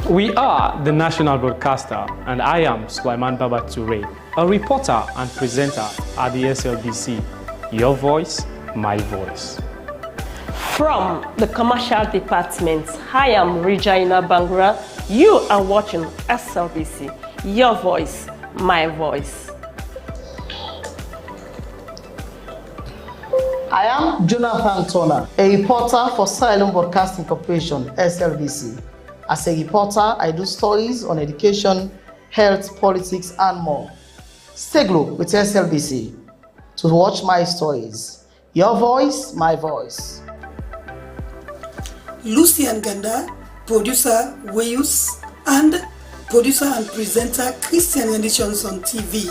We are the national broadcaster, and I am Sulaiman Baba Toure, a reporter and presenter at the SLBC. Your voice, my voice. From the commercial department, I am Regina Bangura. You are watching SLBC. Your voice, my voice. I am Jonathan Turner, a reporter for Sierra Leone Broadcasting Corporation, SLBC. As a reporter, I do stories on education, health, politics, and more. Stay glued with SLBC to watch my stories. Your voice, my voice. Lucian Ganda, producer Weyus, and producer and presenter Christian Editions on TV.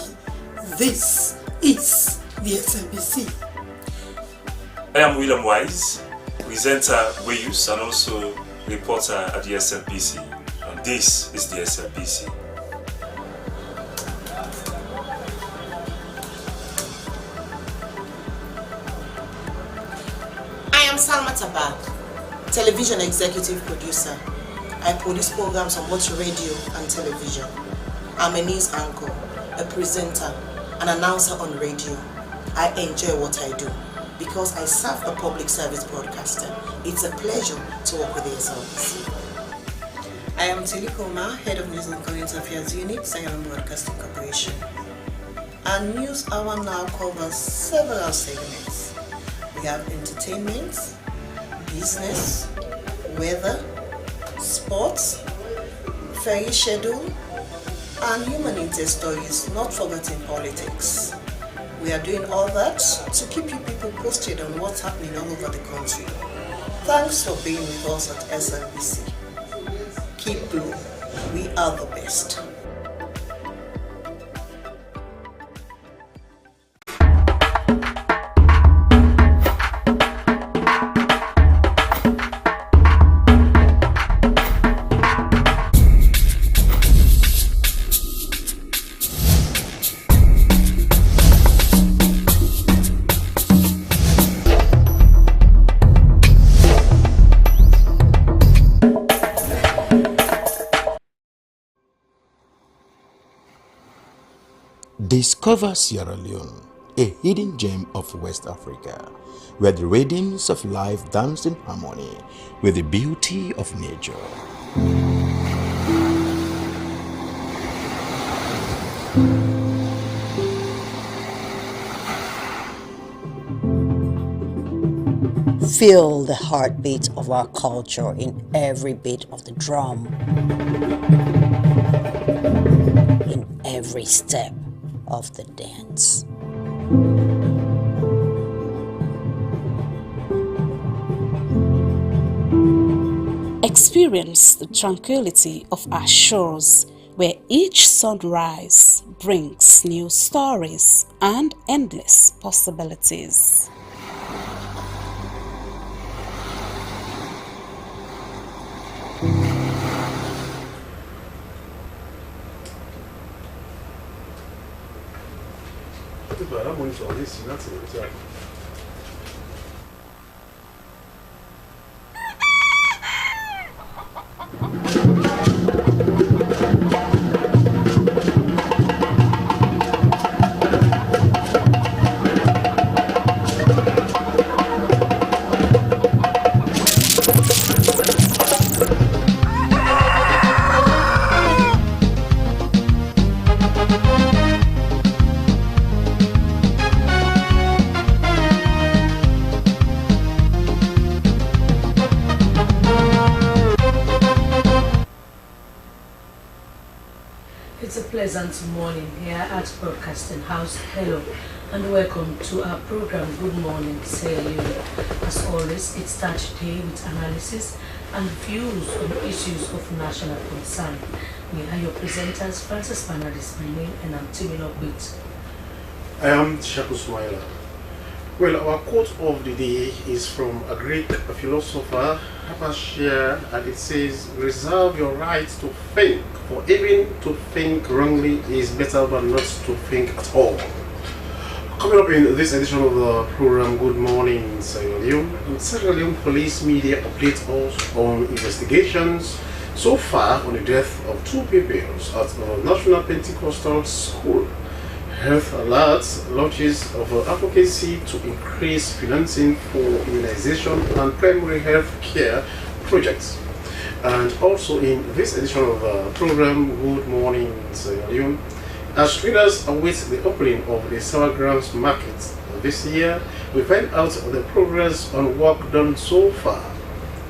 This is the SLBC. I am William Wise, presenter Weyus and also reporter at the SLBC, and this is the SLBC. I am Salma Tabak, television executive producer. I produce programs on both radio and television. I'm a news anchor, a presenter, an announcer on radio. I enjoy what I do because I serve a public service broadcaster. It's a pleasure to work with the SLBC. I am Tilly Koma, Head of News and Current Affairs Unit, Sierra Leone Broadcasting Corporation. Our news hour now covers several segments. We have entertainment, business, weather, sports, ferry schedule, and human interest stories, not forgetting politics. We are doing all that to keep you people posted on what's happening all over the country. Thanks for being with us at SLBC. Keep blue, we are the best. Discover Sierra Leone, a hidden gem of West Africa, where the rhythms of life dance in harmony with the beauty of nature. Feel the heartbeat of our culture in every beat of the drum, in every step of the dance. Experience the tranquility of our shores, where each sunrise brings new stories and endless possibilities. It's a pleasant morning here at Broadcasting House. Hello and welcome to our program Good Morning Sierra Leone. As always, it starts today with analysis and views on issues of national concern. We are your presenters, Francis Bernard is my name, and I'm teaming up with... I am Shaku Smaila. Well, our quote of the day is from a Greek philosopher, Hapashia, and it says, "Reserve your right to think, for even to think wrongly is better than not to think at all." Coming up in this edition of the program, Good Morning Sierra Leone, Sierra Leone Police Media updates us on investigations so far on the death of 2 people at the National Pentecostal School. Health Alerts launches of advocacy to increase financing for immunization and primary health care projects. And also in this edition of the program, Good Morning Sierra Leone, as traders await the opening of the Sour Grams market this year, we find out the progress on work done so far.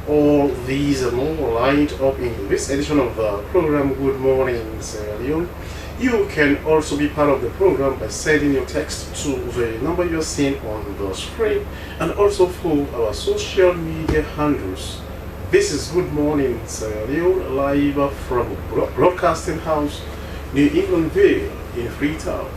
All these are more lined up in this edition of the program, Good Morning Sierra Leone. You can also be part of the program by sending your text to the number you're seeing on the screen and also through our social media handles. This is Good Morning Sierra Leone, live from Broadcasting House, New Englandville in Freetown.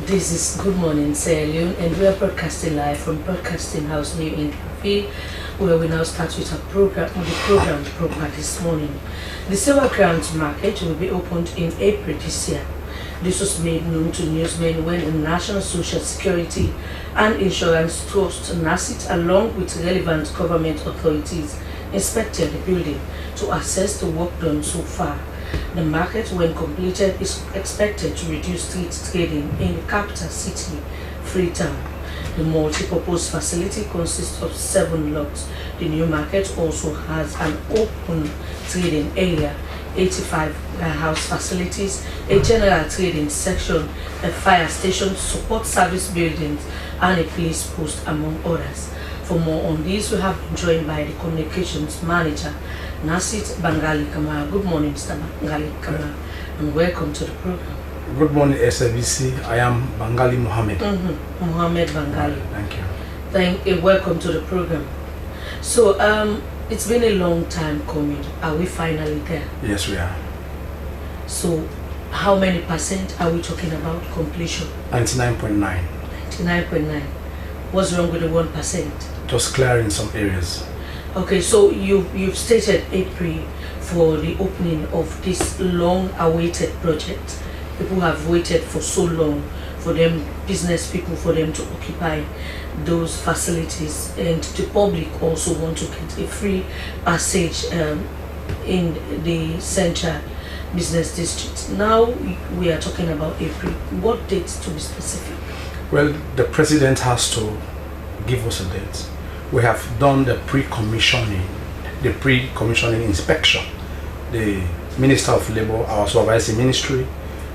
This is Good Morning Sierra Leone, and we are broadcasting live from Broadcasting House New England, where we now start with the program proper this morning. The Sour Grams market will be opened in April this year. This was made known to newsmen when the National Social Security and Insurance Trust (NASIT), along with relevant government authorities, inspected the building to assess the work done so far. The market, when completed, is expected to reduce street trading in the capital city, Freetown. The multi-purpose facility consists of 7 lots. The new market also has an open trading area, 85 warehouse facilities, a general trading section, a fire station, support service buildings, and a police post, among others. For more on this, we have been joined by the communications manager, Nasit Bangali Kamara. Good morning, Mr. Bangali Kamara, and welcome to the program. Good morning, SLBC. I am Bangali Mohammed. Mohammed Bangali. Thank you. Welcome to the program. So, it's been a long time coming. Are we finally there? Yes, we are. So, how many % are we talking about completion? 99.9. 99.9. What's wrong with the 1%? Just clear in some areas. Okay, so you've stated April for the opening of this long-awaited project. People have waited for so long for them, business people, for them to occupy those facilities, and the public also want to get a free passage in the central business district. Now we are talking about April. What dates to be specific? Well, the president has to give us a date. We have done the pre-commissioning inspection. The Minister of Labour, our supervising ministry,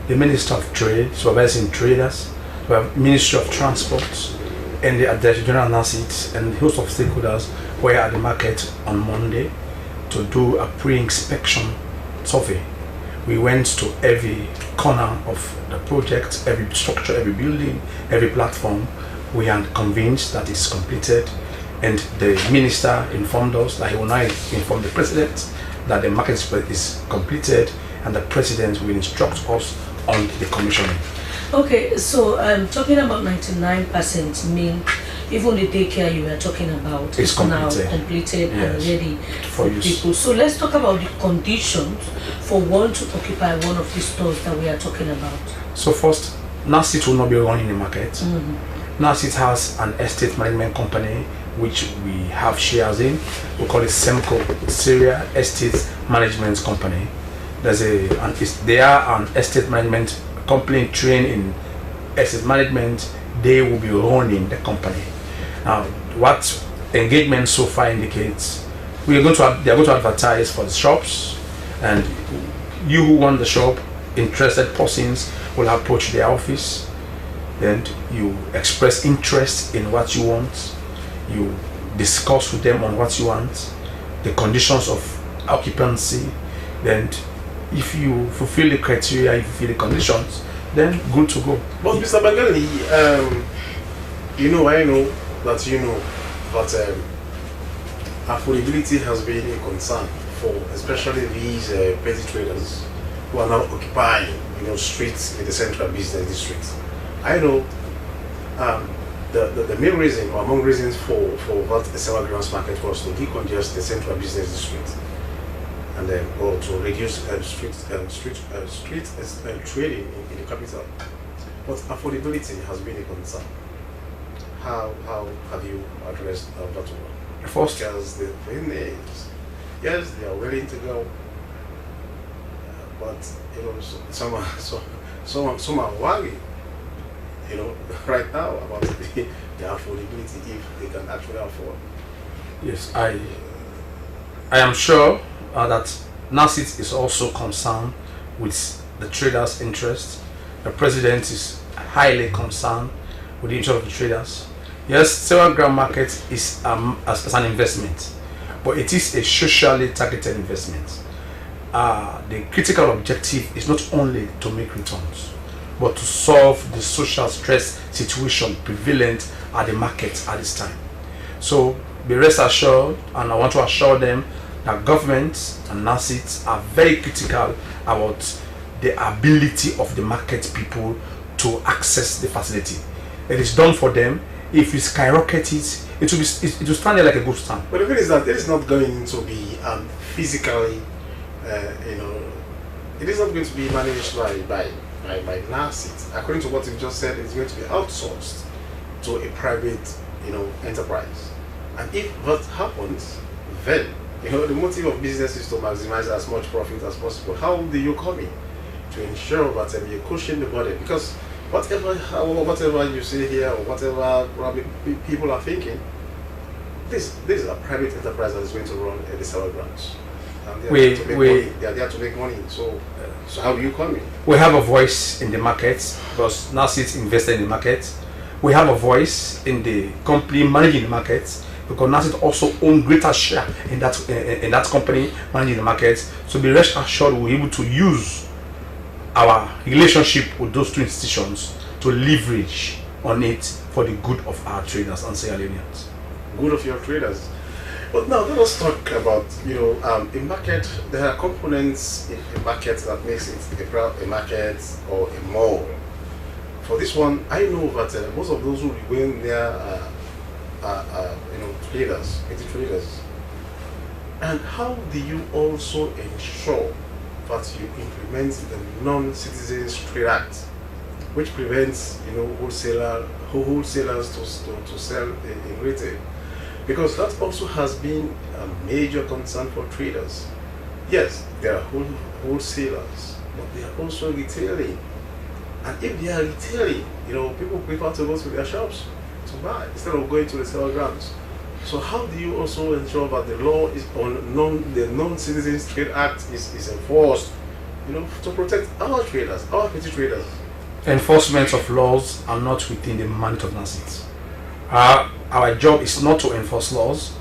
the Minister of Trade, supervising traders, we have Ministry of Transport, and the Director General NASIT, and a host of stakeholders were at the market on Monday to do a pre-inspection survey. We went to every corner of the project, every structure, every building, every platform. We are convinced that it's completed, and the minister informed us that he will now inform the president that the market is completed, and the president will instruct us on the commissioning. Okay, so talking about 99% mean even the daycare you were talking about is now completed and ready for people. So let's talk about the conditions for one to occupy one of these stores that we are talking about. So first, NASIT will not be running the market. NASIT has an estate management company which we have shares in. We call it SEMCO, Sierra Estate Management Company. They are an estate management company trained in estate management. They will be running the company. Now, what engagement so far indicates, they are going to advertise for the shops, and you who want the shop, interested persons will approach their office, and you express interest in what you want. You discuss with them on what you want, the conditions of occupancy. Then if you fulfill the criteria, if you fulfill the conditions, then good to go. But Mr. Bangali, I know that that affordability has been a concern for especially these petty traders who are now occupying streets in the central business district. I know the main reason or among reasons for that Sierra Leone's market was to decongest the central business district and or to reduce street trading in the capital. But affordability has been a concern. How have you addressed that one? First, because the thing is, yes, they are willing to go, but some are worried, right now about the affordability if they can actually afford. Yes, I am sure that NASIT is also concerned with the traders' interest. The president is highly concerned with the interest of the traders. Yes, Sierra Leone market is as an investment, but it is a socially targeted investment. The critical objective is not only to make returns, but to solve the social stress situation prevalent at the market at this time. So be rest assured, and I want to assure them that government and NASIT are very critical about the ability of the market people to access the facility. It is done for them. If we skyrocket it, it will stand there like a ghost town. But the thing is that it is not going to be physically, it is not going to be managed by NASIT. According to what you just said, it's going to be outsourced to a private, enterprise. And if that happens, then the motive of business is to maximize as much profit as possible. How do you come in to ensure that you cushion the burden? Because whatever you say here or whatever probably people are thinking, this is a private enterprise that is going to run the Sierra Leone's. They are there to make money. So how do you come in? We have a voice in the market because NASIT invested in the market. We have a voice in the company managing the market because NASIT also owns greater share in that company managing the market. So be rest assured we're able to use our relationship with those two institutions to leverage on it for the good of our traders and Sierra Leoneans. Good of your traders. But now let us talk about, in market, there are components in a market that makes it a market or a mall. For this one, I know that most of those who will be going there are traders, petty traders. And how do you also ensure that you implement the Non-Citizens Trade Act, which prevents wholesalers to sell in retail? Because that also has been a major concern for traders. Yes, there are wholesalers, but they are also retailing. And if they are retailing, people prefer to go to their shops to buy instead of going to the sale grounds. So how do you also ensure that the law is the Non-Citizens Trade Act is enforced, to protect our traders, our petty traders? Enforcement of laws are not within the mandate of NASIT. Our job is not to enforce laws.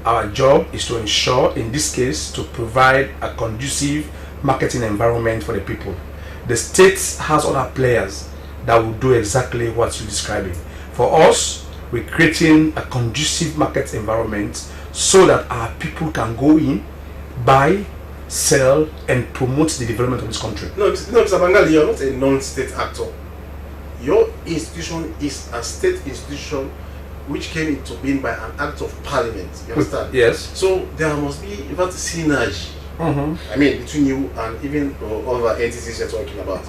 Our job is to ensure, in this case, to provide a conducive marketing environment for the people. The state has other players that will do exactly what you're describing. For us, we're creating a conducive market environment so that our people can go in, buy, sell, and promote the development of this country. No, Mr. Bangali, you're not a non-state actor. Your institution is a state institution which came into being by an act of parliament. You understand? Yes. So there must be that synergy. I mean, between you and even other entities you're talking about.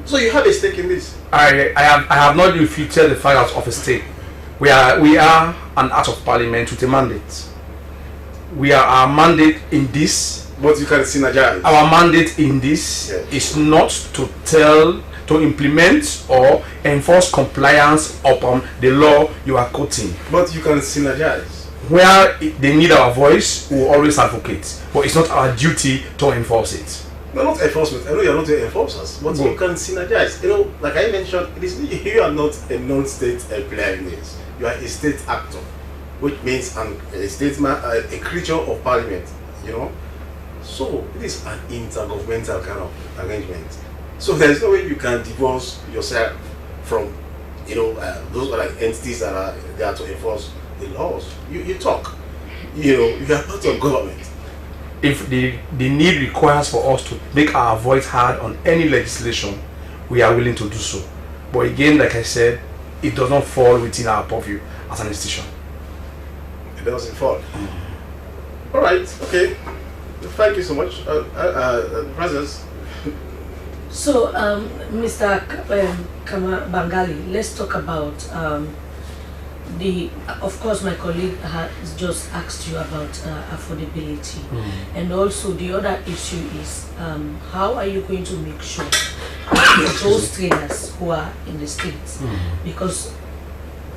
So you have a stake in this. I have not refuted the fact of a stake. We are an act of parliament with a mandate. Our mandate in this. But you can synergize. Our mandate in this is not to implement or enforce compliance upon the law you are quoting. But you can synergize. Where they need our voice, we will always advocate. But it's not our duty to enforce it. No, not enforcement. I know you are not the enforcers, but you can synergize. Like I mentioned, you are not a non-state player in this. You are a state actor, which means a statesman, a creature of parliament. So it is an intergovernmental kind of arrangement. So there is no way you can divorce yourself from you know, those are like entities that are there to enforce the laws. You talk. You know, you are part of government. If the need requires for us to make our voice heard on any legislation, we are willing to do so. But again, like I said, it does not fall within our purview as an institution. It doesn't fall. All right. Okay. Thank you so much, Francis. So, Mr. Bangali, let's talk about of course, my colleague has just asked you about affordability, and also the other issue is how are you going to make sure that those traders who are in the streets, because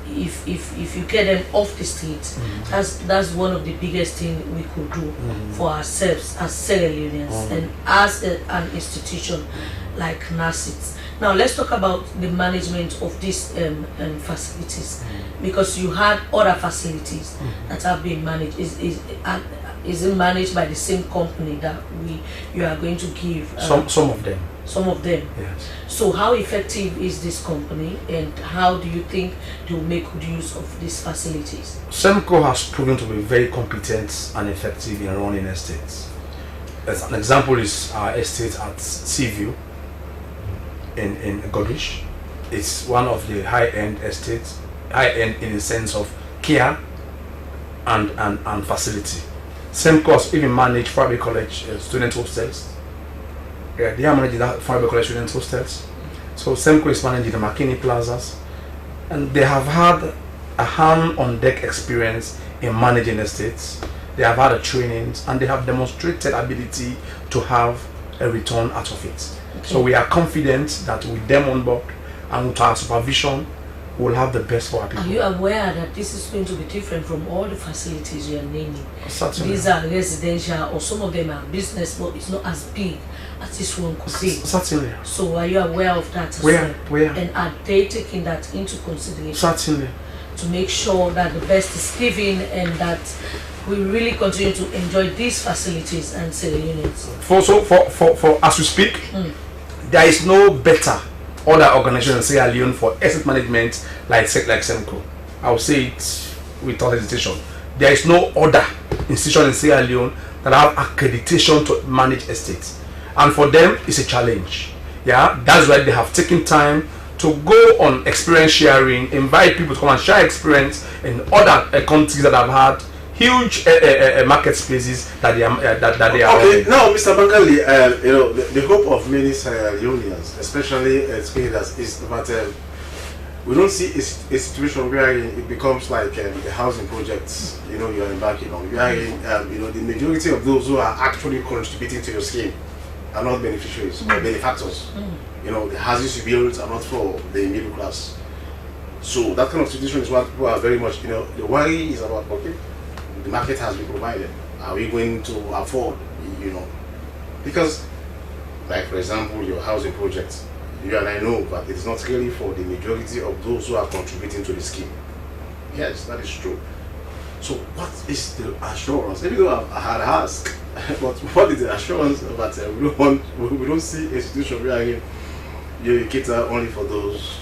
if you get them off the streets, that's one of the biggest things we could do for ourselves as Sierra Leoneans and as an institution like NASIT. Now let's talk about the management of these facilities, because you had other facilities that have been managed. Is it managed by the same company that you are going to give? Some of them. Some of them. Yes. So how effective is this company, and how do you think they will make good use of these facilities? SEMCO has proven to be very competent and effective in running estates. As an example is our estate at Seaview in Godrich. It's one of the high-end estates, high-end in the sense of care and facility. SEMCO has even managed Fairview College student hostels. Yeah, they are managing that Fairview College student hostels. So SEMCO is managing the McKinney Plazas, and they have had a hand-on-deck experience in managing estates. They have had a trainings, and they have demonstrated ability to have a return out of it. Okay. So we are confident that with them on board and with our supervision, we will have the best for our people. Are you aware that this is going to be different from all the facilities you are naming? Certainly. These are residential, or some of them are business, but it's not as big as this one could be. Certainly. So are you aware of that as well? And are they taking that into consideration? Certainly. To make sure that the best is given and that we really continue to enjoy these facilities and Sierra units. For as we speak, there is no better other organization in Sierra Leone for asset management like SEMCO. I will say it without hesitation. There is no other institution in Sierra Leone that have accreditation to manage estates, and for them it's a challenge. Yeah, that's why they have taken time to go on experience sharing, invite people to come and share experience in other countries that have had huge market spaces that they are. Okay, now, Mr. Bangali, you know, the hope of many Sierra Leoneans, especially traders, is that we don't see a situation where it becomes like the housing projects, you know, you are embarking on. You are you know, the majority of those who are actually contributing to your scheme are not beneficiaries, or benefactors. You know, the houses you build are not for the middle class. So that kind of situation is what people are very much, you know, the worry is about, okay, the market has been provided. Are we going to afford, you know? Because, like for example, your housing project, you and I know that it's not really for the majority of those who are contributing to the scheme. Yes, that is true. So what is the assurance? Even though I had asked, but what is the assurance that we don't see a situation where you cater only for those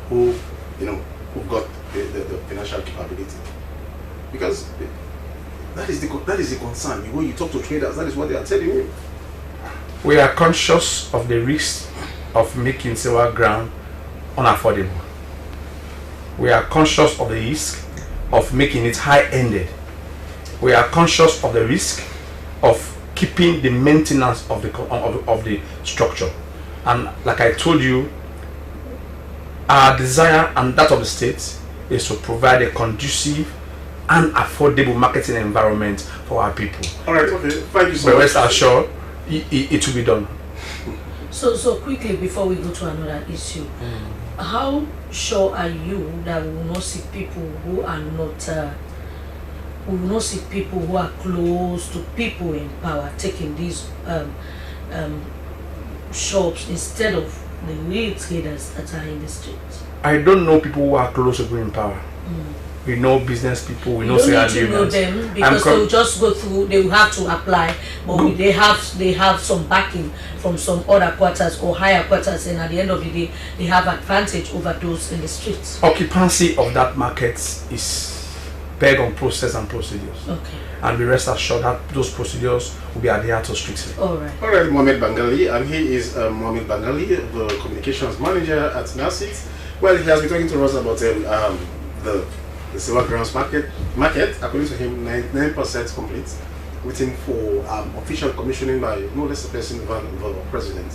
who, you know, who've got the financial capability? Because that is the concern. When you talk to traders, that is what they are telling you. We are conscious of the risk of making silver ground unaffordable. We are conscious of the risk of making it high-ended. We are conscious of the risk of keeping the maintenance of the structure. And like I told you, our desire and that of the state is to provide a conducive and affordable marketing environment for our people. All right, okay, thank you so much. But rest assured, it will be done. So quickly, before we go to another issue, how sure are you that we will not see people who are not, we will not see people who are close to people in power taking these shops instead of the real traders that are in the streets? I don't know people who are close to people in power. We know business people, we know You Sierra don't need to know Leoneans. them because they will just go through, they will have to apply, but they have some backing from some other quarters or higher quarters, and at the end of the day, they have advantage over those in the streets. Occupancy of that market is based on process and procedures. Okay. And we rest assured that those procedures will be adhered to strictly. Alright. Alright, Mohamed Bangali, and he is Mohamed Bangali, the communications manager at NASIT. Well, he has been talking to us about the silver grounds market. According to him, 99% complete, waiting for official commissioning by no less a person than the president.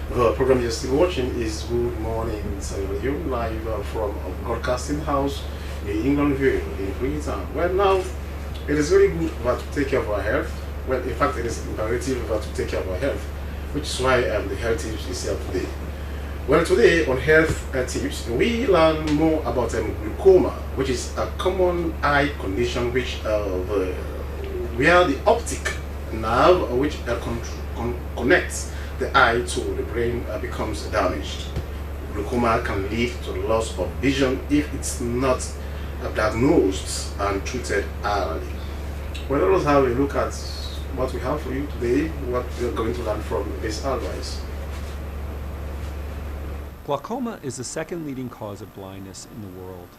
The program you're still watching is Good Morning Sierra Leone, live from a broadcasting house in Englandville in Freetown. Well, now it is very good to take care of our health. Well, in fact, it is imperative to take care of our health, which is why the health tips is here today. Well, today on health tips, we learn more about glaucoma, which is a common eye condition which where the optic nerve which connects the eye to the brain becomes damaged. Glaucoma can lead to the loss of vision if it's not diagnosed and treated early. Well, let us have a look at what we have for you today, what we're going to learn from this advice. Glaucoma is the second leading cause of blindness in the world.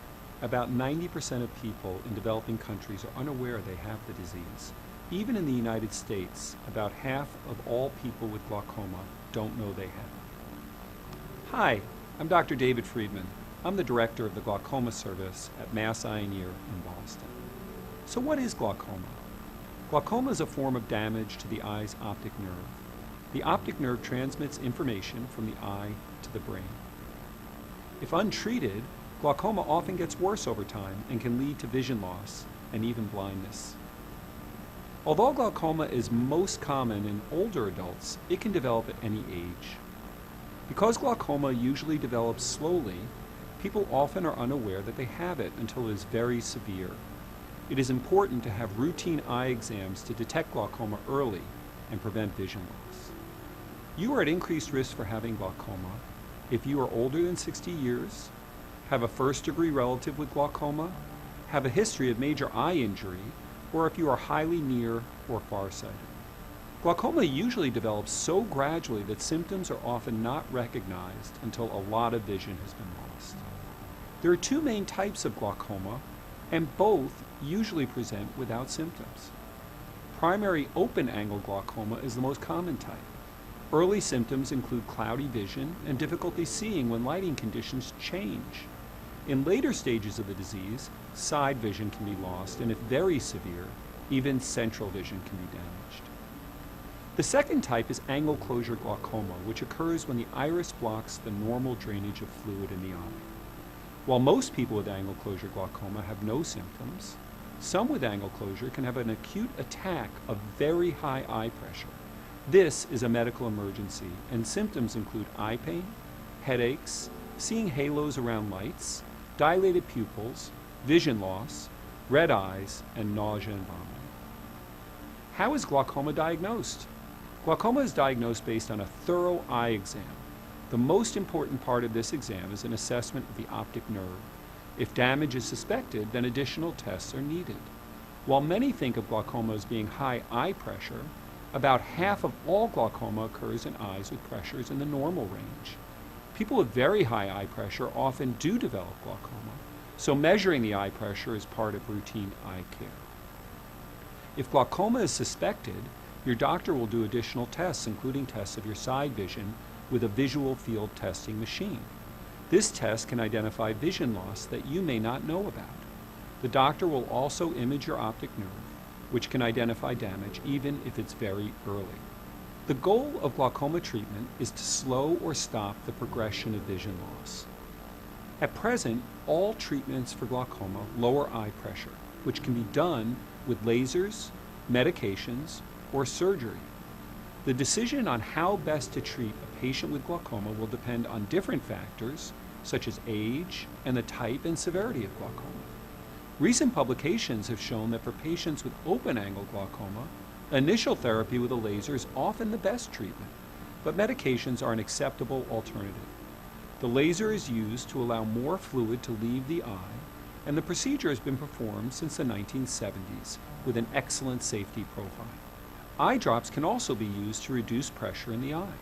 About 90% of people in developing countries are unaware they have the disease. Even in the United States, about half of all people with glaucoma don't know they have it. Hi, I'm Dr. David Friedman. I'm the director of the glaucoma service at Mass Eye and Ear in Boston. So what is glaucoma? Glaucoma is a form of damage to the eye's optic nerve. The optic nerve transmits information from the eye to the brain. If untreated, glaucoma often gets worse over time and can lead to vision loss and even blindness. Although glaucoma is most common in older adults, it can develop at any age. Because glaucoma usually develops slowly, people often are unaware that they have it until it is very severe. It is important to have routine eye exams to detect glaucoma early and prevent vision loss. You are at increased risk for having glaucoma if you are older than 60 years, have a first-degree relative with glaucoma, have a history of major eye injury, or if you are highly near or farsighted. Glaucoma usually develops so gradually that symptoms are often not recognized until a lot of vision has been lost. There are two main types of glaucoma, and both usually present without symptoms. Primary open-angle glaucoma is the most common type. Early symptoms include cloudy vision and difficulty seeing when lighting conditions change. In later stages of the disease, side vision can be lost, and if very severe, even central vision can be damaged. The second type is angle closure glaucoma, which occurs when the iris blocks the normal drainage of fluid in the eye. While most people with angle closure glaucoma have no symptoms, some with angle closure can have an acute attack of very high eye pressure. This is a medical emergency, and symptoms include eye pain, headaches, seeing halos around lights, dilated pupils, vision loss, red eyes, and nausea and vomiting. How is glaucoma diagnosed? Glaucoma is diagnosed based on a thorough eye exam. The most important part of this exam is an assessment of the optic nerve. If damage is suspected, then additional tests are needed. While many think of glaucoma as being high eye pressure, about half of all glaucoma occurs in eyes with pressures in the normal range. People with very high eye pressure often do develop glaucoma, so measuring the eye pressure is part of routine eye care. If glaucoma is suspected, your doctor will do additional tests, including tests of your side vision with a visual field testing machine. This test can identify vision loss that you may not know about. The doctor will also image your optic nerve, which can identify damage even if it's very early. The goal of glaucoma treatment is to slow or stop the progression of vision loss. At present, all treatments for glaucoma lower eye pressure, which can be done with lasers, medications, or surgery. The decision on how best to treat a patient with glaucoma will depend on different factors, such as age and the type and severity of glaucoma. Recent publications have shown that for patients with open-angle glaucoma, initial therapy with a laser is often the best treatment, but medications are an acceptable alternative. The laser is used to allow more fluid to leave the eye, and the procedure has been performed since the 1970s with an excellent safety profile. Eye drops can also be used to reduce pressure in the eye.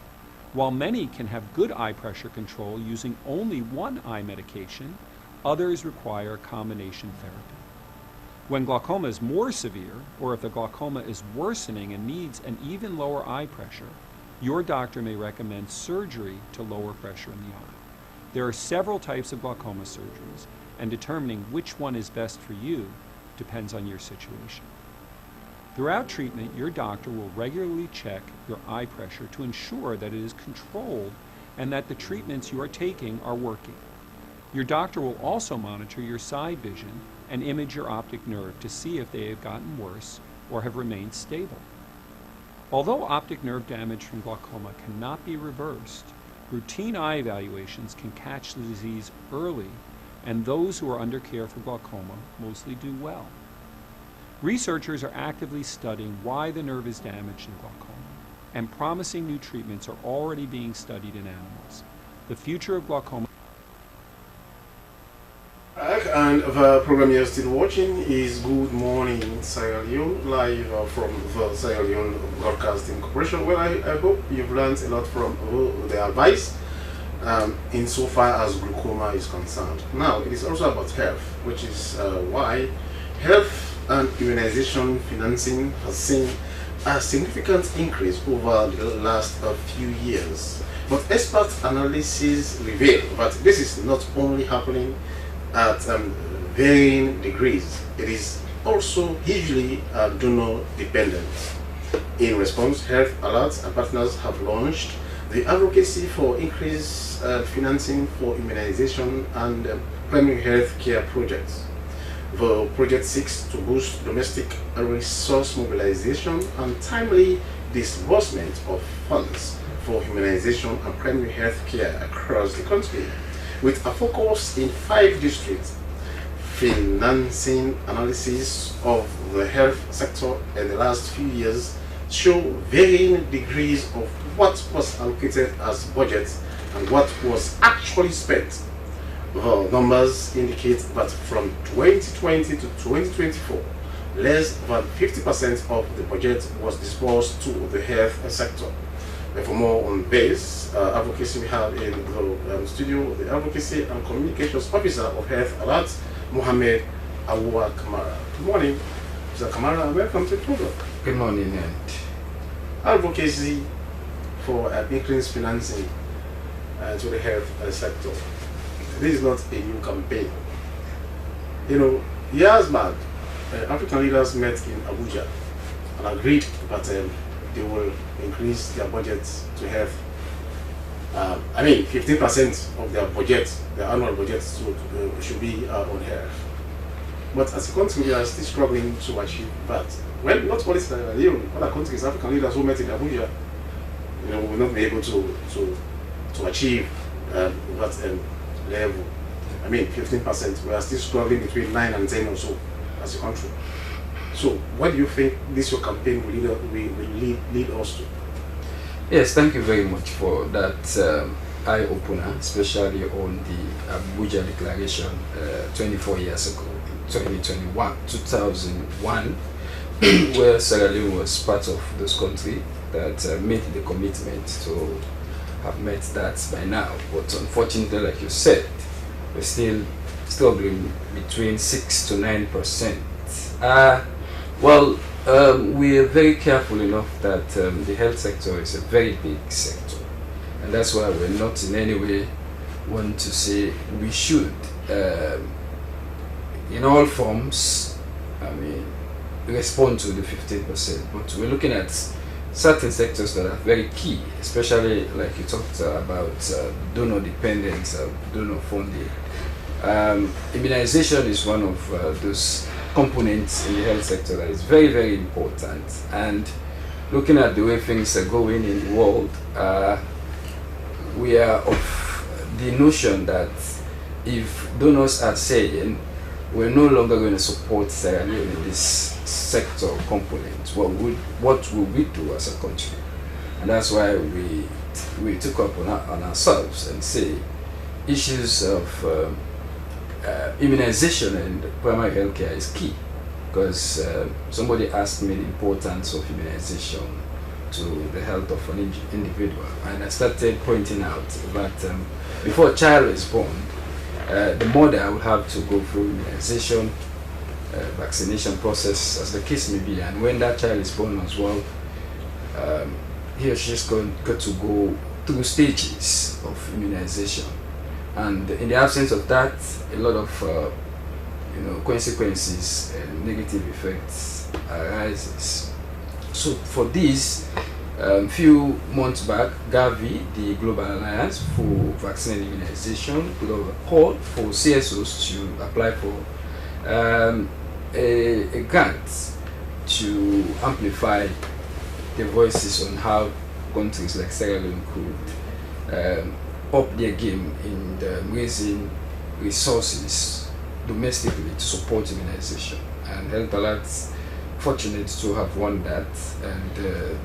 While many can have good eye pressure control using only one eye medication, others require combination therapy. When glaucoma is more severe, or if the glaucoma is worsening and needs an even lower eye pressure, your doctor may recommend surgery to lower pressure in the eye. There are several types of glaucoma surgeries, and determining which one is best for you depends on your situation. Throughout treatment, your doctor will regularly check your eye pressure to ensure that it is controlled and that the treatments you are taking are working. Your doctor will also monitor your side vision and image your optic nerve to see if they have gotten worse or have remained stable. Although optic nerve damage from glaucoma cannot be reversed, routine eye evaluations can catch the disease early, and those who are under care for glaucoma mostly do well. Researchers are actively studying why the nerve is damaged in glaucoma, and promising new treatments are already being studied in animals. The future of glaucoma. And the program you're still watching is Good Morning Sierra Leone, live from the Sierra Leone Broadcasting Corporation. Well, I hope you've learned a lot from the advice insofar as glaucoma is concerned. Now, it is also about health, which is why health and immunization financing has seen a significant increase over the last few years. But expert analysis reveal that this is not only happening at varying degrees. It is also hugely donor dependent. In response, Health Alerts and partners have launched the advocacy for increased financing for immunization and primary health care projects. The project seeks to boost domestic resource mobilization and timely disbursement of funds for immunization and primary health care across the country, with a focus in 5 districts. Financing analysis of the health sector in the last few years show varying degrees of what was allocated as budget and what was actually spent. The numbers indicate that from 2020 to 2024, less than 50% of the budget was disbursed to the health sector. For more on this advocacy, we have in the studio the Advocacy and Communications Officer of Health Alert, Mohammed Awua Kamara. Good morning, Mr. Kamara, welcome to the program. Good morning, and advocacy for increased financing to the health sector. This is not a new campaign. You know, years back, African leaders met in Abuja and agreed that they will increase their budgets to health. 15% of their budget, their annual budget, should be on health. But as a country, we are still struggling to achieve that. Well, not only Sierra Leone, other countries, African leaders who met in Abuja, will not be able to achieve that level. 15%. We are still struggling between 9 and 10 or so as a country. So, what do you think this your campaign will lead us to? Yes, thank you very much for that eye-opener, especially on the Abuja Declaration 24 years ago, 2001, where Sierra Leone was part of those countries that made the commitment to have met that by now. But unfortunately, like you said, we're still struggling between 6 to 9%. We are very careful enough that the health sector is a very big sector, and that's why we're not in any way want to say we should, in all forms, respond to the 15%. But we're looking at certain sectors that are very key, especially like you talked about donor dependence, donor funding. Immunization is one of those components in the health sector that is very, very important. And looking at the way things are going in the world, we are of the notion that if donors are saying we're no longer going to support Sierra Leone in this sector component, what will we do as a country? And that's why we took up on ourselves and say issues of immunization and primary health care is key, because somebody asked me the importance of immunization to the health of an individual, and I started pointing out that before a child is born, the mother will have to go through immunization, vaccination process, as the case may be, and when that child is born as well, he or she is got to go through stages of immunization, and in the absence of that, a lot of consequences and negative effects arises. So for this, few months back, Gavi, the Global Alliance for Vaccine and Immunization, put out a call for CSOs to apply for a grant to amplify the voices on how countries like Sierra Leone could up their game in raising resources domestically to support immunization. And Health Alert's fortunate to have won that, and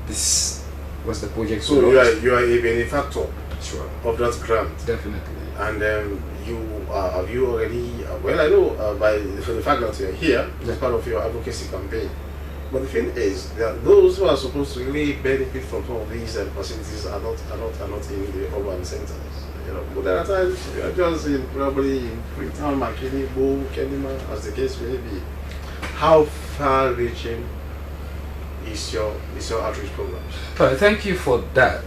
this was the project. So you are a benefactor, sure, of that grant, definitely. And you have you already? Well, I know for the fact that you are here, it's part of your advocacy campaign. But the thing is that those who are supposed to really benefit from some of these facilities are not in the urban centers. But there are times you are just probably in Freetown, Kenema, as the case may be. How far-reaching is your outreach program? Thank you for that.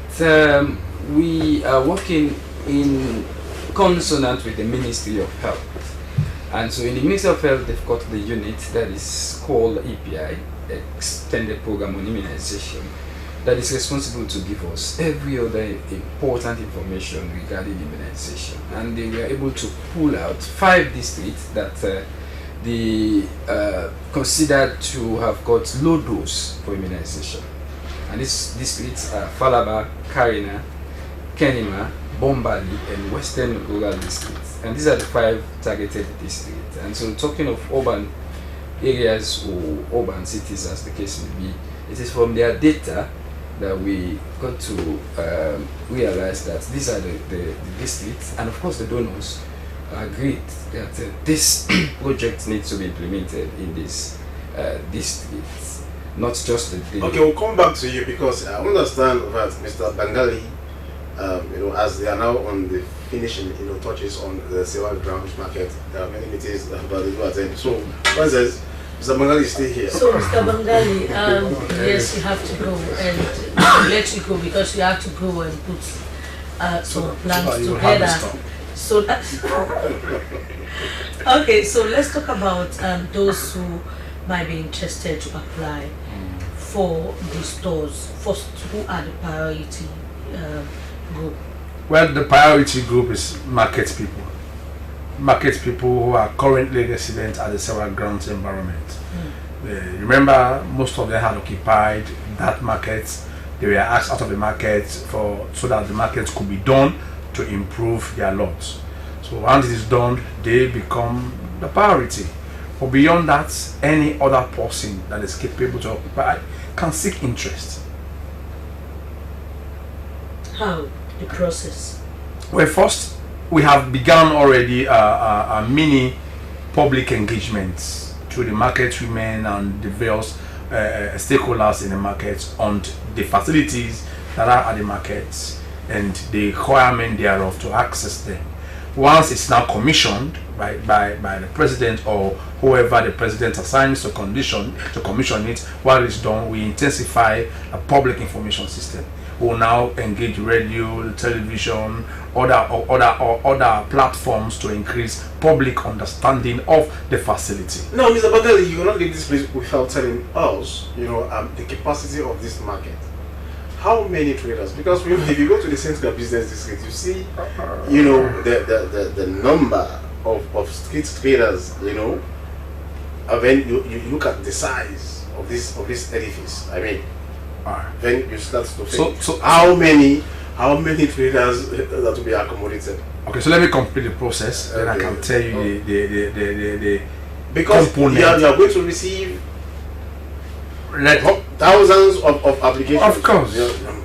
We are working in consonant with the Ministry of Health, and so in the Ministry of Health they've got the unit that is called EPI, Extended Program on Immunization, that is responsible to give us every other important information regarding immunization, and they were able to pull out 5 districts that they considered to have got low dose for immunization, and these districts are Falaba, Karina, Kenema, Bombali, and Western Rural districts, and these are the 5 targeted districts. And so, talking of urban areas or urban cities, as the case may be, it is from their data that we got to realize that these are the districts, and of course the donors agreed that this project needs to be implemented in these districts, not just the. Okay, we'll come back to you, because I understand that Mr. Bangali, as they are now on the finishing touches on the Sierra Ground market, there are many meetings that they do attend. So, for instance, Mr. Bangali is still here. So, Mr. Bangali, yes, you have to go, and let you go because you have to go and put some plans together. So okay, so let's talk about those who might be interested to apply for the stores. First, who are the priority group? Well, the priority group is market people. Market people who are currently resident at the Sierra Ground environment. Remember, most of them had occupied that market. They were asked out of the market so that the market could be done to improve their lots. So once it is done, they become the priority. But beyond that, any other person that is capable to occupy can seek interest. How? The process? Well, first, we have begun already a mini public engagements through the market women and the various stakeholders in the market on the facilities that are at the markets and the requirement thereof to access them. Once it's now commissioned by the president or whoever the president assigns to commission it, while it's done, we intensify a public information system. We will now engage radio, television, other platforms to increase public understanding of the facility. Now, Mr. Bagali, you cannot leave this place without telling us, the capacity of this market. How many traders? Because if you go to the central business district, you see, the number of street traders, and then you look at the size of this edifice. I mean, then you start to think. So how many traders that will be accommodated? Okay, so let me complete the process, then I can tell you the because component. You are going to receive thousands of applications.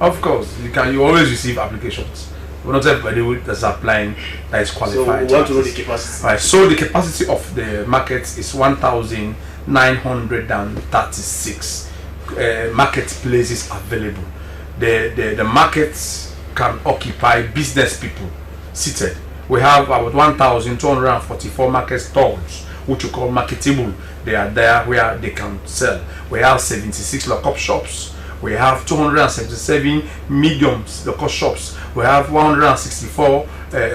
Of course, you always receive applications. Not everybody that's applying that is qualified. So we want to know the capacity. Right. So the capacity of the market is 1,936 marketplaces available. The markets can occupy business people seated. We have about 1,244 market stalls, which we call marketable. They are there where they can sell. We have 76 lock-up shops. We have 277 medium lock-up shops. We have 164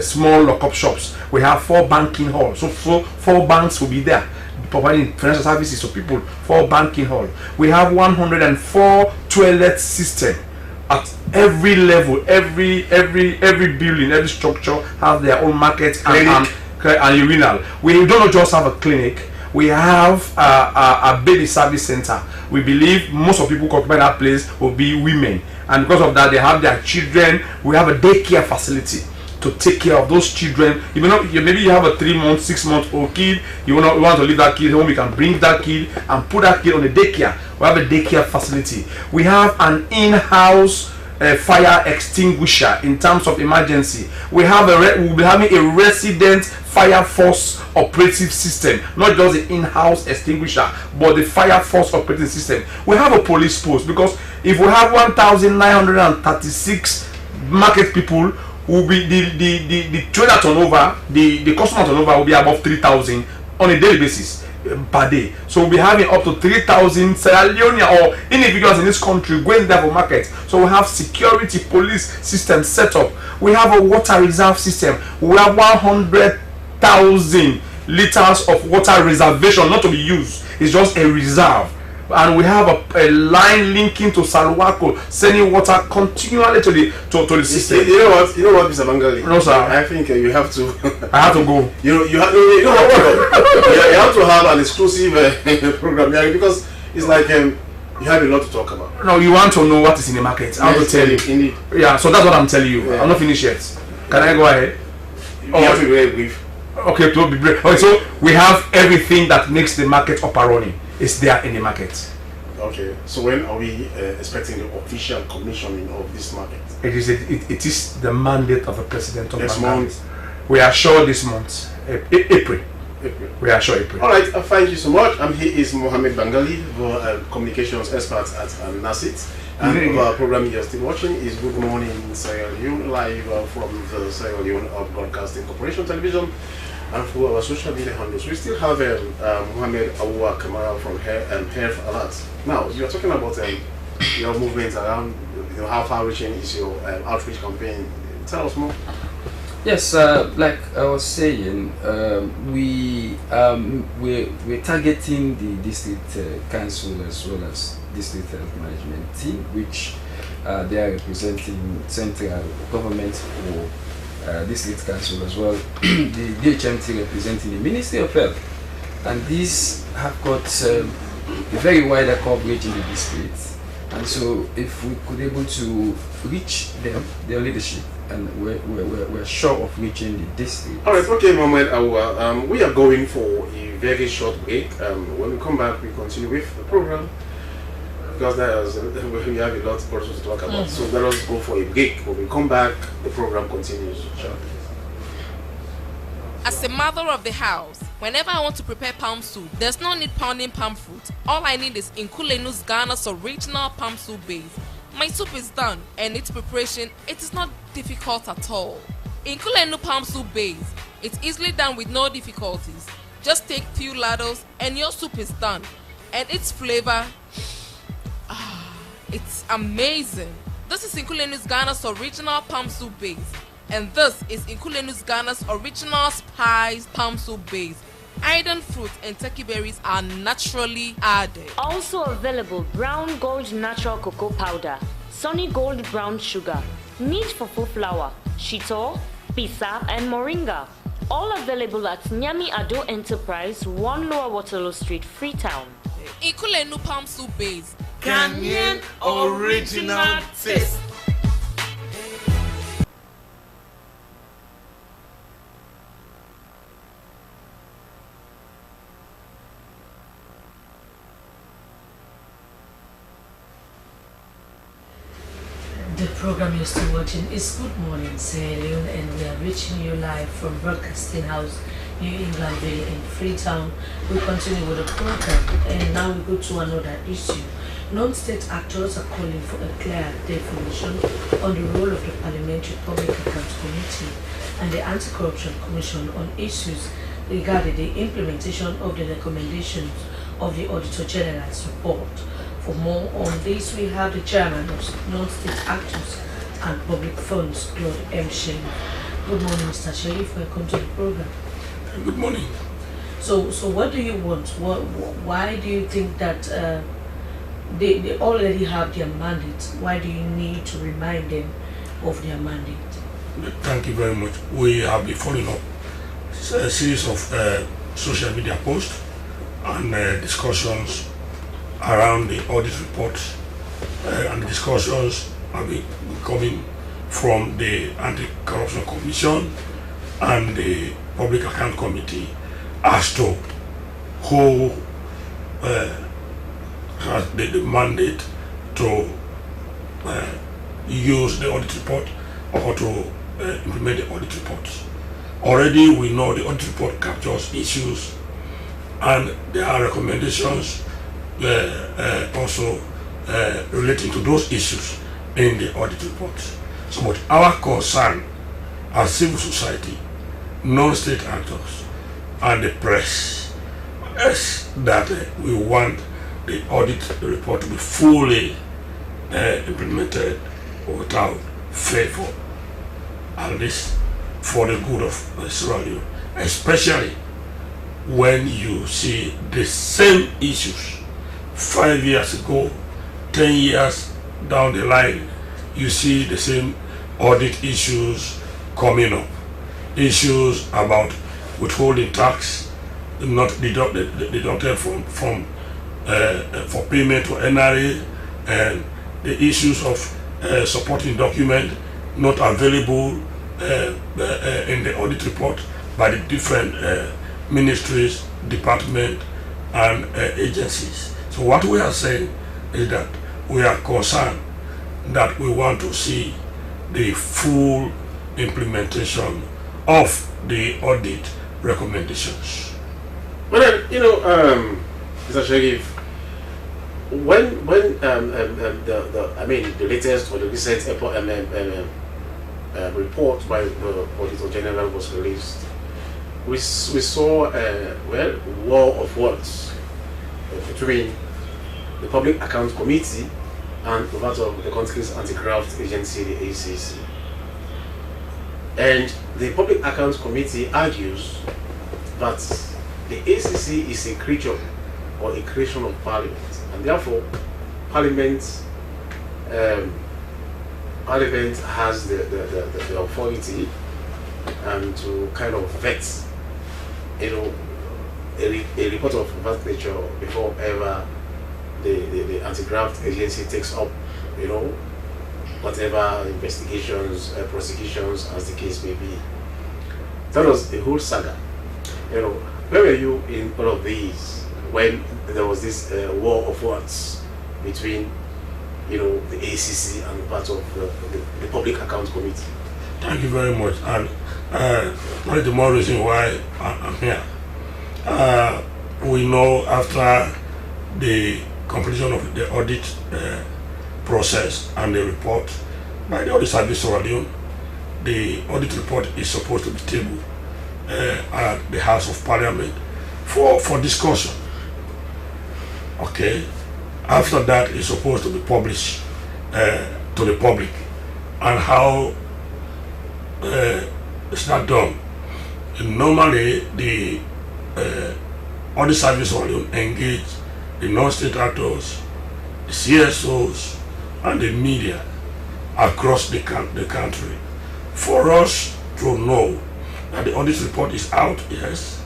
small lock-up shops. We have 4 banking halls. So 4 banks will be there providing financial services to people. 4 banking halls. We have 104 toilet systems at every level. Every building, every structure has their own market and urinal. We don't just have a clinic. We have a baby service center. We believe most of people who occupy that place will be women, and because of that, they have their children. We have a daycare facility to take care of those children. Maybe you have a 3-month, 6-month-old kid. You want to leave that kid home. You can bring that kid and put that kid on the daycare. We have a daycare facility. We have an in-house fire extinguisher in terms of emergency. We'll be having a resident fire force operative system, not just the in-house extinguisher, but the fire force operating system. We have a police post, because if we have 1,936 market people, will be the trader turnover, the customer turnover will be above 3,000 on a daily basis per day. So we'll be having up to 3,000 Sierra Leone or individuals in this country going there for market. So we have security police system set up. We have a water reserve system. We have 100,000 liters of water reservation, not to be used. It's just a reserve. And we have a line linking to Salwako, sending water continually to the system. You know what, Mr. Bangali? No, sir. I think you have to. I have to go. You have to have an exclusive program here, because it's like you have a lot to talk about. No, you want to know what is in the market. I will tell you. Indeed. Yeah, so that's what I'm telling you. Yeah. I'm not finished yet. Can I go ahead? You have to be very brief. Okay, to be brief. Okay, so we have everything that makes the market up and running. It's there in the market. Okay, so when are we expecting the official commissioning of this market? It is the mandate of the president of next month. We are sure this month, April. We are sure April. All right, thank you so much. He is Mohammed Bangali, communications expert at NASIT. And our program you're still watching is Good Morning Sierra Leone, live from the Sierra Leone Broadcasting Corporation television. And for our social media handles, we still have Mohammed Awa Kamara from Health Alert. Now, you are talking about your movements around, how far-reaching is your outreach campaign. Tell us more. Yes, like I was saying, we're targeting the district council as well as district health management team, which they are representing central government for district council as well, the DHMT representing the Ministry of Health, and these have got a very wider coverage in the district. And so, if we could able to reach them, their leadership, and we're sure of reaching the district. All right, okay, Mohammed Awa, we are going for a very short break. When we come back, we continue with the program, because we have a lot of to talk about. So let us go for a break. When we come back, the program continues. Sure. As a mother of the house, whenever I want to prepare palm soup, there's no need pounding palm fruit. All I need is Nkulenu's Ghana's original palm soup base. My soup is done, and its preparation, it is not difficult at all. Nkulenu palm soup base, it's easily done with no difficulties. Just take few ladles and your soup is done. And its flavor, it's amazing. This is Nkulenu's Ghana's original palm soup base. And this is Nkulenu's Ghana's original spiced palm soup base. Iron fruit and turkey berries are naturally added. Also available Brown Gold natural cocoa powder, Sunny Gold brown sugar, neat fufu flour, shito, pisa, and moringa. All available at Nyami Ado Enterprise, 1 Lower Waterloo Street, Freetown. Nkulenu palm soup base. Ghanaian original taste. The program you're still watching is Good Morning Sierra Leone, and we are reaching you live from Broadcasting House, New Englandville in Freetown. We continue with the program, and now we go to another issue. Non-state actors are calling for a clear definition on the role of the Parliamentary Public Accounts Committee and the Anti-Corruption Commission on issues regarding the implementation of the recommendations of the Auditor General's report. For more on this, we have the chairman of Non-State Actors and Public Funds, Claude M. Shelley. Good morning, Mr. Shelley. Welcome to the program. Good morning. So what do you want? Why do you think that they already have their mandate? Why do you need to remind them of their mandate? Thank you very much. We have been following up a series of social media posts and discussions around the audit report, and the discussions have been coming from the Anti-Corruption Commission and the Public Account Committee as to who has the mandate to use the audit report or to implement the audit report. Already we know the audit report captures issues, and there are recommendations also relating to those issues in the audit report. So but our concern as civil society, non-state actors and the press is that we want the audit report to be fully implemented without favor, at least for the good of Sierra Leone, especially when you see the same issues 5 years ago, 10 years down the line, you see the same audit issues coming up. Issues about withholding tax, not deducted from for payment to NRA, and the issues of supporting document not available in the audit report by the different ministries, departments, and agencies. So what we are saying is that we are concerned that we want to see the full implementation of the audit recommendations. Well, Mr. Sharif, when the latest or the recent report by the Auditor General was released, we saw a war of words between the Public Account Committee and that of the country's anti-graft agency, the ACC. And the Public Accounts Committee argues that the ACC is a creature or a creation of Parliament, and therefore Parliament has the authority to kind of vet, a report of that nature before ever the anti-graft agency takes up, whatever investigations, prosecutions, as the case may be. That was a whole saga. Where were you in all of these when there was this war of words between, the ACC and part of the Public Account Committee? Thank you very much. And that is the more reason why I'm here. We know after the completion of the audit process and the report by the Audit Service Sierra Leone, the audit report is supposed to be tabled at the House of Parliament for discussion. Okay. After that, it's supposed to be published to the public. And how is that done? Normally, the Audit Service will engage the non-state actors, the CSOs, and the media across the country for us to know that the audit report is out. Yes,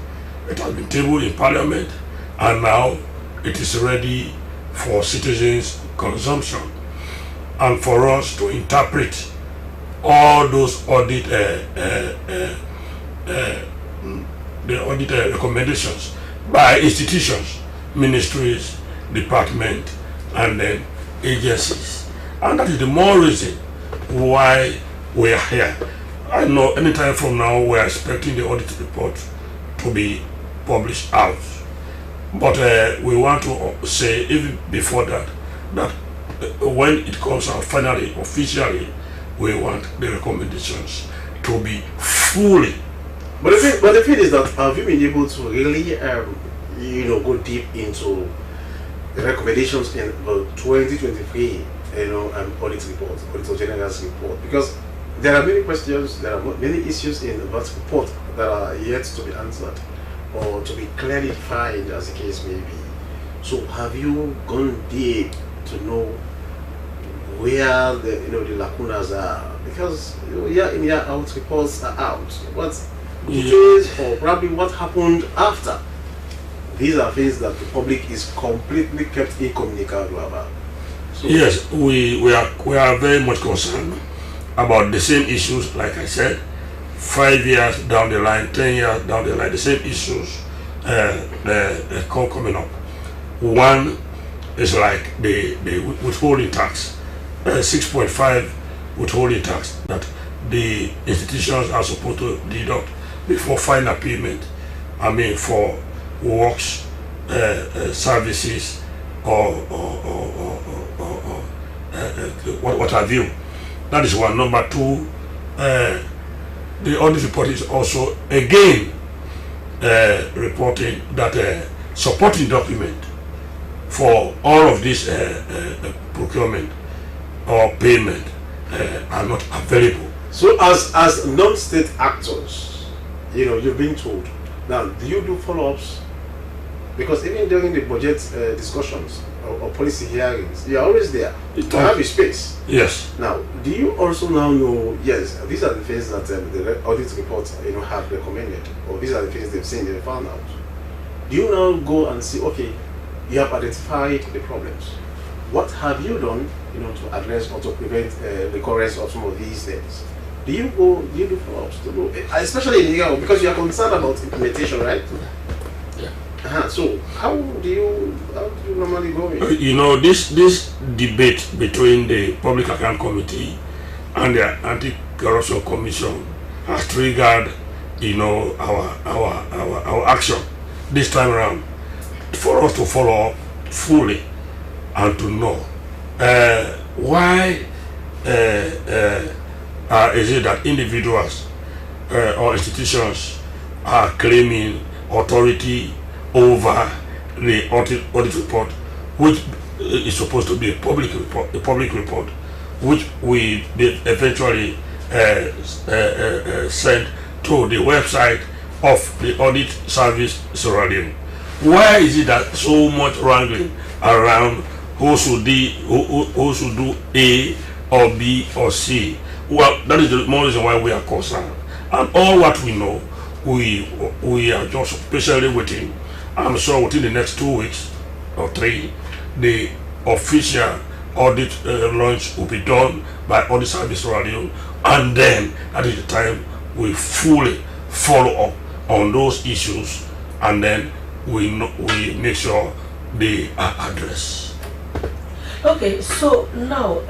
it has been tabled in Parliament, and now it is ready for citizens' consumption, and for us to interpret all those audit the audit recommendations by institutions, ministries, departments, and then agencies. And that is the more reason why we are here. I know anytime from now we are expecting the audit report to be published out. But we want to say even before that when it comes out finally, officially, we want the recommendations to be fully. But the thing is that have you been able to really, go deep into the recommendations in the 2023, audit report, Auditor General's report? Because there are many questions, there are many issues in that report that are yet to be answered or to be clearly defined, as the case may be. So have you gone deep to know where the lacunas are? Because year in year out reports are out. What details or probably what happened after? These are things that the public is completely kept incommunicado about. So yes, we are very much concerned about the same issues, like I said, 5 years down the line, 10 years down the line, the same issues coming up. One is like the withholding tax, 6.5 withholding tax that the institutions are supposed to deduct before final payment. I mean, for works, services, or what have you. That is one. Number two, the audit report is also again reporting that supporting document for all of this procurement or payment are not available. So as non-state actors, you've been told. Now, do you do follow-ups? Because even during the budget discussions or policy hearings, you're always there to have a space. Yes. Now, do you also now know, yes, these are the things that the audit reports have recommended, or these are the things they've seen, they've found out. Do you now go and see, okay, you have identified the problems. What have you done, to address or to prevent recurrence of some of these things? Do you do follow-ups to know, especially in the because you are concerned about implementation, right? So how do you normally go in? This debate between the Public Account Committee and the Anti-Corruption Commission has triggered, our action this time around for us to follow up fully and to know why is it that individuals or institutions are claiming authority over the audit report, which is supposed to be a public report, which we eventually sent to the website of the Audit Service Sierra Leone. Why is it that so much wrangling around who should do A or B or C? Well, that is the more reason why we are concerned. And all what we know, we are just patiently waiting. I'm sure within the next 2 weeks or 3, the official audit launch will be done by Audit Service Sierra Leone, and then that is the time we fully follow up on those issues, and then we make sure they are addressed. Okay, so now,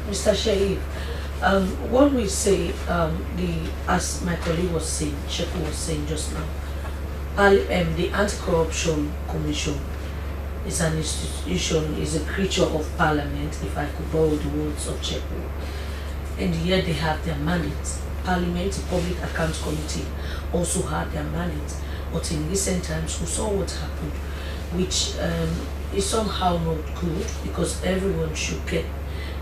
Mr. Shaib, when we say as my colleague was saying, Sheku was saying just now, the Anti-Corruption Commission is an institution, is a creature of parliament, if I could borrow the words of Sheku, and yet they have their mandate. Parliament, the Public Accounts Committee also had their mandate, but in recent times we saw what happened, which is somehow not good, because everyone should get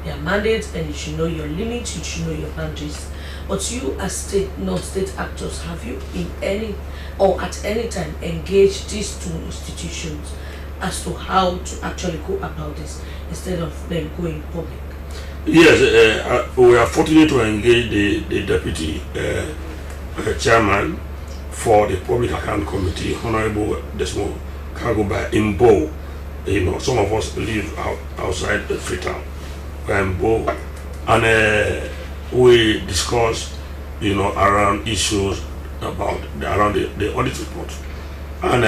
their mandate and you should know your limits, you should know your boundaries. But you as non-state actors, have you in any or at any time engaged these two institutions as to how to actually go about this instead of them going public? Yes, we are fortunate to engage the deputy chairman for the Public Account Committee, Honorable Desmond Kagoba in Bo. Some of us live outside the Freetown, in Bo, and we discussed, around issues around the audit report, and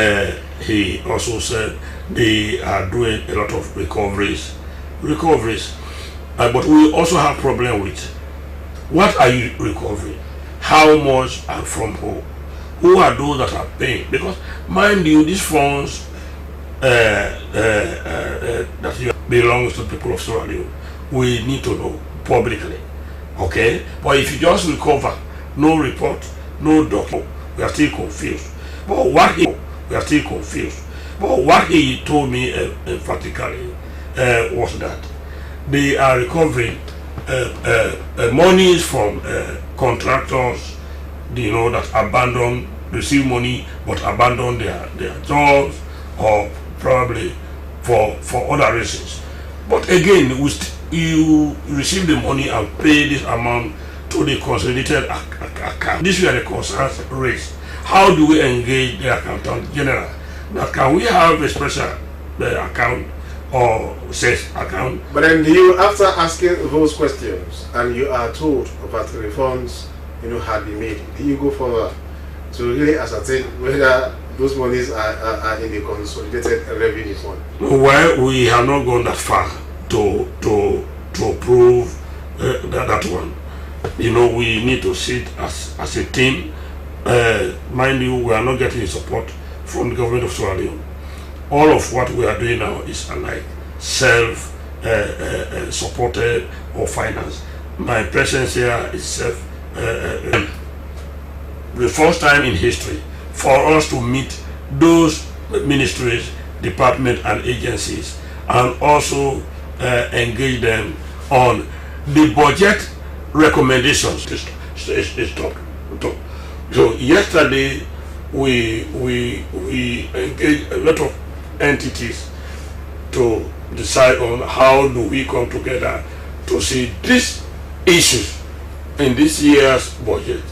he also said they are doing a lot of recoveries, but we also have problem with What are you recovering? How much and from who? Who are those that are paying? Because mind you, these funds that belongs to the people of Sierra Leone, we need to know publicly. Okay? But if you just recover, no report, no document, we are still confused. But what he told me emphatically was that they are recovering monies from contractors, that receive money but abandon their jobs, or probably for other reasons. But again, you receive the money and pay this amount to the consolidated account. These were the concerns raised. How do we engage the accountant general? That can we have a special account or sales account? But then you, after asking those questions and you are told that refunds had been made, do you go further to really ascertain whether those monies are in the consolidated revenue fund? Well, we have not gone that far to prove that one. We need to sit as a team. Mind you, we are not getting support from the government of Sierra Leone. All of what we are doing now is like self-supported or financed. My presence here is the first time in history for us to meet those ministries, departments and agencies, and also engage them on the budget recommendations. So yesterday we engaged a lot of entities to decide on how do we come together to see these issues in this year's budget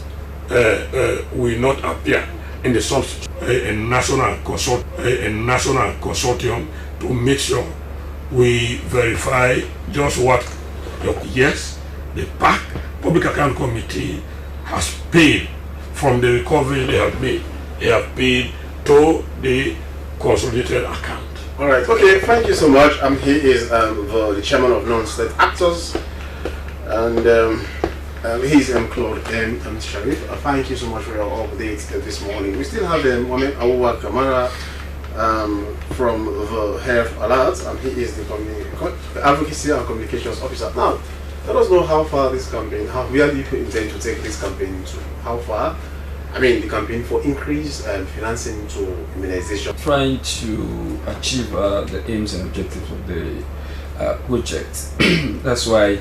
will not appear in the a national consortium to make sure we verify just what yes, the PAC Public Account Committee has paid from the recovery they have made. They have paid to the consolidated account. All right. Okay. Thank you so much. He is the chairman of Non-State Actors, and he's Claude Sharif. Thank you so much for your update this morning. We still have Mohamed Awuwa Kamara from the Health Alert, and he is the Advocacy and Communications Officer. Now, let us know how far this campaign, where do you intend to take this campaign to? How far? I mean, the campaign for increased financing to immunization. Trying to achieve the aims and objectives of the project. That's why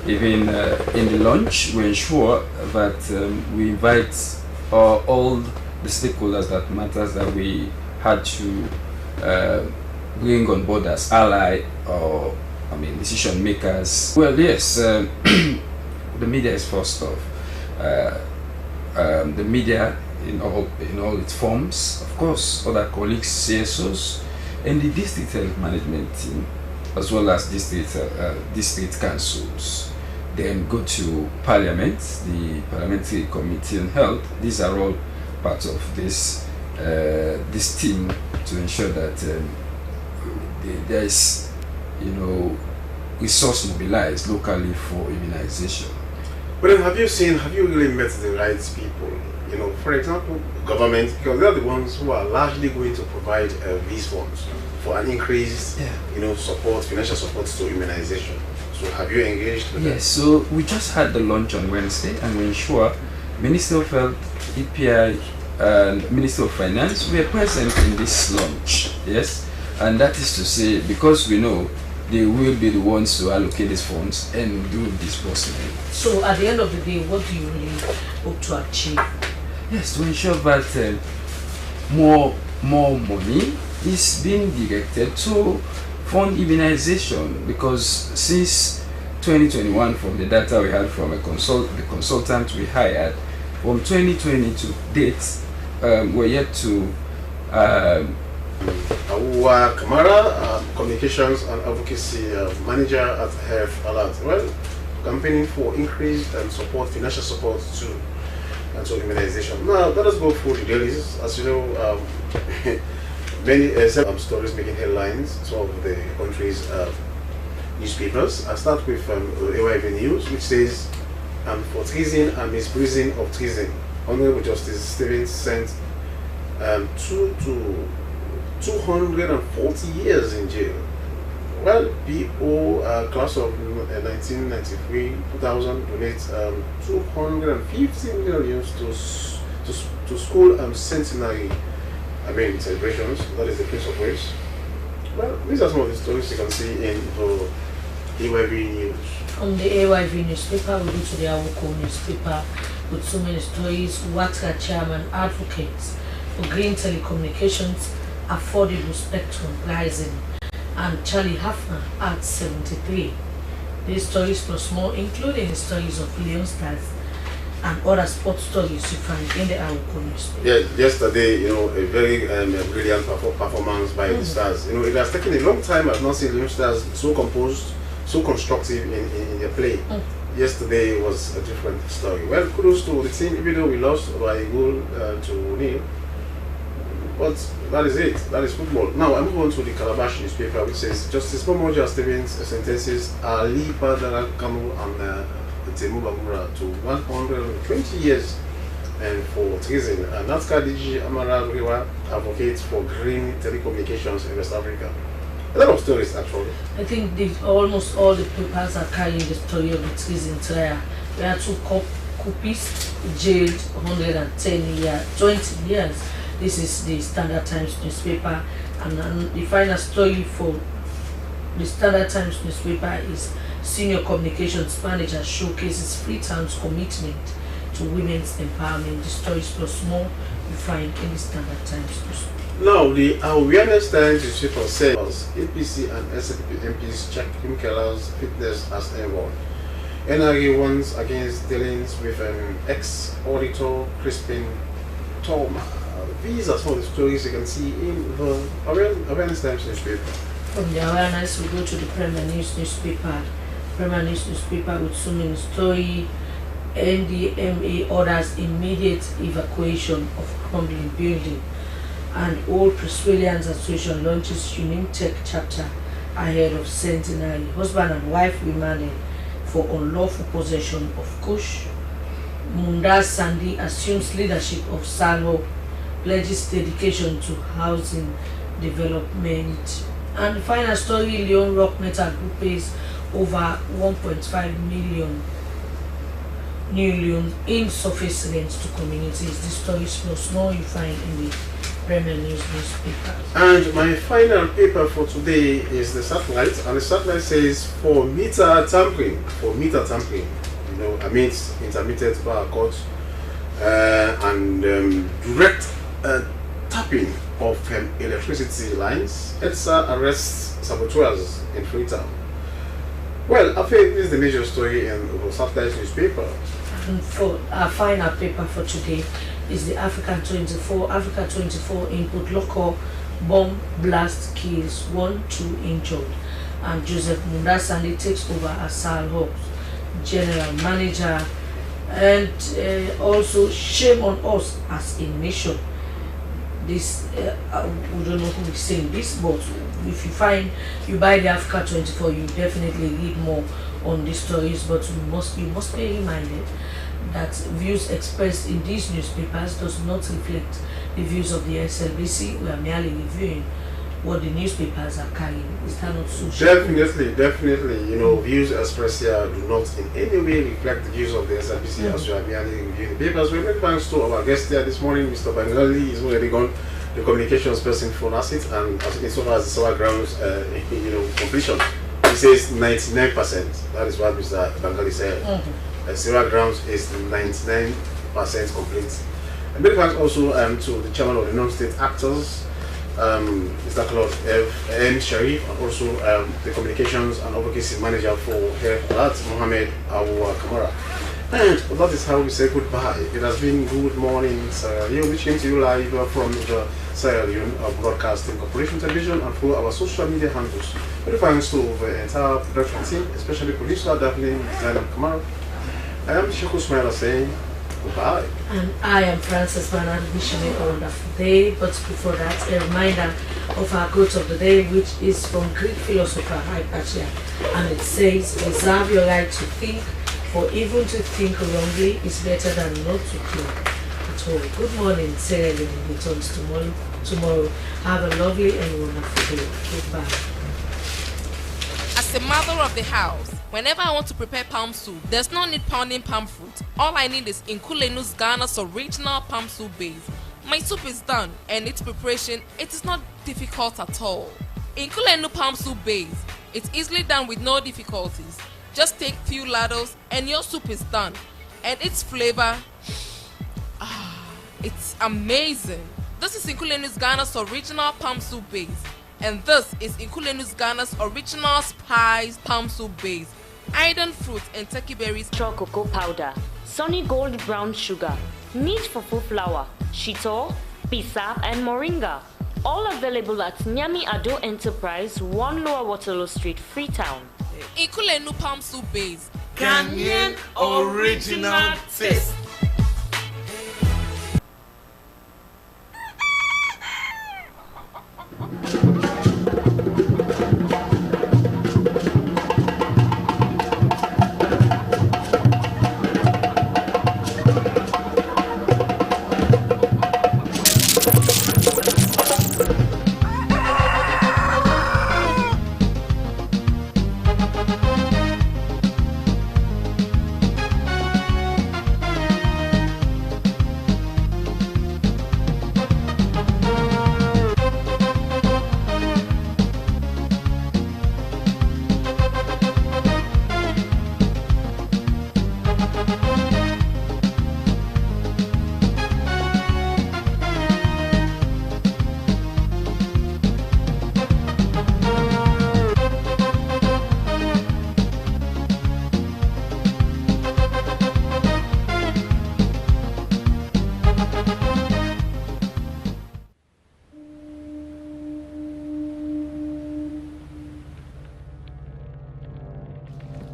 even in the launch, we ensure that we invite all the stakeholders that matters that we had to bring on board as ally or decision makers. Well, yes, the media is first off. The media in all its forms, of course, other colleagues, CSOs, and the district health management team, as well as district councils. Then go to Parliament, the Parliamentary Committee on Health. These are all part of this team to ensure that there is, resource mobilized locally for immunization. But then have you really met the right people? For example, government, because they are the ones who are largely going to provide these funds for an increased, support, financial support to immunization. So have you engaged with them? Yes, so we just had the launch on Wednesday, and we ensure Minister of Health, EPI, and Minister of Finance were present in this launch. Yes, and that is to say, because we know they will be the ones to allocate these funds and do disbursement. So at the end of the day, what do you really hope to achieve? Yes, to ensure that more money is being directed to fund immunization, because since 2021, from the data we had from the consultant we hired, from 2020 to date, we're yet to Awuwa Kamara, Communications and Advocacy Manager at Health Alert. Well, campaigning for increased support, financial support to immunization. Now, let us go through the dailies. As you know, many stories making headlines, some of the country's newspapers. I'll start with AYV News, which says and for treason and misbreathing of treason. Honorable Justice Stevens sent 240 years in jail. Well, PO class of 1993-2000 donates 250 million to school centenary celebrations. That is the Prince of Wales. Well, these are some of the stories you can see in the AYV News. From the AYV newspaper, we go to the Awoko newspaper with so many stories. Watra chairman advocates for green telecommunications, affordable spectrum rising, and Charlie Hafner at 73. These stories plus more, including the stories of Leon Stars and other sports stories you find in the Awoko newspaper. Yeah, yesterday, a very brilliant performance by the Stars. It has taken a long time. I've not seen Leon Stars so composed, so constructive in their play. Yesterday was a different story. Well, kudos to the team, even though we lost by a goal to nil. But that is it. That is football. Now I move on to the Calabash newspaper, which says Justice Momoja Stevens sentences Ali Badara Kanu and Temu Bangura to 120 years and for treason. And Natska DG Amara Riwa advocates for green telecommunications in West Africa. A lot of stories actually. I think almost all the papers are carrying the story of the treason trial. There are 2 Kupis jailed 110 years, 20 years. This is the Standard Times newspaper, and the final story for the Standard Times newspaper is Senior Communications Manager showcases Freetown's commitment to women's empowerment. The stories plus more you find in the Standard Times newspaper. Now, the Awareness Times newspaper says APC and SLP MPs check Imkela's fitness as envoy. NRA warns against dealings with ex-auditor Crispin Toma. These are some of the stories you can see in the Awareness Times newspaper. From the Awareness, we go to the Premier News newspaper. Premier News newspaper with so many stories. NDMA orders immediate evacuation of crumbling building. And Old Presbyterians Association launches Union Tech chapter ahead of centenary. Husband and wife remanded for unlawful possession of Kush. Munda Sandy assumes leadership of Salvo, pledges dedication to housing development. And the final story, Leon Rock Metal Group pays over 1.5 million new loans in surface rents to communities. The stories plus more you find in the Premier News newspaper. And my final paper for today is the satellite, and the satellite says for meter tampering, amidst intermittent power cuts and direct tapping of electricity lines, EDSA arrests saboteurs in Freetown. Well, I think this is the major story in the satellite newspaper. And for our final paper for today is the Africa 24 input local bomb blast kills 1, 2 injured, and Joseph Mundasani takes over as Sal Hawks general manager. And also shame on us as a nation. This we don't know who is saying this, but if you buy the Africa 24, you definitely read more on these stories. But you must be reminded that views expressed in these newspapers does not reflect the views of the SLBC. We are merely reviewing what the newspapers are carrying. Is that not so? Definitely. Views expressed here do not in any way reflect the views of the SLBC as we are merely reviewing the papers. We make thanks to our guest here this morning, Mr. Bangali. He's already gone, the communications person for NASIT, and as far as the solar grounds completion, he says 99%. That is what Mr. Bangali said. Solar grounds is 99% complete. And many thanks also to the chairman of the non-state actors, Mr. Claude M. Sharif, and also the communications and advocacy manager for Herat, Mohammed Abu Kamara. And that is how we say goodbye. It has been Good Morning Sierra Leone, which came to you live from the Sierra Leone Broadcasting Corporation television and through our social media handles. Many thanks to the entire production team, especially producer Daphne Zainab Kamara. I am Shaku Smaila saying goodbye. And I am Francis Bernard wishing you a wonderful day. But before that, a reminder of our quote of the day, which is from Greek philosopher Hypatia, and it says, reserve your right to think, For even to think wrongly is better than not to think at all. Good morning, Sierra Leone returns tomorrow. Have a lovely and wonderful day. Goodbye. As a mother of the house, whenever I want to prepare palm soup, there's no need pounding palm fruit. All I need is Nkulenu's Ghana's original palm soup base. My soup is done, and its preparation, it is not difficult at all. Nkulenu palm soup base, it's easily done with no difficulties. Just take few ladles and your soup is done. And its flavor, it's amazing. This is Nkulenu's Ghana's original palm soup base. And this is Nkulenu's Ghana's original spiced palm soup base. Iron fruit and turkey berries. Cocoa powder, Sunny Gold brown sugar, neat fufu flour, shito, pisa, and moringa. All available at Nyami Ado Enterprise, 1 Lower Waterloo Street, Freetown. Nkulenu palm soup base. Ghanaian original taste.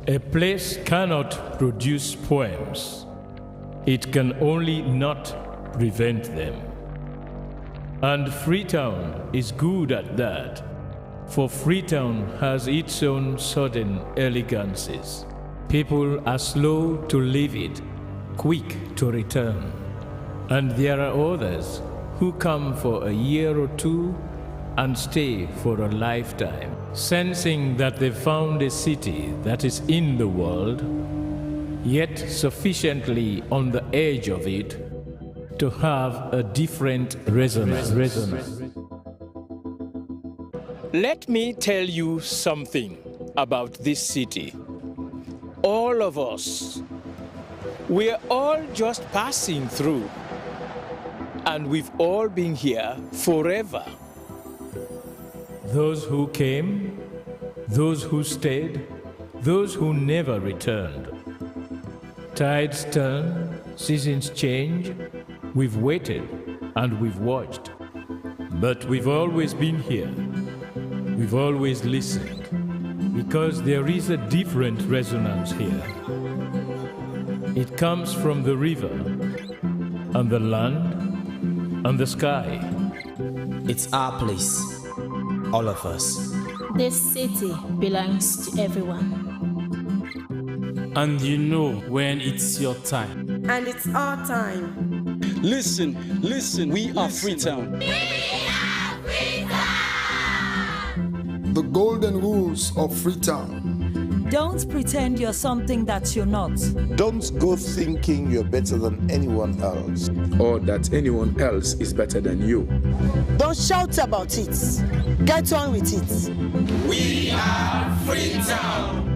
A place cannot produce poems. It can only not prevent them. And Freetown is good at that, for Freetown has its own sudden elegances. People are slow to leave it, quick to return. And there are others who come for a year or two and stay for a lifetime, sensing that they found a city that is in the world, yet sufficiently on the edge of it to have a different resonance. Let me tell you something about this city. All of us, we're all just passing through, and we've all been here forever. Those who came, those who stayed, those who never returned. Tides turn, seasons change, we've waited and we've watched. But we've always been here. We've always listened, because there is a different resonance here. It comes from the river, and the land, and the sky. It's our place. All of us. This city belongs to everyone. And you know when it's your time. And it's our time. Listen, we are Freetown. We are Freetown! The golden rules of Freetown. Don't pretend you're something that you're not. Don't go thinking you're better than anyone else. Or that anyone else is better than you. Don't shout about it. Get on with it. We are Freetown.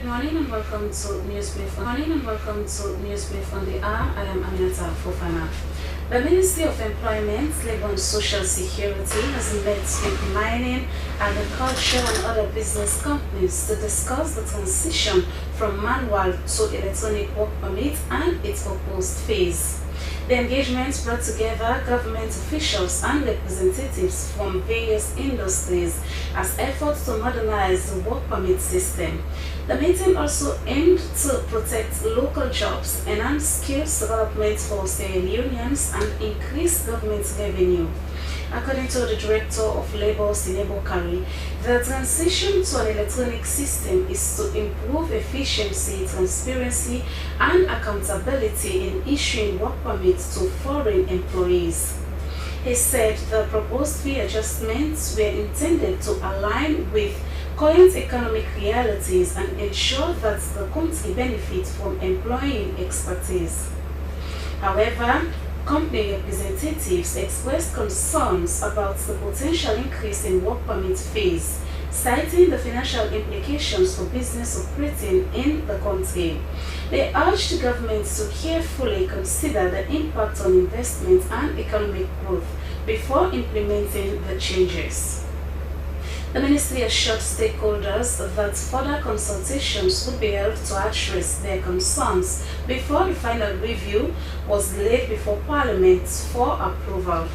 Good morning and welcome to News Brief. Good morning and welcome to News Brief on the hour. I am Aminata Fofana. The Ministry of Employment, Labour and Social Security has met with mining, agriculture and other business companies to discuss the transition from manual to electronic work permit and its proposed phase. The engagement brought together government officials and representatives from various industries as efforts to modernize the work permit system. The meeting also aimed to protect local jobs, enhance skills development for Sierra Leoneans, and increase government revenue. According to the Director of Labour, Sinebo Kari, the transition to an electronic system is to improve efficiency, transparency, and accountability in issuing work permits to foreign employees. He said the proposed fee adjustments were intended to align with current economic realities and ensure that the country benefits from employing expertise. However, company representatives expressed concerns about the potential increase in work permit fees, citing the financial implications for business operating in the country. They urged the government to carefully consider the impact on investment and economic growth before implementing the changes. The ministry assured stakeholders that further consultations would be held to address their concerns before the final review was laid before Parliament for approval.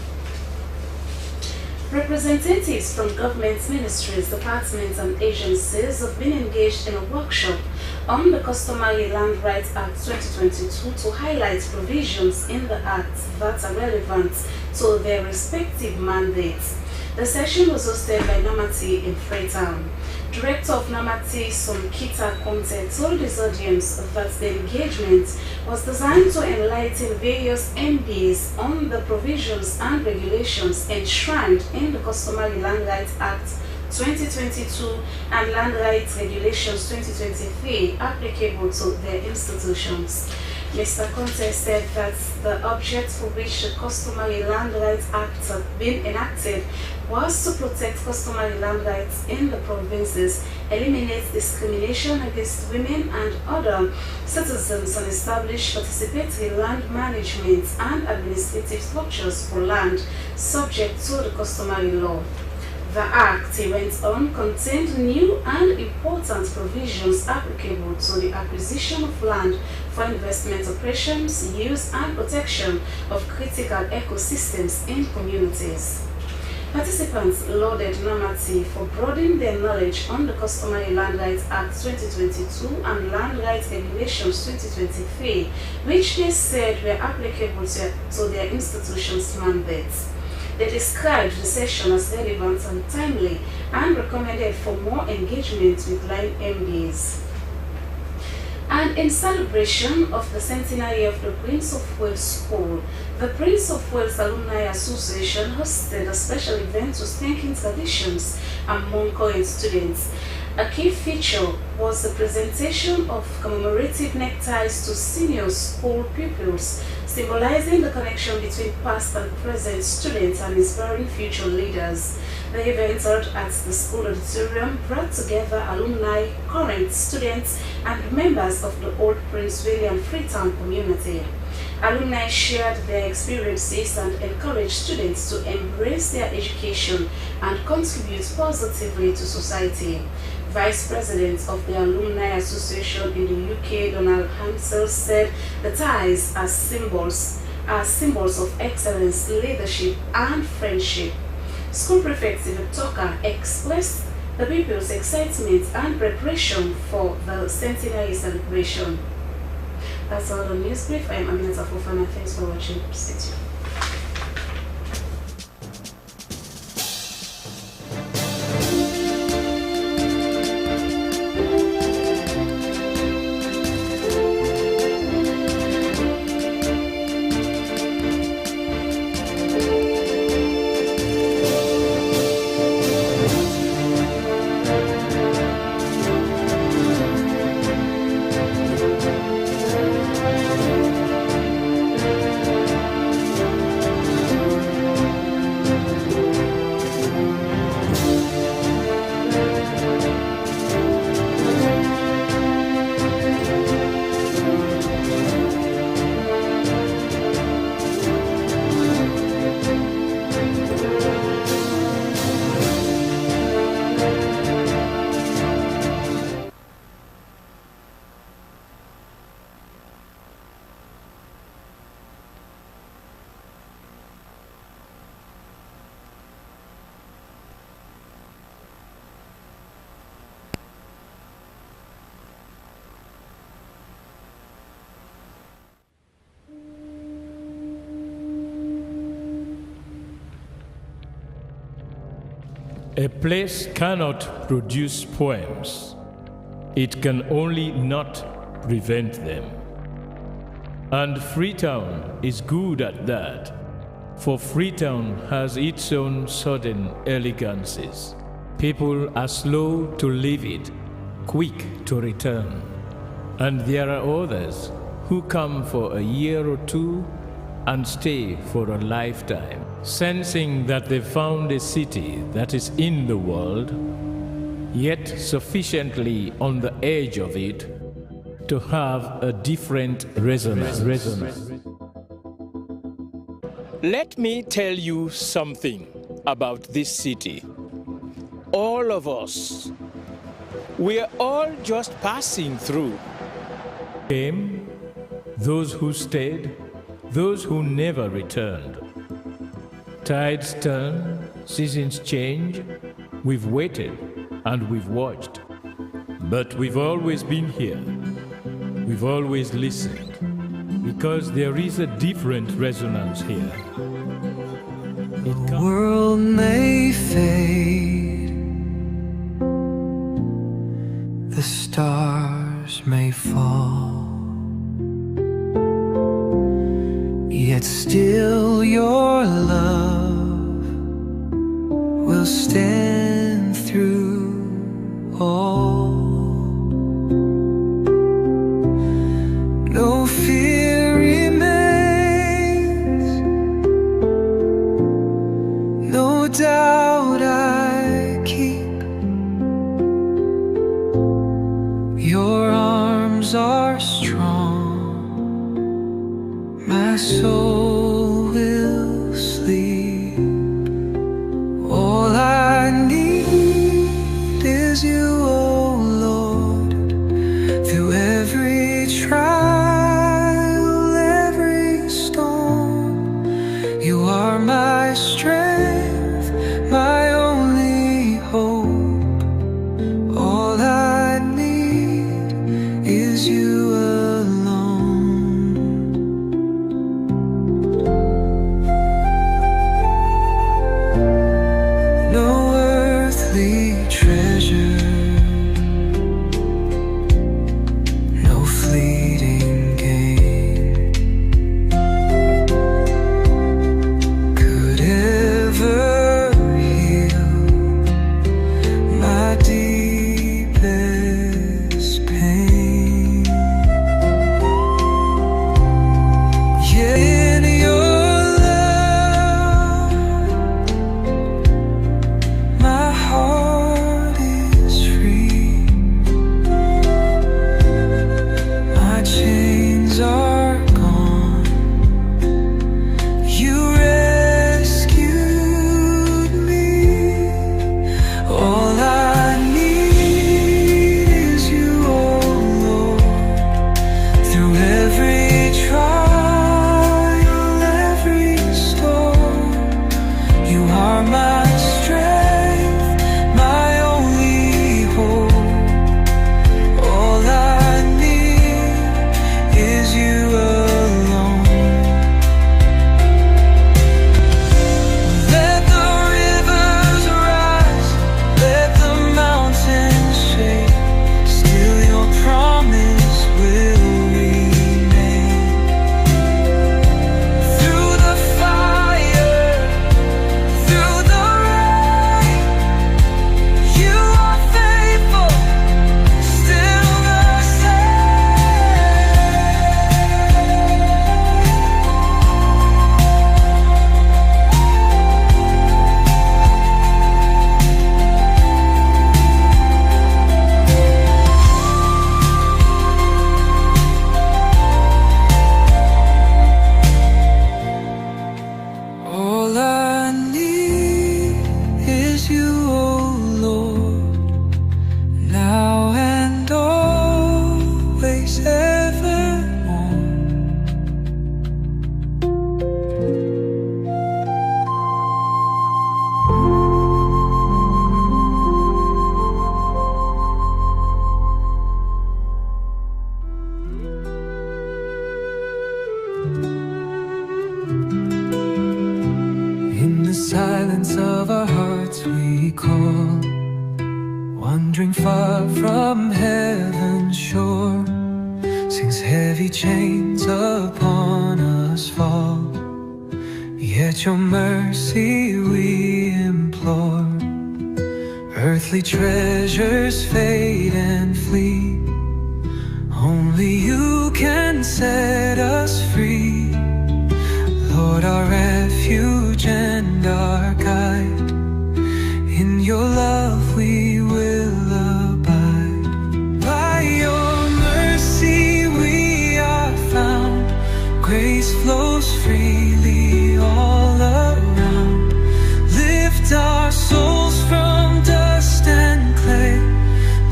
Representatives from government ministries, departments and agencies have been engaged in a workshop on the Customary Land Rights Act 2022 to highlight provisions in the Act that are relevant to their respective mandates. The session was hosted by Namati in Freetown. Director of Namati, Somkita Conte, told his audience that the engagement was designed to enlighten various MPs on the provisions and regulations enshrined in the Customary Land Rights Act 2022 and Land Rights Regulations 2023 applicable to their institutions. Mr. Conte said that the object for which the Customary Land Rights Act had been enacted was to protect customary land rights in the provinces, eliminate discrimination against women and other citizens, and establish participatory land management and administrative structures for land subject to the customary law. The Act, he went on, contained new and important provisions applicable to the acquisition of land for investment operations, use and protection of critical ecosystems in communities. Participants lauded Namati for broadening their knowledge on the Customary Land Rights Act 2022 and Land Rights Regulations 2023, which they said were applicable to their institution's mandates. They described the session as relevant and timely and recommended for more engagement with line MDs. And in celebration of the centenary of the Prince of Wales School, the Prince of Wales Alumni Association hosted a special event to strengthen traditions among current students. A key feature was the presentation of commemorative neckties to senior school pupils, symbolizing the connection between past and present students and inspiring future leaders. The event held at the school auditorium brought together alumni, current students, and members of the old Prince William Freetown community. Alumni shared their experiences and encouraged students to embrace their education and contribute positively to society. Vice President of the Alumni Association in the UK, Donald Hansel, said the ties are symbols of excellence, leadership, and friendship. School Prefect Toka expressed the pupils' excitement and preparation for the centenary celebration. That's all the news brief. I am Aminata Fofana. Thanks for watching. Stay tuned. A place cannot produce poems. It can only not prevent them. And Freetown is good at that, for Freetown has its own sudden elegances. People are slow to leave it, quick to return. And there are others who come for a year or two and stay for a lifetime, sensing that they found a city that is in the world, yet sufficiently on the edge of it to have a different resonance. Let me tell you something about this city. All of us, we're all just passing through. Came, those who stayed, those who never returned. Tides turn, seasons change. We've waited and we've watched. But we've always been here. We've always listened. Because there is a different resonance here. The world may fade, the stars may fall, yet still your love will stand through all. No fear remains, no doubt I keep. Your arms are strong, my soul will sleep. All I need is you, oh Lord, through every trial, every storm. You are my strength, my only hope. All I need is you alone. No earthly treasure, no fleeting gain could ever wandering far from heaven's shore, since heavy chains upon us fall. Yet your mercy we implore. Earthly treasures fade and flee, only you can set us free. Lord, our refuge and our guide, in your love we will abide. By your mercy we are found, grace flows freely all around. Lift our souls from dust and clay,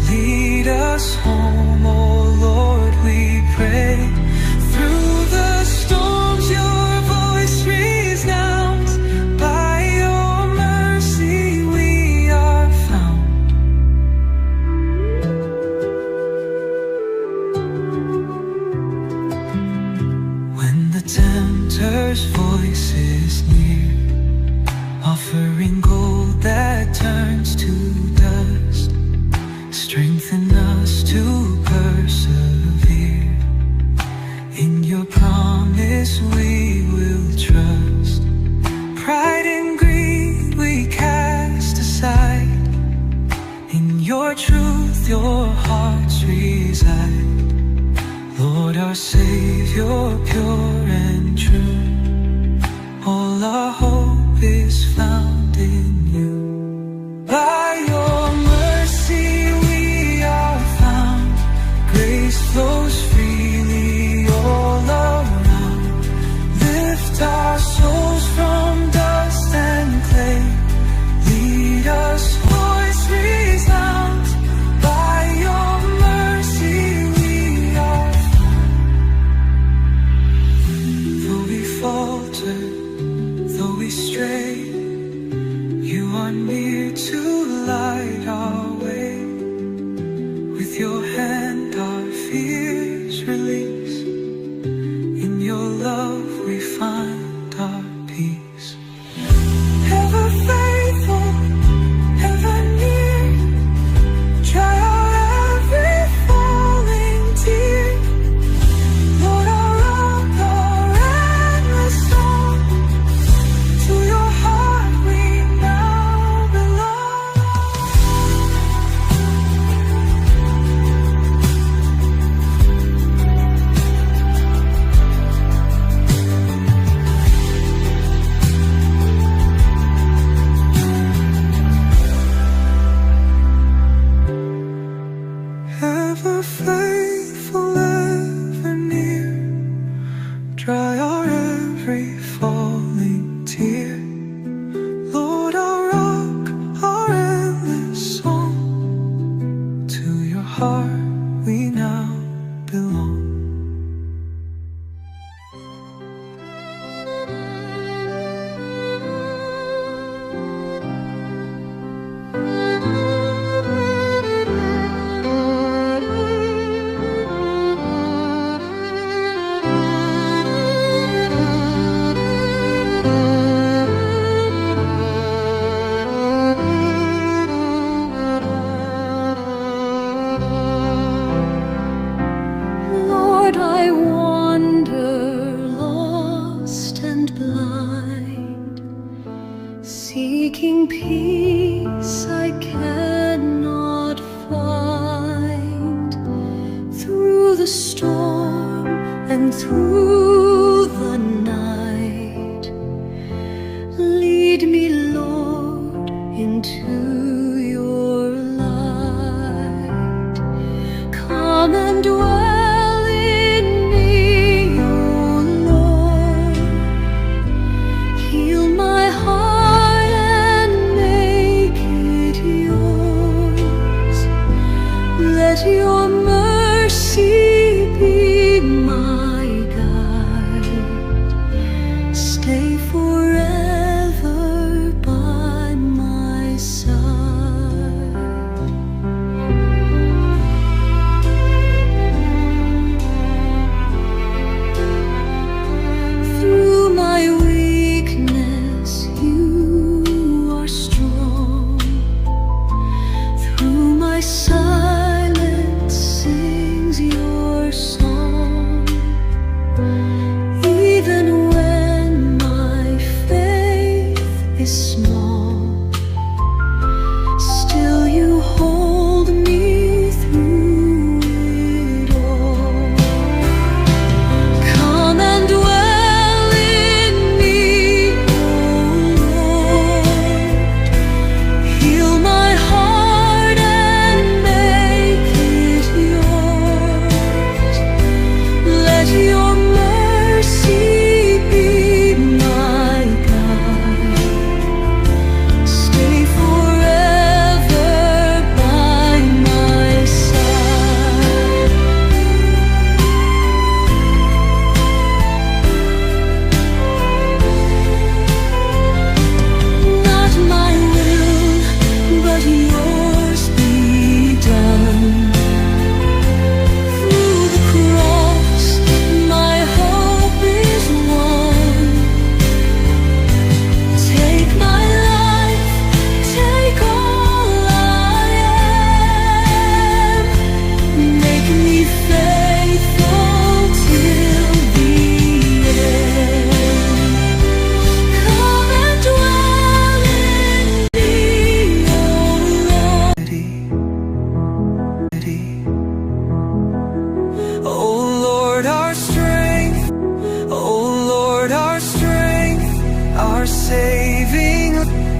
lead us home, oh Lord, we pray. Through the storms your voice resounds, by your mercy we are found. When the tempter's voice is near, offering gold that turns to dust, strengthen us to persevere. In your promise we will trust. Pride and greed we cast aside, in your truth your hearts reside. Lord, our Savior, pure and true, all our hope is found in you. By your mercy we are found, grace flows freely all around. Lift our souls from dust and clay, lead us, voice resounds. By your mercy we are found. Though we falter, though we stray, you are near to light our way. With your hand our fears release, in your love we find our peace. Ever faithful, ever near, dry out every falling tear. Lord, our rock, our endless song, to your heart we now belong. Ever faithful, ever near, dry our every falling tear. Lord, our rock, our endless song, to your heart we now belong. Lord, I wander lost and blind, seeking peace I cannot find. Through the storm and through the night, lead me, Lord, into your light. Come and dwell in me, O Lord. Heal my heart and make it yours. Let your mercy be my guide.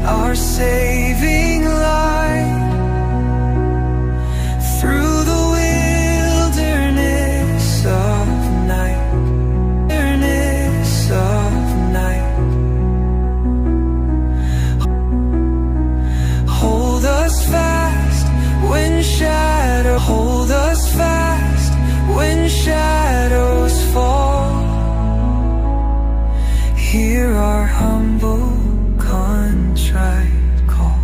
our saving light. Through the wilderness of night, hold us fast when shadows fall. Hear our humble contrite call.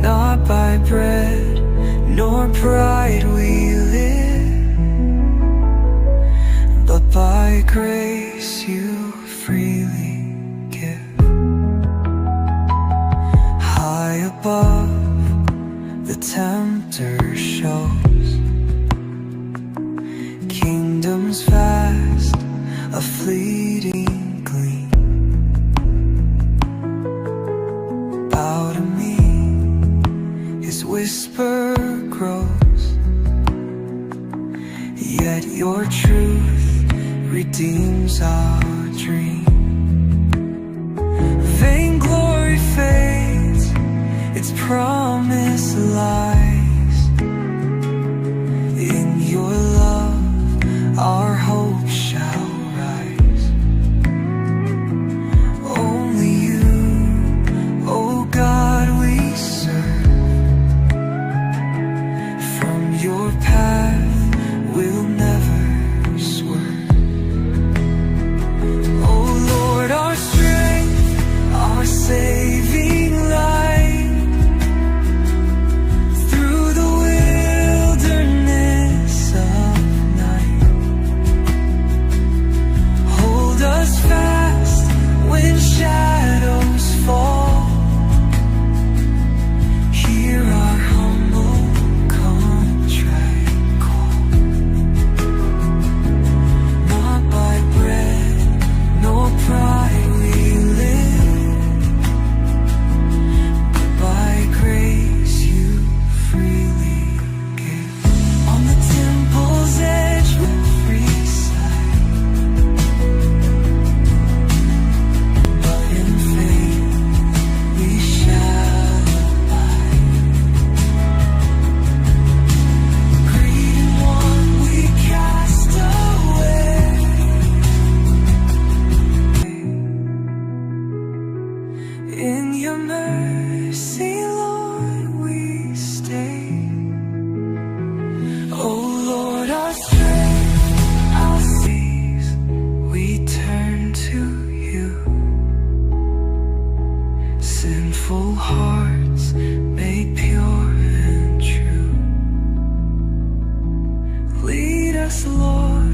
Not by bread nor pride we live, but by grace you freely give. High above the tempter shows, kingdoms vast, a fleeting gleam. Bow to me, his whisper grows, yet your truth redeems our dream. Vainglory fades, its promise lies in your love. Our hope shall rise. Only you, oh God, we serve. From your path we'll never swerve. Oh Lord, our strength, our saving light. Through the wilderness of night, hold us fast when shadows fall. Hear our humble contrite call. Not by bread nor pride we live, but by grace you freely give. On the temple's edge with free sight, but in faith we shall abide. Greed and want we cast away. In your mercy, Lord, we stay. Oh Lord, our strength, our seas, we turn to you. Sinful hearts made pure and true. Lead us, Lord,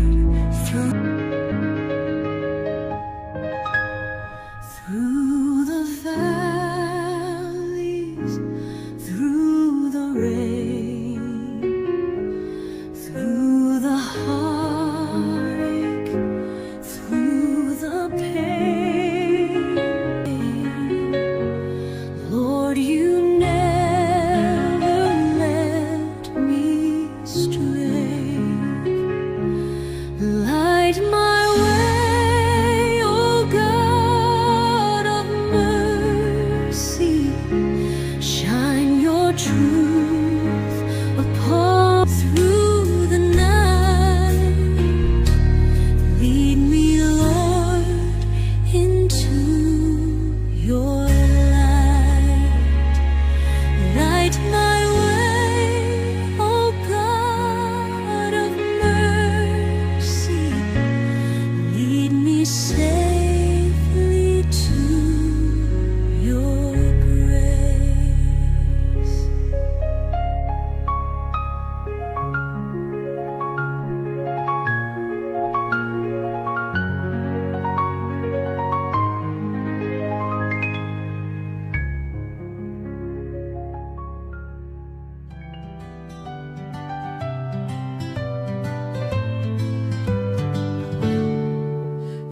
through the valleys, through the rain, through the heartache, through the pain. Lord, you never let me stray. Light my way, oh God of mercy. Shine your truth upon through the night. Lead me, Lord, into your light. Light my way, oh God of mercy. Lead me safely to your grace.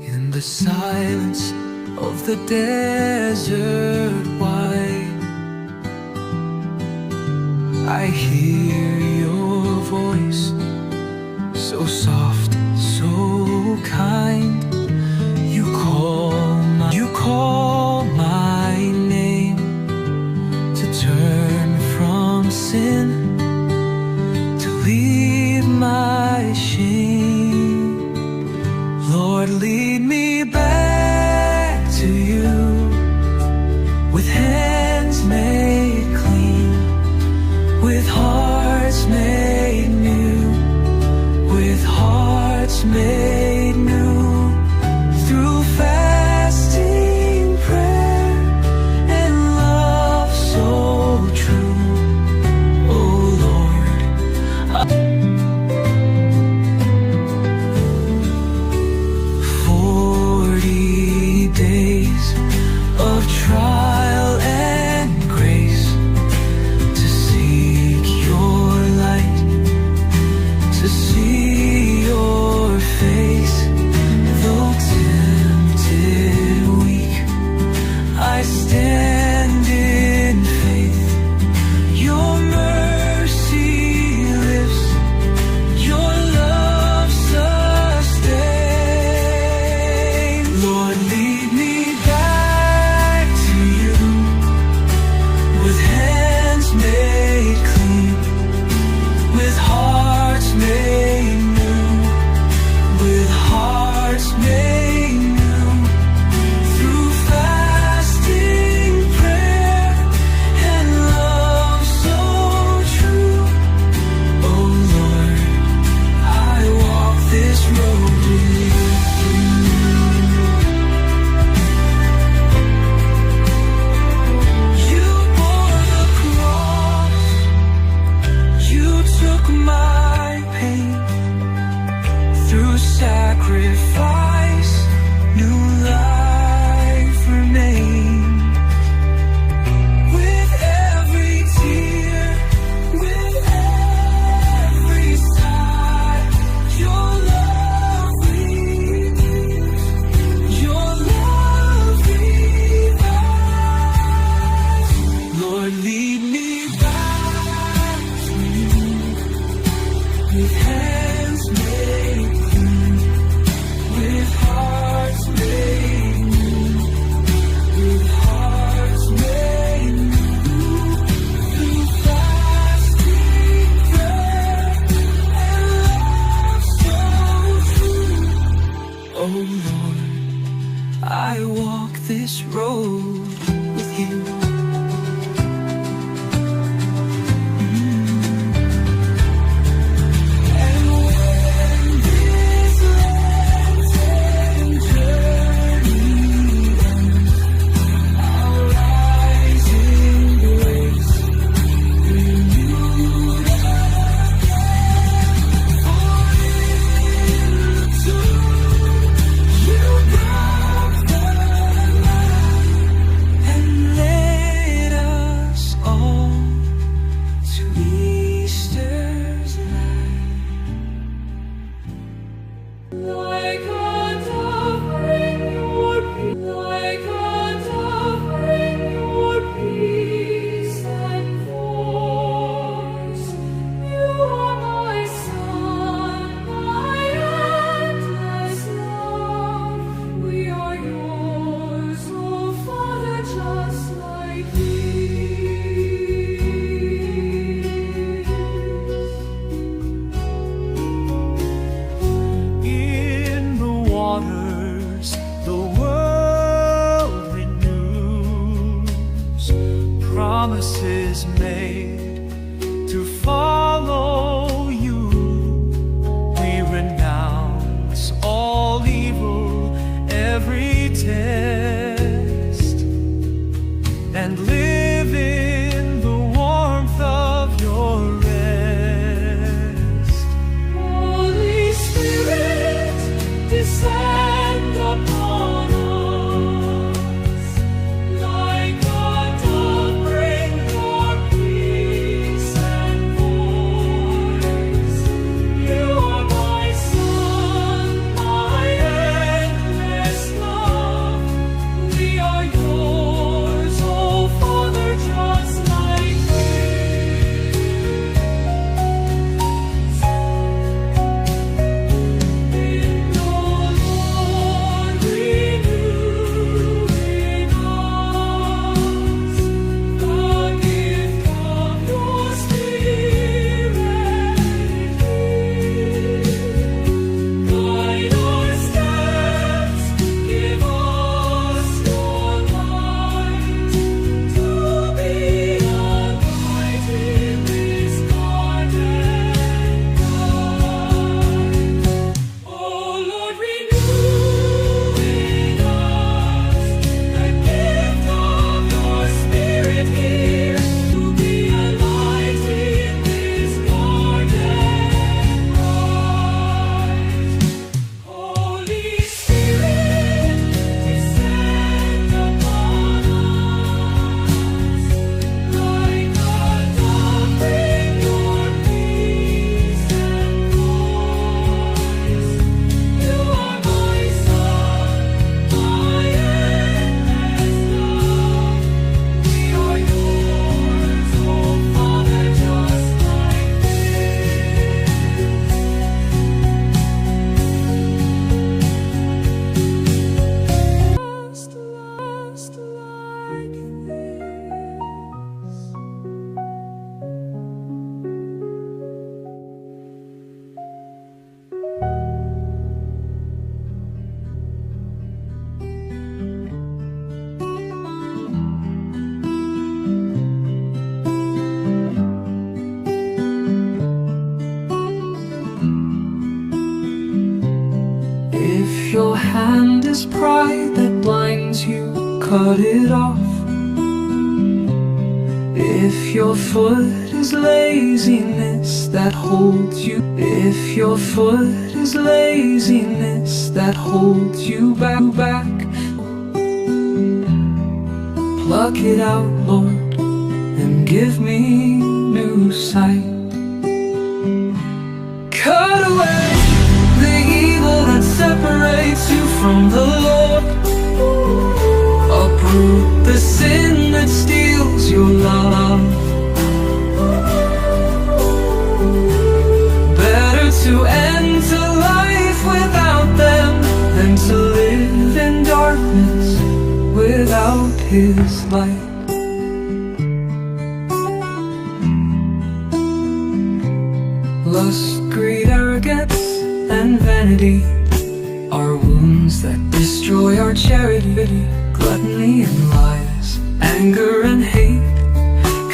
in the silence of the desert wide. I hear your voice, so soft, so kind. You call new life remain. With every tear, with every sigh, your love renews, your love revives. Lord, lead me back to you with hands made clean, with hearts made new, with hearts made new, through fasting, prayer, and love so true. Oh Lord, I walk this road with you. And when this Lenten journey ends, I'll rise in grace, renewed again. For in the tomb you broke the line and led us all to Easter's light. Like a dove, bring your peace. Like a dove, bring your peace and force. You are my son, my endless love. We are yours, oh Father, just like these. In the waters, the world renews, promises made to follow you. We renounce all evil, every test, and live in the warmth of your rest. Holy Spirit, descend upon us. Like a dove, bring your peace and voice. You are my son, my endless love. We are yours, oh Father, just like these. In the Lord renew in us the gift of your Spirit. Guide our steps, give us your light to be a light in this garden night. Oh Lord, renew in us the gift of your Spirit here to be a light in this garden bright. Holy Spirit, descend upon us. Like a dove, bring your peace and voice. You are my son, my endless love. We are yours, oh Father, just like this. Just like If your hand is pride that blinds you, cut it off. If your foot is laziness that holds you, if your foot is laziness that holds you back, pluck it out, Lord, and give me new sight. Cut away the evil that separates you from the Lord. Uproot the sin that steals your love. Better to enter life without them than to live in darkness without His light. Lust, greed, arrogance, and vanity are wounds that destroy our charity. Gluttony and lies, anger and hate,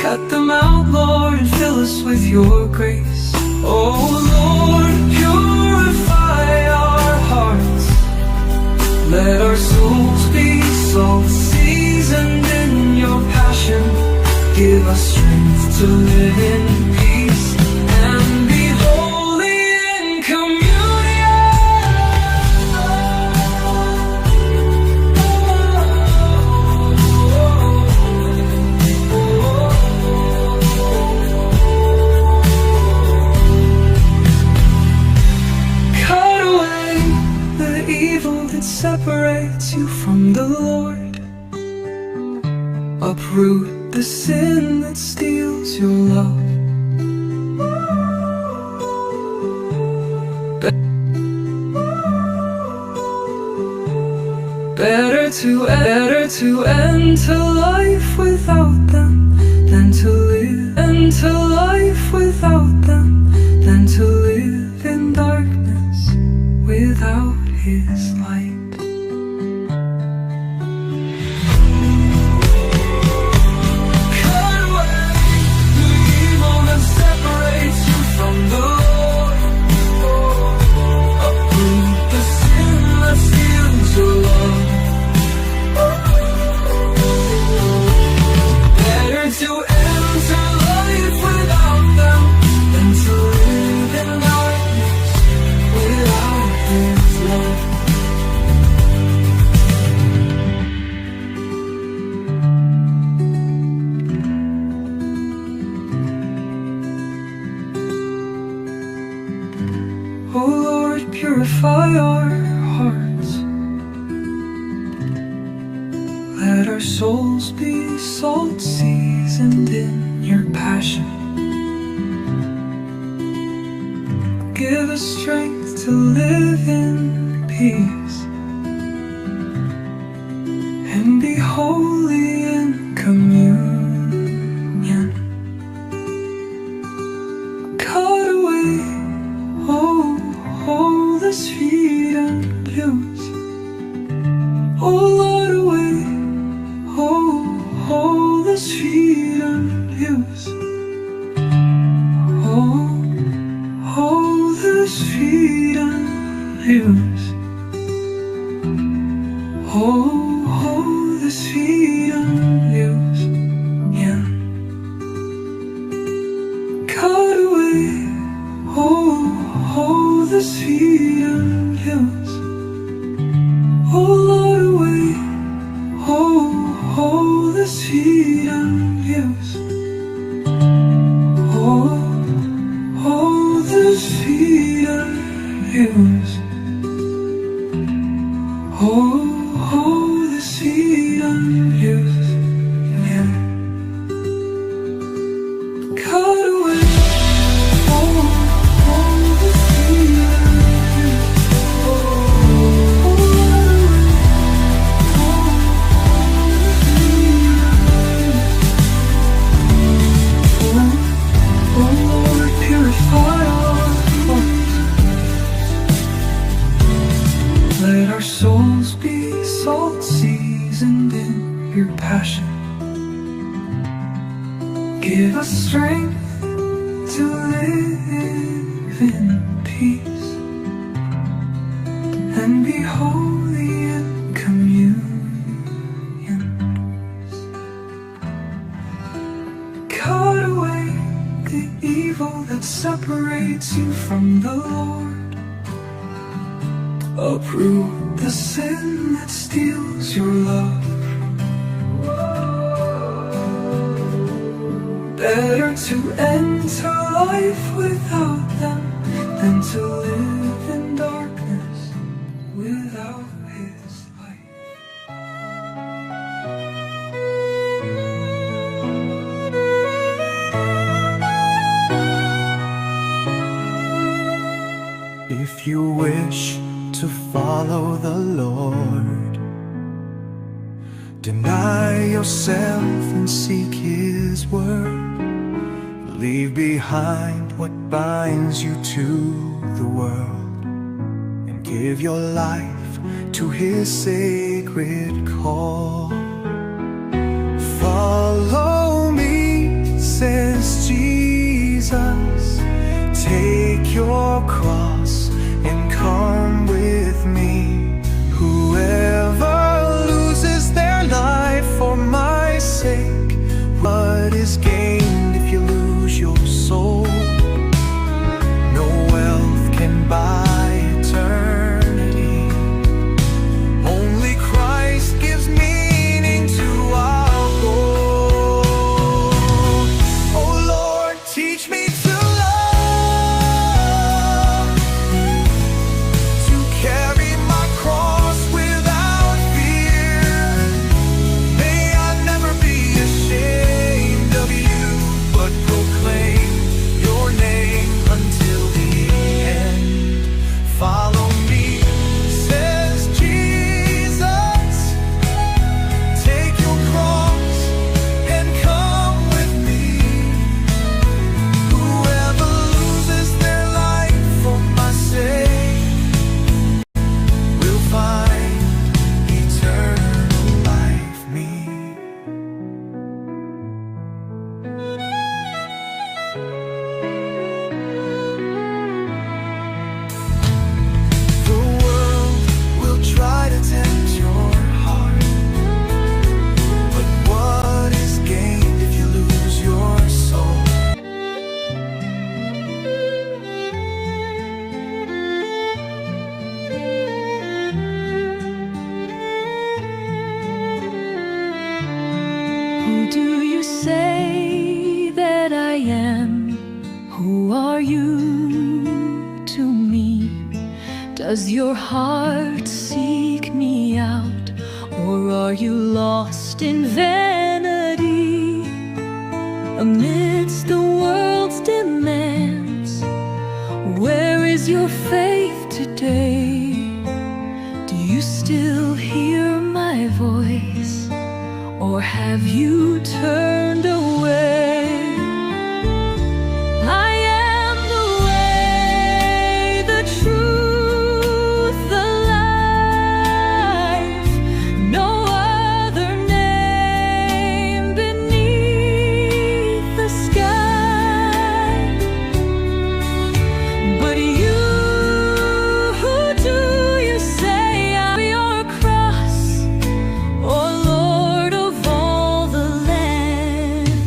cut them out, Lord, and fill us with your grace. Oh Lord, purify our hearts. Let our souls be salt seasoned in your passion. Give us strength to live in peace and be holy in communion. Cut away the evil that separates you from the Lord. Uproot the sin that steals your love. Better to enter life without them than to live. Enter life without them than to live in darkness without His light. Cut away the evil that separates you from the Lord. Uproot the sin that steals your love. Better to enter life without them than to live in darkness without His love. Oh Lord, purify our hearts. Let our souls be salt seasoned in your passion. Give us strength to live in peace and be holy in communion. Cut away, oh, this freedom views. Oh Lord, away, oh, this freedom views. Oh, this freedom views. Oh, this freedom views. Yeah. Cut away, oh, this freedom views. Oh Lord, away, oh, this freedom views. Oh, this freedom views. Oh, this freedom views. Yeah. Cut away, oh, this freedom views. Let our souls be salt seasoned in your passion. Give us strength to live in peace and be holy in communion. Cut away separates you from the Lord. Uproot the sin that steals your love. Better to enter life without them than to live in darkness without His light. If you wish to follow the Lord, deny yourself and seek His word. Leave behind what binds you to the world, and give your life to His sacred call. Follow me, says Jesus. Take your cross and come with me. Whoever loses their life for my sake, what is gained if you lose your soul? No wealth can buy eternity. Only Christ gives meaning to our goal. Oh Lord, teach me to love, to carry my cross without fear. May I never be ashamed of you, but proclaim your name until the end. Follow me, says Jesus. Take your cross and come with me. Whoever loses their life for my sake will find eternal life. Me. The world will try to tempt your heart, but what is gained if you lose your soul? Who do you say that I am? Who are you to me? Does your heart seek me out, or are you lost in vanity? Amidst the world's demands, where is your faith today? Do you still hear my voice, or have you turned away? I am the way, the truth, the life. No other name beneath the sky. But you, who do you say I'm your cross, oh Lord of all the land?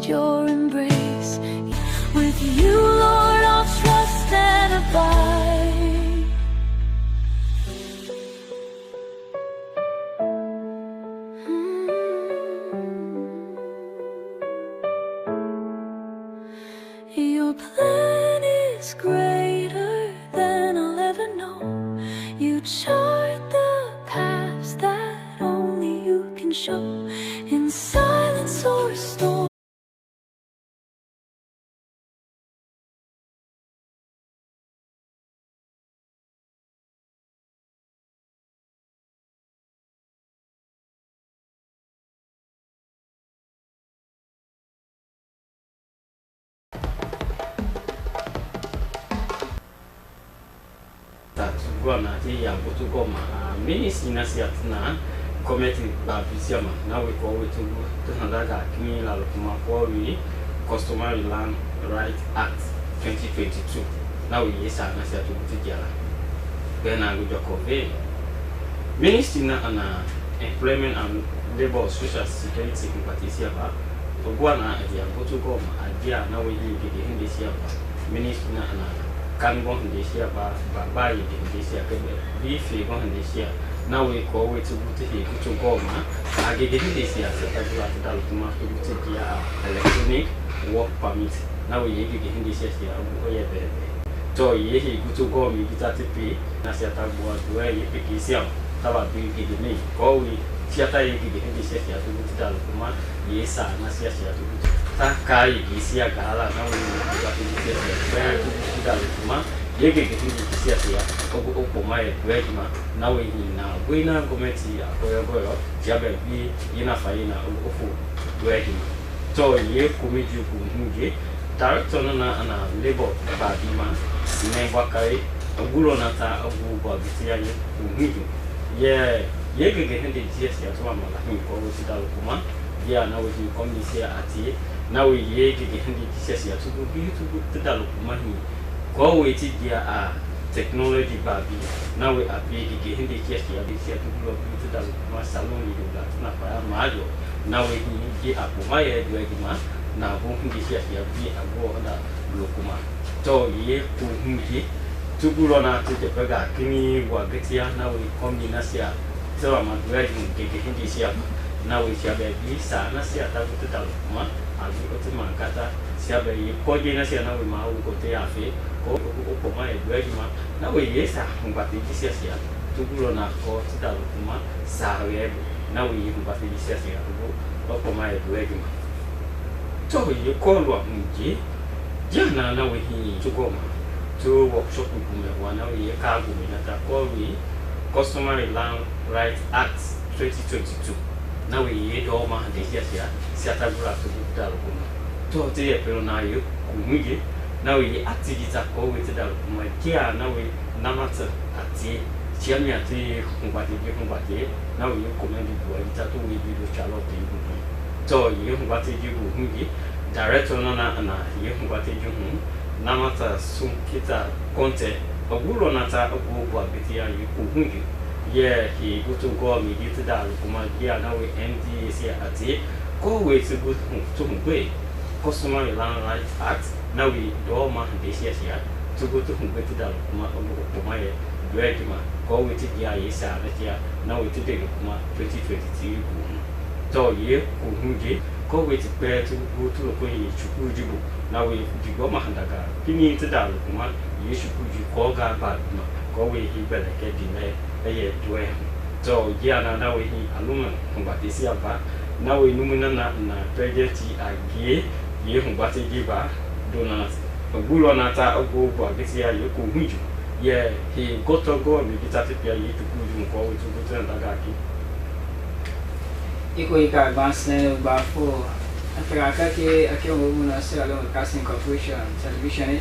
taste your embrace. With you, Lord, I'll trust and abide. Your plan is greater than I'll ever know. You chart the paths that only you can show. In silence or storm. Gwana ti ya butu goma minis inasiatina committee ba bisiama na we ko we to handaga kini la lokuma for we Customary Land Right Act 2022 na we yesa na sia to butu jara bena go jokove ministry na ana employment and labor social security compatisia ba ogwana ya butu goma adia na we yi gege hindi sia ba ministry na ana Kango Hindesia ba yi Hindesia kebe bifi go Hindesia na we ko we to buti he to goma agege Hindesia se tabula dal kuma to buti dia electronic work permit na we ye gege Hindesia sia o ye be to ye he to go mi bitati pe na sia tabua do ye pekisia taba bi gege ni ko we sia ta ye gege Hindesia sia to buti dal kuma ye sa na sia to buti ta kai gisia gala na we bitati sia sia kuma yege gidi kisia sia opo mai gwema na we na gwena kometi akoyo jabe bi yina faina ofu gwema to ye komiti ku nje director na ana labor ba bima ne wakai ogulo na ta ogu ba bitia ye ku nje ye yege gidi kisia sia to mama la ko si dal kuma ya na we komisi ati na we yege gidi kisia sia to bi to dal kuma ni ko we ti dia a technology babi na we api ke hindi kiasi ya bisi tu dulu itu dalam masalon itu lah na pa majo na we ni di apu mai dua gima na bu hindi kiasi ya bi ago na lokuma to ye ku hindi tu bulo na tu te pega kini wa getia na we kombinasi ya so ma dua ke hindi siap na we siap bi sa na siap ta tu dalam kuma agu tu mangkata siap ye koordinasi na we mau ko te afi ko ma e ma na we yesa mbati sia tukulo na ko tida kuma sa we na we mbati sia ko ma e ma to ye ko lo mji jana na we hi tukoma to workshop kuma wa na we ka go na ta ko we Customary Land Right Act 2022 na we ye do ma de sia ta gura to tida kuma to te ye pero na yo kumuje na we activity ko we te dal kuma kia na we namata ati chiamia te kumbati na we commendi do ita to we do charlotte yu to ye kumbati yu hungi director na ye kumbati yu namata sun kita konte ogulo na ta ogwa bitia yu hungi ye he go to go mi te dal kuma kia na we NDC ati ko we te go to ngwe Customary Land Right Act na we do ma Hindesia sia to go to ngwe dal kuma kuma ye gwema ko we ti dia yesa na tia na we ti de kuma 2023 to ye ku hunje ko we ti pe to go to ko ye chuku jibu na we di go ma handaga kini ti dal kuma ye chuku ji ko ga ba ma ko we hi bele ke di me ye dwe to ye na we hi aluma kuma ti sia ba na we numuna na project agie ye humbate giba dona ogulo na ta ogo agisia ye ko hunju ye he goto go mi bitati pia ye to kuju ko we to goto na dagaki iko ika advance ba fo afraka ke akio mo na Sierra Leone Broadcasting Corporation television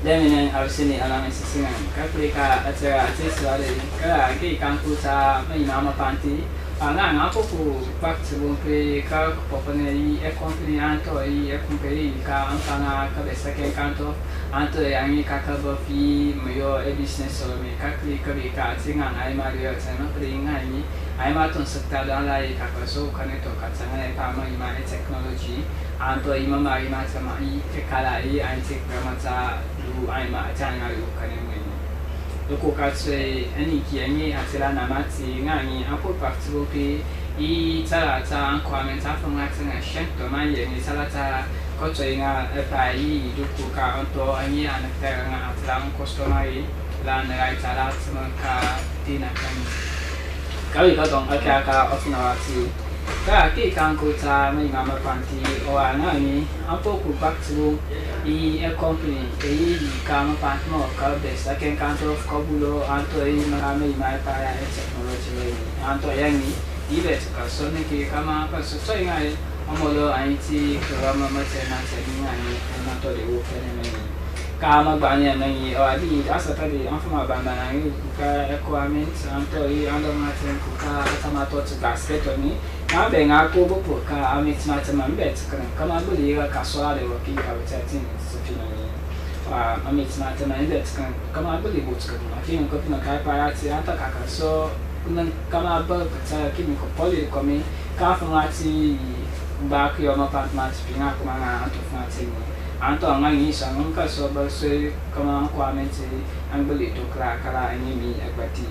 lemene alsini alama sisinga kaplika atera atisa ale kala ke kanku ta mai mama panti ana nga ko fact bon pe ka popone e company anto e company ka antana ka besa ke kanto anto e angi ka ka bofi moyo e business so me ka kli ka be ka tinga na ai mario tsena pringa ni I'm at on Satada like Capaso, Caneto, Catana, Pama, my technology, and to Imama, Matama, Tekalai, and take Gramata, do I'm a Tana, you can win. The cookats say any Kiani, Atilana Mati, Nani, Apple Pactupi, Talata, Quamenta from Latin and Shank to my young Salata, Cotoina, Epai, Dukuka, Anto, Ani, and Terra, Atlan, Costomari, Lan, Right, Alatmanka, Dina Kami. Kali katong akaka ofinawati. Kaki kankuta may mama panti o anani ampo kupaktu I company e kama pantmo kalbes aken kanto of kabulo anto I marami mai para technology anto yangi ibet ka soniki kama ka sosoy ngai amolo IT kama matena tani anto de wo fenomeni kama banya nani o adi asatadi afuma banda nani ka requirements anto I ando maten ka tamato to basket ni na benga ko bopo ka amit matema mbet kama buli ka swale woki ka witatin sufini amit matema mbet kama buli butska afin ko pina kai parati ata kakaso nan kama ba ka kimi ko poli ko mi ka famati ba ki o ma patmat pinga ko ma anto famati anto ngai sa nunca so ba se kama ko amenti angoli to kala ani mi agbati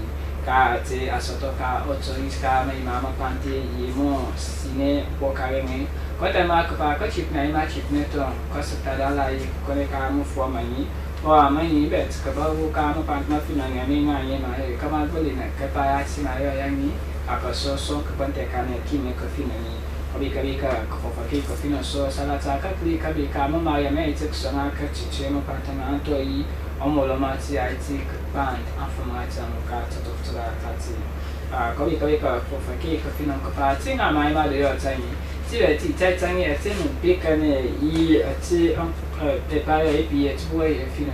ka te asoto ka otoris ka mai mama panti yimo sine bokare ngai ko ta ma ka chip na ma chip ne to ko sa ta la I ko ne ka mu fo mani o amani bet ka ba wo ka ma pant ma fina ngani ngai ma he ka ma boli na ka pa ya si ma yo yangi ka so ka pante ka ne ki me ko fina ni Kabika kofaki kofina so salata kakli kabika mama ya me tek sona ka chichema patana anto I omolo mati IT band afamata ka to tati kabika kofaki kofina ko pati na mai ma de yo tani ti tani etenu pikane I ati prepare epi etboy fina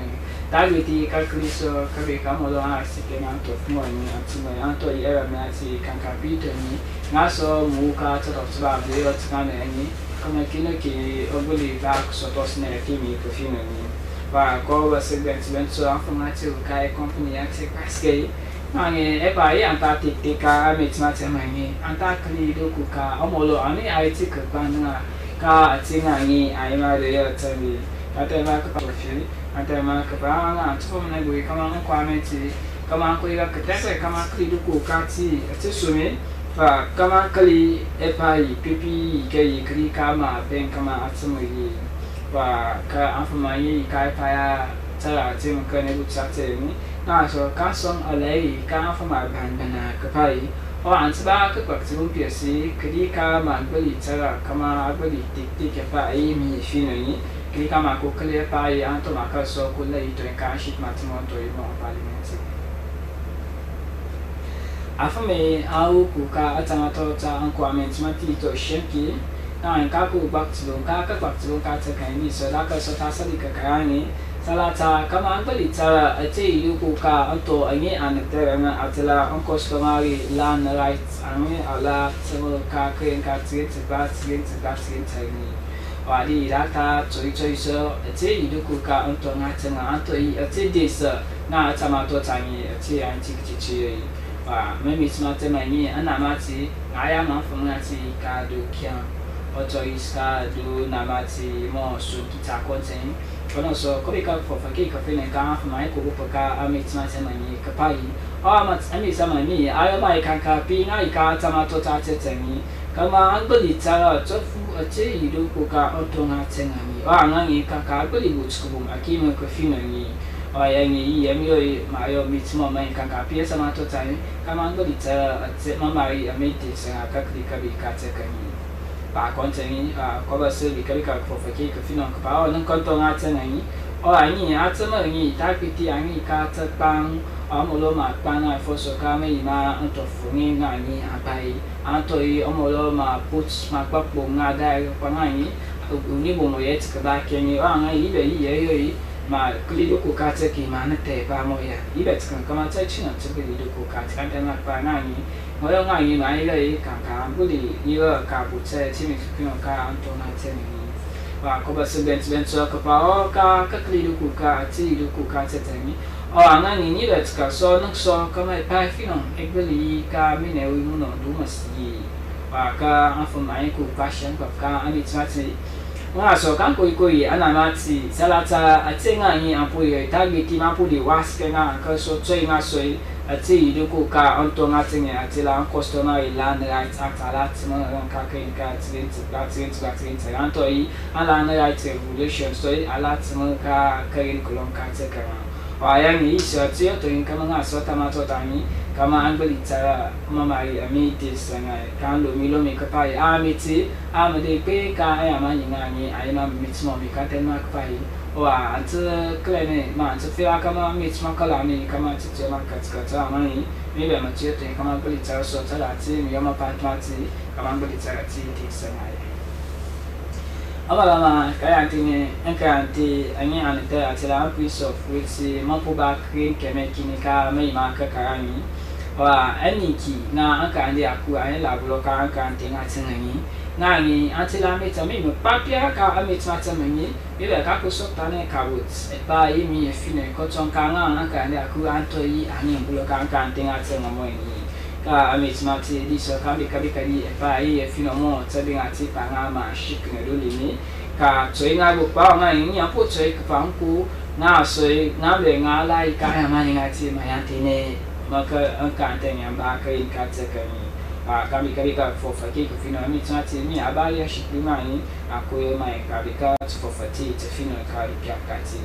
Dagiti kakliso kabika molo asipena to mo ni ati mo anto I era me ati kankapito ni Naso muka tsaba de tsana ni kama kino ki obuli ba kusotos ne kimi ko fino ni ba ko ba segment so afamati kai company yakse paske mangi e ba ya anta tiktika amitma temani anta kli do kuka omolo ani IT ka bana ka atinga ni aima de ya tani ate ma ka profili ate ma ka ba na tsoma na gui kama ko ameti kama ko ira ka tese kama kli do kuka ti ate sumi kama kali epai pipi kai kri kama ben kama atsumuri ba ka afamai kai paya tsara tim kane butsate ni na so ka son alai ka afama bana ka pai o ansba ka kwaktum piasi kri kama bali tsara kama bali tik ya pai mi finani kri kama ko kali pai anto maka so kulai to ka shit matmo to I mo parliament Afame au kuka atamato ta ankwament mati to shenki na nkaku baktu ka te kani so la ka so ta sali ka kani salata kama anbali tara ate yuku ka anto angi anetera na atela on customary land rights angi ala temo ka kren ka tsiet tani wadi data choi so ate yuku ka anto ngatenga anto I ate desa na atamato tangi ate anti Memi smate mani anamati aya mafumati ka do kian otoiska do namati mo so kita content kono so kobika for fake ka fene ka afumai ko ka amitsmate mani ka pai amat ami samani aya mai kan ka pinga ka tamato ta tetani kama anbali tsara tofu ate ido ko ka otonga tengani ngangi ka bali butsku akime ko finani yangi yamio mayo mitmo mai kanka piesa mato tani kama ngo ditsa mamari amete sa kakli kabi katekani ba konteni ko ba se bi kabi ka profeki ka finon ka ba non konto ngata nani o ani atama ni takiti ani ka tsang amolo ma pana foso kama ima anto funi ngani abai anto I amolo ma puts ma papo ngada panani uni bomo yet ka ba keni ngai ibe yeyo ma klido ko kate ki mana te ba mo ya ibet kan kama tsai china tsilido ko kate kan ta na pa nani mo yo ngai ma ila kan ka buli ila ka bu tse chimi kino ka anto na tseni ba ko ba se ben so ka pa o ka klido ko ka tsilido ko kate tani angani ni dat ka so nak so kama pa fino ekbeli ka mine wi muno du masi wa ka afu mai ku passion ka ami tsati wa so kan koi anamati salata atenga ni apu ye target ma pu di waske na ka so tsoi na so ati de ku ka onto na tinge atila customer ilan right atala tsma ka ka tsint anto yi ala na right regulation so ala tsma ka kain kulon ka tsaka yang ini sesuatu yang kami ngasih tamato tani, kami ambil cara memari amitis sangai, kan lo milo mikapai amiti, amade pe kai amani ngani, ayam mitsmo mikaten makapai, wah antu klene, antu fira kami mitsmo kalami, kami cici makat kata amani, mila macam tu kami ambil cara soal lati, miyama patmati, kami ambil cara cici sangai. Lama kaya anti ani anita atila piece of which mampu bakrin keme kini ka mai maka karani wa aniki na aka andi aku ai labulo ka aka anti ngatsengani ngani atila meta mi papia ka amit matsamani bila ka kusotane kabut epa imi efine koton ka nga aka andi aku antoi ani bulo ka aka anti ngatsengamoini ka amit mati di so ka bikadi epa ai efino mo tsabi ngati pangama shik ne dolini ka tsoi nga go pa nga ni apo tsoi ka pangku nga soi nga be nga lai ka mani ngati mayantine maka angka antenya ba ka in ka tsekani kami ka fofaki ka fino amit mati mi abali shik limani ako mai ka bika fofati tsfino ka kati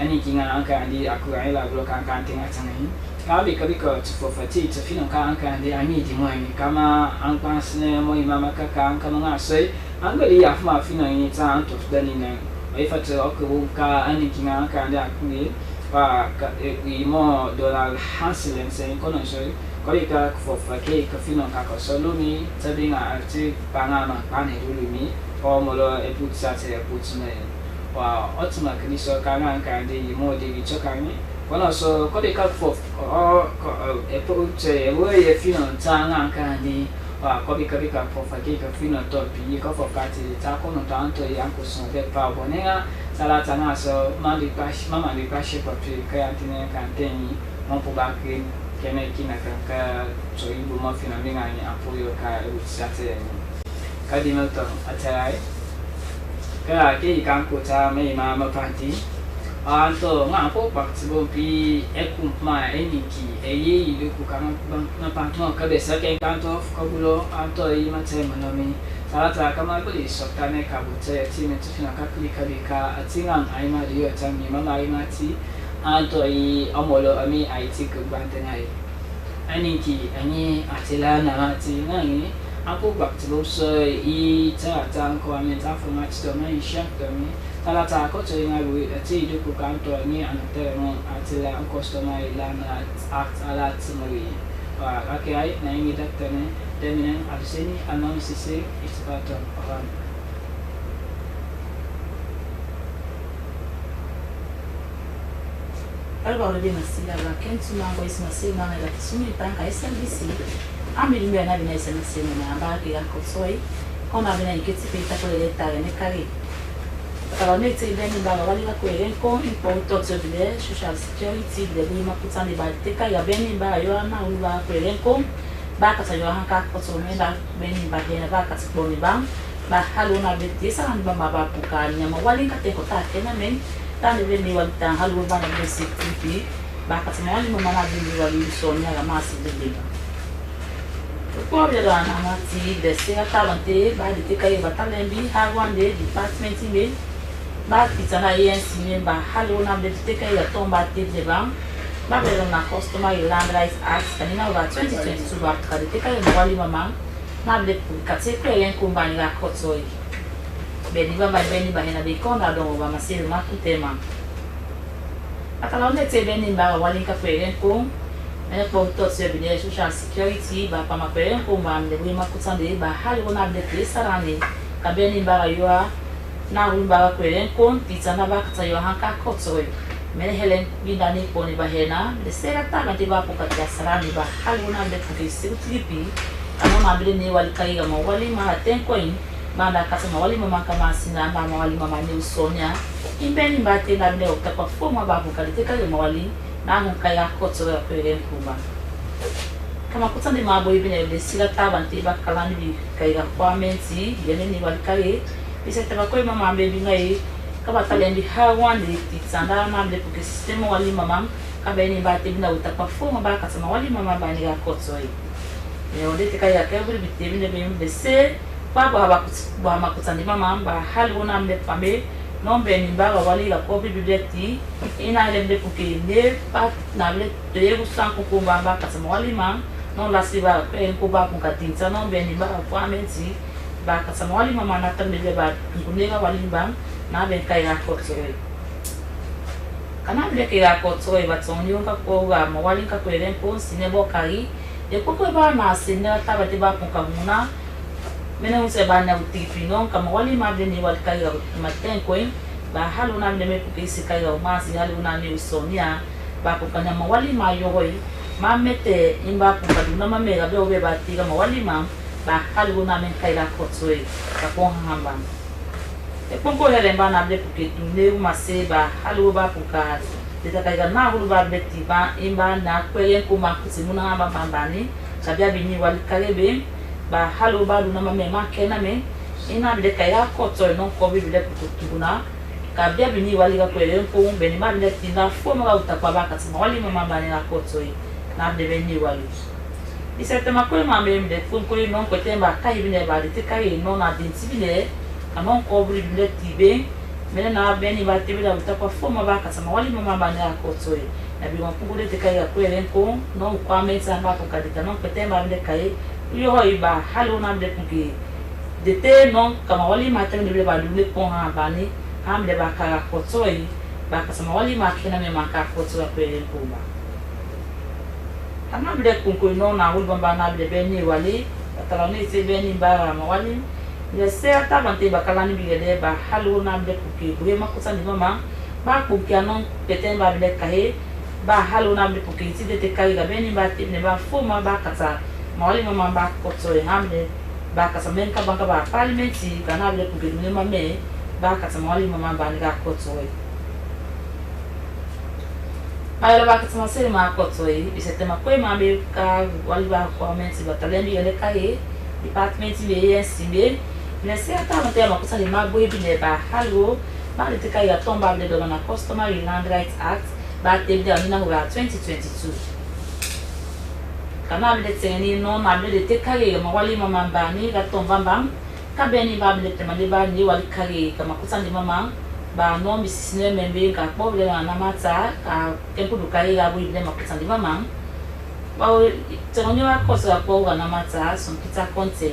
ani kinga angka andi aku ai la blo ka antenga tsangani kami kabiko tsofati tsfino ka anka andi ani di moi kama angpasne moi mama ka anka nga sei angali afma fino ni tsa anto dani na ai fatu aku ka ani kinga anka andi aku ni pa ka mo dollar hansilen sei kono sei kali ka fofaki ka fino ka ko solumi tabinga arti panama pane dulumi o molo eputsa te eputsme wa otma kniso ka anka andi mo di chokani kono so kodi ka fof eputse we fino tanga kandi wa kobi ka fofaki ka fino topi ka fofati ta kono tanto yanko so be pa bonega sala tanga so mama di pashi papi ka antine kanteni mampu bakri kene kina ka so ibu ma fino minga ni apoyo ka usate kadi melto atai ka ke kanko ta me mama panti anto ngapo paktibo pi ekumma eniki eyi iluku kama na pantmo kabesa ke kanto kabulo anto i mate manomi salata kama buli sokane kabute time tufina kakli kabika atingang aima dio tangi mama imati anto i amolo ami IT kubantenai eniki ani atila na mati ngangi apo paktibo so I tata ko amenta format to mai shak to mi salata ko to nga wi ati du ku kanto ni anate mo atila ang customer ilana act ala tsmori wa akai na ingi daktane deminen abseni anon sisi ispato avan alba ole bina sila la kentu mango isma sila na la tsumi tanka SLBC amiri mbe na bina SLBC na ba ki ko soi kona bina ikiti pita ko le tare ne kari kalau ni ti beni ba wali la ko eren ko impoto tsobile social security de bi makuta ni ba teka ya beni ba yo na u ba ko eren ko ba ka sa yo han ka ko so me da beni ba de ba ka tbo ni ba halu na beti sa han ba ba ku ka nya ma wali ka te ko ta ke na men ta ni beni wali ta halu ba na basic tv ba ka sa wali mo na beni wali so nya la masi de de ko bi da na mati de se talante ba de teka ya ba talembi ha wande department ni ba pitana yensi member halo na de teka ya tomba tete bang ba belo na customer land rights act kanina ba 2022 ba ka de teka ya wali mama na de kate ko yen kumbani la kotoi beni ba hena be kona do ba masel ma kutema akala onde te beni ba wali ka yen kum ene ko to se bi de social security ba pa ma yen kum ba de ma kutande ba halo na de sarane ka beni ba yo na rumba ko ren kon titsana ba ka yo hanka kotsoi mene helen bidani poni ba hena de serata ga de ba poka ya sarani ba haluna de ko sirtipi ana ma bile ne wali kai ga ma wali ma ten coin ba da ka ma wali mama ka ma sina ma wali mama ne sonya imbeni ba te na ne o ka fo ma ba poka de ka ma wali na kaya kotso ya kwere kuma kama kutani mabo ibine de sila tabante ba kalani bi kaya kwamenti yene ni walikare bisa taba ko mama bebi ngai kaba talendi hawandi titsanda mamle porque sistema wali mama kabeni ba tibina utakwa foma ba kasama wali mama ba ni ya kotso yi ne ode kaya kabri bitibine be mbese baba haba makutani mama ba haluna mle pambe nombe ni baga wali la kopi bibliothèque ina lemde puke ne pa na le de usanko ko baba kasama wali ma non la siba ko ba ko katinsa nombe ni baga kwa menti ba kasama wali mama na tambe ba kunega wali ba na ben kai ya ko tsoi kana bile ke ya ko tsoi ba tsoni onka ko ga ma wali ka ko eren ko sinebo kai e ko ba na sinna tabati ba ko kamuna mena unse bana utipi non kama wali mabde ni wali kaya maten koin ba halu na mne mepu kisi kaya umasi halu na ni usonia ba ko kanya mawali ma yohoi ma mete imba ko kaduna ma mega be obe ba tiga mawali ma ba halu na men kaya kotsoi ka ko hamba e ponko hele bana mde puke tunne umase ba halu ba ko ka deta kaya na hulu ba beti ba imba na kwelen ko ma kusimuna hamba bambani sabia bini wali kaya be ba halu ba duna mame ma kena me ina bile kaya koto non ko bi bile kutuna ka bia bini wali ga kwele ko umbe ni ma bile tinda foma ga utakwa ba kasima wali mama ba ni na koto yi na bile beni wali bisete ma ko ma me bile fun ko non ko temba kai bile ba de kai non na dinti bile anon ko bi bile tibe mena na beni ba tibe da utakwa foma ba kasima wali mama ba ni na koto yi na bi mo pungule te kai ga kwele ko non kwa mesa ba ko kadita non ko temba bile kai yo iba halu na mde puki dete non kama wali matem de ba dule pon ha bani am de ba ka kotoi ba ka sama wali ma kina me ma ka kotoi ko ele kuma ama mde kunko no na wul bamba na mde beni wali atala ni se beni ba ma wali ya se ata bante ba kala ni bigede ba halu na mde puki bu ma kusa ni mama ba puki anon peten ba mde kahe ba halu na mde puki ti de te kai ga beni ba ti ne ba fuma ba kata mawali mama ba koto hamle ba kasa menka banka ba parliamenti kana bile kugedune mame ba kasa mawali mama ba ni ga koto ayala ba kasa masere ma koto bisete ma kwe mame ka wali ba parliamenti ba talendi ele kai department be yesimbe nese ata mate ma kusa ni magbo ebile ba halo ba le te kai ya tomba de na Customary Land Rights Act ba te de na 2022 kana bile tseni no na bile te kare ma wali mama bani ga tomba bam ka beni ba bile te mali ba ni wali kare kama kusandi mama ba no bisine membe ka poble na mata ka tempo du kare ga bile ma kusandi mama ba tsoni wa kosa ko ga na mata son kita konte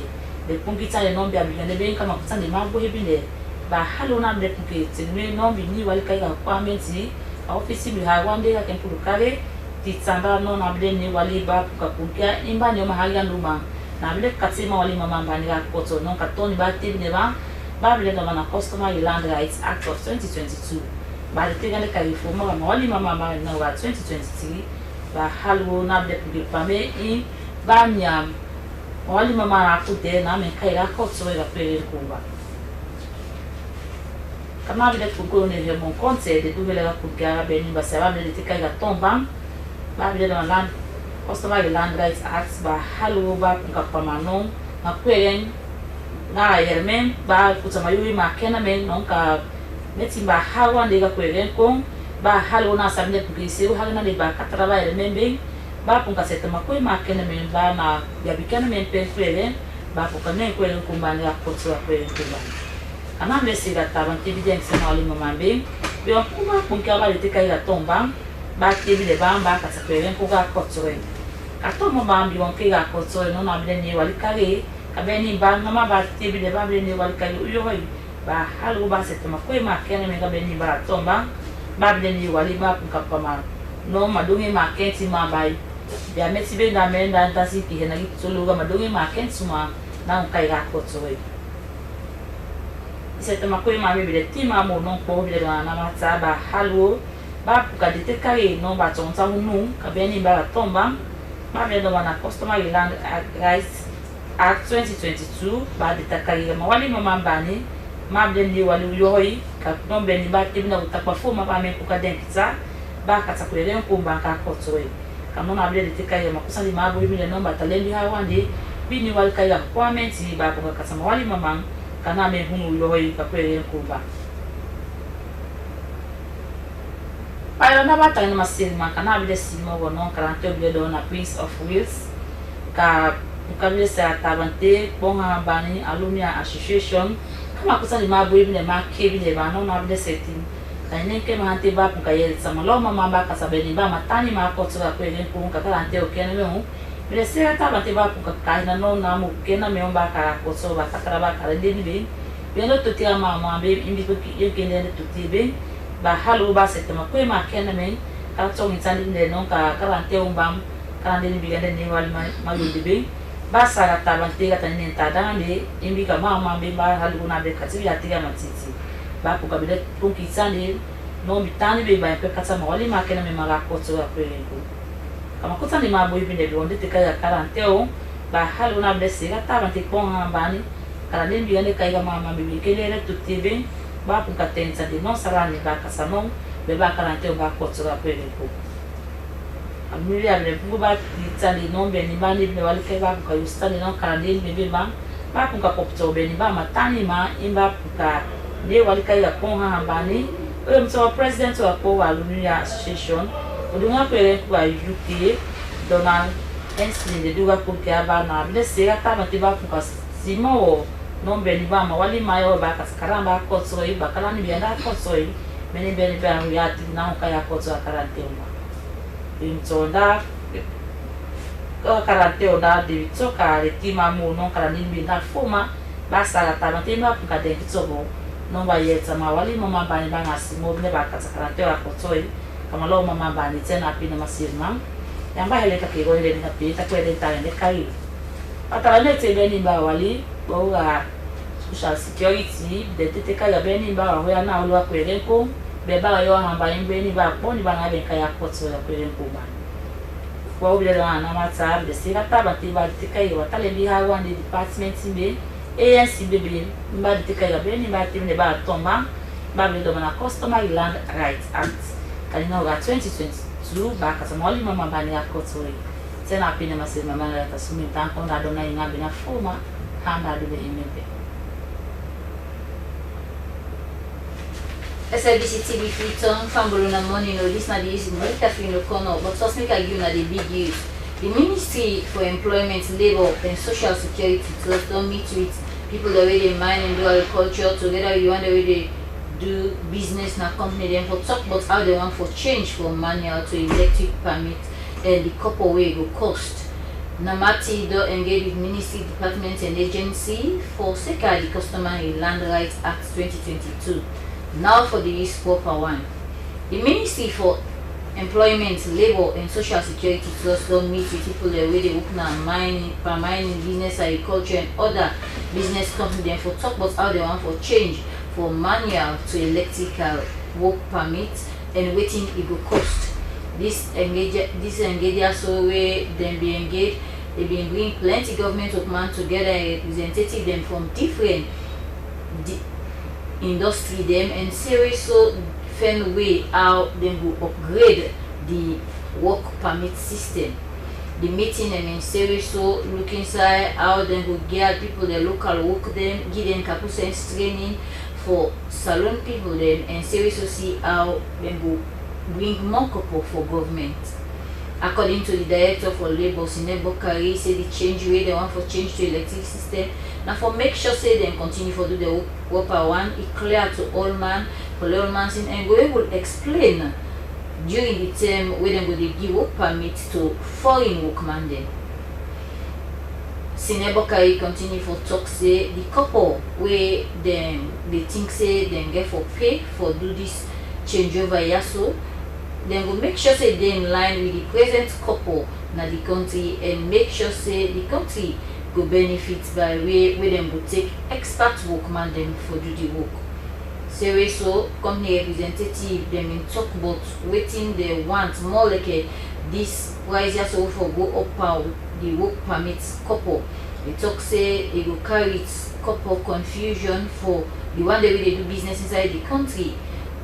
de pungita le no bia bile ne be kama kusandi ma bo hebile ba halo na bile puke tseni no bi ni wali kare ga kwa menti ofisi bi ha wande ga tempo du kare titsanda no na bile ni wali ba ka kunkia imba ni ma haga nduma na bile katima wali mama bani ga koto no ka toni ba tibne ba bile na Customary Land Rights Act of 2022 ba de tegale ka reforma ma wali mama ba na 2023 ba halu na bile pugi pame in ba nyam wali mama na kude na me kai ga koto ga pere kumba kama bile kuko ne he mon konse de dubele ga kuga beni ba sa bile te kai ga tomba ba bile na land Customary Land Rights Act ba halu ba ka pamano na kweren na yermen ba kutama yui ma kena men non ka meti ba hawa de ga kweren kon ba halu na sabne pugisi u halna de ba katraba yermen be ba pun ka setama ko ma kena men ba na ya bikana men pen kweren ba ko kanen kweren ko ba na ko tswa kweren ko ba ana me siga taban evidence na ali mama be be on kuma pun ka ba de kai ga tomba ba tebi de ba ka sa kweren ko ga ko tswa ato mo ba mbi won ke ga ko tswa no na bile ni wali kare kabeni ba ngama ba tebi de ba bile ni wali kare uyo hoy ba halu ba setama ko ma kena men ga beni ba tomba ba bile ni wali ba pun ka pama no madungi ma kenti ma bai dia meti be na menda ntasi ki hena ki tsuluga madungi ma kenti ma na kai ga ko tswa setama ko ma be bile ti ma mo no ko bile na mata ba halu ba ka de te kare no ba tonta unu kabeni ba tomba ma be do na Customary Land Rights Act 2022 ba de takari ma wali mama bani ma be ni wali yoyi ka no be ni ba tibna utakwa fo ma ba me ko ka den kita baka takulele ko baka kotoe kama na bile tika ya makusa ni mabo bile nomba talendi hawandi bini walikaya comment ba ko kasama wali mama kana me hunu yoyi kakwele ko ba para na bata ni masilma kana bile simo wono karante bile do na Prince of Wales ka ukabile sa tabante bonga bani alumni association kama kusa ni mabo bile ma kebile ba no na bile setting kane ke mahante ba ku kayel sama lo mama ba kasabeni ba matani ma ko tsura kwele ko karante o kene me bile se tabante ba ku kaina no na mu kena me ba ka ko so ba takara ba kala deni be belo tuti mama be imbi ko yekene tuti be ba halu ba setema ko ma kene me ka to ngitsani ne no ka karante o bam karande ni bigande ni wal ma be ba sara tabante ka tani tada be imbi ka mama be ba halu na be kati ya tiga matiti ba ku kabile kunkitsani no mitani be ba pe kata ma wali ma kene me mara ko to kwele ko kama kutani mabo hivi ndio onde tikaya karanteo ba halu na blesse gata ba tikponga bani kala nembi ane kaiga mama bibi kelere tutibe ba punka tensa de non sarani ba kasano be ba karanteo ba kotsura kwele ko amiri able buba titani nombe ni bani be wale ke ba punka yustani non kala nembi be ba punka kopto be ni ba matani ma imba punka de wale kaiga ponga bani so president wa ko alumni association odunga kwele kwa UK Donald Hensley de duga ko ke aba na blesse gata ba tiba ku kasimo nombe ni ba ma wali mayo ba kaskaramba ko so yi ba kala ni bianda ko so yi meni beni ba ya ti na ka ya ko so karante ma imtonda ko karante oda de to ka le ti ma mu no kala ni bi na foma ba sala ta ma ti ma ku ka de kitsobo no ba yeta ma wali mama ba ni ba ngasimo ne ba kaskarante wa ko so yi kama lo mama bani tena pina masirma yamba hele ka kego hele na pita kwele tane kai atala nete beni ba wali bo ga social security de tete ka ya beni ba wa ya na olwa kwele ko be ba yo hamba beni ba boni ba na be kaya kotso ya kwele ko ba kwa obile na mata de sira taba tiba tete kai wa tale bi ha wande department be ANC bebe mba tete ya beni ba timne ba tomba ba be do na Customer Land Rights Act kalina ga 2022 ba kasama wali mama bani akotsoi tena pina masema mama ta sumi tanko na dona inga bina fuma handa dube imebe Slbc TV Freetown Fambolo na morning no this na the use no cafe no corner but first make I give na the big use. The Ministry for Employment, Labour and Social Security just don't meet with people that way they mine and do agriculture together you want the way they do business na company them for talk about how they want for change from manual to electric permit and the couple way go cost. Namati do engage with ministry, department and agency for SECA the Customary Land Rights Act 2022. Now for the use proper one. The Ministry for Employment, Labour and Social Security just don't meet with people the way they open and mining, business, agriculture and other business company them for talk about how they want for change from manual to electrical work permit and waiting it go cost. This engage so where them be engaged, they been bring plenty government of man together, representative them from different industry them and serious so find way how they will upgrade the work permit system. The meeting them in serious so look inside how they will get people the local work them, give them capacity training for salon people then and seriously see how they will bring more couple for government. According to the director for labor, Sinebokari, say the change way they want for change to electric system. Now for make sure say they continue for do the work per one, it clear to all man for all man and we will explain during the term where they will give work permit to foreign workman then. Sinebokari continue for talk say the couple where they think say they get for pay for do this changeover yaso, then will make sure say they in line with the present couple na the country and make sure say the country go benefit by way where them go take expert workman them for do the work. Say so company representative them in talk about waiting they want more like this price so for go up out the work permits couple. They talk say it go carry couple confusion for the one that way they do business inside the country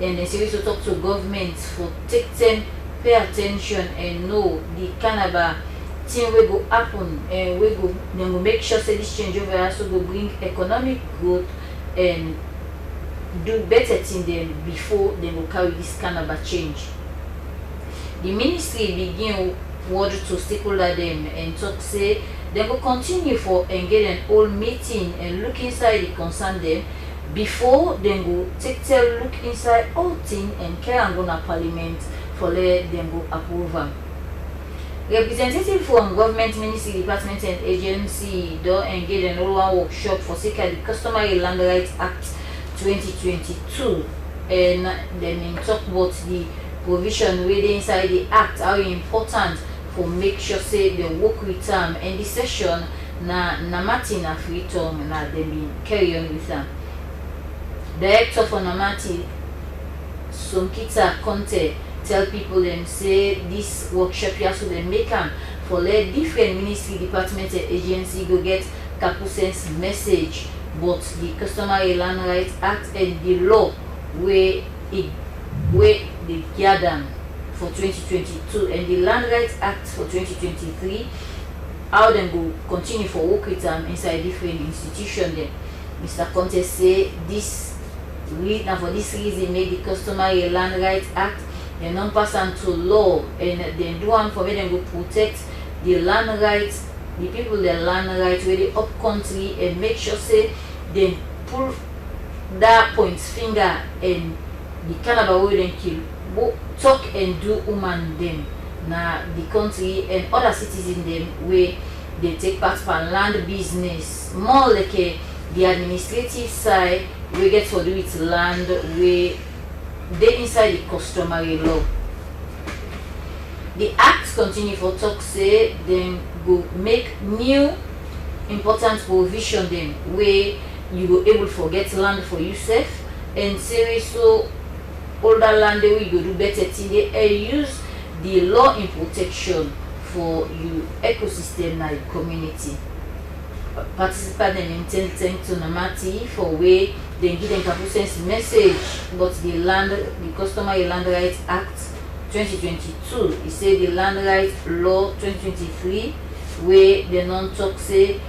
and they say we should talk to government for take them pay attention and know the Kenema thing will go happen, and we go then we make sure say this change over also go bring economic growth and do better thing them before they will carry this Kenema change. The ministry begin word to stakeholder them and talk say they will continue for engage an whole meeting and look inside the concern them before they go take a look inside all thing and carry and go to parliament for let them go approve them. Representative from government ministry department and agency don't engage in one workshop for sake of the Customary Land Rights Act 2022 and then talk about the provision within inside the act, how important for make sure say they work with them and the session na Namati na Freetown na they be carry on with them. Director for Namati Somkita Conte tell people them say this workshop here so they make them for let different ministry department and agency go get Kapusen's message, but the Customary Land Rights Act and the law where they gather for 2022 and the Land Rights Act for 2023, how them go continue for work with them inside different institutions. Then Mr. Conte say this now for this reason make the Customary Land Rights Act and non-pass to law and then do one for me them go protect the land rights, the people their land rights where they up country and make sure say they pull that points finger and the Kenema way they kill talk and do woman them na the country and other citizens them where they take part for land business more like the administrative side we get to do with land where they inside the customary law. The act continue for talk say then go make new important provision them where you go able to get land for yourself and say so older land where you go do better thing they use the law in protection for you ecosystem na the community. Participant and intend to Namati for way they give them Kapusen's message, but the Customary Land Rights Act 2022, it say the Land Rights Law 2023, where the non-talk say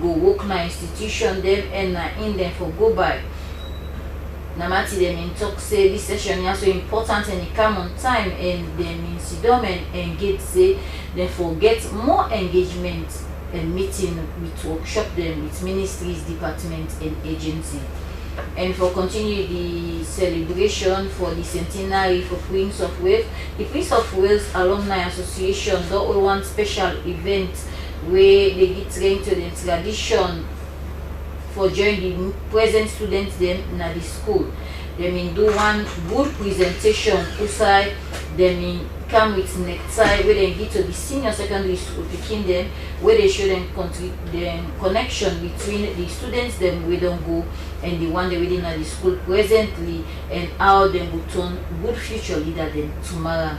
go work na institution them and na in them for go by. Namati them in talk say this session is so important and it come on time and them in Sidom and engage say they forget more engagement and meeting with workshop them with ministries, department and agency. And for continue the celebration for the centenary for Prince of Wales, the Prince of Wales Alumni Association do one special event where they get trained to the tradition for join the present students them in the school. They mean do one good presentation outside, they mean come with necktie where they get to the senior secondary school picking them where they show them the connection between the students them we don't go and the one they within at the school presently and how they will turn good future leader them tomorrow.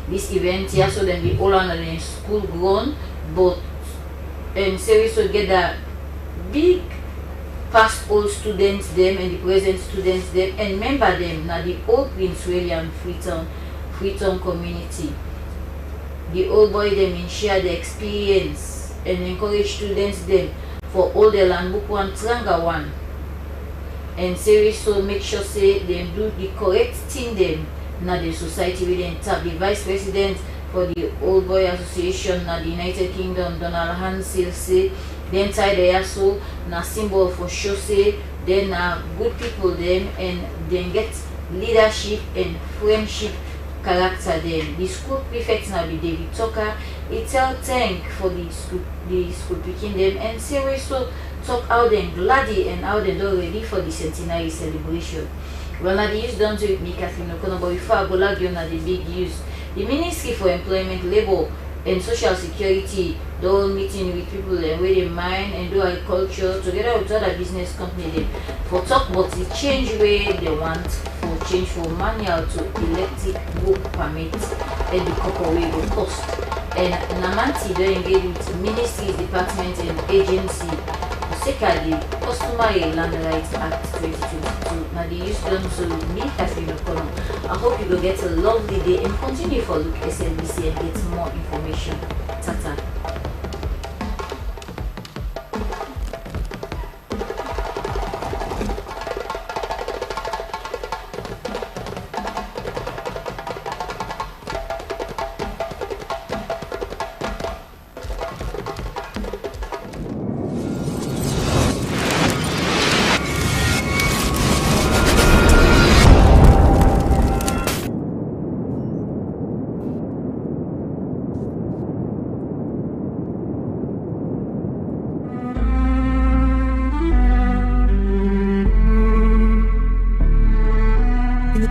This event here so then we all under the school grown but say we so get that big past old students them and the present students them and member them now the old Prince William Freetown community. The old boy them in share the experience and encourage students them for all the land book one tranga one and say so make sure say them do the correct thing them now the society within tap the vice president for the Old Boy Association na the United Kingdom Donald Hansel say then tie the so na symbol for show say then good people them and then get leadership and friendship character them. The school prefect now be David Tucker. He tell thank for the school picking them and say we so talk how them glady and how they do ready for the centenary celebration. Well now the use done to me Kathleen O'Connor, but before I go like you na the big use. The Ministry for Employment, Labour and Social Security do meeting with people where they mine and do agriculture together with other business companies for talk about the change where they want for change from manual to electric work permit and the copper way will cost. And Namanti do engage with ministries, department and agency take the Customary Land Rights Act 2022. Now the use done so me Catherine O'Connor. I hope you will get a lovely day and continue for look SLBC and get more information. Tata.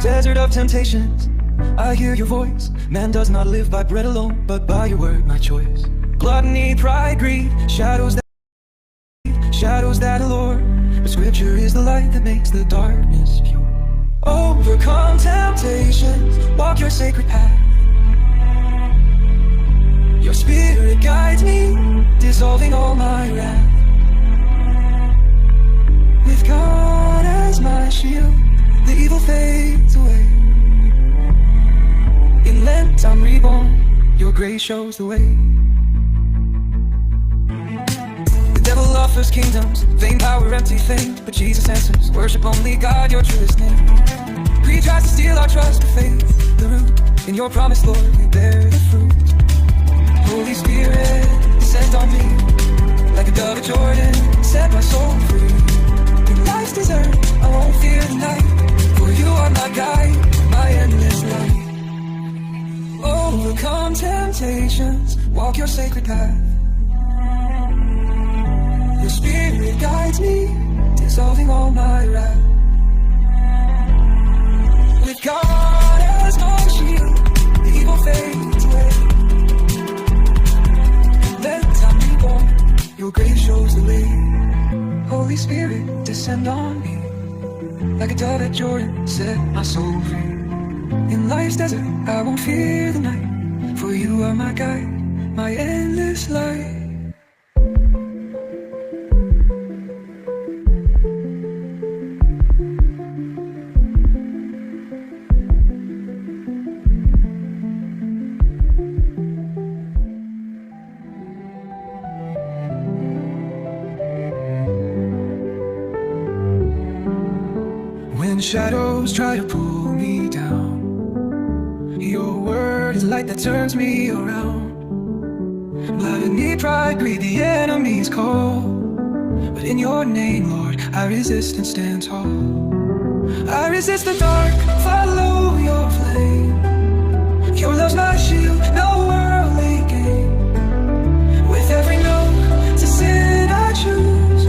Desert of temptations, I hear your voice. Man does not live by bread alone, but by your word, my choice. Gluttony, pride, greed, shadows that allure. But scripture is the light that makes the darkness pure. Overcome temptations, walk your sacred path. Your spirit guides me, dissolving all my wrath. With God as my shield, the evil fades away. In Lent I'm reborn, your grace shows the way. The devil offers kingdoms, vain power, empty fame, but Jesus answers, worship only God, your truest name. Greed tries to steal our trust, but faith, the root. In your promise, Lord, we bear the fruit. Holy Spirit, descend on me, like a dove at Jordan, set my soul free. In life's desert, I won't fear the night, for you are my guide, my endless light. Overcome temptations, walk your sacred path. Your spirit guides me, dissolving all my wrath. With God as my shield, the evil fades away. Let time be born, your grace shows the way. Holy Spirit, descend on me, like a dove at Jordan, set my soul free. In life's desert, I won't fear the night, for you are my guide, my endless light. When shadows try to pull me down, your word is light that turns me around. Gluttony, pride, greed, the enemy's call, but in your name, Lord, I resist and stand tall. I resist the dark, follow your flame. Your love's my shield, no worldly gain. With every no to sin I choose,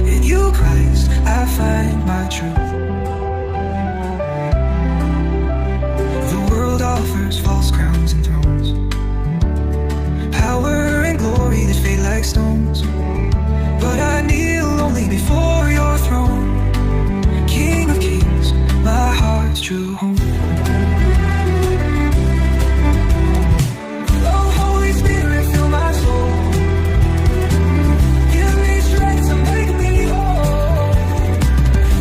in you, Christ, I find my truth. Offers false crowns and thrones, power and glory that fade like stones, but I kneel only before your throne. King of kings, my heart's true home. Oh, Holy Spirit, fill my soul. Give me strength to make me whole.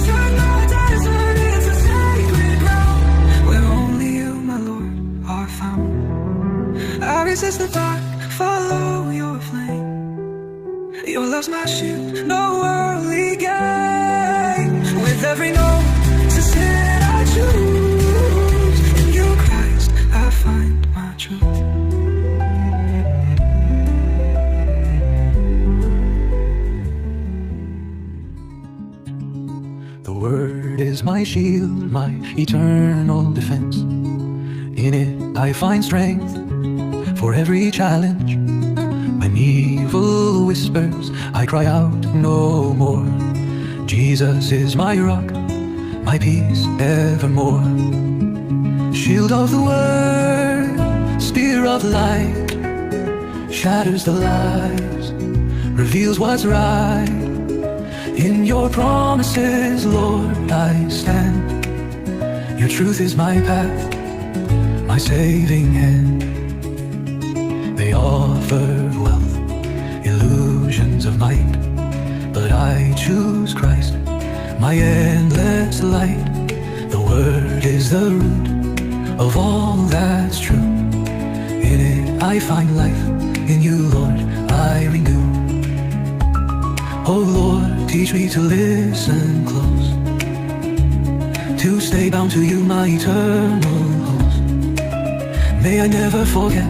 Turn my desert into sacred ground, where only you, my Lord, are found. I resist the dark, follow your flame. Your love's my shield, no worldly gain. With every no to sin I choose, in you, Christ, I find my truth. The word is my shield, my eternal defense. In it I find strength for every challenge. When evil whispers, I cry out no more. Jesus is my rock, my peace evermore. Shield of the word, spear of light, shatters the lies, reveals what's right. In your promises, Lord, I stand. Your truth is my path, my saving hand. They offer wealth, illusions of might, I choose Christ, my endless light. The Word is the root of all that's true. In it I find life, in you, Lord, I renew. Oh Lord, teach me to listen close, to stay bound to you, my eternal host. May I never forget,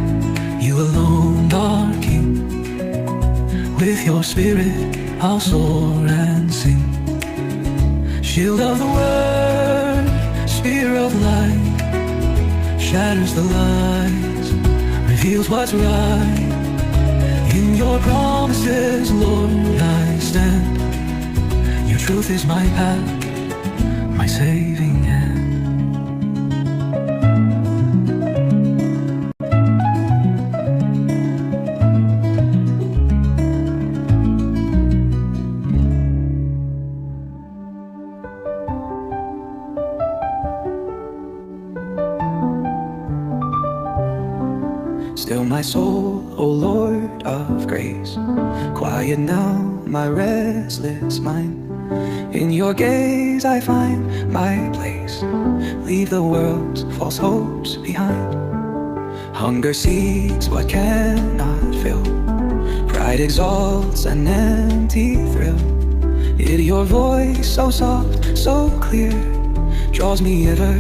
you alone are King. With your spirit I'll soar and sing. Shield of the word, spear of light, shatters the lies, reveals what's right. In your promises, Lord, I stand. Your truth is my path, my saving hand. Still my soul, O Lord of grace, quiet now my restless mind. In your gaze I find my place. Leave the world's false hopes behind. Hunger seeks what cannot fill. Pride exalts an empty thrill. Yet your voice so soft, so clear, draws me ever,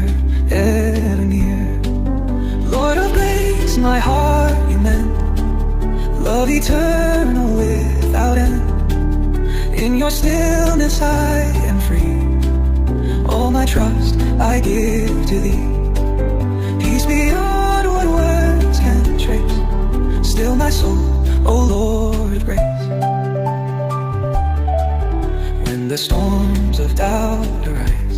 ever near. Lord of grace, my heart you mend. Love eternal without end. In your stillness I am free. All my trust I give to thee. Peace beyond what words can trace. Still my soul, O Lord of grace. When the storms of doubt arise,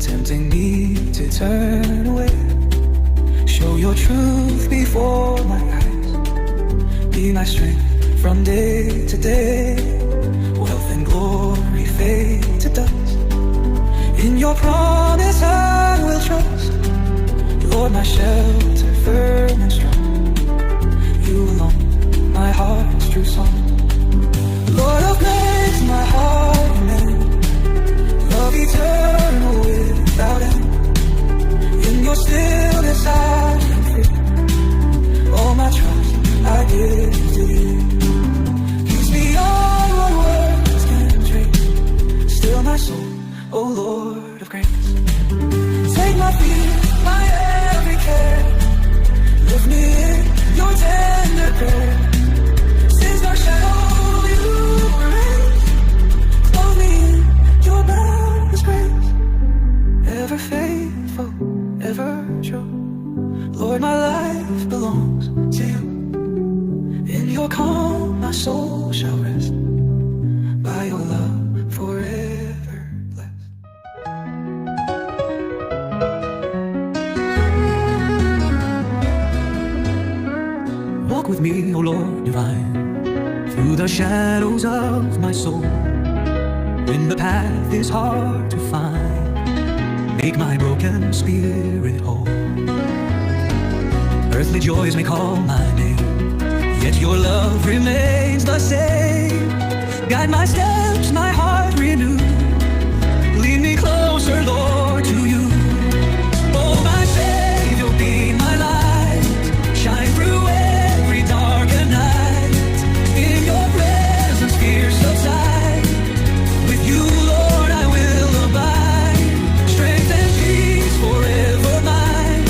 tempting me to turn away, show your truth before my eyes. Be my strength from day to day. Wealth and glory fade to dust. In your promise I will trust. Lord, my shelter firm and strong. You alone, my heart's true song. Lord of grace, my heart mend. Love eternal without end. In your stillness I am free. All my trust I give to you. Peace beyond what words can trace. Still my soul, O Lord of grace. Take my fear, my every care. Lift me in your tender prayer. Since dark shadow you erase. Clothe me in your boundless grace. Ever faithful, ever true. Lord, my life belongs to you. In your calm my soul shall rest. By your love forever blessed. Walk with me, O Lord divine, through the shadows of my soul. When the path is hard to find, make my broken spirit whole. Earthly joys may call my name, yet your love remains the same. Guide my steps, my heart renew. Lead me closer, Lord, to you. Oh, my Savior, be my light. Shine through every darkened night. In your presence, fear subside. With you, Lord, I will abide. Strength and peace forever mine.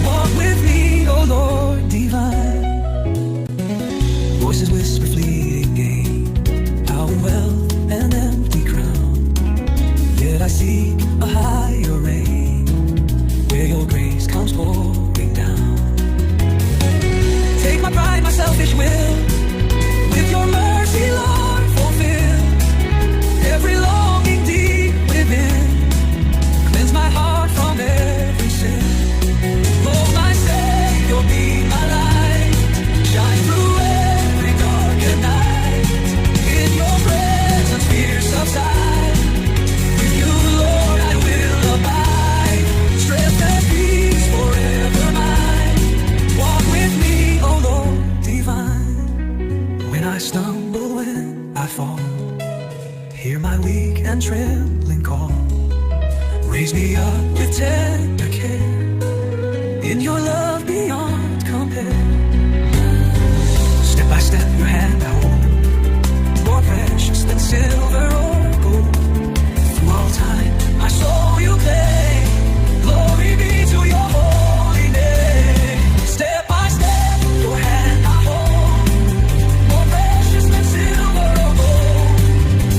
Walk with me, O Lord divine. Voices whisper fleeting gain, power, wealth, and Raise me up with tender care, in your love beyond compare. Step by step your hand I hold, more precious than silver or gold. Through all time my soul you claim, glory be to your holy name. Step by step your hand I hold, more precious than silver or gold.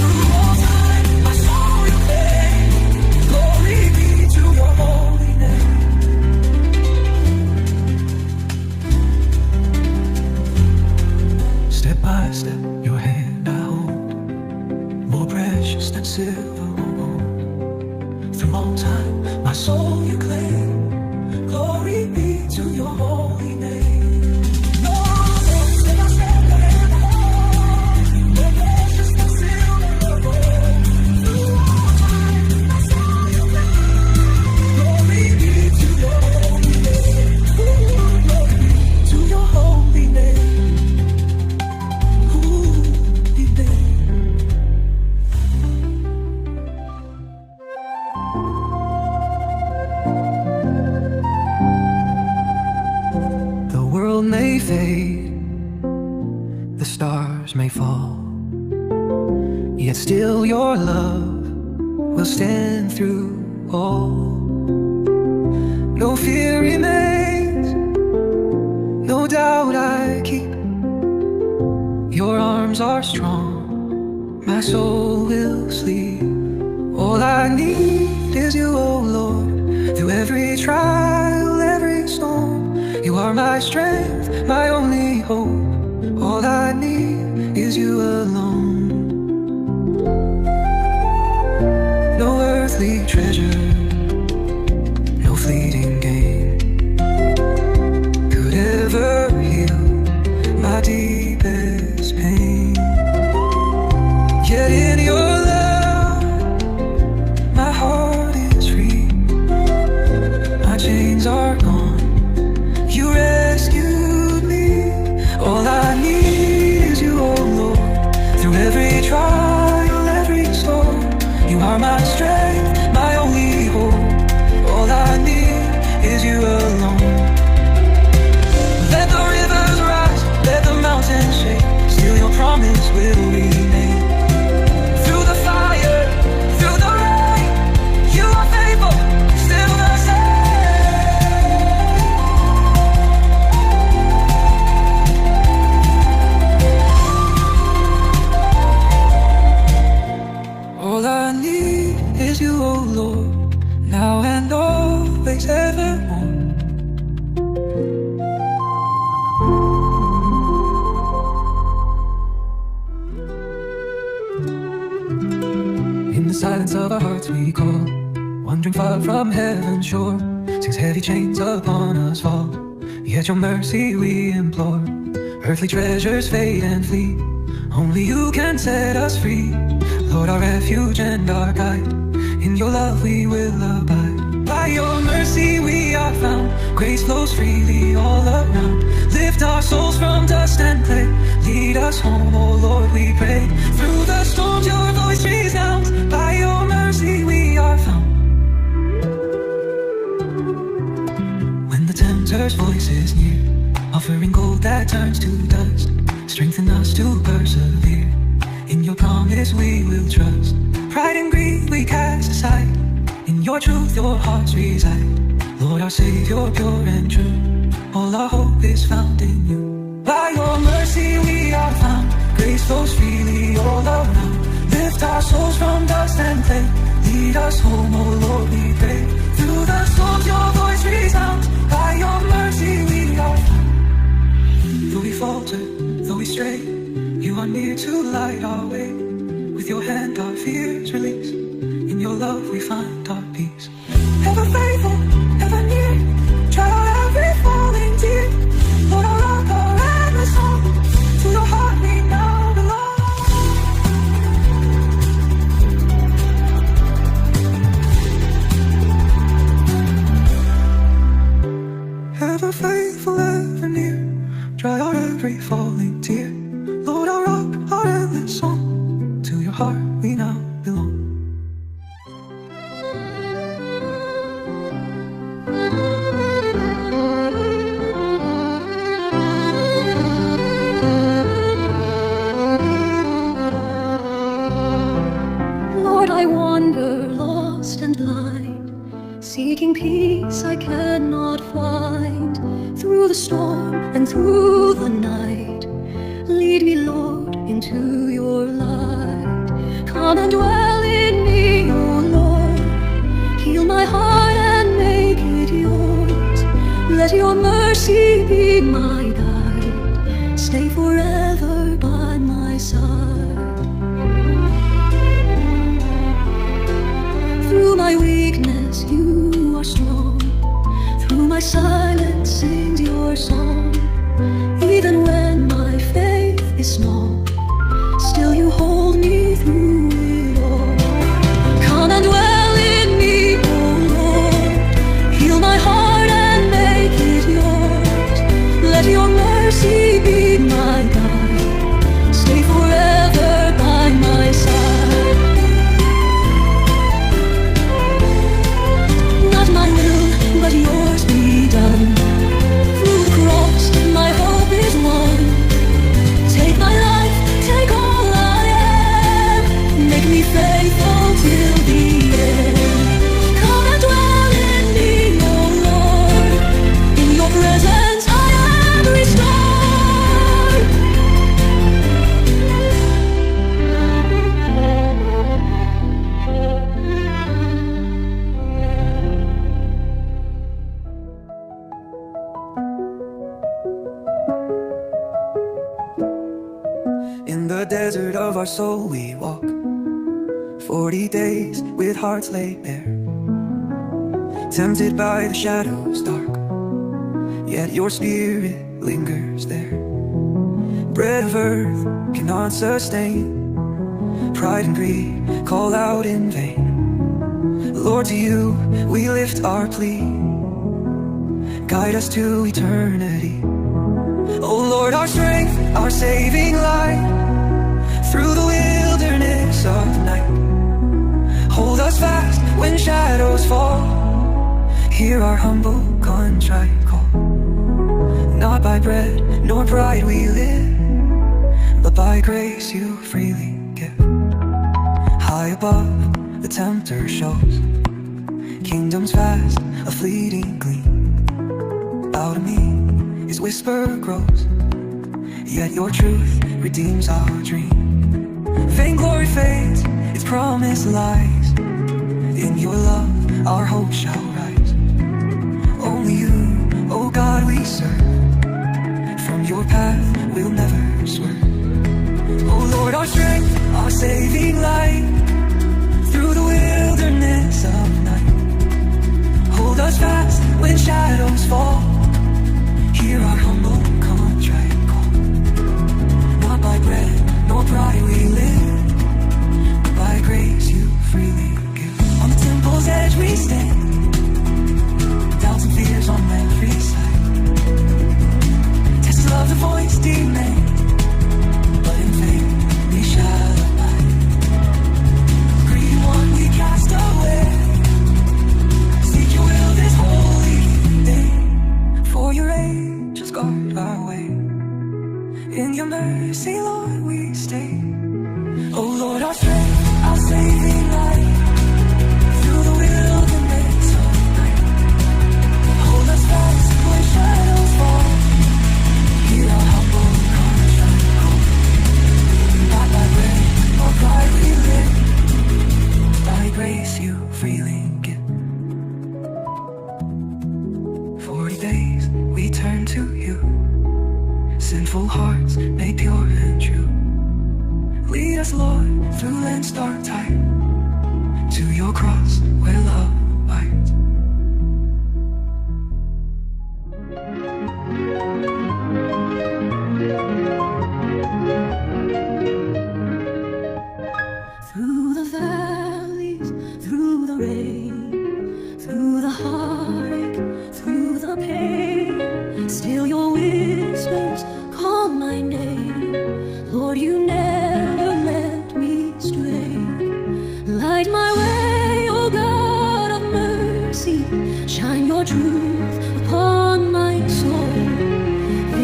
Through all time my soul you claim, glory be to your holy name. Step by step your hand I hold, more precious than silver or gold. Through all time my soul you claim, glory be to your holy name. No, step by step your hand I hold, more precious than silver or gold. Through all time my soul you claim, glory be to your holy name. Glory be to your holy name. The world may fade, the stars may fall, yet still your love will stand through all. No fear remains, no doubt I keep. Your arms are strong, my soul will sleep. All I need is you, oh Lord, through every trial, every storm. You are my strength, my only hope. All I need is you alone. No earthly treasure, no fleeting gain could ever heal my deepest pain. Yet in your love, my heart is free. My chains are gone, you rescued me. All I need is you, oh Lord, through every trial, every storm. You are my strength, my only hope. All I need is you alone. Let the rivers rise, let the mountains shake, still your promise will remain. Through the fire, through the rain, you are faithful, still the same. All I need is you, oh Lord, now and always evermore. In the silence of our hearts we call, wandering far from heaven's shore. Since heavy chains upon us fall, yet your mercy we implore. Earthly treasures fade and flee, only you can set us free. Lord, our refuge and our guide, in your love we will abide. By your mercy we are found, grace flows freely all around. Lift our souls from dust and clay, lead us home, oh Lord, we pray. Through the storms your voice resounds, by your mercy we are found. When the tempter's voice is near, offering gold that turns to dust, strengthen us to persevere. In your promise we will trust. Pride and greed we cast aside, in your truth your hearts reside. Lord, our Savior, pure and true, all our hope is found in you. By your mercy we are found, grace flows freely all around. Lift our souls from dust and clay, lead us home, oh Lord, we pray. Through the storms your voice resounds, by your mercy we are found. Though we falter, though we stray, you are near to light our way. With your hand our fears release, in your love we find our peace. Ever faithful, ever near, dry out every falling tear. Lord, our rock, our endless song, to your heart we now belong. Ever faithful, ever near, dry out every falling tear. Lord, our rock, our endless song, to your heart we now belong. seeking peace I cannot find. Through the storm and through the night, lead me, Lord, into your light. Come and dwell in me, O Lord. Heal my heart and make it yours. Let your mercy be my guide. Stay forever by my side. Through my weakness you are strong. Through my silence sings your song. Even when my faith is small, still you hold me through it all. Come and dwell in me, O Lord. Heal my heart and make it yours. Let your mercy be my guide. Stay forever by my side. Not my will, but yours be done. Through the cross, my hope is won. Take my life, take all I am. Make me faithful till the end. Come and dwell in me, O Lord. In your presence I am restored. In the desert of our soul we walk, 40 days with hearts laid bare, tempted by the shadows dark, yet your spirit lingers there. Bread of earth cannot sustain, pride and greed call out in vain. Lord, to you we lift our plea, guide us to eternity. Oh Lord, our strength, our saving light, through the wilderness of night. Hold us fast when shadows fall. Hear our humble contrite call. Not by bread nor pride we live, but by grace you freely give. High above the tempter shows, kingdoms fast, a fleeting gleam. Bow to me, his whisper grows, yet your truth redeems our dream. Vainglory fades, its promise lies. In your love our hope shall rise. Only you, O God, we serve. From your path we'll never swerve. O Lord, our strength, our saving light, through the wilderness of night. Hold us fast when shadows fall. Hear our humble contrite call. Not by bread nor pride we live, but by grace you freely give. On the temple's edge we stand, doubts and fears on every side. Test love the voice demand, but in faith we shall abide. Greedy one we cast away, seek your will this holy day. For your angels guard our way, in your mercy, Lord, we stay. Oh Lord, our strength, our saving light, through the wilderness of night. Hold us fast when shadows fall. Hear our humble contrite call. Not by bread or pride we live, by grace you freely give. 40 days we turn to you, sinful hearts made pure and true. Lead us, Lord, through land's dark tide, to your cross where love abides. Through the valleys, through the rain, through the heartache, through the pain, still your whispers call my name. Lord, you never let me stray. Light my way, O God of mercy, shine your truth upon my soul.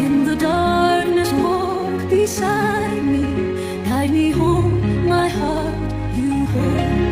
In the darkness walk beside me, guide me home, my heart you hold.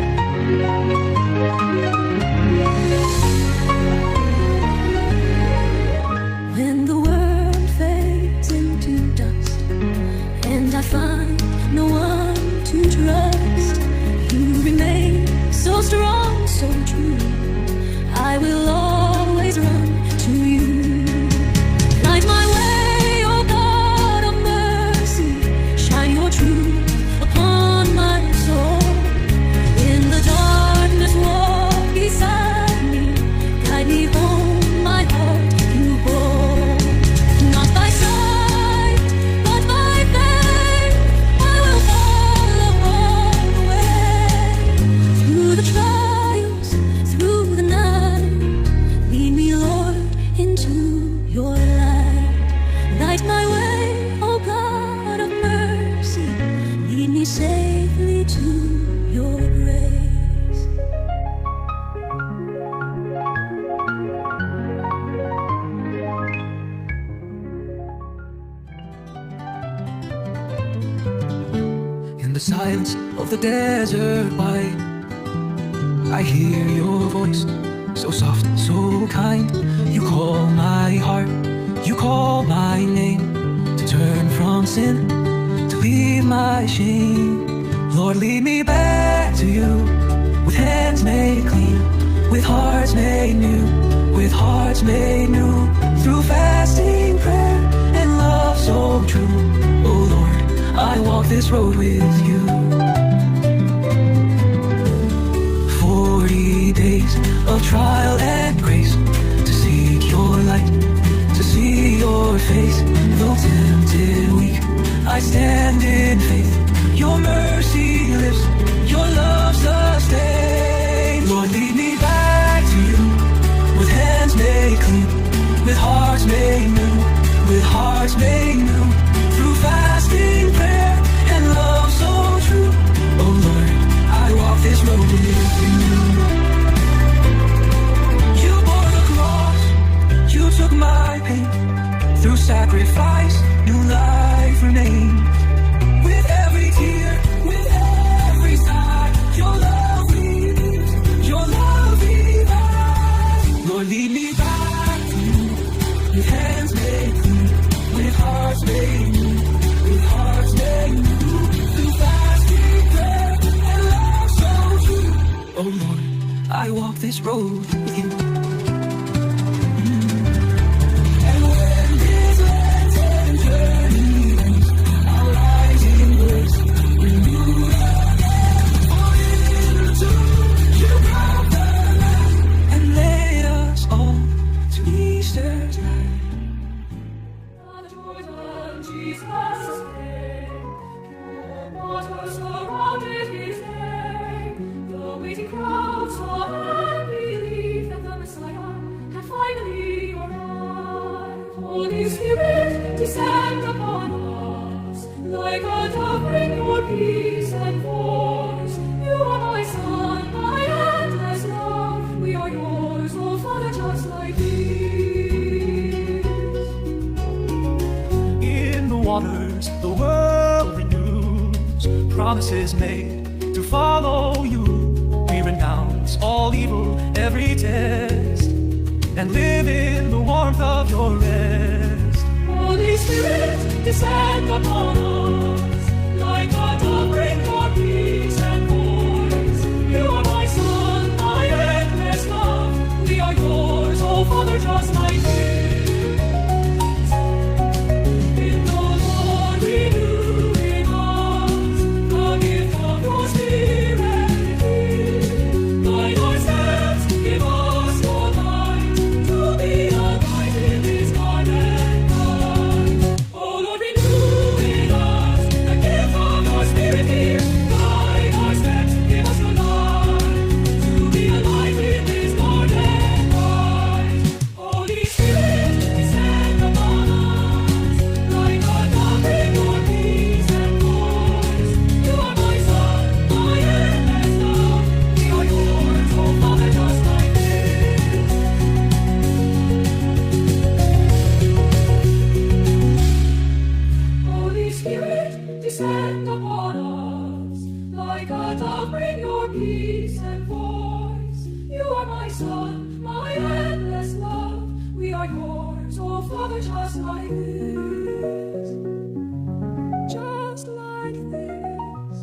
silence of the desert wide. I hear your voice, so soft, so kind. You call my heart, you call my name, to turn from sin, to leave my shame. Lord, lead me back to you, with hands made clean, with hearts made new, with hearts made new, through fasting, prayer, and love so true. Oh Lord, I walk this road with you. 40 days of trial and grace, to seek your light, to see your face. Though tempted, weak, I stand in faith. Your mercy lives, your love sustains. Lord, lead me back to you, with hands made clean, with hearts made new, with hearts made new, through fasting, prayer, and love so true. Oh Lord, I walk this road with you. You bore the cross, you took my pain. Through sacrifice, new life remains. With every tear, with every sigh, your love reveals, your love revives. Lord, lead me back to you, with hands made clean, with hearts made new, with hearts made new, through fasting, prayer, and love so true. Oh Lord, I walk this road with you. And when this lantern journey ends, I'll rise in grace, renewed again. For into you brought the light, and led us all to Easter's night. The Jordan Jesus came, pure waters surrounded his name. The waiting crowd saw and believed that the Messiah had finally arrived. Holy Spirit, descend upon us, like a dove, bring your peace and force. You are my son, my endless love. We are yours, oh Father, just like these. In the waters, the world renews, promises made to follow you. We renounce all evil, every test, and live in the warmth of your rest. Holy Spirit, descend upon us, like a dove, bring your peace and voice. You are my son, my endless love. We are yours, oh Father, just like this. In the Lord renew in us the gift of your Spirit. Guide our steps, give us your light, to be a light in this garden night. Oh Lord, renew in us the gift of your Spirit here. Guide our steps, give us your light, to be a light in this garden night. Holy Spirit, descend upon us, like a dove, bring your peace and voice. You are my son, my endless love. We are yours, oh Father, just like this. Holy Spirit, descend upon us, like a dove, bring your peace and voice. You are my son, my endless love. We are yours, oh Father, just like this. Just like this.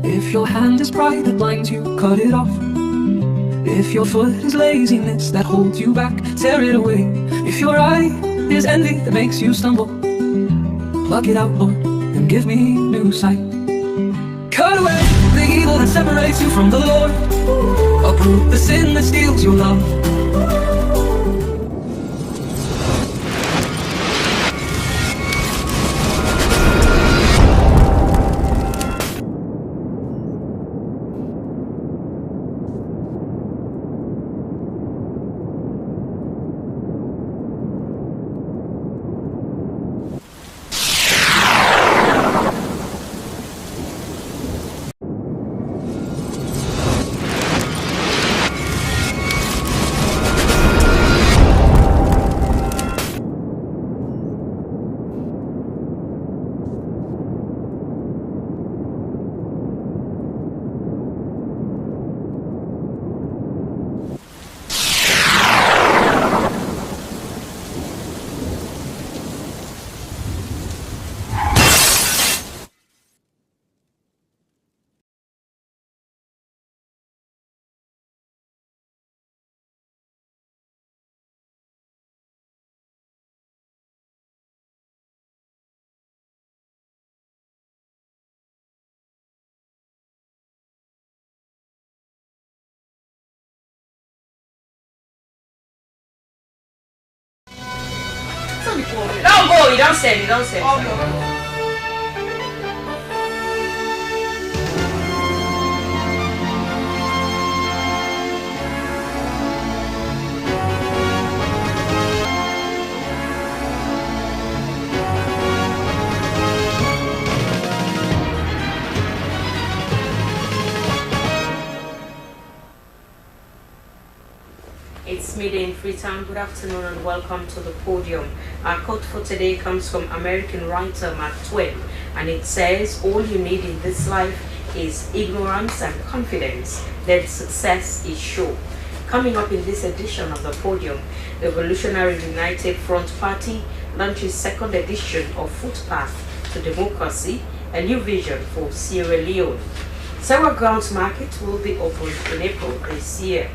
If your hand is pride that blinds you, cut it off. If your foot is laziness that holds you back, tear it away. If your eye is envy that makes you stumble, pluck it out, Lord, and give me new sight. Cut away the evil that separates you from the Lord. Uproot the sin that steals your love. Don't go, you don't say, you don't say. It's midday in Freetown. Good afternoon and welcome to the podium. Our quote for today comes from American writer Mark Twain, and it says, "All you need in this life is ignorance and confidence, then success is sure." Coming up in this edition of the podium, the Revolutionary United Front Party launches second edition of Footpath to Democracy, a new vision for Sierra Leone. Sarah Grounds Market will be opened in April this year.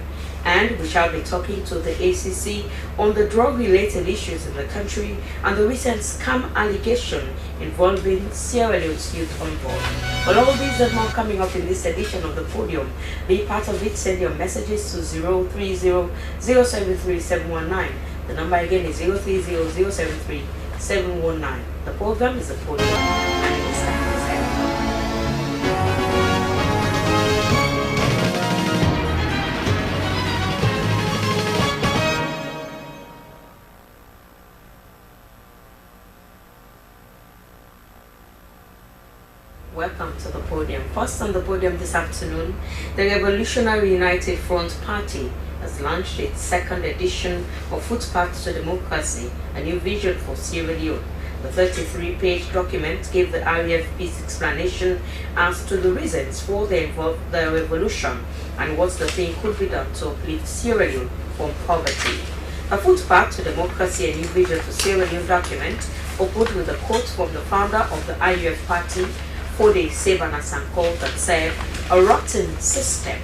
And we shall be talking to the ACC on the drug-related issues in the country and the recent scam allegation involving Sierra Leone's youth on board. But all these and more coming up in this edition of the podium. Be part of it. Send your messages to 030-073-719. The number again is 030-073-719. The program is the podium, and it will start with Welcome to the podium. First on the podium this afternoon, the Revolutionary United Front Party has launched its second edition of Footpath to Democracy, a new vision for Sierra Leone. The 33-page document gave the REFP's explanation as to the reasons for the revolution and what the thing could be done to uplift Sierra Leone from poverty. A Footpath to Democracy, a new vision for Sierra Leone document opened with a quote from the founder of the IUF party, Fode Savannah Sankol, that said, "A rotten system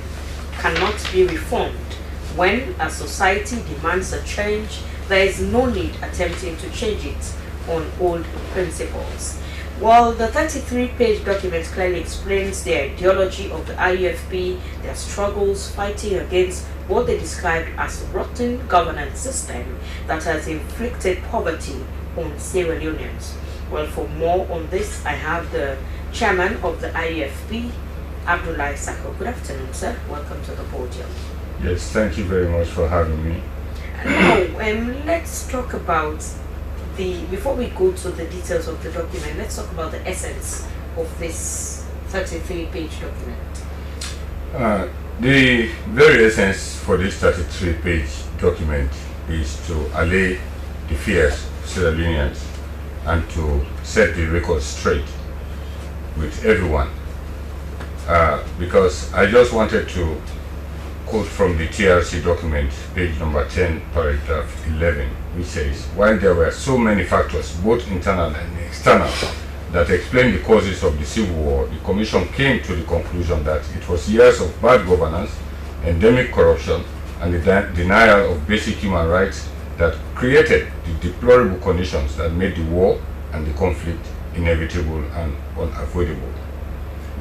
cannot be reformed. When a society demands a change, there is no need attempting to change it on old principles." While the 33-page document clearly explains the ideology of the IUFP, their struggles fighting against what they described as rotten governance system that has inflicted poverty on Sierra Leoneans. Well, for more on this, I have the Chairman of the IUFP, Abdullahi Sako. Good afternoon, sir. Welcome to the podium. Yes, thank you very much for having me. Now, let's talk about before we go to the details of the document, let's talk about the essence of this 33-page document. The very essence for this 33-page document is to allay the fears of Sierra Leoneans and to set the record straight with everyone, because I just wanted to quote from the TRC document, page number 10, paragraph 11, which says, "While there were so many factors, both internal and external, that explained the causes of the Civil War, the Commission came to the conclusion that it was years of bad governance, endemic corruption, and the denial of basic human rights that created the deplorable conditions that made the war and the conflict inevitable and unavoidable."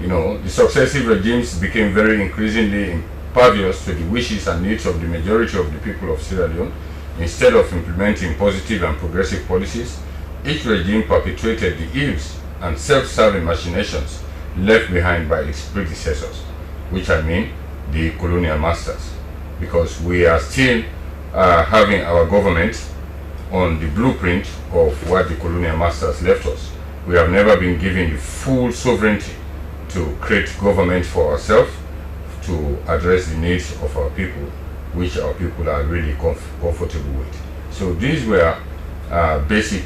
You know, the successive regimes became very increasingly impervious to the wishes and needs of the majority of the people of Sierra Leone. Instead of implementing positive and progressive policies, each regime perpetuated the ills and self-serving machinations left behind by its predecessors, which I mean the colonial masters, because we are still having our government on the blueprint of what the colonial masters left us. We have never been given the full sovereignty to create government for ourselves, to address the needs of our people, which our people are really comfortable with. So these were basic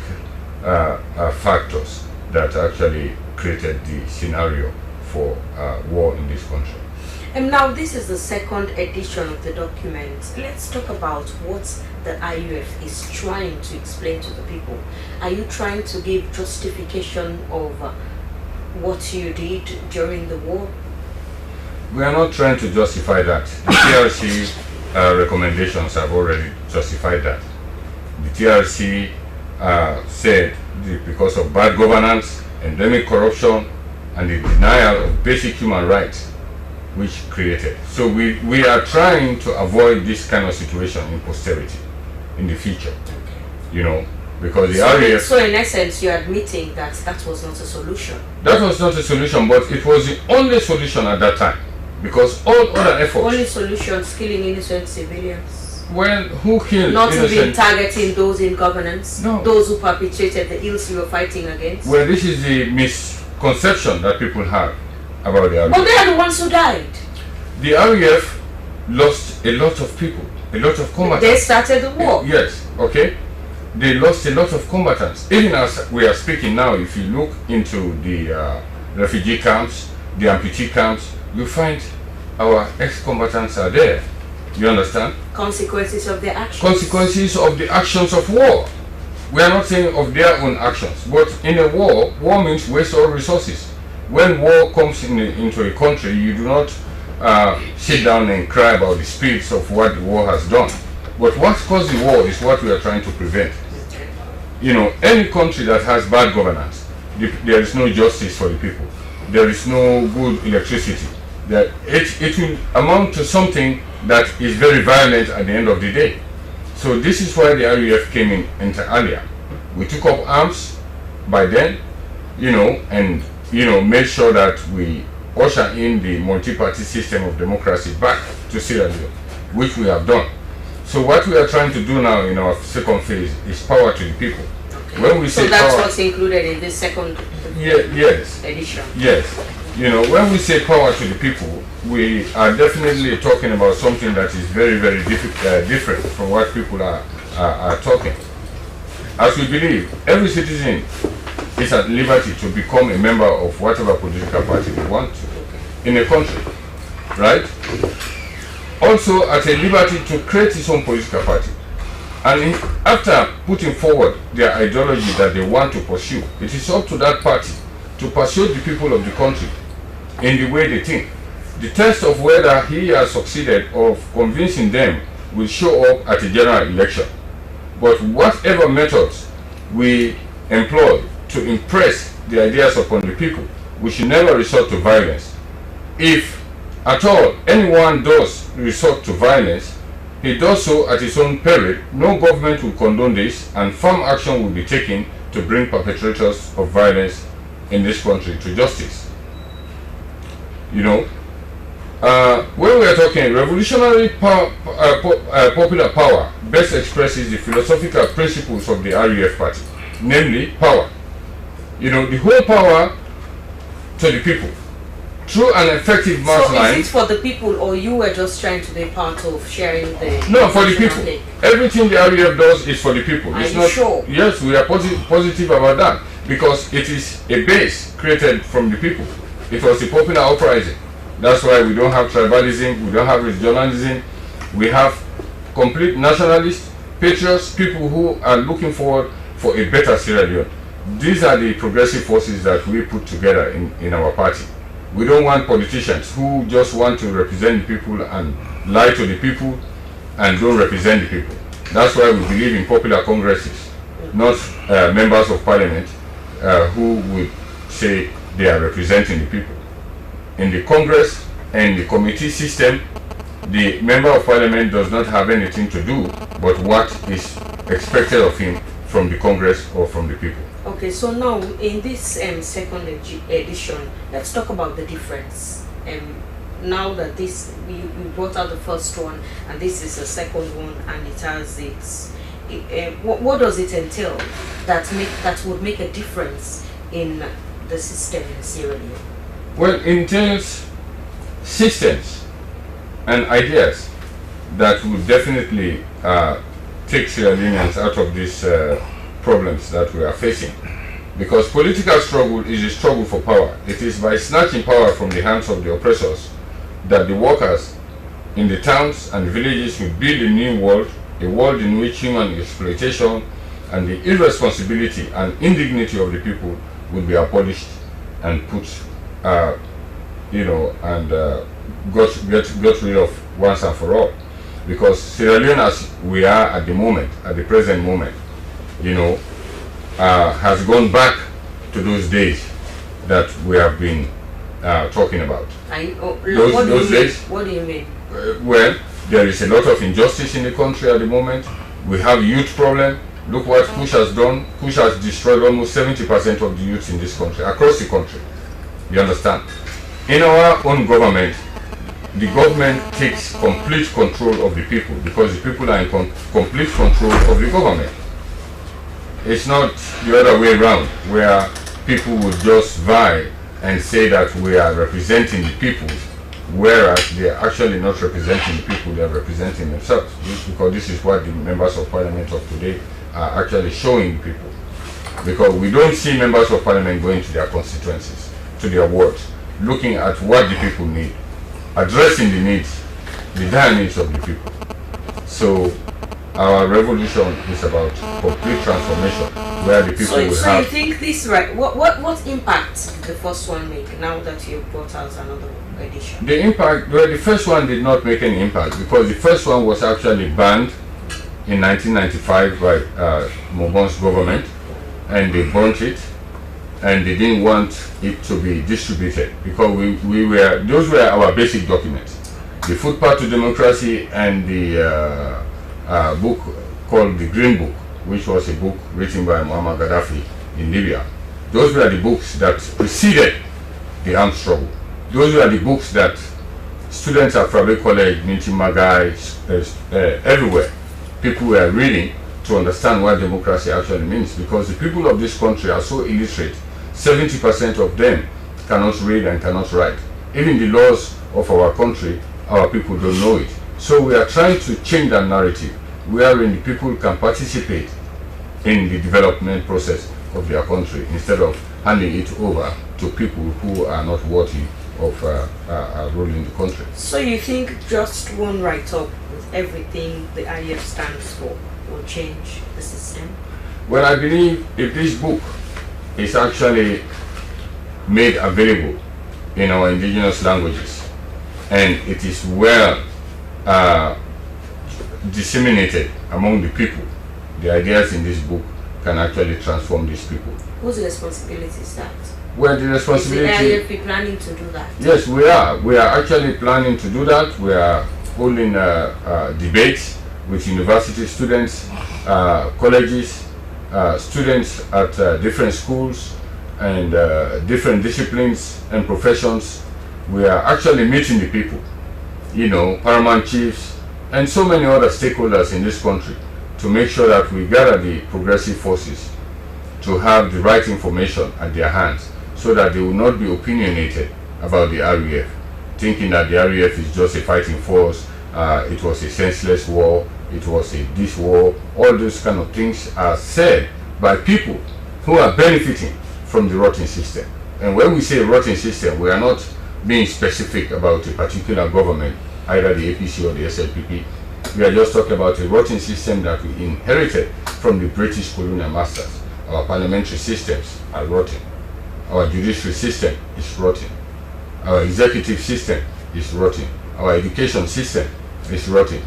factors that actually created the scenario for war in this country. And now this is the second edition of the document. Let's talk about what the IUF is trying to explain to the people. Are you trying to give justification of what you did during the war? We are not trying to justify that. The TRC recommendations have already justified that. The TRC said because of bad governance, endemic corruption, and the denial of basic human rights, which created. So we are trying to avoid this kind of situation in posterity, in the future. You know, because the RAF... So in essence, you're admitting that that was not a solution. That was not a solution, but it was the only solution at that time, because all other efforts... Only solution, killing innocent civilians. Well, who killed not innocent... even targeting those in governance, no. Those who perpetrated the ills you were fighting against. Well, this is the misconception that people have about the RAF. But they are the ones who died. The RAF lost a lot of people, a lot of combatants. They started the war. Yes, okay. They lost a lot of combatants. Even as we are speaking now, if you look into the refugee camps, the amputee camps, you find our ex-combatants are there. You understand? Consequences of their actions. Consequences of the actions of war. We are not saying of their own actions, but in a war, war means waste all resources. When war comes into a country, you do not sit down and cry about the spills of what the war has done. But what caused the war is what we are trying to prevent. You know, any country that has bad governance, there is no justice for the people. There is no good electricity. It will amount to something that is very violent at the end of the day. So this is why the RAF came in inter alia. We took up arms by then, you know, and made sure that we usher in the multi-party system of democracy back to Sierra Leone, which we have done. So what we are trying to do now in our second phase is power to the people. Okay. When we say so that's power, what's included in this second yes, edition. Yes. You know, when we say power to the people, we are definitely talking about something that is very, very different from what people are talking. As we believe, every citizen is at liberty to become a member of whatever political party they want to in a country, right? Also at a liberty to create his own political party. And after putting forward their ideology that they want to pursue, it is up to that party to persuade the people of the country in the way they think. The test of whether he has succeeded of convincing them will show up at a general election. But whatever methods we employ to impress the ideas upon the people, we should never resort to violence. If at all anyone does resort to violence, he does so at his own peril. No government will condone this, and firm action will be taken to bring perpetrators of violence in this country to justice. You know, when we are talking revolutionary popular power, best expresses the philosophical principles of the RAF party, namely power. You know, the whole power to the people through an effective mass line. So is it for the people, or you were just trying to be part of sharing the... No, for the people. Everything the RAF does is for the people. Are you sure? Yes, we are positive about that, because it is a base created from the people. It was a popular uprising. That's why we don't have tribalism, we don't have regionalism. We have complete nationalists, patriots, people who are looking forward for a better Sierra Leone. These are the progressive forces that we put together in our party. We don't want politicians who just want to represent the people and lie to the people and don't represent the people. That's why we believe in popular congresses, not members of parliament who would say they are representing the people. In the Congress and the committee system, the member of parliament does not have anything to do but what is expected of him from the Congress or from the people. Okay, so now in this second edition, let's talk about the difference. Now that we brought out the first one and this is the second one, and it has its... what does it entail that would make a difference in the system in Sierra Leone? Well, it entails systems and ideas that would definitely take Sierra Leoneans out of these problems that we are facing. Because political struggle is a struggle for power. It is by snatching power from the hands of the oppressors that the workers in the towns and villages will build a new world, a world in which human exploitation and the irresponsibility and indignity of the people will be abolished and put, get rid of once and for all. Because Sierra Leone, as we are at the moment, at the present moment, has gone back to those days that we have been talking about. What do you mean? Well, there is a lot of injustice in the country at the moment. We have youth problem. Look what Kush has done. Kush has destroyed almost 70% of the youth in this country, across the country. You understand? In our own government, the government takes complete control of the people because the people are in complete control of the government. It's not the other way around, where people would just vie and say that we are representing the people, whereas they are actually not representing the people, they are representing themselves. Because this is what the members of parliament of today are actually showing people. Because we don't see members of parliament going to their constituencies, to their wards, looking at what the people need, addressing the needs, the dire needs of the people. So our revolution is about complete transformation, where the people will So have... you think this, right? What impact did the first one make now that you brought out another edition? The impact, well, the first one did not make any impact because the first one was actually banned in 1995 by Mobon's government, and they burnt it, and they didn't want it to be distributed because those were our basic documents. The Footpath to Democracy and the book called the Green Book, which was a book written by Muammar Gaddafi in Libya. Those were the books that preceded the armed struggle. Those were the books that students at Frabe College, Minti Magai, everywhere, people were reading to understand what democracy actually means, because the people of this country are so illiterate. 70% of them cannot read and cannot write. Even the laws of our country, our people don't know it. So we are trying to change that narrative, wherein the people can participate in the development process of their country instead of handing it over to people who are not worthy of ruling the country. So you think just one write-up with everything the IEF stands for will change the system? Well, I believe if this book is actually made available in our indigenous languages and it is well disseminated among the people, the ideas in this book can actually transform these people. Whose responsibility is that? Well, the responsibility... Is the IEF planning to do that? Yes, we are. We are actually planning to do that. We are holding debates with university students, colleges, students at different schools and different disciplines and professions. We are actually meeting the people, you know, paramount chiefs and so many other stakeholders in this country to make sure that we gather the progressive forces to have the right information at their hands so that they will not be opinionated about the RUF, thinking that the RUF is just a fighting force, it was a senseless war, it was a this war. All those kind of things are said by people who are benefiting from the rotten system. And when we say rotten system, we are not being specific about a particular government, either the APC or the SLPP. We are just talking about a rotten system that we inherited from the British colonial masters. Our parliamentary systems are rotten. Our judiciary system is rotten. Our executive system is rotten. Our education system is rotten.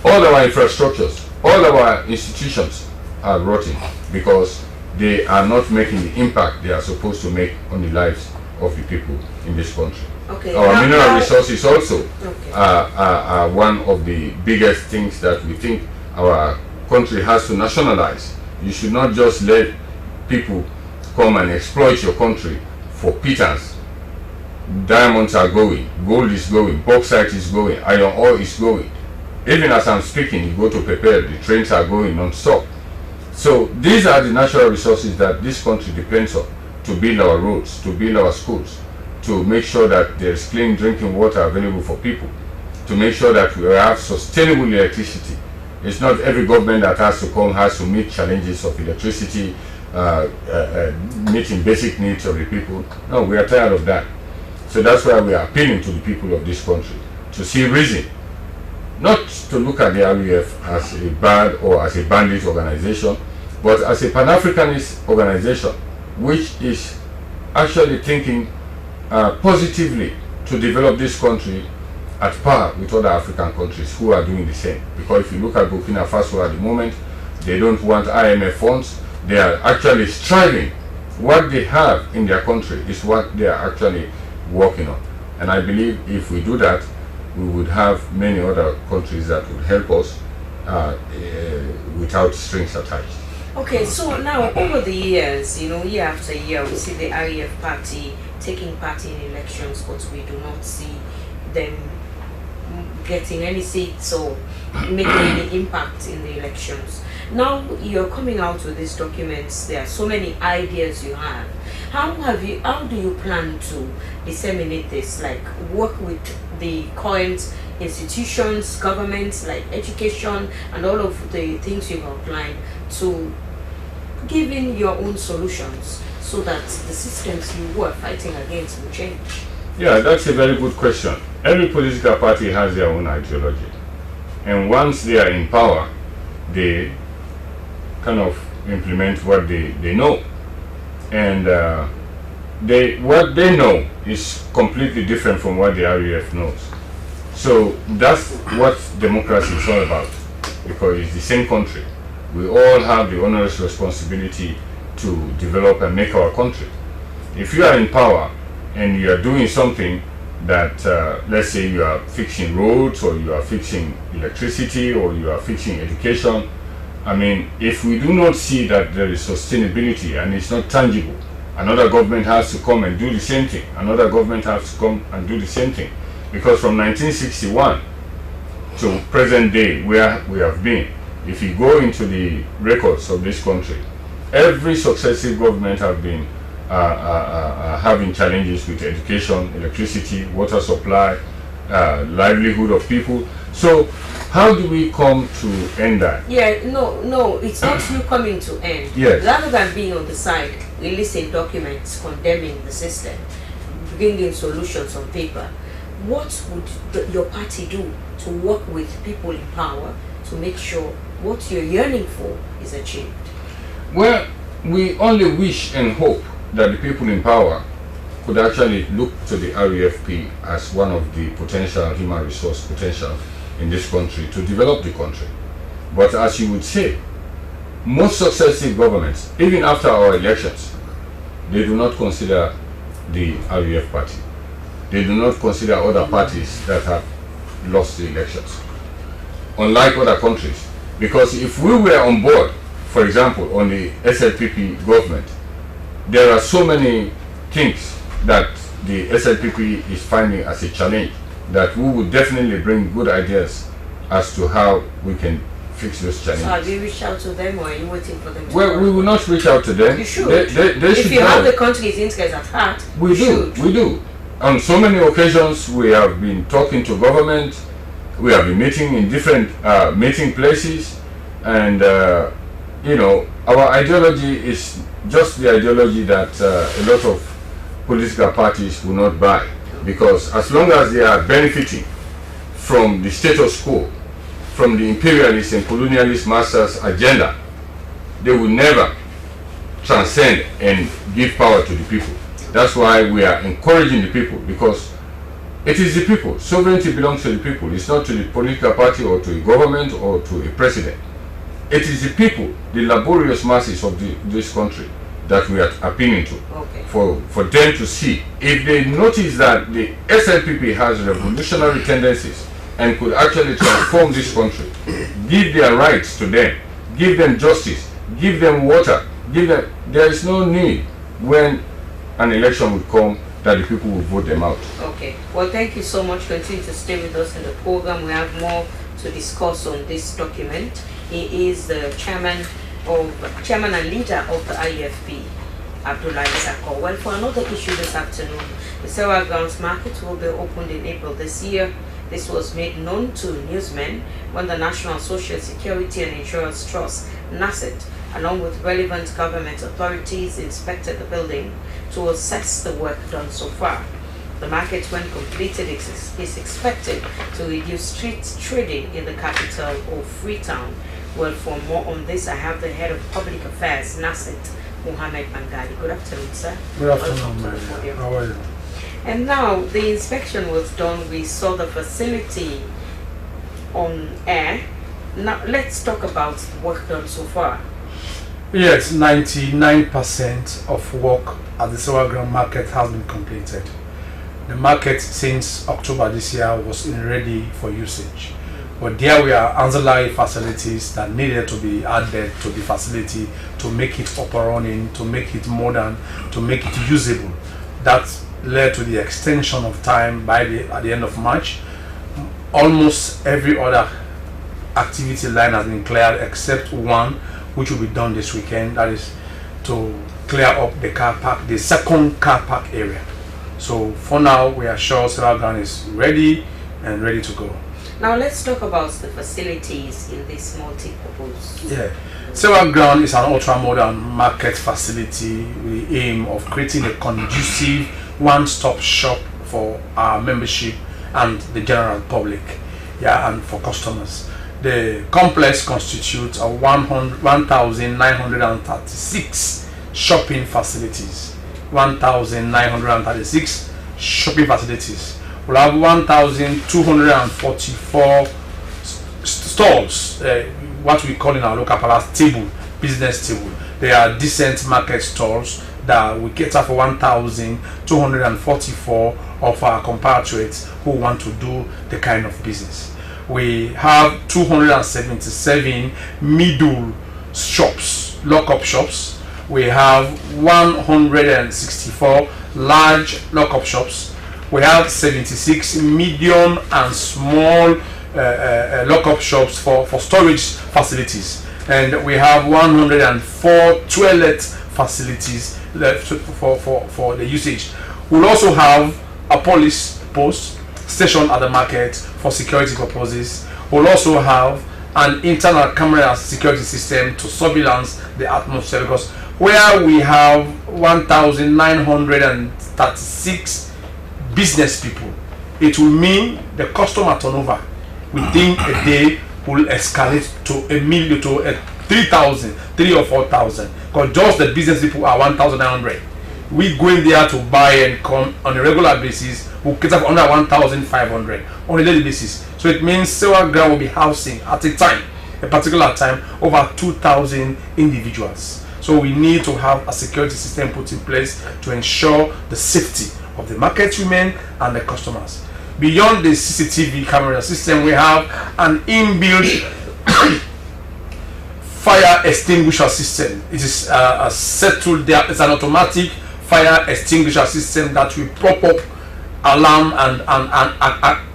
All our infrastructures, all our institutions are rotten because they are not making the impact they are supposed to make on the lives of the people in this country. Okay. Our mineral resources also are one of the biggest things that we think our country has to nationalize. You should not just let people come and exploit your country for pittance. Diamonds are going, gold is going, bauxite is going, iron ore is going. Even as I'm speaking, you go to prepare, the trains are going non-stop. So these are the natural resources that this country depends on to build our roads, to build our schools, to make sure that there's clean drinking water available for people, to make sure that we have sustainable electricity. It's not every government that has to come has to meet challenges of electricity, meeting basic needs of the people. No, we are tired of that. So that's why we are appealing to the people of this country to see reason, not to look at the RUF as a bad or as a bandit organization, but as a Pan-Africanist organization which is actually thinking positively to develop this country at par with other African countries who are doing the same. Because if you look at Burkina Faso at the moment, they don't want IMF funds. They are actually striving. What they have in their country is what they are actually working on. And I believe if we do that, we would have many other countries that would help us without strings attached. Okay, so now over the years, year after year, we see the REF party taking part in elections, but we do not see them getting any seats or making any impact in the elections. Now you're coming out with these documents. There are so many ideas you have. How do you plan to disseminate this? Like work with the current institutions, governments like education and all of the things you've outlined to give in your own solutions so that the systems you were fighting against will change? Yeah, that's a very good question. Every political party has their own ideology. And once they are in power, they kind of implement what they know. And what they know is completely different from what the REF knows. So that's what democracy is all about, because it's the same country. We all have the onerous responsibility to develop and make our country. If you are in power and you are doing something that, let's say you are fixing roads, or you are fixing electricity, or you are fixing education, I mean, if we do not see that there is sustainability and it's not tangible, another government has to come and do the same thing. Another government has to come and do the same thing. Because from 1961 to present day, where we have been, if you go into the records of this country, every successive government have been having challenges with education, electricity, water supply, livelihood of people. So how do we come to end that? Yeah, no, it's not you coming to end. Yes. Rather than being on the side, releasing documents condemning the system, bringing solutions on paper, what would your party do to work with people in power to make sure what you're yearning for is achieved? Well, we only wish and hope that the people in power could actually look to the REFP as one of the potential human resource potential in this country to develop the country. But as you would say, most successive governments, even after our elections, they do not consider the REF party. They do not consider other parties that have lost the elections, unlike other countries. Because if we were on board, for example, on the SLPP government, there are so many things that the SLPP is finding as a challenge that we would definitely bring good ideas as to how we can fix those challenges. So have you reached out to them, or are you waiting for them to Well, we will not reach out to them. You should. They if should you have know. the country's interest at heart, We do. On so many occasions, we have been talking to government. We have been meeting in different meeting places, and our ideology is just the ideology that a lot of political parties will not buy, because as long as they are benefiting from the status quo, from the imperialist and colonialist masters' agenda, they will never transcend and give power to the people. That's why we are encouraging the people, because it is the people. Sovereignty belongs to the people. It's not to the political party or to a government or to a president. It is the people, the laborious masses of this country, that we are appealing to. Okay. For them to see. If they notice that the SLPP has revolutionary tendencies and could actually transform this country, give their rights to them, give them justice, give them water, there is no need when an election would come that the people will vote them out. Okay. Well, thank you so much. Continue to stay with us in the program. We have more to discuss on this document. He is the chairman and leader of the IFP, Abdullah Isako. Well, for another issue this afternoon, the Sierra Grounds Market will be opened in April this year. This was made known to newsmen when the National Social Security and Insurance Trust, NASIT, along with relevant government authorities, inspected the building to assess the work done so far. The market, when completed, is expected to reduce street trading in the capital of Freetown. Well, for more on this, I have the head of public affairs, NASIT, Mohammed Mangali. Good afternoon, sir. Good afternoon, ma'am. How are you? And now the inspection was done. We saw the facility on air. Now let's talk about work done so far. Yes, 99% of work at the Sierra Ground Market has been completed. The market since October this year was ready for usage. But there we are ancillary facilities that needed to be added to the facility to make it up and running, to make it modern, to make it usable. That led to the extension of time at the end of March. Almost every other activity line has been cleared except one, which will be done this weekend. That is to clear up the car park, the second car park area. So for now, we are sure Sierra Leone is ready and ready to go. Now let's talk about the facilities in this multi-purpose. Yeah, Sierra Leone is an ultra-modern market facility with the aim of creating a conducive one-stop shop for our membership and the general public, and for customers. The complex constitutes a 1,936 shopping facilities. 1,936 shopping facilities. We'll have 1,244 stalls, what we call in our local palace table, business table. They are decent market stalls that we cater for 1,244 of our compatriots who want to do the kind of business. We have 277 middle shops, lock-up shops. We have 164 large lock-up shops. We have 76 medium and small lock-up shops for storage facilities. And we have 104 toilet facilities for the usage. We'll also have a police post station at the market for security purposes. We'll also have an internal camera security system to surveillance the atmosphere, because where we have 1,936 business people, it will mean the customer turnover within a day will escalate to 3,000, 3,000 or 4,000, because just the business people are 1,900. We go in there to buy and come on a regular basis. We'll cater for under 1,500 on a daily basis. So it means Sierra Leone will be housing at a particular time, over 2,000 individuals. So we need to have a security system put in place to ensure the safety of the market women and the customers. Beyond the CCTV camera system, we have an inbuilt fire extinguisher system. It is settled there. It's an automatic fire extinguisher system that will prop up alarm and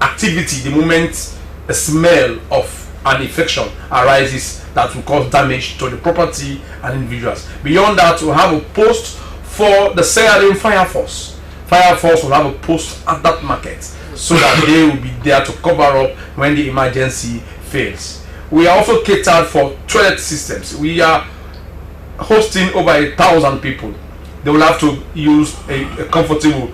activity the moment a smell of an infection arises that will cause damage to the property and individuals. Beyond that, we'll have a post for the Sierra Leone Fire Force. Fire Force will have a post at that market so that they will be there to cover up when the emergency fails. We are also catered for toilet systems. We are hosting over 1,000 people. They will have to use a comfortable,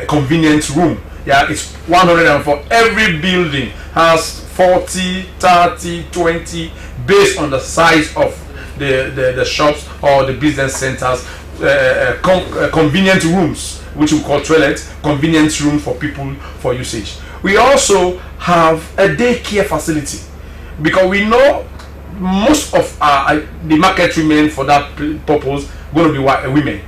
convenient room. It's 104. Every building has 40, 30, 20, based on the size of the shops or the business centers. Convenient rooms, which we call toilets, convenient room for people for usage. We also have a daycare facility, because we know most of the market women for that purpose going to be women.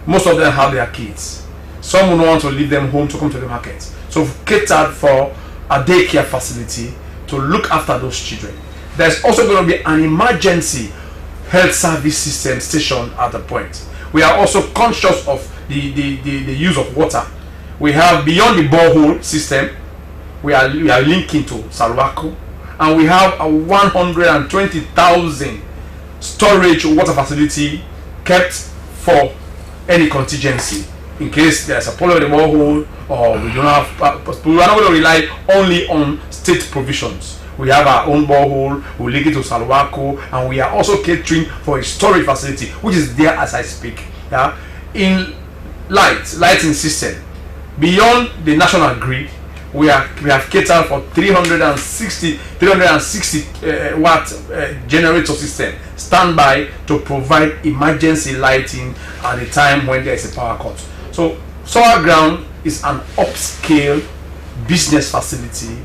Most of them have their kids. Some will not want to leave them home to come to the market. So we've catered for a daycare facility to look after those children. There's also going to be an emergency health service system station at the point. We are also conscious of the use of water. We have, beyond the borehole system, we are linking to Salwako, and we have a 120,000 storage water facility kept for any contingency in case there's a problem in the borehole, or we don't have. We are not going to rely only on state provisions. We have our own borehole, we link it to Salwako, and we are also catering for a storage facility which is there as I speak. In lighting system, beyond the national grid, we have catered for 360 watt generator system standby to provide emergency lighting at the time when there is a power cut. So Sierra Leone is an upscale business facility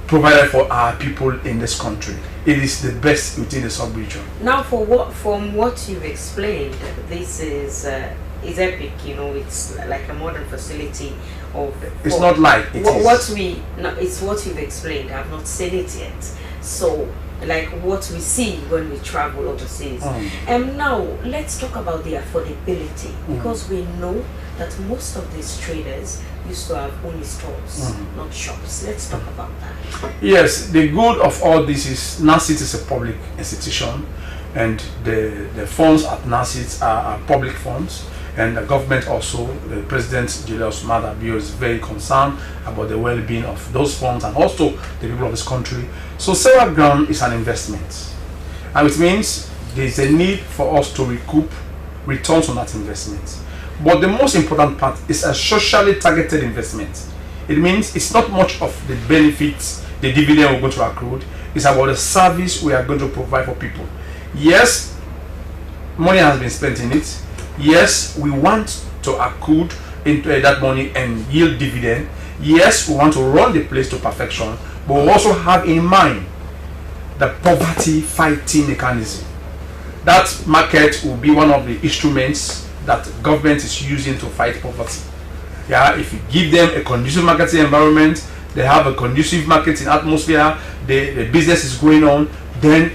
provided for our people in this country. It is the best within the sub-region. Now, from what you've explained, this is is epic. You know, it's like a modern facility of. It's not like it is. What we no, it's what you've explained. I've not seen it yet. So, like what we see when we travel overseas. Now let's talk about the affordability, because we know that most of these traders used to have only stores, not shops. Let's talk about that. Yes, the good of all this is NASIT is a public institution, and the funds at NASIT are public funds, and the government also, the President Julius Maada Bio is very concerned about the well-being of those funds and also the people of this country. So Sarah Ground is an investment, and it means there is a need for us to recoup returns on that investment. But the most important part is a socially targeted investment. It means it's not much of the benefits, the dividend we're going to accrue. It's about the service we are going to provide for people. Yes, money has been spent in it. Yes, we want to accrue into that money and yield dividend. Yes, we want to run the place to perfection, but we also have in mind the poverty fighting mechanism. That market will be one of the instruments that government is using to fight poverty. Yeah, if you give them a conducive marketing environment, they have a conducive marketing atmosphere, the business is going on, then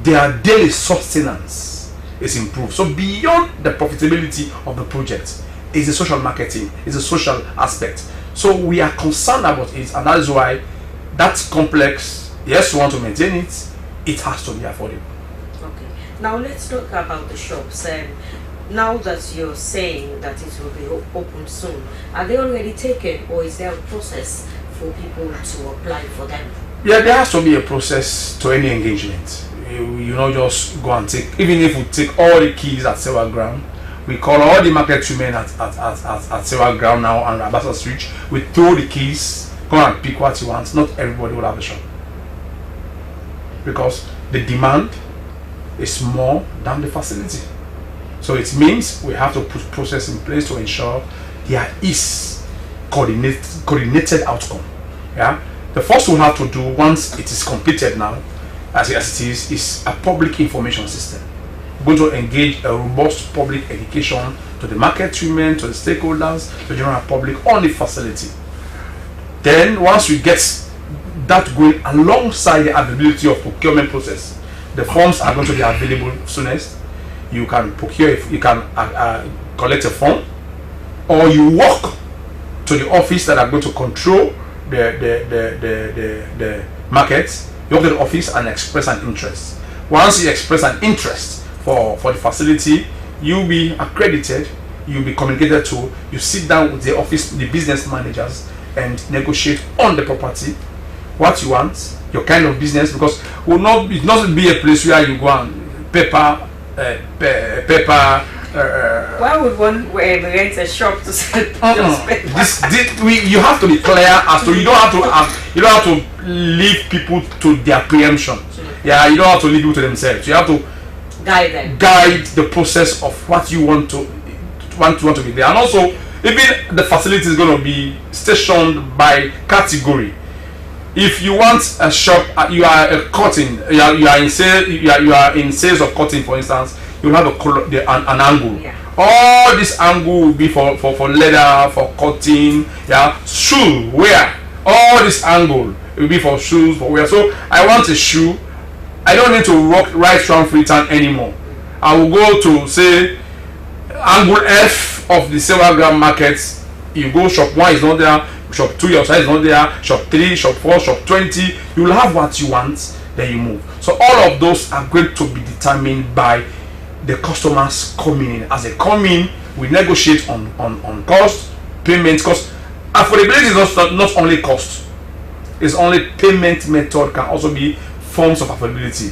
their daily sustenance is improved. So beyond the profitability of the project is the social marketing, is the social aspect. So we are concerned about it, and that is why that complex, yes, we want to maintain it, it has to be affordable. Okay, now let's talk about the shops. Now that you're saying that it will be open soon, are they already taken, or is there a process for people to apply for them? Yeah, there has to be a process to any engagement. You know, just go and take, even if we take all the keys at Sierra Ground, we call all the market women at Sierra Ground now and Ambassador Street, we throw the keys, go and pick what you want. Not everybody will have a shop, because the demand is more than the facility. So it means we have to put process in place to ensure there is coordinated outcome. Yeah, the first we'll have to do once it is completed now, as it is a public information system. We're going to engage a robust public education to the market women, to the stakeholders, to the general public on the facility. Then once we get that going alongside the availability of procurement process, the forms are going to be available soonest. You can procure, you can collect a form, or you walk to the office that are going to control the markets. You go to the office and express an interest. Once you express an interest for the facility, you'll be accredited, you'll be communicated to, you sit down with the office, the business managers, and negotiate on the property, what you want, your kind of business, because it will not be a place where you go and paper. Why would one rent a shop to sell you have to be clear as to you don't have to leave people to their preemption. Yeah, you don't have to leave people to themselves. You have to guide the process of what you want to be there. And also, even the facility is going to be stationed by category. If you want a shop, you are a cutting, you are in sales of cutting, for instance, you'll have an angle. Yeah. All this angle will be for leather, for cutting, yeah, shoe, wear. All this angle will be for shoes, for wear. So I want a shoe. I don't need to walk right from Freetown anymore. I will go to, say, angle F of the Sierra Ground markets. You go, shop 1 is not there, shop 2 your size is not there, shop 3, shop 4, shop 20. You will have what you want, then you move. So all of those are going to be determined by the customers coming in. As they come in, we negotiate on cost, payment, because affordability is not only cost, it's only payment method can also be forms of affordability.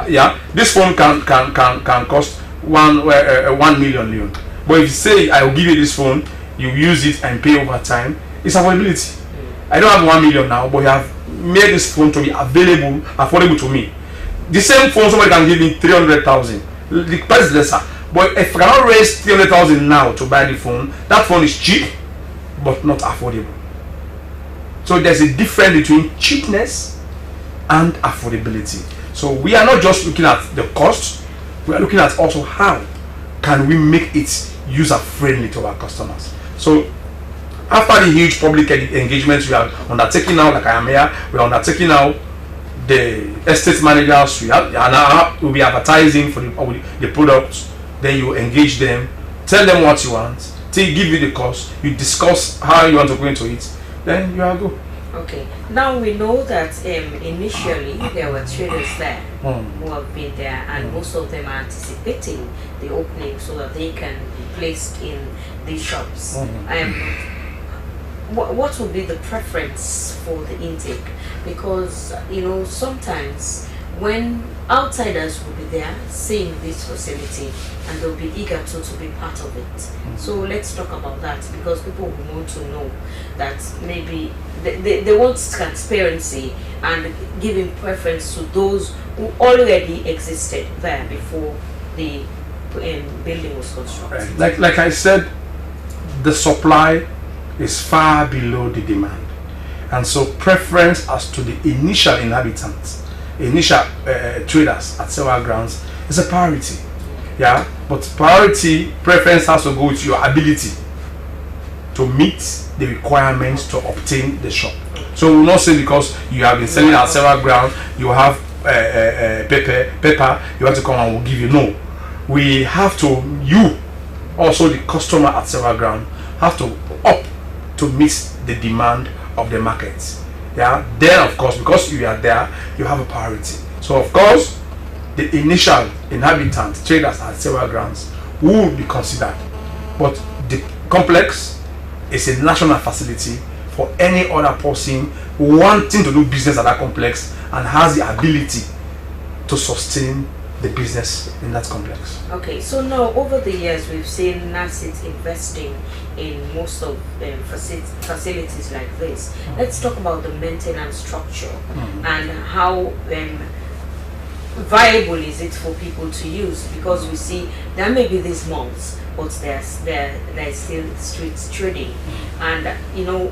Yeah, this phone can cost 1 million leon, but if you say I will give you this phone, you use it and pay over time, it's affordability. I don't have 1 million now, but you have made this phone to be available, affordable to me. The same phone, somebody can give me 300,000. The price is lesser, but if I cannot raise 300,000 now to buy the phone, that phone is cheap but not affordable. So there's a difference between cheapness and affordability. So we are not just looking at the cost, we are looking at also how can we make it user-friendly to our customers. So after the huge public engagements we are undertaking now, like I am here, we are undertaking now the estate managers, we'll be advertising for the products, then you engage them, tell them what you want, they give you the cost, you discuss how you want to go into it, then you are good. Okay, now we know that initially there were traders there who have been there, and most of them are anticipating the opening so that they can be placed in these shops. What would be the preference for the intake? Because sometimes when outsiders will be there seeing this facility and they'll be eager to be part of it. So let's talk about that, because people will want to know that maybe they want transparency and giving preference to those who already existed there before the building was constructed. Like I said, the supply is far below the demand, and so preference as to the initial inhabitants, initial traders at several grounds is a priority. Yeah, but priority preference has to go with your ability to meet the requirements to obtain the shop. So we'll not say because you have been selling at several grounds, you have paper, you have to come and we'll give you. No, we have to, you also the customer at several grounds have to up to meet the demand of the market. Yeah, then of course, because you are there, you have a priority. So of course, the initial inhabitants, traders at several grounds will be considered, but the complex is a national facility for any other person wanting to do business at that complex and has the ability to sustain the business in that complex. Okay, so now over the years we've seen NACIT investing in most of facilities like this. Let's talk about the maintenance structure and how viable is it for people to use, because we see there may be these malls, but there's still street trading, and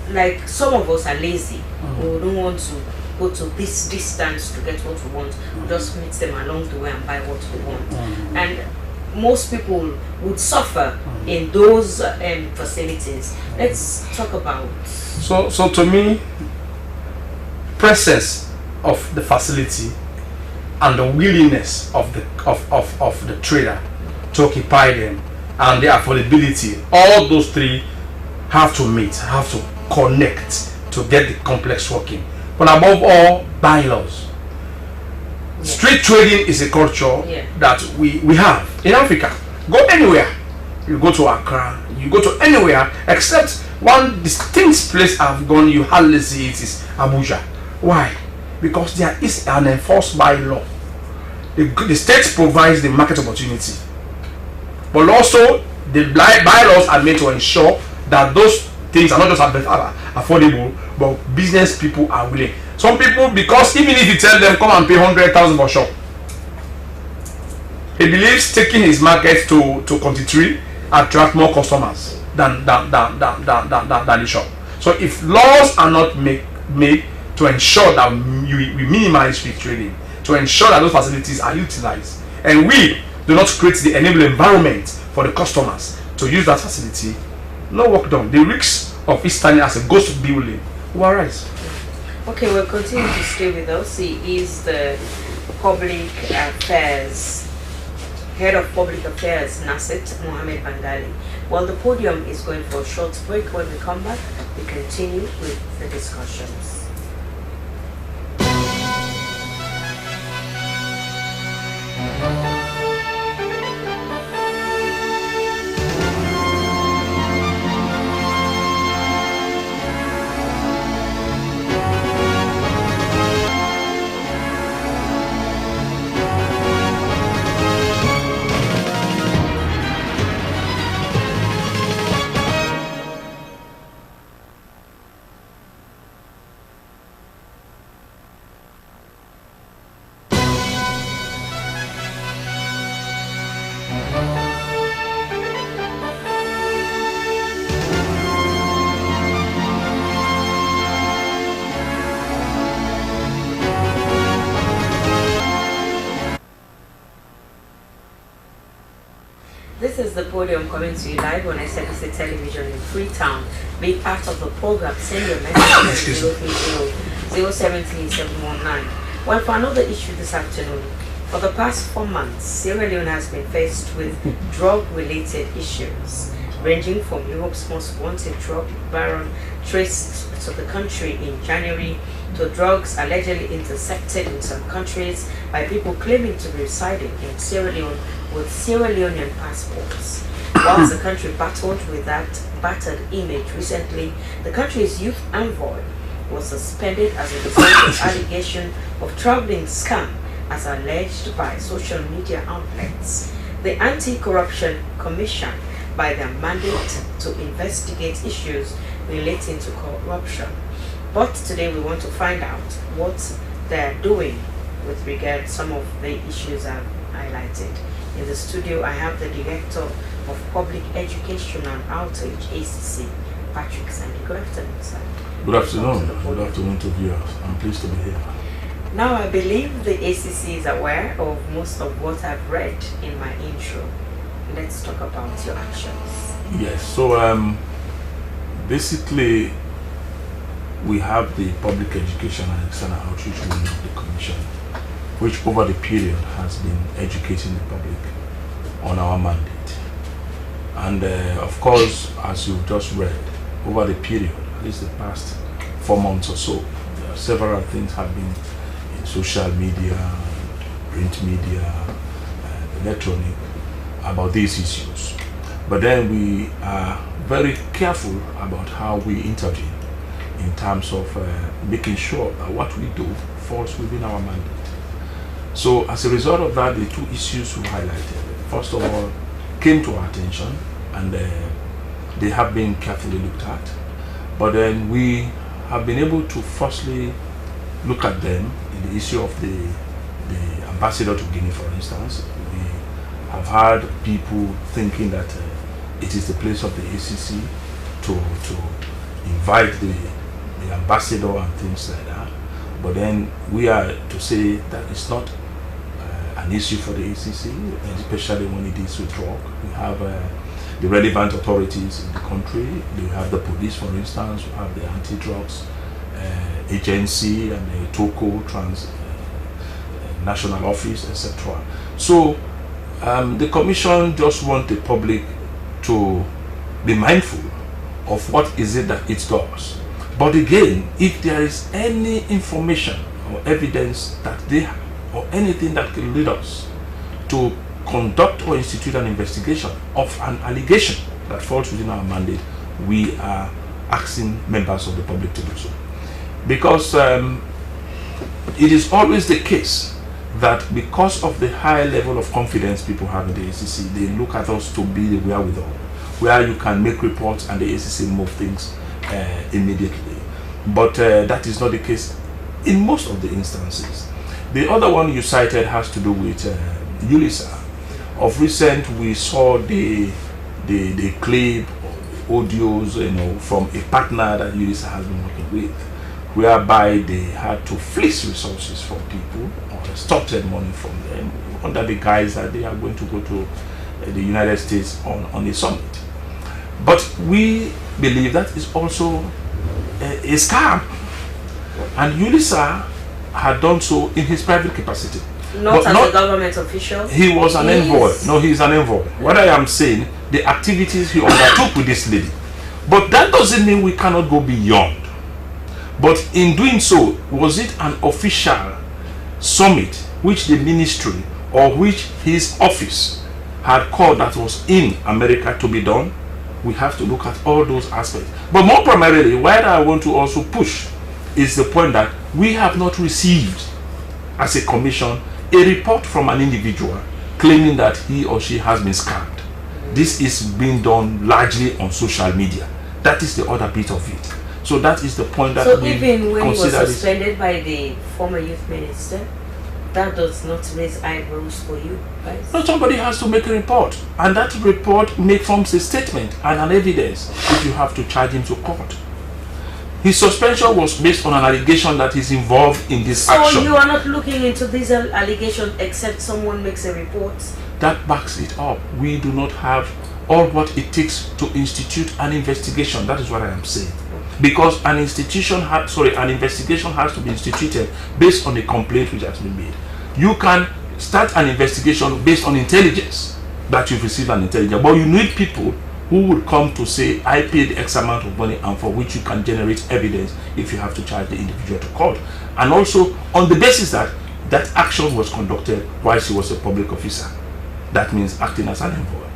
like some of us are lazy. We don't want to go to this distance to get what we want. We just meet them along the way and buy what we want. And most people would suffer in those facilities. Let's talk about. So to me, presence of the facility and the willingness of the trader to occupy them and the affordability, all those three have to meet, have to connect to get the complex working. But above all, bylaws. Street trading is a culture that we have in Africa. Go anywhere, you go to Accra, you go to anywhere except one distinct place I've gone, you hardly see it, is Abuja. Why? Because there is an enforced bylaw. The state provides the market opportunity, but also the bylaws are made to ensure that those things are not just affordable, but business people are willing. Some people, because even if you tell them come and pay 100,000 for shop, he believes taking his market to Country 3 attract more customers than the shop. So if laws are not made to ensure that we minimize street trading, to ensure that those facilities are utilized, and we do not create the enabling environment for the customers to use that facility, no work done. The risks of it standing as a ghost building will arise. Okay, we'll continue to stay with us. He is the public affairs, head of public affairs, NACIT, Mohammed Bangali. Well, the podium is going for a short break. When we come back, we continue with the discussions. the Podium, coming to you live on Slbc Television in Freetown. Be part of the program. Send your message to 030-073-719. Well, for another issue this afternoon, for the past 4 months, Sierra Leone has been faced with drug-related issues, ranging from Europe's most wanted drug baron traced to the country in January, to drugs allegedly intercepted in some countries by people claiming to be residing in Sierra Leone with Sierra Leonean passports. Whilst the country battled with that battered image recently, the country's youth envoy was suspended as a result of allegation of troubling scam as alleged by social media outlets. The Anti-Corruption Commission, by their mandate to investigate issues relating to corruption. But today we want to find out what they're doing with regard to some of the issues I've highlighted. In the studio, I have the Director of Public Education and Outreach, ACC, Patrick Sandy. Good afternoon, sir. Good afternoon. Good afternoon to viewers. I'm pleased to be here. Now, I believe the ACC is aware of most of what I've read in my intro. Let's talk about your actions. Yes, so basically we have the Public Education and External Outreach Wing of the Commission, which over the period has been educating the public on our mandate. And of course, as you've just read, over the period, at least the past 4 months or so, several things have been in social media, print media, electronic, about these issues. But then we are very careful about how we intervene in terms of making sure that what we do falls within our mandate. So as a result of that, the two issues we highlighted, first of all, came to our attention, and they have been carefully looked at. But then we have been able to firstly look at them in the issue of the ambassador to Guinea, for instance. We have had people thinking that it is the place of the ACC to invite the ambassador and things like that. But then we are to say that it's not an issue for the ACC, and especially when it is with drug. We have the relevant authorities in the country. We have the police, for instance. We have the anti-drugs agency and the TOCO, national office, etc. So the commission just wants the public to be mindful of what is it that it does. But again, if there is any information or evidence that they have, or anything that can lead us to conduct or institute an investigation of an allegation that falls within our mandate, we are asking members of the public to do so. Because it is always the case that because of the high level of confidence people have in the ACC, they look at us to be the wherewithal, where you can make reports and the ACC move things immediately. But that is not the case in most of the instances. The other one you cited has to do with ULISA. Of recent, we saw the clip, audios, from a partner that ULISA has been working with, whereby they had to fleece resources from people or extorted money from them under the guise that they are going to go to the United States on a summit. But we believe that is also a scam, and ULISA had done so in his private capacity. Not as a government official? He was an envoy. No, he is an envoy. What I am saying, the activities he undertook with this lady. But that doesn't mean we cannot go beyond. But in doing so, was it an official summit which the ministry or which his office had called that was in America to be done? We have to look at all those aspects. But more primarily, what I want to also push is the point that we have not received, as a commission, a report from an individual claiming that he or she has been scammed. This is being done largely on social media. That is the other bit of it. So that is the point that so we even when he was consider suspended by the former youth minister, that does not raise eyebrows for you guys? No, somebody has to make a report, and that report forms a statement and an evidence if you have to charge him to court. His suspension was based on an allegation that he's involved in this action. So you are not looking into this allegation except someone makes a report? That backs it up. We do not have all what it takes to institute an investigation. That is what I am saying. Because an investigation has to be instituted based on a complaint which has been made. You can start an investigation based on intelligence that you've received an intelligence, but you need people who would come to say, I paid X amount of money, and for which you can generate evidence if you have to charge the individual to court. And also on the basis that that action was conducted while she was a public officer. That means acting as an envoy.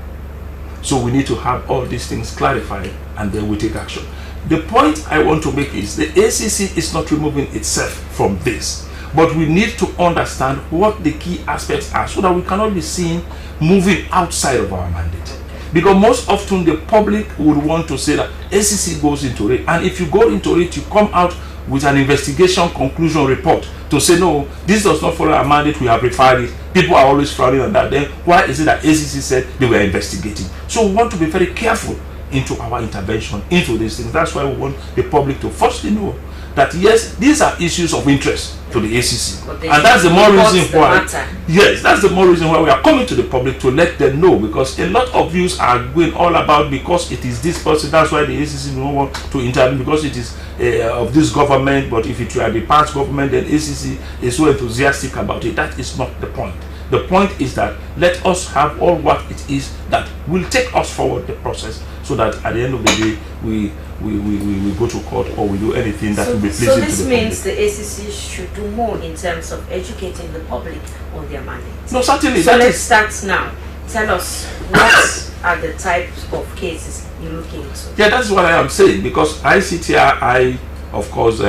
So we need to have all these things clarified, and then we take action. The point I want to make is the ACC is not removing itself from this, but we need to understand what the key aspects are so that we cannot be seen moving outside of our mandate. Because most often the public would want to say that ACC goes into it, and if you go into it, you come out with an investigation conclusion report to say, no, this does not follow our mandate, we have referred it. People are always frowning on that. Then why is it that ACC said they were investigating? So we want to be very careful into our intervention into these things. That's why we want the public to firstly know that yes, these are issues of interest to the ACC, and that's the more reason why. Yes, that's the more reason why we are coming to the public to let them know, because a lot of views are going all about because it is this person. That's why the ACC don't want to intervene, because it is of this government. But if it were the past government, then ACC is so enthusiastic about it. That is not the point. The point is that let us have all what it is that will take us forward the process, so that at the end of the day we go to court or we do anything that will be pleasing to the public. So this means the ACC should do more in terms of educating the public on their mandate. No, certainly. So let's start now. Tell us, what are the types of cases you look into? Yeah, that's what I am saying, because I of course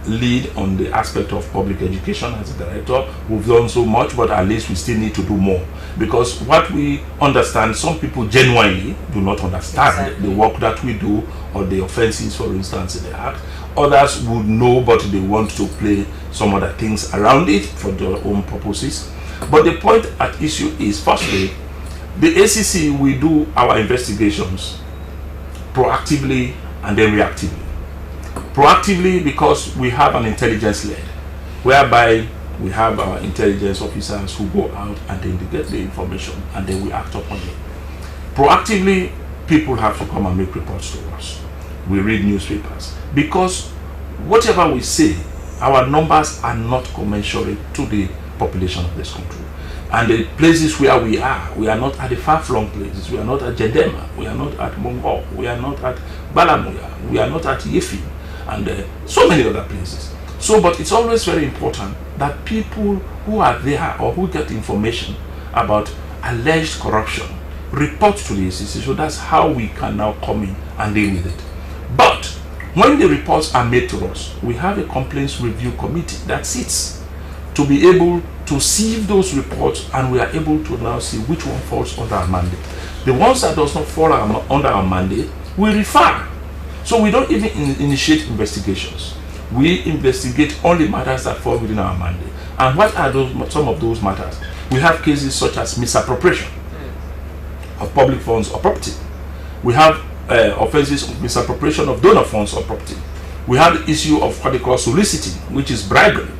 lead on the aspect of public education as a director. We've done so much, but at least we still need to do more, because what we understand, some people genuinely do not understand the work that we do, or the offenses, for instance, in the act. Others would know, but they want to play some other things around it for their own purposes. But the point at issue is, firstly, the ACC, we do our investigations proactively and then reactively. Proactively because we have an intelligence lead, whereby we have our intelligence officers who go out and then they get the information and then we act upon it. Proactively, people have to come and make reports to us. We read newspapers, because whatever we say, our numbers are not commensurate to the population of this country. And the places where we are not at the far-flung places. We are not at Kenema, we are not at Mongo, we are not at Balamuya, we are not at Yefi, and so many other places. So, but it's always very important that people who are there or who get information about alleged corruption report to the ACC. So that's how we can now come in and deal with it. But when the reports are made to us, we have a complaints review committee that sits to be able to sieve those reports, and we are able to now see which one falls under our mandate. The ones that does not fall under our mandate, we refer. So we don't even initiate investigations. We investigate only matters that fall within our mandate. And what are some of those matters? We have cases such as misappropriation of public funds or property. We have offenses of misappropriation of donor funds or property. We have the issue of what they call soliciting, which is bribery.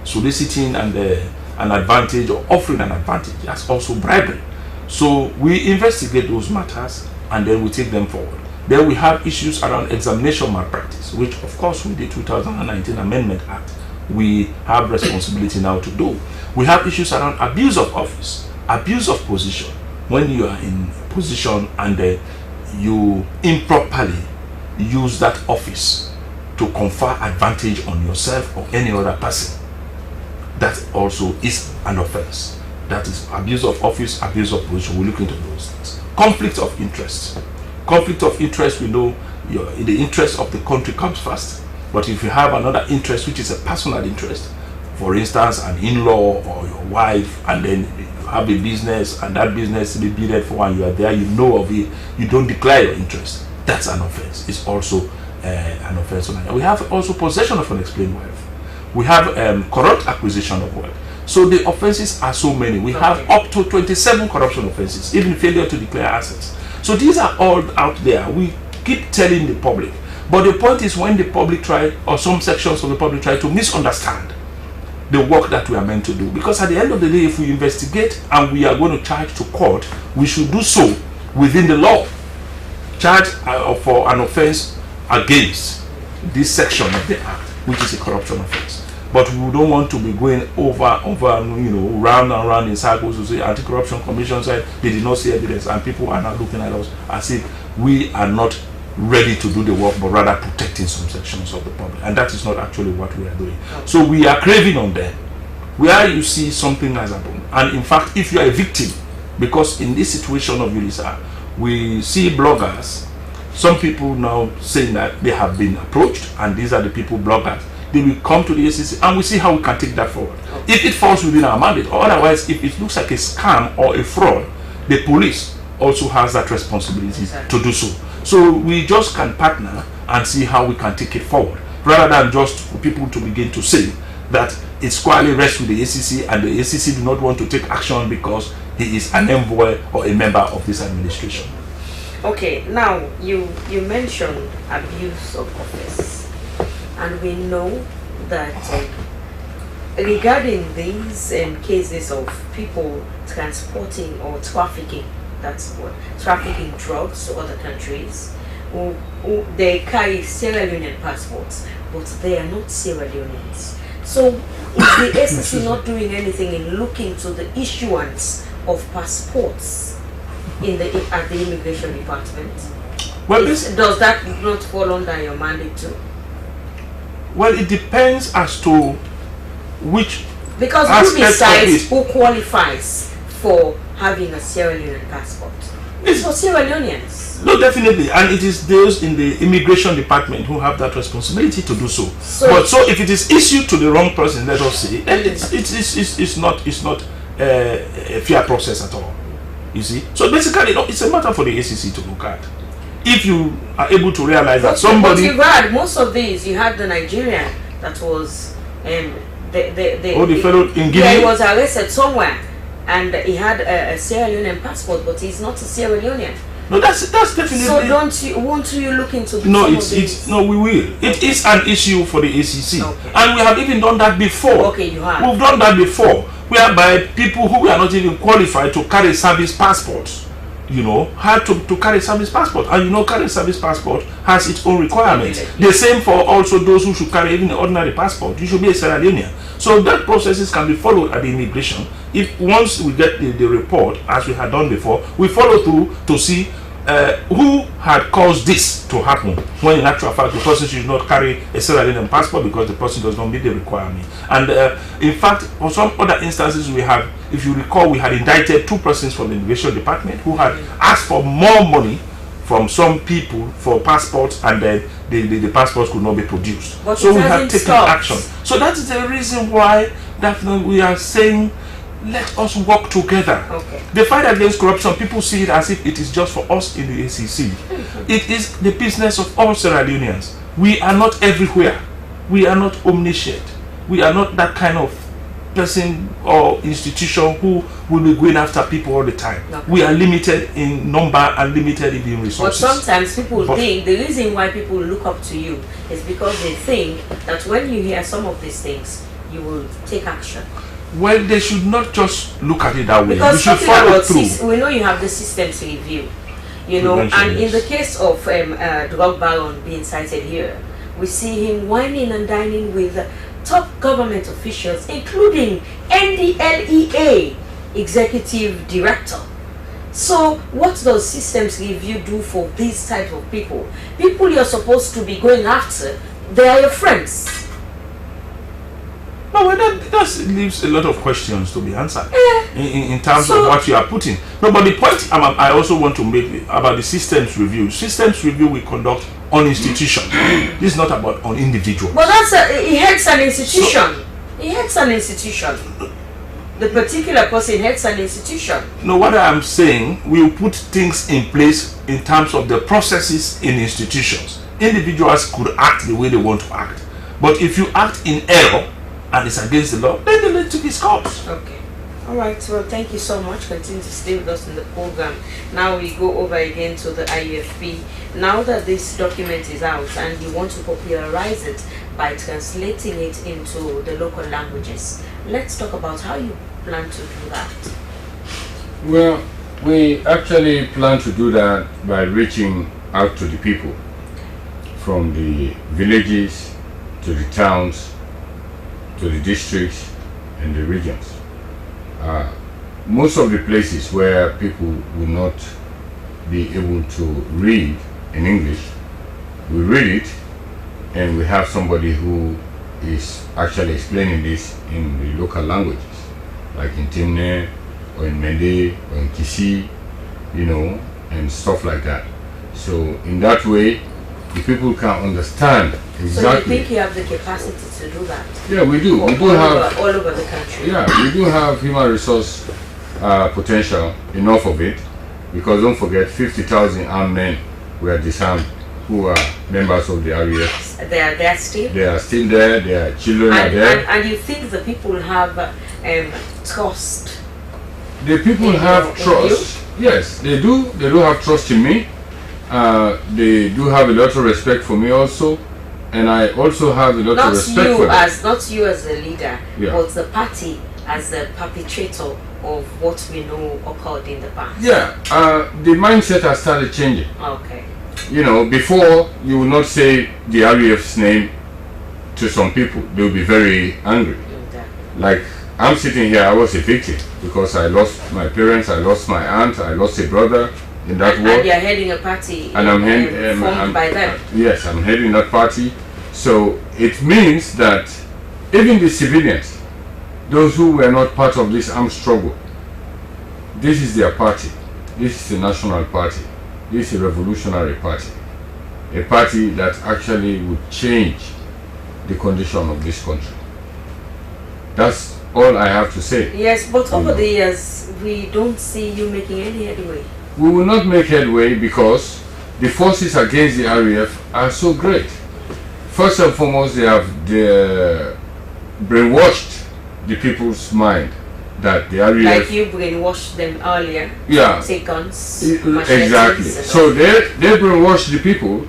Soliciting and an advantage or offering an advantage, that's also bribery. So we investigate those matters and then we take them forward. Then we have issues around examination malpractice, which of course with the 2019 Amendment Act we have responsibility now to do. We have issues around abuse of office, abuse of position. When you are in position and you improperly use that office to confer advantage on yourself or any other person, that also is an offense. That is abuse of office, abuse of position. We look into those things. Conflict of interest. Conflict of interest, we know the interest of the country comes first. But if you have another interest, which is a personal interest, for instance, an in-law or your wife, and then you have a business and that business to be bidded for and you are there, you know of it, you don't declare your interest, that's an offense. It's also an offense. We have also possession of unexplained wealth. We have corrupt acquisition of wealth. So the offenses are so many. We have up to 27 corruption offenses, even failure to declare assets. So these are all out there. We keep telling the public, But the point is, when the public try, or some sections of the public try to misunderstand the work that we are meant to do, because at the end of the day, if we investigate and we are going to charge to court, we should do so within the law. Charge for an offense against this section of the act, which is a corruption offense. But we don't want to be going over, round and round in circles to say Anti-Corruption Commission said they did not see evidence, and people are now looking at us as if we are not ready to do the work, but rather protecting some sections of the public. And that is not actually what we are doing. So we are craving on them. Where you see something has happened, and in fact, if you are a victim, because in this situation of Ulisa, we see bloggers, some people now saying that they have been approached, and these are the people, bloggers, they will come to the ACC, and we see how we can take that forward. If it falls within our mandate, or otherwise, if it looks like a scam or a fraud, the police also has that responsibility to do so. So we just can partner and see how we can take it forward, rather than just for people to begin to say that it squarely rests with the ACC, and the ACC do not want to take action because he is an envoy or a member of this administration. Okay, now you mentioned abuse of office, and we know that regarding these cases of people transporting or trafficking, that's what, trafficking drugs to other countries, who they carry Sierra Leonean passports, but they are not Sierra Leoneans. So is the SEC not doing anything in looking to the issuance of passports at the immigration department? Well, does that not fall under your mandate too? Well, it depends as to which, because who decides who qualifies for having a Sierra Leonean passport? It's for Sierra Leoneans. No, definitely, and it is those in the immigration department who have that responsibility to do so. So if it is issued to the wrong person, let us say, then it's not a fair process at all. You see, so basically, it's a matter for the ACC to look at. If you are able to realize that somebody, but you had most of these. You had the Nigerian that was the fellow in Guinea. Yeah, he was arrested somewhere, and he had a Sierra Leonean passport, but he's not a Sierra Leonean. No, that's definitely. So won't you look into we will. It is an issue for the ACC, and we have even done that before. Okay, you have. We've done that before, whereby people who are not even qualified to carry service passports, had to carry service passport, and carry service passport has its own requirements. The same for also those who should carry even an ordinary passport. You should be a Sierra Leonean. So that processes can be followed at the immigration. If once we get the report, as we had done before, we follow through to see who had caused this to happen, when in actual fact the person should not carry a Sierra Leonean passport because the person does not meet the requirement. And in fact, for some other instances, we have, if you recall, we had indicted 2 persons from the immigration department who had asked for more money from some people for passports, and then the passports could not be produced. But so we have taken action. So that is the reason why definitely we are saying, let us work together. The fight against corruption, people see it as if it is just for us in the ACC. It is the business of all Sierra Leoneans. We are not everywhere. We are not omniscient. We are not that kind of person or institution who will be going after people all the time. We are limited in number and limited in resources. But sometimes people think the reason why people look up to you is because they think that when you hear some of these things, you will take action. Well, they should not just look at it that way. Because we should follow through. We know you have the systems review, and in the case of drug baron being cited here, we see him whining and dining with top government officials, including NDLEA executive director. So what does systems review do for these type of people? People you're supposed to be going after, they are your friends. No, well, that leaves a lot of questions to be answered in terms of what you are putting. No, but the point I also want to make about the systems review. Systems review we conduct on institution. This is not about on individuals. But he heads an institution. He heads an institution. The particular person heads an institution. No, what I am saying, we will put things in place in terms of the processes in institutions. Individuals could act the way they want to act. But if you act in error, and it's against the law, then they need to be stopped. Okay. Alright, well, thank you so much. Continue to stay with us in the program. Now we go over again to the IUFP. Now that this document is out and you want to popularize it by translating it into the local languages, let's talk about how you plan to do that. Well, we actually plan to do that by reaching out to the people, from the villages to the towns to the districts and the regions. Most of the places where people will not be able to read in English, we read it and we have somebody who is actually explaining this in the local languages, like in Timne or in Mende or in Kisi, you know, and stuff like that. So in that way, the people can understand exactly. So you think you have the capacity to do that? Yeah, we do. We do have all over the country. Yeah, we do have human resource potential, enough of it, because don't forget, 50,000 armed men were disarmed who are members of the RAF. They are still? They are still there. Their children are there. And you think the people have trust? The people have trust. Yes, they do. They do have trust in me. They do have a lot of respect for me also, and I also have a lot of respect for them. Not you as a leader, Yeah. but the party as the perpetrator of what we know occurred in the past. Yeah, the mindset has started changing. Okay. You know, before you would not say the RAF's name to some people, they will be very angry. Like, I'm sitting here, I was a victim because I lost my parents, I lost my aunt, I lost a brother in that war. And you're heading a party And I'm formed by them. Yes, I'm heading that party. So it means that even the civilians, those who were not part of this armed struggle, this is their party. This is a national party. This is a revolutionary party. A party that actually would change the condition of this country. That's all I have to say. Yes, but over the years, we don't see you making any headway. We will not make headway because the forces against the RAF are so great. First and foremost, they have brainwashed the people's mind that the RAF... Like you brainwashed them earlier. Yeah. Take guns. Exactly. So they brainwashed the people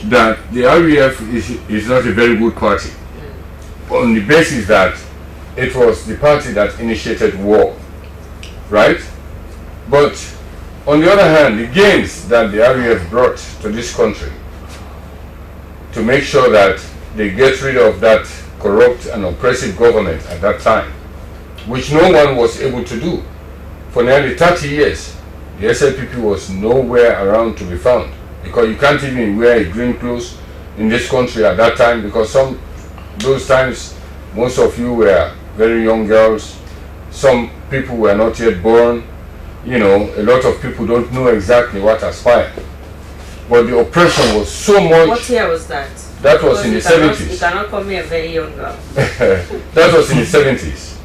that the RAF is not a very good party. On the basis that it was the party that initiated war. Right? But on the other hand, the gains that the RAF brought to this country to make sure that they get rid of that corrupt and oppressive government at that time, which no one was able to do. For nearly 30 years, the SLPP was nowhere around to be found, because you can't even wear a green clothes in this country at that time, because those times most of you were very young girls, some people were not yet born, you know, a lot of people don't know exactly what aspired. But the oppression was so much. What year was that? That was in the 70s. You cannot call me a very young girl. That was in the 70s.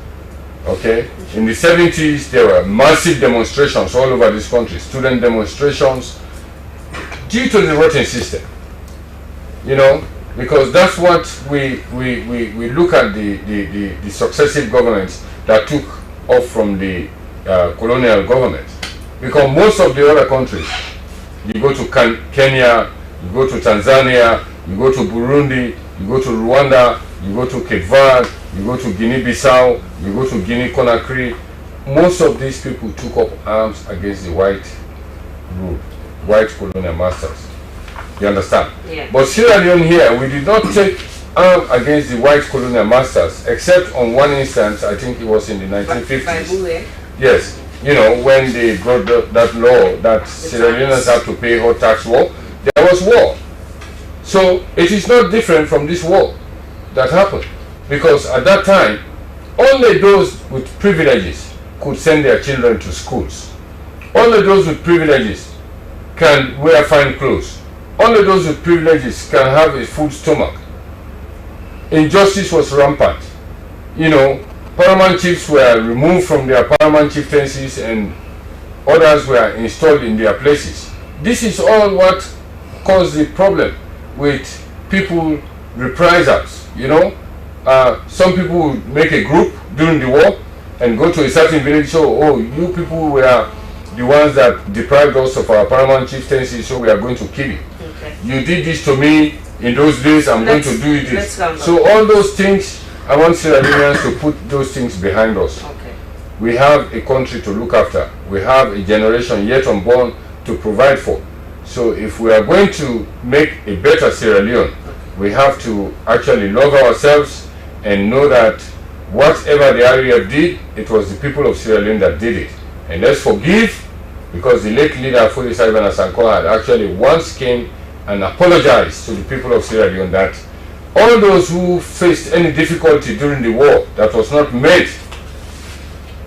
Okay? In the 70s, there were massive demonstrations all over this country, student demonstrations, due to the rotten system. You know, because that's what we look at the successive governments that took off from the colonial government. Because most of the other countries, you go to Kenya, you go to Tanzania, you go to Burundi, you go to Rwanda, you go to Cape Verde, you go to Guinea-Bissau, you go to Guinea-Conakry. Most of these people took up arms against the white colonial masters. You understand? Yeah. But Sierra Leone here, we did not take arms against the white colonial masters, except on one instance, I think it was in the 1950s. Yes. You know, when they brought that law that Sierra Leoneans have to pay hot tax war, there was war. So it is not different from this war that happened. Because at that time, only those with privileges could send their children to schools. Only those with privileges can wear fine clothes. Only those with privileges can have a full stomach. Injustice was rampant. You know, paramount chiefs were removed from their paramount chieftaincies and others were installed in their places. This is all what caused the problem with people reprisals, you know. Some people would make a group during the war, and go to a certain village, so, oh, you people were the ones that deprived us of our paramount chieftaincy, so we are going to kill you. Okay. You did this to me in those days, I'm going to do this. So all those things, I want Sierra Leoneans to put those things behind us. Okay. We have a country to look after. We have a generation yet unborn to provide for. So if we are going to make a better Sierra Leone, we have to actually love ourselves and know that whatever the RUF did, it was the people of Sierra Leone that did it. And let's forgive, because the late leader Fuli Saiban Asanko had actually once came and apologized to the people of Sierra Leone that all those who faced any difficulty during the war, that was not made,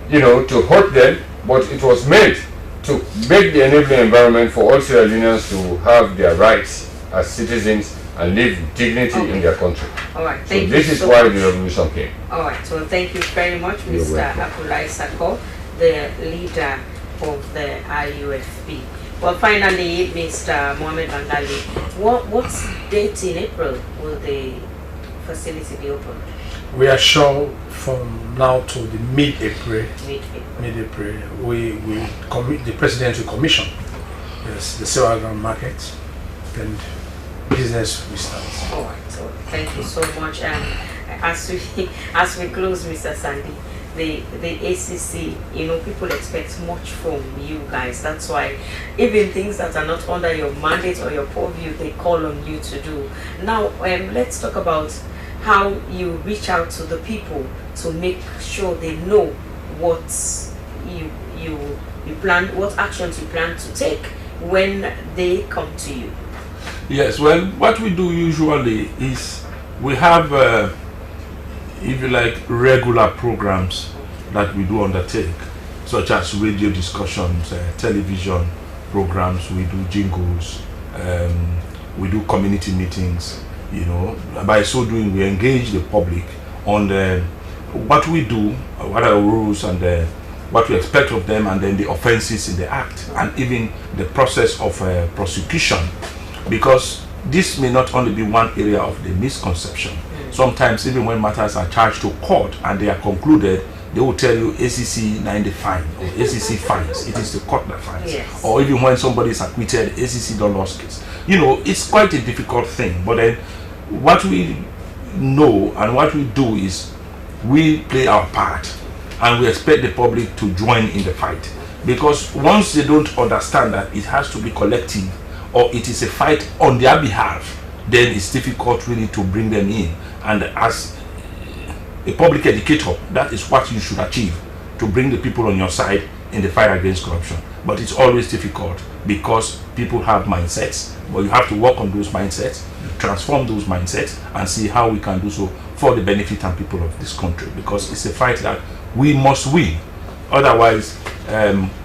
you know, to hurt them, but it was made to make the enabling environment for all Sierra Leoneans to have their rights as citizens and live with dignity in their country. All right, so this is why the revolution came. All right, so thank you very much, Mr. Abdullahi Sako, the leader of the IUFB. Well, finally, Mr. Mohamed Bangali, what's date in April will the facility be open? We are sure from now to the mid-April. Mid-April. We commit, the president will commission, yes, the Sierra Leone market, and business will start. All right. So thank you so much. And as we close, Mr. Sandy, the ACC, you know, people expect much from you guys. That's why even things that are not under your mandate or your purview, they call on you to do. Now, let's talk about how you reach out to the people to make sure they know what you plan, what actions you plan to take when they come to you. Yes, well, what we do usually is we have, if you like, regular programs that we do undertake, such as radio discussions, television programs, we do jingles, we do community meetings, you know. By so doing, we engage the public on what we do, what are the rules and what we expect of them, and then the offenses in the act, and even the process of prosecution, because this may not only be one area of the misconception. Sometimes even when matters are charged to court and they are concluded, they will tell you ACC 90 fine or ACC fines. It is the court that fines. Yes. Or even when somebody is acquitted, ACC don't lose case. You know, it's quite a difficult thing. But then what we know and what we do is we play our part, and we expect the public to join in the fight. Because once they don't understand that it has to be collective or it is a fight on their behalf, then it's difficult really to bring them in. And as a public educator, that is what you should achieve, to bring the people on your side in the fight against corruption. But it's always difficult because people have mindsets, but you have to work on those mindsets, transform those mindsets, and see how we can do so for the benefit and people of this country, because it's a fight that we must win. Otherwise,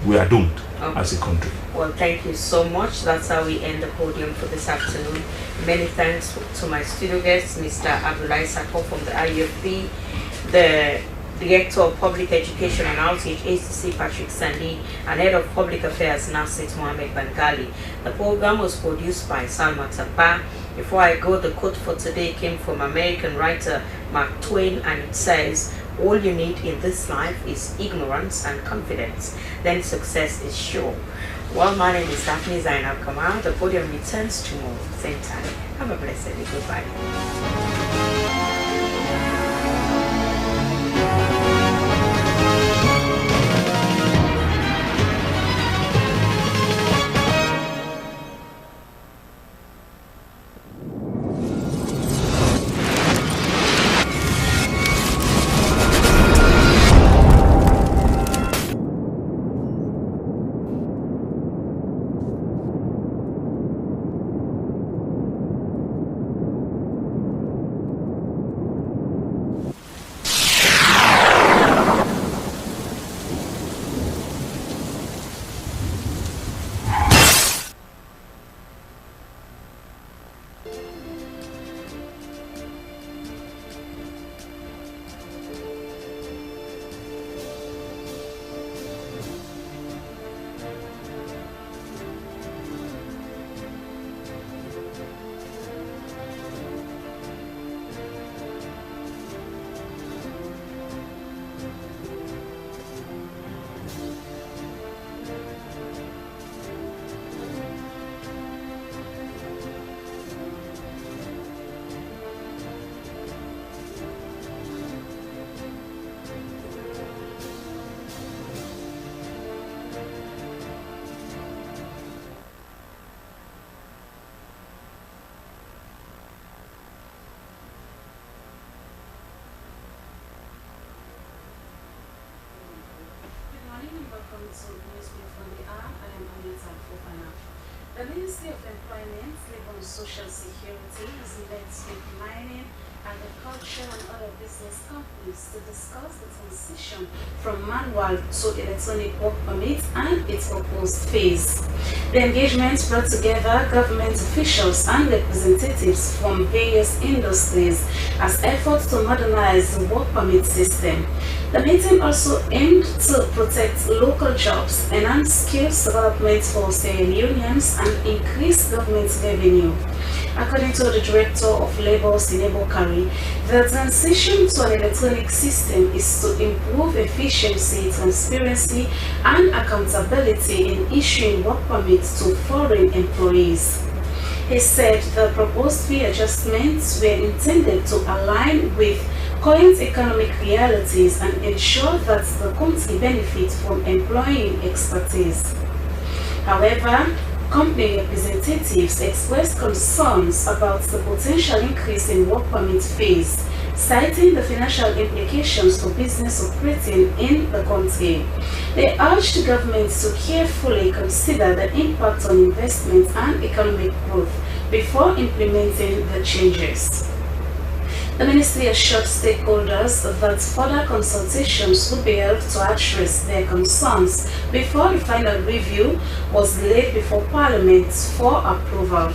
we are doomed as a country. Well, thank you so much. That's how we end the podium for this afternoon. Many thanks to my studio guests, Mr. Abdullahi Sako from the IUFB, the Director of Public Education and Outreach, ACC Patrick Sandy, and Head of Public Affairs, Nasit Mohamed Bangali. The program was produced by Salma Tapa. Before I go, the quote for today came from American writer Mark Twain, and it says, "All you need in this life is ignorance and confidence. Then success is sure." Well, my name is Daphne Zainab Kamal. The podium returns tomorrow, same time. Have a blessed day. Goodbye. welcome to Newsbrief from the Hour. I am Anita Fofana. The Ministry of Employment, Labour and Social Security has met with mining, agriculture and other business companies to discuss the transition from manual to electronic work permits and its proposed phase. The engagement brought together government officials and representatives from various industries as efforts to modernize the work permit system. The meeting also aimed to protect local jobs, enhance skills development for Sierra Leoneans and increase government revenue. According to the Director of Labour, Slbc, the transition to an electronic system is to improve efficiency, transparency, and accountability in issuing work permits to foreign employees. He said the proposed fee adjustments were intended to align with current economic realities and ensure that the country benefits from employing expertise. However, company representatives expressed concerns about the potential increase in work permit fees, citing the financial implications for business operating in the country. They urged the government to carefully consider the impact on investment and economic growth before implementing the changes. The ministry assured stakeholders that further consultations would be held to address their concerns before the final review was laid before Parliament for approval.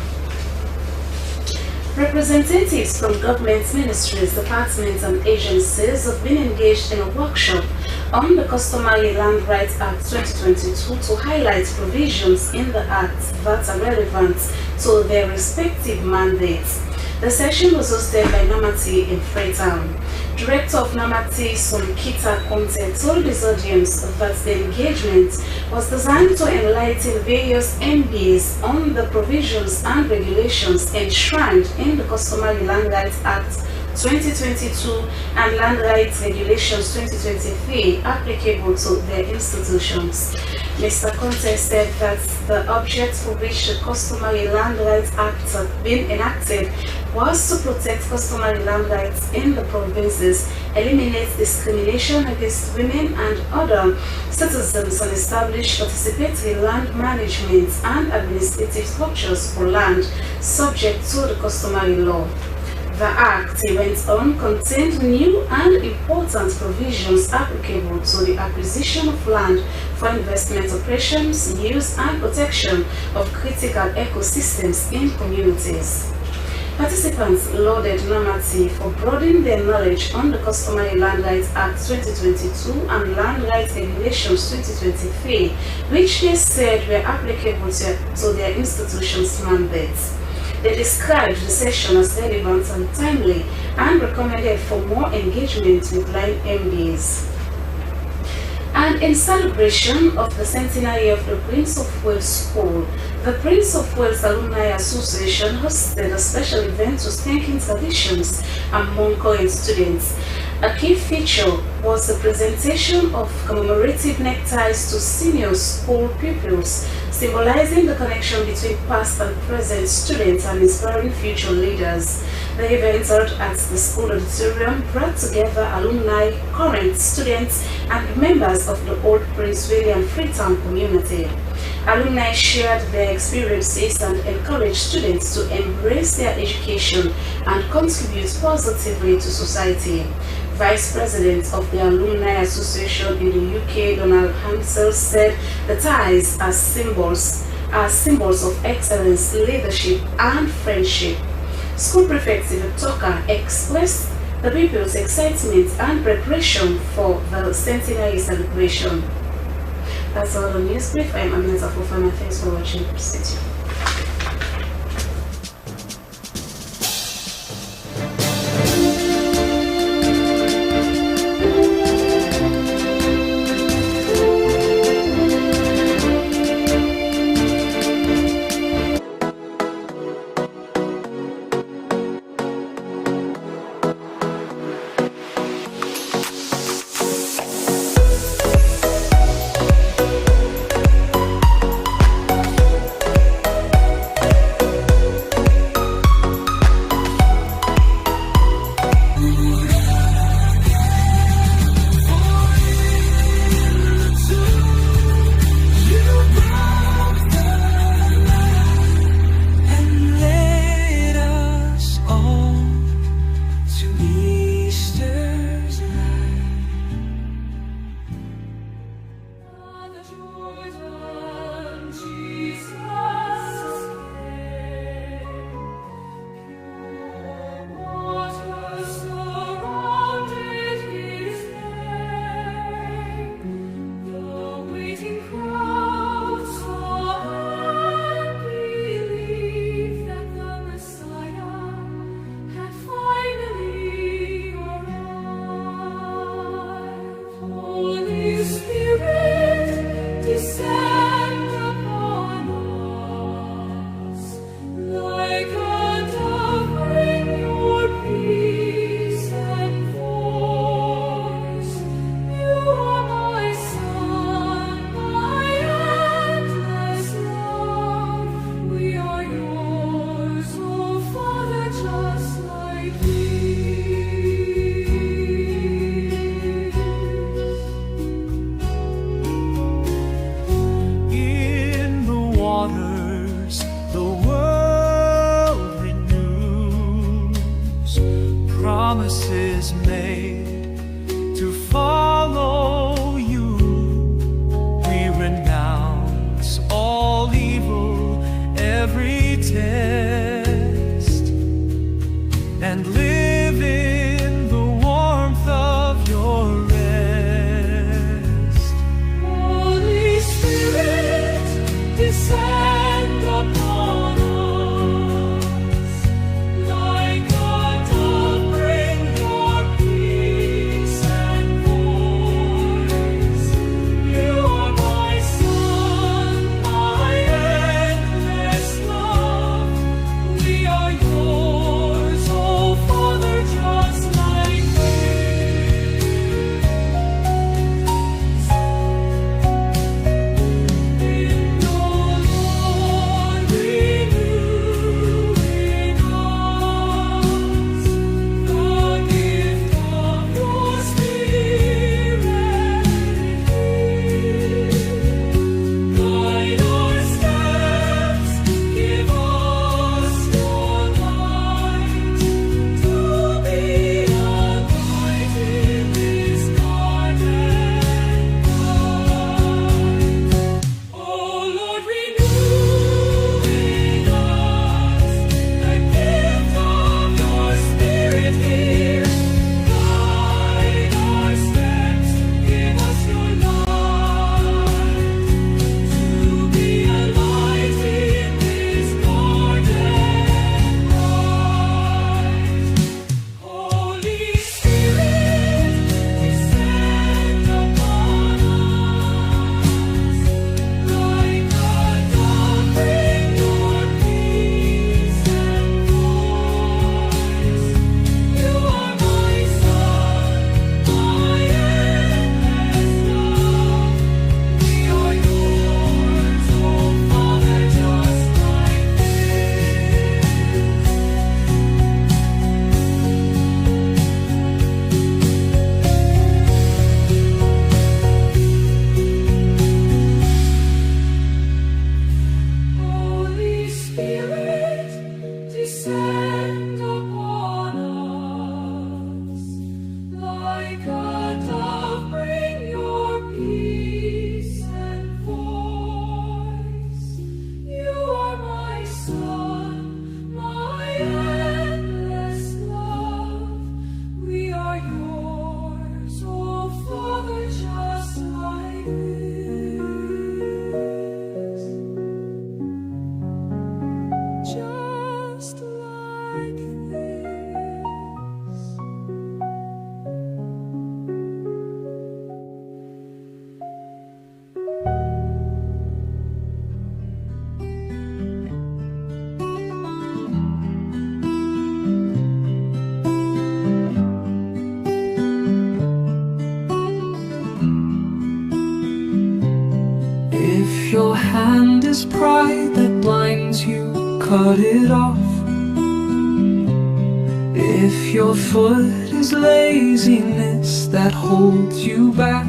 Representatives from government ministries, departments and agencies have been engaged in a workshop on the Customary Land Rights Act 2022 to highlight provisions in the Act that are relevant to their respective mandates. The session was hosted by Namati in Freetown. Director of Namati, Sonkita Conte, told his audience that the engagement was designed to enlighten various MBs on the provisions and regulations enshrined in the Customary Land Rights Act 2022 and Land Rights Regulations 2023 applicable to their institutions. Mr. Conte said that the object for which the Customary Land Rights Act had been enacted was to protect customary land rights in the provinces, eliminate discrimination against women and other citizens, and establish participatory land management and administrative structures for land subject to the customary law. The Act, he went on, contained new and important provisions applicable to the acquisition of land for investment operations, use and protection of critical ecosystems in communities. Participants lauded Namati for broadening their knowledge on the Customary Land Rights Act 2022 and Land Rights Regulations 2023, which they said were applicable to their institutions' mandates. They described the session as relevant and timely and recommended for more engagement with line MDs. And in celebration of the centenary of the Prince of Wales School, the Prince of Wales Alumni Association hosted a special event to strengthen traditions among current students. A key feature was the presentation of commemorative neckties to senior school pupils, symbolizing the connection between past and present students and inspiring future leaders. The event held at the school auditorium brought together alumni, current students, and members of the old Prince William Freetown community. Alumni shared their experiences and encouraged students to embrace their education and contribute positively to society. Vice President of the Alumni Association in the UK, Donald Hansel, said the ties are symbols of excellence, leadership, and friendship. School Prefect Toka expressed the pupils' excitement and preparation for the centenary celebration. That's all on Newsbrief. I'm Aminata Fofana. Thanks for watching. Stay tuned. promises made to follow you. We renounce all evil, every test, and live in the warmth of your rest. Holy Spirit, descend upon us like a dove, bring your peace and voice. You are my son, my endless love. We are yours, oh Father, just like in your Lord renewing us the gift of your Spirit. Guide our steps, give us your light to be a light in this garden. Oh Lord, renewing us the gift of your Spirit here. Guide our steps, give us your light to be a light in this garden bright. Holy Spirit, descend upon us like a dove, bring your peace and voice. You are my son, my endless love. We are yours, oh Father, just like Holy Spirit, descend upon us like a dove, bring your peace and voice. You are my son, my endless love. We are yours, oh Father, just like this. Just like this. If your hand is pride that blinds you, cut it off. If your foot is laziness that holds you back,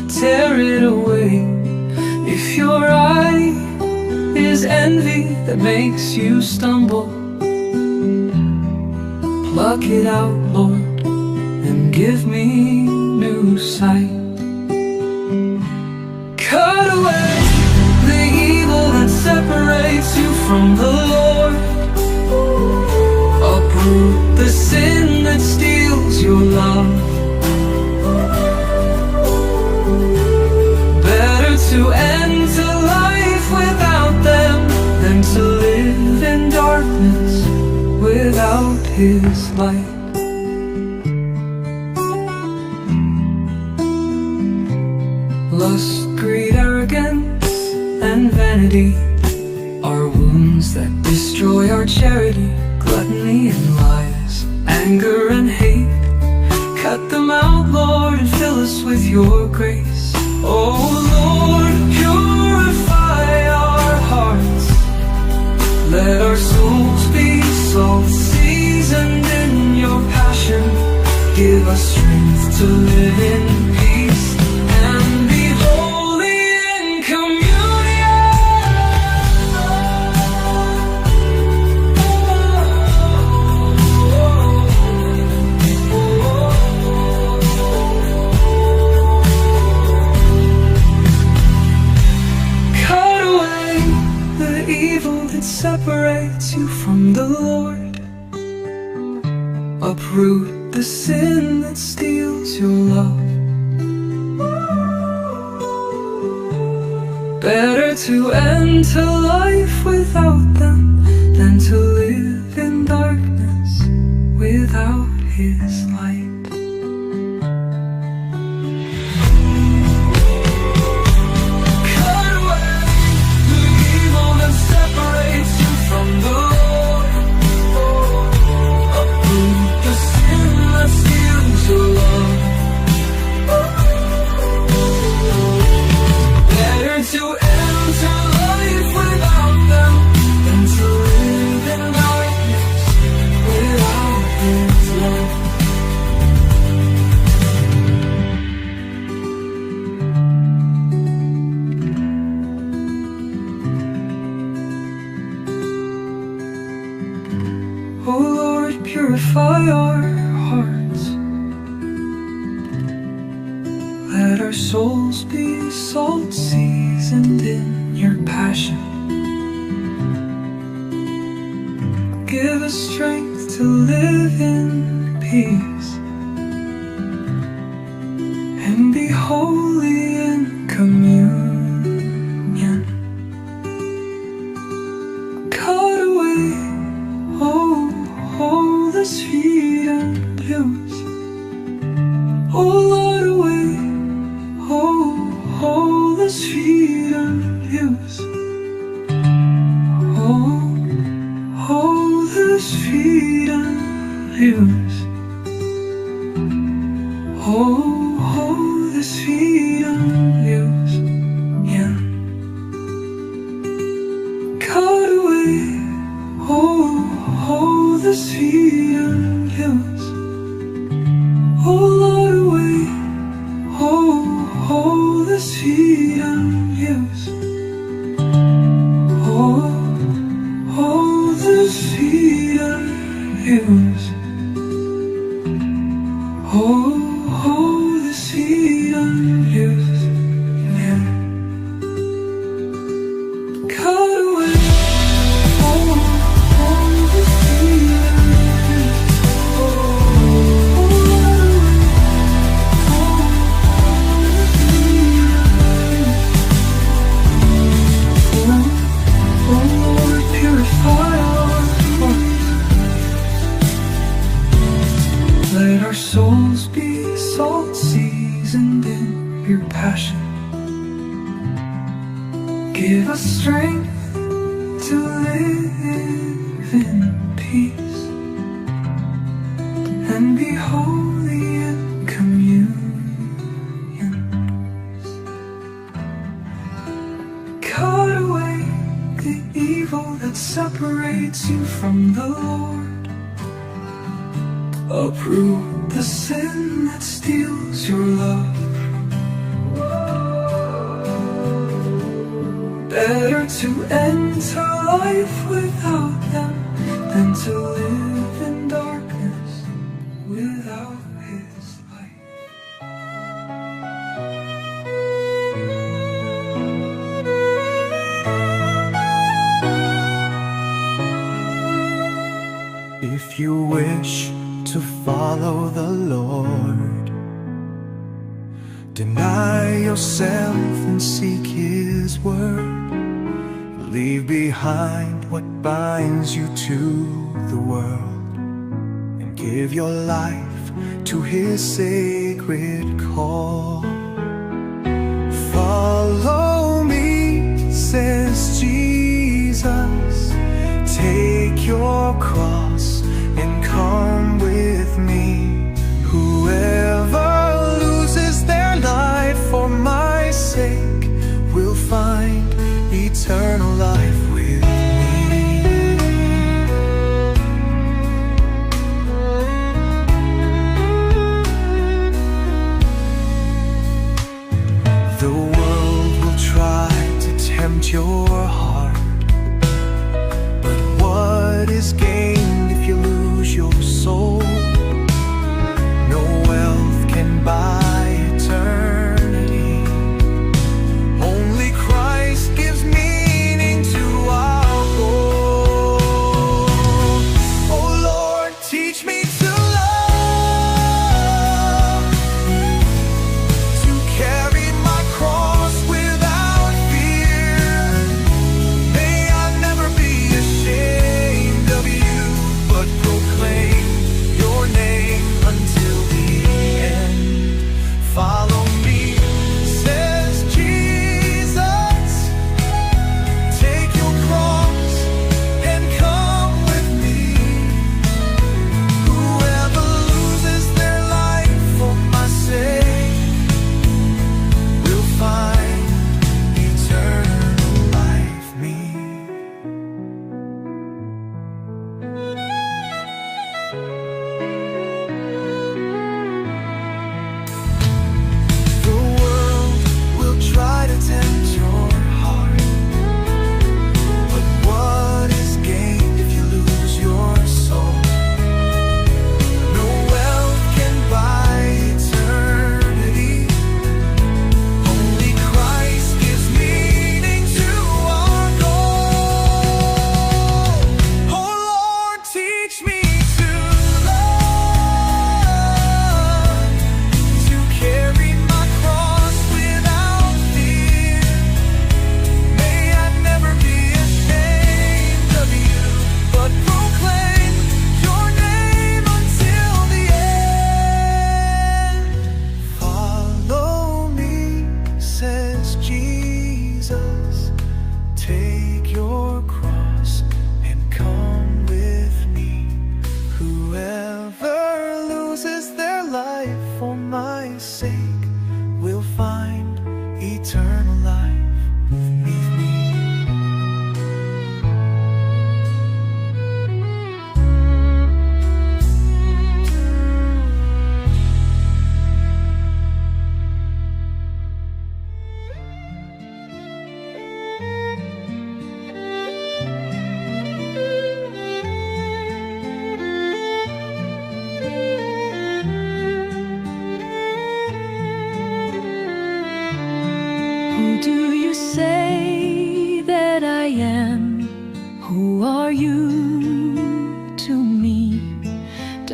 tear it away. If your eye is envy that makes you stumble, pluck it out, Lord, and give me new sight. Cut away the evil that separates you from the Lord. Uproot the sin that steals your love. Better to enter life without them than to live in darkness without His light. Lust, greed, arrogance, and vanity are wounds that destroy our charity. Gluttony and lies, anger and hate, cut them out, Lord, and fill us with your grace. Oh Lord, purify our hearts. Let our souls be salt seasoned in your passion. Give us strength to live in peace and be holy in communion. separates you from the Lord. Uproot the sin that steals your love. Better to enter life without them than to live in darkness without His light. Cut away the evil that separates you from the Lord. Uproot the sin that steals your love. Better to enter life without them than to live in darkness without His love. Oh Lord, purify our hearts. Let our souls be salt seasoned in your passion. Give us strength to live in peace and be holy in communion. Cut away, oh, this freedom blues. Oh Lord, away, oh, this freedom blues. Oh, this freedom blues. Oh, this freedom blues. Yeah. Cut away, oh, this freedom blues. Oh Lord, away, oh, this freedom blues. Oh, this freedom blues. Oh, this freedom blues. Yeah. Cut away, oh, this freedom blues. Let our souls be salt seasoned in your passion. Give us strength to live in peace and be holy in communion. Cut away the evil that separates you from the Lord. Uproot the sin that steals your love. Better to enter life without them than to live in darkness without His light. If you wish to follow the Lord, deny yourself and seek His word. Leave behind what binds you to the world and give your life to His sacred call. Follow me, says Jesus, take your cross and come with me. Whoever loses their life for my sake will find eternal life with me. The world will try to tempt your heart, but what is gained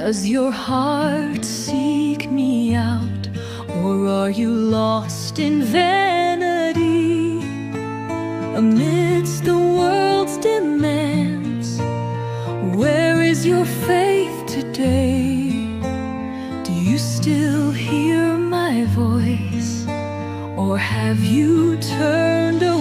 Does your heart seek me out, or are you lost in vanity? Amidst the world's demands, where is your faith today? Do you still hear my voice, or have you turned away?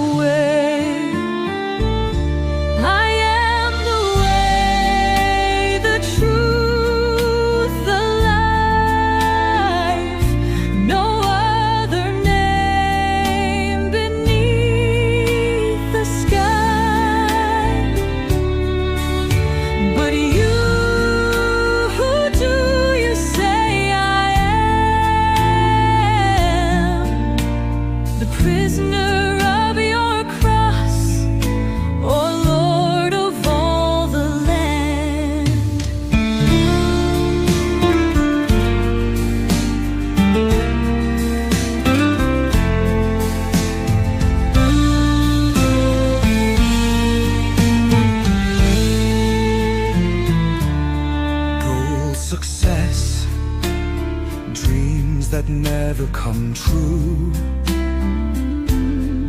Never come true.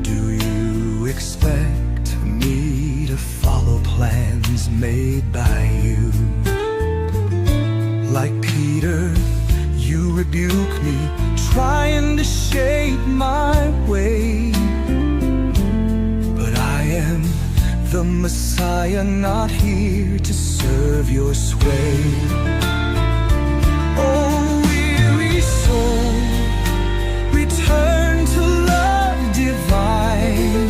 Do you expect me to follow plans made by you? Like Peter, you rebuke me, trying to shape my way. But I am the Messiah, not here to serve your sway. Oh, weary soul, return to love divine.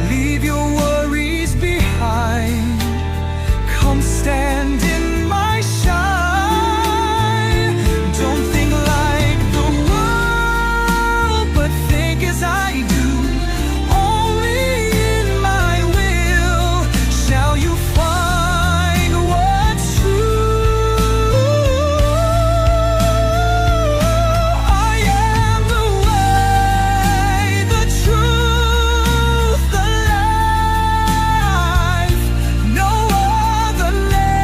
Leave your worries behind. Come stand in my shine. Don't think like the world, but think as I do. Only in my will shall you find what's true. I am the way, the truth, the life. No other name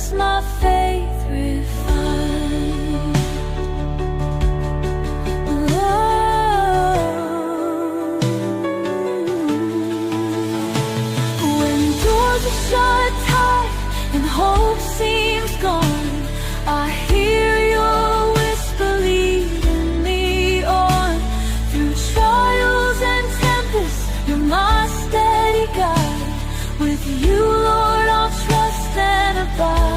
lets my faith refine. When doors are shut tight and hope seems gone, I hear your whisper leading me on. Through trials and tempests, you're my steady guide. With you, Lord, I'll trust and abide.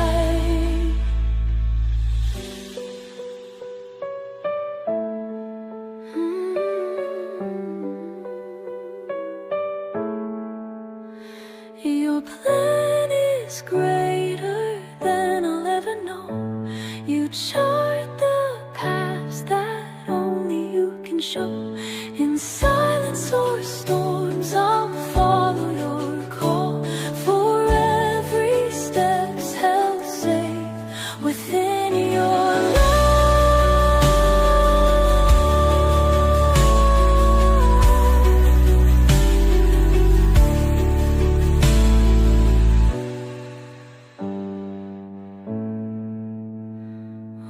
Your plan is greater than I'll ever know. You chart the paths that only you can show. In silence or storms, I'll follow your call. For every step's held safe within your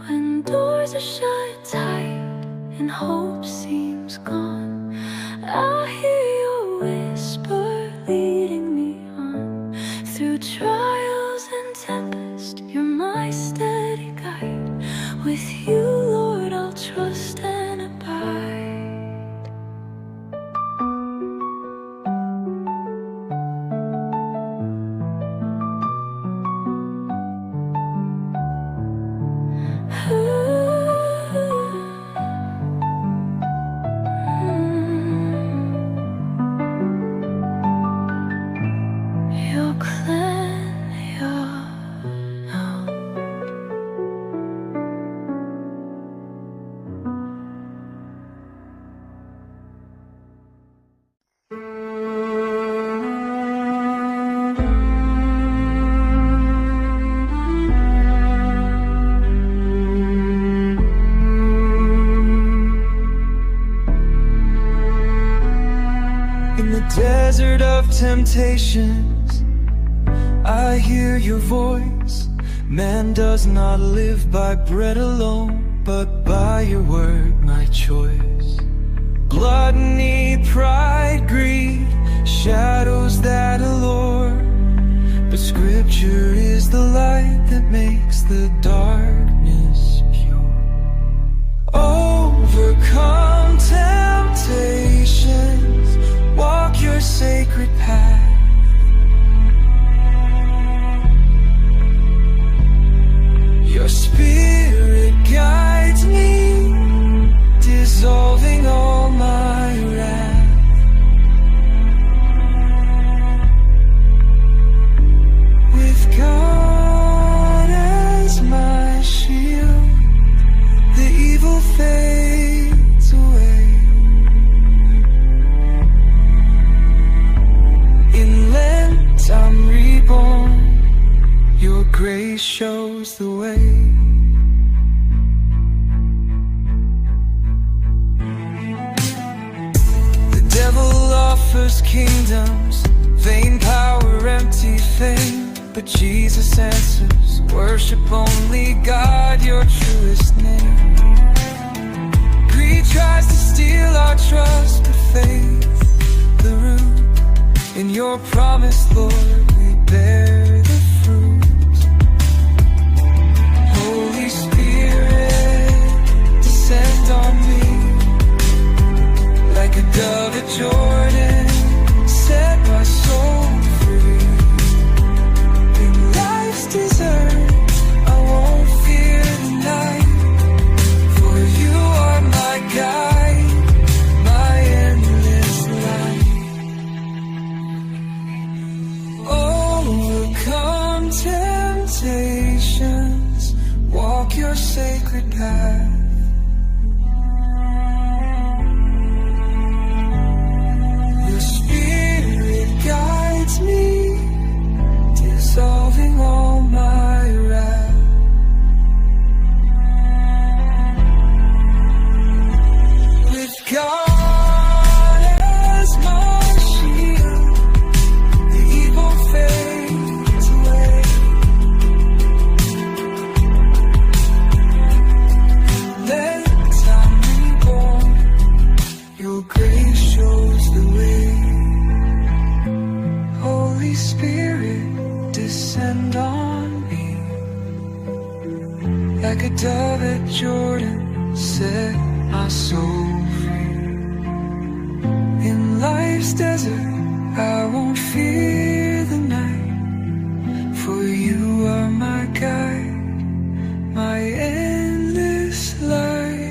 When doors are shut tight and hope seems gone, I hear your whisper leading me on. Through trials and tempest, you're my steady guide. With you, Lord, I'll trust and abide. Your clan, your In the desert of temptations, I hear your voice. Man does not live by bread alone, but by your word, my choice. Gluttony, pride, greed, shadows that allure, but scripture is the light that makes the darkness pure. Overcome temptations, walk your sacred path. Your spirit guides me, dissolving all my wrath. With God as my shield, the evil fades away. In Lent I'm reborn, your grace shows the way. The devil offers kingdoms, vain power, empty fame, but Jesus answers, worship only God, your truest name. Greed tries to steal our trust, but faith, the root. In your promise, Lord, we bear the fruit. Holy Spirit, descend on me like a dove at Jordan, set my soul free. In life's desert, I won't fear the night, for you are my guide, my endless light. Overcome temptations, walk your sacred path. Jordan set my soul free. In life's desert, I won't fear the night, for you are my guide, my endless light.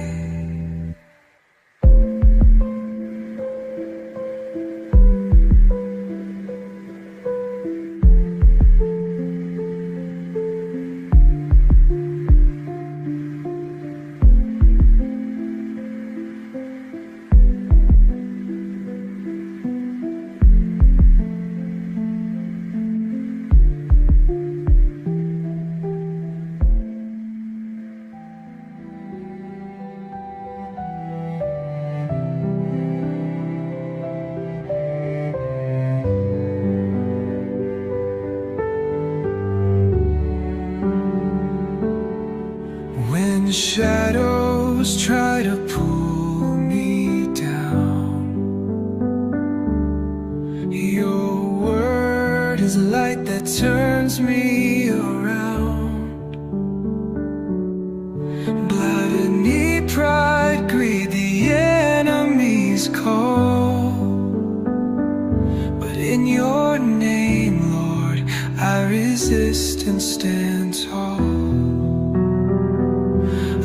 When shadows try to pull me down, your word is a light that turns me around. Gluttony, pride, greed, the enemy's call, but in your name, Lord, I resist and stand tall.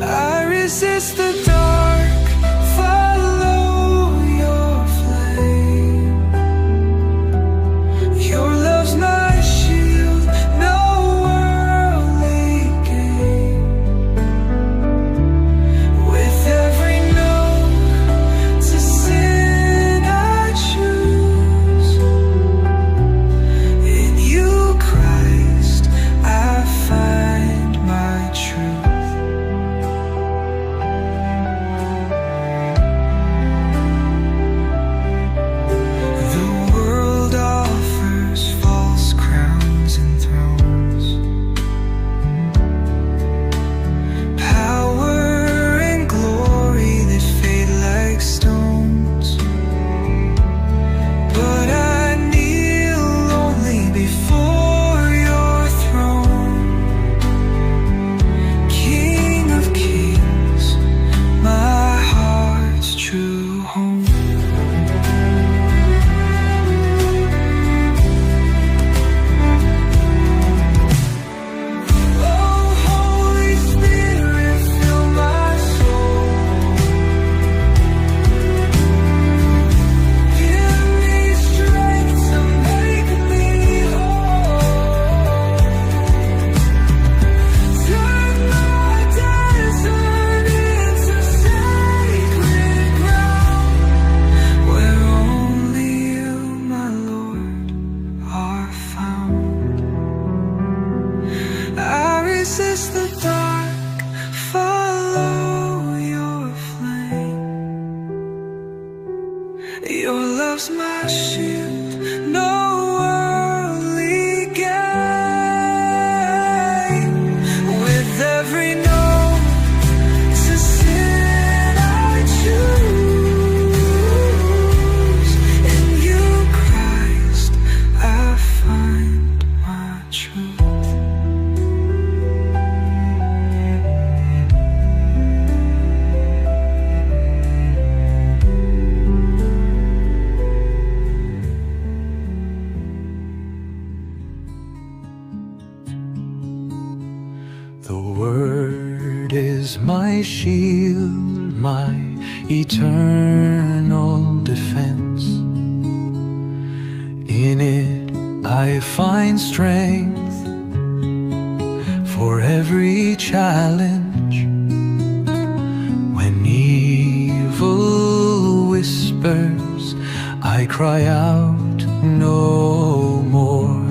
I resist the dark, follow your flame. Your love's my shield, no worldly gain. With every no to sin I choose. In you, Christ, I find my truth. Resist the dark, follow your flame. Your love's my shield, no worldly gain. With every no to sin I choose. In you, Christ, I find my truth. The word is my shield, my eternal defense. In it I find strength for every challenge. When evil whispers, I cry out no more.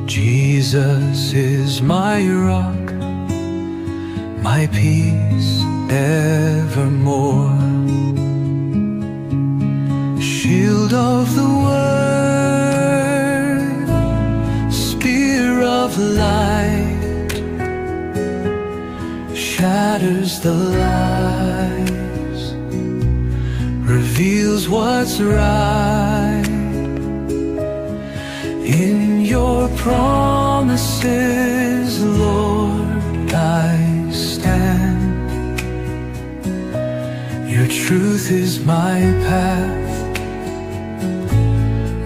Jesus is my rock, my peace evermore. Shield of the word, spear of light, shatters the lies, reveals what's right. In your promises, Lord, I stand. Your truth is my path,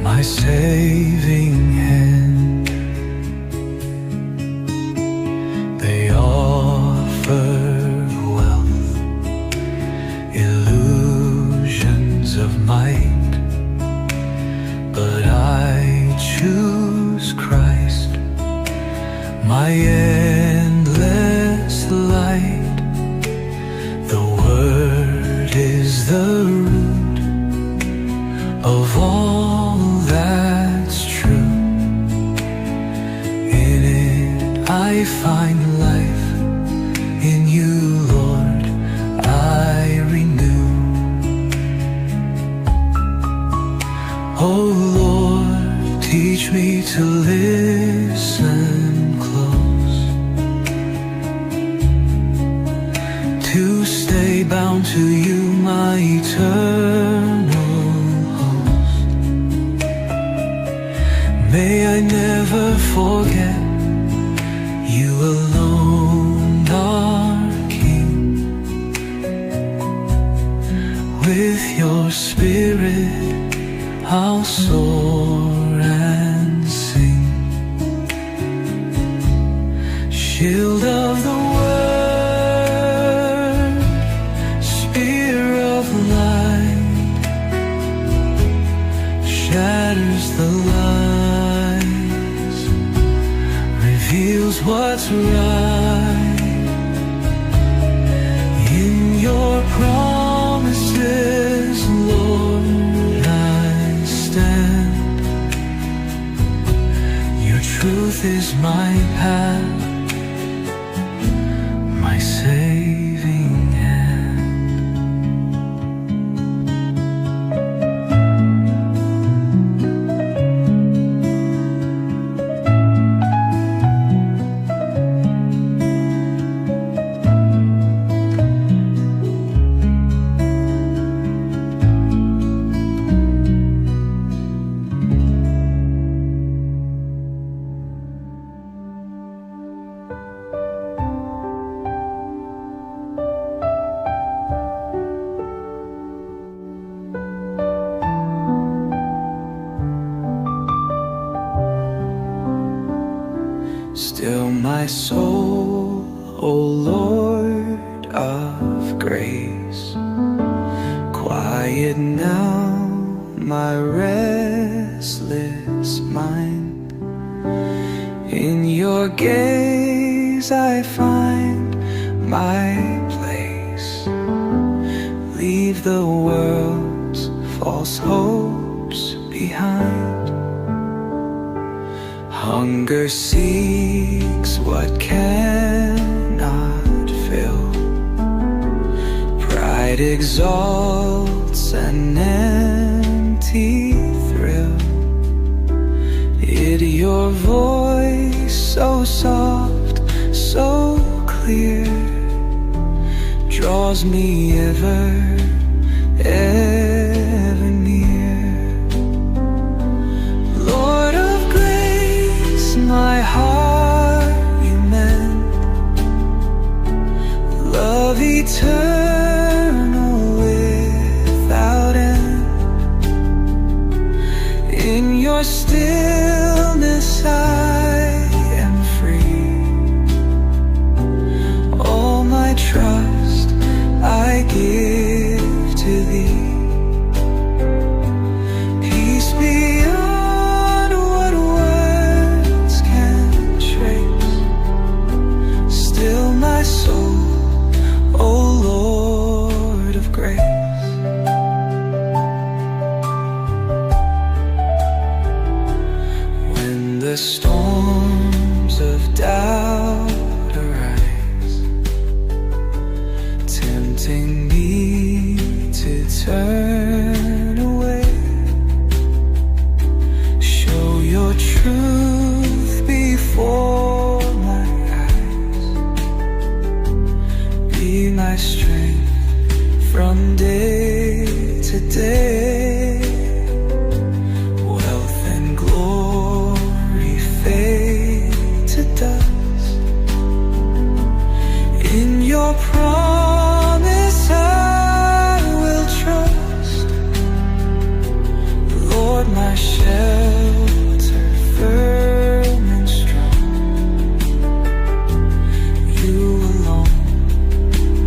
my saving hand. They offer wealth, illusions of might, but I choose Christ, my endless light. The Word is the root of all that's true. In it I find life, in you, Lord, I renew. Oh Lord, teach me to listen close, to stay bound to you, my eternal host. May I never forget you alone are King. With your Spirit I'll soar and sing. Shield of the Word, spear of light, shatters the lies, reveals what's right. In your promises, Lord, I stand. Your truth is my path, my saving hand. Still my soul, O Lord of grace, quiet now my restless mind. In your gaze I find my place. Leave the world's false hopes behind. Hunger seeks what cannot fill. Pride exalts an empty thrill. Yet your voice so soft, so clear, draws me ever near. Lord of grace, my heart you mend. Love eternal without end. In your stillness I am free. All my trust I give to thee. Peace beyond what words can trace. Still my soul, O Lord of grace. When the storms of doubt arise, tempting me to turn away, show your truth before my eyes. Be my strength from day to day. Wealth and glory fade my shelter, firm and strong. You alone,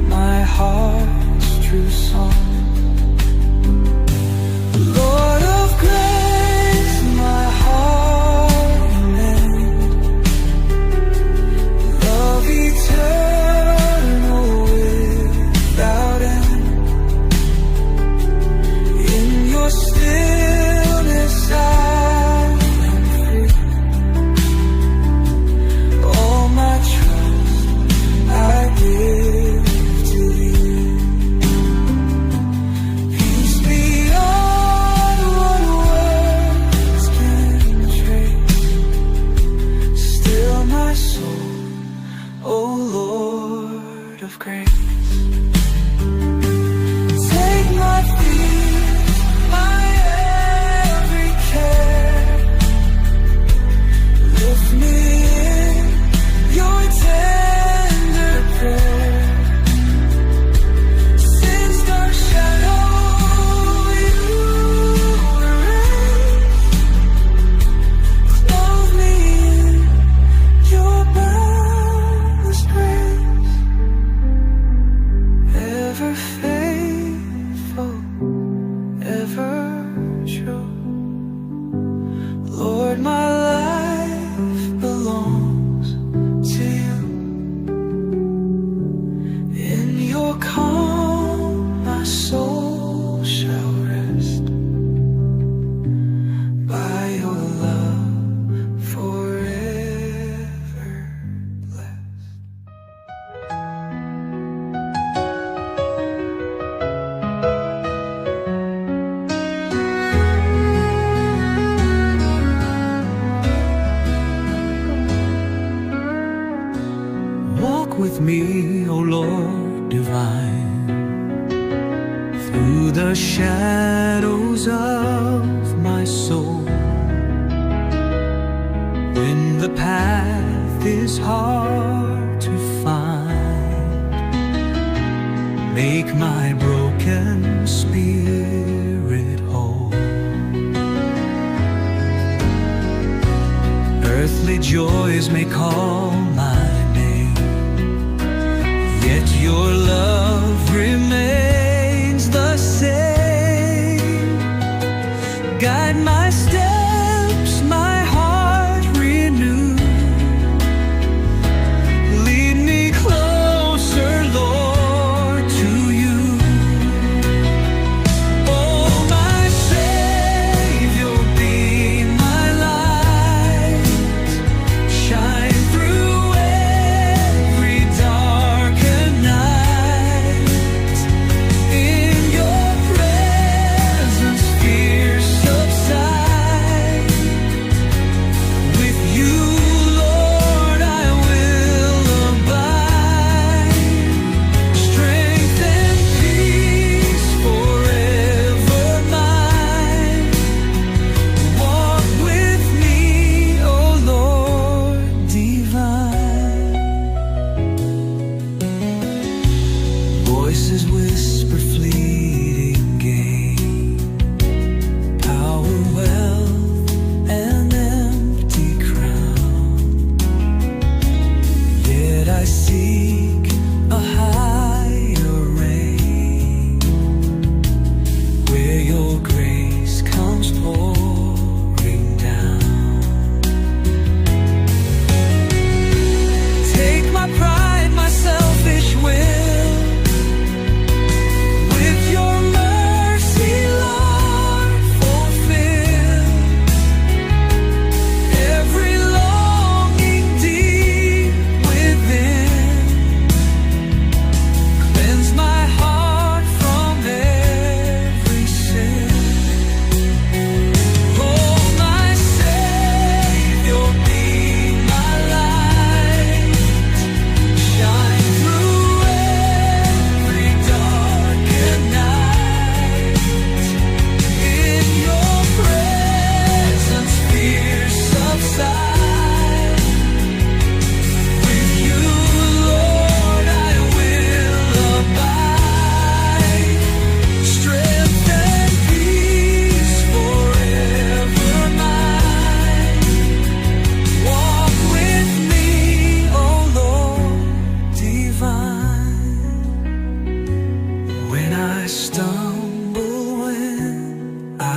my heart's true song. Lord of grace, my heart mend. Love eternal without end. In your stillness I am free. All my trust I give to thee. Peace beyond what words can trace. Still my soul, O Lord of grace. Take my fears, my every care. Lift me in your tender prayer. Since dark shadow you erase, clothe me in your boundless grace. Ever faithful, ever true. Lord, my life belongs to you. In your calm, my soul shall rest. By your love forever blessed. Walk with me, O Lord divine, through the shadows of my soul. When the path is hard to find, make my broken spirit whole. Earthly joys may call my name, yet your love remains the same. Guide my steps, my heart renew. Lead me closer, Lord, to you. Oh, my Savior, be my light. Shine through every darkened night. In your presence, fear subsides.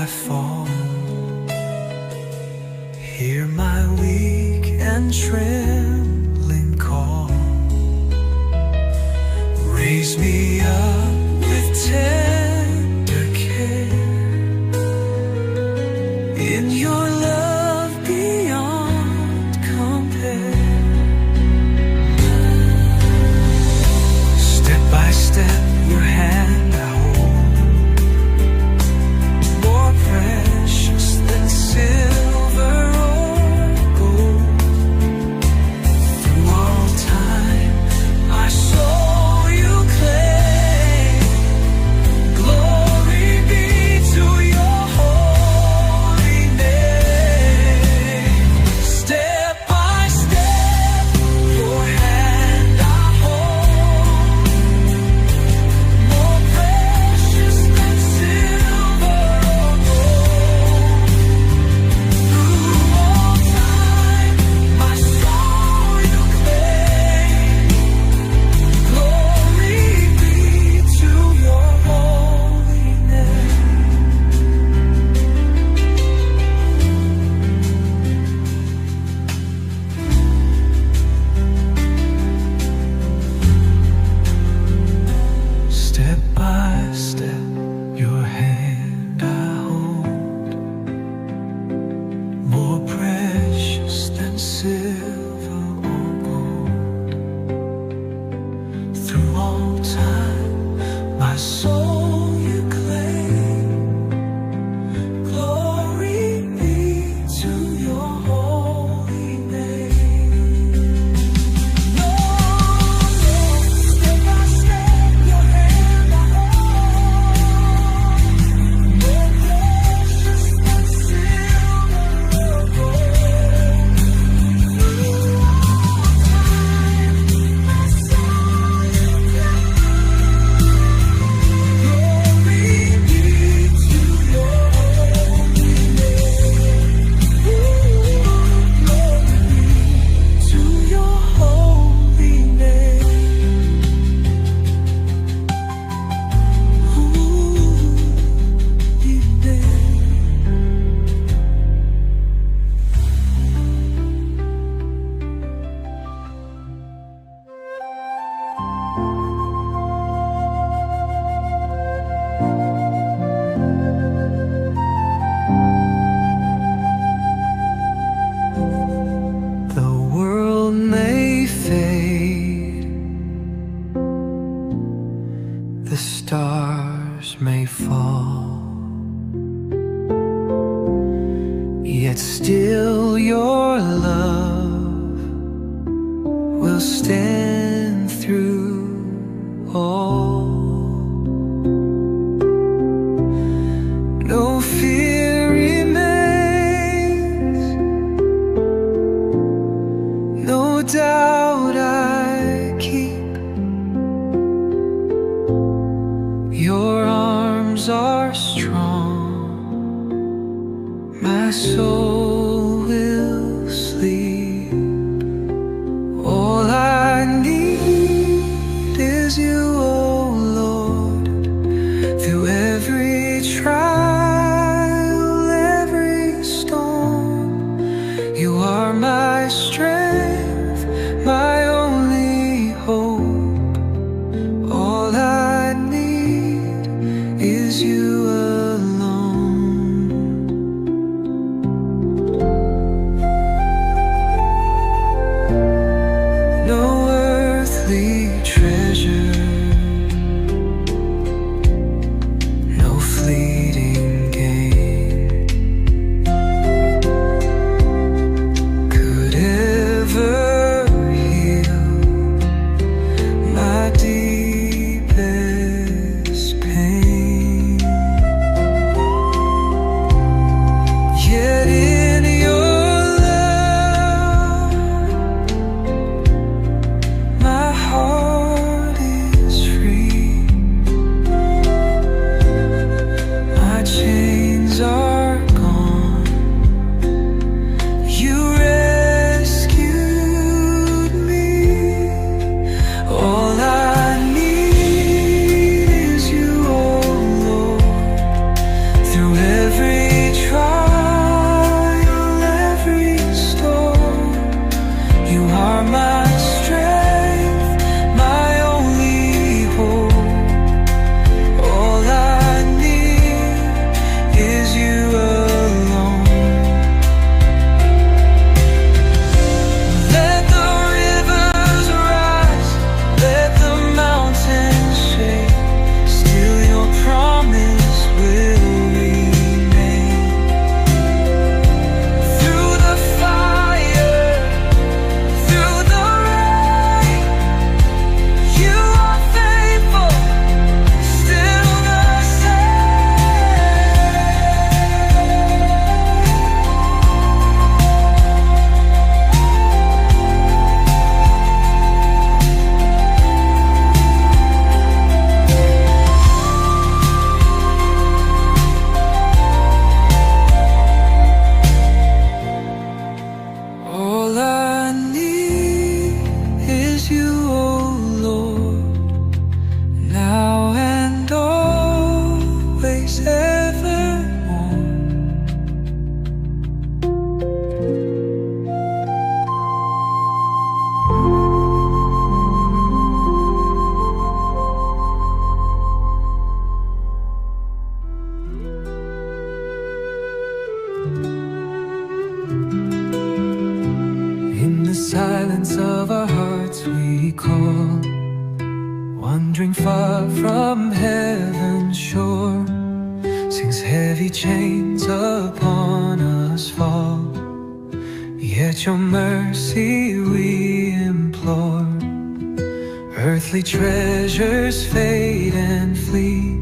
fall. Hear my weak and trembling call. Raise me up with tender care. In your love beyond compare. Step by step, your hand I hold, more precious than silver or gold. Through all time, my soul you claim. Glory be to your holy name. Step by step, your hand I hold, more precious than silver or gold. Through all time, my soul you claim. Glory be to your holy name. Step by step, your hand I hold, more precious than silver or gold. Through all time, my soul you claim. Glory be to your holy name. No, step by step, your hand I hold, more precious than silver or gold. Through all time, my soul you claim. Glory be to your holy name. Glory be to your holy name. The world may fade, the stars may fall, yet still your love will stand through all. No fear remains, no doubt I keep. Your arms are strong, my soul will sleep. All I need is you, oh Lord, through every trial, every storm. You are my strength, my only hope. All I need is you alone. wandering far from heaven's shore, since heavy chains upon us fall. Yet your mercy we implore. Earthly treasures fade and flee,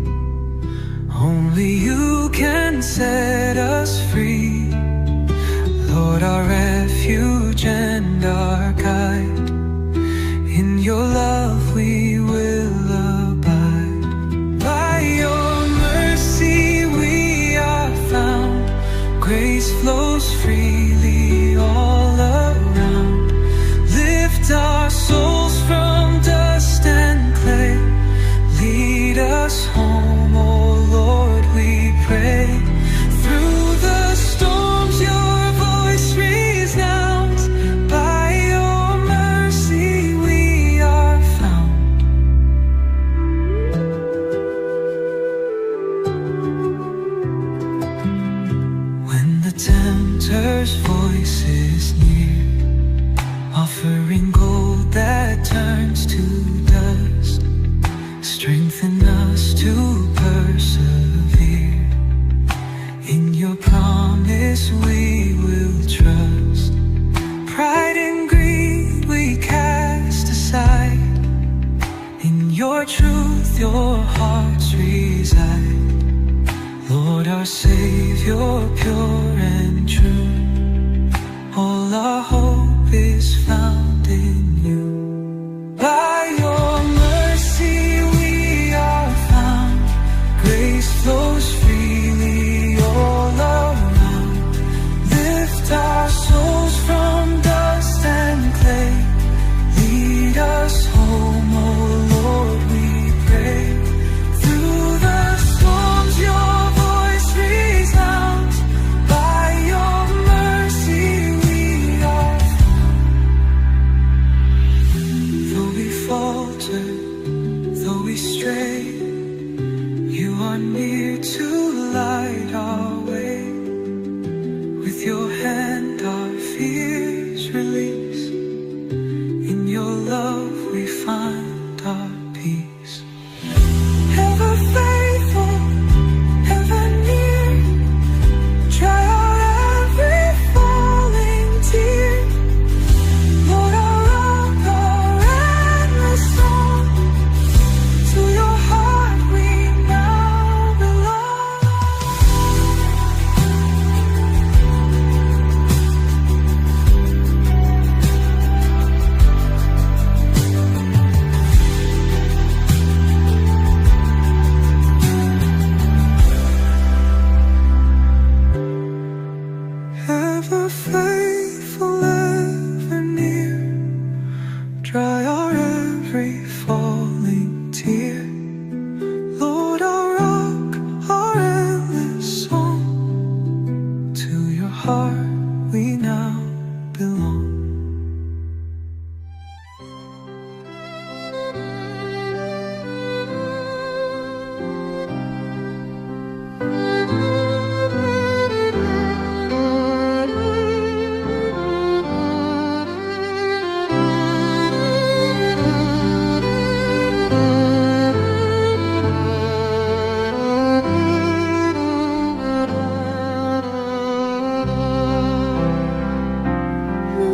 only you can set us free. Lord, our refuge and our guide, in your love we will abide. By your mercy we are found, grace flows freely all around. Lift our souls from dust and clay, lead us home, oh Lord, we pray. Through the storms your voice resounds, by your mercy we are found. When the tempter's voice is near, offering gold that turns to dust, strengthen us to persevere. In your promise we will trust. Pride and greed we cast aside, in your truth your hearts reside. Lord, our Savior, pure and true, all our hope is found in you. By your mercy we are found, grace flows freely all around. Lift our souls from dust and clay, lead us home, oh Lord, we pray. Through the storms your voice resounds, by your mercy we are found. Though we falter, though we stray, you are near to light our way. With your hand our fears release, in your love we find our peace. Ever faithful, ever near, dry out every falling tear. Lord, our rock, our endless song, to your heart we now belong. Ever faithful, ever near, dry our every falling tear. Lord, our rock, our endless song, to your heart we now belong.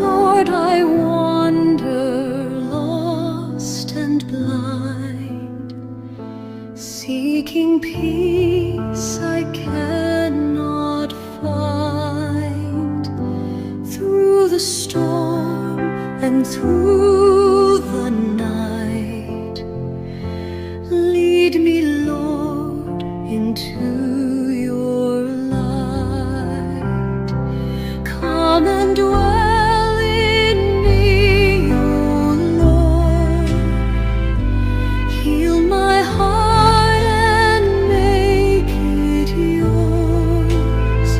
Lord, I wander lost and blind, seeking peace I cannot find. Through the storm and through the night, lead me, Lord, into your light. Come and dwell in me, O Lord. Heal my heart and make it yours.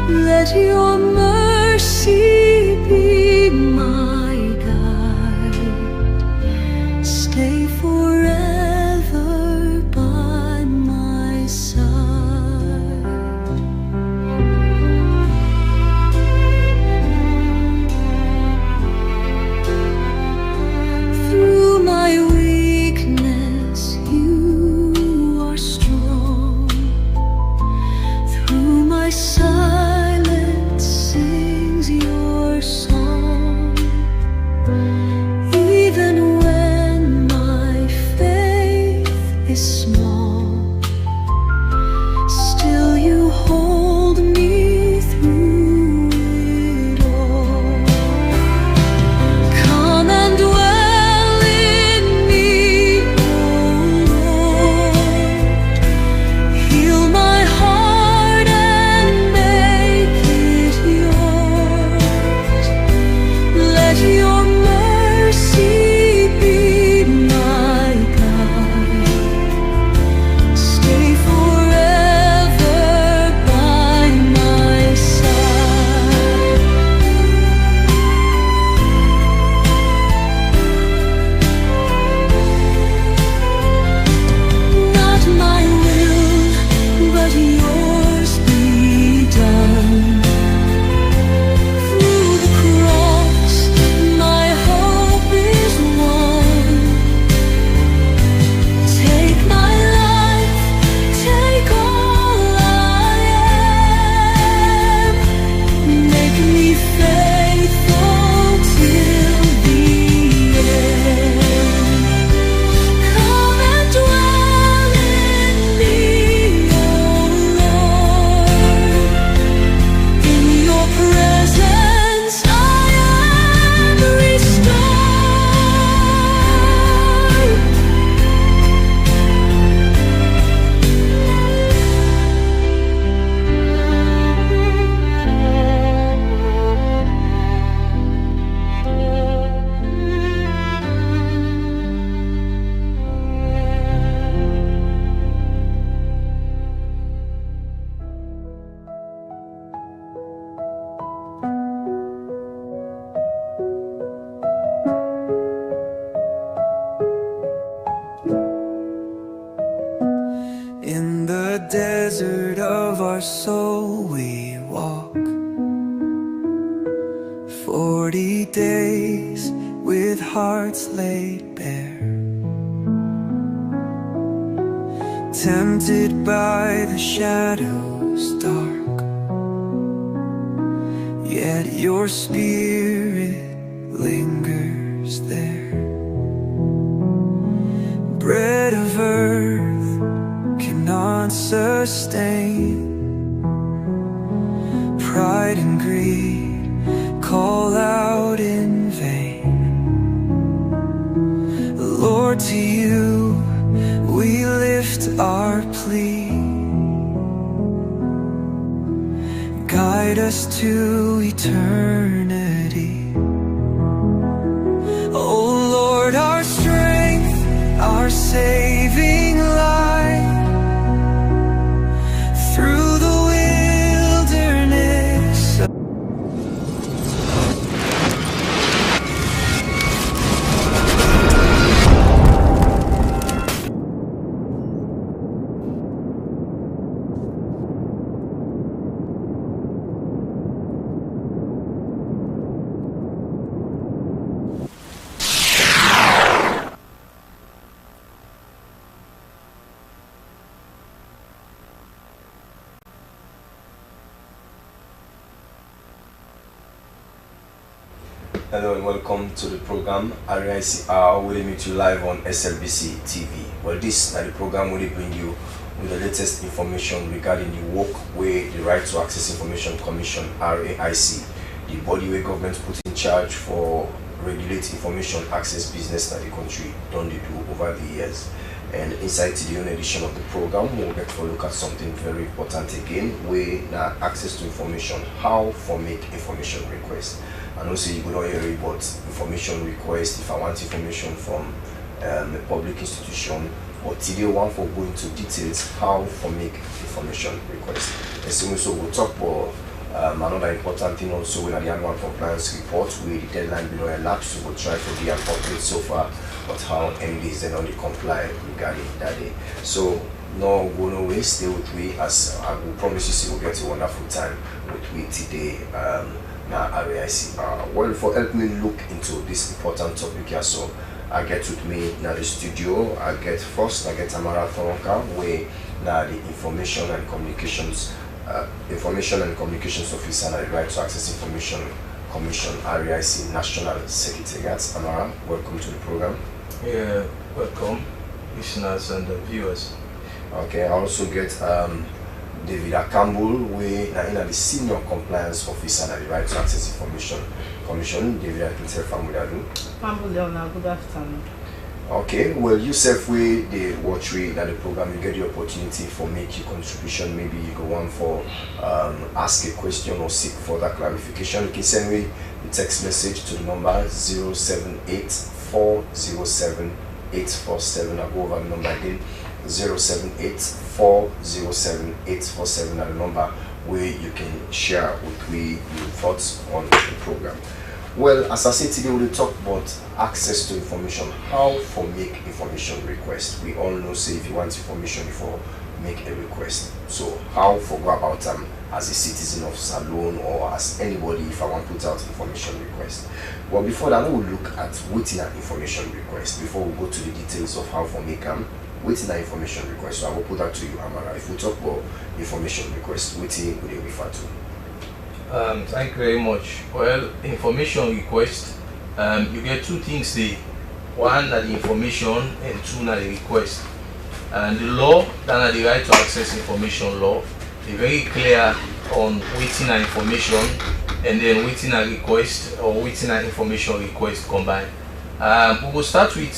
Let your mercy be my guide. Stay forever by my side. Through my weakness our soul we walk. 40 days with hearts laid bare, tempted by the shadows dark, yet your spirit lingers there. Bread of earth cannot sustain, pride and greed call out in vain. Lord, to you we lift our plea. Guide us to eternity. Oh Lord, our strength, our saving light, through the wilderness. Hello and welcome to the program RICR. We'll meet you live on Slbc TV. Well, this is the program will bring you with the latest information regarding the work where the Right to Access Information Commission (RAIC), the body where government put in charge for regulate information access business in the country, done they do over the years. And inside the new edition of the program, we'll get to look at something very important again, where now access to information, how for make information request. And also you could not hear about information request if I want information from a public institution, or today one for going into details how for make information request. And so we'll talk about another important thing also with the annual compliance report, where the deadline below elapsed. So we'll try to be appropriate so far, but how MDs then only comply regarding that day. So no go no way, stay with me, as I will promise you we'll get a wonderful time with me today. Now RAIC. Well, for help me look into this important topic here, so I get with me now the studio. I get Tamara Thoronka, where now the information and communications officer and the Right to Access Information Commission RAIC National Secretariat. Tamara, welcome to the program. Yeah, welcome listeners and viewers. Okay, I also get David Akambul, we are the Senior Compliance Officer at the Right to Access Information Commission. David, I can tell family that do. Good afternoon. Okay, well, you self way the watch way that the program, you get the opportunity for make your contribution. Maybe you go on for ask a question or seek further clarification. You can send me the text message to the number 078-407-847. I'll go over the number again. 078-407-847 are the number where you can share with me your thoughts on the program. Well, as I said today, we'll talk about access to information, how for make information request. We all know, say, if you want information before make a request. So how for go about as a citizen of Salone or as anybody if I want to put out information request. Well, before that, we'll look at waiting an information request before we go to the details of how for make waiting an information request. So I will put that to you, Amara. If we talk about information request, waiting would you refer to? Thank you very much. Well, information request, you get two things there. One are the information and two are the request. And the law, that are the Right to Access Information law, is very clear on waiting an information and then waiting a request or waiting an information request combined. We will start with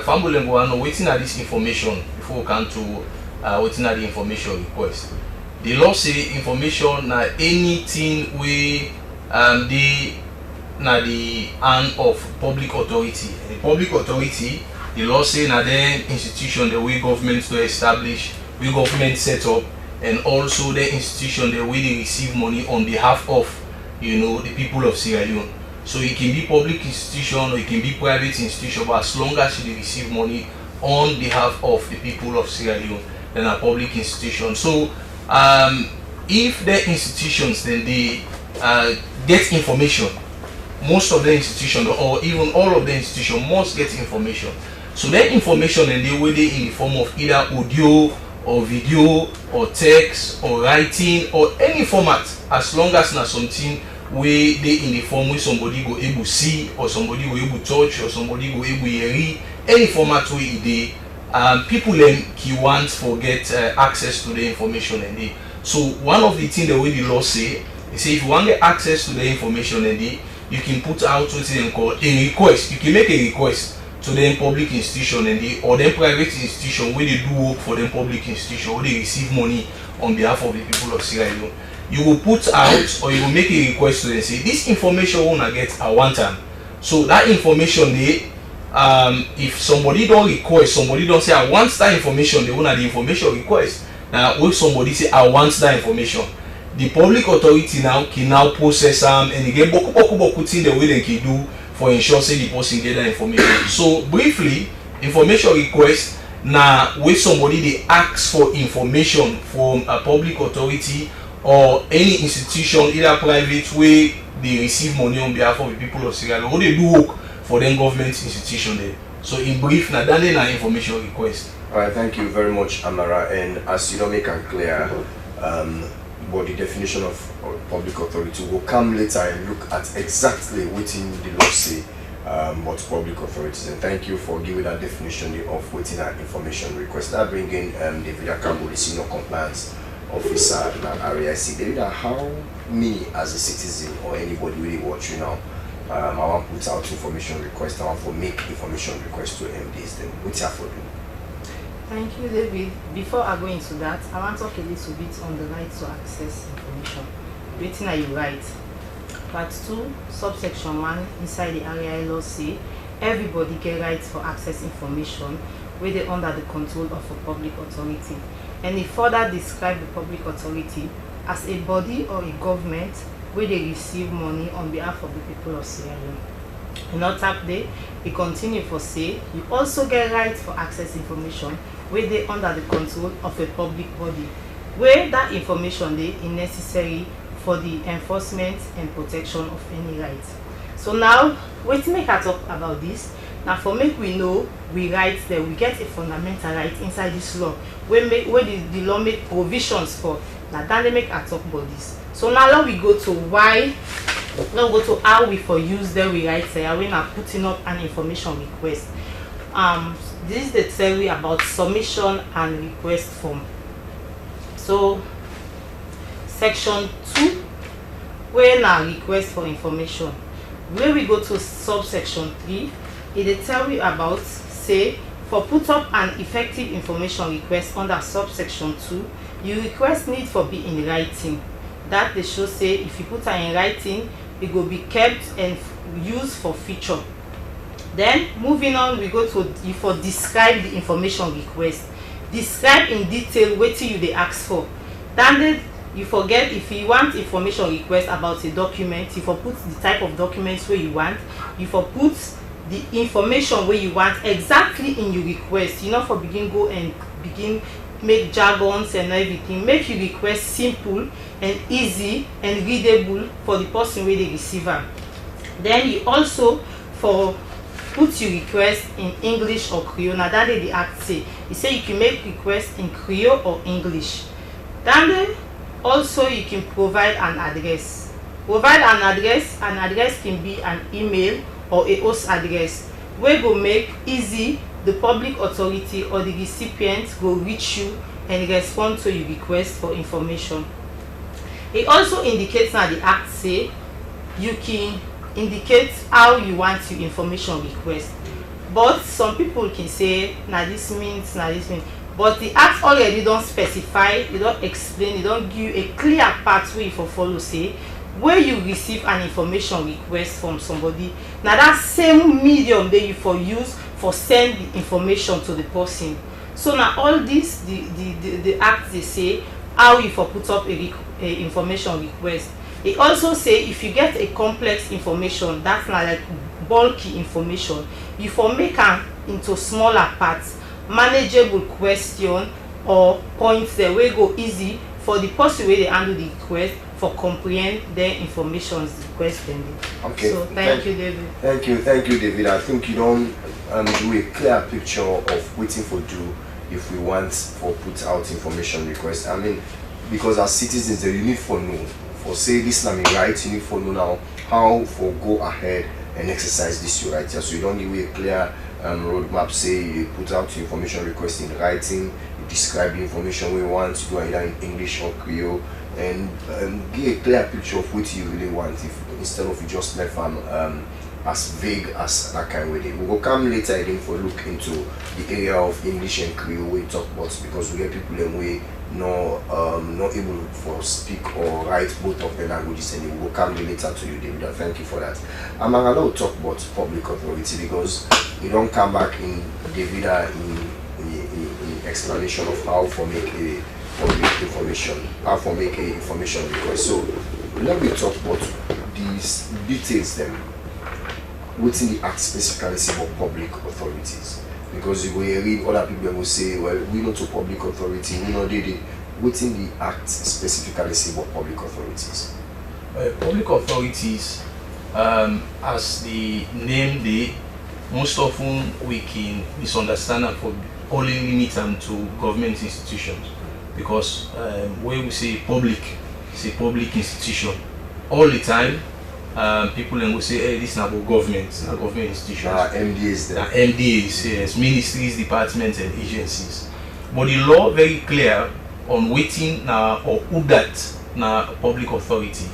Fambulembo waiting at this information before we come to waiting at the information request. The law say information na anything we the hand of public authority. The public authority, the law say na the institution the way government to establish, we government set up, and also the institution the way they receive money on behalf of the people of Sierra Leone. So it can be public institution or it can be private institution, but as long as they receive money on behalf of the people of Sierra Leone, then a public institution. So if the institutions then they get information, most of the institutions or even all of the institutions must get information. So that information and they will in the form of either audio or video or text or writing or any format, as long as not something where they in the form where somebody go able see or somebody go able touch or somebody go able hear, any format where they people then key want for get access to the information and they. So one of the things the way the law say, they say if you want to get access to the information and they, you can put out what they call a request. You can make a request to the public institution and they, or the private institution where they do work for the public institution where they receive money on behalf of the people of Sierra Leone. You will put out or you will make a request to them, say this information wanna get at one time. So that information they if somebody don't request, somebody don't say I want that information, they wanna the information request. Now if somebody say I want that information, the public authority now can now process and again boku thing the way they can do for ensure say the person get that information. So briefly, information request now when somebody they ask for information from a public authority or any institution, either private, where they receive money on behalf of the people of Sierra Leone, or they do work for them government institution there. So in brief, now that is an information request. Alright, thank you very much, Amara. And as you don't make it clear, what the definition of public authority will come later and look at exactly within the law say what public authorities. And thank you for giving that definition of within that information request. That bringing David Akambo, the senior compliance officer at RIC. David, how me as a citizen or anybody really watching now, I want to put out information request, I want to make information request to MDs, then what's that for them? Thank you, David. Before I go into that, I want to talk a little bit on the right to access information. Waiting are you right? Part 2, subsection 1 inside the RII law say everybody get rights for access information where they under the control of a public authority. And it further describe the public authority as a body or a government where they receive money on behalf of the people of Sierra Leone. In our tap day, we continue for say you also get rights for access information where they under the control of a public body, where that information they is necessary for the enforcement and protection of any rights. So now, wait to make I talk about this. Now for make we know we rights there, we get a fundamental right inside this law where the law make provisions for. Now then they make a talk about this. So now we go to why, now go to how we for use the we rights there when I'm putting up an information request. This is the theory about submission and request form. So section 2, where now request for information, where we go to subsection 3, it tell you about say for put up an effective information request under subsection 2, your request need for be in writing. That they should say if you put it in writing, it will be kept and used for future. Then moving on, we go to you for describe the information request. Describe in detail what you they ask for. Then you forget if you want information request about a document, you for put the type of documents where you want, you for put the information where you want exactly in your request. You know, for begin make jargons and everything. Make your request simple and easy and readable for the person where they receiver. Then you also for put your request in English or Creole. Now that is the act say. You say you can make request in Creole or English. Then also you can provide an address. Provide an address can be an email or a host address where go make easy the public authority or the recipient will reach you and respond to your request for information. It also indicates now the act say you can indicate how you want your information request. But some people can say now this means, but the act already don't specify, you don't explain, you don't give you a clear pathway for follow say where you receive an information request from somebody. Now that same medium that you for use for send the information to the person. So now all this the act they say how you for put up a information request. It also say if you get a complex information that's not like bulky information, you for make am into smaller parts, manageable question or points there where go easy for the person where they handle the request for comprehend their information request them. Okay. So thank you, David. Thank you, David. I think you don't do a clear picture of waiting for do if we want for put out information request. I mean, because as citizens, you need for know. For say this na me right, you need for know now how for go ahead and exercise this your right. So you don't give a clear roadmap. Say you put out information request in writing, you describe the information we want to do either in English or Creole, and give a clear picture of what you really want. If instead of you just let as vague as that kind of way. We will come later again for look into the area of English and Creole we talk about, because we get people in way not able for speak or write both of the languages, and we will come later to you, David. Thank you for that. I'm going to talk about public authority, because you don't come back in David in explanation of how for make a public information, how for make a information request. So let me talk about these details then within the act specifically say about public authorities, because you will read other people will say, well, we know to public authority, we know they within the act specifically say about public authorities. Public authorities, as the name they, most often we can misunderstand and for only limit them to government institutions, because when we say public, it's a public institution all the time. People then will say, hey, this is about government, not government institutions. MDAs there. MDAs, yes, ministries, departments and agencies. But the law very clear on waiting or who that na public authority.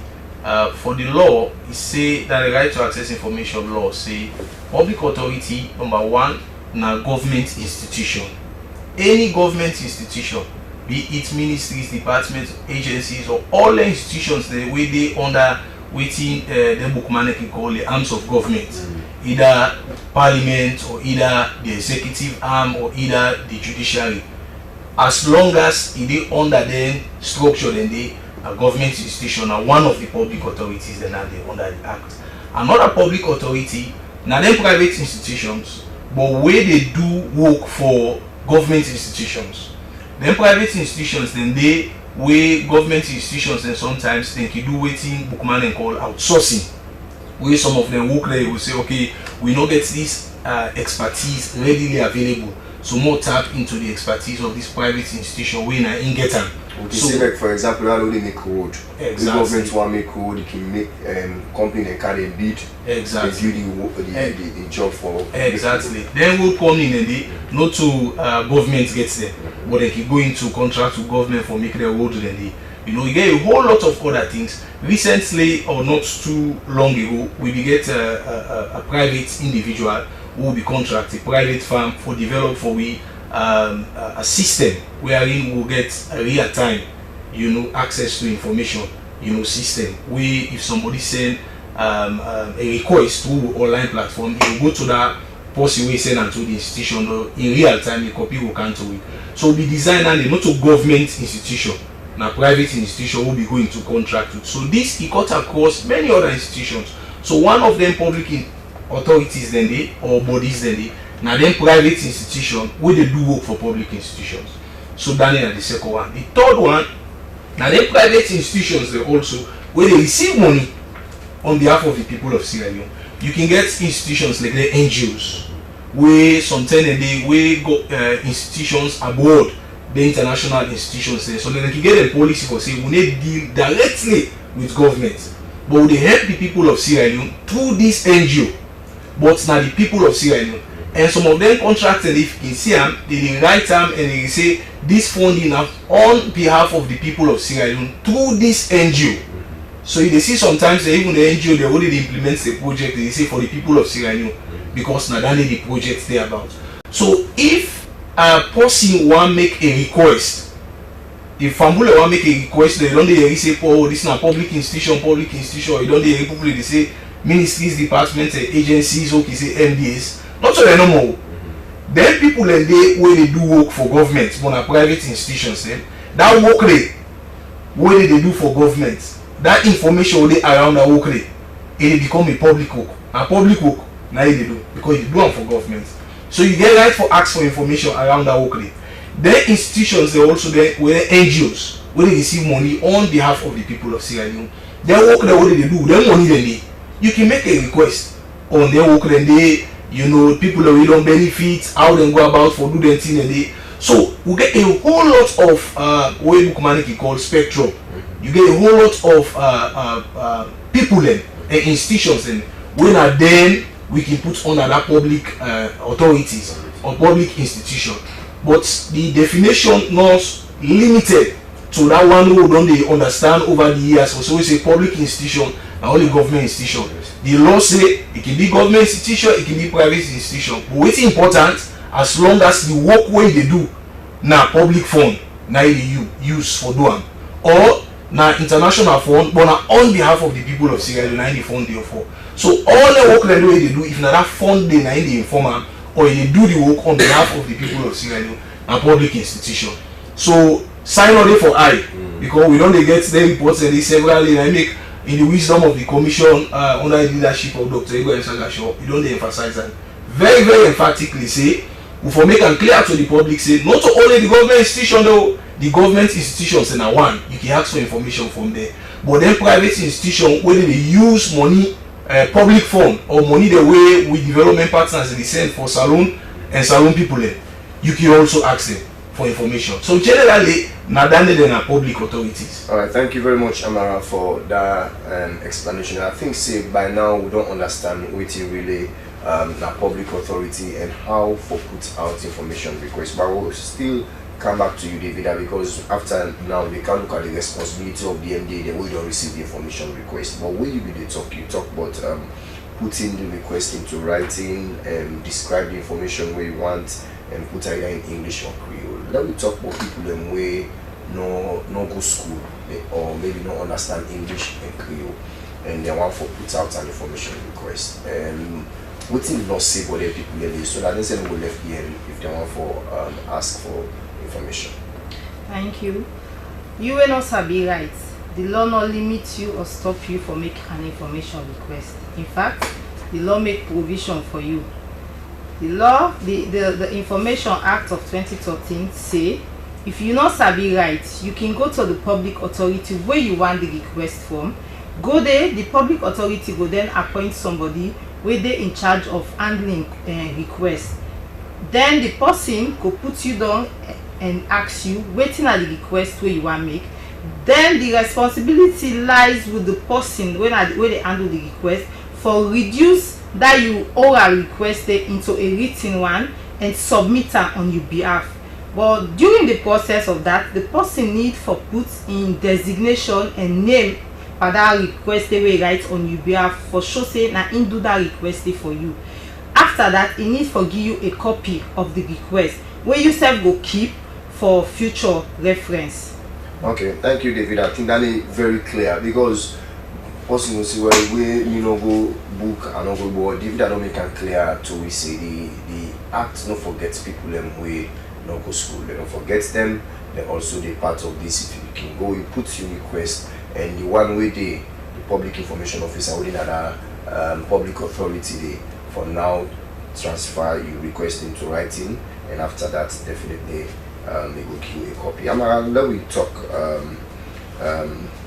For the law, it say that the right to access information law say public authority number one na government institution. Any government institution, be it ministries, departments, agencies, or all the institutions the way they under waiting the bookman can call the arms of government, either parliament or either the executive arm or either the judiciary. As long as it is under the structure, then they a government institution are one of the public authorities then are they under the act. Another public authority now then private institutions, but where they do work for government institutions. Then private institutions then they where government institutions and sometimes they can do waiting bookman and call outsourcing, where some of them work there will say, okay, we know get this expertise readily available, so more tap into the expertise of this private institution when I in get them. Okay, so like for example, how do they make code? Exactly. The government want make code, they can make company and can bid. Exactly. They do the job for. Exactly. Then we'll come in and they not to government gets there, but they can go into contract with government for making their road. Then they, you get a whole lot of other things. Recently, or not too long ago, we get a private individual who will be contracted, private firm for develop for we a system wherein we'll get a real time, access to information, system. We, if somebody send a request through online platform, you go to that person we send to the institution in real time, the copy will come to it. So we design and not to government institution, now private institution will be going to contract with. So this it cut across many other institutions. So one of them public authorities then they or bodies then they. Now then private institution where they do work for public institutions. So that is the second one. The third one, now then private institutions they also where they receive money on behalf of the people of Sierra Leone. You can get institutions like the NGOs, where sometimes they where go institutions abroad, the international institutions there. So then they can get a policy for say we need deal directly with government, but they help the people of Sierra Leone through this NGO. But now the people of Sierra Leone. And some of them contracted, if you can see them, they write them and they say this funding on behalf of the people of Sierra Leone through this NGO. So if they see sometimes even the NGO they already implements the project, they say for the people of Sierra Leone, because now that's the project they're about. So if a person want make a request, if Fambula want make a request, they don't they say, oh, this is a public institution, or you don't they say ministries, departments, agencies, okay, say MDAs. Not so they no more. Then people and they where they do work for government, but private institutions, that work rate where they do for government, that information they around that work rate, it become a public work. And public work now they do because you do them for government. So you get right for ask for information around that work rate. Then institutions they also there where NGOs when they receive money on behalf of the people of Sierra Leone. Their work, the way they do, their money then they, you can make a request on their work then they, you know, people that we don't benefit, how they go about for do their thing and they. So we get a whole lot of what book money called spectrum. You get a whole lot of people and institutions, and when are then we can put on other public authorities or public institution. But the definition not limited to that one who don't they understand over the years. So we say public institution and only government institution. The law say it can be government institution, it can be private institution. But what's important, as long as the work way they do now public fund now they use for doing, or now international fund but now on behalf of the people of Sierra Leone the fund therefore. So all the work they do if not that fund they now the informer or they do the work on behalf of the people of Sierra Leone and public institution. So sign on it for I because we don't get the reports and they severally I make in the wisdom of the commission under the leadership of Dr. Ego Emsagashaw, we don't emphasize that. Very, very emphatically say, we for make and clear to the public say, not only the government institution though, the government institutions in a one, you can ask for information from there. But then private institution, whether they use money, public fund or money the way with development partners they send for salon and salon people there, you can also ask them for information. So generally, not than public authorities. All right, thank you very much, Amara, for that explanation. I think say by now we don't understand what it really na public authority and how for put out information requests. But we'll still come back to you, David, because after now they can look at the responsibility of the MD, then we don't receive the information request. But when you be the talk, you talk about putting the request into writing and describe the information where you want and put either in English or Creole. Let me talk about people them way no go school or maybe not understand English and Creole and they want for put out an information request. What thing not say what the people there so that they say we left here if they want for ask for information. Thank you. You will not be right. The law not limit you or stop you from making an information request. In fact, the law make provision for you. The law, the Information Act of 2013 say, if you not sabi right, you can go to the public authority where you want the request from. Go there, the public authority will then appoint somebody where they in charge of handling requests. Then the person could put you down and ask you, waiting at the request where you want make. Then the responsibility lies with the person where they handle the request for reduce that you oral requested into a written one and submit it on your behalf. But during the process of that, the person need for put in designation and name for that request they will write on your behalf for sure say na in do that request for you. After that, he need for give you a copy of the request where you self go keep for future reference. Okay, thank you, David. I think that is very clear because person will see where we you know go book and not go board. David I don't make it clear to we say the act not forget people them way not go school. They don't forget them. They also the part of this. If you can go, you put your request and the one way the public information officer within another public authority they for now transfer your request into writing and after that definitely they will give you a copy. Let we talk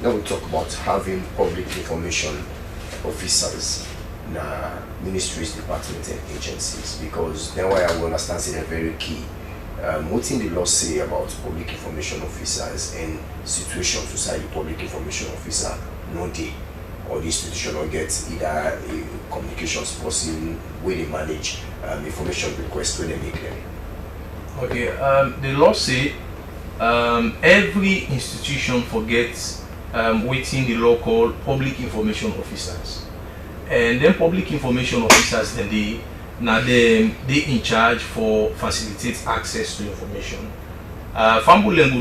now we talk about having public information officers in ministries, departments and agencies because then why I will understand they're very key. What in the law say about public information officers and situation to say public information officer no day or the institution will get either a communications person where they manage information requests when they make them. Okay, the law say every institution forgets waiting the law called public information officers, and then public information officers then they in charge for facilitate access to information. Fambulen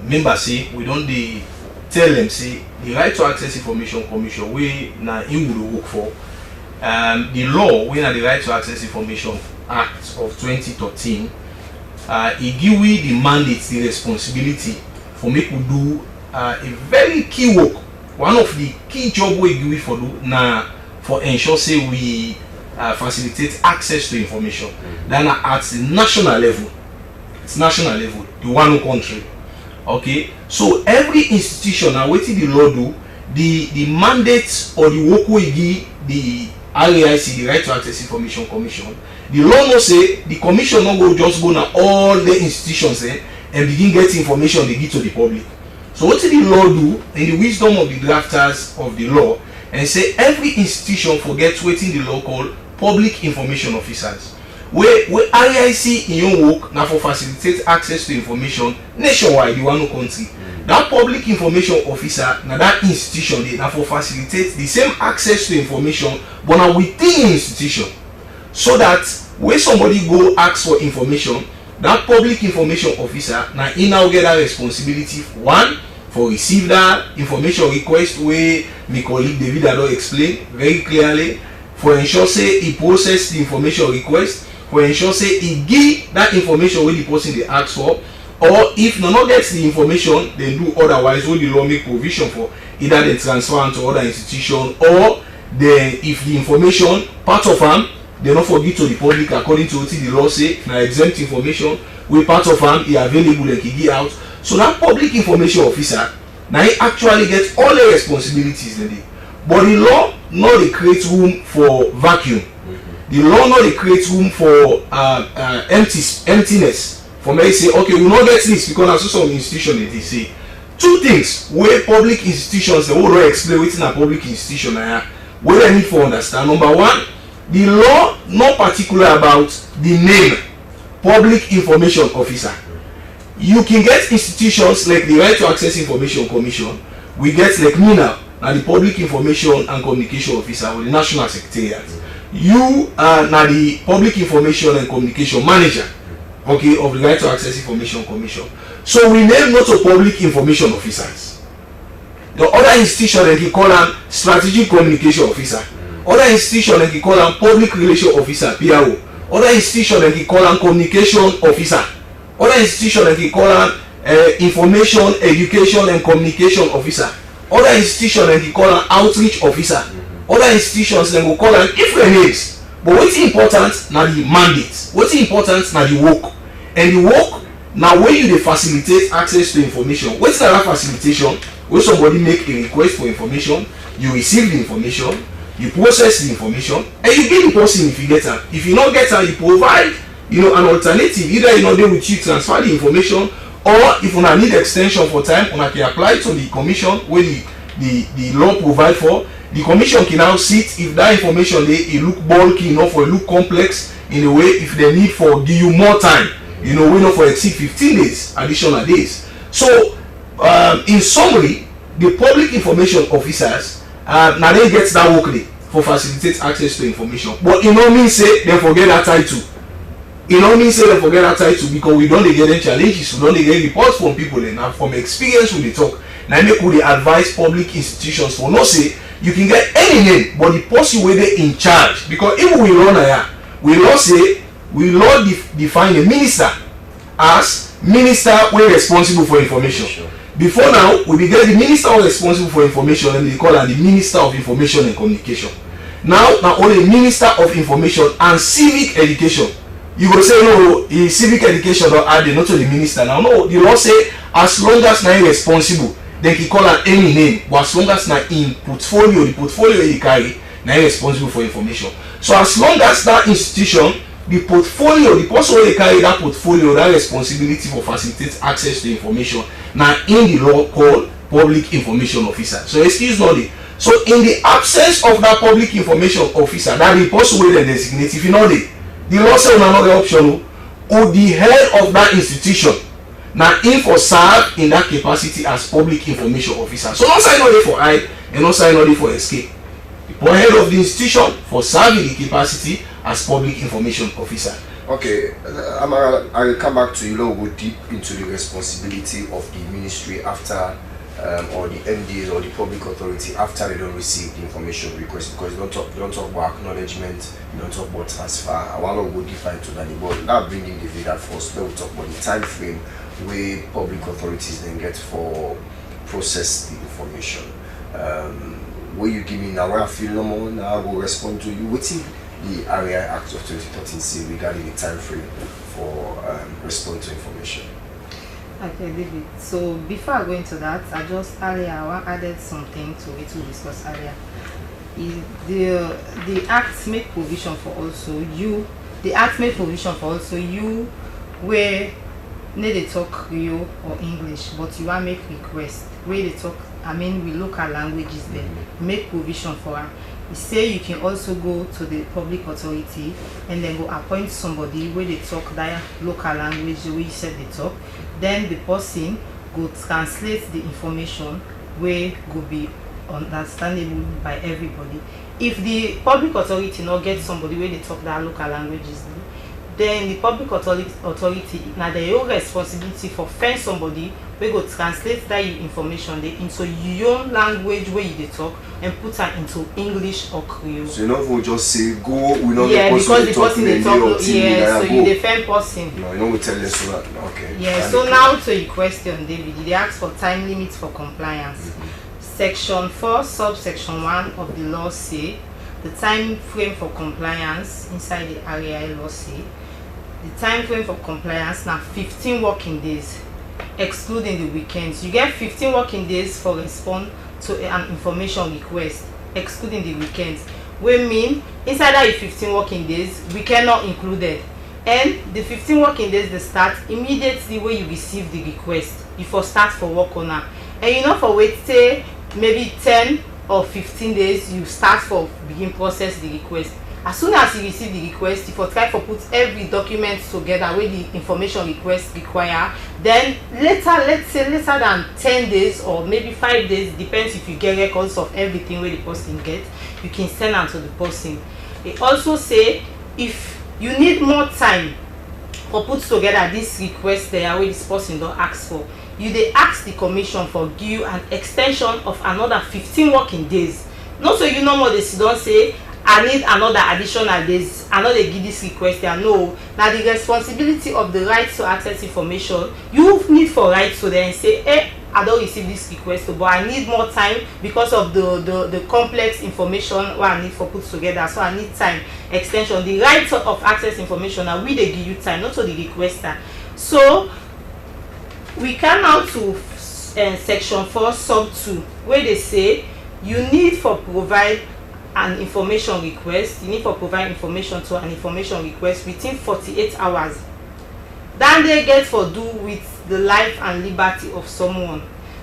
members say we don't tell them say the right to access information commission we na in will work for the law we na the right to access information Act of 2013 it give we the mandate, the responsibility for make we do a very key work. One of the key job we give we for do now for ensure say we facilitate access to information. Then at the national level, it's national level, the one country, Okay, so every institution now wetin the law do, the mandate or the work wey give the RAIC, the Right to Access Information Commission, the law no say the commission no go just go na all the institutions and begin get information they give to the public. So what did the law do in the wisdom of the drafters of the law and say every institution forgets wetin the law call public information officers. Where RAIC in your work now for facilitate access to information nationwide, the one country. That public information officer now that institution they now for facilitate the same access to information but now within institution. So that when somebody go ask for information, that public information officer now he now get that responsibility one for receive that information request where my colleague David Ado explain very clearly, for ensure say he process the information request, for ensure say he give that information when the person they ask for, or if no gets the information then do otherwise when the law make provision for either they transfer to other institution, or then if the information part of them they not forget to the public according to what the law say now exempt information we part of them is available and he give out. So that public information officer now he actually gets all the responsibilities in it. But the law not they create room for vacuum. The law not they create room for emptiness. For me say okay we not get this because I saw some institution they say two things where public institutions they will explain within a public institution where they need for understand. Number one, the law not particular about the name public information officer. You can get institutions like the Right to Access Information Commission. We get like me now the Public Information and Communication Officer or the National Secretariat. You are now the Public Information and Communication Manager, okay, of the Right to Access Information Commission. So we name not a public information officers. The other institution that we call them Strategic Communication Officer. Other institution that we call them Public Relation Officer (PRO). Other institution that we call them Communication Officer. Other institution that we call them Information, Education and Communication Officer. Other institution that we call them Outreach Officer. Other institutions then we call them different names. But what's important now the mandate. What's important now the work. And the work now when you facilitate access to information. What's that facilitation? When somebody make a request for information, you receive the information, you process the information, and you give the person if you get her. If you not get her, you provide an alternative. Either you know they with you transfer the information, or if you need extension for time, you can apply to the commission where the law provide for. The commission can now sit if that information they look bulky enough or look complex in a way if they need for give you more time, we know for exceed 15 days, additional days. So in summary, the public information officers now they get that work day for facilitate access to information. But it don't mean say they forget that title. It don't mean say they forget that title because we don't get any challenges, we don't get reports from people and from experience when they talk. Now make we advise public institutions for no say you can get any name but the person where they in charge, because if we run here, we law define a minister as minister where responsible for information. Sure. Before now, we get the minister responsible for information and they call her the Minister of Information and Communication. Now only Minister of Information and Civic Education. You go say no, the civic education or add not to the minister. Now no, the law say as long as now responsible, they can call her any name, but as long as now in portfolio, the portfolio you carry, now responsible for information. So as long as that institution, the portfolio, the person where they carry that portfolio, that responsibility for facilitate access to information, now in the law called public information officer. So excuse me. So in the absence of that public information officer, that the person where they designate, if you know the law says another option, or the head of that institution, now in for serve in that capacity as public information officer. So no sign only for I and no sign only for escape. The head of the institution for serving the capacity as public information officer. Okay, I'll come back to you. We'll go deep into the responsibility of the ministry after, or the MDs or the public authority after they don't receive the information request, because you don't talk about acknowledgement, you don't talk about transfer. I want to go deeper into that, but now bringing the video first, we'll talk about the time frame where public authorities then get for process the information. Where you give me now, where I feel no more, now I will respond to you. What's the RAI Act of 2013 say regarding the time frame for respond to information? Okay, David. So before I go into that, I added something to it to discuss earlier. The Act make provision for also you. The Act make provision for also you where need they talk Creole or English, but you want make request where they talk. We local languages there. Make provision for her. You say you can also go to the public authority and then go appoint somebody where they talk their local language the way you said they talk. Then the person go translate the information where go be understandable by everybody. If the public authority not get somebody where they talk their local languages, then the public authority now their own responsibility for find somebody we go translate that information into your own language where you talk and put her into English or Creole. So you know we just say go, we know the person because the person they talk, so you defend person. No, you know we tell them so that okay. Yeah, so now to your question, David, they ask for time limits for compliance. Section 4, subsection 1 of the law say the time frame for compliance inside the RAI law say the time frame for compliance now 15 working days, excluding the weekends. You get 15 working days for respond to an information request, excluding the weekends. We mean inside that 15 working days, weekend not included. And the 15 working days they start immediately when you receive the request. You for start for work on her. And you know for wait say maybe 10 or 15 days you start for begin process the request. As soon as you receive the request, you for try for put every document together where the information request require. Then later, let's say later than 10 days or maybe 5 days, depends if you get records of everything where the person get, you can send them to the person. They also say if you need more time for put together this request there where this person don't ask for, you they ask the commission for give an extension of another 15 working days. Not so you know more they don't say I need another additional days, I know they give this request there. No, now the responsibility of the right to access information, you need for right to then say, hey, I don't receive this request, but I need more time because of the complex information what I need for put together, so I need time extension. The right of access information, now we they give you time, not to the requester. So we come now to section 4 sub 2 where they say you need for provide an information request, you need to provide information to an information request within 48 hours. Then they get for do with the life and liberty of someone.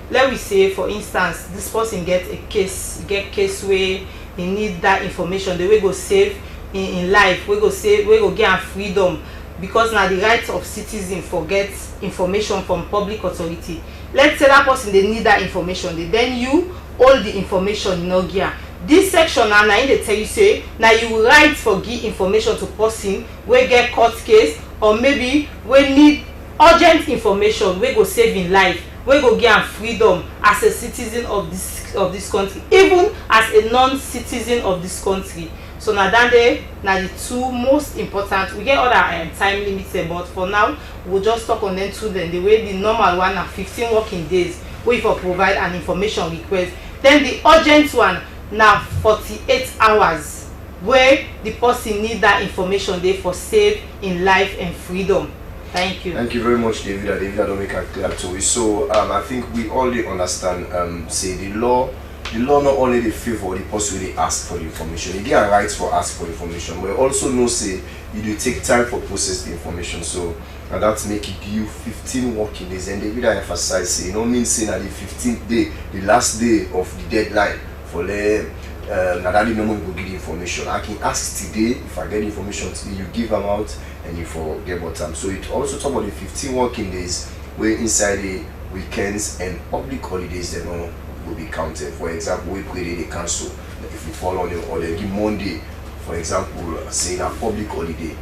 Let me say, for instance, this person get a case, where he need that information, they will go save in life, we go save, we go get freedom, because now the rights of citizen forget information from public authority. Let's say that person they need that information, then you hold the information in Nogia. This section now they tell you say now you write for give information to person we get court case or maybe we need urgent information we go save in life, we go get freedom as a citizen of this country, even as a non-citizen of this country. So now the two most important. We get other time limits, but for now we'll just talk on them two. Then the way the normal one are 15 working days we for provide an information request. Then the urgent one now 48 hours where the person need that information they for save in life and freedom. Thank you. Thank you very much, David. David, I don't make it clear to you. So I think we already understand. Say the law not only the favor the person they ask for the information, you get a right for ask for information, but also know say you do take time for process the information. So and that make it you 15 working days. And David I emphasize say, you know mean saying that the 15th day, the last day of the deadline for the that no one will give the information. I can ask today, if I get the information today, you give them out and you forget about time. So it also talk about the 15 working days where inside the weekends and public holidays they know will be counted. For example, we pray they cancel. If we fall on the or they give Monday, for example, say a public holiday,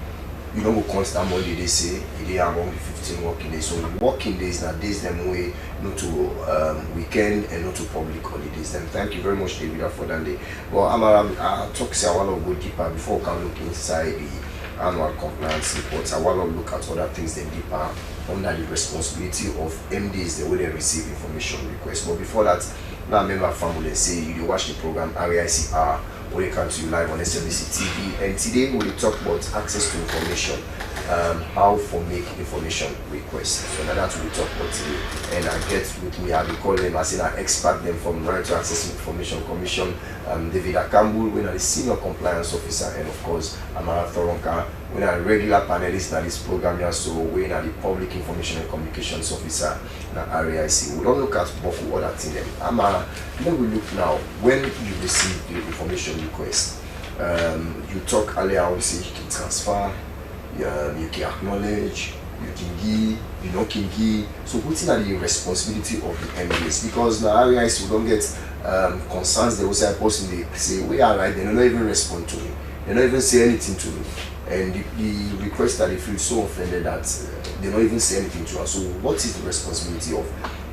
you know we count that Monday they say they are among the 15 working days. So working days now days them way not to weekend and not to public holidays. Then thank you very much, David, for that day. Well, I talk say I want to go deeper before we can look inside the annual compliance reports. I want to look at other things then deeper under the responsibility of MDs the way they receive information requests. But before that, now remember family say you watch the program RAICR where you come to you live on Slbc TV, and today we will talk about access to information. how for make information request. So now that we talk about today, and I get with me, I will call them as an expert them from Right to Access Information Commission, David Akambul, when I'm the senior compliance officer, and of course Amara Thoronka, when I'm a regular panelist in this program, so when I'm the public information and communications officer at RAIC. We don't look at both other things. Amara, let me look now when you receive the information request. You talk earlier on, say you can transfer, you can acknowledge, you can give, you know, can give. So what's the responsibility of the MDs? Because the areas we don't get concerns, they will say a person, they say we are right, they don't even respond to me, they don't even say anything to me, and the request that they feel so offended that they don't even say anything to us. So what is the responsibility of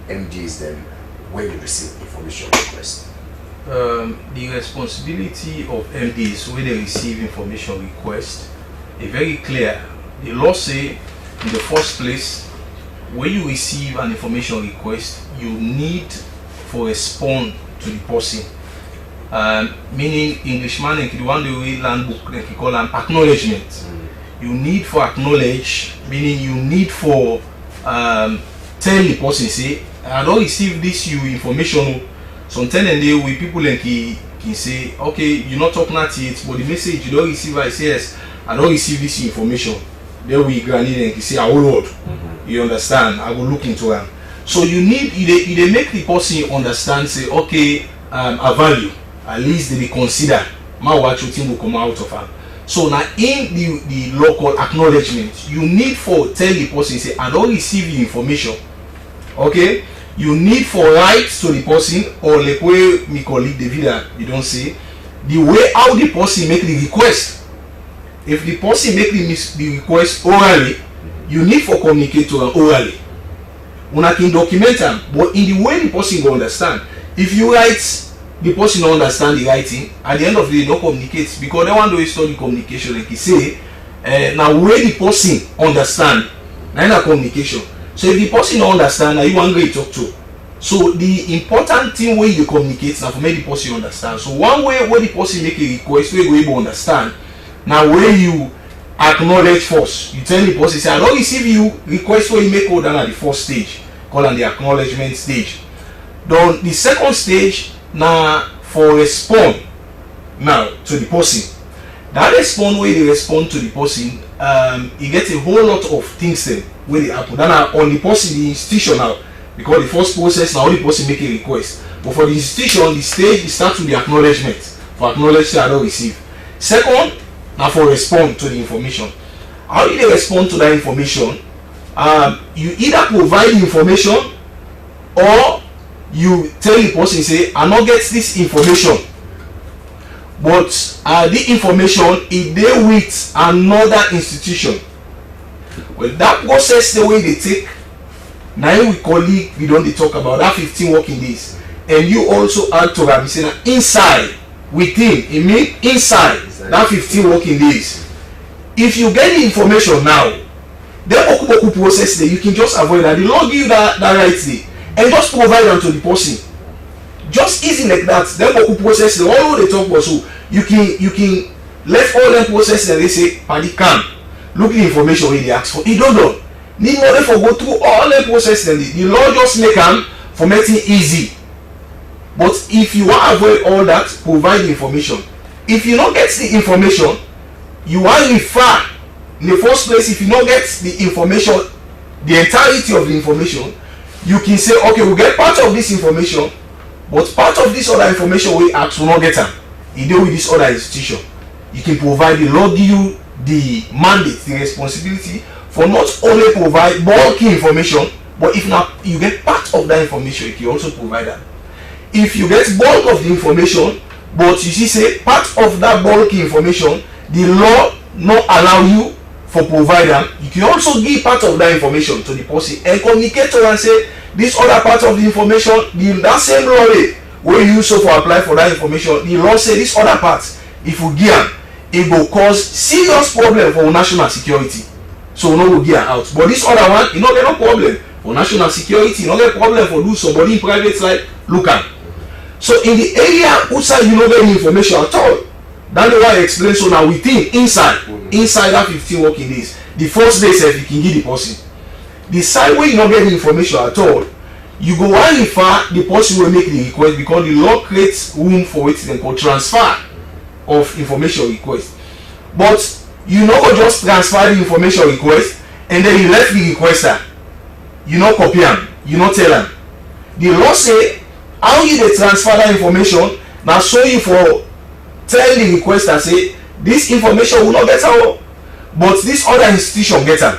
MDs then when you receive information request? The responsibility of MDs when they receive information request is very clear. The law say in the first place, when you receive an information request, you need to respond to the person. Meaning Englishman and the one they read land book they call an acknowledgement. You need for acknowledge, meaning you need for tell the person say I don't receive this you information. Sometimes we people like can say, okay, you're not talking at it, but the message you don't receive, I say yes, I don't receive this information. Then we granted and say, oh Lord, you understand, I will look into them. So you need they make the person understand, say, okay, a value, at least they consider my what you think will come out of them. So now in the local acknowledgement, you need for tell the person, say, I don't receive the information. Okay? You need for write to the person, or like way my colleague David you don't say the way how the person make the request. If the person make the request orally, you need for communicate to them orally. Una can document them, but in the way the person will understand. If you write, the person don't understand the writing, at the end of the day don't communicate, because they want to study communication like he say now where the person understand now communication. So if the person don't understand, now you want to talk to. So the important thing where you communicate now for make the person understand. So one way where the person make a request where you able to understand. Now where you acknowledge first, you tell the person say I don't receive you request where you make all down at the first stage, called on the acknowledgement stage. Then the second stage now for respond now to the person. That respond where they respond to the person, you get a whole lot of things then where they happen. Then on the person, the institution now, because the first process now the person make a request. But for the institution, the stage it starts with the acknowledgement. For acknowledge I don't receive. Second, now for respond to the information. How do they respond to that information? You either provide the information or you tell the person say I not get this information, but the information is there with another institution. Well, that process the way they take. Now we colleague we don't talk about that 15 working days, and you also add to that say inside within it mean inside that 15 working days. If you get the information now, then oku process there, you can just avoid that. The law give you that right there and just provide them to the person. Just easy like that. Then oku process there, all they talk about, so you can let all them process and they say paddy can look the information where they ask for. You don't know. Need more for go through all the process and the law just make them for making it easy. But if you want to avoid all that, provide the information. If you don't get the information, you want to refer in the first place. If you don't get the information, the entirety of the information, you can say, okay, we'll get part of this information, but part of this other information we ask will not get them. You deal with this other institution. You can provide the law, give you the mandate, the responsibility for not only provide bulky information, but if not you get part of that information, you can also provide that. If you get bulk of the information, but you see say part of that bulky information, the law not allow you for provider, you can also give part of that information to the person and communicate to and say this other part of the information, that same law where you use so for apply for that information, the law say this other part, if you give them, it will cause serious problem for national security. So no will get out. But this other one, you know, there's no problem for national security, you know, there's problem for do somebody in private side, look at. So in the area outside you know any information at all. That's why I explain. So now within inside that 15 working days, the first day sef you can give the person. The side where you not get the information at all, you go and refer the person will make the request, because the law creates room for it then called transfer of information request. But you not go just transfer the information request and then you left the requester. You not copy him, you not tell him. The law say how you dey transfer that information. Now so you for tell the requester say this information will not get out, but this other institution get am.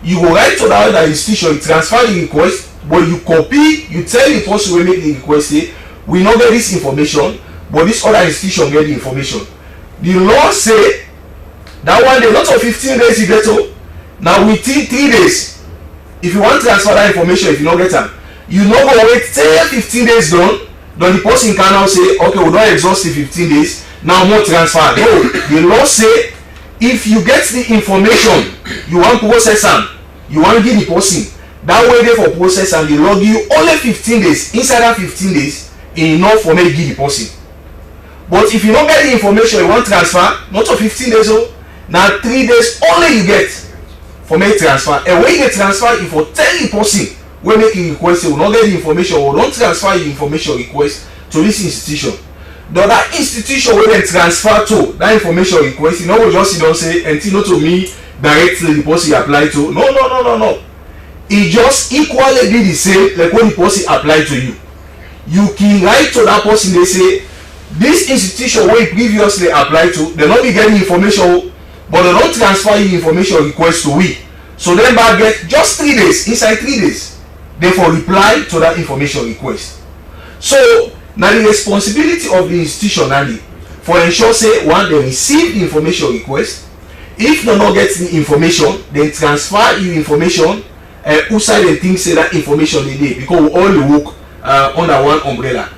You go write to that other institution, you transfer the request, but you copy, you tell the person wey make the request say we no get this information, but this other institution get the information. The law say that one day, not of 15 days you get to. Now within 3 days, if you want to transfer that information, if you no get am, you no go wait till 15 days done, then the person can now say, okay, we don't exhaust the 15 days, now more transfer. No, the law say if you get the information, you want to process am, you want to give the person, that way there for process and the law give you only 15 days. Inside that 15 days, enough for me to give the person. But if you don't get the information you want to transfer, not of 15 days old, now 3 days only you get for me to transfer. And when you transfer, if you tell the person when making request, you will not get the information or don't transfer the information request to this institution. Now that institution will then transfer to that information request, you know, just don't say until not to me directly the person you apply to. No. It just equally be the same like when the person apply to you. You can write to that person, they say this institution where you previously applied to, they not be getting information, but they don't transfer the information request to we. So then back get just 3 days, inside 3 days. Therefore reply to that information request. So now the responsibility of the institution now for ensure say one they receive the information request. If they not get the information, then transfer the information who side they think say that information they need, because we all work under one umbrella.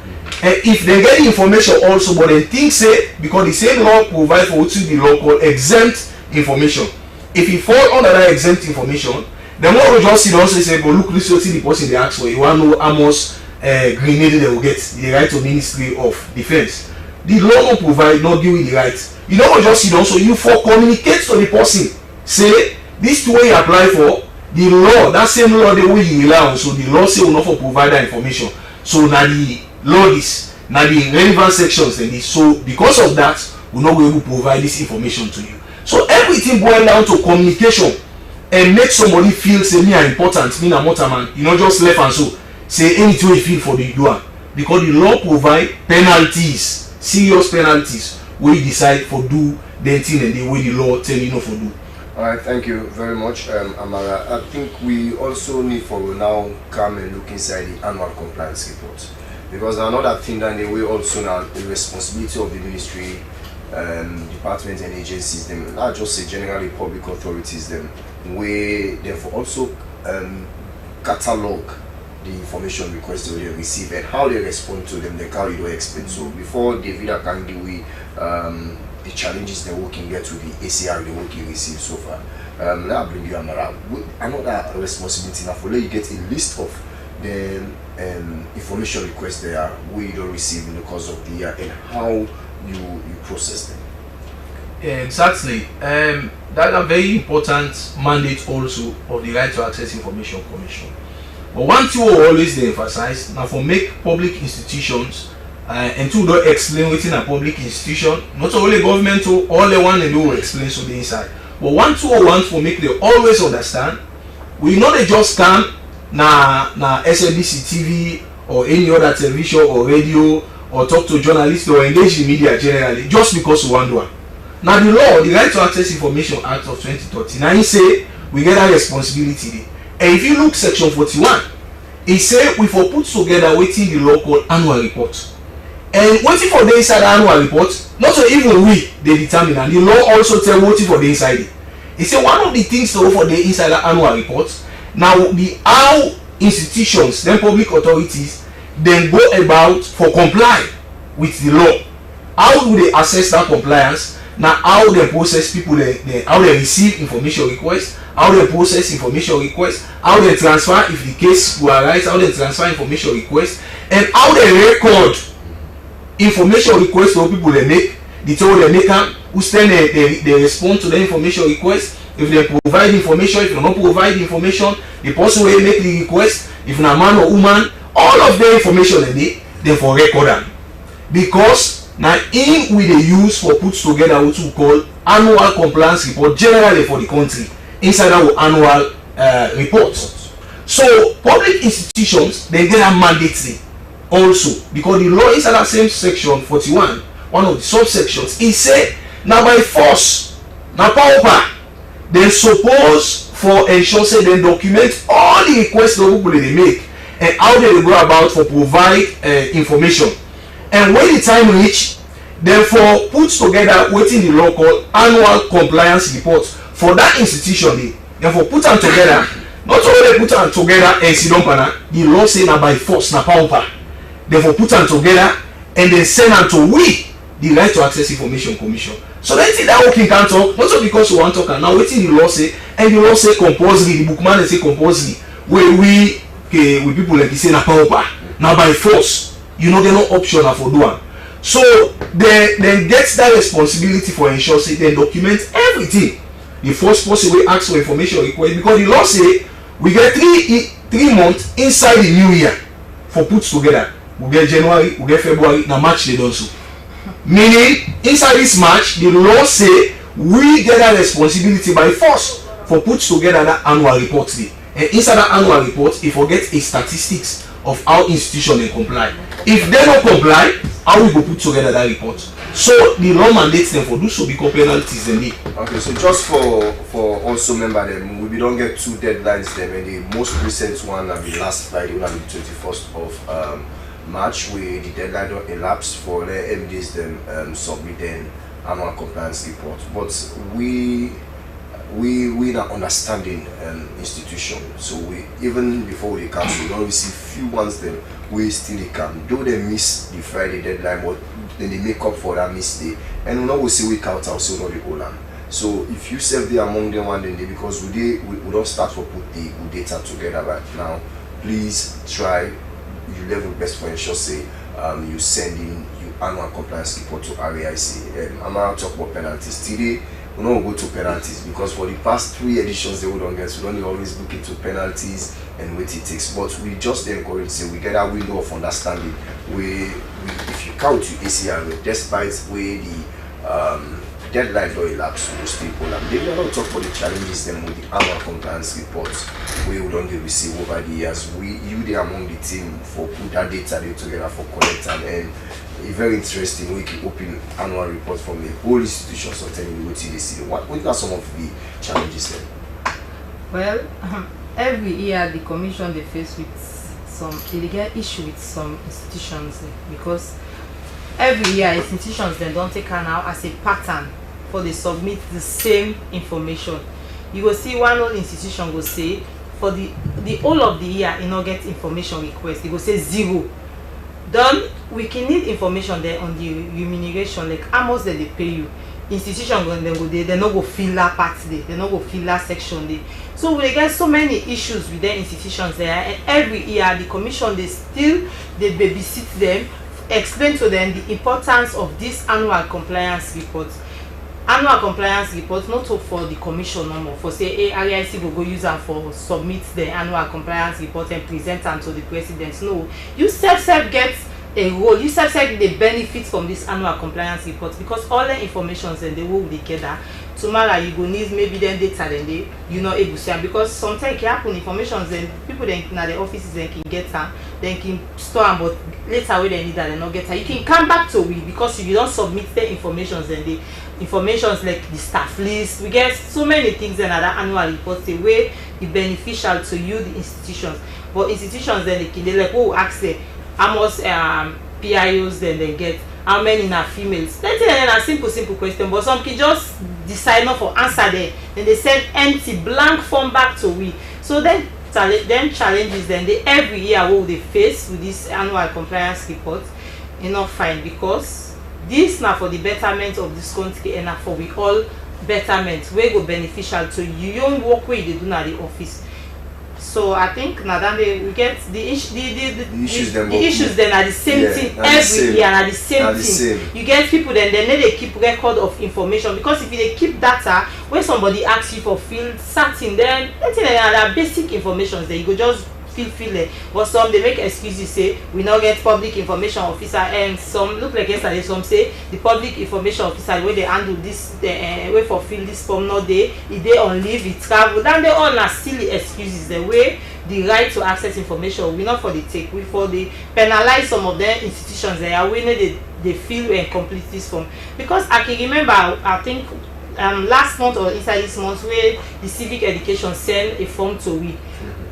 If they get the information also, but they think say because the same law provide for what the law called exempt information. If you fall under that exempt information, the more we just see also say, but look, this is the person they ask for. You want to know how much grenade they will get, the right to Ministry of Defense. The law not provide, not give you the right. You know what just see also, you for communicate to the person, say this way you apply for, the law, that same law the way you rely on, so the law say will not for provide that information. So now the law is, now the relevant sections and this, so because of that, we'll not be able to provide this information to you. So everything boils down to communication. And make somebody feel say me are important, me na motorman, you know, just left and so say anything you feel for the doer, because the law provide penalties, serious penalties where you decide for do the thing and the way the law tell you not for do. All right, thank you very much, Amara. I think we also need for now come and look inside the annual compliance report, because another thing that they will also now the responsibility of the ministry, departments and agencies, them not just say generally public authorities, them where therefore also catalog the information requests they receive and how they respond to them, they carry the expect. So before David can give we the challenges they working get to the ACR they working receive so far. Now bring you Amara. Another responsibility now for you get a list of the information requests they are we don't receive in the course of the year and how you process them. Exactly. That's a very important mandate also of the Right to Access Information Commission. But one thing we always emphasize now for make public institutions and to don't explain within a public institution, not only government to all the one and do explain so the inside. But one thing we want for make them always understand, we know they just come na Slbc TV or any other television or radio or talk to journalists or engage in media generally just because we want to. Now the law, the Right to Access Information Act of 2013, now he say we get that responsibility. And if you look section 41, it say we for put together waiting the law called annual report. And waiting for the inside the annual report, not so even we they determine, and the law also tell waiting for the inside it. It say one of the things to for the inside the annual report, now the how institutions, then public authorities, then go about for comply with the law. How do they assess that compliance? Now how they process people, how they receive information requests, how they process information requests, how they transfer if the case will arise, how they transfer information requests, and how they record information requests to people they make, the total they make them, who then they respond to the information request, if they provide information, if they don't provide information, the person will make the request, if na man or woman, all of the information they for record them. Because now in we they use for put together what we call annual compliance report generally for the country inside our annual reports. So public institutions they get a mandatory also because the law inside that same section 41, one of the subsections, it said now by force, now power, they suppose for ensure say they document all the requests the people they make and how they go about for provide information. And when the time reach, therefore put together what in the law called annual compliance report for that institution. They therefore put them together. Not only put them together and sit down, the law say na by force, na power. Therefore put them together and then send them to we, the Right to Access Information Commission. So let's see that working can talk, not so because we want to talk now, waiting the law say, and the law say compulsory, the bookman say compulsory, where we people like you say na power. Now by force, you know get no option for doing. So they get that responsibility for ensure say they document everything. The first person will ask for information request because the law say we get three months inside the new year for put together. We get January, we get February, now March they don't so. Meaning inside this March, the law say we get a responsibility by force for put together that annual report day. And inside that annual report, it forgets a statistics of how institution they comply. If they don't comply, how we go put together that report? So the law mandates them for do so because penalties they need. Okay, so just for also remember them, we don't get two deadlines them, and the most recent one will be last Friday, will be 21st of March, where the deadline don't elapse for the MDs them submit an annual compliance report. But we not understanding institution, so we even before the council we don't receive few ones them we still they can though they miss the Friday deadline, but then they make up for that mistake, and we know we see week out also not the whole. So if you serve the among them one day because we don't start for put the data together right now, please try you level best for ensure say you send in your annual compliance report to RAIC. I'm not talk about penalties today. We don't go to penalties because for the past 3 editions they would don't get, so we don't always look into penalties and what it takes. But we just encourage say we get a window of understanding where if you count to ACR despite where the deadline don't elapse, we still hold them. They will not talk about the challenges them with the annual compliance reports where we don't receive over the years. You they among the team for put that data they together for collect and a very interesting we can open annual report from the whole institution, so telling you what they see. What are some of the challenges then? Well, every year the commission they face with they get issue with some institutions because every year institutions then don't take her now as a pattern for they submit the same information. You will see one old institution will say for the whole of the year you not get information request, they will say 0. Then we can need information there on the remuneration, like how much they pay you. Institution they not go fill that part there, they not go fill that section there. So we get so many issues with their institutions there, and every year the commission they babysit them, explain to them the importance of this annual compliance report. Annual compliance report not for the commission no more, for say RIC will go use them for submit the annual compliance report and present them to the president. No, you self get a role, you self the benefit from this annual compliance report because all the information and they will together. Tomorrow you go need maybe then data then they you not able to share because sometimes it happen information then people then in the offices then can get them, then can store them, but later when they need that they not get her. You can come back to we because if you don't submit the information then the informations like the staff list, we get so many things in that annual report the way it beneficial to you the institutions, but institutions then they like ask them how much PIOs then they get, how many are females. That's a simple question, but some can just decide not for answer there, then they send empty blank form back to we. So then challenges then they every year what they face with this annual compliance report you not fine because this now for the betterment of this country and for we all betterment we go beneficial to you. You don't work where they do at the office. So I think now that we get the issues then are the same thing every year, and are the same thing. You get people then they keep record of information, because if they keep data when somebody asks you for field certain, then there basic information that you go just feel it. But some they make excuses, say we not get public information officer, and some look like yesterday some say the public information officer where they handle this way for fill this form not they if they on leave it travel, then they all are silly excuses. The way the right to access information we not for the take, we for the penalize some of their institutions they are winning they feel and complete this form. Because I can remember I think last month or inside this month where the civic education send a form to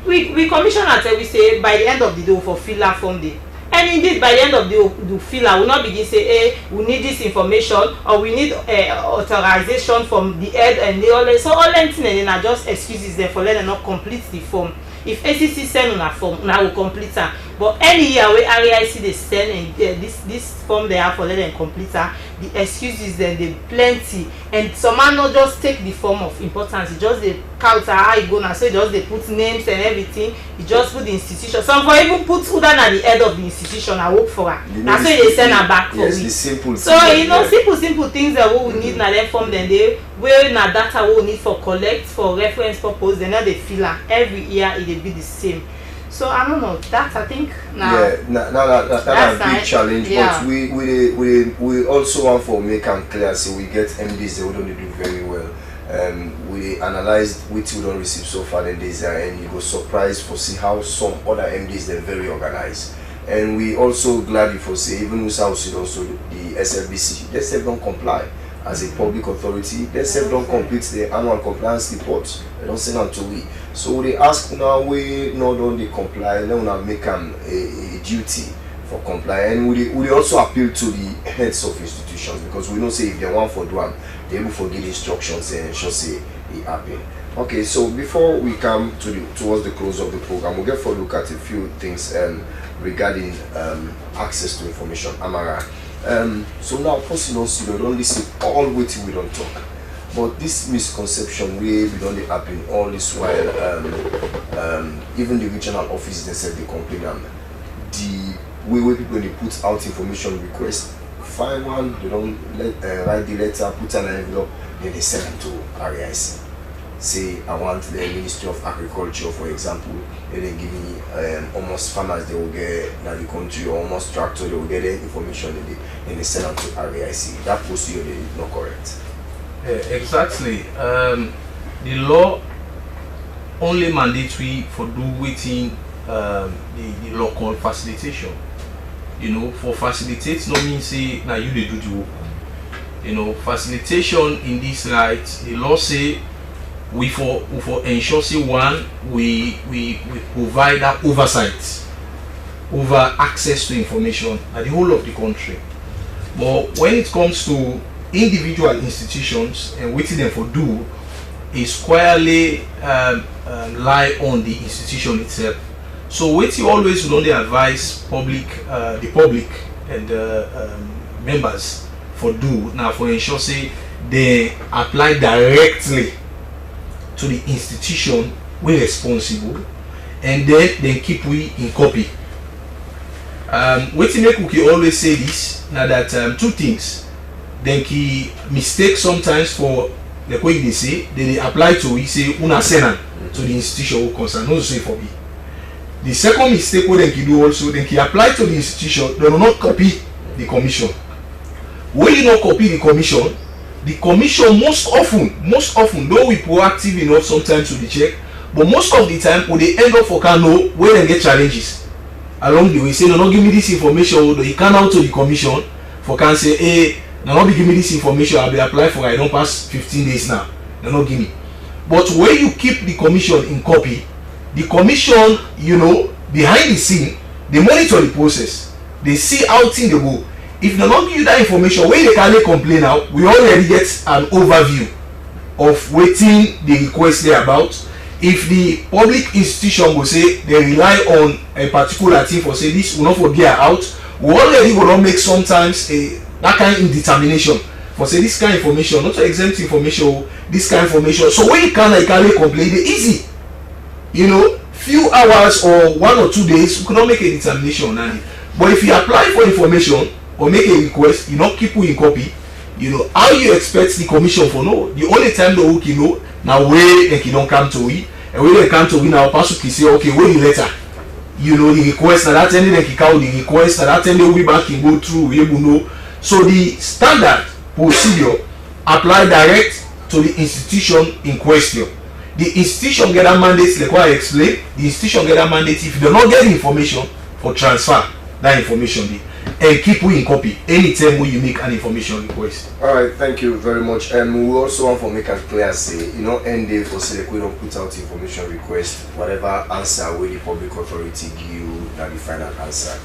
we commission until we say by the end of the day for fill that form day, and indeed by the end of the filler will not begin say hey we need this information or we need authorization from the head and the all, so all them things and are just excuses there for letting not complete the form. If ACC send on a form now will complete her, but any year where RIC they send and this form they have for let them complete her, the excuses then they plenty, and some man not just take the form of importance, it just they count how you go now, so just they put names and everything, you just put the institution, some for even put who down at the head of the institution I work for her, now so they send her back for the simple so you know simple things that we need now then form then they where na data we need for collect for reference purpose, they not they fill her every year it will be the same. So I don't know, that I think now that's a big challenge, but we also want for make them clear, so we get MDs that we don't do very well. We analyze which we don't receive so far in this year, and you go surprised for see how some other MDs they're very organized. And we also glad for say even with South Sudan, also the SLBC, they still don't comply as a public authority. They still don't complete the annual compliance report. They don't send them to we. So they ask now we not only comply, then we make them a duty for comply. And we also appeal to the heads of institutions, because we know say if they want for one, they will forget instructions and just say it happen. Okay, so before we come towards the close of the program, we'll get for a look at a few things regarding access to information. Amara. So now person don't listen all waiting we don't talk. But this misconception we don't happen all this while even the regional offices they said they complain the way people when they put out information request, find one, they don't write the letter, put an envelope, then they send them to RIC. Say I want the Ministry of Agriculture, for example, they then give me almost farmers they will get now the country, or almost tractor they will get the information and they send them to RIC. That procedure is not correct. Exactly. The law only mandatory for do waiting the law called facilitation. You know, for facilitate no means say now you they do the work. You know, facilitation in this right, the law say we for ensure say one we provide that oversight over access to information at the whole of the country. But when it comes to individual institutions and waiting them for do is squarely lie on the institution itself. So what you always will only advise the public and members for do now for ensure say they apply directly to the institution we're responsible, and then they keep we in copy. What make we always say this now that two things. Then he mistake sometimes for the way they say they apply to we say una send to the institution who concern, no say for me. The second mistake what they do also, then he apply to the institution, they will not copy the commission. When you not copy the commission most often though we proactive enough sometimes to the check, but most of the time when they end up for can know where they get challenges along the way, say no, not give me this information, or you can out to the commission for can say hey now not be give me this information, I'll be apply for I don't pass 15 days now. They not give me. But when you keep the commission in copy, the commission, you know, behind the scene, they monitor the process. They see how things they go. If they not give you that information, when they can complain now, we already get an overview of waiting the request they about. If the public institution will say they rely on a particular thing for say this will not forget out, we already will not make sometimes that kind of determination for say this kind of information, not to exempt information, this kind of information. So when you can complain, it's easy. You know, few hours or 1 or 2 days, we could not make a determination on it. But if you apply for information or make a request, you not keep in copy, you know, how you expect the commission for no? The only time the week, you know, now where they don't come to we, and when they come to we now, pass to say, okay, wait the letter. You know, the request that ended they kick out the request that ended we back can go through, you know. So the standard procedure apply direct to the institution in question. The institution get a mandate, like what I explained, the institution get a mandate if they don't get the information for transfer that information and keep we in copy anytime when you make an information request. All right, thank you very much. We also want to make it clear, say, you know, end day for select we don't put out information request, whatever answer where the public authority give you, that the final answer.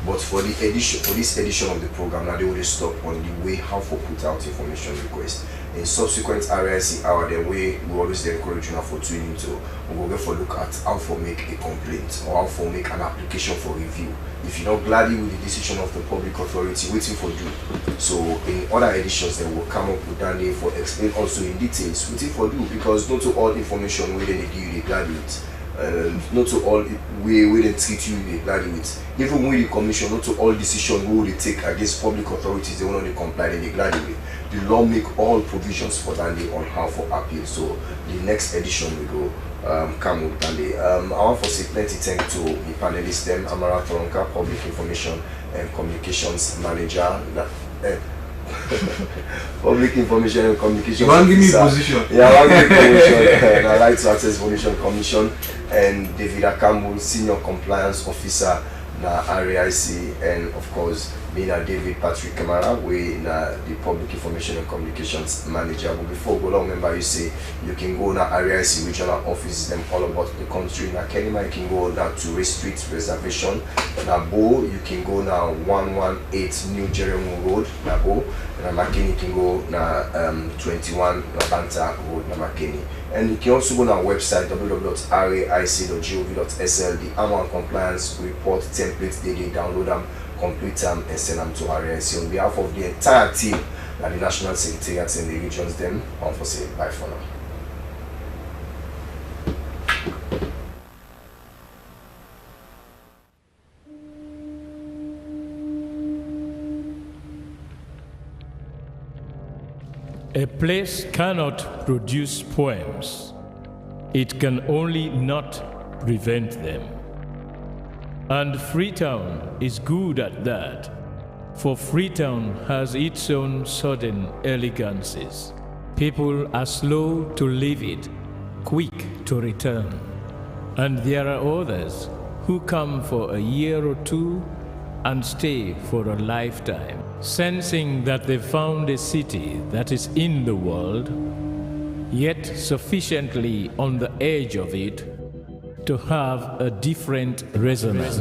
But for the edition, for this edition of the program, now they will stop on the way how to put out information request. In subsequent RIC hour, the way we always encourage you now for tuning to, we will go for look at how to make a complaint or how to make an application for review. If you're not gladly with the decision of the public authority, waiting for you. So in other editions, they will come up with that day for explain also in details, waiting for you, because not to all information we they give you they gladly with. Not to all we they treat you they gladly with. Even with the commission, not to all decisions we they take against public authorities, they will not comply they gladly with. The law make all provisions for that day on how for appeal. So the next edition we go come with that day. I want to say plenty thank to the panelists them, Amara Toronka, Public Information and Communications Manager. Public Information and Communications. You want to give me position? Yeah, I want to give me position. And I like to access Information Commission, and David Akambu, Senior Compliance Officer na RAIC, and of course me na David Patrick Kamara, we na the Public Information and Communications Manager. But before go long, remember you say you can go na RAIC regional offices them all about the country. Na Kenema you can go na to Ray Street Reservation. Na Bo you can go na 118 New Jeremy Road na Bo. Na Makeni you can go na 21 Banta Road na Makeni. And you can also go on our website www.raic.gov.sl. The annual compliance report templates, they download them, complete them, and send them to RAIC. On behalf of the entire team, and the national secretariats and the regions, them, I want to say bye for now. A place cannot produce poems. It can only not prevent them. And Freetown is good at that, for Freetown has its own sudden elegances. People are slow to leave it, quick to return. And there are others who come for a year or two and stay for a lifetime, sensing that they've found a city that is in the world, yet sufficiently on the edge of it to have a different resonance.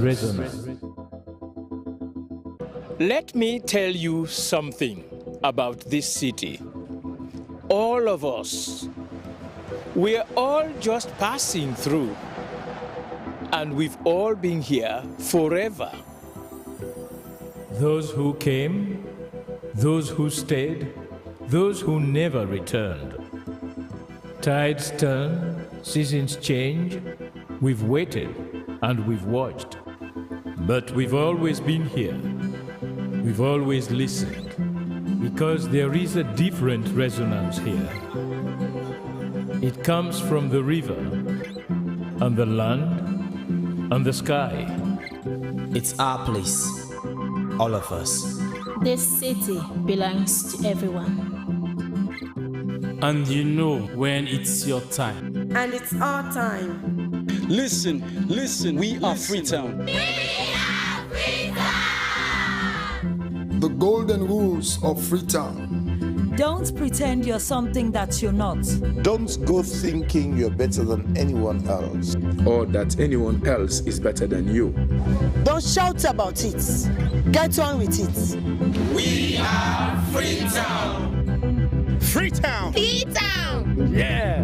Let me tell you something about this city. All of us, we're all just passing through, and we've all been here forever. Those who came, those who stayed, those who never returned. Tides turn, seasons change, we've waited and we've watched. But we've always been here. We've always listened, because there is a different resonance here. It comes from the river, and the land, and the sky. It's our place. All of us. This city belongs to everyone. And you know when it's your time. And it's our time. Listen, we are Freetown. We are Freetown! The golden rules of Freetown. Don't pretend you're something that you're not. Don't go thinking you're better than anyone else. Or that anyone else is better than you. Don't shout about it. Get on with it. We are Freetown. Freetown. Freetown. Yeah.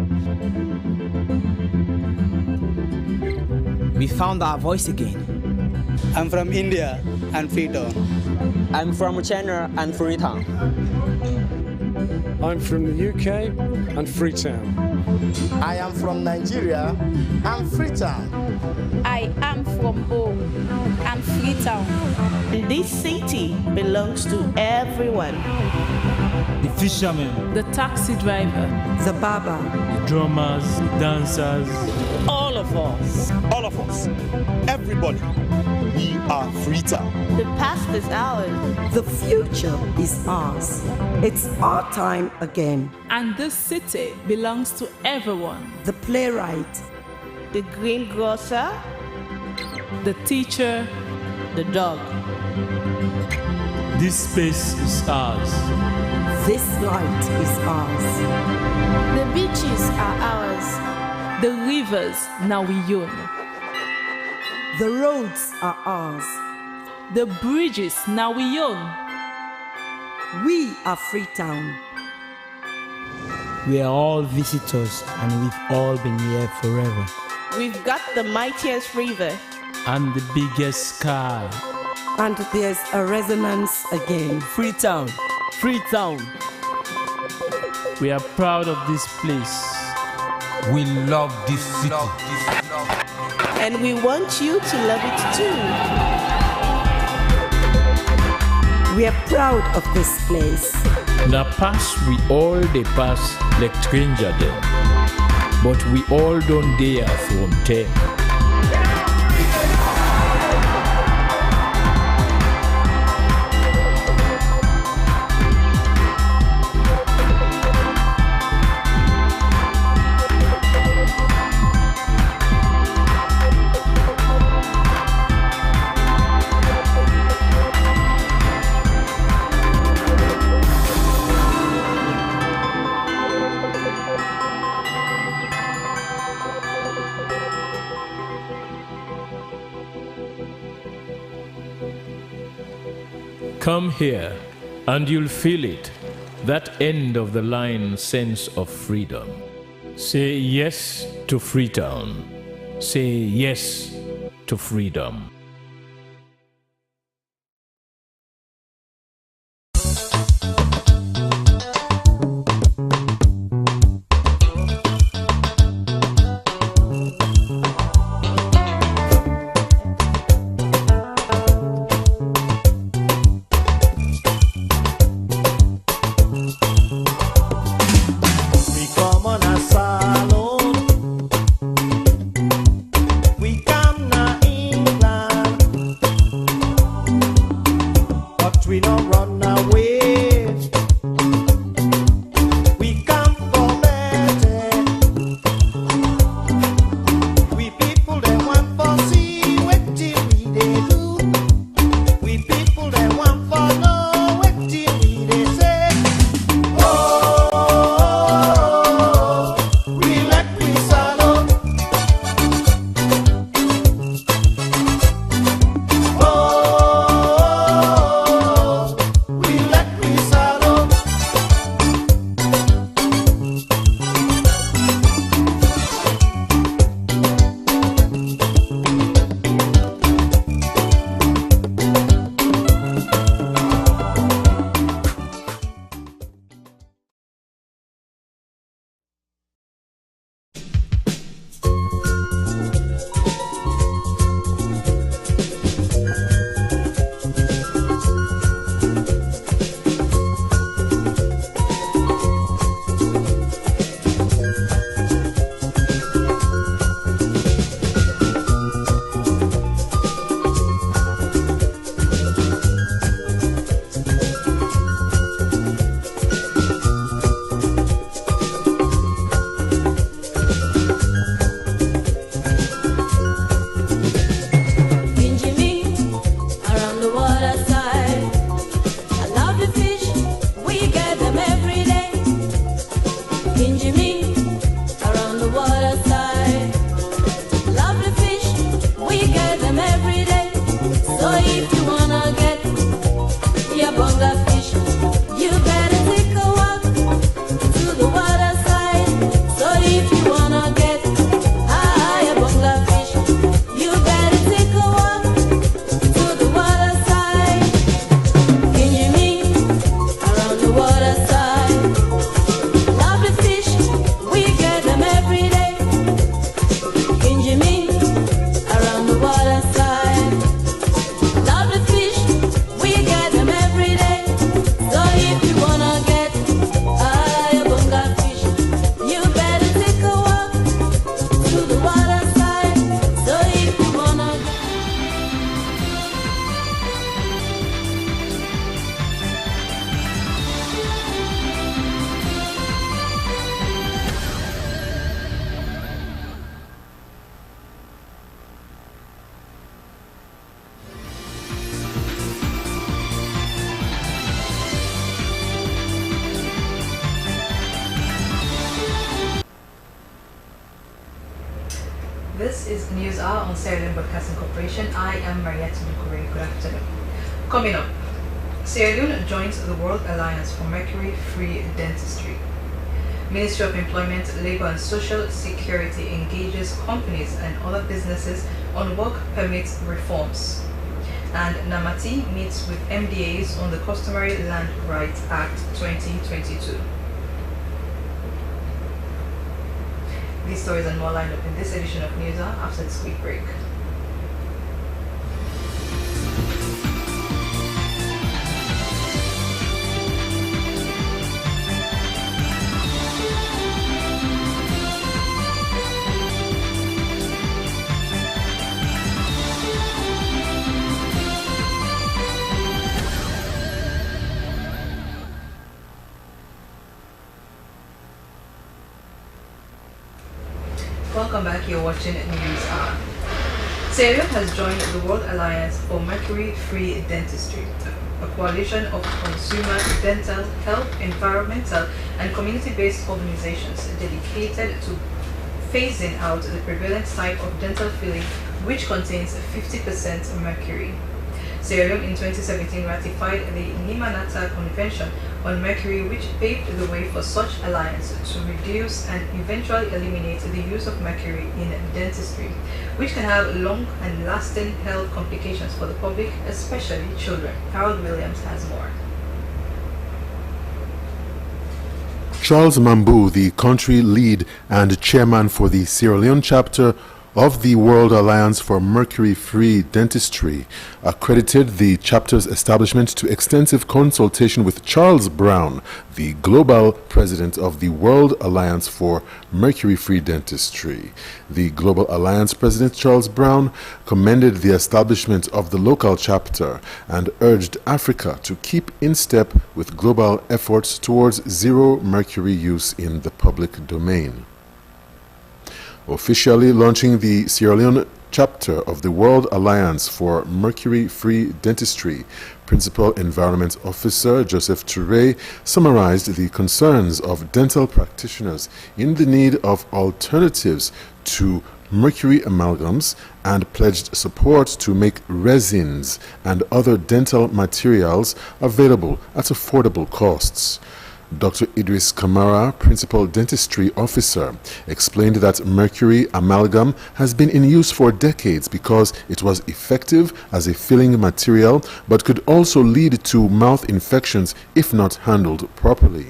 We found our voice again. I'm from India and Freetown. I'm from China and Freetown. I'm from the UK and Freetown. I am from Nigeria and Freetown. I am from home and Freetown. This city belongs to everyone. The fishermen, the taxi driver, the barber, the drummers, the dancers. All of us. All of us. Everybody. We are Freetown. The past is ours. The future is ours. It's our time again. And this city belongs to everyone. The playwright, the greengrocer, the teacher, the dog. This space is ours. This light is ours. The beaches are ours. The rivers now we own. The roads are ours. The bridges now we own. We are Freetown. We are all visitors and we've all been here forever. We've got the mightiest river. And the biggest sky. And there's a resonance again. Freetown. Freetown. We are proud of this place. We love this city. And we want you to love it too. We are proud of this place. Na pass we all dey pass like stranger dem, but we all don't dare from them. Come here, and you'll feel it, that end of the line sense of freedom. Say yes to Freetown. Say yes to freedom. We come na England. is News Hour on Sierra Leone Broadcasting Corporation. I am Mariette Nukure. Good afternoon. Coming up, Sierra Leone joins the World Alliance for Mercury-Free Dentistry. Ministry of Employment, Labour and Social Security engages companies and other businesses on work permit reforms. And Namati meets with MDAs on the Customary Land Rights Act 2022. These stories and more lined up in this edition of News Hour after this quick break. Welcome back, you're watching News Hour. Sierra Leone has joined the World Alliance for Mercury-Free Dentistry, a coalition of consumer, dental, health, environmental, and community-based organizations dedicated to phasing out the prevalent type of dental filling which contains 50% mercury. Sierra Leone in 2017 ratified the Nimanata Convention on Mercury, which paved the way for such alliance to reduce and eventually eliminate the use of mercury in dentistry, which can have long and lasting health complications for the public, especially children. Harold Williams has more. Charles Mambu, the country lead and chairman for the Sierra Leone chapter of the World Alliance for Mercury-Free Dentistry, accredited the chapter's establishment to extensive consultation with Charles Brown, the global president of the World Alliance for Mercury-Free Dentistry. The Global Alliance President Charles Brown commended the establishment of the local chapter and urged Africa to keep in step with global efforts towards zero mercury use in the public domain. Officially launching the Sierra Leone chapter of the World Alliance for Mercury-Free Dentistry, Principal Environment Officer Joseph Touré summarized the concerns of dental practitioners in the need of alternatives to mercury amalgams and pledged support to make resins and other dental materials available at affordable costs. Dr. Idris Kamara, Principal Dentistry Officer, explained that mercury amalgam has been in use for decades because it was effective as a filling material but could also lead to mouth infections if not handled properly.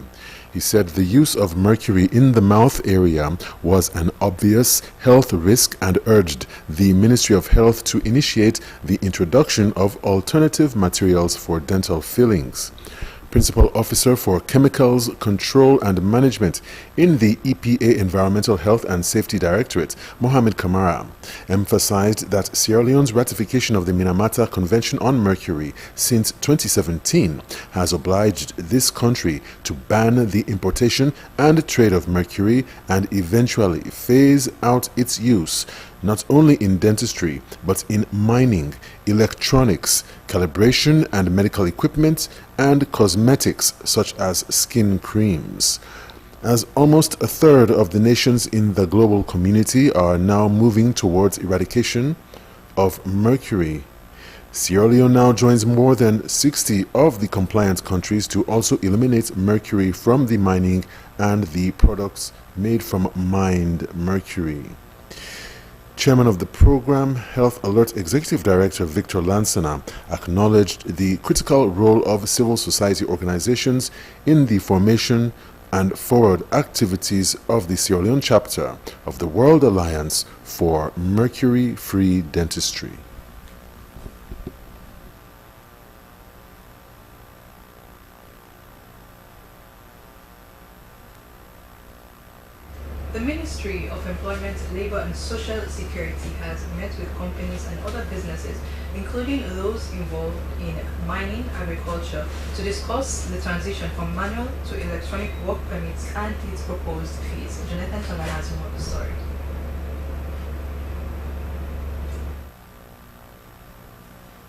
He said the use of mercury in the mouth area was an obvious health risk and urged the Ministry of Health to initiate the introduction of alternative materials for dental fillings. Principal Officer for Chemicals Control and Management in the EPA Environmental Health and Safety Directorate, Mohamed Kamara, emphasized that Sierra Leone's ratification of the Minamata Convention on Mercury since 2017 has obliged this country to ban the importation and trade of mercury and eventually phase out its use not only in dentistry, but in mining, electronics, calibration and medical equipment, and cosmetics such as skin creams. As almost a third of the nations in the global community are now moving towards eradication of mercury, Sierra Leone now joins more than 60 of the compliant countries to also eliminate mercury from the mining and the products made from mined mercury. Chairman of the program, Health Alert Executive Director Victor Lansana, acknowledged the critical role of civil society organizations in the formation and forward activities of the Sierra Leone chapter of the World Alliance for Mercury-Free Dentistry. The Ministry of Employment, Labour and Social Security has met with companies and other businesses, including those involved in mining, agriculture, to discuss the transition from manual to electronic work permits and its proposed fees. Jonathan Tonga has more of the story.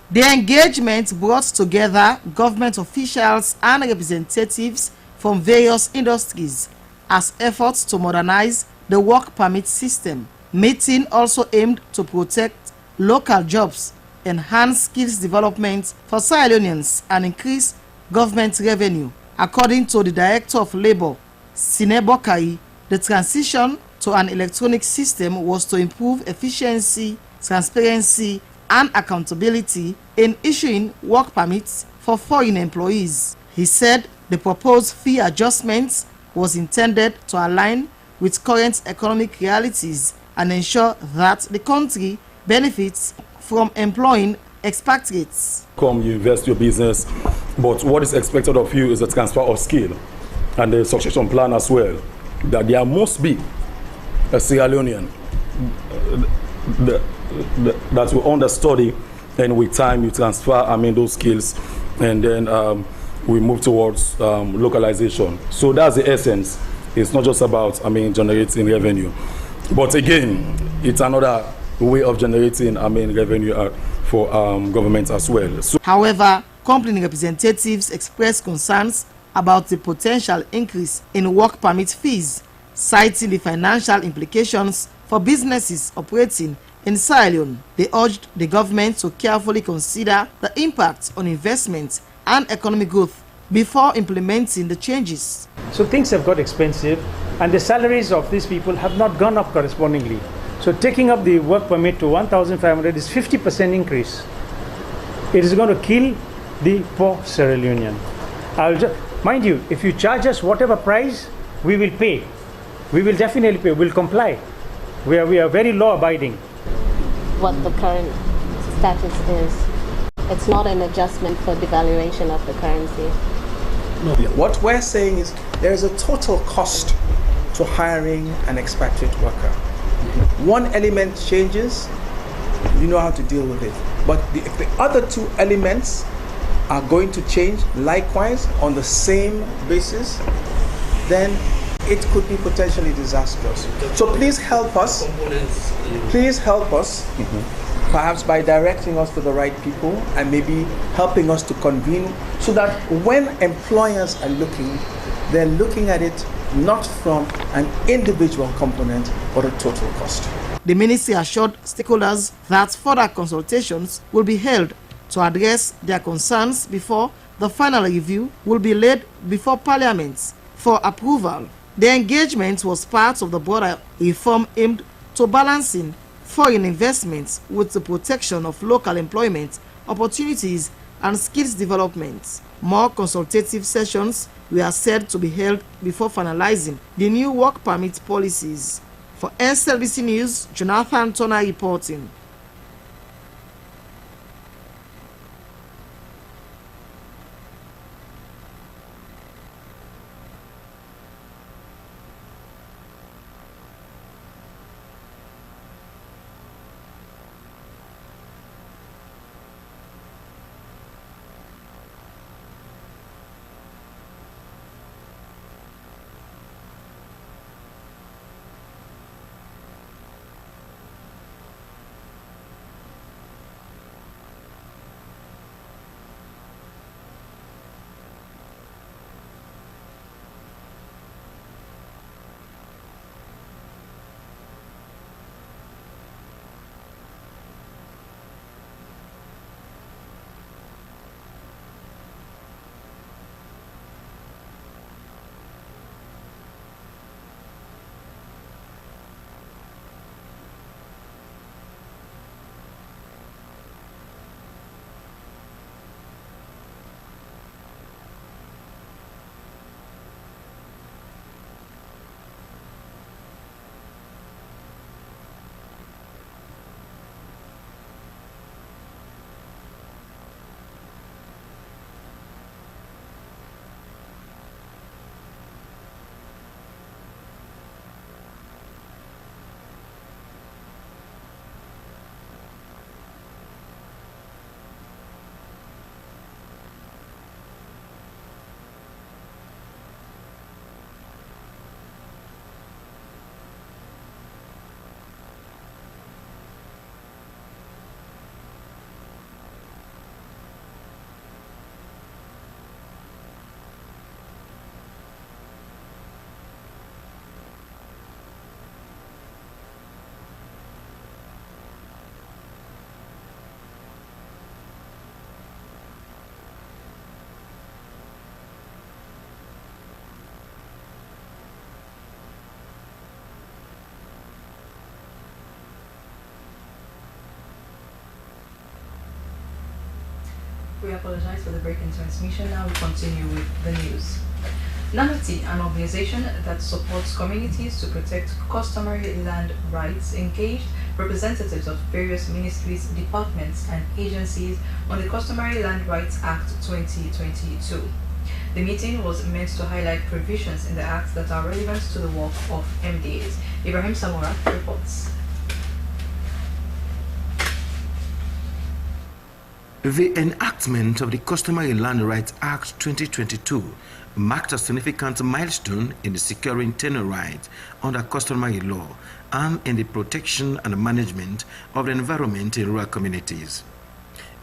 The engagement brought together government officials and representatives from various industries as efforts to modernize the work permit system Meeting also aimed to protect local jobs, enhance skills development for Sierra Leoneans, and increase government revenue. According to the Director of Labour, Slbc, the transition to an electronic system was to improve efficiency, transparency, and accountability in issuing work permits for foreign employees. He said the proposed fee adjustments was intended to align with current economic realities and ensure that the country benefits from employing expatriates. You invest your business, but what is expected of you is a transfer of skill and a succession plan as well. That there must be a Sierra Leonean that will understudy, and with time you transfer those skills, and then we move towards localization. So that's the essence. It's not just about generating revenue, but again, it's another way of generating revenue for government as well. So however, company representatives expressed concerns about the potential increase in work permit fees, citing the financial implications for businesses operating in Sierra Leone. They urged the government to carefully consider the impact on investment and economic growth before implementing the changes. So things have got expensive, and the salaries of these people have not gone up correspondingly. So taking up the work permit to 1,500 is 50% increase. It is going to kill the poor Sierra Leonean. Mind you, if you charge us whatever price, we will pay. We will definitely pay. We'll comply. We are very law abiding. What the current status is, it's not an adjustment for devaluation of the currency. No. What we're saying is there is a total cost to hiring an expatriate worker. One element changes, you know how to deal with it. But if the other two elements are going to change likewise on the same basis, then it could be potentially disastrous. So please help us. Please help us, perhaps by directing us to the right people and maybe helping us to convene, so that when employers are looking, they're looking at it not from an individual component, but a total cost. The ministry assured stakeholders that further consultations will be held to address their concerns before the final review will be laid before Parliament for approval. The engagement was part of the broader reform aimed to balancing foreign investments with the protection of local employment opportunities and skills development. More consultative sessions were said to be held before finalizing the new work permit policies. For Slbc News, Jonathan Turner reporting. We apologize for the break in transmission. Now we continue with the news. Namati, an organization that supports communities to protect customary land rights, engaged representatives of various ministries, departments, and agencies on the Customary Land Rights Act 2022. The meeting was meant to highlight provisions in the Act that are relevant to the work of MDAs. Ibrahim Samora reports. The enactment of the Customary Land Rights Act 2022 marked a significant milestone in the securing tenure rights under customary law and in the protection and management of the environment in rural communities.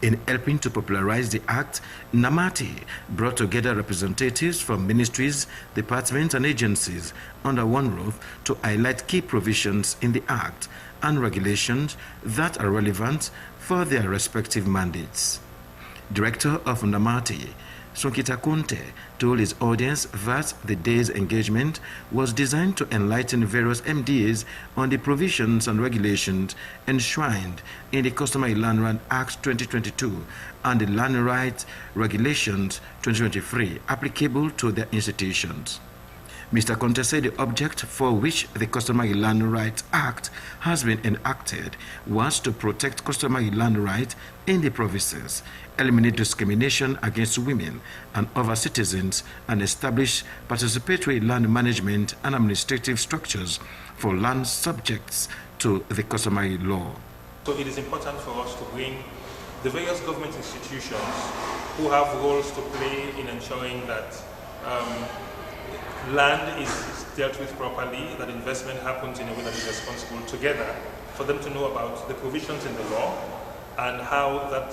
In helping to popularize the act, Namati brought together representatives from ministries, departments, and agencies under one roof to highlight key provisions in the act and regulations that are relevant for their respective mandates. Director of Namati, Sonkita Conte, told his audience that the day's engagement was designed to enlighten various MDAs on the provisions and regulations enshrined in the Customary Land Rights Act 2022 and the Land Rights Regulations 2023 applicable to their institutions. Mr. Conte said the object for which the Customary Land Rights Act has been enacted was to protect customary land rights in the provinces, eliminate discrimination against women and other citizens, and establish participatory land management and administrative structures for land subjects to the customary law. So it is important for us to bring the various government institutions who have roles to play in ensuring that land is dealt with properly, that investment happens in a way that is responsible together, for them to know about the provisions in the law and how that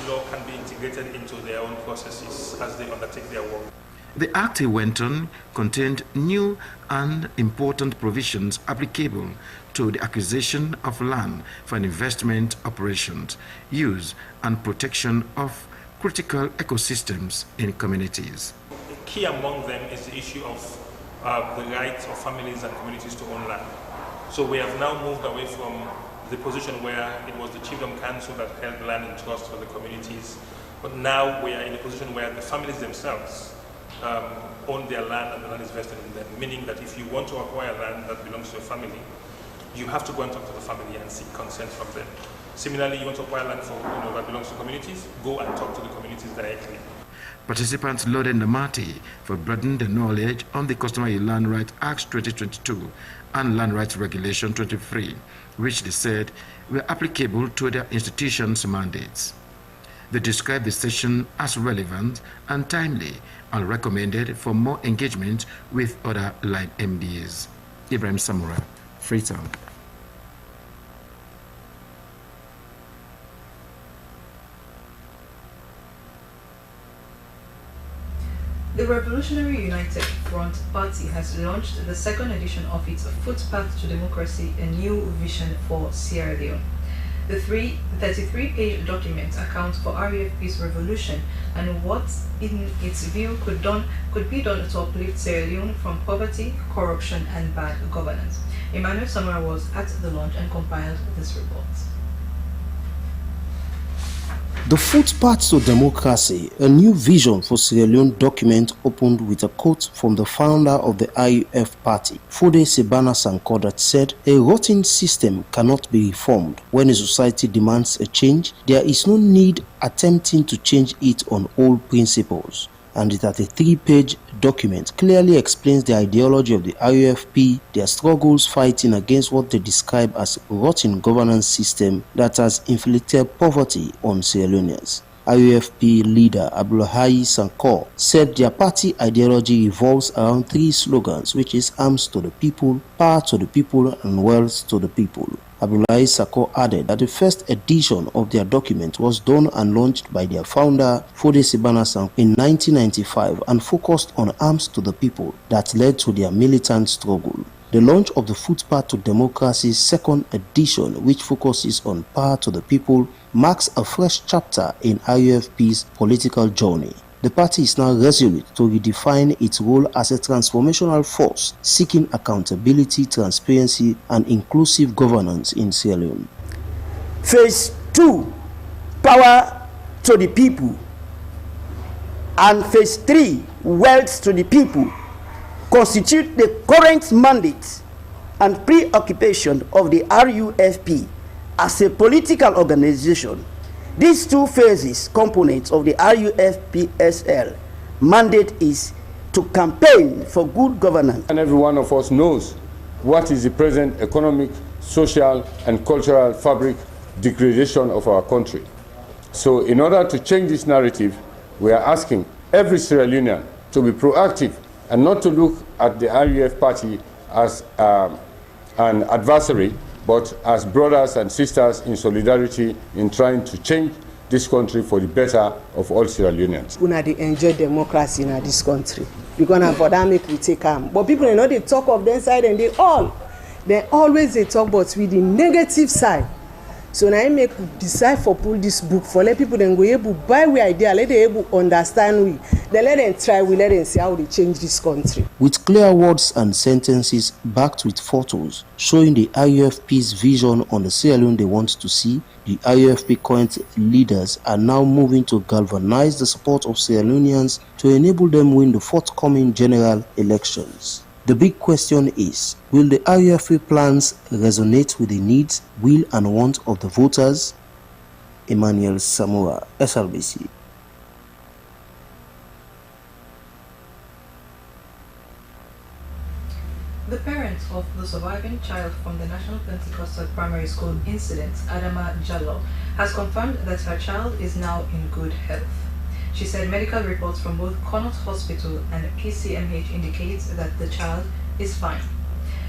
law can be integrated into their own processes as they undertake their work. The Act, he went on, contained new and important provisions applicable to the acquisition of land for investment operations, use and protection of critical ecosystems in communities. Key among them is the issue of the rights of families and communities to own land. So we have now moved away from the position where it was the Chiefdom Council that held land in trust for the communities, but now we are in a position where the families themselves own their land and the land is vested in them, meaning that if you want to acquire land that belongs to a family, you have to go and talk to the family and seek consent from them. Similarly, you want to acquire land for, that belongs to communities, go and talk to the communities directly. Participants lauded Namati for broadening the knowledge on the Customary Land Rights Act 2022 and Land Rights Regulation 23, which they said were applicable to their institutions' mandates. They described the session as relevant and timely and recommended for more engagement with other line MDAs. Ibrahim Samura, Freetown. The Revolutionary United Front Party has launched the second edition of its Footpath to Democracy, a new vision for Sierra Leone. The 33-page document accounts for REFP's revolution and what, in its view, could be done to uplift Sierra Leone from poverty, corruption, and bad governance. Emmanuel Samara was at the launch and compiled this report. The Footpath to Democracy, a new vision for Sierra Leone document opened with a quote from the founder of the IUF party, Fode Sebana Sanko, that said, "A rotten system cannot be reformed. When a society demands a change, there is no need attempting to change it on old principles." And the 33-page document clearly explains the ideology of the IUFP, their struggles fighting against what they describe as rotten governance system that has inflicted poverty on Sierra Leoneans. IUFP leader Abdullahi Sanko said their party ideology revolves around three slogans, which is arms to the people, power to the people, and wealth to the people. Abdullahi Sanko added that the first edition of their document was done and launched by their founder Fode Sebana Sanko in 1995 and focused on arms to the people that led to their militant struggle. The launch of the Footpath to Democracy's second edition, which focuses on power to the people, marks a fresh chapter in IUFP's political journey. The party is now resolute to redefine its role as a transformational force, seeking accountability, transparency, and inclusive governance in Sierra Leone. Phase 2, power to the people, and phase 3, wealth to the people, constitute the current mandate and preoccupation of the RUFP as a political organization. These two phases components of the RUFPSL mandate is to campaign for good governance. And every one of us knows what is the present economic, social, and cultural fabric degradation of our country. So in order to change this narrative, we are asking every Sierra Leonean to be proactive and not to look at the RUF party as an adversary, but as brothers and sisters in solidarity in trying to change this country for the better of all Sierra Leoneans. Una dey enjoy democracy in this country. Because na for that make we take am. But people they know they talk of them side and they always they talk about with the negative side. So now I make decide for pull this book for let people then go able buy we idea, let them able understand we. Then let them try, we let them see how they change this country. With clear words and sentences backed with photos showing the IUFP's vision on the Sierra Leone they want to see, the IUFP current leaders are now moving to galvanize the support of Sierra Leoneans to enable them win the forthcoming general elections. The big question is, will the IUFP plans resonate with the needs, will and want of the voters? Emmanuel Samoa, SLBC. The parent of the surviving child from the National Pentecostal Primary School incident, Adama Jallo, has confirmed that her child is now in good health. She said medical reports from both Connaught Hospital and PCMH indicate that the child is fine.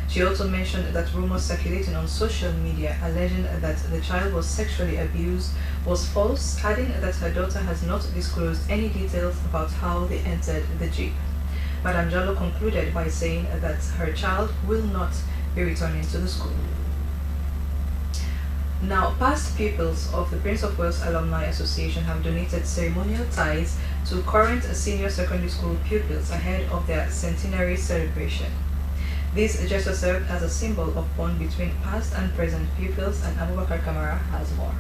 She also mentioned that rumors circulating on social media alleging that the child was sexually abused was false, adding that her daughter has not disclosed any details about how they entered the Jeep. Madam Jallo concluded by saying that her child will not be returning to the school. Now, past pupils of the Prince of Wales Alumni Association have donated ceremonial ties to current senior secondary school pupils ahead of their centenary celebration. This gesture served as a symbol of bond between past and present pupils, and Abubakar Kamara has more.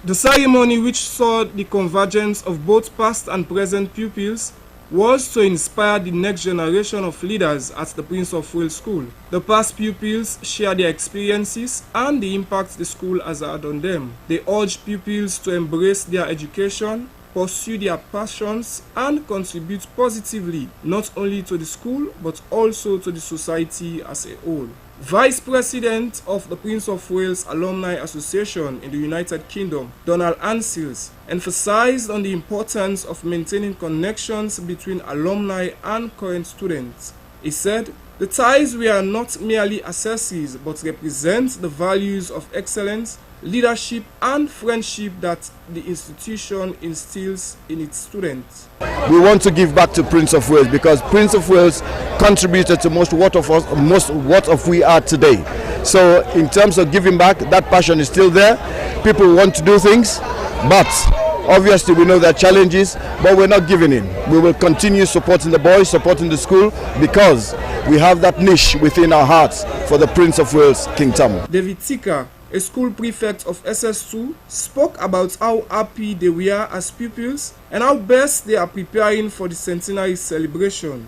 The ceremony, which saw the convergence of both past and present pupils, was to inspire the next generation of leaders at the Prince of Wales School. The past pupils share their experiences and the impact the school has had on them. They urge pupils to embrace their education, pursue their passions, and contribute positively not only to the school but also to the society as a whole. Vice President of the Prince of Wales Alumni Association in the United Kingdom, Donald Ansels, emphasized on the importance of maintaining connections between alumni and current students. He said, "The ties were not merely accessories but represent the values of excellence, leadership and friendship that the institution instills in its students." We want to give back to Prince of Wales because Prince of Wales contributed to most what we are today. So in terms of giving back, that passion is still there. People want to do things, but obviously we know there are challenges, but we're not giving in. We will continue supporting the boys, supporting the school, because we have that niche within our hearts for the Prince of Wales Kingdom. David Tika, a school prefect of SS2, spoke about how happy they were as pupils and how best they are preparing for the centenary celebration.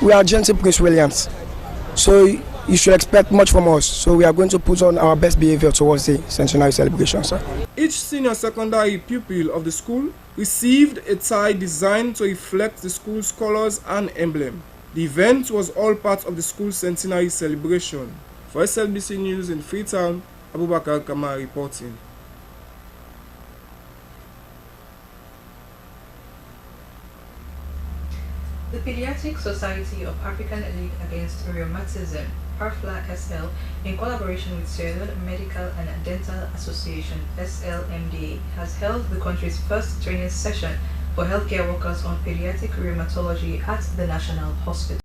We are Gentle Prince Williams, so you should expect much from us. So we are going to put on our best behavior towards the centenary celebration, sir. Each senior secondary pupil of the school received a tie designed to reflect the school's colors and emblem. The event was all part of the school's centenary celebration. For SLBC News in Freetown, Abubakar Kamara reporting. The Pediatric Society of African League Against Rheumatism, PARFLA SL, in collaboration with Sierra Leone Medical and Dental Association, SLMDA, has held the country's first training session for healthcare workers on pediatric rheumatology at the National Hospital.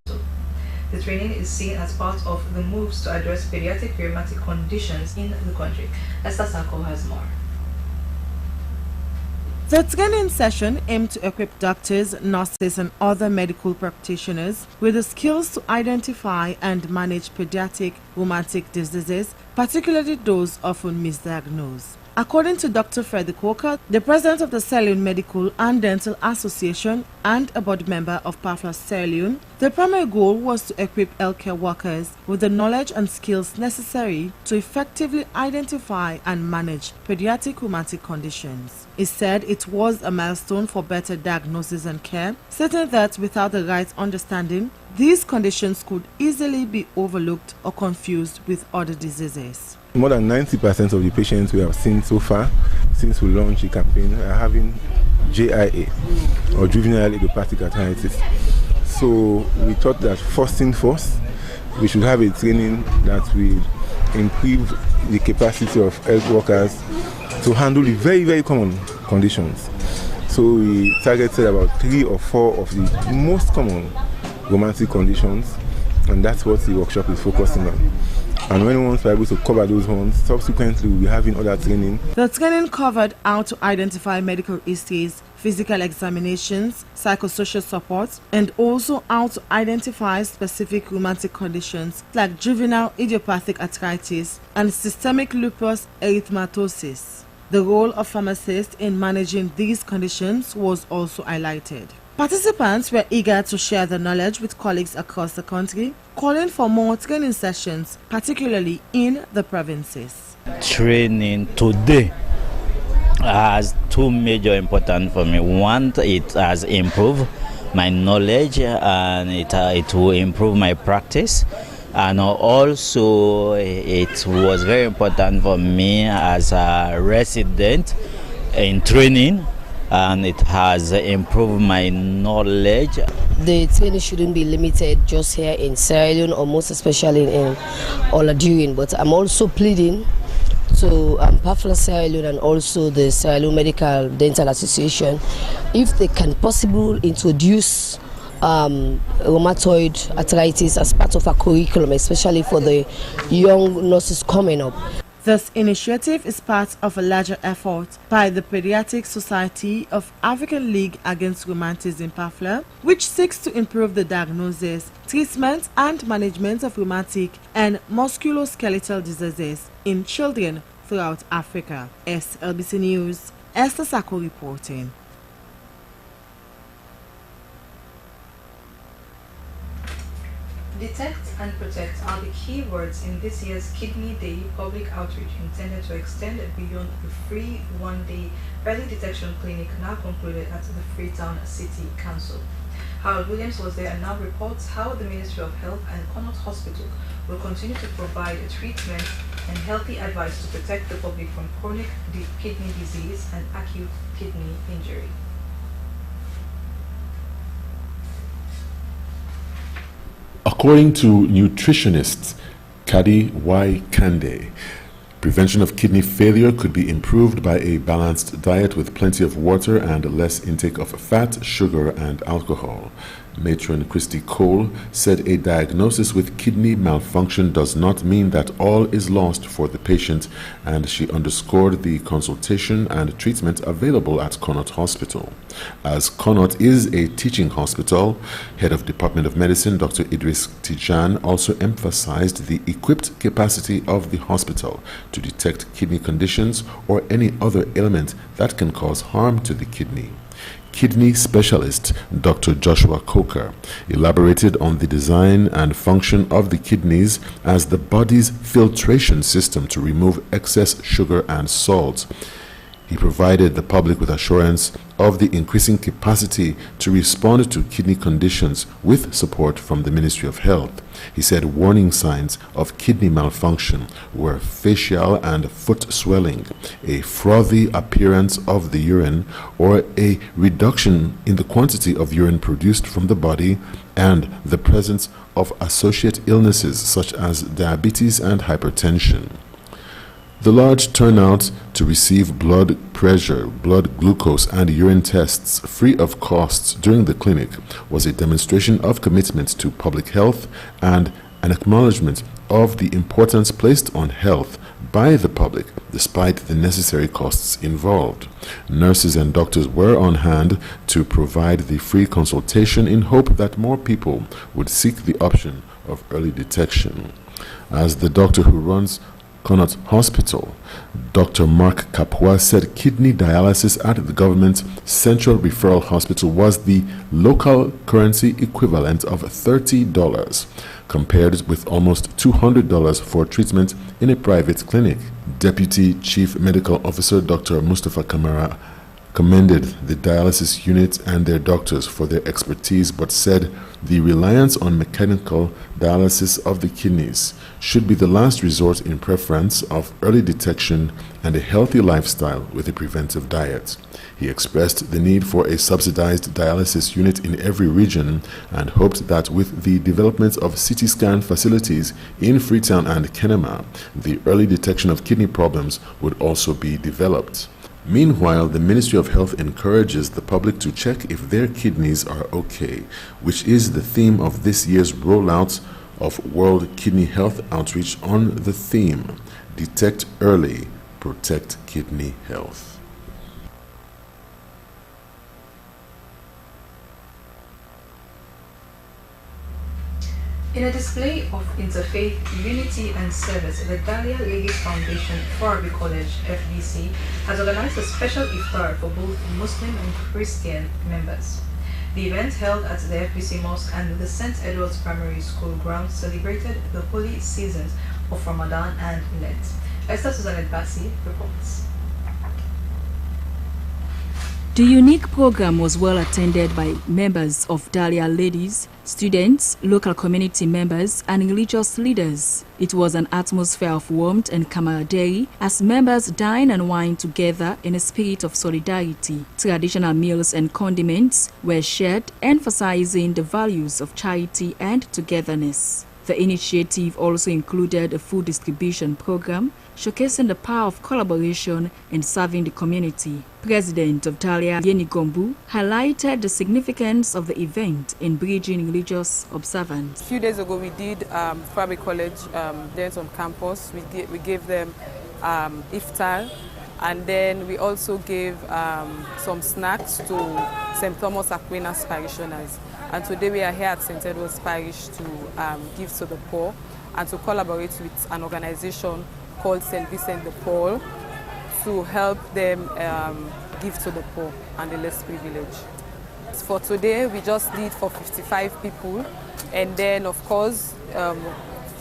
The training is seen as part of the moves to address pediatric rheumatic conditions in the country. Esther Sako has more. The training session aimed to equip doctors, nurses and other medical practitioners with the skills to identify and manage pediatric rheumatic diseases, particularly those often misdiagnosed. According to Dr. Frederick Walker, the president of the Sierra Leone Medical and Dental Association and a board member of PAFLA Sierra Leone, the primary goal was to equip healthcare workers with the knowledge and skills necessary to effectively identify and manage pediatric rheumatic conditions. He said it was a milestone for better diagnosis and care, stating that without the right understanding, these conditions could easily be overlooked or confused with other diseases. More than 90% of the patients we have seen so far since we launched the campaign are having JIA, or juvenile idiopathic arthritis. So we thought that first thing first, we should have a training that will improve the capacity of health workers to handle the very, very common conditions. So we targeted about 3 or 4 of the most common rheumatic conditions, and that's what the workshop is focusing on. And when once we're able to cover those ones, subsequently we'll be having other training. The training covered how to identify medical histories, physical examinations, psychosocial support, and also how to identify specific rheumatic conditions like juvenile idiopathic arthritis and systemic lupus erythematosus. The role of pharmacists in managing these conditions was also highlighted. Participants were eager to share the knowledge with colleagues across the country, calling for more training sessions, particularly in the provinces. Training today has 2 major important for me. One, it has improved my knowledge and it will improve my practice. And also it was very important for me as a resident in training, and it has improved my knowledge. The training shouldn't be limited just here in Sierra Leone, or most especially in Olajuwon, but I'm also pleading to PAFLA Sierra Leone and also the Sierra Leone Medical Dental Association if they can possibly introduce rheumatoid arthritis as part of a curriculum, especially for the young nurses coming up. This initiative is part of a larger effort by the Pediatric Society of African League Against Rheumatism PAFLA, which seeks to improve the diagnosis, treatment and management of rheumatic and musculoskeletal diseases in children throughout Africa. Slbc News, Esther Sako reporting. Detect and protect are the key words in this year's Kidney Day public outreach intended to extend beyond the free one-day early detection clinic now concluded at the Freetown City Council. Harold Williams was there and now reports how the Ministry of Health and Connaught Hospital will continue to provide treatment and healthy advice to protect the public from chronic kidney disease and acute kidney injury. According to nutritionist Kadi Y. Kande, prevention of kidney failure could be improved by a balanced diet with plenty of water and less intake of fat, sugar, and alcohol. Matron Christy Cole said a diagnosis with kidney malfunction does not mean that all is lost for the patient, and she underscored the consultation and treatment available at Connaught Hospital. As Connaught is a teaching hospital, Head of Department of Medicine Dr. Idris Tijan also emphasized the equipped capacity of the hospital to detect kidney conditions or any other ailment that can cause harm to the kidney. Kidney specialist Dr. Joshua Coker elaborated on the design and function of the kidneys as the body's filtration system to remove excess sugar and salt. He provided the public with assurance of the increasing capacity to respond to kidney conditions with support from the Ministry of Health. He said warning signs of kidney malfunction were facial and foot swelling, a frothy appearance of the urine, or a reduction in the quantity of urine produced from the body, and the presence of associate illnesses such as diabetes and hypertension. The large turnout to receive blood pressure, blood glucose, and urine tests free of costs during the clinic was a demonstration of commitment to public health and an acknowledgement of the importance placed on health by the public despite the necessary costs involved. Nurses and doctors were on hand to provide the free consultation in hope that more people would seek the option of early detection. As the doctor who runs Connaught Hospital. Dr. Mark Kapua said kidney dialysis at the government's Central Referral Hospital was the local currency equivalent of $30, compared with almost $200 for treatment in a private clinic. Deputy Chief Medical Officer Dr. Mustafa Kamara commended the dialysis unit and their doctors for their expertise, but said the reliance on mechanical dialysis of the kidneys should be the last resort in preference of early detection and a healthy lifestyle with a preventive diet. He expressed the need for a subsidized dialysis unit in every region and hoped that with the development of CT scan facilities in Freetown and Kenema, the early detection of kidney problems would also be developed. Meanwhile, the Ministry of Health encourages the public to check if their kidneys are okay, which is the theme of this year's rollout of World Kidney Health Outreach on the theme, Detect Early, Protect Kidney Health. In a display of interfaith unity and service, the Dahlia Ladies Foundation, Forabi College, FBC, has organized a special iftar for both Muslim and Christian members. The event, held at the FBC Mosque and the St. Edward's Primary School grounds, celebrated the holy seasons of Ramadan and Lent. Esther Susanette Bassi reports. The unique program was well attended by members of Dahlia Ladies, students, local community members, and religious leaders. It was an atmosphere of warmth and camaraderie as members dined and wined together in a spirit of solidarity. Traditional meals and condiments were shared, emphasizing the values of charity and togetherness. The initiative also included a food distribution program, showcasing the power of collaboration in serving the community. President of Dahlia, Yeni Gombu, highlighted the significance of the event in bridging religious observance. A few days ago, we did Forabi College students on campus. We gave them iftar, and then we also gave some snacks to St. Thomas Aquinas parishioners. And today we are here at St. Edward's Parish to give to the poor and to collaborate with an organization called Slbc Tv to help them give to the poor and the less privileged. For today, we just did for 55 people, and then of course,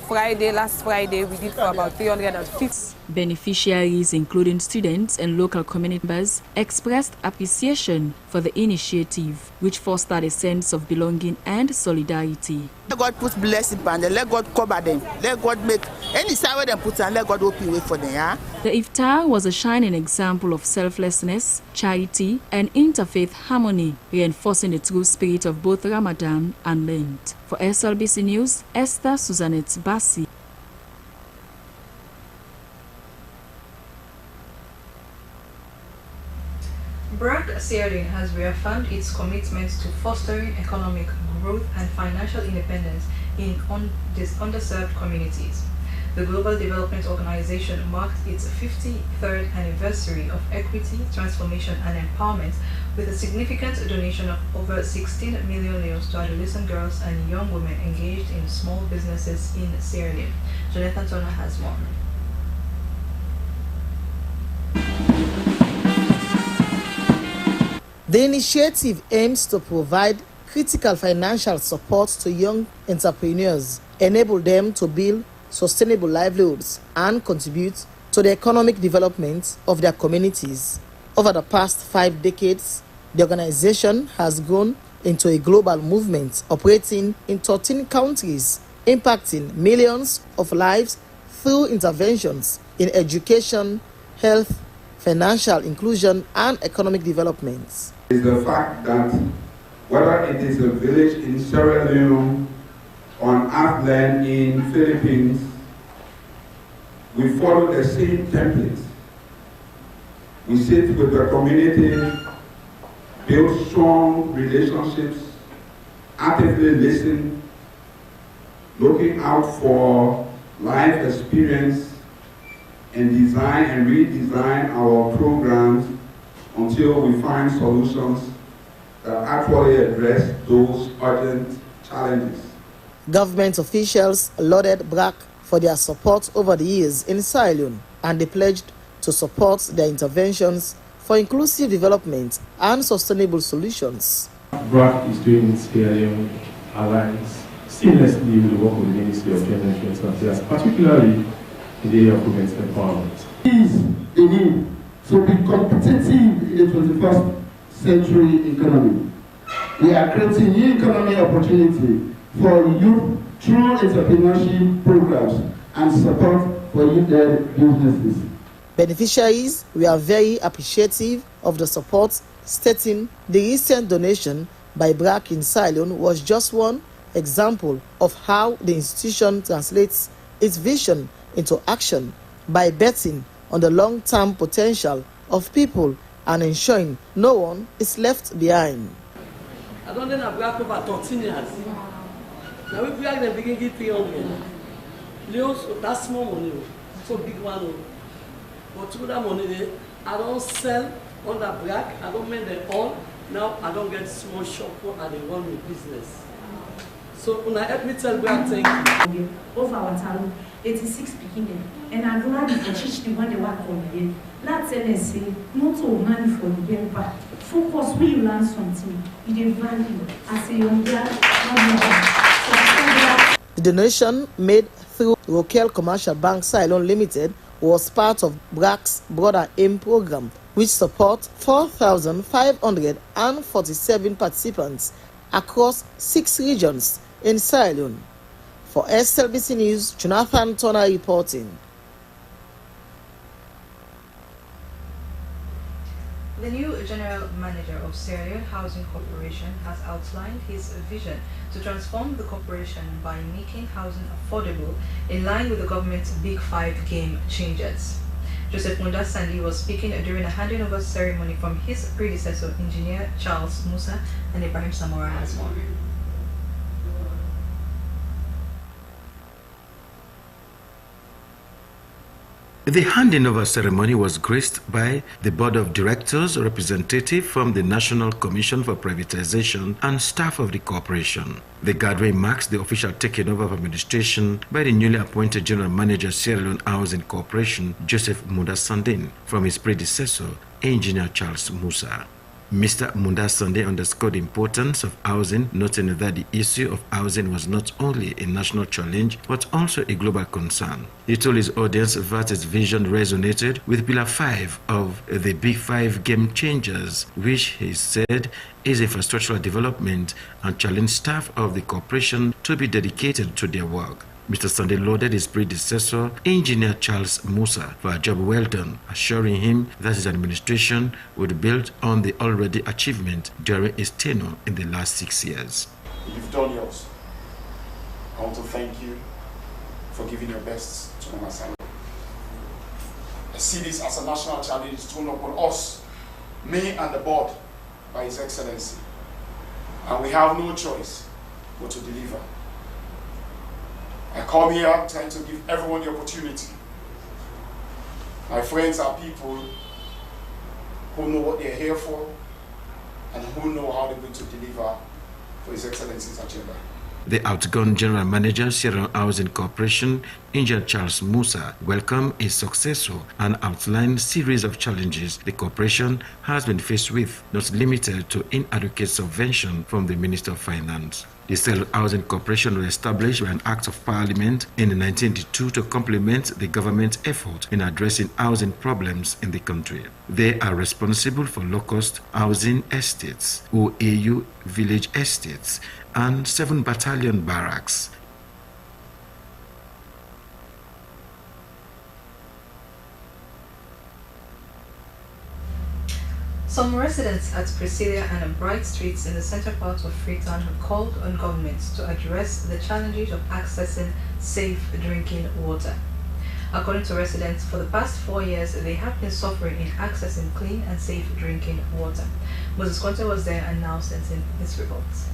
last Friday, we did for about 350. Beneficiaries, including students and local community members, expressed appreciation for the initiative, which fostered a sense of belonging and solidarity. Let God put blessing upon them, let God cover them, let God make any side where they put and let God open way for them. Yeah? The iftar was a shining example of selflessness, charity, and interfaith harmony, reinforcing the true spirit of both Ramadan and Lent. For SLBC News, Esther Susanette Bassi. BRAC Sierra Leone has reaffirmed its commitment to fostering economic growth and financial independence in these underserved communities. The Global Development Organization marked its 53rd anniversary of equity, transformation, and empowerment with a significant donation of over 16 million euros to adolescent girls and young women engaged in small businesses in Sierra Leone. Jonathan Turner has more. The initiative aims to provide critical financial support to young entrepreneurs, enable them to build sustainable livelihoods, and contribute to the economic development of their communities. Over the past 5 decades, the organization has grown into a global movement operating in 13 countries, impacting millions of lives through interventions in education, health, financial inclusion, and economic development. Is the fact that whether it is a village in Sierra Leone or an heartland in Philippines, we follow the same template. We sit with the community, build strong relationships, actively listen, looking out for life experience, and design and redesign our programs until we find solutions that actually address those urgent challenges. Government officials lauded BRAC for their support over the years in Sierra Leone, and they pledged to support their interventions for inclusive development and sustainable solutions. BRAC is doing its Sierra Leone Alliance seamlessly with the work of the Ministry of Gender and Influence Affairs, particularly in the area of women's empowerment. Is a need to be competitive in the 21st century economy. We are creating new economic opportunity for youth through entrepreneurship programs and support for youth-led businesses. Beneficiaries were very appreciative of the support, stating the recent donation by BRAC in Sierra Leone was just one example of how the institution translates its vision into action by betting on the long-term potential of people and ensuring no one is left behind. I don't know BRAC over 13 years. Now we BRAC the beginning 300. Leos, that's small money, so big one. But through that money, there, I don't sell under BRAC. I don't make them all. Now I don't get small shop and they run my business. So when I help me tell BRAC thank you. Over our town, 86 beginning, and I'm glad to teach the one they want from here. Not tell us say not to money for the paper. Focus when you learn something. It is value as a young girl. The donation made through Rokel Commercial Bank Sierra Leone Limited was part of BRAC's Broader Aim program, which supports 4,547 participants across 6 regions in Sierra Leone. For Slbc News, Jonathan Turner reporting. The new General Manager of Sierra Leone Housing Corporation has outlined his vision to transform the corporation by making housing affordable in line with the government's Big 5 game changers. Joseph Munda Sandi was speaking during a handing over ceremony from his predecessor, Engineer Charles Musa, and Ibrahim Samora has more. The handing over ceremony was graced by the Board of Directors, representative from the National Commission for Privatization, and staff of the corporation. The gathering marks the official taking over of administration by the newly appointed General Manager Sierra Leone Housing Corporation, Joseph Munda Sandin, from his predecessor, Engineer Charles Musa. Mr. Munda Sande underscored the importance of housing, noting that the issue of housing was not only a national challenge but also a global concern. He told his audience that his vision resonated with Pillar 5 of the Big 5 game changers, which he said is infrastructural development, and challenged staff of the corporation to be dedicated to their work. Mr. Sunday lauded his predecessor, Engineer Charles Musa, for a job well done, assuring him that his administration would build on the already achievement during his tenure in the last 6 years. You've done yours. I want to thank you for giving your best to Namasalo. I see this as a national challenge thrown upon us, me and the board, by His Excellency. And we have no choice but to deliver. I come here trying to give everyone the opportunity. My friends are people who know what they're here for and who know how they're going to deliver for His Excellency's agenda. The outgone General Manager, Sierra Leone Housing Corporation, Engineer Charles Musa, welcomed his successor and outlined a series of challenges the corporation has been faced with, not limited to inadequate subvention from the Minister of Finance. The Sierra Leone Housing Corporation was established by an Act of Parliament in 1982 to complement the government's effort in addressing housing problems in the country. They are responsible for low-cost housing estates, OAU village estates, and 7 battalion barracks. Some residents at Priscilla and Bright Streets in the central part of Freetown have called on governments to address the challenges of accessing safe drinking water. According to residents, for the past 4 years, they have been suffering in accessing clean and safe drinking water. Moses Conte was there and now sends in his reports.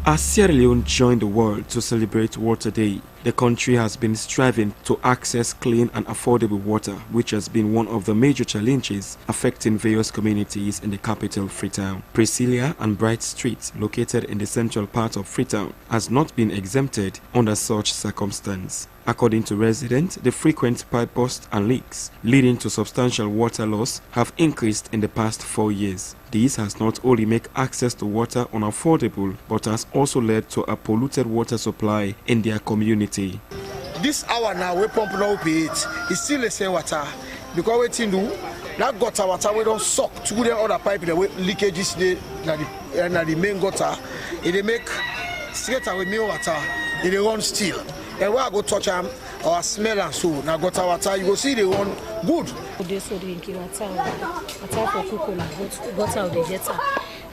As Sierra Leone joined the world to celebrate Water Day, The country has been striving to access clean and affordable water, which has been one of the major challenges affecting various communities in the capital, Freetown. Priscilla and Bright Street, located in the central part of Freetown, has not been exempted under such circumstance. According to residents, the frequent pipe bursts and leaks, leading to substantial water loss, have increased in the past 4 years. This has not only made access to water unaffordable, but has also led to a polluted water supply in their community. This hour now, we pump now pay it. It's still the same water. Because we think do, that gutter water we don't suck through the other pipe, the leakages the main gutter. It make straight away main water, it run still. And when I go touch them or smell and so, now gutter water, you go see they run good. So the water for cocoa, gutter the gutter.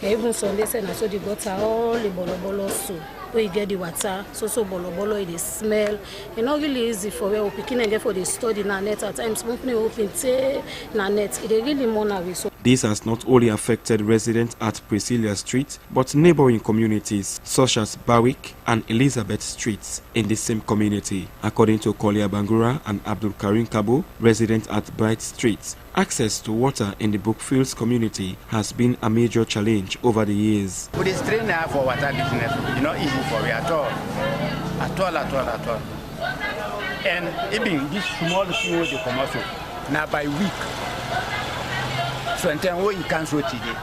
Even Sunday, I saw the gutter all the bolo so. Where you get the water, so bolo it is smell. It's not really easy for where we picking and get for the study na net at times. Company open say na net. It really more now. So this has not only affected residents at Priscilla Street, but neighboring communities such as Barwick and Elizabeth Streets in the same community. According to Kolia Bangura and Abdul Karim Kabo, residents at Bright Street, access to water in the Brookfields community has been a major challenge over the years. With this train now for water business, it's not easy for me at all. At all. And even this small thing with the commercial, now by week, so until you can't so today.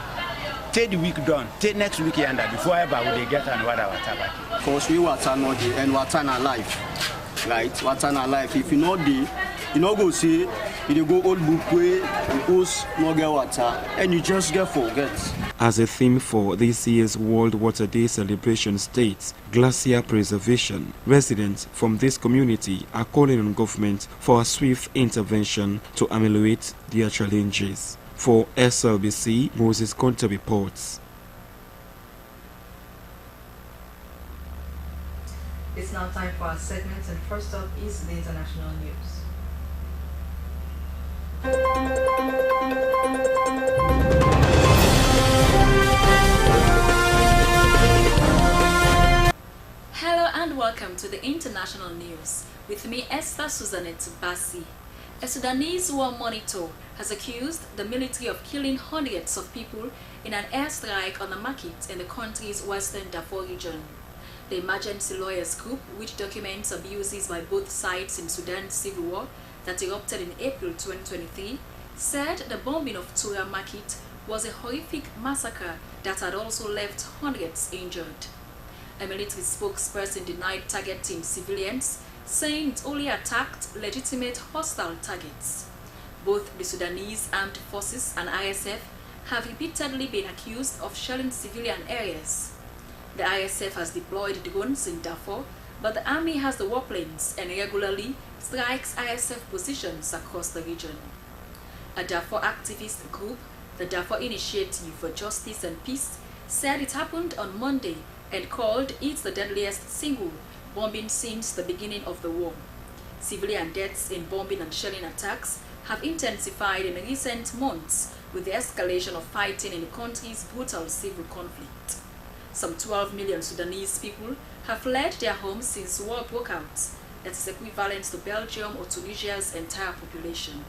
Take the week done, take next week and before ever will they get and water back. Because we water not the and water na life. Right? Water na life. If you know the you know go see you go old book way, you host no get water and you just get forget. As a theme for this year's World Water Day celebration states glacier preservation, residents from this community are calling on government for a swift intervention to ameliorate their challenges. For SLBC, Moses Conte reports. It's now time for our segments, and first up is the international news. Hello and welcome to the international news. With me, Esther Suzanette Bassi. A Sudanese war monitor has accused the military of killing hundreds of people in an airstrike on a market in the country's western Darfur region. The emergency lawyers group, which documents abuses by both sides in Sudan's civil war that erupted in April 2023, said the bombing of Tura market was a horrific massacre that had also left hundreds injured. A military spokesperson denied targeting civilians, saying it only attacked legitimate hostile targets. Both the Sudanese Armed Forces and ISF have repeatedly been accused of shelling civilian areas. The ISF has deployed drones in Darfur, but the army has the warplanes and regularly strikes ISF positions across the region. A Darfur activist group, the Darfur Initiative for Justice and Peace, said it happened on Monday and called it the deadliest single bombing since the beginning of the war. Civilian deaths in bombing and shelling attacks have intensified in recent months with the escalation of fighting in the country's brutal civil conflict. Some 12 million Sudanese people have fled their homes since war broke out. That is equivalent to Belgium or Tunisia's entire population.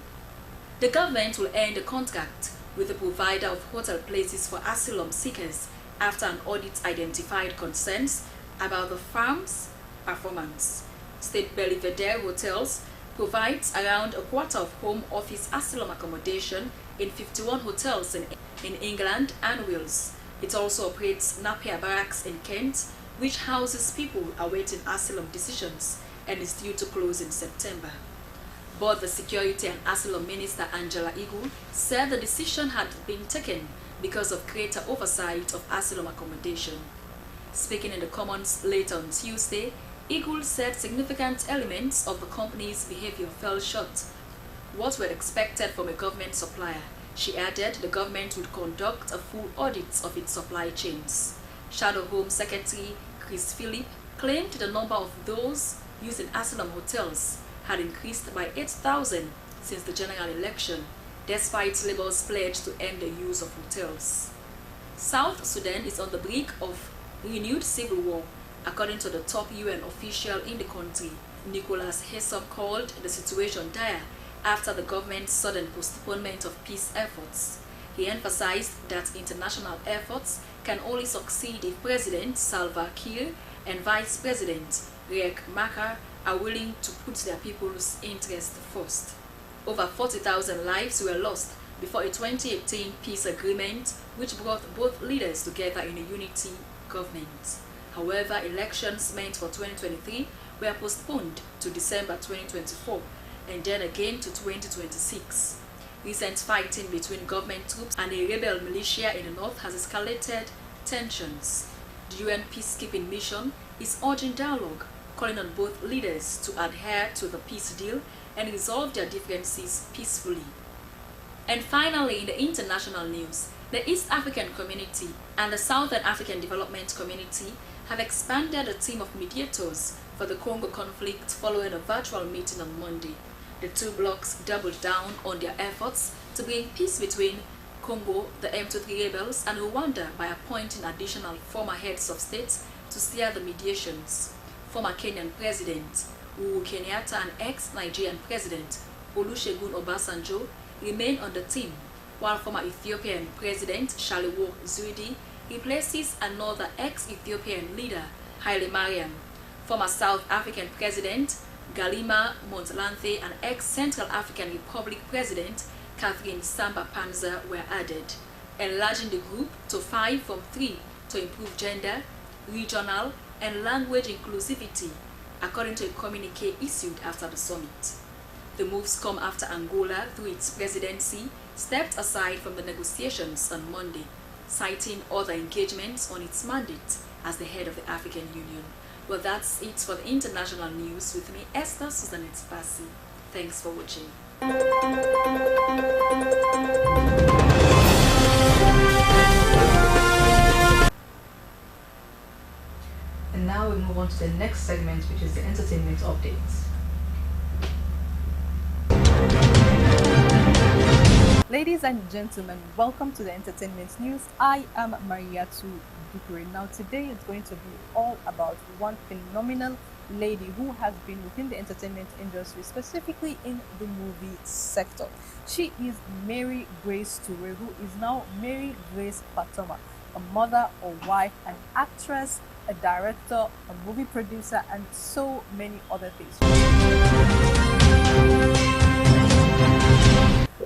The government will end a contract with the provider of hotel places for asylum seekers after an audit identified concerns about the firm's performance. State Belvedere Hotels provides around a quarter of home office asylum accommodation in 51 hotels in England and Wales. It also operates Napier Barracks in Kent, which houses people awaiting asylum decisions and is due to close in September. Both the Security and Asylum Minister Angela Eagle said the decision had been taken because of greater oversight of asylum accommodation. Speaking in the Commons late on Tuesday, Eagle said significant elements of the company's behavior fell short what were expected from a government supplier. She added the government would conduct a full audit of its supply chains. Shadow Home Secretary Chris Phillip claimed the number of those using asylum hotels had increased by 8,000 since the general election, despite Labour's pledge to end the use of hotels. South Sudan is on the brink of renewed civil war, according to the top UN official in the country. Nicholas Hesop called the situation dire after the government's sudden postponement of peace efforts. He emphasized that international efforts can only succeed if President Salva Kiir and Vice President Riek Machar are willing to put their people's interests first. Over 40,000 lives were lost before a 2018 peace agreement which brought both leaders together in a unity government. However, elections meant for 2023 were postponed to December 2024 and then again to 2026. Recent fighting between government troops and a rebel militia in the north has escalated tensions. The UN peacekeeping mission is urging dialogue, calling on both leaders to adhere to the peace deal and resolve their differences peacefully. And finally, in the international news, the East African Community and the Southern African Development Community have expanded a team of mediators for the Congo conflict following a virtual meeting on Monday. The two blocs doubled down on their efforts to bring peace between Congo, the M23 rebels, and Rwanda by appointing additional former heads of state to steer the mediations. Former Kenyan President Uhuru Kenyatta and ex-Nigerian President Olusegun Obasanjo remain on the team, while former Ethiopian President Sahle-Work Zewde replaces another ex-Ethiopian leader, Haile Mariam. Former South African President Galima Motlanthe and ex-Central African Republic President Catherine Samba-Panza were added, enlarging the group to 5 from 3 to improve gender, regional, and language inclusivity, according to a communique issued after the summit. The moves come after Angola, through its presidency, stepped aside from the negotiations on Monday, citing other engagements on its mandate as the head of the African Union. Well, that's it for the international news with me, Esther Susanette Pasi. Thanks for watching. And now we move on to the next segment, which is the entertainment updates. Ladies and gentlemen, welcome to the entertainment news. I am Mariatu Dukure. Now today it's going to be all about one phenomenal lady who has been within the entertainment industry, specifically in the movie sector. She is Mary Grace Toure, who is now Mary Grace Fatoma, a mother, a wife, an actress, a director, a movie producer, and so many other things.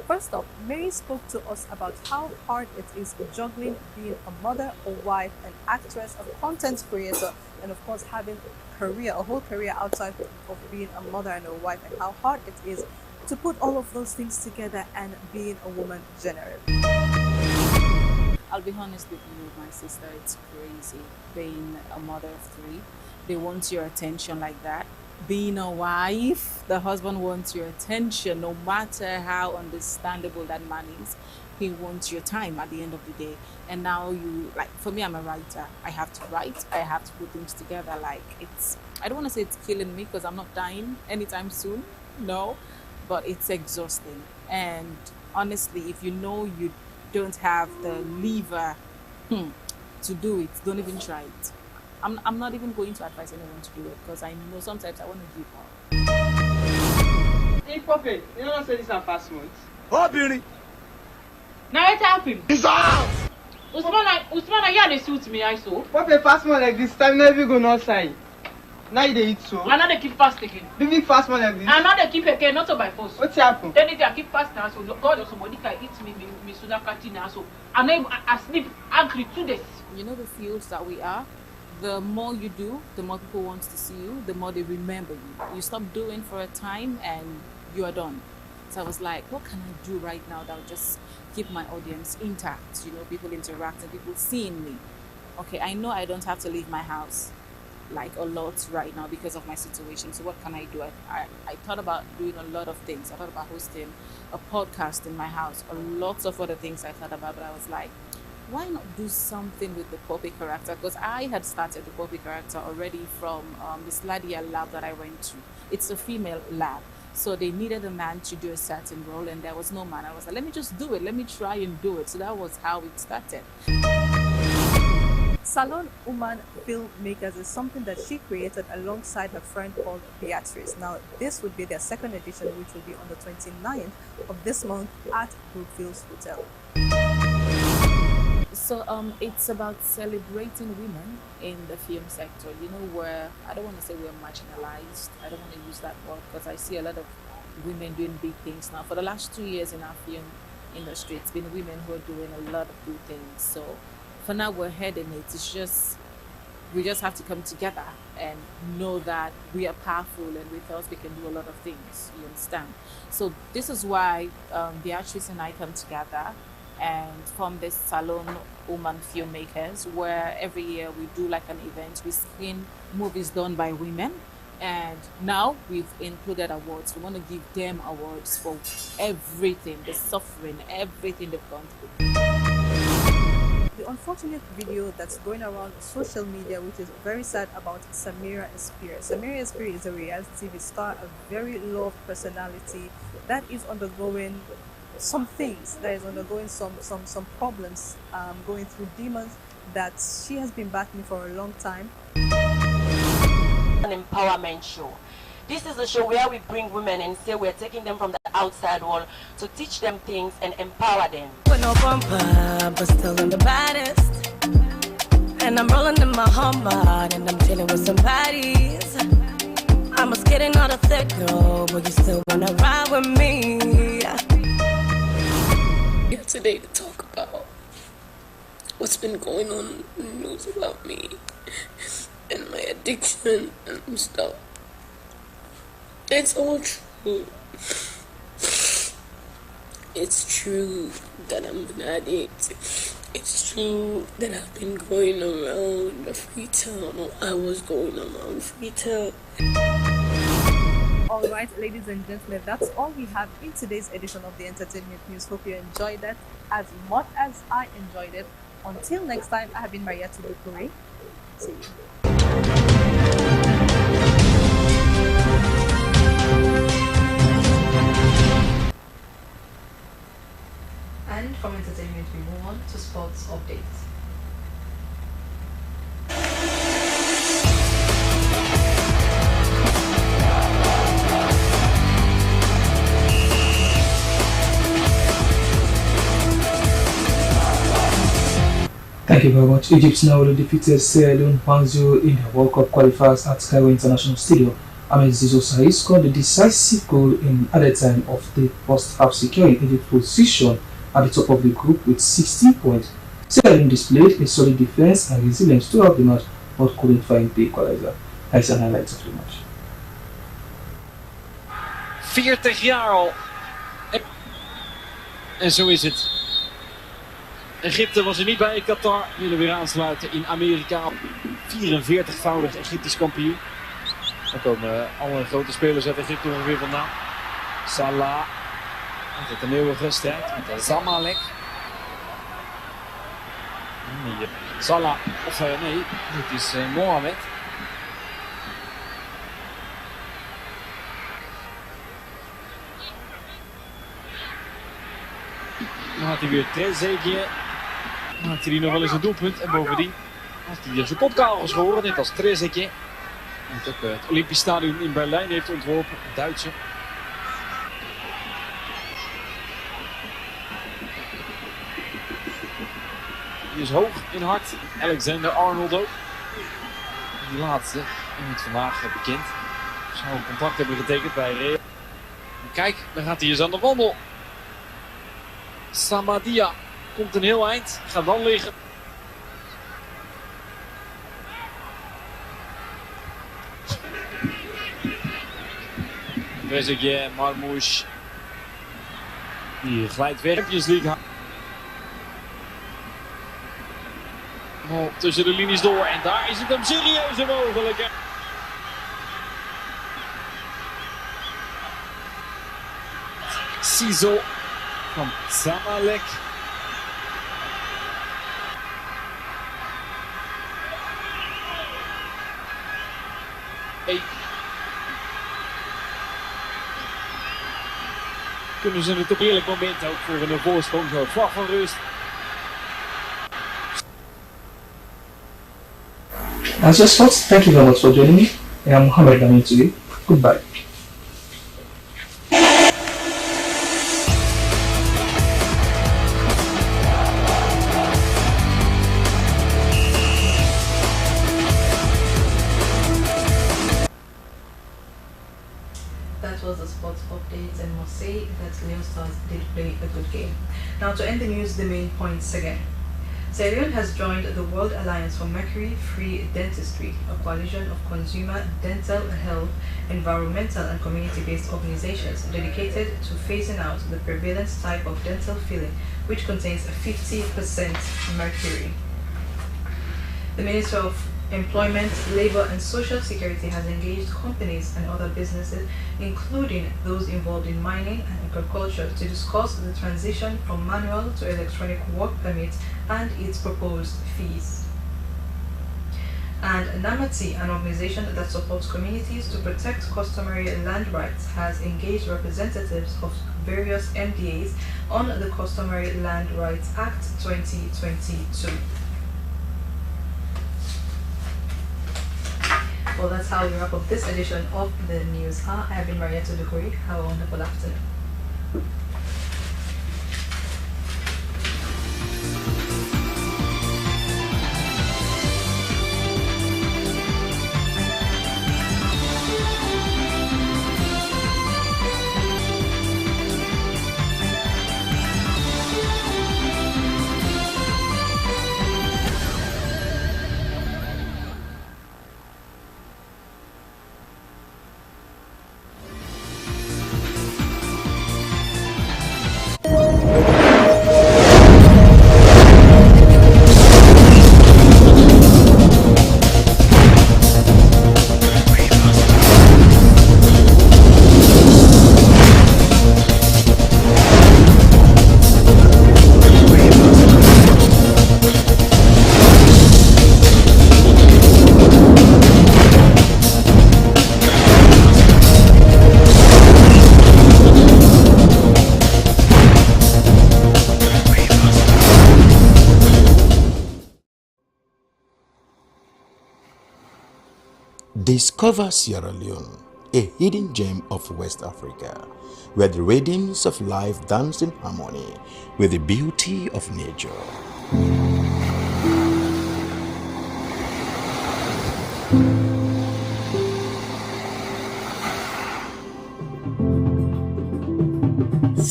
First up, Mary spoke to us about how hard it is juggling being a mother, a wife, an actress, a content creator, and of course having a whole career outside of being a mother and a wife, and how hard it is to put all of those things together and being a woman generally. I'll be honest with you, my sister, it's crazy being a mother of 3. They want your attention like that. Being a wife, the husband wants your attention, no matter how understandable that man is. He wants your time at the end of the day. And now for me, I'm a writer. I have to write, I have to put things together. I don't want to say it's killing me because I'm not dying anytime soon, no, but it's exhausting. And honestly, if you know you don't have the lever to do it, don't even try it. I'm not even going to advise anyone to do it because I know sometimes I want to give up. Hey, Poppy, you don't say this is past month. Oh, Billy! Now what happened? Dissolve! Usman, you had to suit me, I saw. Poppy, fast month like this time, never go outside. Now you eat so. I know they keep fast again. Big fast month like this. I know they keep again, not so by force. What's happened? Then they keep fast now, so God or somebody can eat me Sudakati now, so I sleep angry 2 days. You know the fields that we are? The more you do, the more people want to see you, the more they remember you. You stop doing for a time and you are done. So I was like, what can I do right now that will just keep my audience intact? You know, people interacting, people seeing me. Okay, I know I don't have to leave my house like a lot right now because of my situation. So what can I do? I thought about doing a lot of things. I thought about hosting a podcast in my house, lots of other things I thought about, but I was like, why not do something with the Poppy character? Because I had started the Poppy character already from this Ladia lab that I went to. It's a female lab. So they needed a man to do a certain role and there was no man. I was like, let me just do it. Let me try and do it. So that was how it started. Salon Woman Filmmakers is something that she created alongside her friend called Beatrice. Now, this would be their second edition, which will be on the 29th of this month at Brookfields Hotel. So it's about celebrating women in the film sector, you know, where I don't want to say we're marginalized. I don't want to use that word because I see a lot of women doing big things now. For the last 2 years in our film industry, it's been women who are doing a lot of good things. So for now, we're heading it. It's just, we just have to come together and know that we are powerful, and with us we can do a lot of things, you understand? So this is why Beatrice and I come together and form this Salon Woman Filmmakers, where every year we do like an event. We screen movies done by women, and now we've included awards. We want to give them awards for everything, the suffering, everything they've gone through. The unfortunate video that's going around social media, which is very sad, about Samira Espiri. Samira Espiri is a reality TV star, a very loved personality that is undergoing some things, that is undergoing some problems, going through demons that she has been battling for a long time. An empowerment show. This is a show where we bring women and say we're taking them from the outside world to teach them things and empower them. With no bumper, but still I'm the baddest. And I'm rolling in my Hummer, and I'm chilling with some baddies. I'm a skating not a thick girl, but you still wanna ride with me. Here today to talk about what's been going on in the news about me and my addiction and stuff. It's all true. It's true that I'm an addict. It's true that I've been going around the Freetown, or I was going around Freetown. Alright, ladies and gentlemen, that's all we have in today's edition of the Entertainment News. Hope you enjoyed that as much as I enjoyed it. Until next time, I have been Maria Tudukuri. See you. And from entertainment, we move on to sports updates. Thank you very much. Egypt narrowly defeated Sierra Leone 1-0 in the World Cup qualifiers at Cairo International Stadium. Ahmed Zizou Sahi scored the decisive goal in added time of the first half, securing Egypt's position at the top of the group with 16 points. Sierra Leone displayed a solid defense and resilience throughout the match, but couldn't find the equalizer. That's an highlight of the match. 40 jaar al. En zo is het. Egypte was er niet bij, Qatar willen weer aansluiten in Amerika. 44-voudig Egyptisch kampioen. Daar komen alle grote spelers uit Egypte ongeveer vandaan. Salah, altijd een eeuwige strijd met Zamalek. Salah, of nee, dit is Mohamed. Dan had hij weer Trezeguet. Dan maakt hij nog wel eens een doelpunt. En bovendien had hij zijn kop kaal geschoren, net als Trezeguet. Die ook het Olympisch Stadion in Berlijn heeft ontworpen, een Duitser. Die is hoog in hart. Alexander Arnold ook. Die laatste, en wordt vandaag bekend. Zou een contract hebben getekend bij Real. En kijk, daar gaat hij eens aan de wandel. Samadia komt een heel eind, gaat dan liggen. Trezeguet, Marmouche. Die glijdt weg. Champions League. Oh, tussen de linies door en daar is het hem serieuze mogelijk. Sizo van Zamalek. Kunnen ze het op eerlijk moment ook voor een voorsprong, zo vlag van rust. As your thoughts, thank you very much for joining me. I am Mohammed Lamin today. Goodbye. That was the sports updates, and must say that Leon Stars did play a good game. Now to end the news, the main points again. Sierra Leone has joined the World Alliance for Mercury-Free Dentistry, a coalition of consumer, dental health, environmental and community-based organizations dedicated to phasing out the prevalent type of dental filling, which contains 50% mercury. The Minister of Employment, Labour and Social Security has engaged companies and other businesses, including those involved in mining and agriculture, to discuss the transition from manual to electronic work permits and its proposed fees. And NAMATI, an organization that supports communities to protect customary land rights, has engaged representatives of various MDAs on the Customary Land Rights Act 2022. Well, that's how we wrap up this edition of the News Hour. I have been Maria Tudukuri. Have a wonderful afternoon. Discover Sierra Leone, a hidden gem of West Africa, where the rhythms of life dance in harmony with the beauty of nature.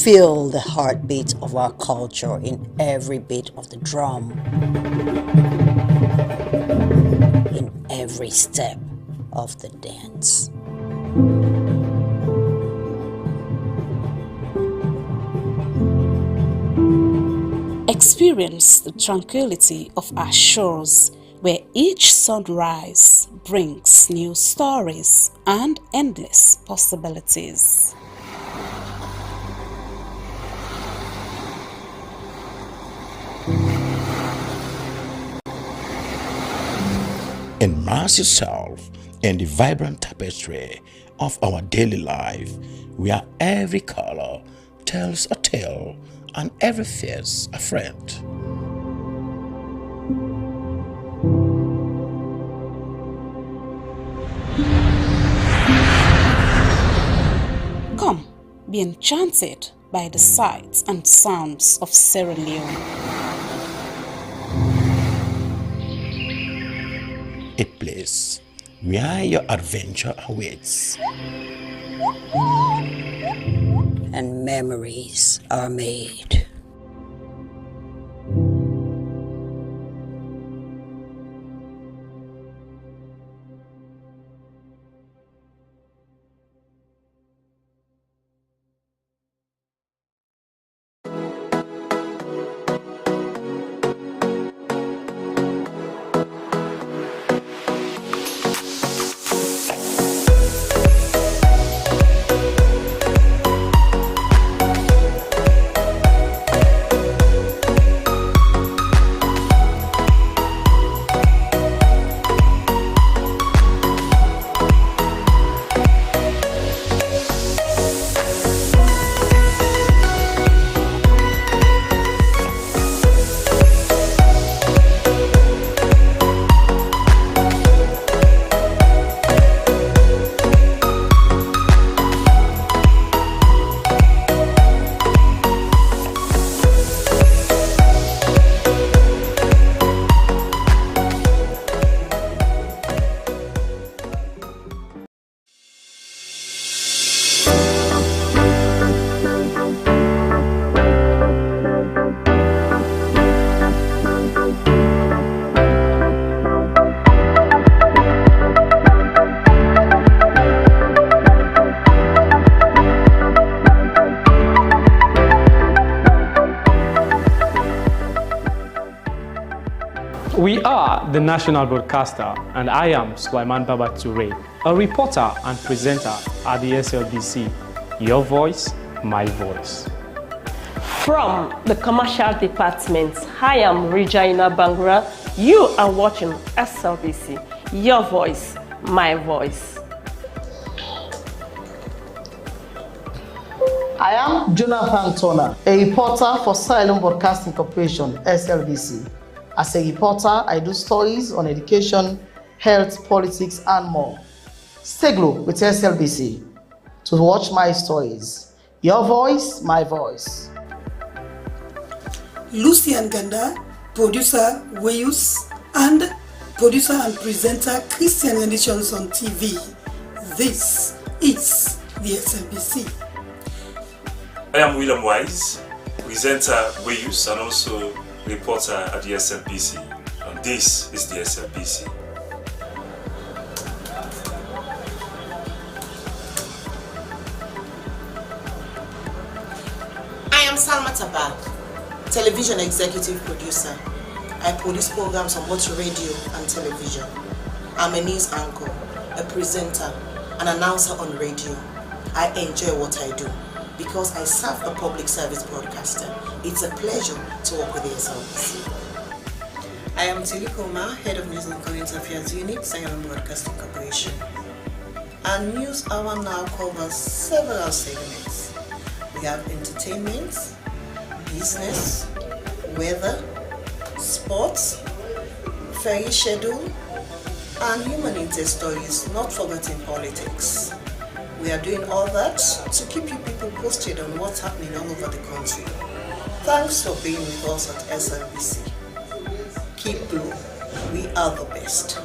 Feel the heartbeat of our culture in every beat of the drum, in every step of the dance. Experience the tranquility of our shores, where each sunrise brings new stories and endless possibilities. Immerse yourself in the vibrant tapestry of our daily life, where every color tells a tale and every face a friend. Come, be enchanted by the sights and sounds of Sierra Leone. A place where your adventure awaits And memories are made. We are the national broadcaster, and I am Sulaiman Baba Toure, a reporter and presenter at the SLBC. Your voice, my voice. From the commercial department, I am Regina Bangura. You are watching SLBC. Your voice, my voice. I am Jonathan Turner, a reporter for Sierra Leone Broadcasting Corporation, SLBC. As a reporter, I do stories on education, health, politics, and more. Stay glued with SLBC to watch my stories. Your voice, my voice. Lucian Ganda, producer Weyus, and producer and presenter Christian Editions on TV. This is the SLBC. I am William Wise, presenter Weyus and also reporter at the SLBC, and this is the SLBC. I am Salma Tabak, television executive producer. I produce programs on both radio and television. I'm a news anchor, a presenter, an announcer on radio. I enjoy what I do because I serve a public service broadcaster. It's a pleasure to work with the SLBC. I am Tilly Koma, Head of News and Current Affairs Unit, Sierra Leone Broadcasting Corporation. Our news hour now covers several segments. We have entertainment, business, weather, sports, ferry schedule, and human interest stories, not forgetting politics. We are doing all that to keep you people posted on what's happening all over the country. Thanks for being with us at SLBC. Keep blue. We are the best.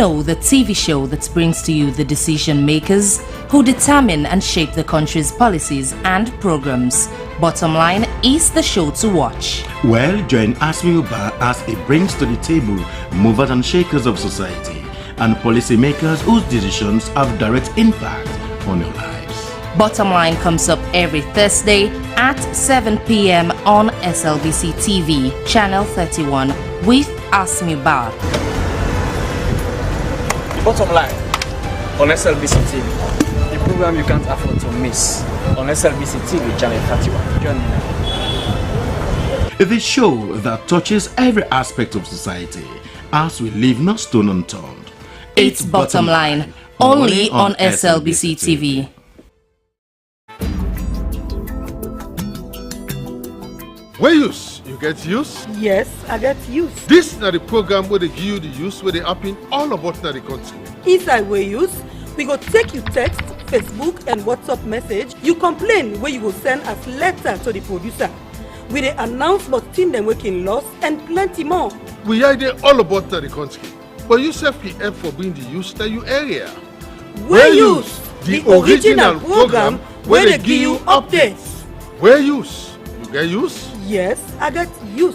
know the TV show that brings to you the decision makers who determine and shape the country's policies and programs. Bottom Line is the show to watch. Well, join Asmi Uba as it brings to the table movers and shakers of society and policymakers whose decisions have direct impact on your lives. Bottom Line comes up every Thursday at 7 p.m. on Slbc TV, channel 31 with Asmi Uba. Bottom Line on Slbc TV, the program you can't afford to miss on Slbc TV, channel 31. Join me now. The show that touches every aspect of society as we leave no stone unturned. It's Bottom Line, only on Slbc TV. Where use? You get use? Yes, I get use. This is the program where they give you the use where they happen all about the country. Inside where use, we go take you text, Facebook and WhatsApp message. You complain where you go send us letter to the producer. We dey announce about team them working loss and plenty more. We are there all about the country. But you self help for being the use that you area. Where use? The original program where they give you updates. Where use? You get use? Yes, I get use.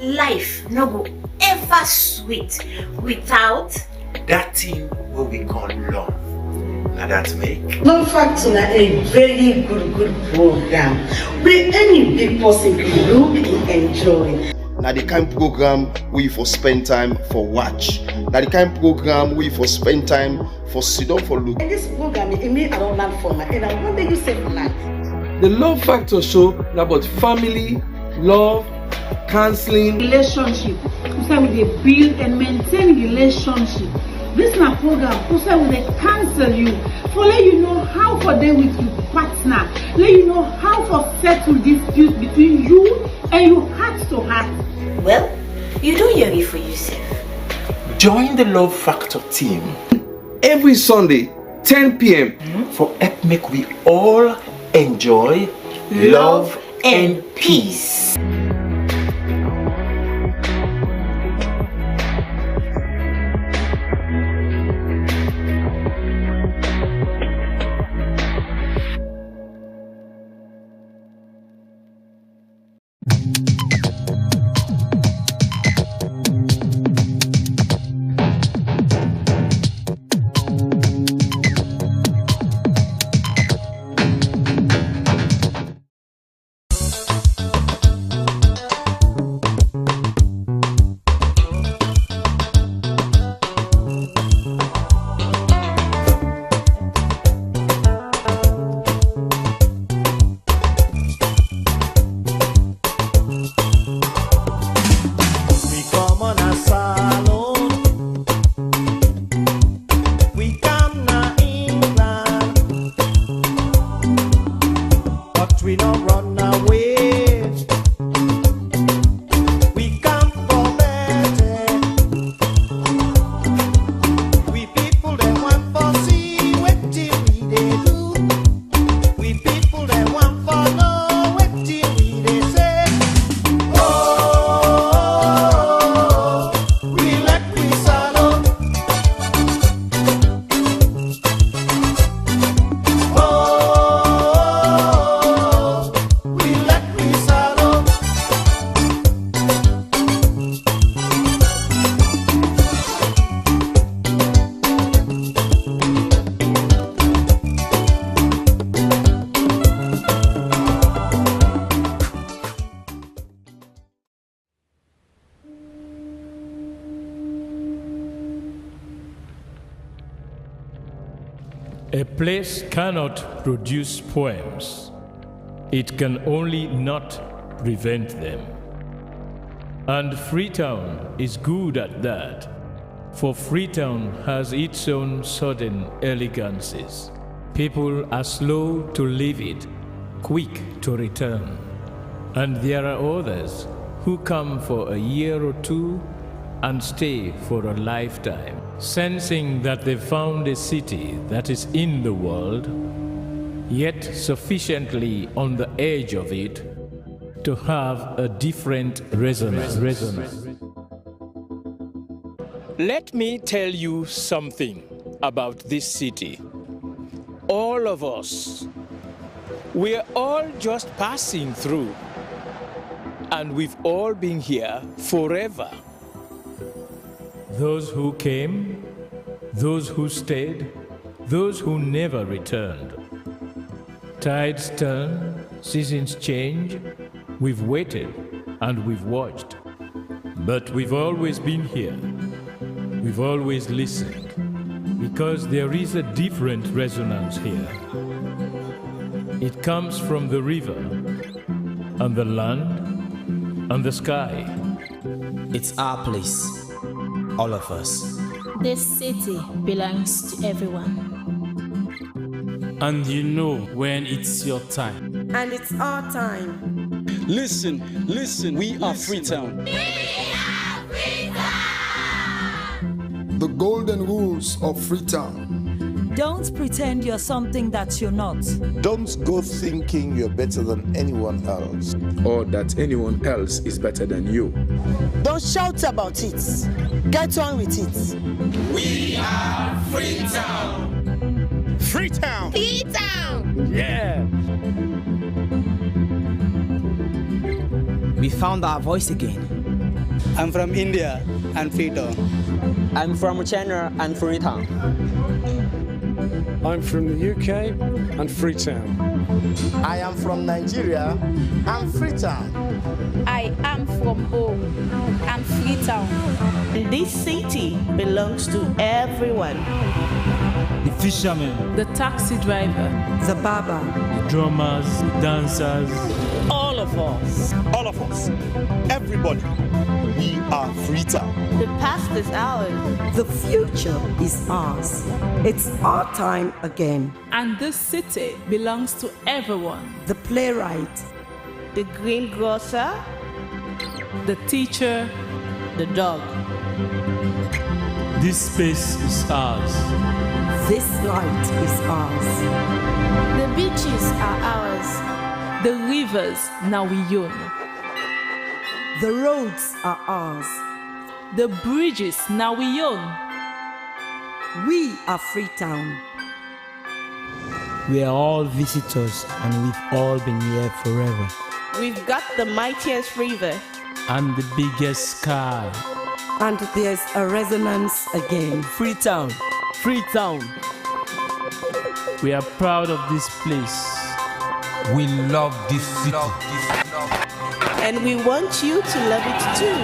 Life no go ever sweet without that thing what we call love. Now that make Love Factor a very good program where any big person can look and enjoy. Now the kind program where you for spend time for watch. Now the kind program where you for spend time for sit down for look. And this program it may I don't learn from and I wonder you say for life. The Love Factor show is about family, love, counseling, relationship. We say we dey build and maintain relationship. This is a program we say we dey counsel you for let you know how for deal with your partner, let you know how for settle disputes between you and your heart to heart. Well, you don't hear it for yourself. Join the Love Factor team every Sunday, 10 p.m. for help make we all enjoy love and peace. A place cannot produce poems. It can only not prevent them. And Freetown is good at that, for Freetown has its own sudden elegances. People are slow to leave it, quick to return. And there are others who come for a year or two and stay for a lifetime, sensing that they've found a city that is in the world, yet sufficiently on the edge of it to have a different resonance. Let me tell you something about this city. All of us, we're all just passing through, and we've all been here forever. Those who came, those who stayed, those who never returned. Tides turn, seasons change, we've waited and we've watched. But we've always been here. We've always listened, because there is a different resonance here. It comes from the river, and the land, and the sky. It's our place, all of us. This city belongs to everyone. And you know when it's your time. And it's our time. Listen, we are Freetown. The golden rules of Freetown. Don't pretend you're something that you're not. Don't go thinking you're better than anyone else. Or that anyone else is better than you. Don't shout about it. Get on with it. We are Freetown. Freetown. Freetown. Yeah. We found our voice again. I'm from India and Freetown. I'm from China and Freetown. I'm from the UK and Freetown. I am from Nigeria and Freetown. I am from home and Freetown. This city belongs to everyone. The fishermen, the taxi driver, the barber, the drummers, the dancers. All of us. All of us. Everybody. We are Freetown. The past is ours. The future is ours. It's our time again. And this city belongs to everyone. The playwright, the greengrocer, the teacher, the dog. This space is ours. This light is ours. The beaches are ours. The rivers now we own. The roads are ours. The bridges now we own. We are Freetown. We are all visitors and we've all been here forever. We've got the mightiest river. And the biggest sky. And there's a resonance again. Freetown. Freetown. We are proud of this place. We love this city. And we want you to love it too.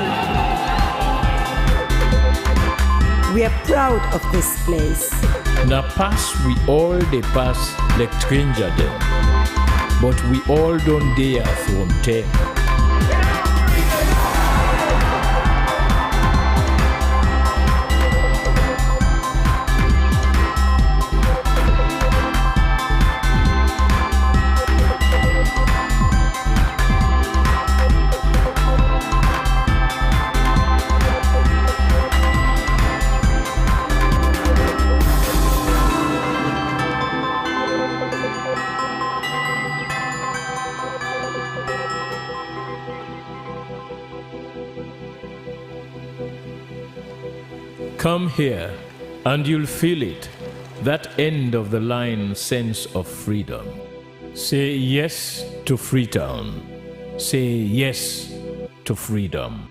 We are proud of this place. Na pass we all dey pass like stranger them, but we all don't dare from them. Come here, and you'll feel it, that end of the line sense of freedom. Say yes to Freetown. Say yes to freedom.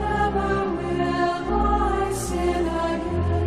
Never will I sin again.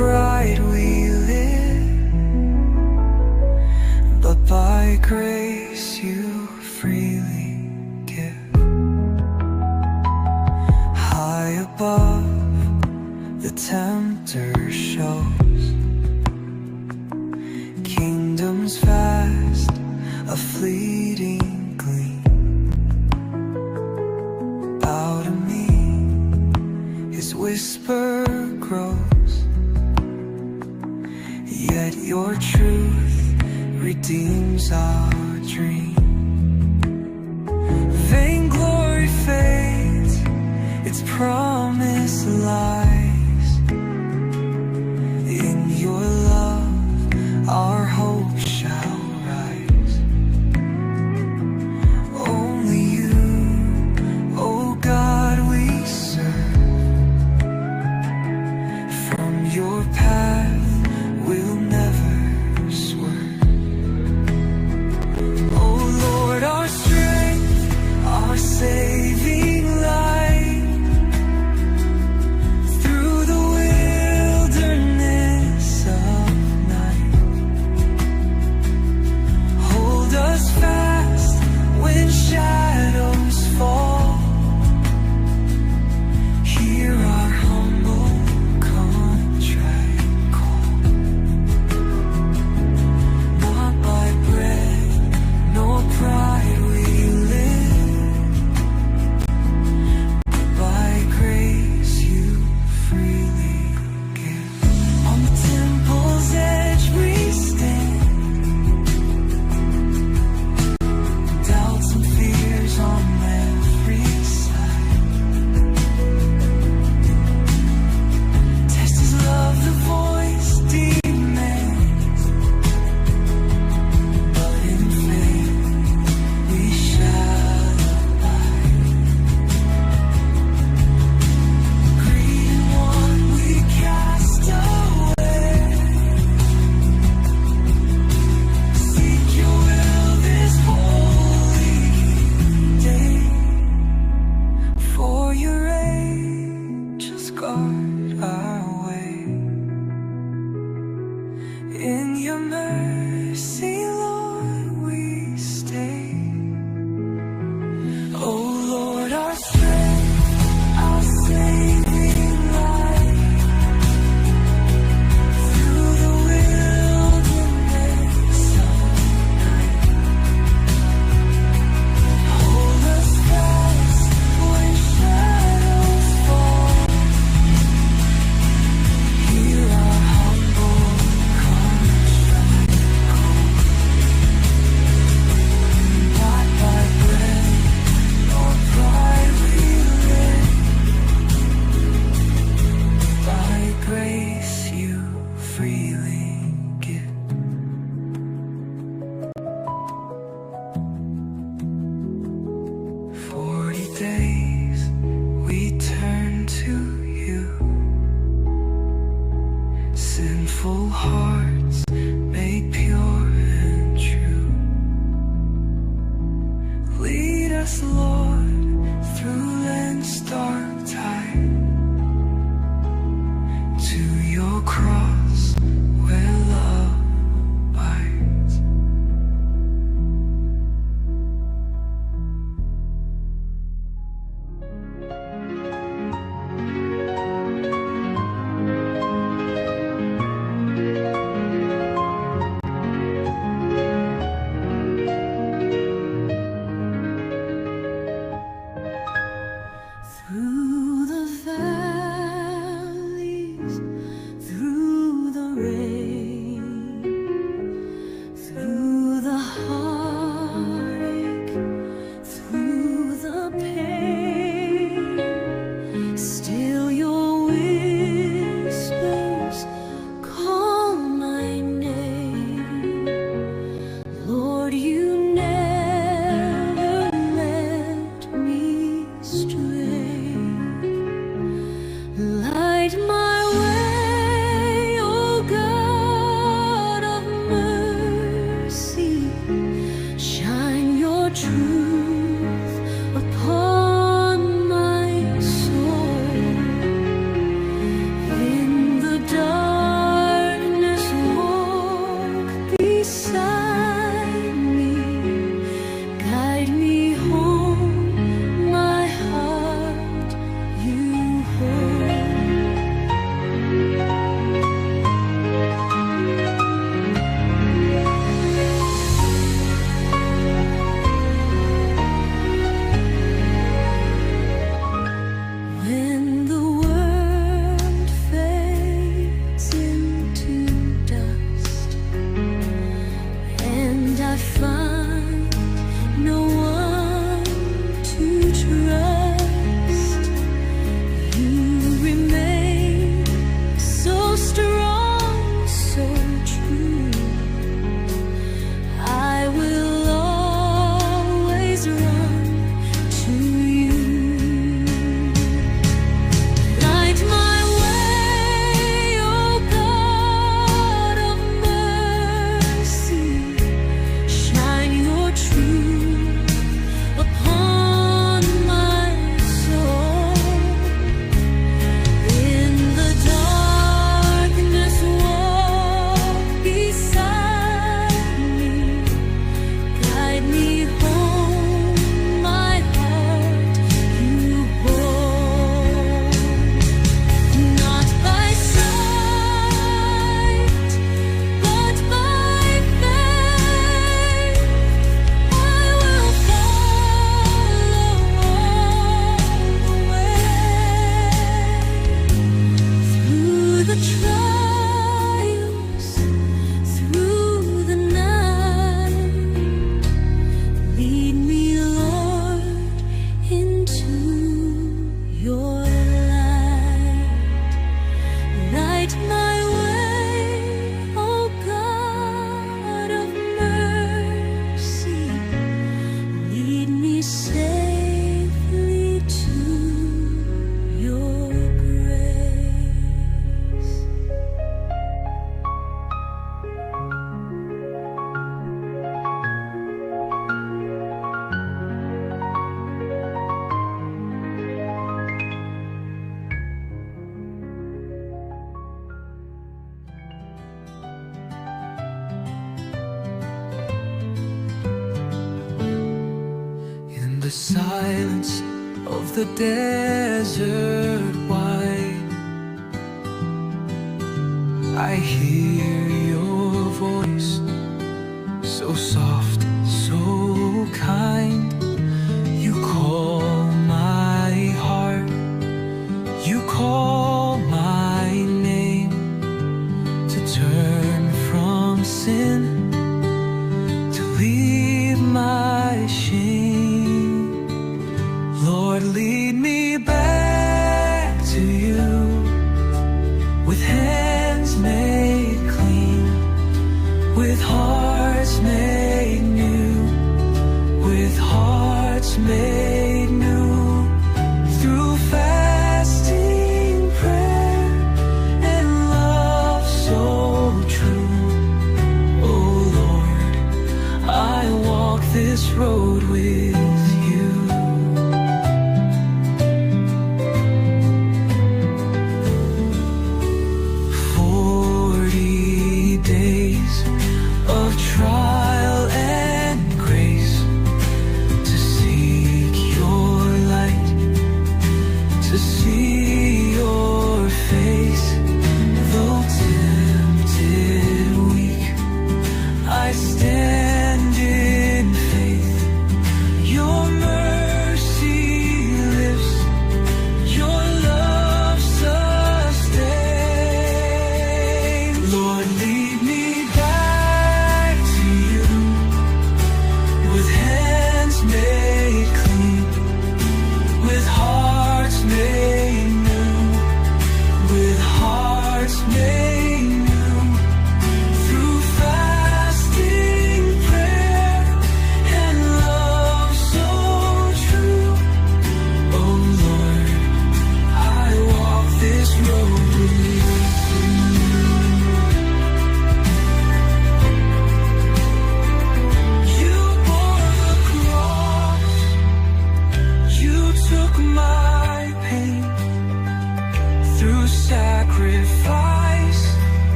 pride we live, but by grace you freely give. High above the tempter shows, kingdoms vast, a fleeting gleam. Bow to me, his whisper grows, yet your truth redeems our dream. Vainglory fades, its promise lies in your love, our hope shall rise. Only you, oh God, we serve. From your path we'll never swerve. Oh Lord, our strength, our saving light, through the wilderness of night. Hold us fast when shadows fall. Hear our humble contrite call. Not by bread nor pride we live, but by grace you freely give. On the temple's edge we stand, doubts and fears on every side. Test his love, the voice demands, but in faith we shall abide. Greed and want we cast away. Seek your will this holy day, for your angels guard our way. In your mercy, Lord, we stay. Oh Lord, our strength, our saving light, through the wilderness of night. Hold us fast when shadows fall. Faithful hearts made pure and true. Lead us, Lord, through land's dark tide to your cross where love abides. Through the valleys, through the rain, through the heartache, through the pain, still your whispers call my name. Lord, you never let me stray. Light my way, O God of mercy. Shine your truth upon my soul. In the darkness, walk beside me. Guide me home, my heart you hold. When the world fades into dust and I find no one to trust, you remain so strong, so true. I will always run to you. Light my way, O God of mercy. Shine your truth upon my soul. In the darkness, walk beside me. Guide me home, my heart you hold. Not by sight, but by faith, I will follow all the way. Through the trials, through the night, lead me, Lord, into your light. Light my way, O God of mercy. Lead me safely to your grace. In the silence of the desert wide, I hear your voice, so soft, so kind. You call my heart, you call my name, to turn from sin, to leave my shame. Lord, lead me back to you, with hands made clean, with hearts made new, with hearts made new. Through fasting, prayer, and love so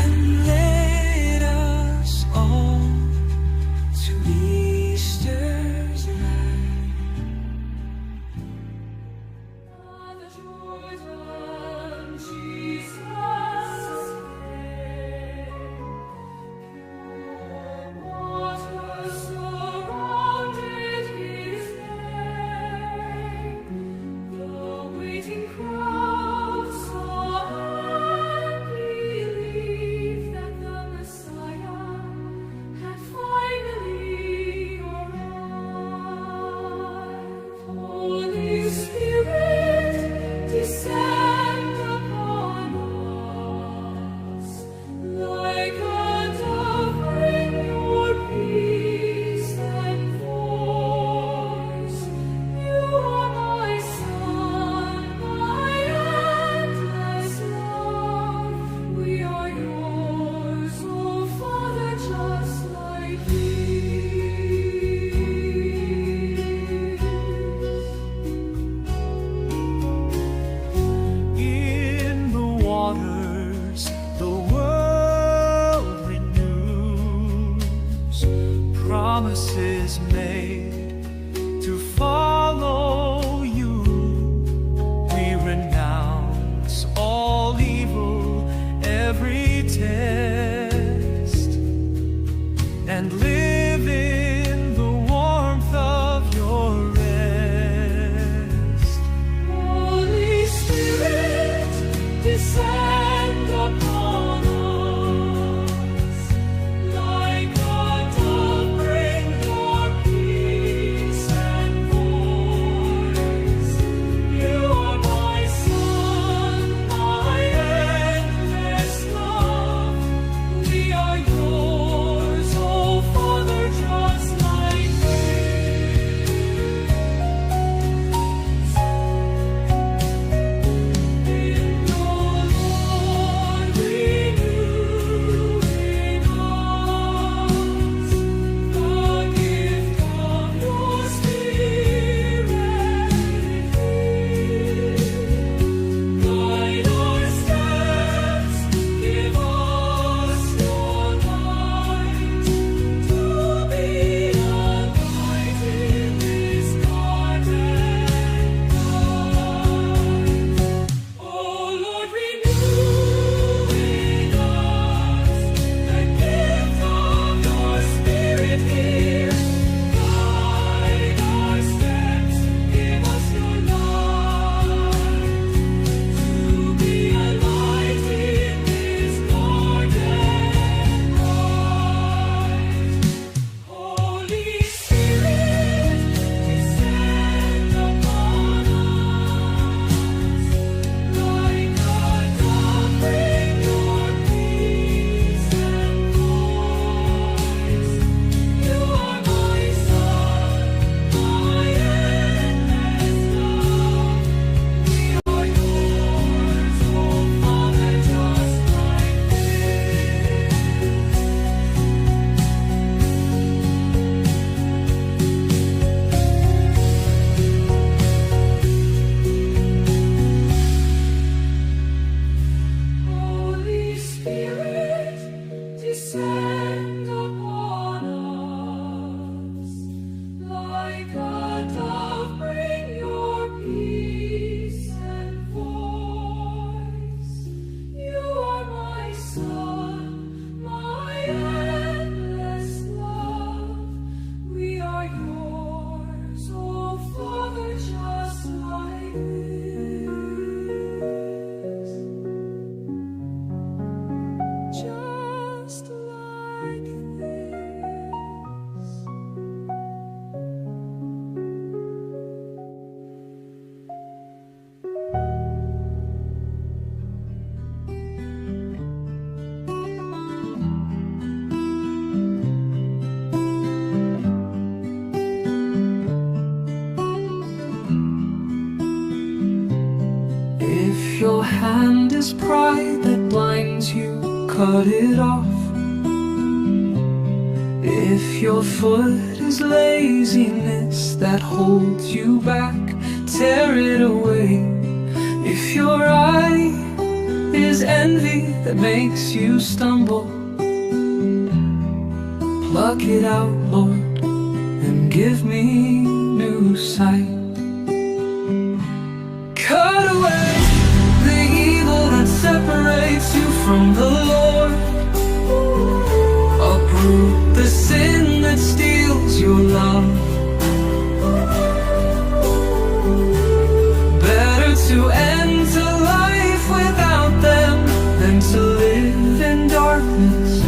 And If your hand is pride that blinds you, cut it off. If your foot is laziness that holds you back, tear it away. If your eye is envy that makes you stumble, pluck it out, Lord, and give me new sight. Cut away the evil that separates you from the Lord. Uproot the sin that steals your love. Better to enter life without them than to live in darkness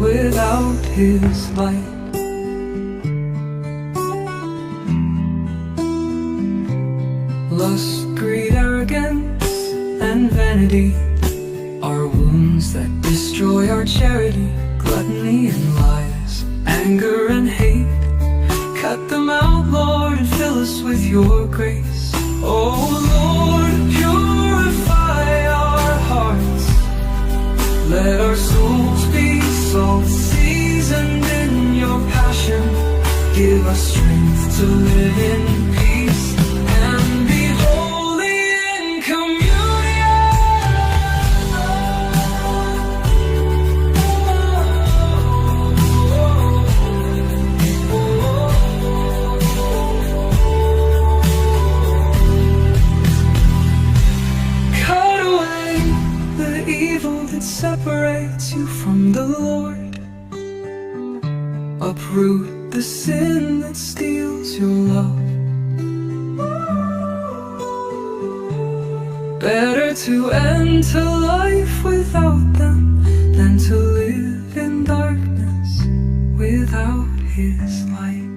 without His light. Lust, greed, arrogance, and vanity are wounds that destroy our charity. Gluttony and lies, anger and hate, cut them out, Lord, and fill us with your grace. Oh Lord, purify our hearts. Let our souls be salt seasoned in your passion. Give us strength to live in peace and be holy in communion. Cut away the evil that separates you from the Lord. Uproot the sin that steals your love. Better to enter life without them than to live in darkness without His light.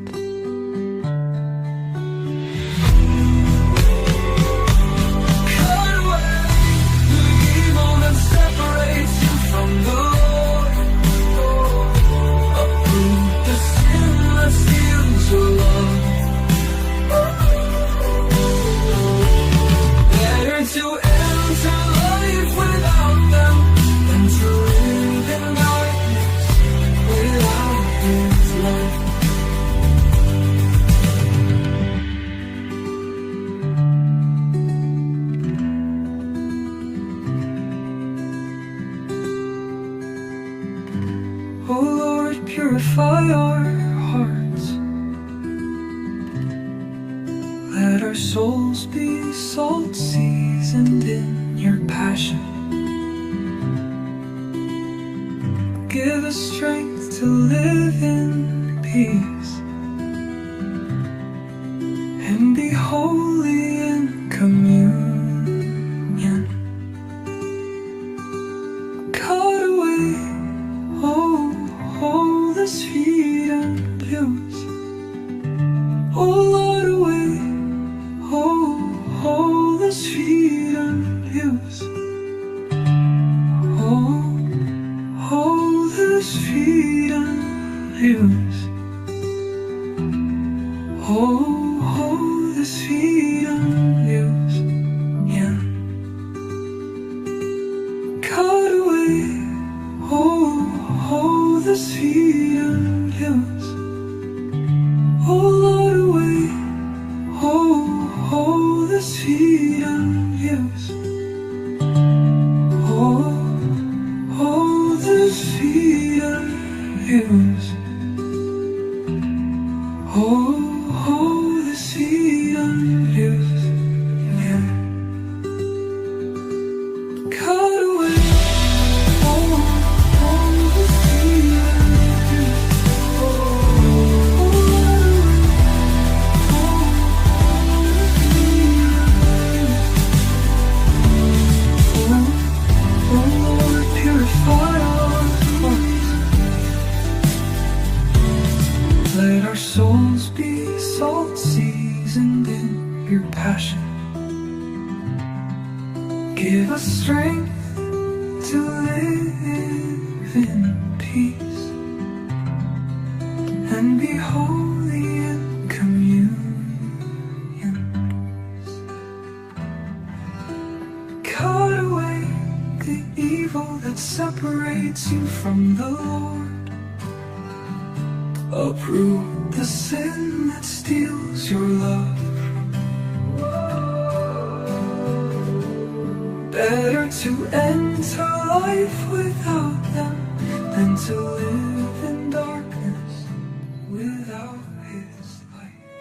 Cut away the evil that separates you from the Lord. Uproot the sin that steals your love. Better to enter life without them than to live in darkness without His light. Oh Lord, purify our hearts. Let our souls be salt seasoned in your passion. Give us strength to live in peace and be holy in communion. Cut away, oh, this feet and blues. Oh Lord, away, oh, this feet and blues. Oh, this feet and blues. Oh, this feet and blues. Yeah. Cut away, oh, this feet and blues. Oh Lord, away, oh, this feet and blues. Oh, this feet and blues. Oh, this feet and blues. Yeah. Cut away, oh, this feet and blues. Let our souls be salt seasoned in your passion. Give us strength to live in peace and be holy in communion. Come evil that separates you from the Lord. Uproot the sin that steals your love. Better to enter life without them than to live in darkness without His light.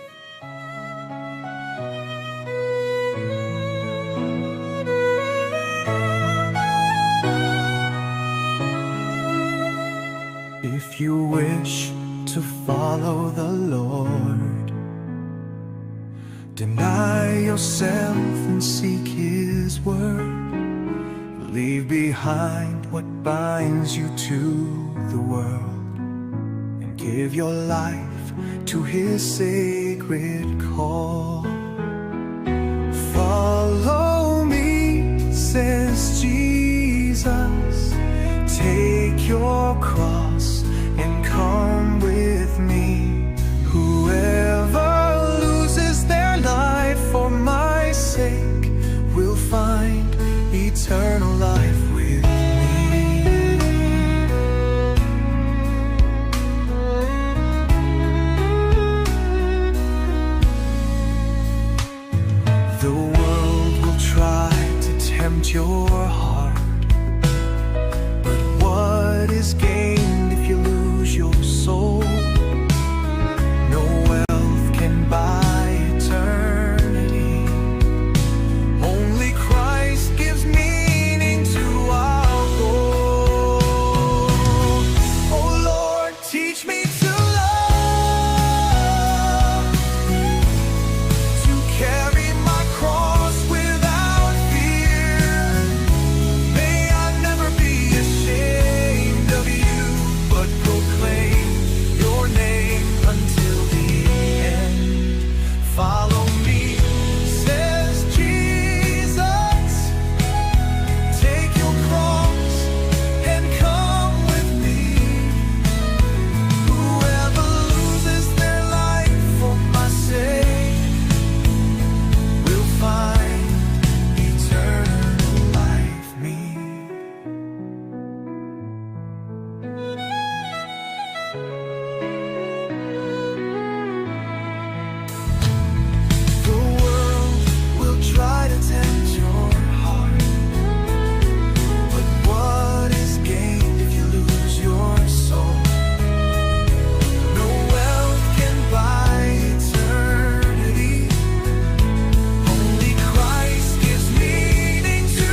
If you wish to follow the Lord, deny yourself and seek His word. Leave behind what binds you to the world, and give your life to His sacred call. Follow me, says Jesus. Take your cross and come with me. Whoever loses their life for my sake will find eternal life with me. The world will try to tempt your heart, but what is gained if you lose your soul? No wealth can buy eternity. Only Christ gives meaning to our goal. Oh Lord, teach me to love, to carry my cross without fear. May I never be ashamed of you, but proclaim your name until the end. Follow me, says Jesus. Take your cross and come with me. Whoever loses their life for my sake will find eternal life. Me. The world will try to tempt your heart, but what is gained if you lose your soul? No wealth can buy eternity. Only Christ gives meaning to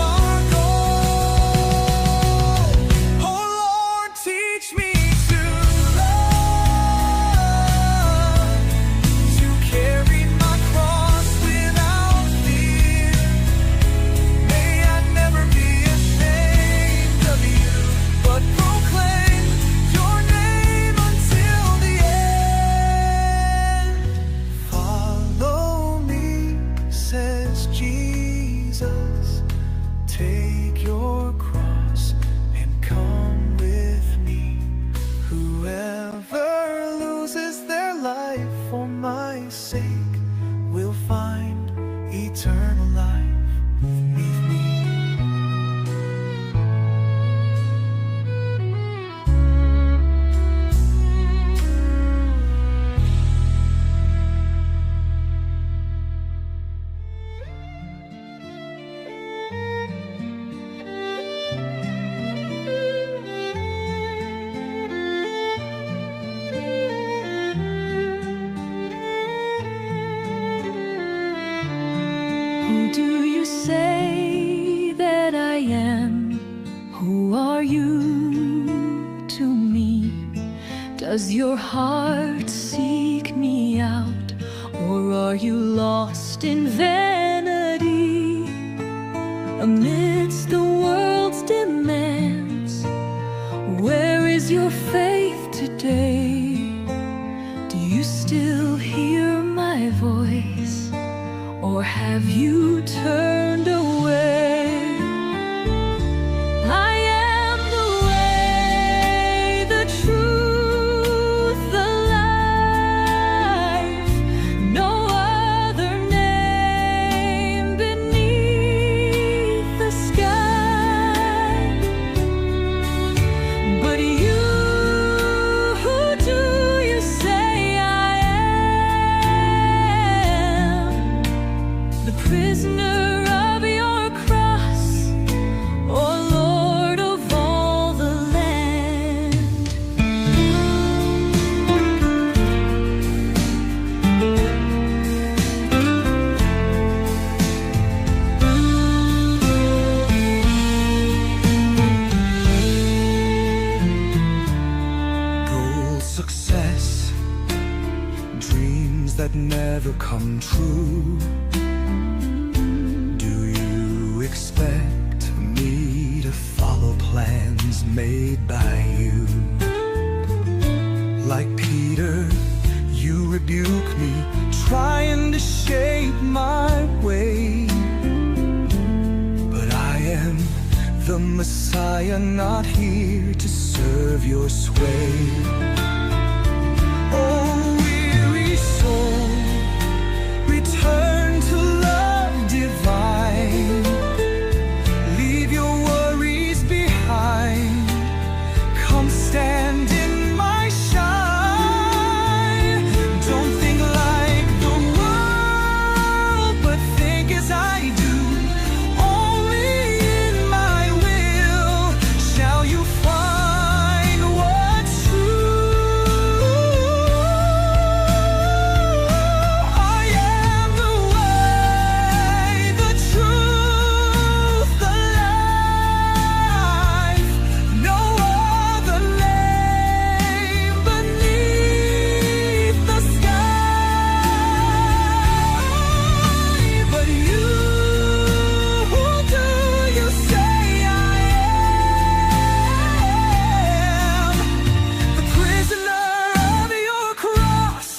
our goal. Oh Lord, teach me to love, to carry my cross without fear. May I never be ashamed of you, but proclaim your name until the end. Follow me, says Jesus. Take your cross and come with me. Whoever loses their life for my sake will find eternal life with me. Who do you say that I am? Who are you to me? Does your heart seek me out, or are you lost in vanity? Amidst the world's demands, where is your faith today? Do you still hear my voice, or have you turned away? I am the way, the truth, the life. No other name beneath the ever come true? Do you expect me to follow plans made by you? Like Peter, you rebuke me, trying to shape my way. But I am the Messiah, not here to serve your sway. Oh, weary soul, return to love divine. Leave your worries behind. Come stand in my shine. Don't think like the world, but think as I do. Only in my will shall you find what's true. I am the way, the truth, the life. No other name beneath the sky. But you, who do you say I am? The prisoner of your cross,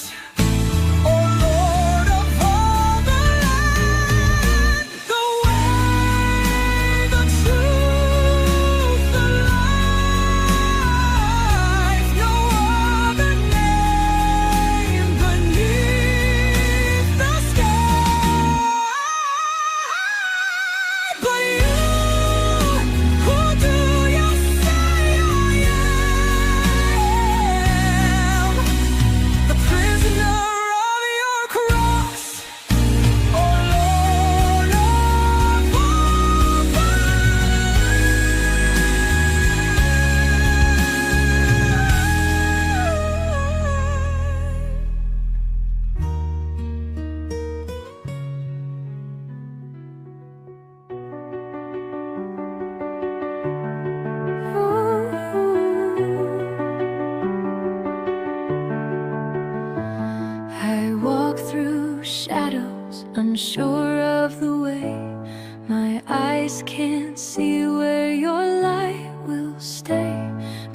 oh Lord of all the land. The way, the truth, the life. No other name beneath the sky. But you, who do you say I am? The prisoner of your cross, oh Lord of all the I walk through shadows, unsure of the way. My eyes can't see where your light will stay.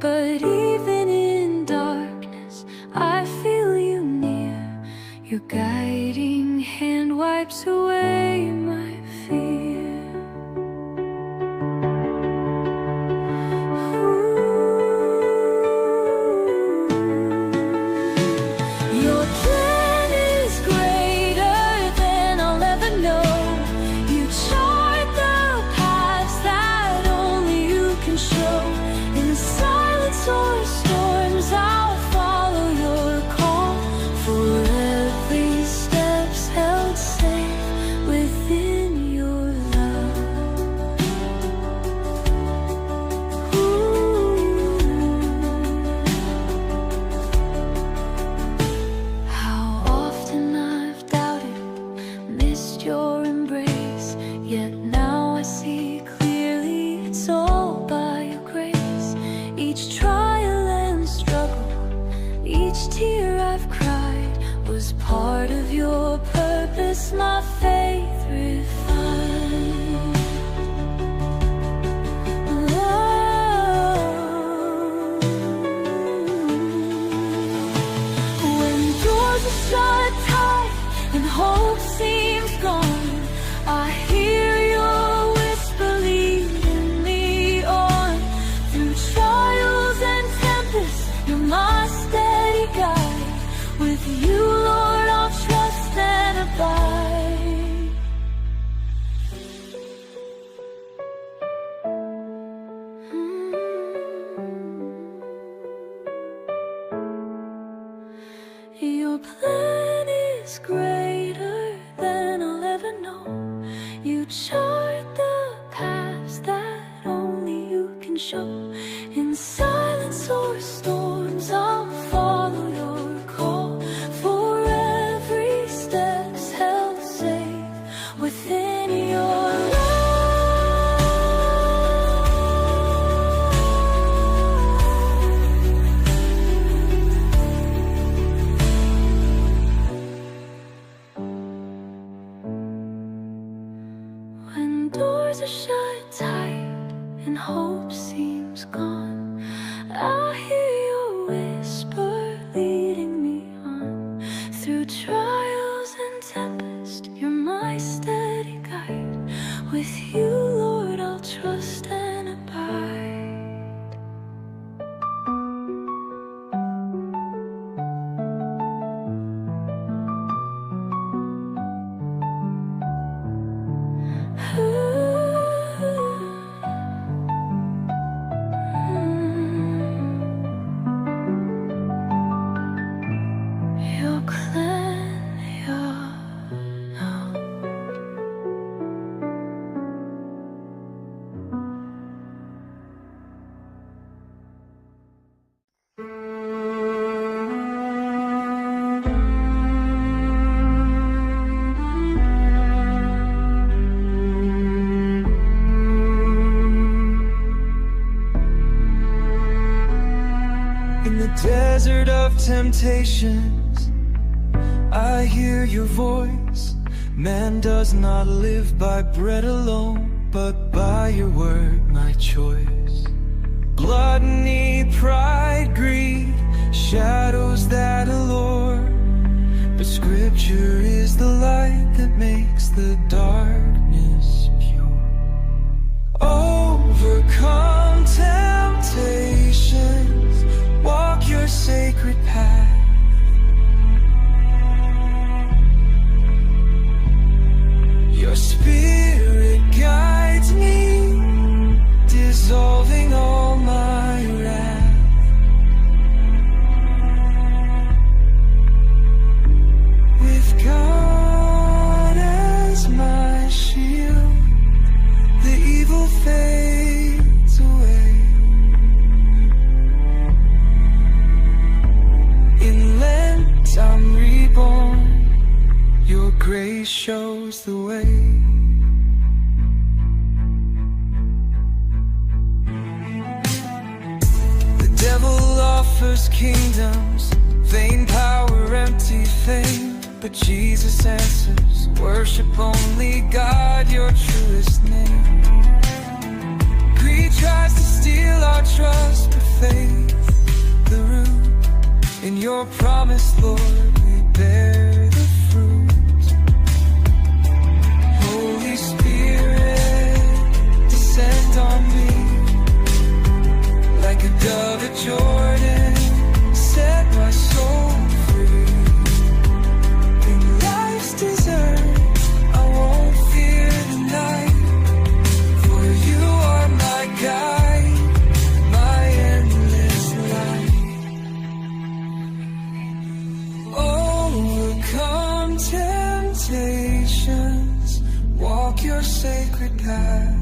But even in darkness, I feel you near. Your guiding hand wipes away my fear. Your plan is greater than I'll ever know. You chart the paths that only you can show. In silence or storms, I'll follow your call. For every step's held safe within your love. How often I've doubted, missed your embrace. Yet now I see clearly it's all by your grace. Each trial and struggle, each tear I've cried was part of your purpose, my faith refined. When doors are shut tight and hope seems gone, I hear your whisper leading me on. Through trials and tempests, you're my steady guide. With you, Lord, I'll trust and abide. Your plan is greater than I'll ever know. You chart the paths that only you can show. In silence or storms, I'll follow your call. For every step's held safe within your love. doors are shut tight and hope seems gone, I hear your whisper leading me on. Through trials and tempest, you're my steady guide. With you, Lord, I'll trust and abide. You'll cleanse your now. In the desert of temptations, I hear your voice. Man does not live by bread alone, but by your word, my choice. Gluttony, pride, greed, shadows that allure, but scripture is the light that makes the darkness pure. Overcome temptations, walk your sacred path. Your spirit guides me, dissolving all my wrath. With God as my shield, the evil fades away. In Lent I'm reborn, your grace shows the way. The devil offers kingdoms, vain power, empty fame, but Jesus answers, worship only God, your truest name. Greed tries to steal our trust, but faith, the root. In your promise, Lord, we bear the fruit. Holy Spirit, descend on me like a dove at Jordan, set my soul free. In life's desert, I won't fear the night, for you are my guide, my endless light. Overcome temptations, walk your sacred path.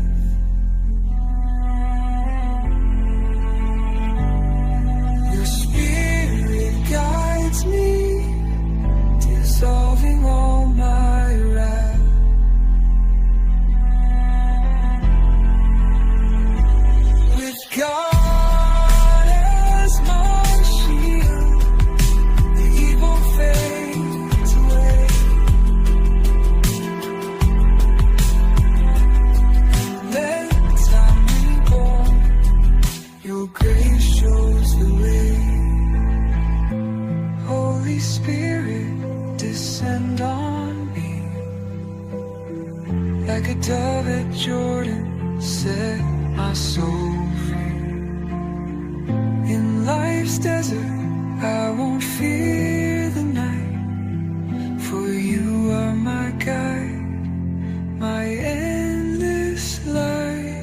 Your spirit guides me, dissolving all my wrath. With God as my shield, the evil fades away. Let time reborn, your grace shows the way. Holy Spirit, descend on me like a dove at Jordan, set my soul free. In life's desert, I won't fear the night, for you are my guide, my endless light.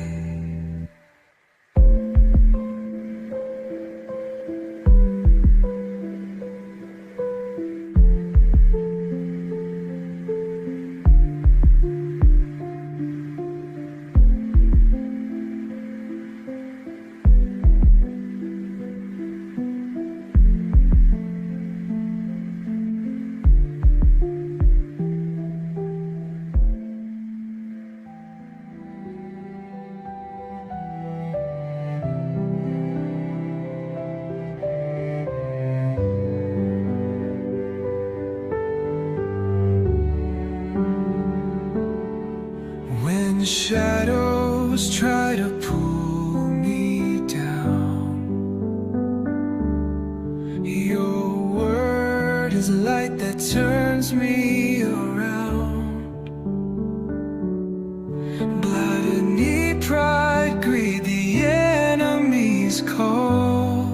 the shadows try to pull me down, your word is light that turns me around. Gluttony, pride, greed, the enemy's call,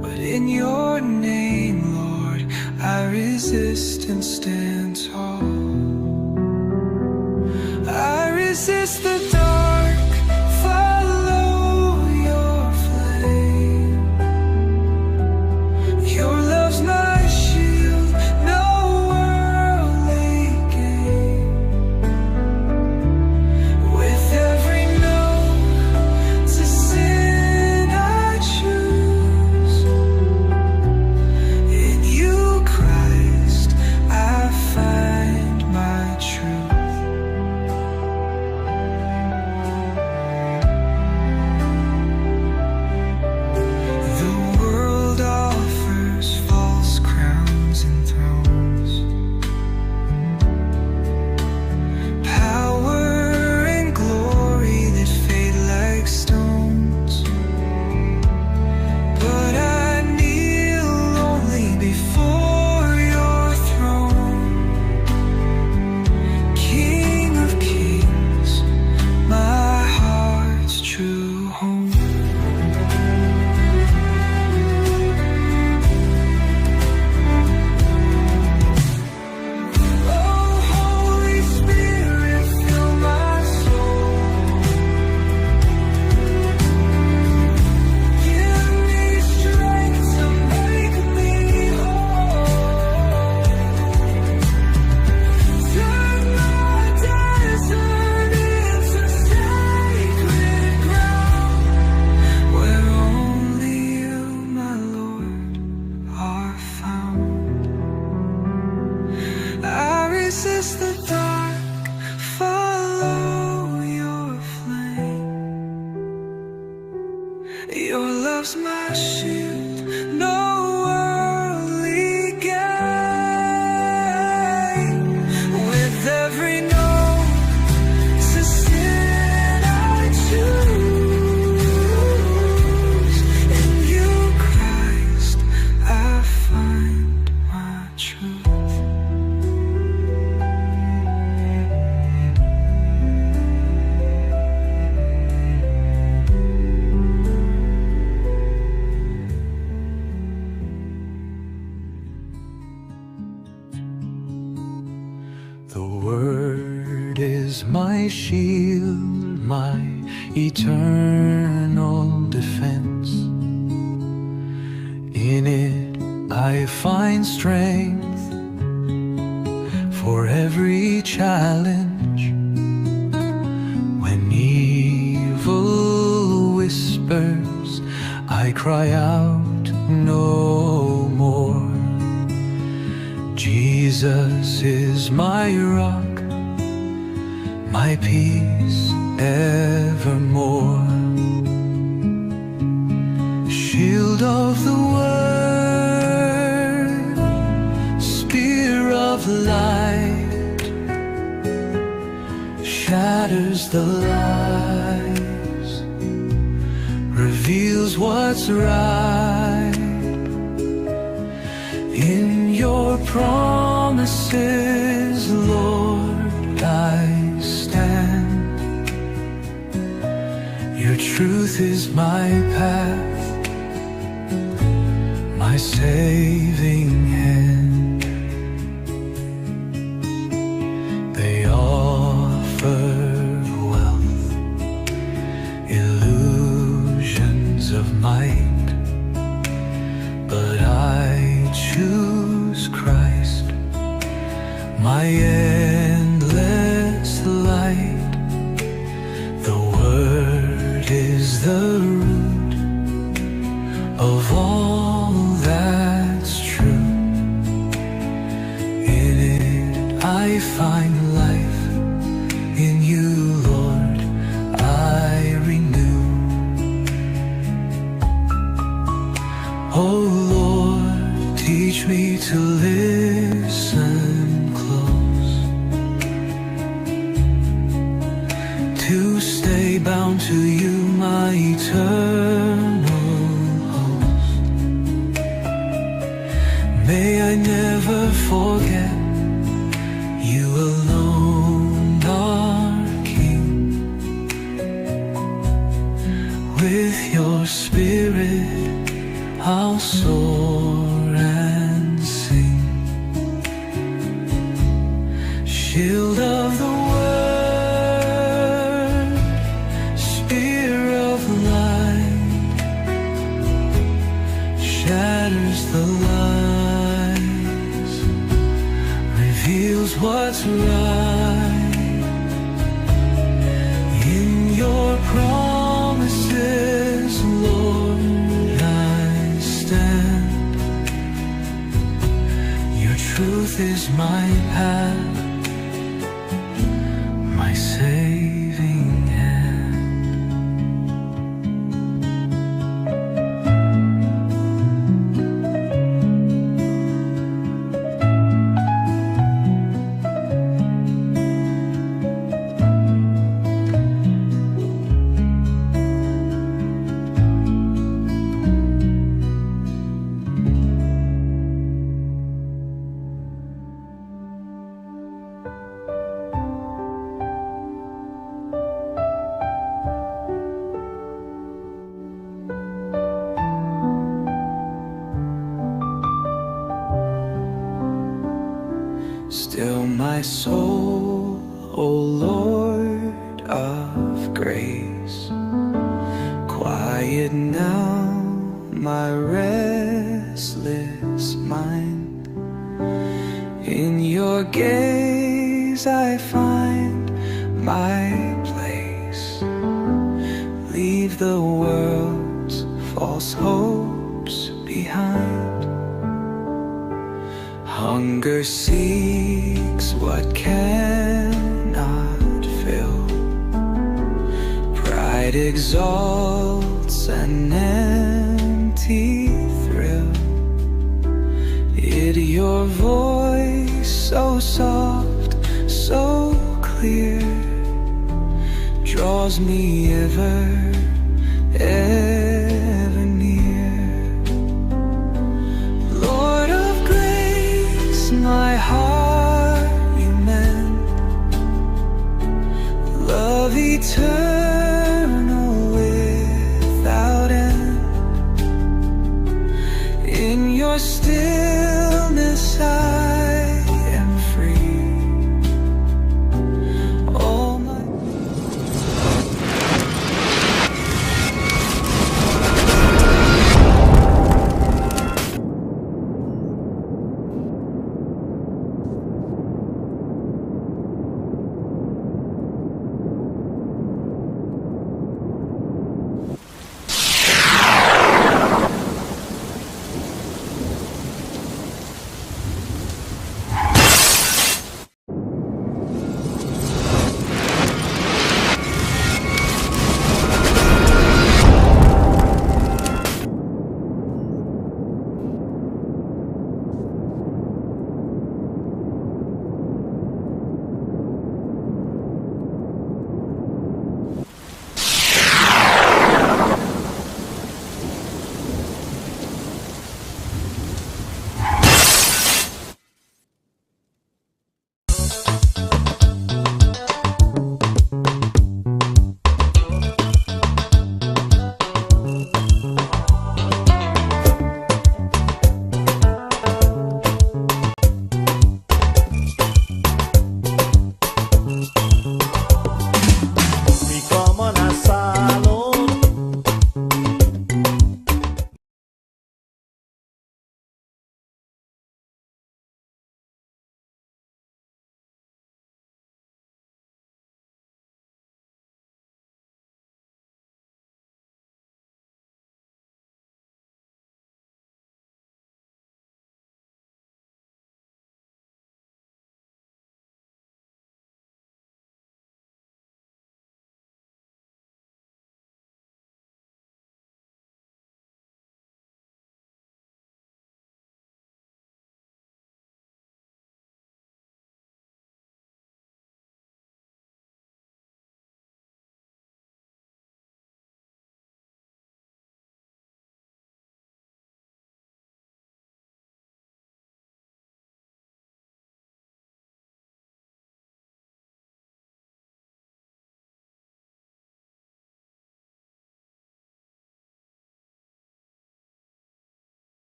but in your name, Lord, I resist and stand tall. I resist the dark, follow your flame. Your love's my shield, no worldly gain. With every no to sin I choose, in you, Christ, I find my truth. Your love's my shield, no worldly gain. With every no to sin I choose, in you, Christ, I find my truth. My shield, my eternal defense. In it I find strength for every challenge. When evil whispers, I cry out no more. Jesus is my rock, my peace evermore. Shield of the word, spear of light, shatters the lies, reveals what's right. In your promises, Lord, I stand. Your truth is my path, my saving hand. They offer wealth, illusions of might, but I choose Christ, my endless light. The word is the root of all that's true. to stay bound to you, my eternal host. May I never forget you alone are King. With your spirit I'll soar and sing. Shield of the word, spear of light, shatters the lies, reveals what's right. In your promises, Lord, I stand. Your truth is my path, my saving hand. Still my soul, O Lord of grace, quiet now my restless mind. In your gaze I find my place. Leave the world's false hopes behind. Hunger seeks what cannot fill. Pride exalts an empty thrill. Yet your voice so soft, so clear, draws me ever near. Lord of grace, my heart you mend. Love eternal without end. In your stillness I am free. All my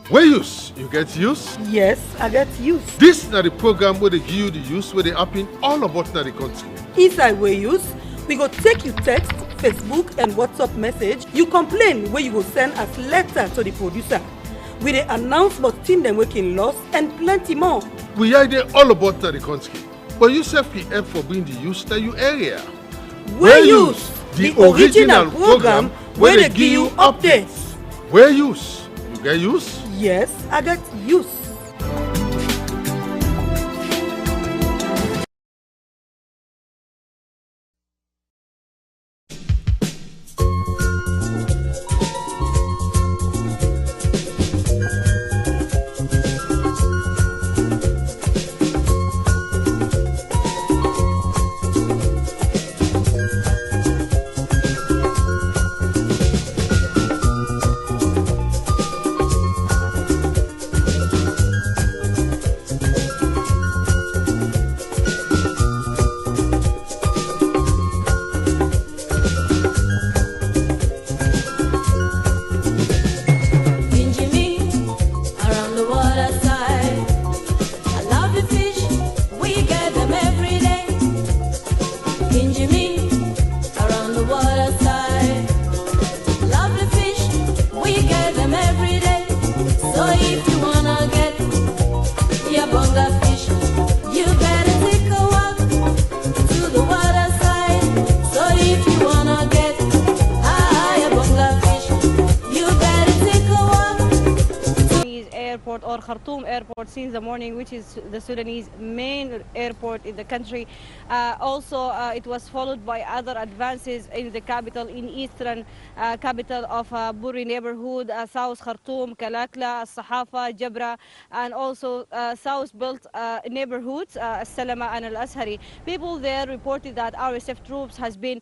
Where use? You get use? Yes, I get use. This na the program where they give you the use where they happen all about na the country. Inside where use, we go take you text, Facebook and WhatsApp message. You complain where you go send us letter to the producer. We dey announce about team them working loss and plenty more. We are there all about na the country. But you self help for being the use that you area. Where use? The original program where they give you updates. Where use? You get use? Yes, I get use. Or Khartoum airport since the morning, which is the Sudanese main airport in the country. Also, it was followed by other advances in the capital, in eastern capital of Buri neighborhood, South Khartoum, Kalakla, Sahafa, Jabra, and also south built neighborhoods, Salama and Al-Azhari. People there reported that RSF troops has been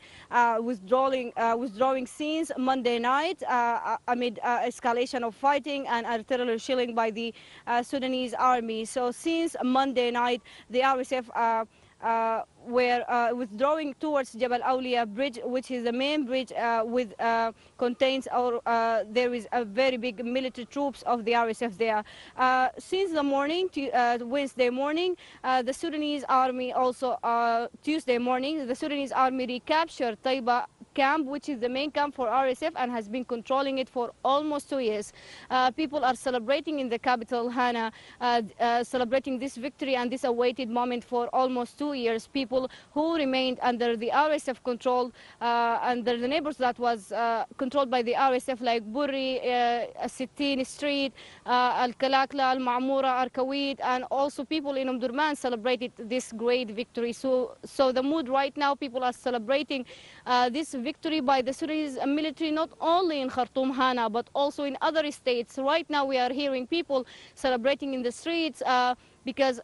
withdrawing since Monday night amid escalation of fighting and artillery shelling by the Sudanese army. So since Monday night, the RSF were withdrawing towards Jabal Awliya bridge, which is the main bridge with contains or there is a very big military troops of the RSF there. Since the morning, Wednesday morning, the Sudanese army also Tuesday morning, the Sudanese army recaptured Taiba camp, which is the main camp for RSF and has been controlling it for almost 2 years. People are celebrating in the capital, Hana, celebrating this victory and this awaited moment for almost 2 years. People who remained under the RSF control, under the neighbors that was controlled by the RSF, like Burri, Sittin Street, Al-Kalakla, Al-Ma'mura, Arkawit, and also people in Durman celebrated this great victory. So the mood right now, people are celebrating this victory by the Sudanese military, not only in Khartoum, Hana, but also in other states. Right now we are hearing people celebrating in the streets because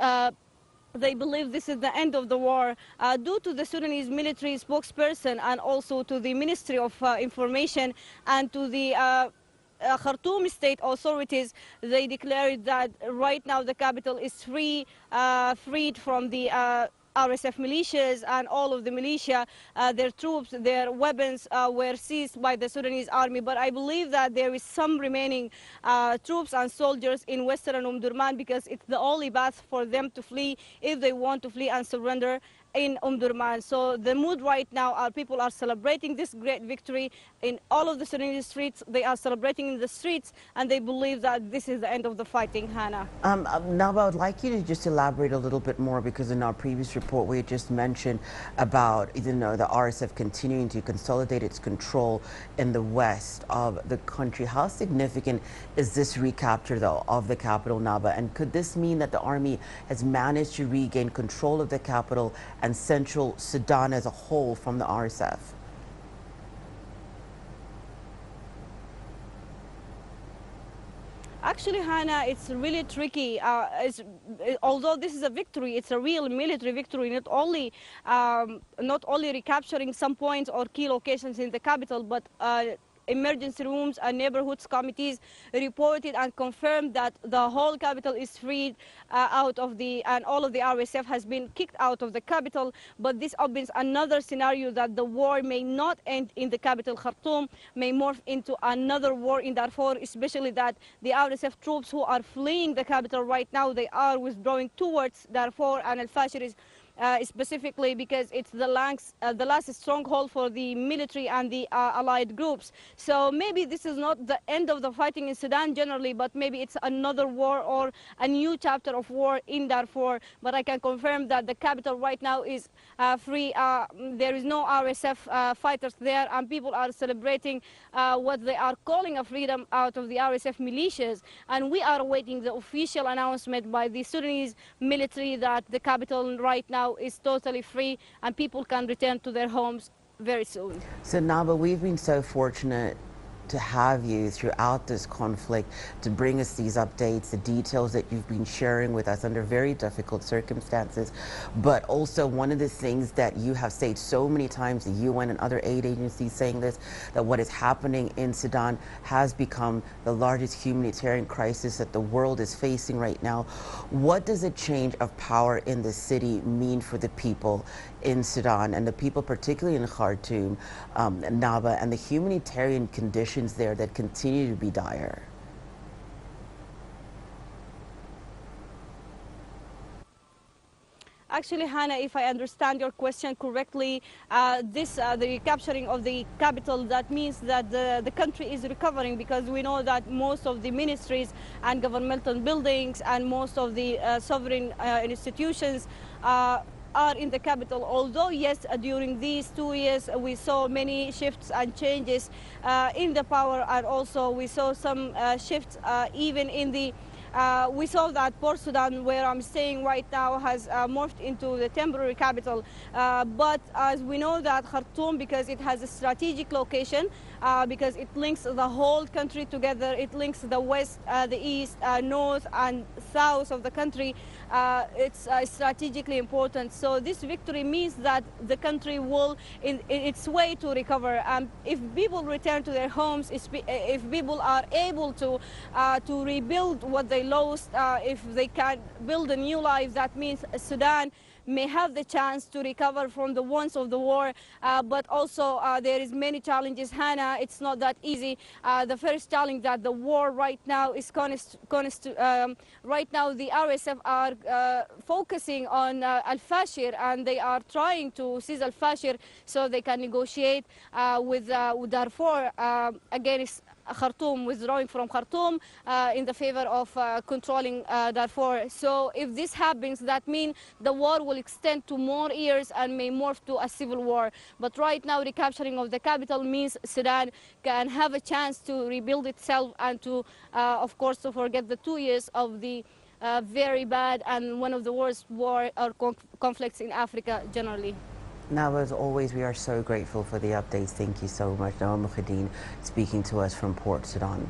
they believe this is the end of the war. Due to the Sudanese military spokesperson and also to the Ministry of Information and to the Khartoum state authorities, they declared that right now the capital is freed from the RSF militias, and all of the militia, their troops, their weapons were seized by the Sudanese army. But I believe that there is some remaining troops and soldiers in western Durman, because it's the only path for them to flee if they want to flee and surrender in Durman. So the mood right now are people are celebrating this great victory in all of the Sudanese streets. They are celebrating in the streets and they believe that this is the end of the fighting, Hannah. Now, I would like you to just elaborate a little bit more, because in our previous report we had just mentioned about the RSF continuing to consolidate its control in the west of the country. How significant is this recapture, though, of the capital, Naba? And could this mean that the army has managed to regain control of the capital and central Sudan as a whole from the RSF? Actually, Hannah, it's really tricky. Although this is a victory, it's a real military victory, not only recapturing some points or key locations in the capital, but emergency rooms and neighborhoods committees reported and confirmed that the whole capital is freed and all of the RSF has been kicked out of the capital. But this opens another scenario that the war may not end in the capital Khartoum, may morph into another war in Darfur, especially that the RSF troops who are fleeing the capital right now, they are withdrawing towards Darfur and Al-Fashir is specifically because it's the last stronghold for the military and the allied groups. So maybe this is not the end of the fighting in Sudan generally, but maybe it's another war or a new chapter of war in Darfur. But I can confirm that the capital right now is free. There is no RSF fighters there, and people are celebrating what they are calling a freedom out of the RSF militias. And we are awaiting the official announcement by the Sudanese military that the capital right now is totally free and people can return to their homes very soon. So Naba, we've been so fortunate to have you throughout this conflict to bring us these updates, the details that you've been sharing with us under very difficult circumstances. But also one of the things that you have said so many times, the UN and other aid agencies saying this, that what is happening in Sudan has become the largest humanitarian crisis that the world is facing right now. What does a change of power in the city mean for the people in Sudan and the people particularly in Khartoum, Naba, and the humanitarian conditions there that continue to be dire? Actually, Hannah, if I understand your question correctly, the recapturing of the capital, that means that the country is recovering, because we know that most of the ministries and governmental buildings and most of the sovereign institutions are in the capital. Although, yes, during these 2 years, we saw many shifts and changes in the power, and also we saw some shifts even in the we saw that Port Sudan, where I'm staying right now, has morphed into the temporary capital. But as we know that Khartoum, because it has a strategic location, because it links the whole country together, it links the west, the east, north and south of the country, it's strategically important. So this victory means that the country will, in its way to recover. If people return to their homes, if people are able to rebuild what they lost, if they can build a new life, that means Sudan may have the chance to recover from the wounds of the war. But also there is many challenges, Hannah. It's not that easy. The first challenge that the war right now is right now the RSF are focusing on Al-Fashir, and they are trying to seize Al-Fashir so they can negotiate with Darfur against Khartoum, withdrawing from Khartoum in the favor of controlling Darfur. So if this happens, that means the war will extend to more years and may morph to a civil war. But right now, recapturing of the capital means Sudan can have a chance to rebuild itself and to, of course, to forget the 2 years of the very bad and one of the worst war or conflicts in Africa generally. Now, as always, we are so grateful for the updates. Thank you so much. Nawal Mukhadeen speaking to us from Port Sudan.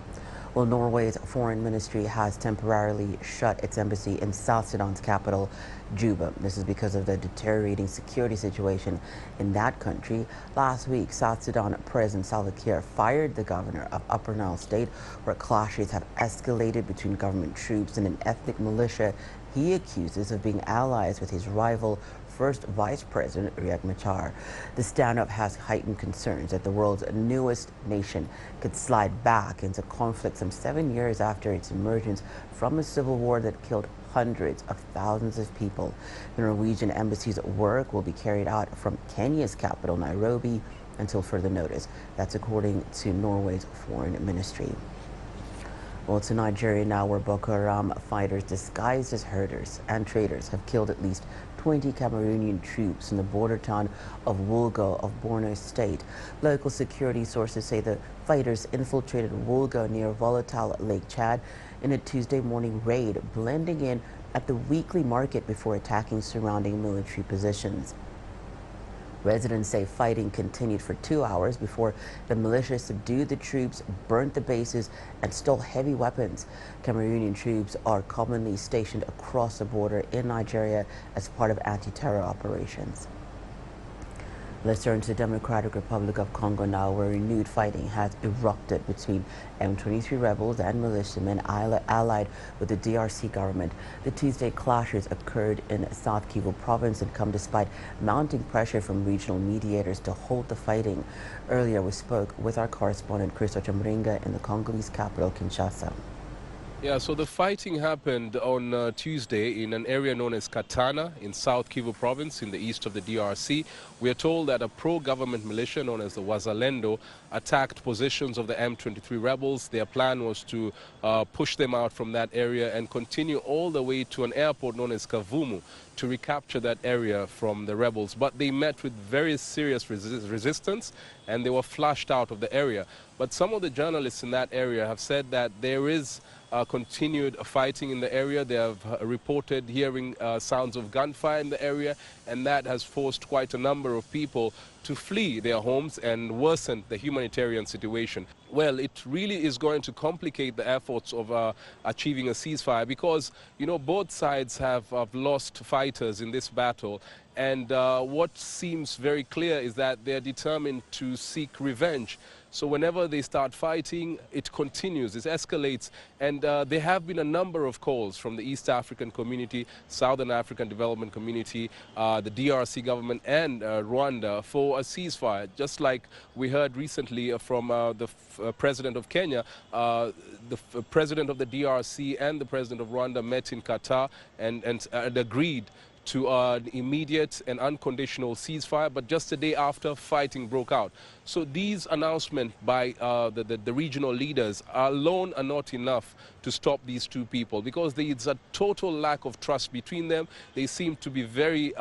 Well, Norway's foreign ministry has temporarily shut its embassy in South Sudan's capital, Juba. This is because of the deteriorating security situation in that country. Last week, South Sudan President Salva Kiir fired the governor of Upper Nile State, where clashes have escalated between government troops and an ethnic militia he accuses of being allies with his rival, First Vice President Riek Machar. The standoff has heightened concerns that the world's newest nation could slide back into conflict some 7 years after its emergence from a civil war that killed hundreds of thousands of people. The Norwegian embassy's work will be carried out from Kenya's capital, Nairobi, until further notice. That's according to Norway's foreign ministry. Well, to Nigeria now, where Boko Haram fighters disguised as herders and traders have killed at least 20 Cameroonian troops in the border town of Wulgo of Borno State. Local security sources say the fighters infiltrated Wulgo near volatile Lake Chad in a Tuesday morning raid, blending in at the weekly market before attacking surrounding military positions. Residents say fighting continued for 2 hours before the militia subdued the troops, burnt the bases, and stole heavy weapons. Cameroonian troops are commonly stationed across the border in Nigeria as part of anti-terror operations. Let's turn to the Democratic Republic of Congo now, where renewed fighting has erupted between M23 rebels and militiamen allied with the DRC government. The Tuesday clashes occurred in South Kivu province and come despite mounting pressure from regional mediators to hold the fighting. Earlier, we spoke with our correspondent Christo Chamringa in the Congolese capital, Kinshasa. Yeah, so the fighting happened on Tuesday in an area known as Katana in South Kivu province in the east of the DRC. We are told that a pro-government militia known as the Wazalendo attacked positions of the M23 rebels. Their plan was to push them out from that area and continue all the way to an airport known as Kavumu to recapture that area from the rebels. But they met with very serious resistance and they were flushed out of the area. But some of the journalists in that area have said that there is continued fighting in the area. They have reported hearing sounds of gunfire in the area, and that has forced quite a number of people to flee their homes and worsen the humanitarian situation. Well, it really is going to complicate the efforts of achieving a ceasefire because, you know, both sides have lost fighters in this battle. And what seems very clear is that they're determined to seek revenge. So whenever they start fighting, it continues, it escalates. And there have been a number of calls from the East African community, Southern African Development Community, the DRC government and Rwanda for a ceasefire. Just like we heard recently from the president of Kenya, the president of the DRC and the president of Rwanda met in Qatar and agreed to an immediate and unconditional ceasefire, but just a day after, fighting broke out. So these announcements by the regional leaders alone are not enough to stop these two people because there's a total lack of trust between them. They seem to be very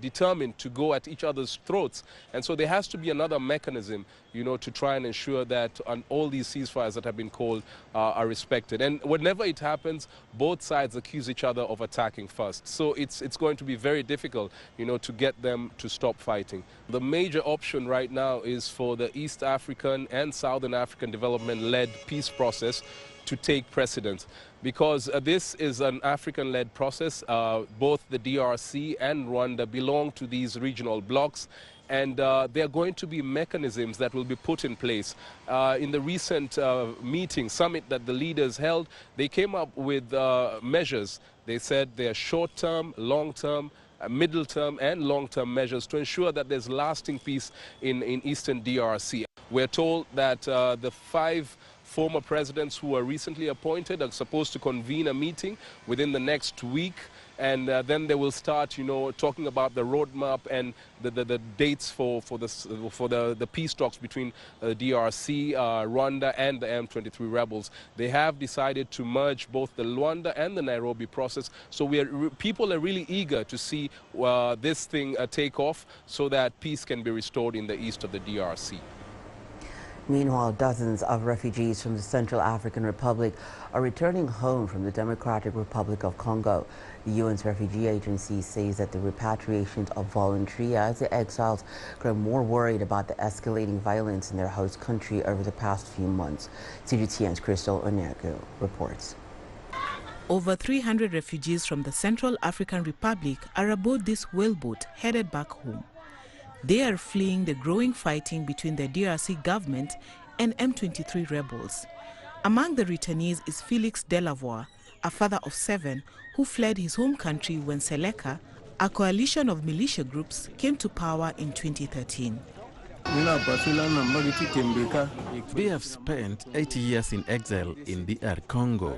determined to go at each other's throats. And so there has to be another mechanism, you know, to try and ensure that all these ceasefires that have been called are respected. And whenever it happens, both sides accuse each other of attacking first. So it's going to be very difficult, you know, to get them to stop fighting. The major option right now is for the East African and Southern African development-led peace process to take precedence because this is an African-led process. Both the DRC and Rwanda belong to these regional blocs, and there are going to be mechanisms that will be put in place. In the recent summit that the leaders held, they came up with measures. They said they are short-term, long-term, middle-term and long-term measures to ensure that there's lasting peace in Eastern DRC. We're told that the 5 former presidents who were recently appointed are supposed to convene a meeting within the next week, and then they will start, you know, talking about the roadmap and the dates for the peace talks between DRC, Rwanda, and the M23 rebels. They have decided to merge both the Luanda and the Nairobi process. So people are really eager to see this thing take off so that peace can be restored in the east of the DRC. Meanwhile, dozens of refugees from the Central African Republic are returning home from the Democratic Republic of Congo. The UN's Refugee Agency says that the repatriations are voluntary as the exiles grow more worried about the escalating violence in their host country over the past few months. CGTN's Crystal Onyeko reports. Over 300 refugees from the Central African Republic are aboard this whaleboat headed back home. They are fleeing the growing fighting between the DRC government and M23 rebels. Among the returnees is Felix Delavoye, a father of 7, who fled his home country when Seleka, a coalition of militia groups, came to power in 2013. They have spent 8 years in exile in DR Congo,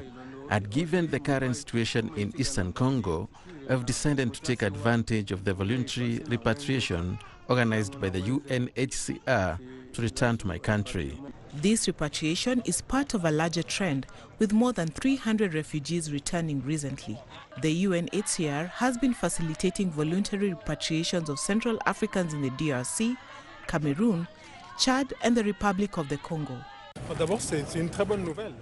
and given the current situation in Eastern Congo, have decided to take advantage of the voluntary repatriation organized by the UNHCR to return to my country. This repatriation is part of a larger trend, with more than 300 refugees returning recently. The UNHCR has been facilitating voluntary repatriations of Central Africans in the DRC, Cameroon, Chad, and the Republic of the Congo.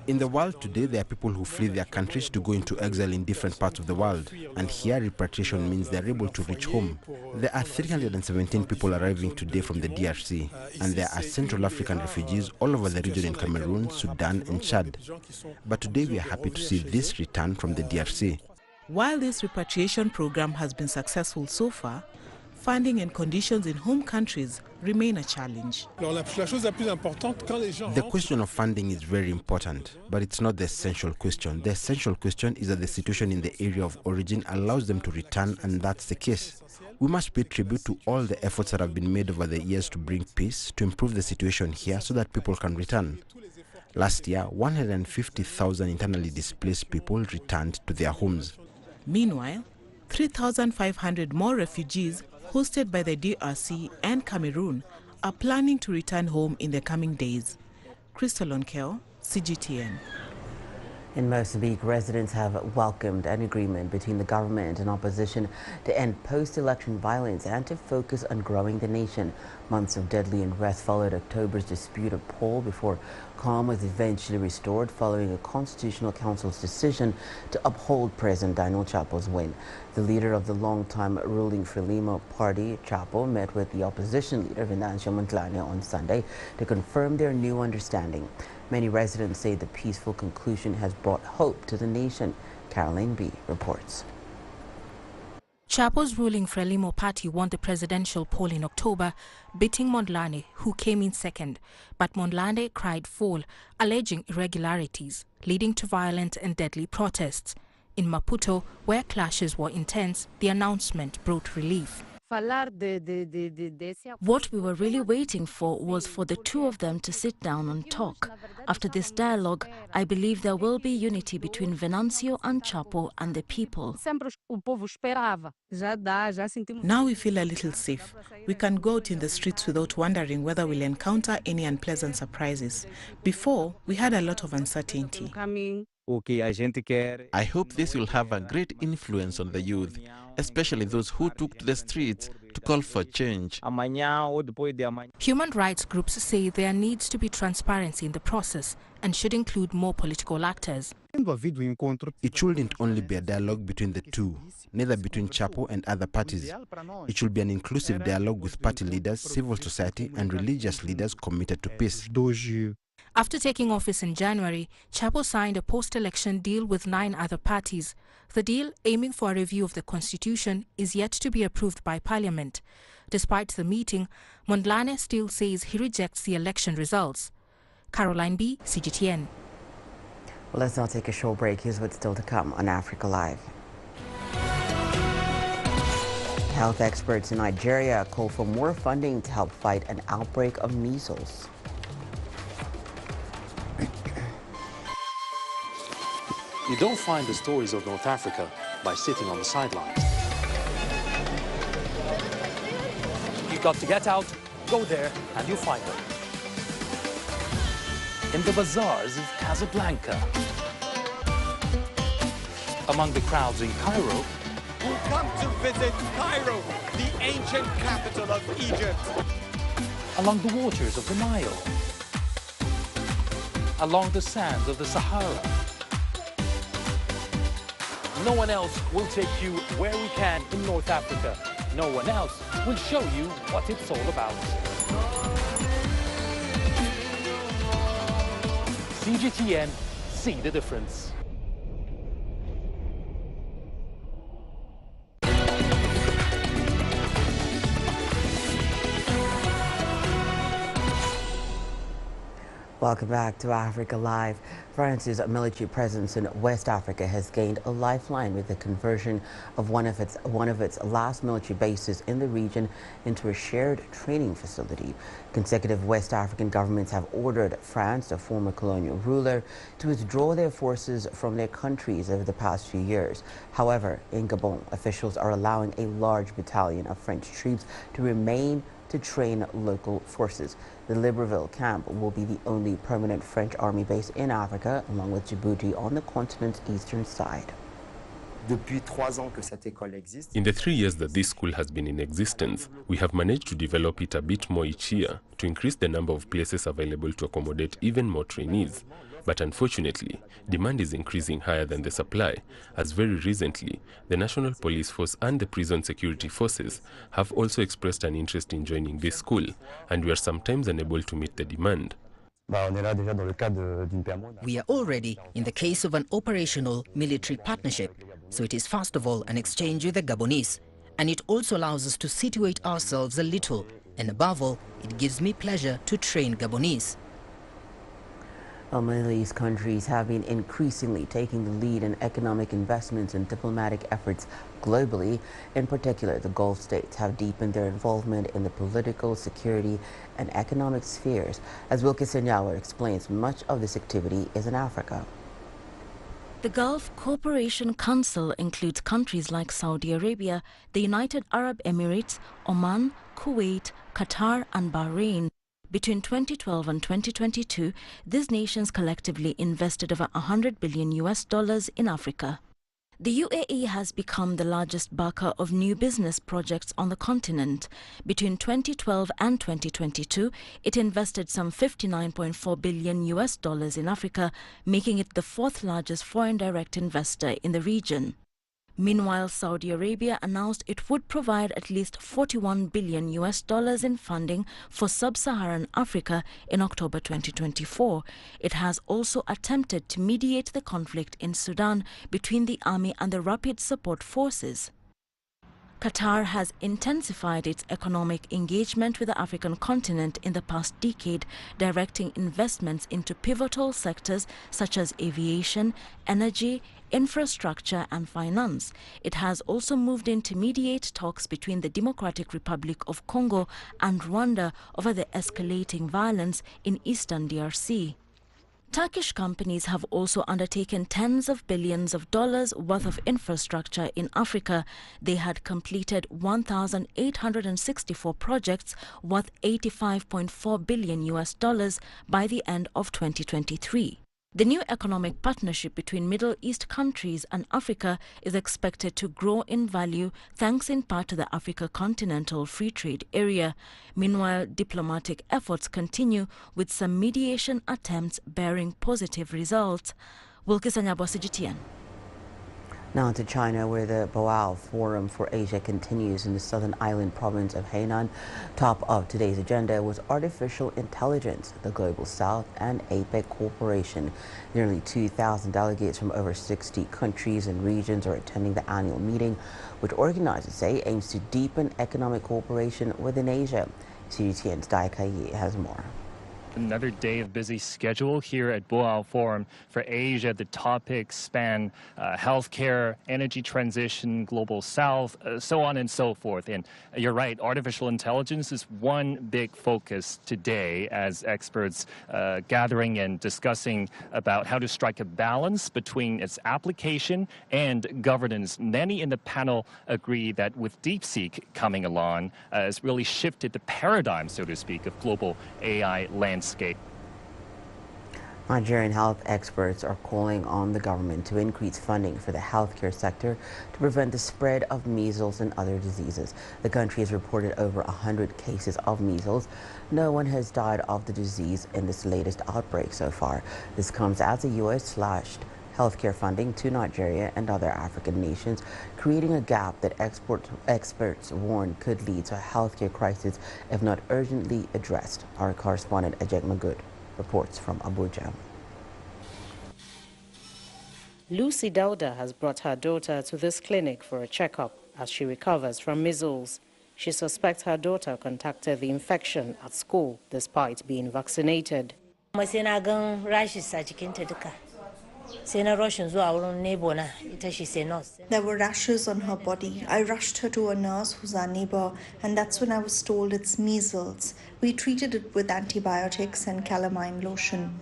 In the world today, there are people who flee their countries to go into exile in different parts of the world, and here repatriation means they are able to reach home. There are 317 people arriving today from the DRC, and there are Central African refugees all over the region in Cameroon, Sudan, and Chad. But today we are happy to see this return from the DRC. While this repatriation program has been successful so far, funding and conditions in home countries remain a challenge. The question of funding is very important, but it's not the essential question. The essential question is that the situation in the area of origin allows them to return, and that's the case. We must pay tribute to all the efforts that have been made over the years to bring peace, to improve the situation here so that people can return. Last year, 150,000 internally displaced people returned to their homes. Meanwhile, 3,500 more refugees hosted by the DRC and Cameroon are planning to return home in the coming days. Crystal Onkeo, CGTN. In Mozambique, residents have welcomed an agreement between the government and opposition to end post-election violence and to focus on growing the nation. Months of deadly unrest followed October's disputed poll before calm was eventually restored following a constitutional council's decision to uphold President Daniel Chapo's win. The leader of the long-time ruling Frelimo party, Chapo, met with the opposition leader Venancio Mondlane on Sunday to confirm their new understanding. Many residents say the peaceful conclusion has brought hope to the nation. Caroline B. reports. Chapo's ruling Frelimo party won the presidential poll in October, beating Mondlane, who came in second. But Mondlane cried foul, alleging irregularities, leading to violent and deadly protests. In Maputo, where clashes were intense, the announcement brought relief. What we were really waiting for was for the two of them to sit down and talk. After this dialogue, I believe there will be unity between Venancio and Chapo and the people. Now we feel a little safe. We can go out in the streets without wondering whether we'll encounter any unpleasant surprises. Before, we had a lot of uncertainty. I hope this will have a great influence on the youth, especially those who took to the streets to call for change. Human rights groups say there needs to be transparency in the process and should include more political actors. It shouldn't only be a dialogue between the two, neither between Chapo and other parties. It should be an inclusive dialogue with party leaders, civil society, and religious leaders committed to peace. After taking office in January, Chapo signed a post-election deal with 9 other parties. The deal, aiming for a review of the constitution, is yet to be approved by parliament. Despite the meeting, Mondlane still says he rejects the election results. Caroline B., CGTN. Well, let's now take a short break. Here's what's still to come on Africa Live. Health experts in Nigeria call for more funding to help fight an outbreak of measles. You don't find the stories of North Africa by sitting on the sidelines. You've got to get out, go there, and you'll find them. In the bazaars of Casablanca. Among the crowds in Cairo. Who come to visit Cairo, the ancient capital of Egypt. Along the waters of the Nile. Along the sands of the Sahara. No one else will take you where we can in North Africa. No one else will show you what it's all about. CGTN, see the difference. Welcome back to Africa Live. France's military presence in West Africa has gained a lifeline with the conversion of one of its last military bases in the region into a shared training facility. Consecutive West African governments have ordered France, a former colonial ruler, to withdraw their forces from their countries over the past few years. However, in Gabon, officials are allowing a large battalion of French troops to remain to train local forces. The Libreville camp will be the only permanent French army base in Africa, along with Djibouti on the continent's eastern side. In the 3 years that this school has been in existence, we have managed to develop it a bit more each year to increase the number of places available to accommodate even more trainees. But unfortunately, demand is increasing higher than the supply, as very recently, the National Police Force and the Prison Security Forces have also expressed an interest in joining this school, and we are sometimes unable to meet the demand. We are already in the case of an operational military partnership, so it is first of all an exchange with the Gabonese, And it also allows us to situate ourselves a little. And above all, it gives me pleasure to train Gabonese. Well, Middle East countries have been increasingly taking the lead in economic investments and diplomatic efforts globally. In particular, the Gulf states have deepened their involvement in the political, security, and economic spheres. As Wilkie Senyawa explains, much of this activity is in Africa. The Gulf Cooperation Council includes countries like Saudi Arabia, the United Arab Emirates, Oman, Kuwait, Qatar, and Bahrain. Between 2012 and 2022, these nations collectively invested over $100 billion in Africa. The UAE has become the largest backer of new business projects on the continent. Between 2012 and 2022, it invested some $59.4 billion in Africa, making it the fourth largest foreign direct investor in the region. Meanwhile, Saudi Arabia announced it would provide at least $41 billion in funding for sub-Saharan Africa in October 2024. It has also attempted to mediate the conflict in Sudan between the army and the Rapid Support Forces. Qatar has intensified its economic engagement with the African continent in the past decade, directing investments into pivotal sectors such as aviation, energy, infrastructure and finance. It has also moved in to mediate talks between the Democratic Republic of Congo and Rwanda over the escalating violence in eastern DRC. Turkish companies have also undertaken tens of billions of dollars worth of infrastructure in Africa. They had completed 1,864 projects worth $85.4 billion by the end of 2023. The new economic partnership between Middle East countries and Africa is expected to grow in value thanks in part to the Africa Continental Free Trade Area. Meanwhile, diplomatic efforts continue with some mediation attempts bearing positive results. Wilkie Senyawa, CGTN. Now to China, where the Boao Forum for Asia continues in the southern island province of Hainan. Top of today's agenda was artificial intelligence, the Global South, and APEC Corporation. Nearly 2,000 delegates from over 60 countries and regions are attending the annual meeting, which organizers say aims to deepen economic cooperation within Asia. CGTN's Dai Kai has more. Another day of busy schedule here at Boao Forum for Asia. The topics span healthcare, energy transition, global south, so on and so forth. And you're right, artificial intelligence is one big focus today as experts gathering and discussing about how to strike a balance between its application and governance. Many in the panel agree that with DeepSeek coming along, it's really shifted the paradigm, so to speak, of global AI landscape. Nigerian health experts are calling on the government to increase funding for the healthcare sector to prevent the spread of measles and other diseases. The country has reported over 100 cases of measles. No one has died of the disease in this latest outbreak so far. This comes as the U.S. slashed healthcare funding to Nigeria and other African nations, creating a gap that experts warn could lead to a healthcare crisis if not urgently addressed. Our correspondent Ejek Magud reports from Abuja. Lucy Dauda has brought her daughter to this clinic for a checkup as she recovers from measles. She suspects her daughter contracted the infection at school despite being vaccinated. There were rashes on her body. I rushed her to a nurse who's our neighbor, and that's when I was told it's measles. We treated it with antibiotics and calamine lotion.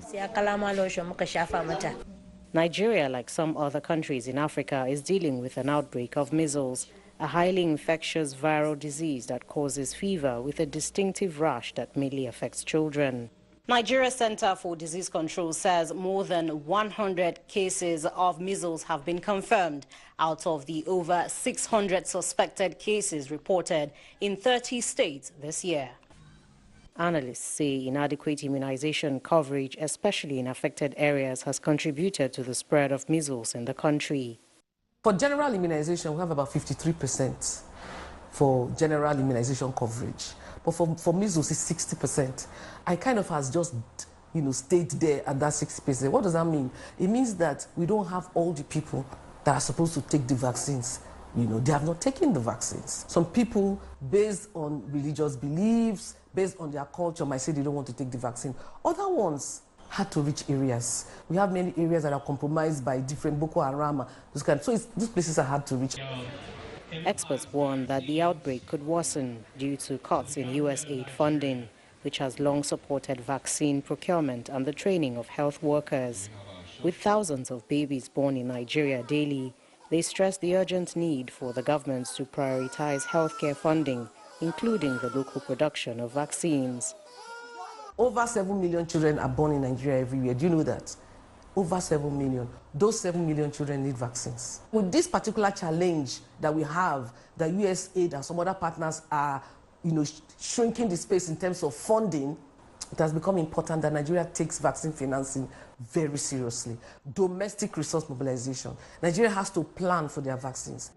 Nigeria, like some other countries in Africa, is dealing with an outbreak of measles, a highly infectious viral disease that causes fever with a distinctive rash that mainly affects children. Nigeria Center for Disease Control says more than 100 cases of measles have been confirmed out of the over 600 suspected cases reported in 30 states this year. Analysts say inadequate immunization coverage, especially in affected areas, has contributed to the spread of measles in the country. For general immunization, we have about 53% for general immunization coverage. But for measles, it's 60%. I kind of has just, stayed there at that 60%. What does that mean? It means that we don't have all the people that are supposed to take the vaccines they have not taken the vaccines. Some people, based on religious beliefs, based on their culture, might say they don't want to take the vaccine. Other ones had to reach areas. We have many areas that are compromised by different Boko Haram. So these places are hard to reach. Experts warn that the outbreak could worsen due to cuts in U.S. aid funding, which has long supported vaccine procurement and the training of health workers. With thousands of babies born in Nigeria daily, they stress the urgent need for the government to prioritize healthcare funding, including the local production of vaccines. Over 7 million children are born in Nigeria every year. Do you know that? Over 7 million. Those 7 million children need vaccines. With this particular challenge that we have, the USAID and some other partners are, shrinking the space in terms of funding, it has become important that Nigeria takes vaccine financing very seriously. Domestic resource mobilization. Nigeria has to plan for their vaccines.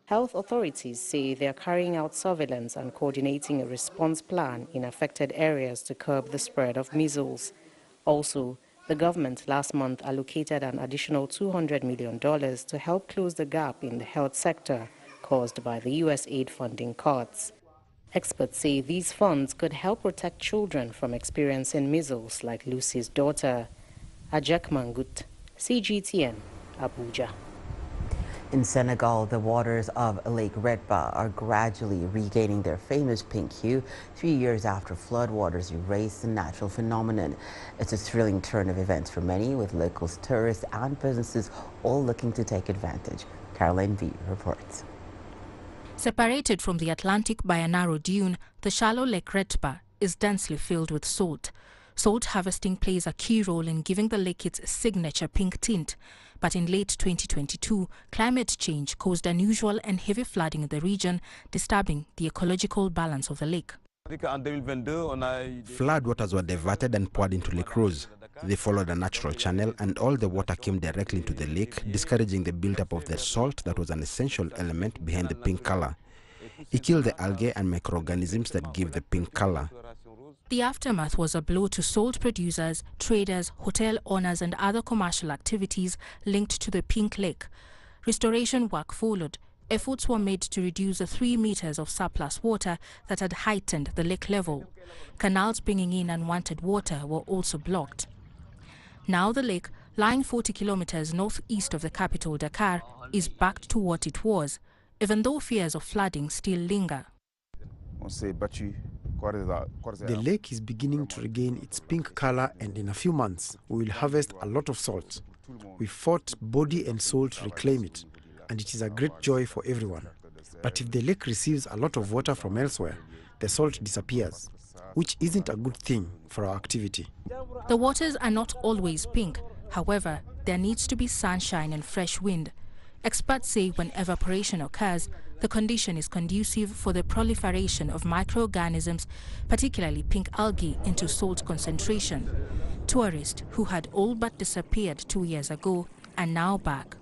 Health authorities say they are carrying out surveillance and coordinating a response plan in affected areas to curb the spread of measles. Also, the government last month allocated an additional $200 million to help close the gap in the health sector caused by the U.S. aid funding cuts. Experts say these funds could help protect children from experiencing measles like Lucy's daughter. Ajak Mangut, CGTN, Abuja. In Senegal, the waters of Lake Redba are gradually regaining their famous pink hue 3 years after floodwaters erased the natural phenomenon. It's a thrilling turn of events for many, with locals, tourists and businesses all looking to take advantage. Caroline V. reports. Separated from the Atlantic by a narrow dune, the shallow Lake Redba is densely filled with salt. Salt harvesting plays a key role in giving the lake its signature pink tint. But in late 2022, climate change caused unusual and heavy flooding in the region, disturbing the ecological balance of the lake. Flood waters were diverted and poured into Lake Rose. They followed a natural channel and all the water came directly into the lake, discouraging the buildup of the salt that was an essential element behind the pink color. It killed the algae and microorganisms that give the pink color. The aftermath was a blow to salt producers, traders, hotel owners and other commercial activities linked to the pink lake. Restoration work followed. Efforts were made to reduce the 3 meters of surplus water that had heightened the lake level. Canals bringing in unwanted water were also blocked. Now the lake, lying 40 kilometers northeast of the capital Dakar, is back to what it was, even though fears of flooding still linger. The lake is beginning to regain its pink color, and in a few months we will harvest a lot of salt. We fought body and soul to reclaim it, and it is a great joy for everyone. But if the lake receives a lot of water from elsewhere, the salt disappears, which isn't a good thing for our activity. The waters are not always pink. However, there needs to be sunshine and fresh wind. Experts say when evaporation occurs, the condition is conducive for the proliferation of microorganisms, particularly pink algae, into salt concentration. Tourists who had all but disappeared 2 years ago are now back.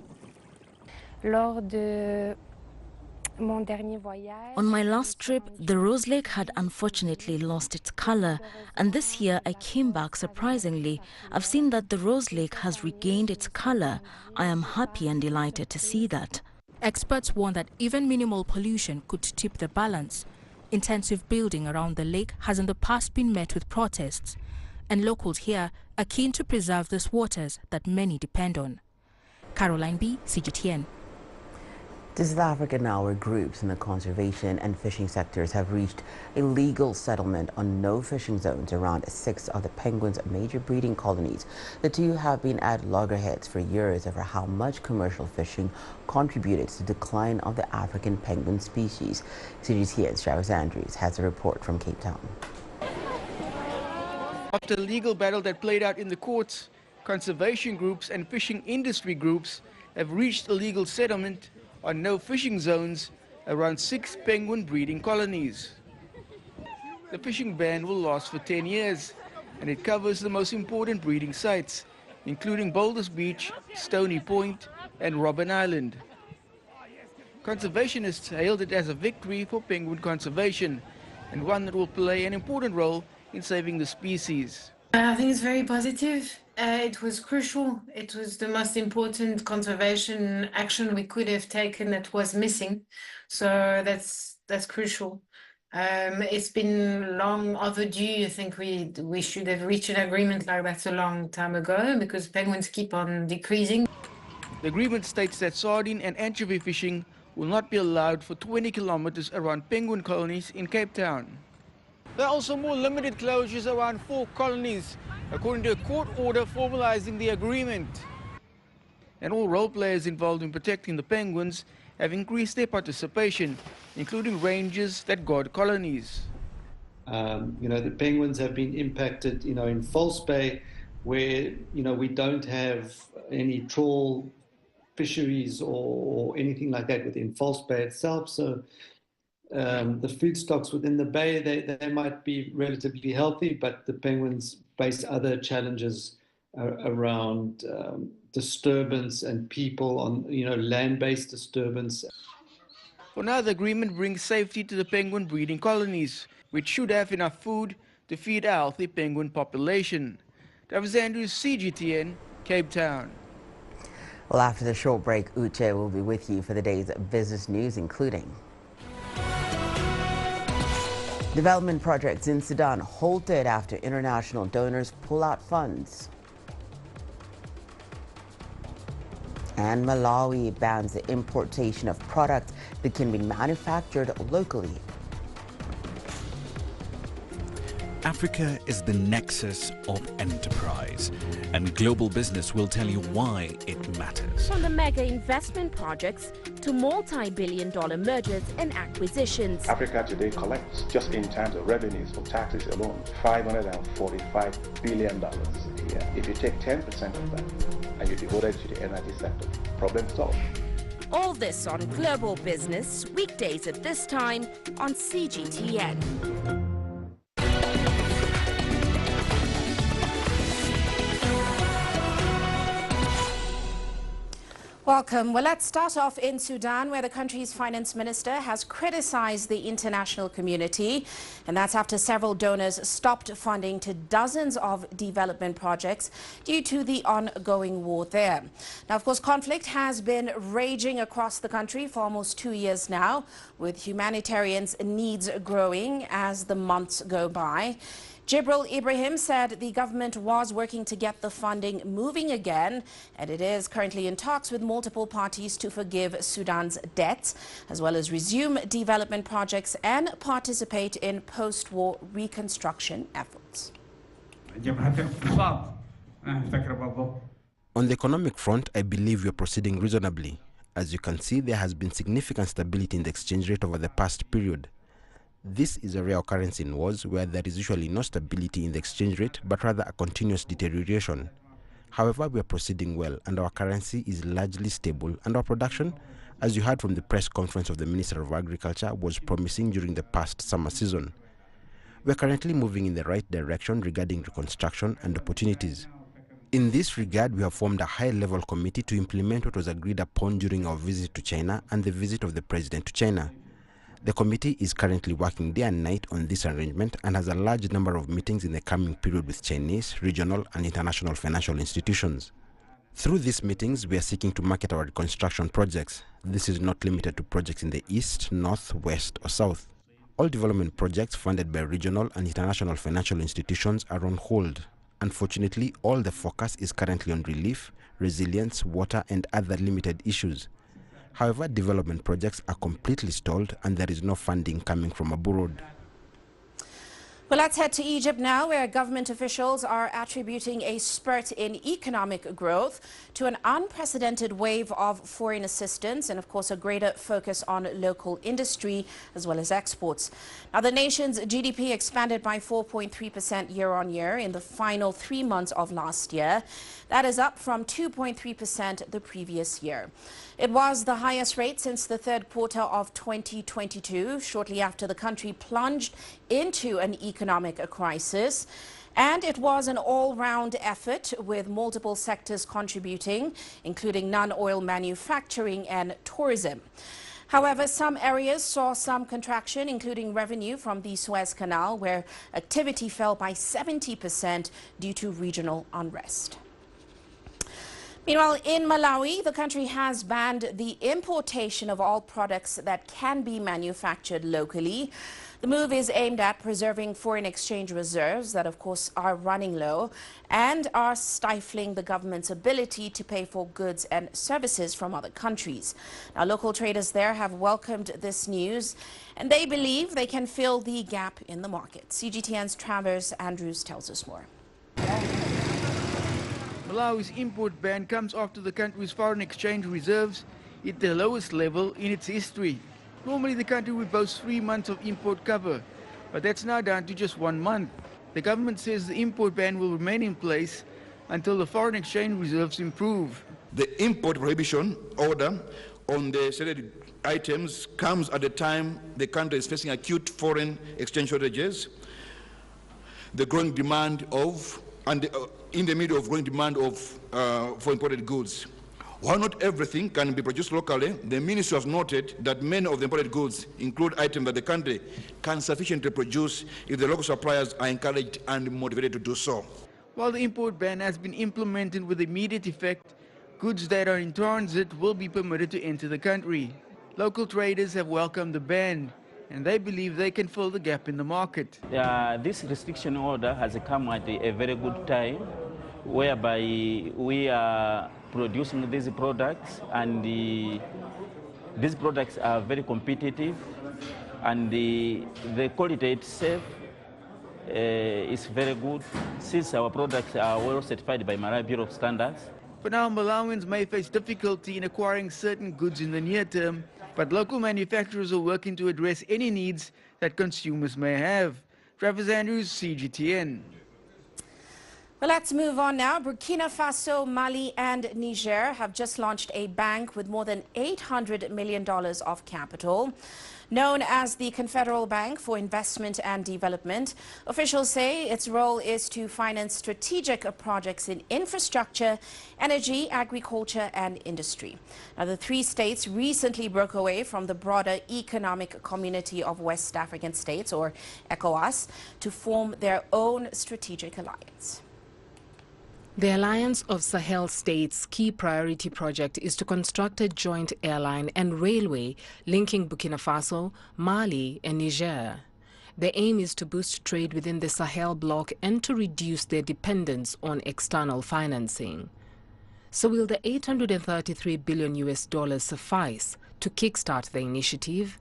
On my last trip, the Rose Lake had unfortunately lost its color, and this year I came back surprisingly. I've seen that the Rose Lake has regained its color. I am happy and delighted to see that. Experts warn that even minimal pollution could tip the balance. Intensive building around the lake has in the past been met with protests, and locals here are keen to preserve these waters that many depend on. Caroline B., CGTN. This is Africa now, where groups in the conservation and fishing sectors have reached a legal settlement on no fishing zones around 6 of the penguins' major breeding colonies. The two have been at loggerheads for years over how much commercial fishing contributed to the decline of the African penguin species. CGTN's Travis Andrews has a report from Cape Town. After a legal battle that played out in the courts, conservation groups and fishing industry groups have reached a legal settlement on no fishing zones around 6 penguin breeding colonies. The fishing ban will last for 10 years, and it covers the most important breeding sites, including Boulders Beach, Stony Point, and Robben Island. Conservationists hailed it as a victory for penguin conservation, and one that will play an important role in saving the species. I think it's very positive. It was crucial. It was the most important conservation action we could have taken that was missing. So that's crucial. It's been long overdue. I think we should have reached an agreement like that a long time ago because penguins keep on decreasing. The agreement states that sardine and anchovy fishing will not be allowed for 20 kilometers around penguin colonies in Cape Town. There are also more limited closures around 4 colonies, according to a court order formalizing the agreement. And all role players involved in protecting the penguins have increased their participation, including rangers that guard colonies. The penguins have been impacted, in False Bay, where, we don't have any trawl fisheries or anything like that within False Bay itself. So the food stocks within the bay, they might be relatively healthy, but the penguins face other challenges around disturbance and people on, land-based disturbance. For now, the agreement brings safety to the penguin breeding colonies, which should have enough food to feed a healthy penguin population. That was Andrews, CGTN, Cape Town. Well, after the short break, Uche will be with you for the day's business news, including development projects in Sudan halted after international donors pull out funds. And Malawi bans the importation of products that can be manufactured locally. Africa is the nexus of enterprise, and global business will tell you why it matters. From the mega investment projects to multi-billion-dollar mergers and acquisitions. Africa today collects, just in terms of revenues for taxes alone, $545 billion a year. If you take 10% of that and you devote it to the energy sector, problem solved. All this on Global Business, weekdays at this time on CGTN. Welcome. Well, let's start off in Sudan, where the country's finance minister has criticized the international community, and that's after several donors stopped funding to dozens of development projects due to the ongoing war there. Now, of course, conflict has been raging across the country for almost 2 years now, with humanitarian needs growing as the months go by. Jibril Ibrahim said the government was working to get the funding moving again, and it is currently in talks with multiple parties to forgive Sudan's debts, as well as resume development projects and participate in post-war reconstruction efforts. On the economic front, I believe we are proceeding reasonably. As you can see, there has been significant stability in the exchange rate over the past period. This is a rare occurrence in wars where there is usually no stability in the exchange rate, but rather a continuous deterioration. However, we are proceeding well, and our currency is largely stable, and our production, as you heard from the press conference of the Minister of Agriculture, was promising during the past summer season. We are currently moving in the right direction regarding reconstruction and opportunities. In this regard, we have formed a high-level committee to implement what was agreed upon during our visit to China and the visit of the President to China. The committee is currently working day and night on this arrangement and has a large number of meetings in the coming period with Chinese, regional and international financial institutions. Through these meetings, we are seeking to market our reconstruction projects. This is not limited to projects in the east, north, west or south. All development projects funded by regional and international financial institutions are on hold. Unfortunately, all the focus is currently on relief, resilience, water and other limited issues. However, development projects are completely stalled and there is no funding coming from abroad. Well, let's head to Egypt now, where government officials are attributing a spurt in economic growth to an unprecedented wave of foreign assistance and, of course, a greater focus on local industry as well as exports. Now, the nation's GDP expanded by 4.3% year-on-year in the final 3 months of last year. That is up from 2.3% the previous year. It was the highest rate since the third quarter of 2022, shortly after the country plunged into an economic crisis. And it was an all-round effort with multiple sectors contributing, including non-oil manufacturing and tourism. However, some areas saw some contraction, including revenue from the Suez Canal, where activity fell by 70% due to regional unrest. Meanwhile, in Malawi, the country has banned the importation of all products that can be manufactured locally. The move is aimed at preserving foreign exchange reserves that, of course, are running low and are stifling the government's ability to pay for goods and services from other countries. Now, local traders there have welcomed this news, and they believe they can fill the gap in the market. CGTN's Travers Andrews tells us more. Malawi's import ban comes after the country's foreign exchange reserves hit the lowest level in its history. Normally the country would boast 3 months of import cover, but that's now down to just 1 month. The government says the import ban will remain in place until the foreign exchange reserves improve. The import prohibition order on the selected items comes at a time the country is facing acute foreign exchange shortages, the growing demand of, and in the middle of growing demand of for imported goods. While not everything can be produced locally, the ministry has noted that many of the imported goods include items that the country can sufficiently produce if the local suppliers are encouraged and motivated to do so. While the import ban has been implemented with immediate effect, goods that are in transit will be permitted to enter the country. Local traders have welcomed the ban, and they believe they can fill the gap in the market. This restriction order has come at a very good time, whereby we are producing these products, and these products are very competitive, and the quality itself is very good, since our products are well certified by Malawi Bureau of Standards. For now, Malawians may face difficulty in acquiring certain goods in the near term, but local manufacturers are working to address any needs that consumers may have. Travers Andrews, CGTN. Well, let's move on now. Burkina Faso, Mali and Niger have just launched a bank with more than $800 million of capital. Known as the Confederal Bank for Investment and Development, officials say its role is to finance strategic projects in infrastructure, energy, agriculture and industry. Now, the three states recently broke away from the broader Economic Community of West African States, or ECOWAS, to form their own strategic alliance. The Alliance of Sahel States' key priority project is to construct a joint airline and railway linking Burkina Faso, Mali and Niger. The aim is to boost trade within the Sahel bloc and to reduce their dependence on external financing. So will the $833 billion suffice to kickstart the initiative?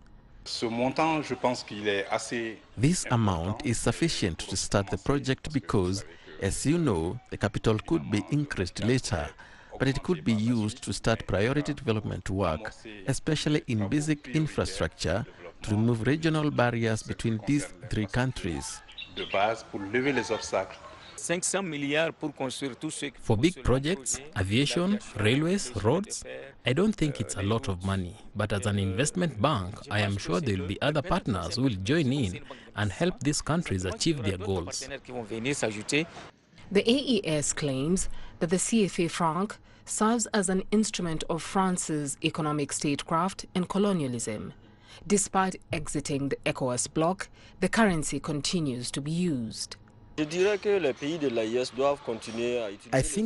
This amount is sufficient to start the project because, as you know, the capital could be increased later, but it could be used to start priority development work, especially in basic infrastructure, to remove regional barriers between these three countries. For big projects, aviation, railways, roads, I don't think it's a lot of money. But as an investment bank, I am sure there will be other partners who will join in and help these countries achieve their goals. The AES claims that the CFA franc serves as an instrument of France's economic statecraft and colonialism. Despite exiting the ECOWAS bloc, the currency continues to be used. I think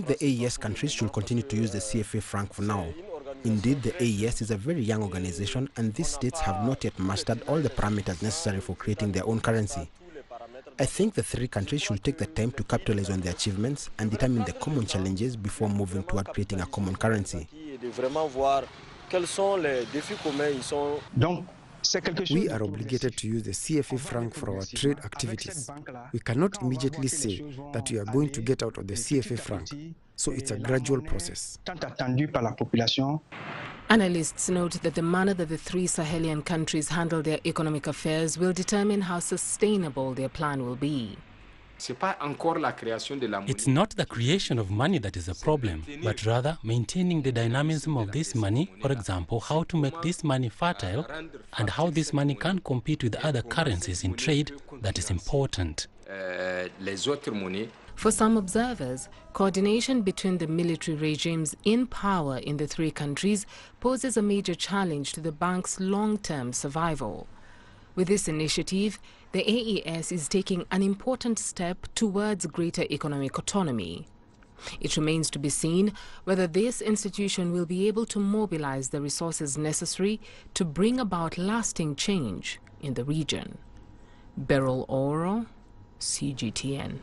the AES countries should continue to use the CFA franc for now. Indeed, the AES is a very young organization, and these states have not yet mastered all the parameters necessary for creating their own currency. I think the three countries should take the time to capitalize on their achievements and determine the common challenges before moving toward creating a common currency. We are obligated to use the CFA franc for our trade activities. We cannot immediately say that we are going to get out of the CFA franc, so it's a gradual process. Analysts note that the manner that the three Sahelian countries handle their economic affairs will determine how sustainable their plan will be. It's not the creation of money that is a problem, but rather maintaining the dynamism of this money, for example, how to make this money fertile and how this money can compete with other currencies in trade that is important. For some observers, coordination between the military regimes in power in the three countries poses a major challenge to the bank's long-term survival. With this initiative, the AES is taking an important step towards greater economic autonomy. It remains to be seen whether this institution will be able to mobilize the resources necessary to bring about lasting change in the region. Beryl Oro, CGTN.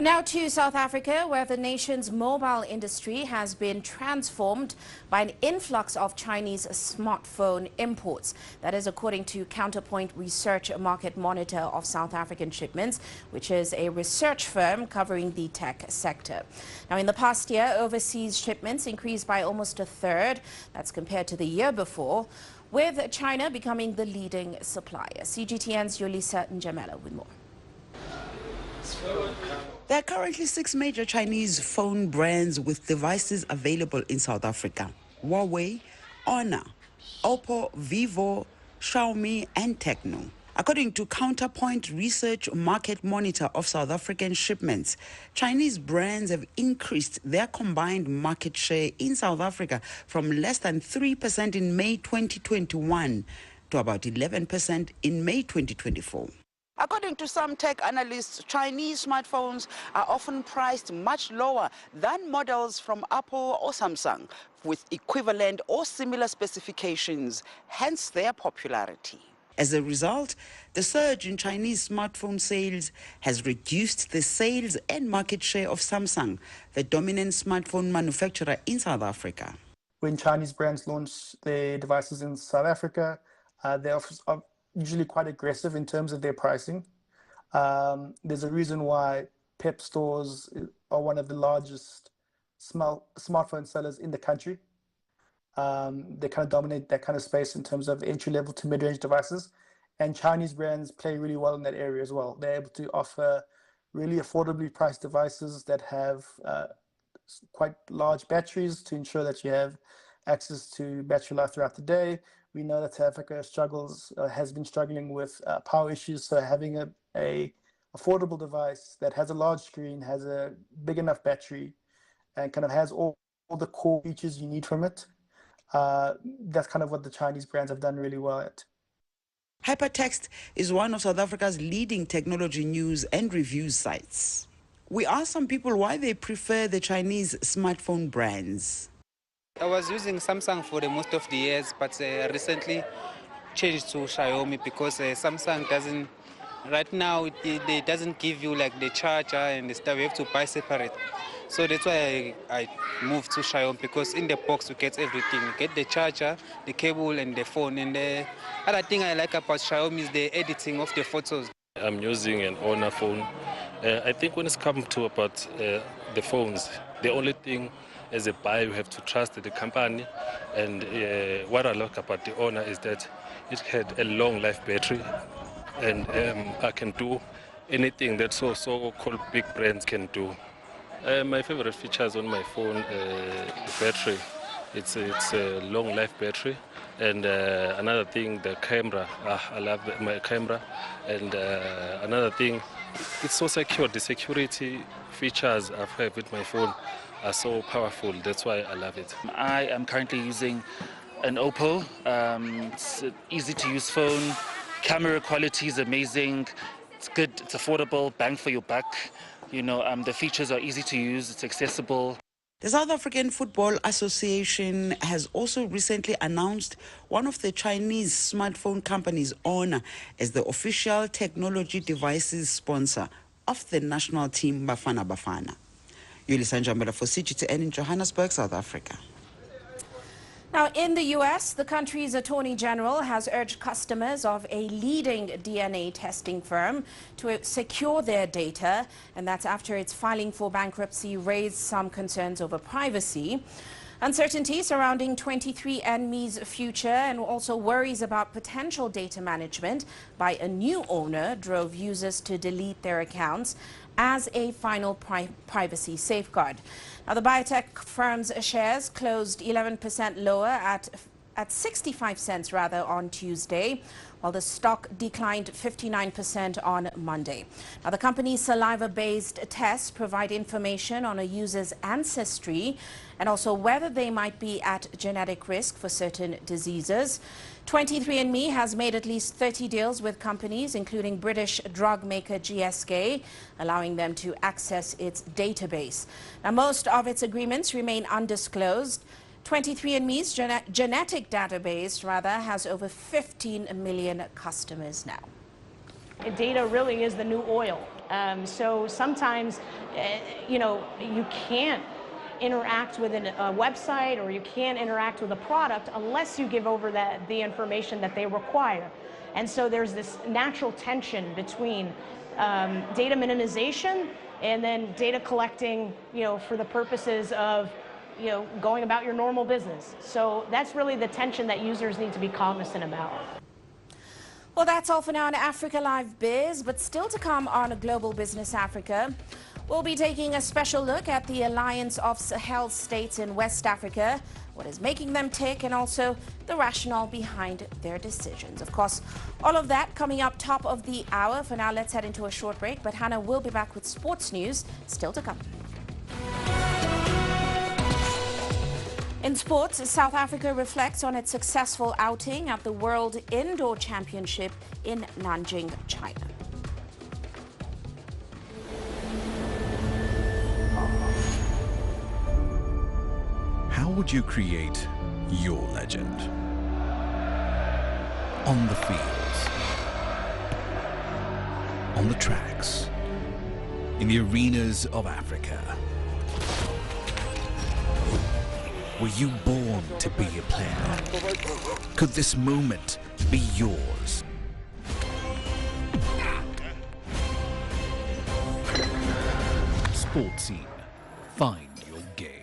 Now to South Africa, where the nation's mobile industry has been transformed by an influx of Chinese smartphone imports. That is according to Counterpoint Research Market Monitor of South African Shipments, which is a research firm covering the tech sector. Now, in the past year, overseas shipments increased by almost a third. That's compared to the year before, with China becoming the leading supplier. CGTN's Yolisa Njamela with more. There are currently 6 major Chinese phone brands with devices available in South Africa: Huawei, Honor, Oppo, Vivo, Xiaomi and Tecno. According to Counterpoint Research Market Monitor of South African Shipments, Chinese brands have increased their combined market share in South Africa from less than 3% in May 2021 to about 11% in May 2024. According to some tech analysts, Chinese smartphones are often priced much lower than models from Apple or Samsung with equivalent or similar specifications, hence their popularity. As a result, the surge in Chinese smartphone sales has reduced the sales and market share of Samsung, the dominant smartphone manufacturer in South Africa. When Chinese brands launch their devices in South Africa, they're usually quite aggressive in terms of their pricing. There's a reason why PEP stores are one of the largest smartphone sellers in the country. They kind of dominate that kind of space in terms of entry-level to mid-range devices. And Chinese brands play really well in that area as well. They're able to offer really affordably priced devices that have quite large batteries to ensure that you have access to battery life throughout the day. We know that South Africa has been struggling with power issues, so having a affordable device that has a large screen, has a big enough battery, and kind of has all the core features you need from it, that's kind of what the Chinese brands have done really well at. Hypertext is one of South Africa's leading technology news and reviews sites. We asked some people why they prefer the Chinese smartphone brands. I was using Samsung for the most of the years, but recently changed to Xiaomi because Samsung doesn't, right now, it doesn't give you like the charger and the stuff. You have to buy separate. So that's why I moved to Xiaomi, because in the box you get everything. You get the charger, the cable and the phone. And the other thing I like about Xiaomi is the editing of the photos. I'm using an Honor phone. I think when it's come to about the phones, the only thing as a buyer you have to trust the company. And what I like about the Honor is that it had a long life battery, and I can do anything that so-called big brands can do. My favorite features on my phone, the battery. It's a long life battery, and another thing, the camera. I love my camera, and another thing, it's so secure. The security features I have with my phone are so powerful. That's why I love it. I am currently using an Oppo. It's an easy-to-use phone. Camera quality is amazing. It's good. It's affordable. Bang for your buck. You know, the features are easy to use. It's accessible. The South African Football Association has also recently announced one of the Chinese smartphone companies, Honor, as the official technology devices sponsor of the national team Bafana Bafana. Yolisa Njamela for CGTN in Johannesburg, South Africa. Now, in the U.S., the country's Attorney General has urged customers of a leading DNA testing firm to secure their data, and that's after its filing for bankruptcy raised some concerns over privacy. Uncertainty surrounding 23andMe's future and also worries about potential data management by a new owner drove users to delete their accounts as a final privacy safeguard. Now, the biotech firm's shares closed 11% lower at 65 cents rather on Tuesday, while the stock declined 59% on Monday. Now, the company's saliva-based tests provide information on a user's ancestry and also whether they might be at genetic risk for certain diseases. 23andMe has made at least 30 deals with companies, including British drug maker GSK, allowing them to access its database. Now, most of its agreements remain undisclosed. 23andMe's genetic database, has over 15 million customers now. Data really is the new oil. So sometimes, you can't interact with a website or you can't interact with a product unless you give over the information that they require. And so there's this natural tension between data minimization and then data collecting, for the purposes of, going about your normal business. So that's really the tension that users need to be cognizant about. Well, that's all for now on Africa Live Biz, but still to come on Global Business Africa. We'll be taking a special look at the Alliance of Sahel States in West Africa, what is making them tick, and also the rationale behind their decisions. Of course, all of that coming up top of the hour. For now, let's head into a short break, but Hannah will be back with sports news still to come. In sports, South Africa reflects on its successful outing at the World Indoor Championship in Nanjing, China. How would you create your legend? On the fields, on the tracks, in the arenas of Africa. Were you born to be a player? Could this moment be yours? Sports Scene. Find your game.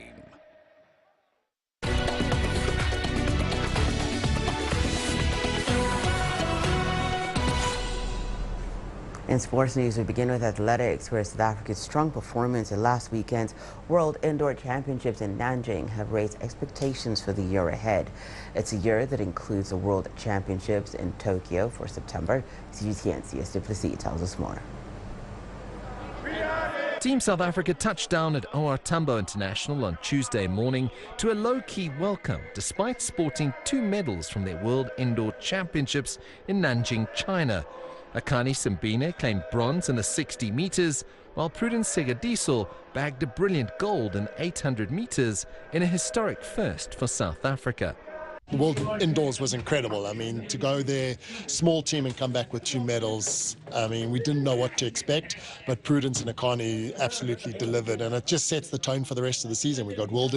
In sports news, we begin with athletics, where South Africa's strong performance at last weekend's World Indoor Championships in Nanjing have raised expectations for the year ahead. It's a year that includes the World Championships in Tokyo for September. CGTN's Slbc tells us more. Team South Africa touched down at OR Tambo International on Tuesday morning to a low-key welcome, despite sporting 2 medals from their World Indoor Championships in Nanjing, China. Akani Simbine claimed bronze in the 60 meters, while Prudence Segediso bagged a brilliant gold in 800 meters in a historic first for South Africa. The World Indoors was incredible. I mean, to go there, small team, and come back with 2 medals. I mean, we didn't know what to expect, but Prudence and Akani absolutely delivered, and it just sets the tone for the rest of the season. We've got World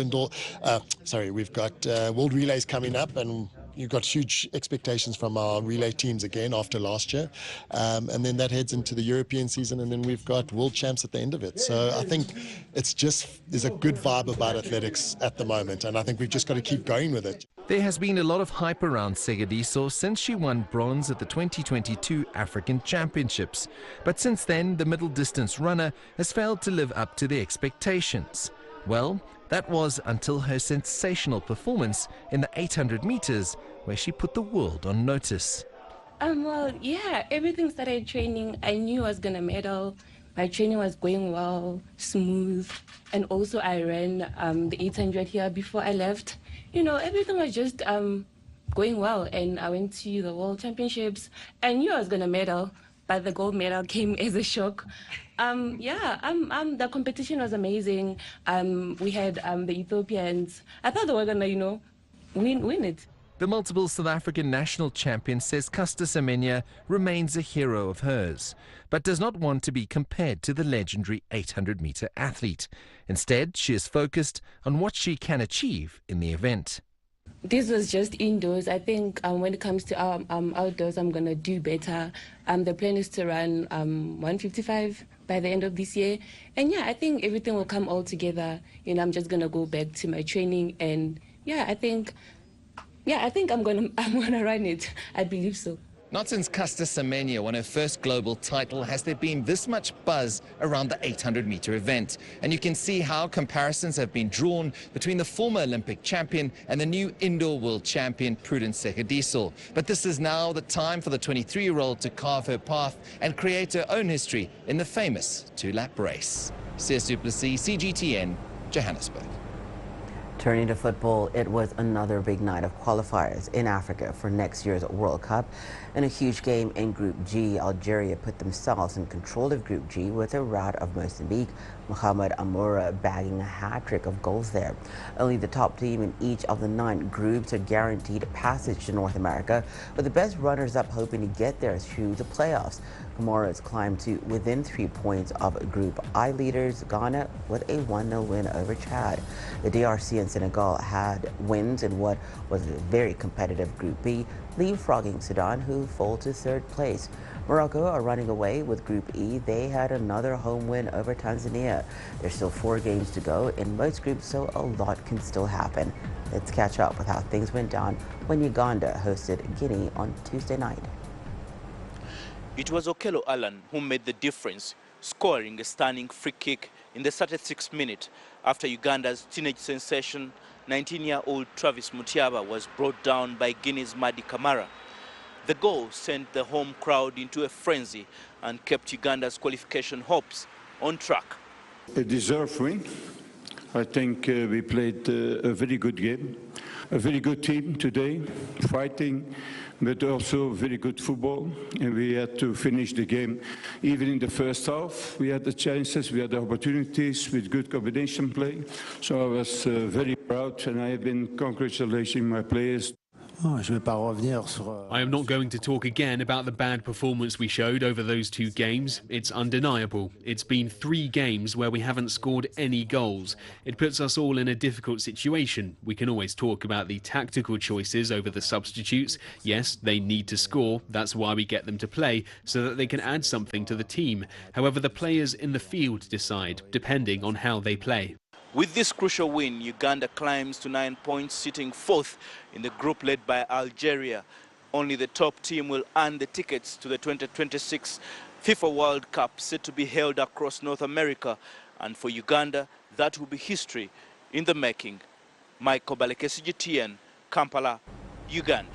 Relays coming up, and you've got huge expectations from our relay teams again after last year. And then that heads into the European season, and then we've got World Champs at the end of it. So I think there's a good vibe about athletics at the moment, and I think we've just got to keep going with it. There has been a lot of hype around Segediso since she won bronze at the 2022 African Championships. But since then, the middle distance runner has failed to live up to the expectations. Well, that was until her sensational performance in the 800 meters, where she put the world on notice. Well, yeah, everything started training. I knew I was going to medal. My training was going well, smooth. And also I ran the 800 here before I left. You know, everything was just going well. And I went to the World Championships. I knew I was going to medal, but the gold medal came as a shock. The competition was amazing. We had the Ethiopians. I thought they were going to, win it. The multiple South African national champion says Caster Semenya remains a hero of hers, but does not want to be compared to the legendary 800-meter athlete. Instead, she is focused on what she can achieve in the event. This was just indoors. I think when it comes to outdoors, I'm going to do better. The plan is to run 155 by the end of this year. And yeah, I think everything will come all together. You know, I'm just going to go back to my training, and I think I'm gonna run it. I believe so. Not since Caster Semenya won her first global title has there been this much buzz around the 800-meter event. And you can see how comparisons have been drawn between the former Olympic champion and the new indoor world champion, Prudence Sekediso. But this is now the time for the 23-year-old to carve her path and create her own history in the famous two-lap race. Slbc CGTN, Johannesburg. Turning to football, it was another big night of qualifiers in Africa for next year's World Cup. In a huge game in Group G, Algeria put themselves in control of Group G with a rout of Mozambique, Mohamed Amoura bagging a hat-trick of goals there. Only the top team in each of the 9 groups are guaranteed passage to North America, with the best runners-up hoping to get there through the playoffs. Comoros climbed to within 3 points of Group I leaders Ghana with a 1-0 win over Chad. The DRC and Senegal had wins in what was a very competitive Group B, leapfrogging Sudan, who fall to 3rd place. Morocco are running away with Group E. They had another home win over Tanzania. There's still 4 games to go in most groups, so a lot can still happen. Let's catch up with how things went down when Uganda hosted Guinea on Tuesday night. It was Okello Allan who made the difference, scoring a stunning free kick in the 36th minute after Uganda's teenage sensation, 19-year-old Travis Mutiaba, was brought down by Guinea's Madi Kamara. The goal sent the home crowd into a frenzy and kept Uganda's qualification hopes on track. A deserved win. I think we played a very good game. A very good team today, fighting, but also very good football. And we had to finish the game. Even in the first half, we had the chances, we had the opportunities with good combination play. So I was very proud, and I have been congratulating my players. I am not going to talk again about the bad performance we showed over those 2 games. It's undeniable. It's been 3 games where we haven't scored any goals. It puts us all in a difficult situation. We can always talk about the tactical choices over the substitutes. Yes, they need to score. That's why we get them to play, so that they can add something to the team. However, the players in the field decide, depending on how they play. With this crucial win, Uganda climbs to 9 points, sitting 4th in the group led by Algeria. Only the top team will earn the tickets to the 2026 FIFA World Cup, set to be held across North America. And for Uganda, that will be history in the making. Michael Baleke, CGTN, Kampala, Uganda.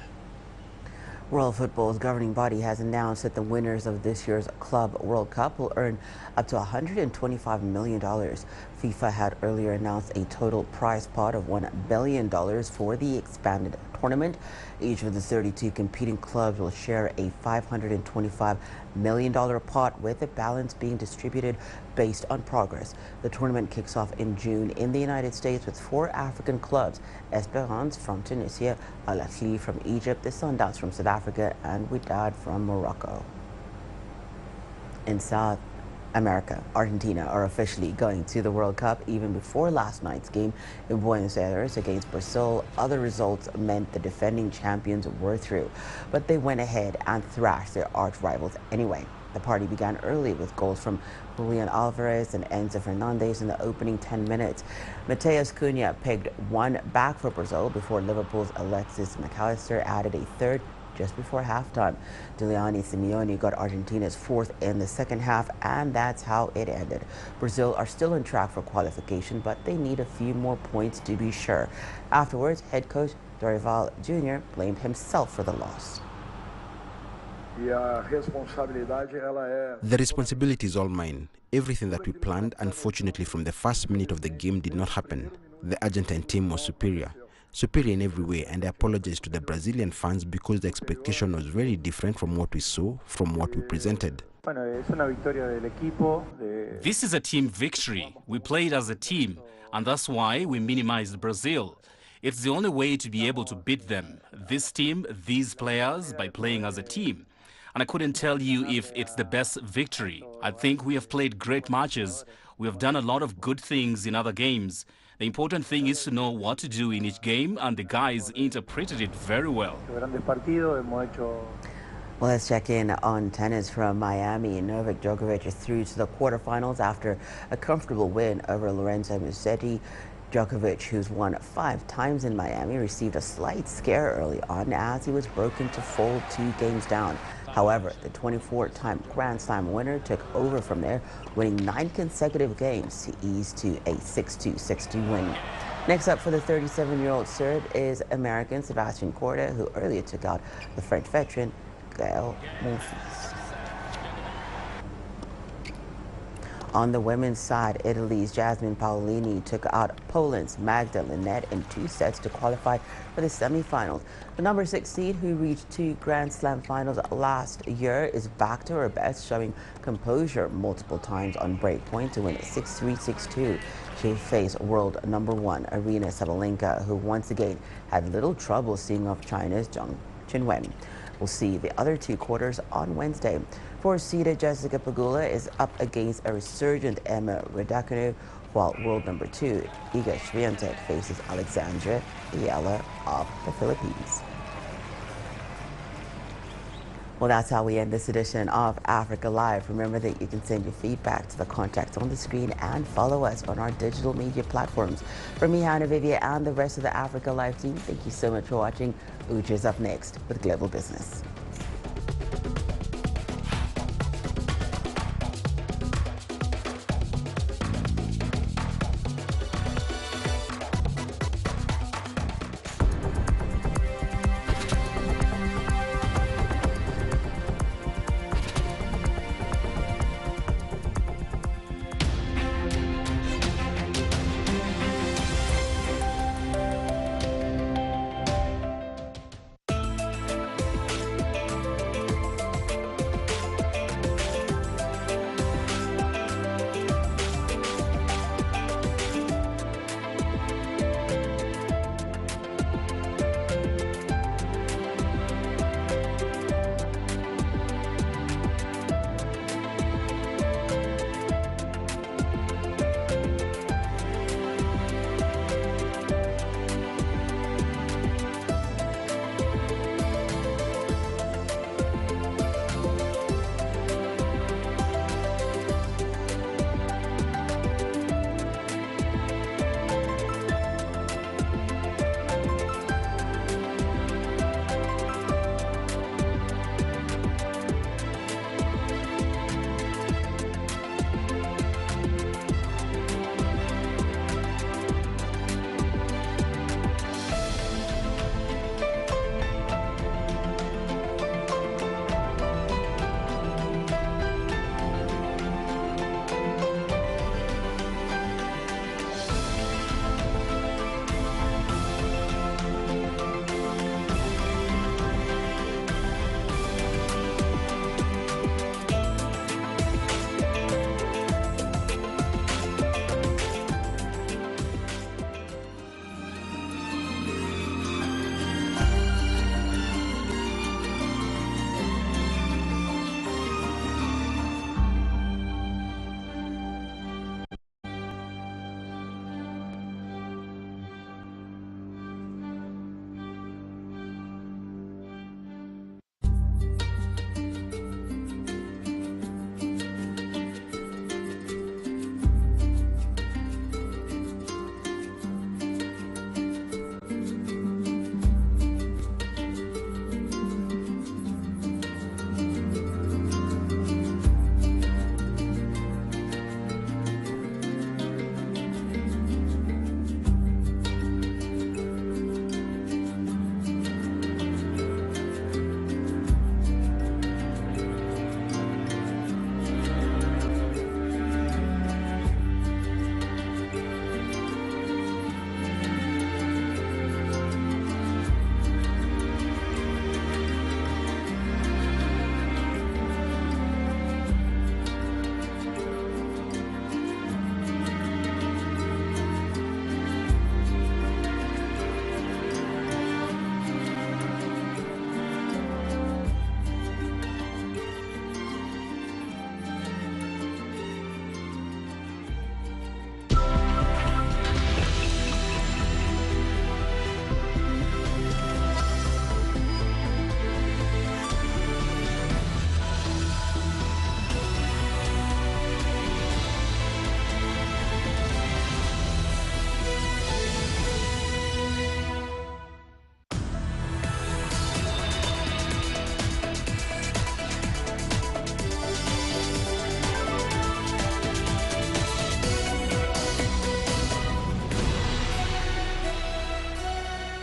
World Football's governing body has announced that the winners of this year's Club World Cup will earn up to $125 million. FIFA had earlier announced a total prize pot of $1 billion for the expanded tournament. Each of the 32 competing clubs will share a $525 million pot, with the balance being distributed based on progress. The tournament kicks off in June in the United States with 4 African clubs: Esperance from Tunisia, Al Ahly from Egypt, the Sundowns from South Africa, and Wydad from Morocco. In South America, Argentina are officially going to the World Cup even before last night's game in Buenos Aires against Brazil. Other results meant the defending champions were through, but they went ahead and thrashed their arch rivals anyway. The party began early with goals from Julian Alvarez and Enzo Fernandez in the opening 10 minutes. Mateus Cunha pegged one back for Brazil before Liverpool's Alexis McAllister added a third just before halftime. Giuliani Simeone got Argentina's 4th in the second half, and that's how it ended. Brazil are still on track for qualification, but they need a few more points to be sure. Afterwards, head coach Dorival Jr. blamed himself for the loss. The responsibility is all mine. Everything that we planned, unfortunately, from the first minute of the game did not happen. The Argentine team was superior in every way, and I apologize to the Brazilian fans because the expectation was very different from what we saw, from what we presented. This is a team victory. We played as a team, and that's why we minimized Brazil. It's the only way to be able to beat them, this team, these players, by playing as a team. And I couldn't tell you if it's the best victory. I think we have played great matches. We have done a lot of good things in other games. The important thing is to know what to do in each game, and the guys interpreted it very well. Well, let's check in on tennis from Miami. Novak Djokovic is through to the quarterfinals after a comfortable win over Lorenzo Musetti. Djokovic, who's won 5 times in Miami, received a slight scare early on as he was broken to fold 2 games down. However, the 24-time Grand Slam winner took over from there, winning 9 consecutive games to ease to a 6-2, 6-2 win. Next up for the 37-year-old Serb is American Sebastian Corda, who earlier took out the French veteran Gael Monfils. On the women's side, Italy's Jasmine Paolini took out Poland's Magda Linette in 2 sets to qualify for the semifinals. The number 6 seed, who reached 2 Grand Slam finals last year, is back to her best, showing composure multiple times on break point to win 6-3, 6-2. She'll face world number 1 Arina Sabalenka, who once again had little trouble seeing off China's Zhang Qinwen. We'll see the other 2 quarters on Wednesday. Four-seeded Jessica Pegula is up against a resurgent Emma Raducanu, while world number 2 Iga Swiatek faces Alexandra Ayala of the Philippines. Well, that's how we end this edition of Africa Live. Remember that you can send your feedback to the contacts on the screen and follow us on our digital media platforms. From me, Hannah Vivia, and the rest of the Africa Live team, thank you so much for watching. Uche is up next with Global Business.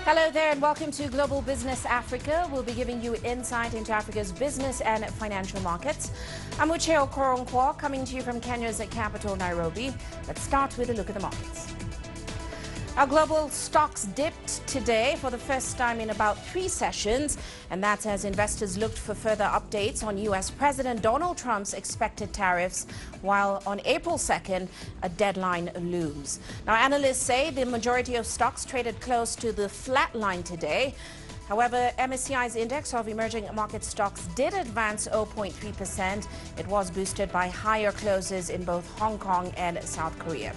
Hello there and welcome to Global Business Africa. We'll be giving you insight into Africa's business and financial markets. I'm Ucheo Koronkwo, coming to you from Kenya's capital, Nairobi. Let's start with a look at the markets. Our global stocks dipped today for the first time in about 3 sessions, and that's as investors looked for further updates on U.S. President Donald Trump's expected tariffs, while on April 2nd, a deadline looms. Now, analysts say the majority of stocks traded close to the flat line today. However, MSCI's index of emerging market stocks did advance 0.3%. It was boosted by higher closes in both Hong Kong and South Korea.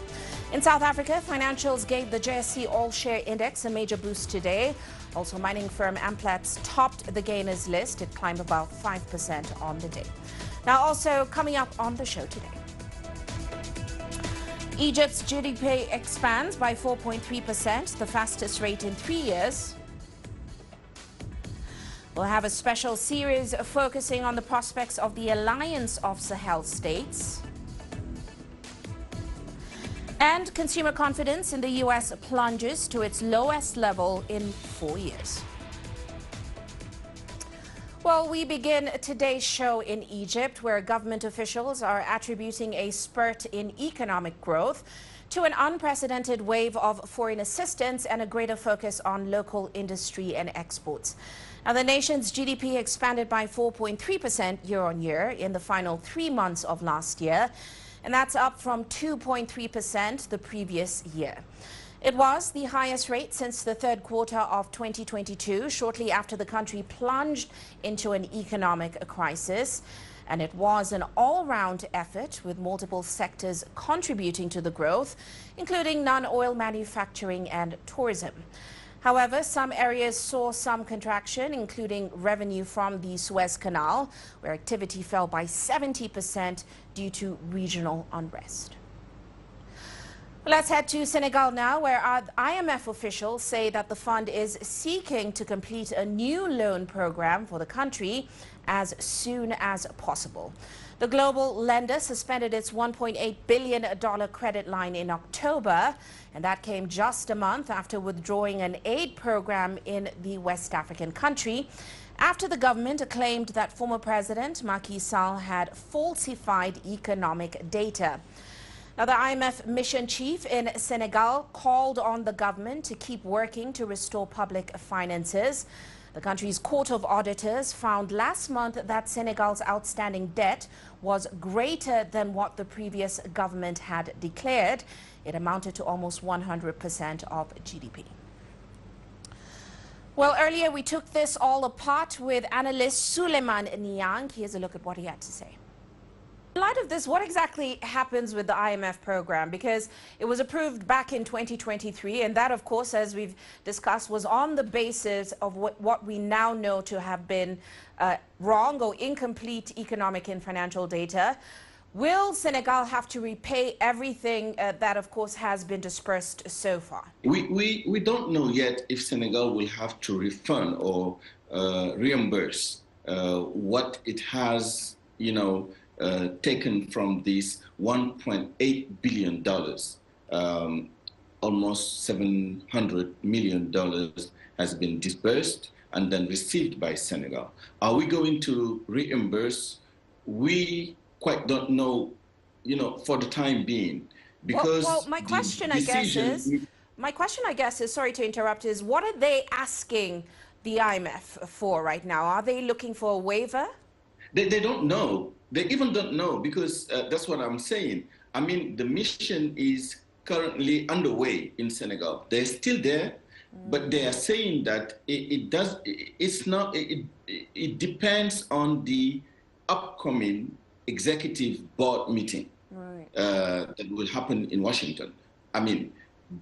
In South Africa, financials gave the JSE All Share Index a major boost today. Also, mining firm Amplats topped the gainers list. It climbed about 5% on the day. Now, also coming up on the show today, Egypt's GDP expands by 4.3%, the fastest rate in 3 years. We'll have a special series focusing on the prospects of the Alliance of Sahel States. And consumer confidence in the U.S. plunges to its lowest level in 4 years. Well, we begin today's show in Egypt, where government officials are attributing a spurt in economic growth to an unprecedented wave of foreign assistance and a greater focus on local industry and exports. Now, the nation's GDP expanded by 4.3% year-on-year in the final 3 months of last year, and that's up from 2.3% the previous year. It was the highest rate since the third quarter of 2022, shortly after the country plunged into an economic crisis. And it was an all-round effort with multiple sectors contributing to the growth, including non-oil manufacturing and tourism. However, some areas saw some contraction, including revenue from the Suez Canal, where activity fell by 70% due to regional unrest. Let's head to Senegal now, where our IMF officials say that the fund is seeking to complete a new loan program for the country as soon as possible. The global lender suspended its $1.8 billion credit line in October, and that came just a month after withdrawing an aid program in the West African country, after the government claimed that former President Macky Sall had falsified economic data. Now, the IMF mission chief in Senegal called on the government to keep working to restore public finances. The country's Court of Auditors found last month that Senegal's outstanding debt was greater than what the previous government had declared. It amounted to almost 100% of GDP. Well, earlier we took this all apart with analyst Suleiman Niang. Here's a look at what he had to say. In light of this, what exactly happens with the IMF program? Because it was approved back in 2023, and that, of course, as we've discussed, was on the basis of what we now know to have been wrong or incomplete economic and financial data. Will Senegal have to repay everything that, of course, has been dispersed so far? We don't know yet if Senegal will have to refund or reimburse what it has, taken from this $1.8 billion. Almost $700 million has been disbursed and then received by Senegal. Are we going to reimburse? We quite don't know, for the time being, because well, my question, I guess, is, sorry to interrupt, is what are they asking the IMF for right now? Are they looking for a waiver? They don't know. They even don't know, because that's what I'm saying. I mean, the mission is currently underway in Senegal. They're still there, but they are saying that it depends on the upcoming executive board meeting that will happen in Washington. I mean,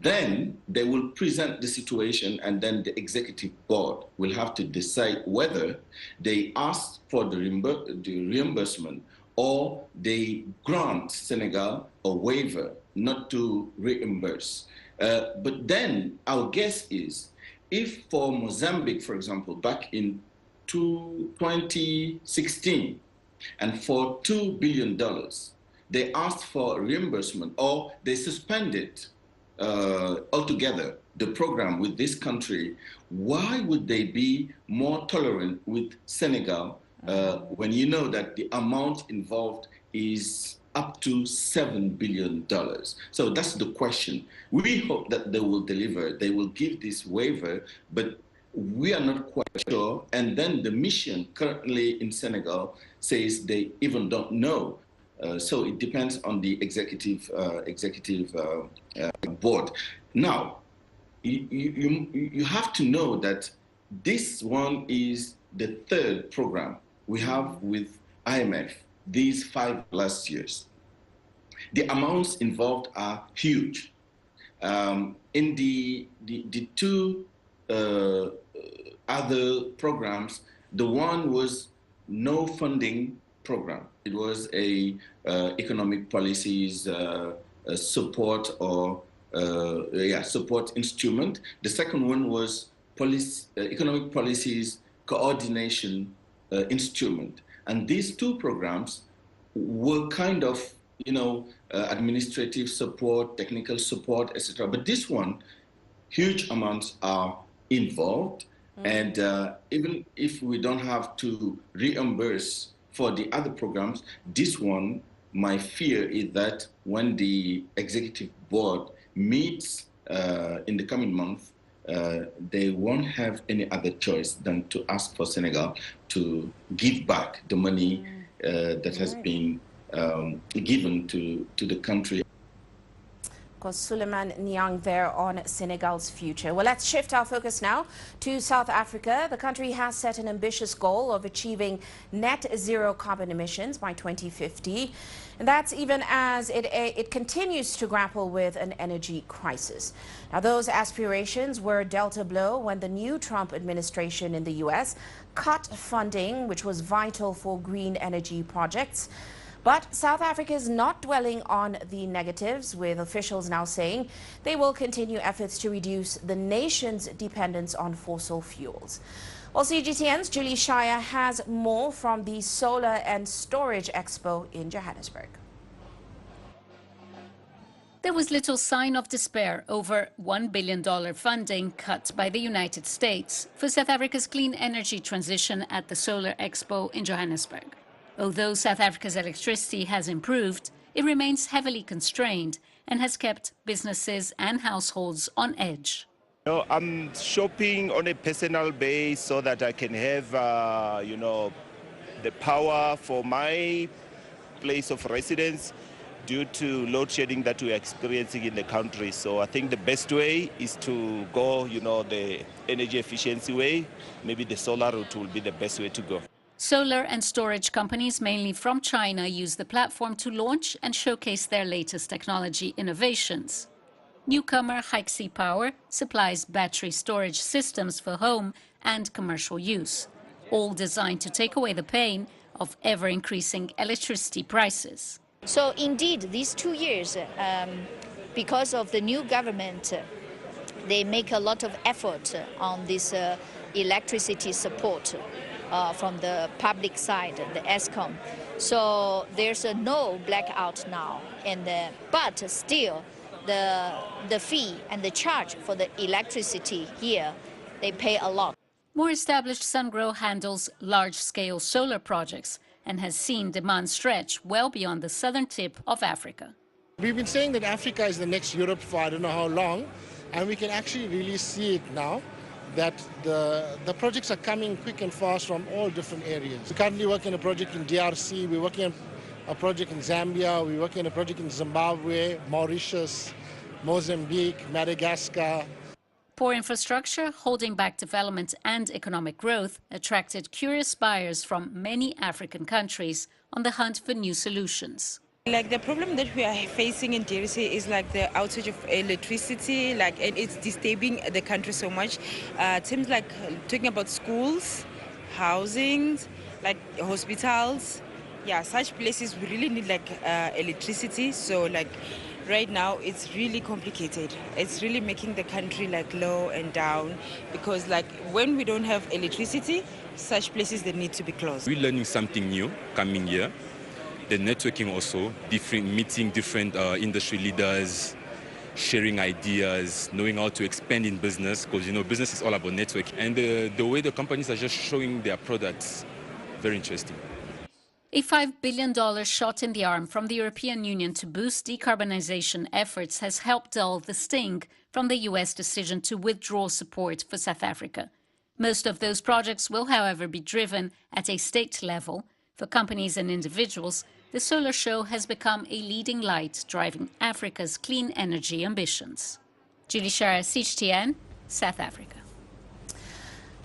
then they will present the situation, and then the executive board will have to decide whether they ask for the reimbursement or they grant Senegal a waiver not to reimburse. But then our guess is, if for Mozambique, for example, back in 2016, and for $2 billion, they asked for reimbursement, or they suspended altogether the program with this country, why would they be more tolerant with Senegal when you know that the amount involved is up to $7 billion? So that's the question. We hope that they will deliver, they will give this waiver, but we are not quite sure. And then the mission currently in Senegal says they even don't know. So it depends on the executive board. Now, you have to know that this one is the third program we have with IMF these 5 last years. The amounts involved are huge. In the 2 other programs, the one was no funding program. It was a economic policies support or support instrument. The second one was economic policies coordination instrument. And these 2 programs were kind of, administrative support, technical support, etc. But this one, huge amounts are involved. And even if we don't have to reimburse for the other programs, this one, my fear is that when the executive board meets in the coming month, they won't have any other choice than to ask for Senegal to give back the money that has been given to the country. Suleiman Niang there on Senegal's future. Well, let's shift our focus now to South Africa. The country has set an ambitious goal of achieving net zero carbon emissions by 2050. And that's even as it continues to grapple with an energy crisis. Now, those aspirations were dealt a blow when the new Trump administration in the U.S. cut funding, which was vital for green energy projects. But South Africa is not dwelling on the negatives, with officials now saying they will continue efforts to reduce the nation's dependence on fossil fuels. Well, CGTN's Julie Shire has more from the Solar and Storage Expo in Johannesburg. There was little sign of despair over $1 billion funding cut by the United States for South Africa's clean energy transition at the Solar Expo in Johannesburg. Although South Africa's electricity has improved, it remains heavily constrained and has kept businesses and households on edge. I'm shopping on a personal base so that I can have, the power for my place of residence due to load shedding that we're experiencing in the country. So I think the best way is to go, the energy efficiency way. Maybe the solar route will be the best way to go. Solar and storage companies, mainly from China, use the platform to launch and showcase their latest technology innovations. Newcomer Hixie Power supplies battery storage systems for home and commercial use, all designed to take away the pain of ever-increasing electricity prices. So indeed, these 2 years, because of the new government, they make a lot of effort on this electricity support. From the public side, the ESCOM. So there's no blackout now. But still, the fee and the charge for the electricity here, they pay a lot. More established Sungrow handles large-scale solar projects and has seen demand stretch well beyond the southern tip of Africa. We've been saying that Africa is the next Europe for I don't know how long, and we can actually really see it now, that the projects are coming quick and fast from all different areas. We're currently working on a project in DRC, we're working on a project in Zambia, we're working on a project in Zimbabwe, Mauritius, Mozambique, Madagascar. Poor infrastructure, holding back development and economic growth, attracted curious buyers from many African countries on the hunt for new solutions. Like the problem that we are facing in DRC is like the outage of electricity, and it's disturbing the country so much. It seems like talking about schools, housing, like hospitals, such places we really need electricity. So right now it's really complicated. It's really making the country low and down, because when we don't have electricity, such places they need to be closed. We're learning something new coming here. The networking also, meeting different industry leaders, sharing ideas, knowing how to expand in business, because, business is all about network. And the way the companies are just showing their products, very interesting. A $5 billion shot in the arm from the European Union to boost decarbonization efforts has helped dull the sting from the US decision to withdraw support for South Africa. Most of those projects will, however, be driven at a state level. For companies and individuals, the solar show has become a leading light driving Africa's clean energy ambitions. Julie Shara, CGTN, South Africa.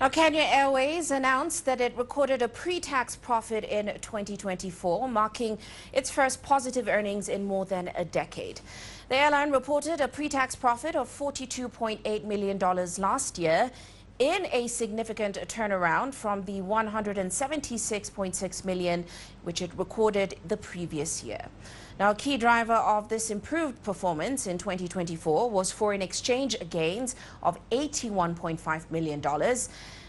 Now, Kenya Airways announced that it recorded a pre-tax profit in 2024, marking its first positive earnings in more than a decade. The airline reported a pre-tax profit of $42.8 million last year, in a significant turnaround from the $176.6 million which it recorded the previous year. Now, a key driver of this improved performance in 2024 was foreign exchange gains of $81.5 million,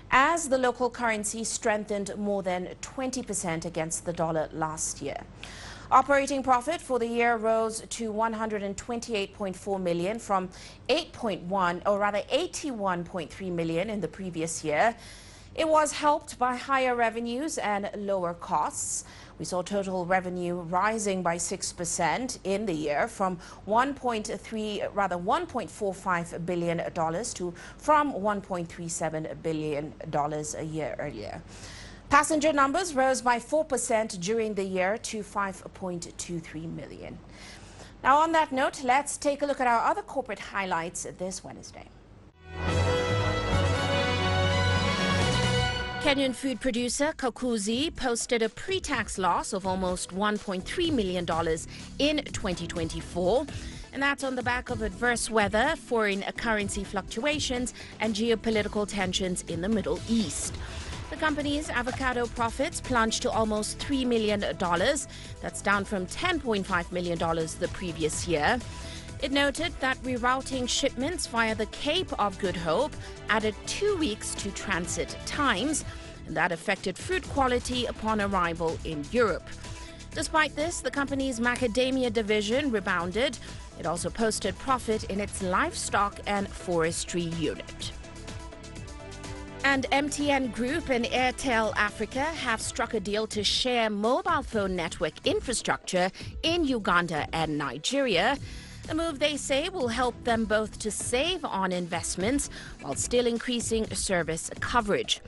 as the local currency strengthened more than 20% against the dollar last year. Operating profit for the year rose to $128.4 million from $81.3 million in the previous year. It was helped by higher revenues and lower costs. We saw total revenue rising by 6% in the year from $1.45 billion from $1.37 billion a year earlier. Passenger numbers rose by 4% during the year to 5.23 million. Now, on that note, let's take a look at our other corporate highlights this Wednesday. Kenyan food producer Kakuzi posted a pre-tax loss of almost $1.3 million in 2024. And that's on the back of adverse weather, foreign currency fluctuations, and geopolitical tensions in the Middle East. The company's avocado profits plunged to almost $3 million. That's down from $10.5 million the previous year. It noted that rerouting shipments via the Cape of Good Hope added 2 weeks to transit times, and that affected fruit quality upon arrival in Europe. Despite this, the company's macadamia division rebounded. It also posted profit in its livestock and forestry unit. And MTN Group and Airtel Africa have struck a deal to share mobile phone network infrastructure in Uganda and Nigeria. A move they say will help them both to save on investments while still increasing service coverage.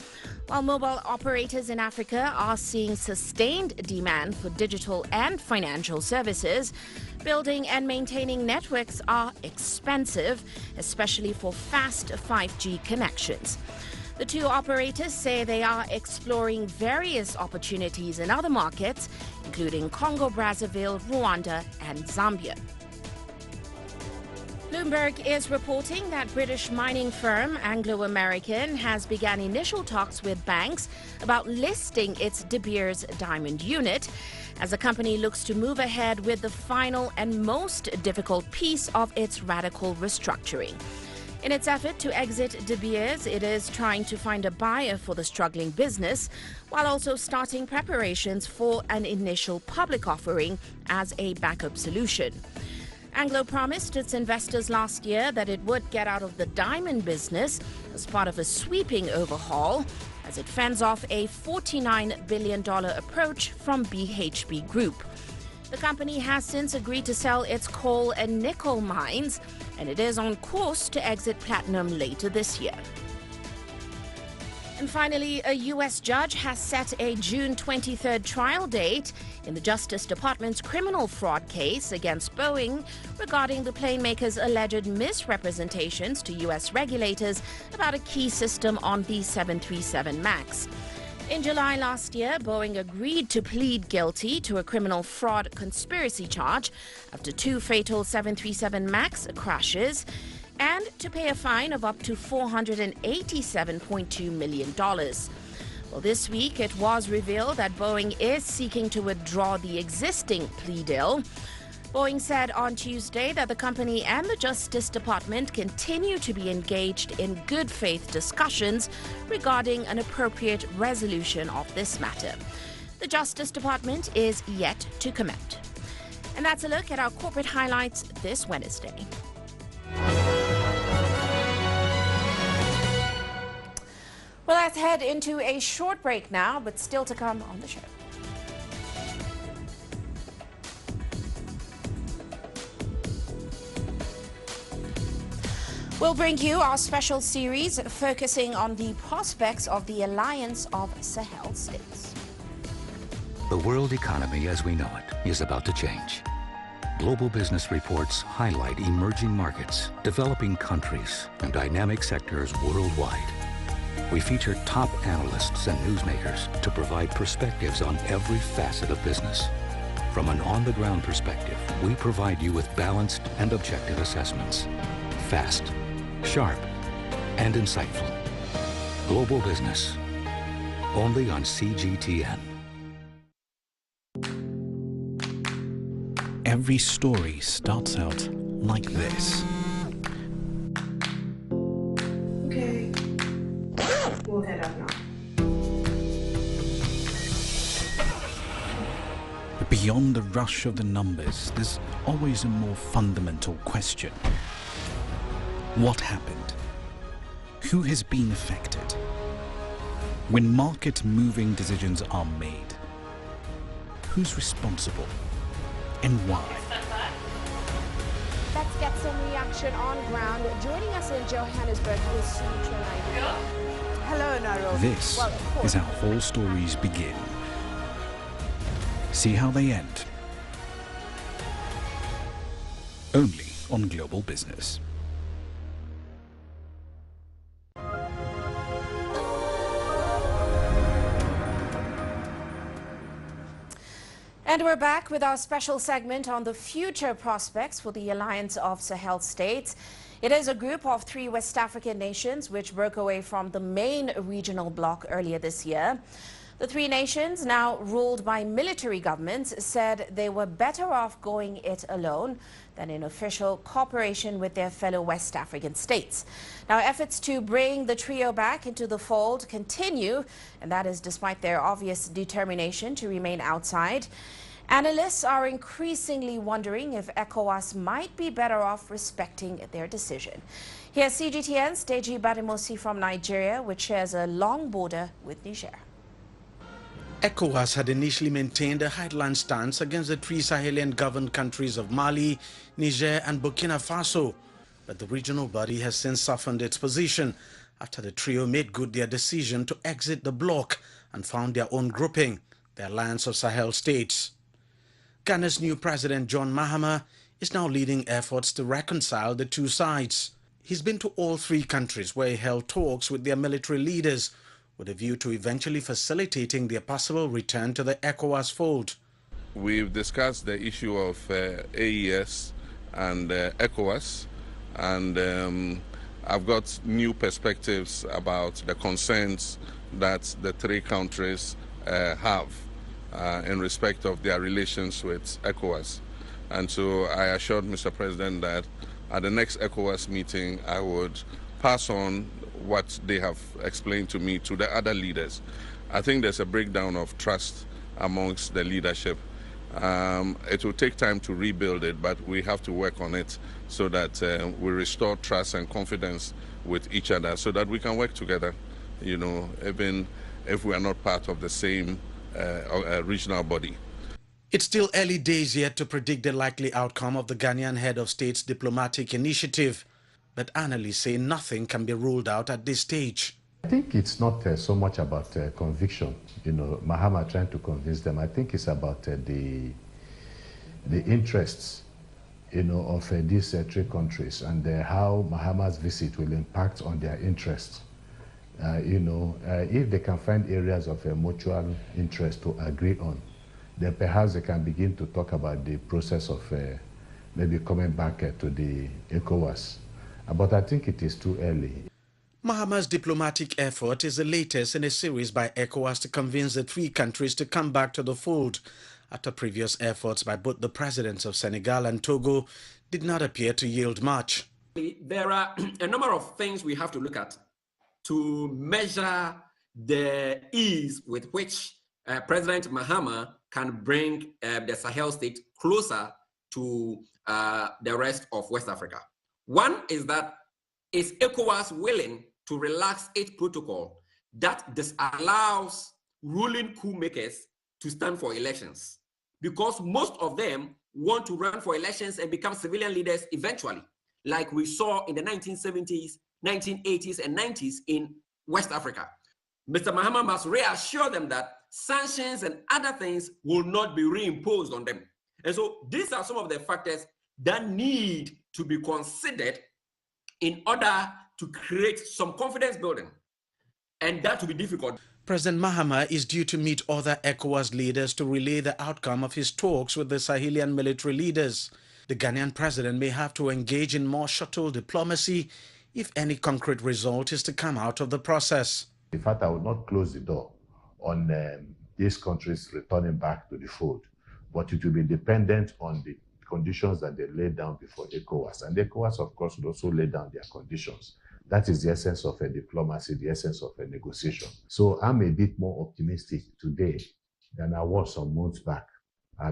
While mobile operators in Africa are seeing sustained demand for digital and financial services, building and maintaining networks are expensive, especially for fast 5G connections. The two operators say they are exploring various opportunities in other markets, including Congo, Brazzaville, Rwanda, and Zambia. Bloomberg is reporting that British mining firm Anglo American has begun initial talks with banks about listing its De Beers diamond unit, as the company looks to move ahead with the final and most difficult piece of its radical restructuring. In its effort to exit De Beers, it is trying to find a buyer for the struggling business, while also starting preparations for an initial public offering as a backup solution. Anglo promised its investors last year that it would get out of the diamond business as part of a sweeping overhaul, as it fends off a $49 billion approach from BHP Group. The company has since agreed to sell its coal and nickel mines, and it is on course to exit platinum later this year. And finally, a U.S. judge has set a June 23rd trial date in the Justice Department's criminal fraud case against Boeing regarding the plane maker's alleged misrepresentations to U.S. regulators about a key system on the 737 MAX. In July last year, Boeing agreed to plead guilty to a criminal fraud conspiracy charge after 2 fatal 737 MAX crashes, and to pay a fine of up to $487.2 million. Well, this week it was revealed that Boeing is seeking to withdraw the existing plea deal. Boeing said on Tuesday that the company and the Justice Department continue to be engaged in good faith discussions regarding an appropriate resolution of this matter. The Justice Department is yet to comment. And that's a look at our corporate highlights this Wednesday. let's head into a short break now, but still to come on the show. We'll bring you our special series focusing on the prospects of the Alliance of Sahel States. The world economy as we know it is about to change. Global business reports highlight emerging markets, developing countries, and dynamic sectors worldwide. We feature top analysts and newsmakers to provide perspectives on every facet of business. From an on-the-ground perspective, we provide you with balanced and objective assessments. Fast, sharp, and insightful. Global business, only on CGTN. Every story starts out like this. Okay. We'll head up now. But beyond the rush of the numbers, there's always a more fundamental question. What happened? Who has been affected? When market-moving decisions are made, who's responsible and why? Let's get some reaction on ground. Joining us in Johannesburg is Sutra Naidu. Hello, Nairobi. This is how all stories begin. See how they end. Only on Global Business. And we're back with our special segment on the future prospects for the Alliance of Sahel States. It is a group of 3 West African nations which broke away from the main regional bloc earlier this year. The 3 nations, now ruled by military governments, said they were better off going it alone than in official cooperation with their fellow West African states. Now, efforts to bring the trio back into the fold continue, and that is despite their obvious determination to remain outside. Analysts are increasingly wondering if ECOWAS might be better off respecting their decision. Here's CGTN's Deji Badimosi from Nigeria, which shares a long border with Niger. ECOWAS had initially maintained a headline stance against the 3 Sahelian-governed countries of Mali, Niger and Burkina Faso. But the regional body has since softened its position after the trio made good their decision to exit the bloc and found their own grouping, the Alliance of Sahel States. Ghana's new president, John Mahama, is now leading efforts to reconcile the 2 sides. He's been to all 3 countries where he held talks with their military leaders, with a view to eventually facilitating their possible return to the ECOWAS fold. We've discussed the issue of AES and ECOWAS, and I've got new perspectives about the concerns that the 3 countries have in respect of their relations with ECOWAS. And so I assured Mr. President that at the next ECOWAS meeting I would pass on what they have explained to me to the other leaders. I think there's a breakdown of trust amongst the leadership. It will take time to rebuild it, but we have to work on it so that we restore trust and confidence with each other so that we can work together, you know, even if we are not part of the same regional body. It's still early days yet to predict the likely outcome of the Ghanaian head of state's diplomatic initiative, but analysts say nothing can be ruled out at this stage. I think it's not so much about conviction, you know, Mahama trying to convince them. I think it's about the interests, you know, of these 3 countries and how Mahama's visit will impact on their interests. You know, if they can find areas of mutual interest to agree on, then perhaps they can begin to talk about the process of maybe coming back to the ECOWAS. But I think it is too early. Mahama's diplomatic effort is the latest in a series by ECOWAS to convince the 3 countries to come back to the fold, after previous efforts by both the presidents of Senegal and Togo did not appear to yield much. There are a number of things we have to look at to measure the ease with which President Mahama can bring the Sahel state closer to the rest of West Africa. One is that, is ECOWAS willing to relax its protocol that disallows ruling coup makers to stand for elections, because most of them want to run for elections and become civilian leaders eventually, like we saw in the 1970s, 1980s, and 90s in West Africa. Mr. Mahama must reassure them that sanctions and other things will not be reimposed on them. And so these are some of the factors that need to be considered in order to create some confidence building. And that will be difficult. President Mahama is due to meet other ECOWAS leaders to relay the outcome of his talks with the Sahelian military leaders. The Ghanaian president may have to engage in more shuttle diplomacy if any concrete result is to come out of the process. In fact, I would not close the door on these countries returning back to the fold, but it will be dependent on the conditions that they lay down before ECOWAS. And ECOWAS, of course, will also lay down their conditions. That is the essence of a diplomacy, the essence of a negotiation. So I'm a bit more optimistic today than I was some months back,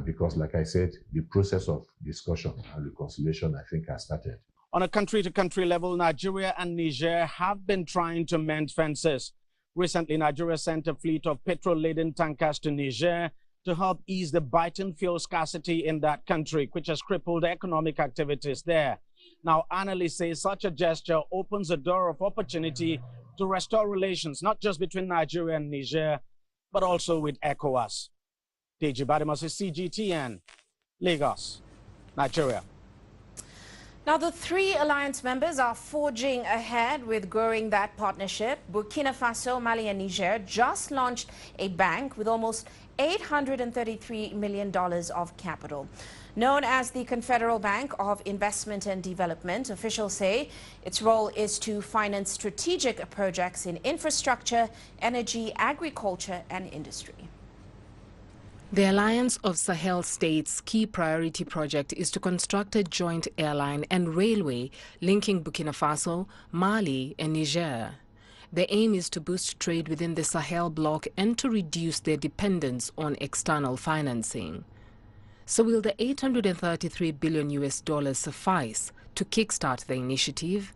because, like I said, the process of discussion and reconciliation, I think, has started. On a country-to-country level, Nigeria and Niger have been trying to mend fences. Recently, Nigeria sent a fleet of petrol-laden tankers to Niger to help ease the biting fuel scarcity in that country, which has crippled economic activities there. Now, analysts say such a gesture opens a door of opportunity to restore relations, not just between Nigeria and Niger, but also with ECOWAS. Deji Badimos, CGTN, Lagos, Nigeria. Now, the three alliance members are forging ahead with growing that partnership. Burkina Faso, Mali, and Niger just launched a bank with almost $833 million of capital. Known as the Confederal Bank of Investment and Development, officials say its role is to finance strategic projects in infrastructure, energy, agriculture, and industry. The Alliance of Sahel States' key priority project is to construct a joint airline and railway linking Burkina Faso, Mali, and Niger. The aim is to boost trade within the Sahel bloc and to reduce their dependence on external financing. So will the $833 billion suffice to kickstart the initiative?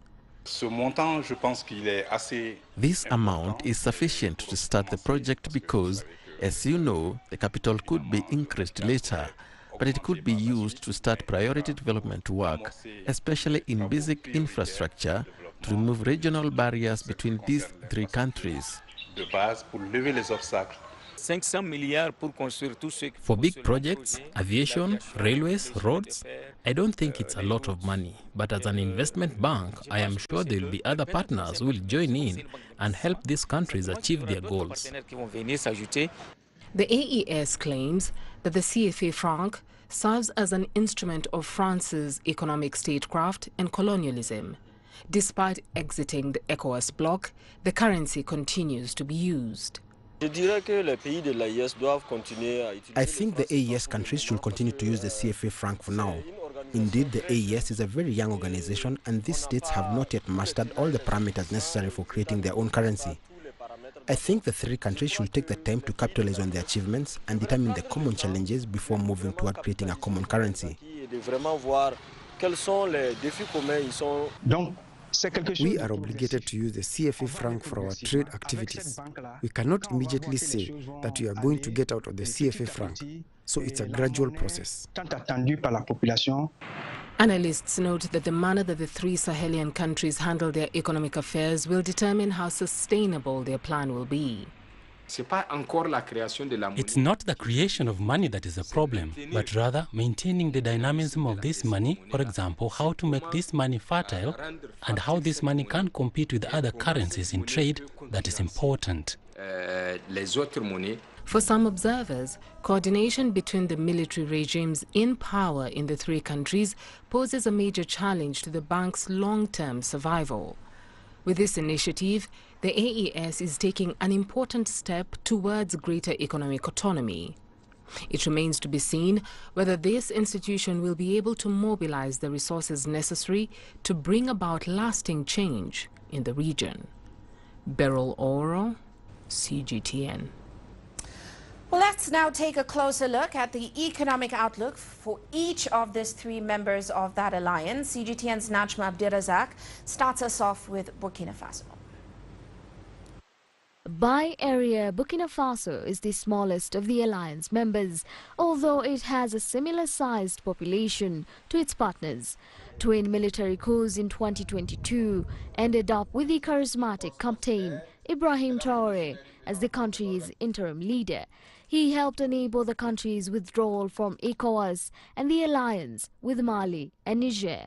This amount is sufficient to start the project because, as you know, the capital could be increased later, but it could be used to start priority development work, especially in basic infrastructure, to remove regional barriers between these three countries. For big projects, aviation, railways, roads, I don't think it's a lot of money. But as an investment bank, I am sure there will be other partners who will join in and help these countries achieve their goals. The AES claims that the CFA franc serves as an instrument of France's economic statecraft and colonialism. Despite exiting the ECOWAS bloc, the currency continues to be used. I think the AES countries should continue to use the CFA franc for now. Indeed, the AES is a very young organization, and these states have not yet mastered all the parameters necessary for creating their own currency. I think the three countries should take the time to capitalize on their achievements and determine the common challenges before moving toward creating a common currency. We are obligated to use the CFA franc for our trade activities. We cannot immediately say that we are going to get out of the CFA franc, so it's a gradual process. Analysts note that the manner that the three Sahelian countries handle their economic affairs will determine how sustainable their plan will be. It's not the creation of money that is a problem, but rather maintaining the dynamism of this money, for example, how to make this money fertile and how this money can compete with other currencies in trade that is important. For some observers, coordination between the military regimes in power in the three countries poses a major challenge to the bank's long-term survival. With this initiative, the AES is taking an important step towards greater economic autonomy. It remains to be seen whether this institution will be able to mobilize the resources necessary to bring about lasting change in the region. Beryl Oro, CGTN. Well, let's now take a closer look at the economic outlook for each of these three members of that alliance. CGTN's Najma Abdirazak starts us off with Burkina Faso. By area, Burkina Faso is the smallest of the alliance members, although it has a similar-sized population to its partners. Twin military coups in 2022 ended up with the charismatic captain Ibrahim Traoré as the country's interim leader. He helped enable the country's withdrawal from ECOWAS and the alliance with Mali and Niger.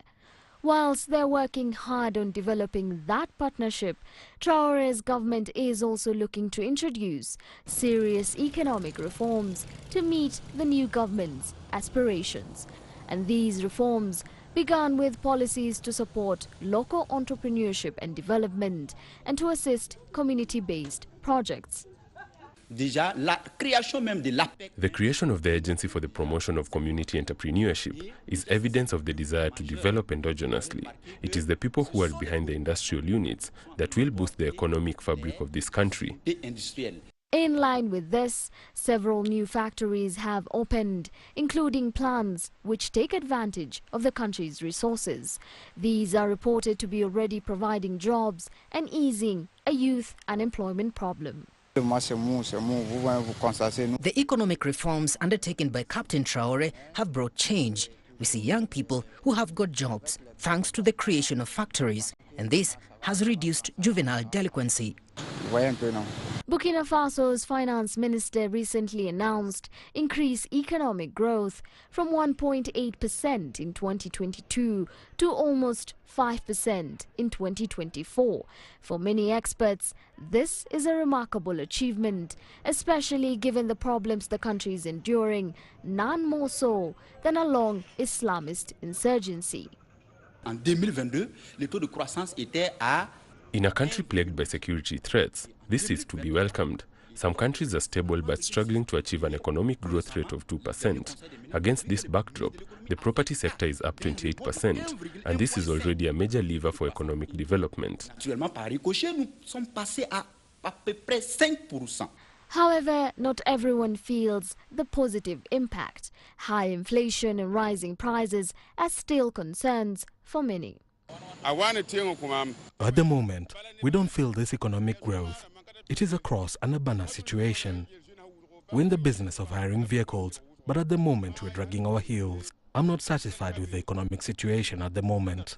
Whilst they're working hard on developing that partnership, Traoré's government is also looking to introduce serious economic reforms to meet the new government's aspirations. And these reforms began with policies to support local entrepreneurship and development and to assist community-based projects. The creation of the Agency for the Promotion of Community Entrepreneurship is evidence of the desire to develop endogenously. It is the people who are behind the industrial units that will boost the economic fabric of this country. In line with this, several new factories have opened, including plants which take advantage of the country's resources. These are reported to be already providing jobs and easing a youth unemployment problem. The economic reforms undertaken by Captain Traoré have brought change. We see young people who have got jobs thanks to the creation of factories, and this has reduced juvenile delinquency. Burkina Faso's finance minister recently announced increased economic growth from 1.8% in 2022 to almost 5% in 2024. For many experts, this is a remarkable achievement, especially given the problems the country is enduring, none more so than a long Islamist insurgency. In a country plagued by security threats, this is to be welcomed. Some countries are stable but struggling to achieve an economic growth rate of 2%. Against this backdrop, the property sector is up 28%, and this is already a major lever for economic development. However, not everyone feels the positive impact. High inflation and rising prices are still concerns for many. At the moment, we don't feel this economic growth. It is across an abundant situation. We're in the business of hiring vehicles, but at the moment we're dragging our heels. I'm not satisfied with the economic situation at the moment.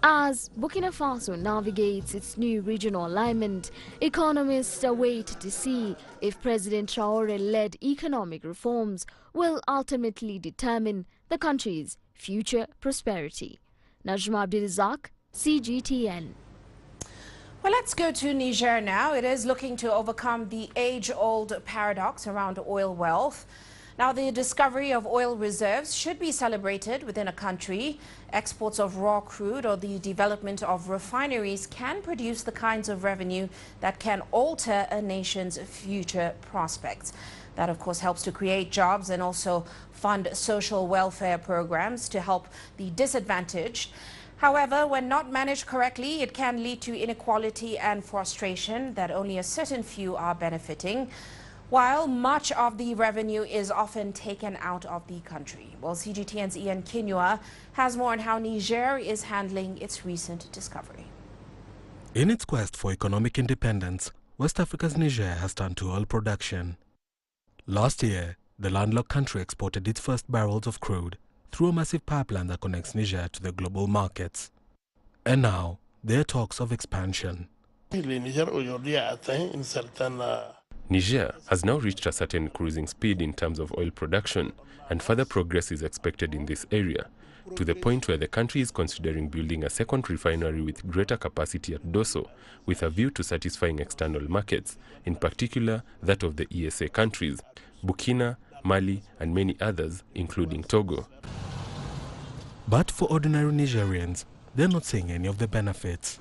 As Burkina Faso navigates its new regional alignment, economists await to see if President Traoré-led economic reforms will ultimately determine the country's future prosperity. Najma Abdirizak, CGTN. Well, let's go to Niger now. It is looking to overcome the age-old paradox around oil wealth. Now, the discovery of oil reserves should be celebrated within a country. Exports of raw crude or the development of refineries can produce the kinds of revenue that can alter a nation's future prospects. That, of course, helps to create jobs and also fund social welfare programs to help the disadvantaged. However, when not managed correctly, it can lead to inequality and frustration that only a certain few are benefiting, while much of the revenue is often taken out of the country. Well, CGTN's Ian Kenema has more on how Niger is handling its recent discovery. In its quest for economic independence, West Africa's Niger has turned to oil production. Last year, the landlocked country exported its first barrels of crude through a massive pipeline that connects Niger to the global markets. And now, there are talks of expansion. Niger has now reached a certain cruising speed in terms of oil production, and further progress is expected in this area, to the point where the country is considering building a second refinery with greater capacity at Dosso, with a view to satisfying external markets, in particular that of the ESA countries, Burkina, Mali, and many others, including Togo. But for ordinary Nigerians, they're not seeing any of the benefits.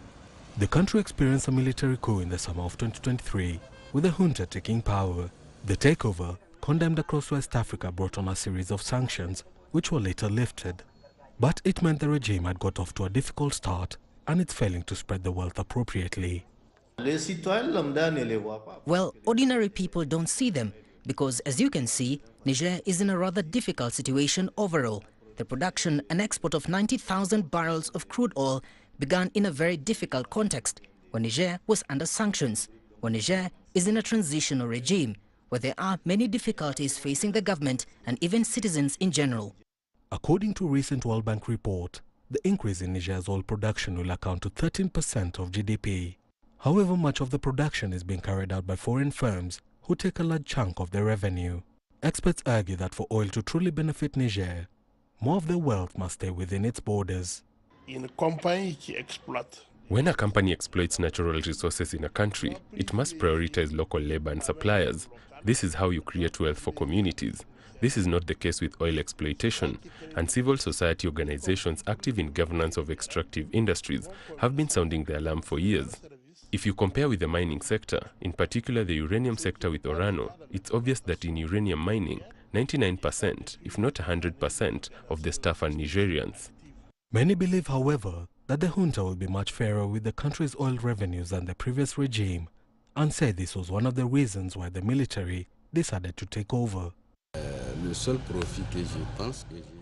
The country experienced a military coup in the summer of 2023, with the junta taking power. The takeover, condemned across West Africa, brought on a series of sanctions, which were later lifted. But it meant the regime had got off to a difficult start, and it's failing to spread the wealth appropriately. Well, ordinary people don't see them, because as you can see, Niger is in a rather difficult situation overall. The production and export of 90,000 barrels of crude oil began in a very difficult context when Niger was under sanctions. while Niger is in a transitional regime where there are many difficulties facing the government and even citizens in general. According to a recent World Bank report, the increase in Niger's oil production will account to 13% of GDP. However, much of the production is being carried out by foreign firms who take a large chunk of their revenue. Experts argue that for oil to truly benefit Niger, more of the wealth must stay within its borders. When a company exploits natural resources in a country, it must prioritize local labor and suppliers. This is how you create wealth for communities. This is not the case with oil exploitation, and civil society organizations active in governance of extractive industries have been sounding the alarm for years. If you compare with the mining sector, in particular the uranium sector with Orano, it's obvious that in uranium mining, 99%, if not 100%, of the staff are Nigerians. Many believe, however, that the junta will be much fairer with the country's oil revenues than the previous regime, and say this was one of the reasons why the military decided to take over.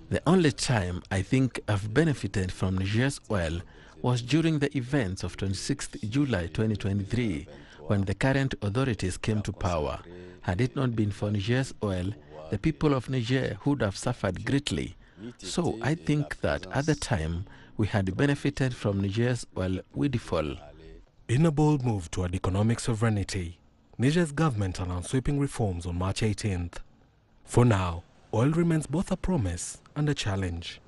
The only time I think I've benefited from Niger's oil was during the events of 26th July 2023, when the current authorities came to power. Had it not been for Niger's oil, the people of Niger would have suffered greatly. So I think that at the time we had benefited from Niger's oil windfall. In a bold move toward economic sovereignty, Niger's government announced sweeping reforms on March 18th. For now, oil remains both a promise and a challenge.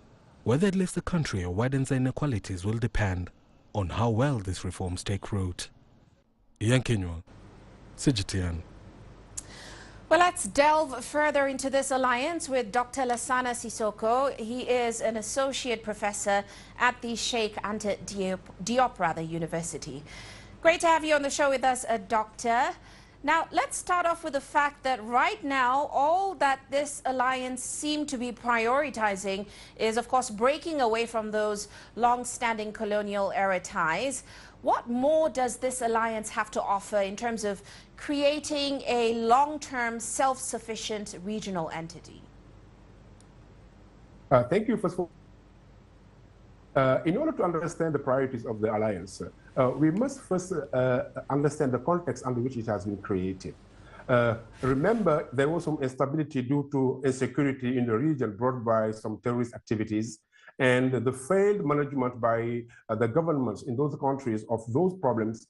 Whether it leaves the country or widens the inequalities will depend on how well these reforms take root. Ian Kenema, CGTN. Well, let's delve further into this alliance with Dr. Lassana Sissoko. He is an associate professor at the Sheikh Anta Diop University. Great to have you on the show with us, Doctor. Now, let's start off with the fact that right now, all that this alliance seemed to be prioritizing is, of course, breaking away from those long-standing colonial-era ties. What more does this alliance have to offer in terms of creating a long-term, self-sufficient regional entity? Thank you. First of all, in order to understand the priorities of the alliance, we must first understand the context under which it has been created. Remember, there was some instability due to insecurity in the region brought by some terrorist activities, and the failed management by the governments in those countries of those problems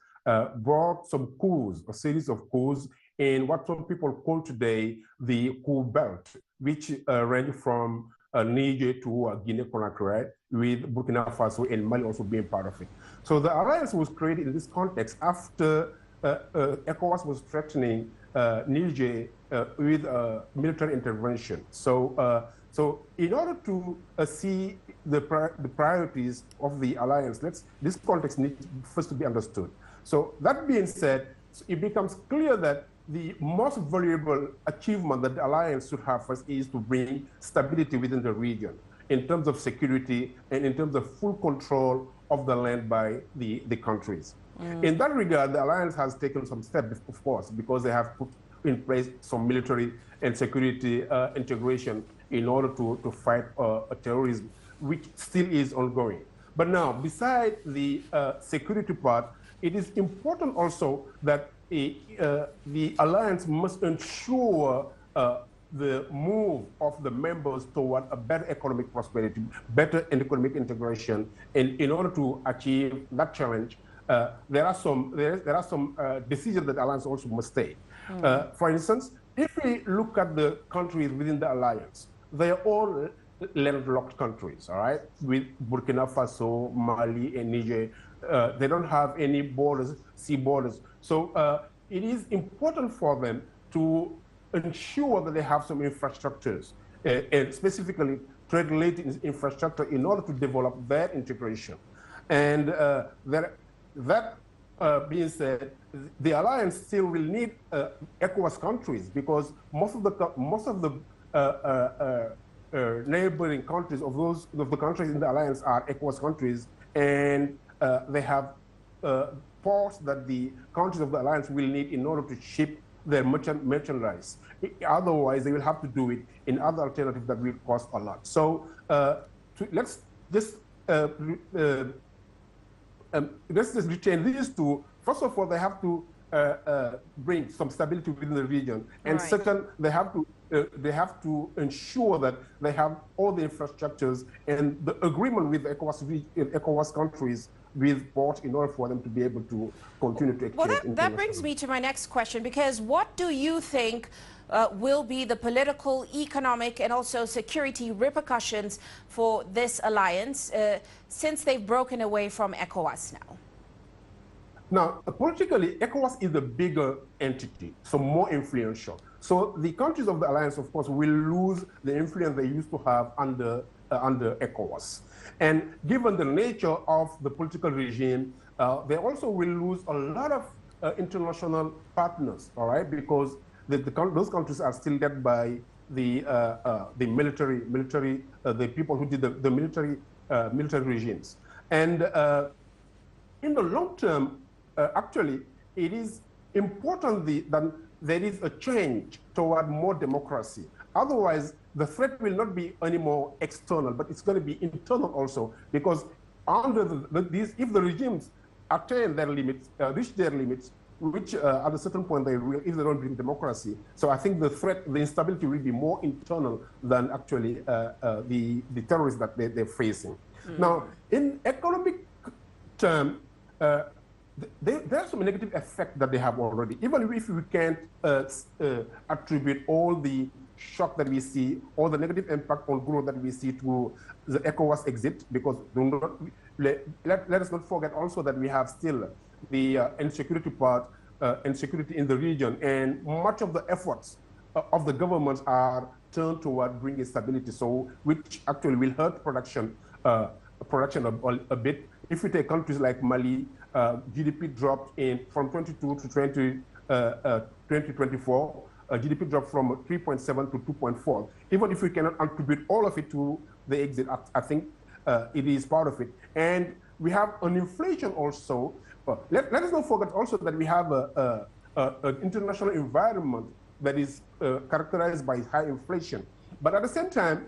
brought some coups, a series of coups in what some people call today the coup belt, which range from Niger to Guinea-Conakry, with Burkina Faso and Mali also being part of it. So the alliance was created in this context after ECOWAS was threatening Niger with military intervention. So in order to see the priorities of the alliance, this context needs first to be understood. So that being said, it becomes clear that the most valuable achievement that the alliance should have first is to bring stability within the region in terms of security and in terms of full control of the land by the countries. In that regard, the alliance has taken some steps, of course, because they have put in place some military and security integration in order to fight terrorism, which still is ongoing. But now, beside the security part, it is important also that the alliance must ensure the move of the members toward a better economic prosperity, better economic integration. And in order to achieve that challenge, there are some decisions that the alliance also must take. For instance, if we look at the countries within the alliance, they are all landlocked countries, all right? With Burkina Faso, Mali, and Niger, they don't have any borders, sea borders. So it is important for them to ensure that they have some infrastructures, and specifically trade-related infrastructure in order to develop their integration. And that being said, the alliance still will need ECOWAS countries, because most of the neighboring countries of the countries in the alliance are ECOWAS countries, and they have ports that the countries of the alliance will need in order to ship their merchandise. Otherwise, they will have to do it in other alternatives that will cost a lot. So let's just retain these two. First of all, they have to bring some stability within the region. And second, they have to ensure that they have all the infrastructures and the agreement with ECOWAS countries with port in order for them to be able to continue to exchange. Well, that brings me to my next question, because what do you think will be the political, economic, and also security repercussions for this alliance since they've broken away from ECOWAS now? Now, politically, ECOWAS is a bigger entity, so more influential. So the countries of the alliance, of course, will lose the influence they used to have under ECOWAS. And given the nature of the political regime, they also will lose a lot of international partners, all right, because those countries are still led by the military, the people who did the military regimes. And in the long term, actually, it is important that there is a change toward more democracy. Otherwise, the threat will not be any more external, but it's going to be internal also, because under if the regimes attain their limits, reach their limits, which at a certain point they will, if they don't bring democracy. So I think the threat, the instability will be more internal than actually the terrorists that they're facing. Now, in economic terms, there's some negative effect that they have already. Even if we can't attribute all the shock that we see, all the negative impact on growth that we see to the ECOWAS exit, because let us not forget also that we have still the insecurity part, insecurity in the region, and much of the efforts of the governments are turned toward bringing stability, so which actually will hurt production a bit. If we take countries like Mali, GDP dropped from 22 to 2024. GDP dropped from 3.7 to 2.4. Even if we cannot attribute all of it to the exit, I think it is part of it. And we have an inflation also. Let us not forget also that we have an international environment that is characterized by high inflation. But at the same time,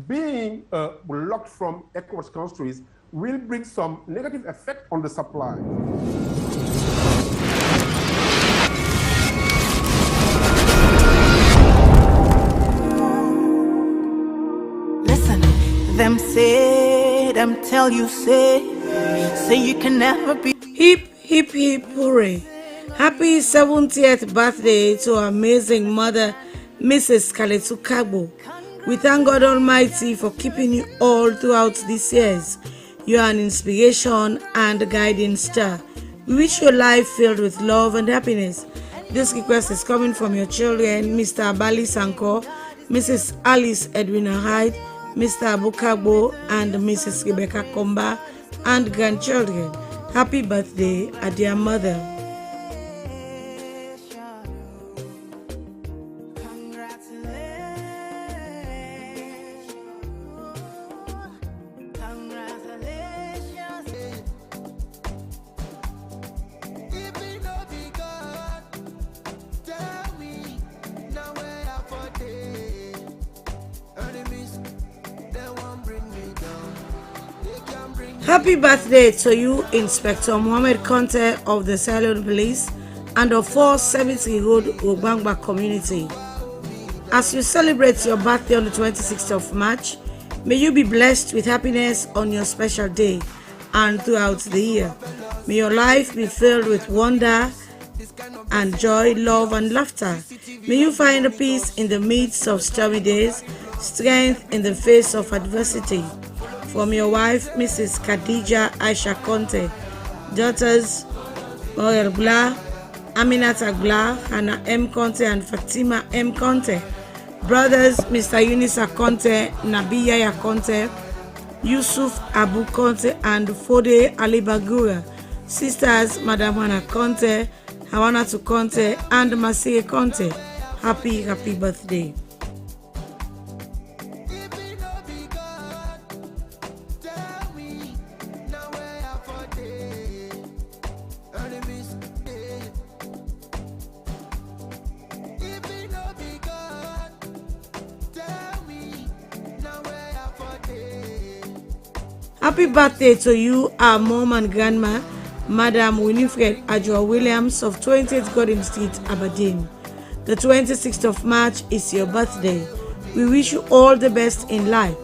being locked from ECOWAS countries will bring some negative effect on the supply. Listen, them say, them tell you say you can never be. Hip, hip, hip, hooray. Happy 70th birthday to our amazing mother, Mrs. Kaletu Kagbo. We thank God Almighty for keeping you all throughout these years. You are an inspiration and a guiding star. We wish your life filled with love and happiness. This request is coming from your children, Mr. Abali Sanko, Mrs. Alice Edwina Hyde, Mr. Abu Kagbo, and Mrs. Rebecca Komba, and grandchildren. Happy birthday, our dear mother. Happy birthday to you, Inspector Mohammed Conte of the Sierra Leone Police and of 470 Road, Ogbangba community. As you celebrate your birthday on the 26th of March, may you be blessed with happiness on your special day and throughout the year. May your life be filled with wonder and joy, love and laughter. May you find peace in the midst of stormy days, strength in the face of adversity. From your wife, Mrs. Khadija Aisha Conte, daughters Moel Bla, Aminata Bla, Hannah M. Conte and Fatima M. Conte, brothers Mr. Yunisa Conte, Nabiya Conte, Yusuf Abu Conte and Fode Ali Bagura, sisters Madam Hannah Conte, Hawanatu Conte and Masire Conte. Happy birthday. Happy birthday to you, our mom and grandma, Madam Winifred Adjoa Williams of 28 Gordon Street, Aberdeen. The 26th of March is your birthday. We wish you all the best in life.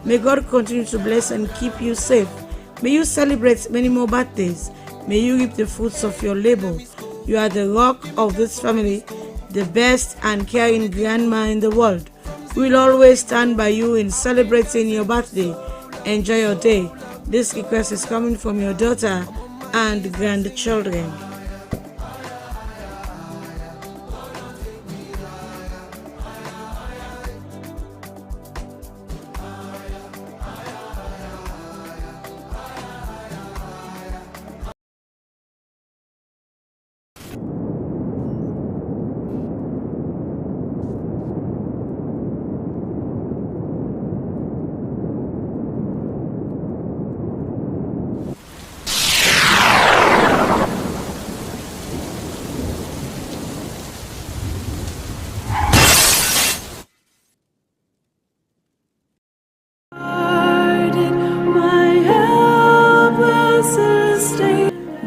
May God continue to bless and keep you safe. May you celebrate many more birthdays. May you reap the fruits of your labor. You are the rock of this family, the best and caring grandma in the world. We will always stand by you in celebrating your birthday. Enjoy your day. This request is coming from your daughter and grandchildren.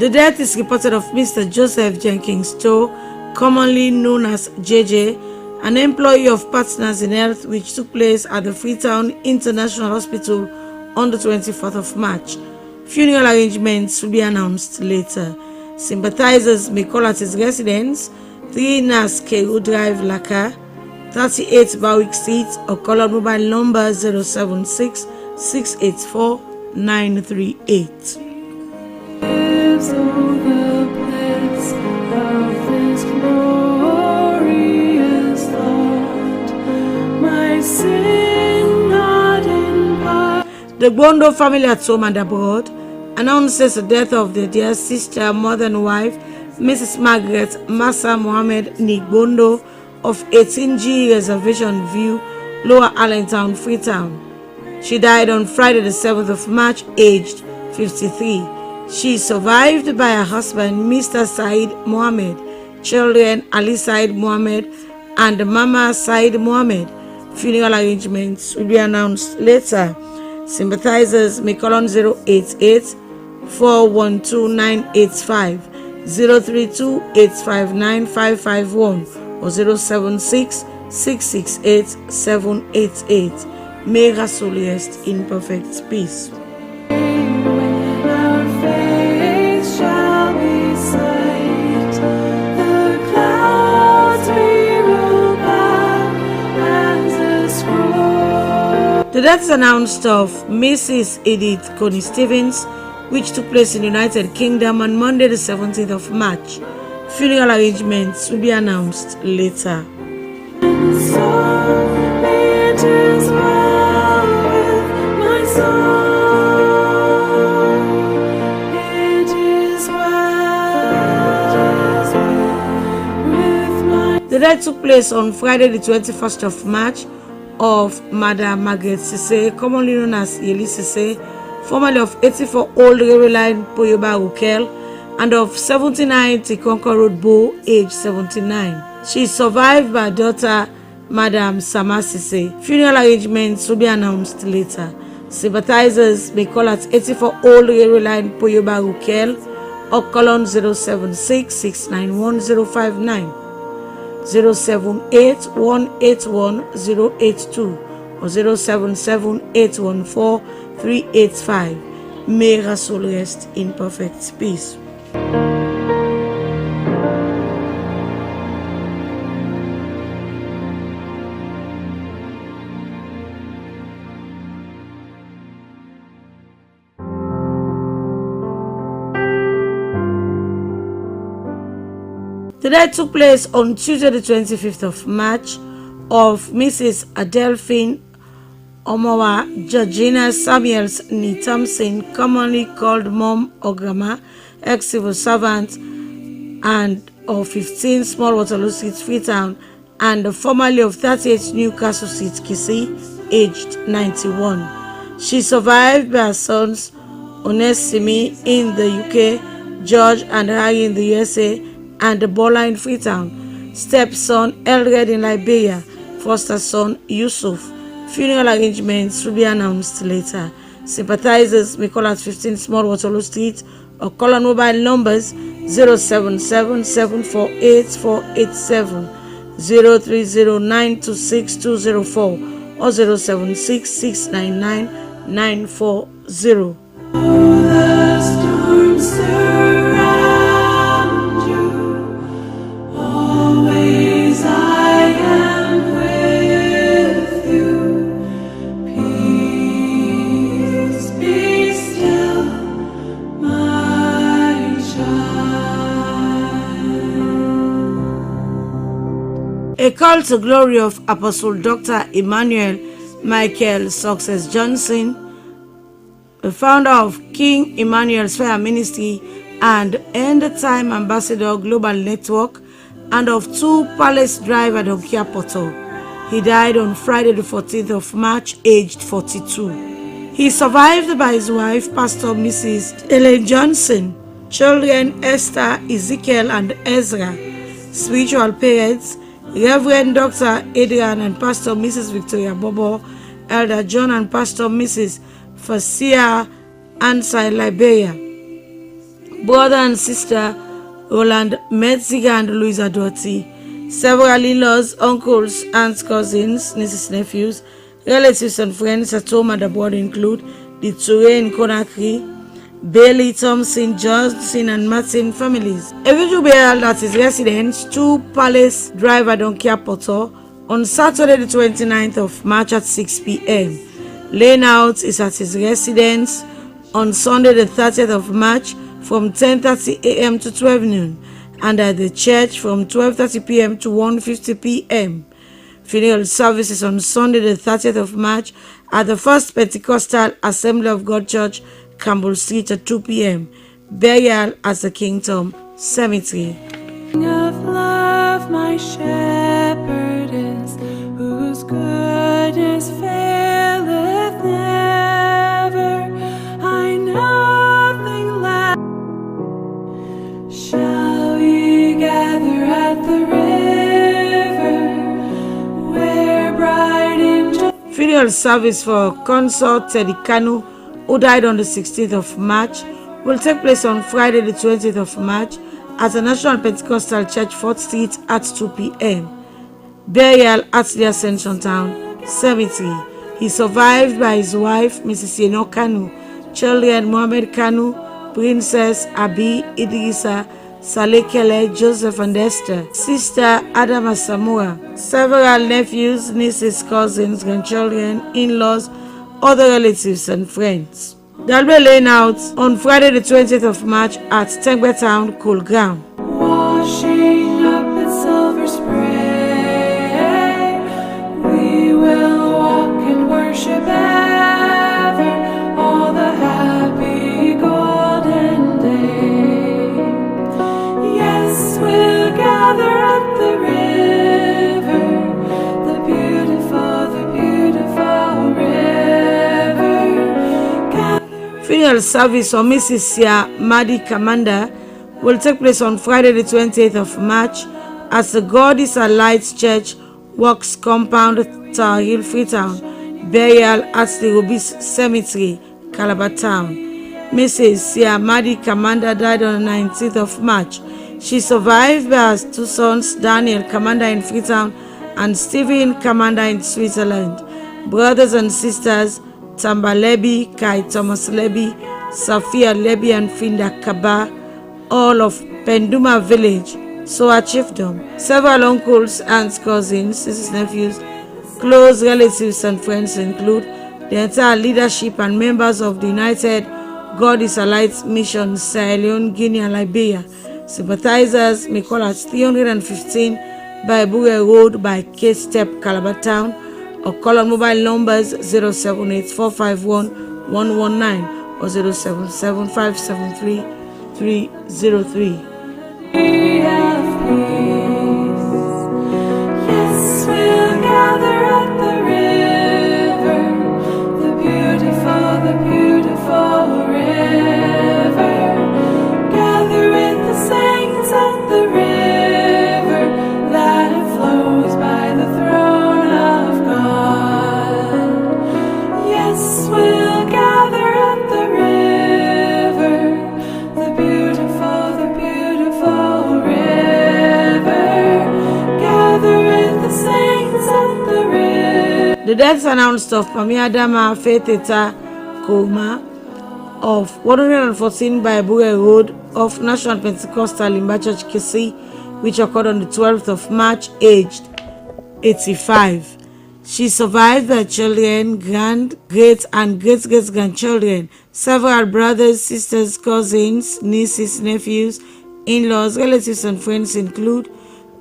The death is reported of Mr. Joseph Jenkins Stowe, commonly known as JJ, an employee of Partners in Health, which took place at the Freetown International Hospital on the 24th of March. Funeral arrangements will be announced later. Sympathizers may call at his residence, 3 Nas Keru Drive, Laka, 38 Barwick Street, or call on mobile number 076 684 938. The Gbondo family at home and abroad announces the death of their dear sister, mother and wife, Mrs. Margaret Massa Mohammed Nigbondo of 18G Reservation View, Lower Allentown, Freetown. She died on Friday the 7th of March, aged 53. She is survived by her husband, Mr. Said Mohammed, children Ali Said Mohammed and Mama Said Mohammed. Funeral arrangements will be announced later. Sympathizers may call on 088 412 985, 032 859 551, or 076 668 788. May her soul rest in perfect peace. The death announced of Mrs. Edith Connie Stevens, which took place in the United Kingdom on Monday the 17th of March. Funeral arrangements will be announced later. The death took place on Friday the 21st of March of Madam Margaret Sise, commonly known as Yeli Sise, formerly of 84 Old Railway Line, Poyoba Ukel, and of 79 Tikonko Road, Bo, age 79. She is survived by her daughter, Madam Sama Sise. Funeral arrangements will be announced later. Sympathizers may call at 84 Old Railway Line, Poyoba Ukel, or call on 076 691 059. 078 181 082 or 077 814 385. May her soul rest in perfect peace. The death took place on Tuesday the 25th of March of Mrs. Adelphine Omowa Georgina Samuels Nee Thompson, commonly called Mom or Grandma, ex-civil servant, and of 15 Small Waterloo Street, Freetown, and formerly of 38 Newcastle Street, Kisii, aged 91. She survived by her sons Onesimi in the UK, George and Harry in the USA, and Bola in Freetown, stepson Eldred in Liberia, foster son Yusuf. Funeral arrangements will be announced later. Sympathizers may call at 15 Small Waterloo Street or call on mobile numbers 077-748-487, 030926-204, or 076-699-940. The storms surround you. Always I am with you. Peace be still, my child. A call to glory of Apostle Dr. Emmanuel Michael Success Johnson, the founder of King Emmanuel's Fire Ministry and End Time Ambassador Global Network, and of 2 Palace Drive at Donkia Porto. He died on Friday the 14th of March, aged 42. He is survived by his wife, Pastor Mrs. Ellen Johnson, children Esther, Ezekiel, and Ezra, spiritual parents, Reverend Dr. Adrian and Pastor Mrs. Victoria Bobo, Elder John and Pastor Mrs. Fasia Ansai Liberia, brother and sister Roland Metziga and Louisa Doty, several in-laws, uncles, aunts, cousins, nieces, nephews, relatives and friends at home and abroad include the Toure in Conakry, Bailey, Thompson, Johnson and Martin families. A vigil be held at his residence, 2 Palace Drive at Donkia Porto, on Saturday the 29th of March at 6 p.m. Laying out is at his residence on Sunday the 30th of March from 10:30 a.m. to 12 noon, and at the church from 12:30 p.m. to 1:50 p.m. Funeral services on Sunday the 30th of March at the First Pentecostal Assembly of God Church, Campbell Street at 2 p.m. Burial at the Kingdom Cemetery. Of love, my shepherd is, whose goodness faileth never. I nothing lack. Shall we gather at the river, where bright angels. Funeral service for Consort Teddy Kanu, who died on the 16th of March, will take place on Friday the 20th of March at the National Pentecostal Church, 4th Street at 2 p.m. Burial at the Ascension Town Cemetery. He survived by his wife, Mrs. Yeno Kanu, children Mohammed Kanu, Princess Abi Idrisa, Saleh Kele, Joseph and Esther, sister Adama Samua, several nephews, nieces, cousins, grandchildren, in-laws, other relatives and friends. They'll be laying out on Friday the 20th of March at Tengbe Town, Cool Ground. Washing up at Silver Spray, we will walk and worship ever, all the happy golden day. Yes, we'll gather at the river, the beautiful river. Funeral service for Mrs. Sia Madi Kamanda will take place on Friday the 28th of March at the God is a Light Church, Works Compound, Tower Hill, Freetown. Burial at the Rubis Cemetery, Calabar Town. Mrs. Sia Madi Kamanda died on the 19th of March. She survived by her 2 sons, Daniel Kamanda in Freetown and Stephen Kamanda in Switzerland. Brothers and sisters, Tamba Lebi, Kai Thomas Lebi, Safia Lebi and Finda Kaba, all of Penduma Village, Soa Chiefdom. Several uncles, aunts, cousins, sisters, nephews, close relatives and friends include the entire leadership and members of the United God is a Light Mission, Sierra Leone, Guinea and Liberia. Sympathizers may call at 315 by Bure Road by K-Step, Calabar Town, or call on mobile numbers 078-451-119 or 077-573-303. Yes, we'll gather at the river, the beautiful river. Gather with the saints at the river that flows by the throne of God. Yes, we'll gather at the river, the The deaths announced of Mami Adama Feteta Koma of 114 by Bure Road of National Pentecostal Limba Church Kisi, which occurred on the 12th of March, aged 85. She survived by children, great and great-great-grandchildren, several brothers, sisters, cousins, nieces, nephews, in-laws, relatives, and friends include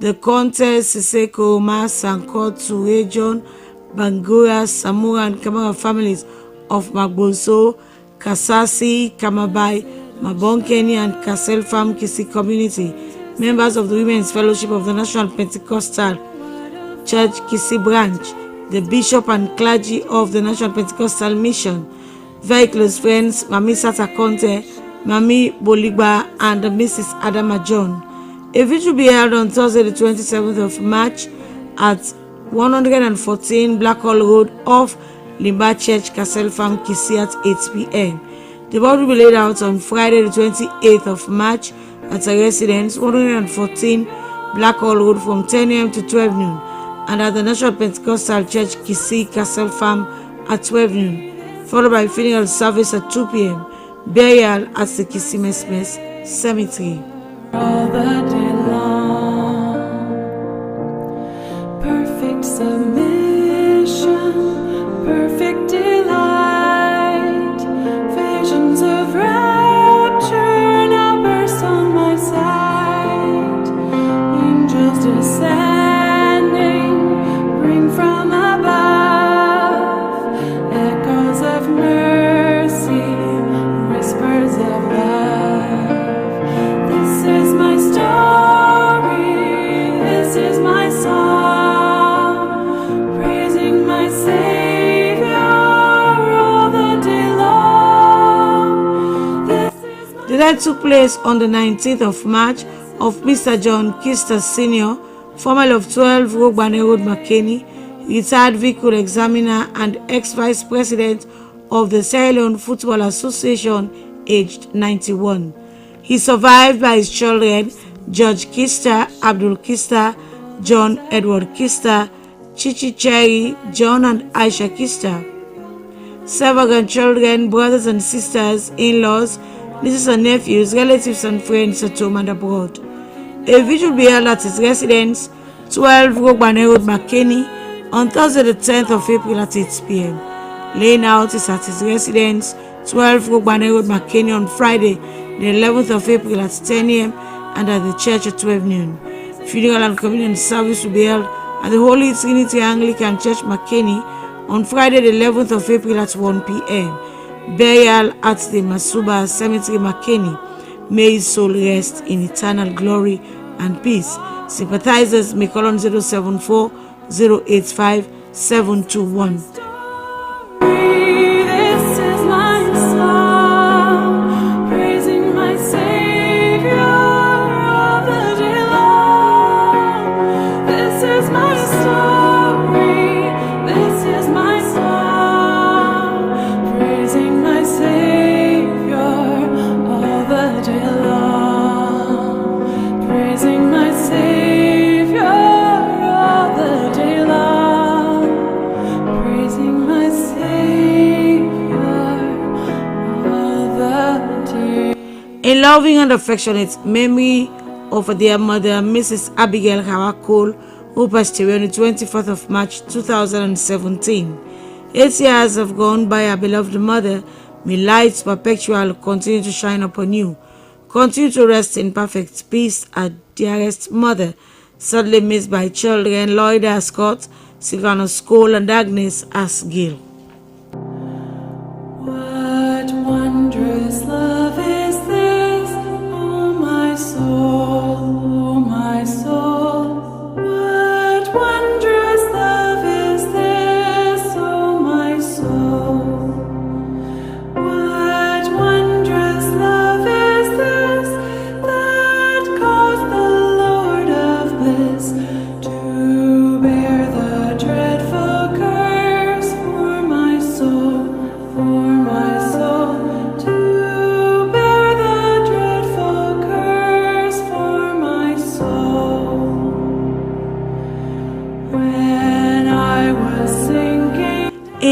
the Conte, Siseko, Oma, Sankot, Surejon, Bangura, Samura, and Kamara families of Magboso, Kasasi, Kamabai, Mabonkeni, and Kasel Farm Kisi community, members of the Women's Fellowship of the National Pentecostal Church Kisi branch, the bishop and clergy of the National Pentecostal Mission, very close friends Mami Sata Conte, Mami Boligba, and Mrs. Adama John. A vigil will be held on Thursday the 27th of March at 114 Blackhall Road off Limba Church, Castle Farm, Kisi at 8 p.m. The body will be laid out on Friday the 28th of March at a residence 114 Blackhall Road from 10 a.m. to 12 noon and at the National Pentecostal Church, Kisi, Castle Farm at 12 noon, followed by funeral service at 2 p.m. Burial at the Kisi Mesmes Cemetery. All the day long, perfect submission, perfect delight, visions of rapture now burst on my sight, angels descending, bring from above, echoes of mercy, whispers of love. This is my story, this is my song, praising my Savior all the day long. The death took place on the 19th of March of Mr. John Kister Sr., formerly of 12 Rogbane Road, McKinney, retired vehicle examiner and ex-vice president of the Sierra Leone Football Association, aged 91. He survived by his children, George Kister, Abdul Kister, John Edward Kister, Chichi Cherry, John and Aisha Kister. Several grandchildren, brothers and sisters, in-laws, nieces and nephews, relatives and friends at home and abroad. A vigil will be held at his residence, 12 Rogbane Road, McKinney, on Thursday the 10th of April at 8 p.m. Laying out is at his residence, 12 Rogbane Road, McKinney, on Friday, the 11th of April at 10 a.m. and at the church at 12 noon. Funeral and communion service will be held at the Holy Trinity Anglican Church, McKinney, on Friday, the 11th of April at 1 p.m. Burial at the Masuba Cemetery, McKinney. May his soul rest in eternal glory and peace. Sympathizers may call on 074 085 721. This is my song, praising my Savior all the day long. This is my story, this is my song, praising my Savior all the day long, praising my Savior all the day long, praising my Savior all the day. In loving and affectionate memory of their mother, Mrs. Abigail Hawakol, who passed away on the 24th of March 2017. 8 years have gone by, our beloved mother. May light perpetual continue to shine upon you. Continue to rest in perfect peace, our dearest mother. Sadly missed by children Lloyd Scott, Sylvanus Cole, and Agnes Asgill. What wondrous love is this, oh my soul, oh my soul. What wondrous love is this, oh my soul. What wondrous love is this that caused the Lord of bliss to bear the dreadful curse for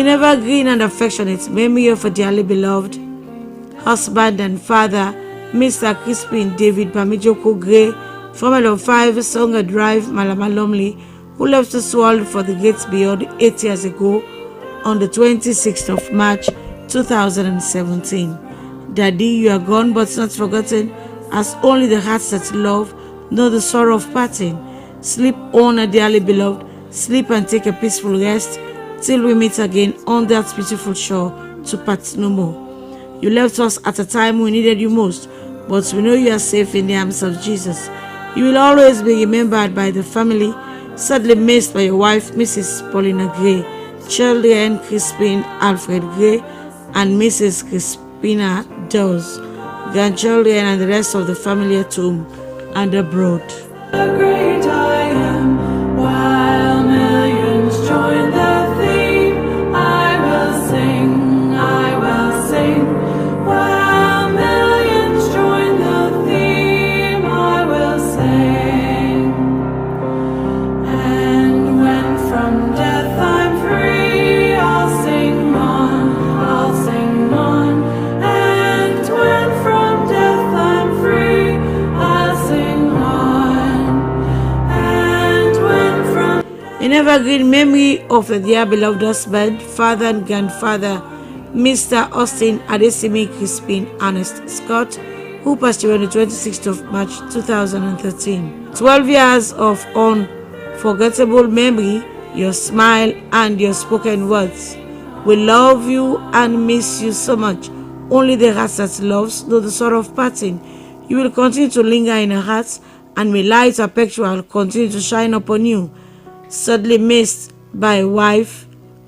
In evergreen and affectionate memory of a dearly beloved husband and father, Mr. Crispin David Bamijoko Gray, former of 5 Songa Drive, Malamalomli, who left this world for the gates beyond 8 years ago on the 26th of March 2017. Daddy, you are gone but not forgotten, as only the hearts that love know the sorrow of parting. Sleep on, a dearly beloved, sleep and take a peaceful rest till we meet again on that beautiful shore to part no more. You left us at a time we needed you most, but we know you are safe in the arms of Jesus. You will always be remembered by the family, sadly missed by your wife, Mrs. Paulina Gray, children Crispin Alfred Gray, and Mrs. Crispina Dawes, grandchildren, and the rest of the family at home and abroad. Great I am, while millions join the theme, I will sing, while millions join the theme, I will sing. And when from death I'm free, I'll sing on, and when from death I'm free, I'll sing on. In evergreen memory of the dear beloved husband, father and grandfather, Mr. Austin Adesimi Crispin Ernest Scott, who passed away on the 26th of March 2013. 12 years of unforgettable memory, your smile and your spoken words. We love you and miss you so much. Only the heart that loves know the sorrow of parting. You will continue to linger in our hearts, and may light perpetual continue to shine upon you. Sadly missed by wife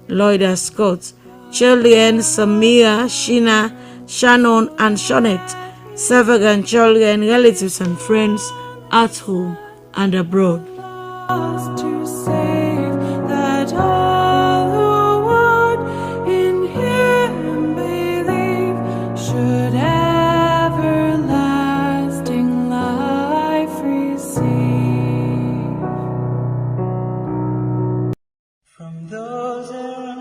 Lloyda Scott, children Samira, Sheena, Shannon, and Shonette, several grandchildren, relatives, and friends at home and abroad. To save that all who would in him believe should everlasting life receive. From those around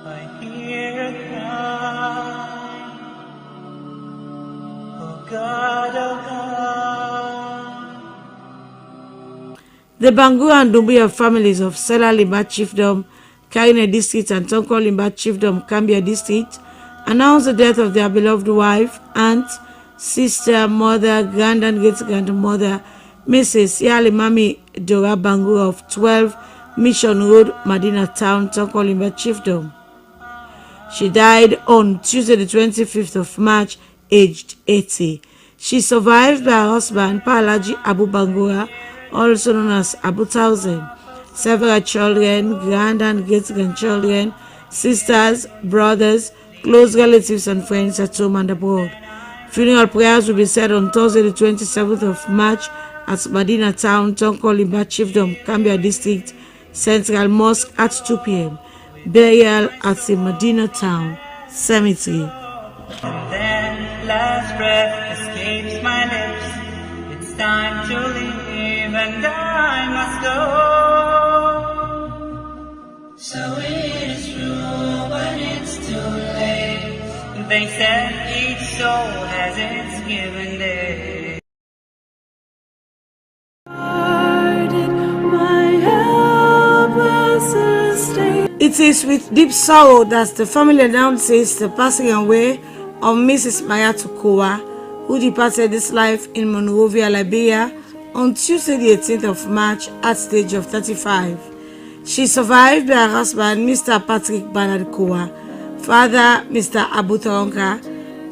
I hear a cry, oh God, oh God. The Bangu and Dumbuya families of Sierra Leone Chiefdom, Kaine District, and Tonko Limba Chiefdom, Cambia District, announced the death of their beloved wife, aunt, sister, mother, grand and great-grandmother, Mrs. Yali Mami Dora Bangu of 12 Mission Road, Medina Town, Tonko Limba Chiefdom. She died on Tuesday, the 25th of March, aged 80. She survived by her husband, Palaji Abu Bangura, also known as Abu Thousand, several children, grand and great-grandchildren, sisters, brothers, close relatives, and friends at home and abroad. Funeral prayers will be said on Thursday, the 27th of March at Medina Town, Tonko Limba Chiefdom, Cambia District, Central Mosque at 2 p.m. Burial at the Medina Town Cemetery. And then last breath escapes my lips. It's time to leave and I must go. So it is true, but it's too late. They said each soul has its given day. It is with deep sorrow that the family announces the passing away of Mrs. Maya Tukowa, who departed this life in Monrovia, Liberia, on Tuesday, the 18th of March, at the age of 35. She survived by her husband, Mr. Patrick Bernard Kowa, father, Mr. Abu Taronka,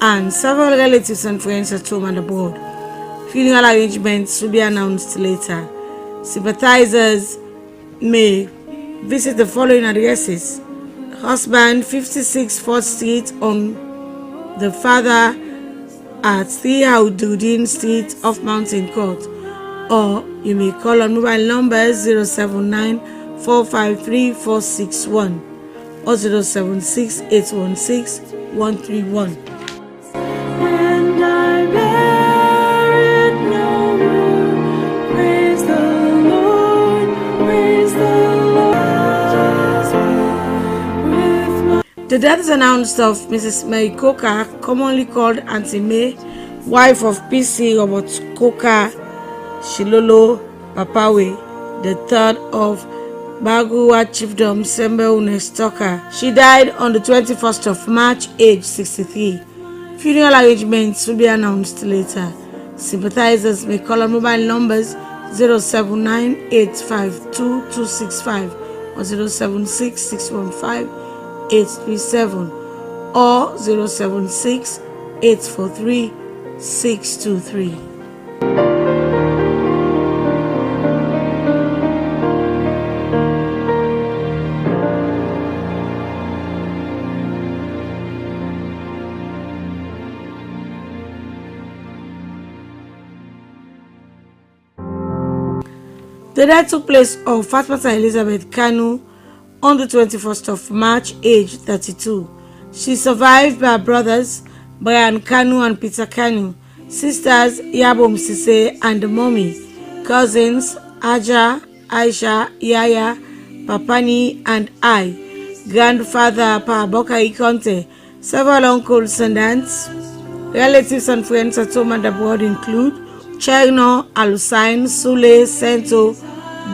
and several relatives and friends at home and abroad. Funeral arrangements will be announced later. Sympathizers may visit the following addresses: husband, 56 4th Street, on the father at 3 Haududdin Street off Mountain Court, or you may call on mobile numbers 079 453 461 or 076 816 131. And I bear it no more. Praise the Lord, praise the Lord. The death is announced of Mrs. Mary Coker, commonly called Auntie May, wife of PC Robert Coker Shilolo Papawe, the third of Bagua Chiefdom Sembe Unestoka. She died on the 21st of March, age 63. Funeral arrangements will be announced later. Sympathizers may call on mobile numbers 079-852-265 or 076-615-837 or 076-843-623. The death took place of Fatmata Elizabeth Kanu on the 21st of March, age 32. She survived by her brothers Brian Kanu and Peter Kanu, sisters Yabom Sise and Mommy, cousins Aja, Aisha, Yaya, Papani and I, grandfather Paboka Ikonte, several uncles and aunts. Relatives and friends at home and abroad include Cherno, Alusain, Sule, Sento,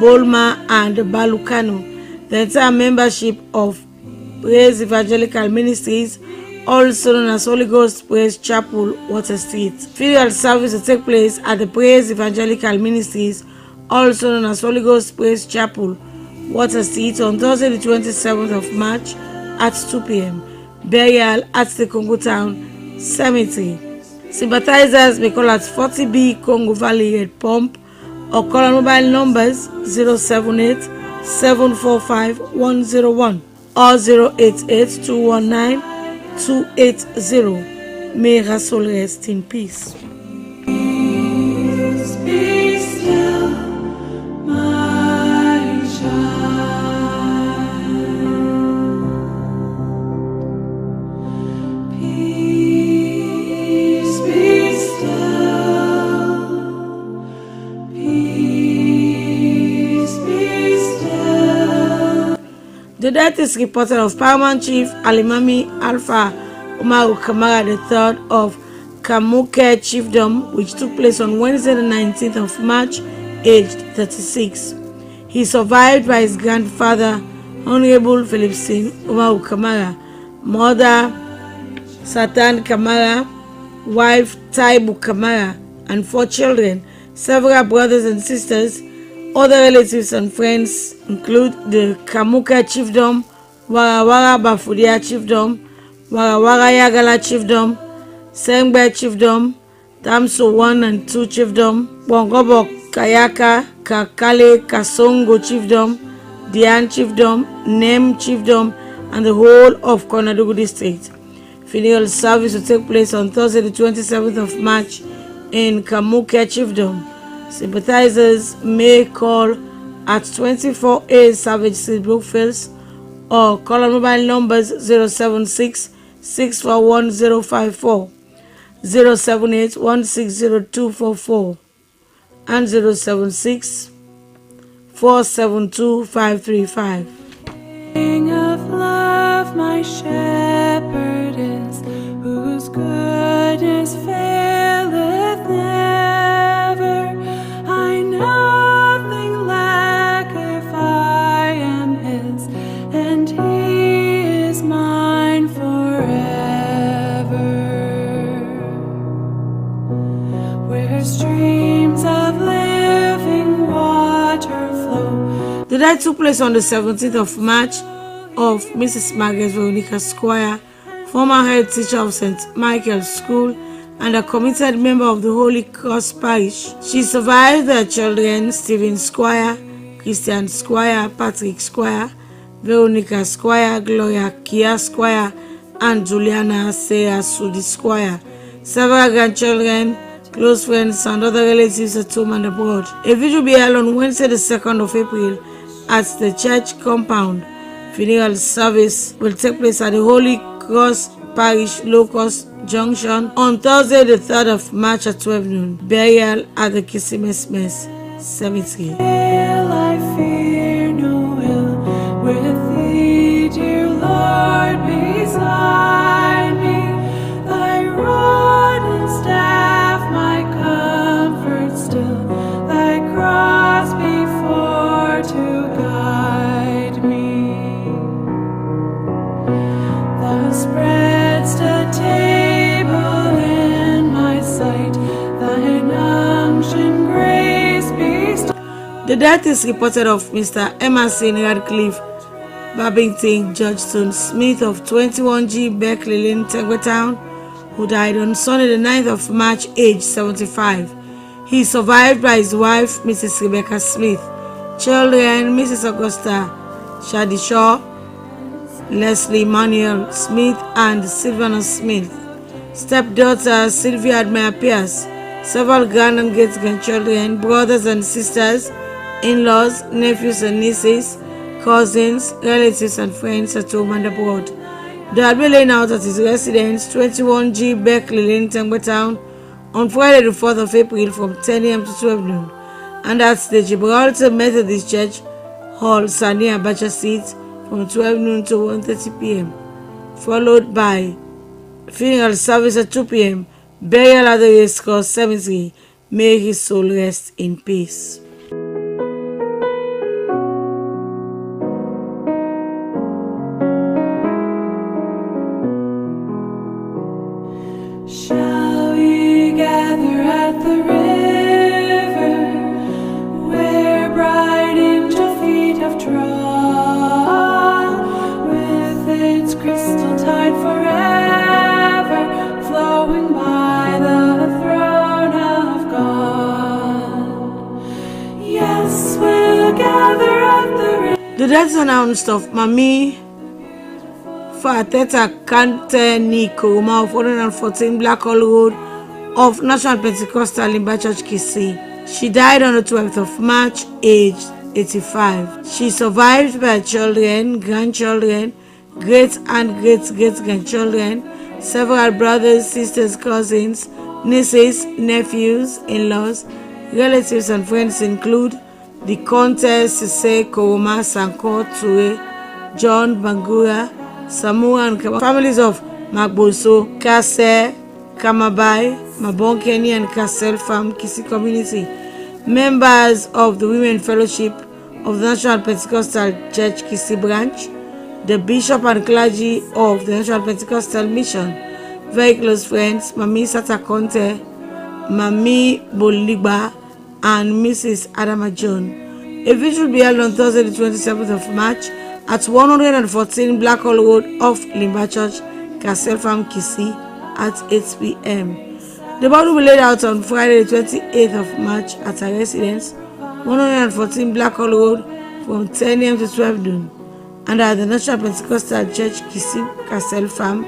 Bolma, and Balukano. The entire membership of Praise Evangelical Ministries, also known as Holy Ghost Praise Chapel, Water Street. Funeral service will take place at the Praise Evangelical Ministries, also known as Holy Ghost Praise Chapel, Water Street, on Thursday the 27th of March at 2 p.m. Burial at the Congo Town Cemetery. Sympathizers may call at 40B Congo Valley Red Pump or call on mobile numbers 078-745-101 or 088-219-280. May her soul rest in peace. Peace be still, my child. Peace be still. Peace be still. The death is reported of Paramount Chief Alimami Alpha Umaru Kamara III of Kamuke Chiefdom, which took place on Wednesday the 19th of March, aged 36. He is survived by his grandfather, Honorable Philipson Umaru Kamara, mother Satan Kamara, wife Taibu Kamara, and 4 children. Several brothers and sisters. Other relatives and friends include the Kamuka Chiefdom, Warawara Bafudia Chiefdom, Warawara Yagala Chiefdom, Sengbe Chiefdom, Tamso 1 and 2 Chiefdom, Bongobo Kayaka, Kakale Kasongo Chiefdom, Dian Chiefdom, Nem Chiefdom, and the whole of Konadugu District. Funeral service will take place on Thursday the 27th of March in Kamuka Chiefdom. Sympathizers may call at 24A Savage Street, Brookfields, or call on mobile numbers 076-641-054, 078-160-244, and 076-472-535. King of love, my shepherd is, whose goodness faileth never. I nothing lack if I am his, and he is mine forever. Where streams of living water flow. The death took place on the 17th of March of Mrs. Margaret Veronica Squire, former head teacher of St. Michael's School and a committed member of the Holy Cross Parish. She survived her children Stephen Squire, Christian Squire, Patrick Squire, Veronica Squire, Gloria Kia Squire, and Juliana Sarah Sudi Squire. Several grandchildren, close friends, and other relatives at home and abroad. A vigil will be held on Wednesday the 2nd of April at the church compound. Funeral service will take place at the Holy Cross Parish Locust Junction on Thursday the 3rd of March at 12 noon. Burial at the Kenema Cemetery. I fear no ill, with thee, dear Lord, be The death is reported of Mr. Emerson Radcliffe Babington Georgetown Smith of 21G Berkeley Lane, Tegwetown, who died on Sunday the 9th of March, aged 75. He is survived by his wife, Mrs. Rebecca Smith, children, Mrs. Augusta Shadishaw, Leslie Manuel Smith, and Sylvanus Smith, stepdaughter Sylvia Admire Pierce, several grand and great grandchildren, brothers and sisters, in-laws, nephews and nieces, cousins, relatives and friends at home and abroad. They had been laying out at his residence, 21G Berkeley Lane, Tegwetown, on Friday the 4th of April from 10 a.m. to 12 noon, and at the Gibraltar Methodist Church Hall, Sani Abacha Street, from 12 noon to 1:30 p.m., followed by funeral service at 2 p.m., burial at the Race Course Cemetery. May his soul rest in peace. Shall we gather at the river where bright angel feet have trod, with its crystal tide forever flowing by the throne of God? Yes, we'll gather at the river. The death announced of Mami Fateta Kante Nico of 114 Blackhall Road of National Pentecostal Limba Church, Kisii. She died on the 12th of March, aged 85. She survived by children, grandchildren, great and great-great-grandchildren, several brothers, sisters, cousins, nieces, nephews, in-laws, relatives and friends include the Conte, Sise, Koroma, Sanko, Ture, John, Bangura, Samoa and families of Magboso, Kase, Kamabai, Mabonkeni and Kasel Farm, Kisii community, members of the Women Fellowship of the National Pentecostal Church, Kisii branch, the bishop and clergy of the National Pentecostal Mission, very close friends, Mami Sata Conte, Mami Boligba, and Mrs. Adama John. A vigil will be held on Thursday the 27th of March at 114 Blackhall Road off Limba Church, Kasel Farm, Kisii at 8 p.m. The body will be laid out on Friday the 28th of March at her residence, 114 Blackhall Road from 10 a.m. to 12 noon, and at the National Pentecostal Church, Kisii, Kasel Farm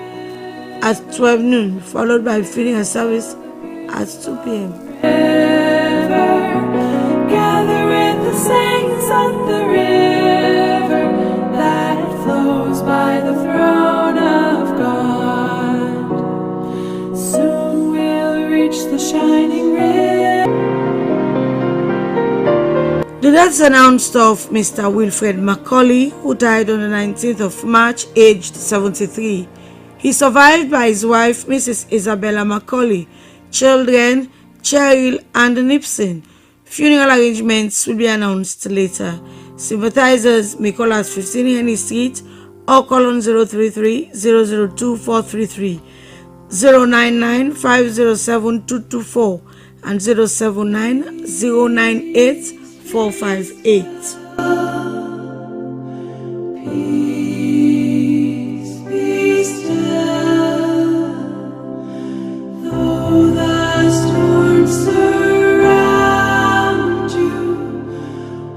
at 12 noon, followed by funeral service at 2 p.m. Gather with the saints at the river that flows by the throne of God. Soon we'll reach the shining river. The death announced of Mr. Wilfred Macaulay, who died on the 19th of March, aged 73. He survived by his wife, Mrs. Isabella Macaulay, children, Cheryl and Nipson. Funeral arrangements will be announced later. Sympathizers may call at 15 Henry Street or call on 033 002 433, 099 507 224 and 079 098 458. Peace be still, though the storms surround you,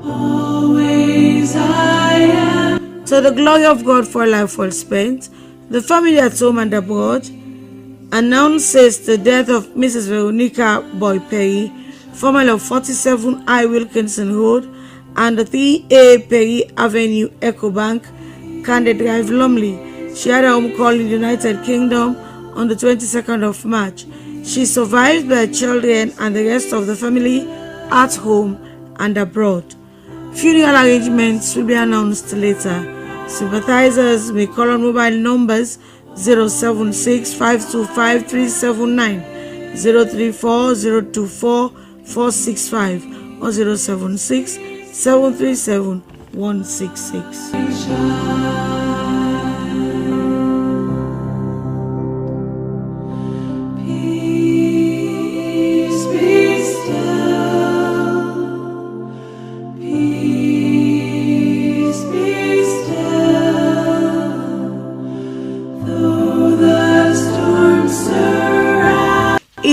always I am. To the glory of God for a life well spent, the family at home and abroad announces the death of Mrs. Veronica Boy Perry, formerly of 47 I. Wilkinson Road and the 3A Perry Avenue, Ecobank, Candy Drive, Lumley. She had a home call in the United Kingdom on the 22nd of March. She survived by her children and the rest of the family at home and abroad. Funeral arrangements will be announced later. Sympathizers may call on mobile numbers 076 525 379, 034 024 465 or 076 737 166. Peace be still,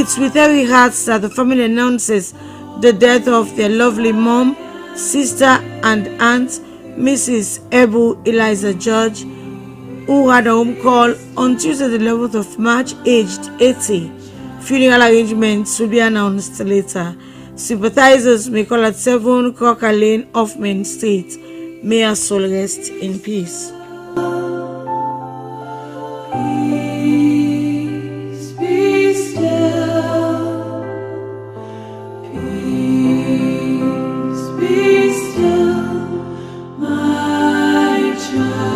It's with heavy hearts that the family announces the death of their lovely mom, sister, and aunt, Mrs. Ebu Eliza George, who had a home call on Tuesday, the 11th of March, aged 80. Funeral arrangements will be announced later. Sympathizers may call at 7 Crocker Lane off Main Street. May her soul rest in peace. Peace be still. Peace be still, my child.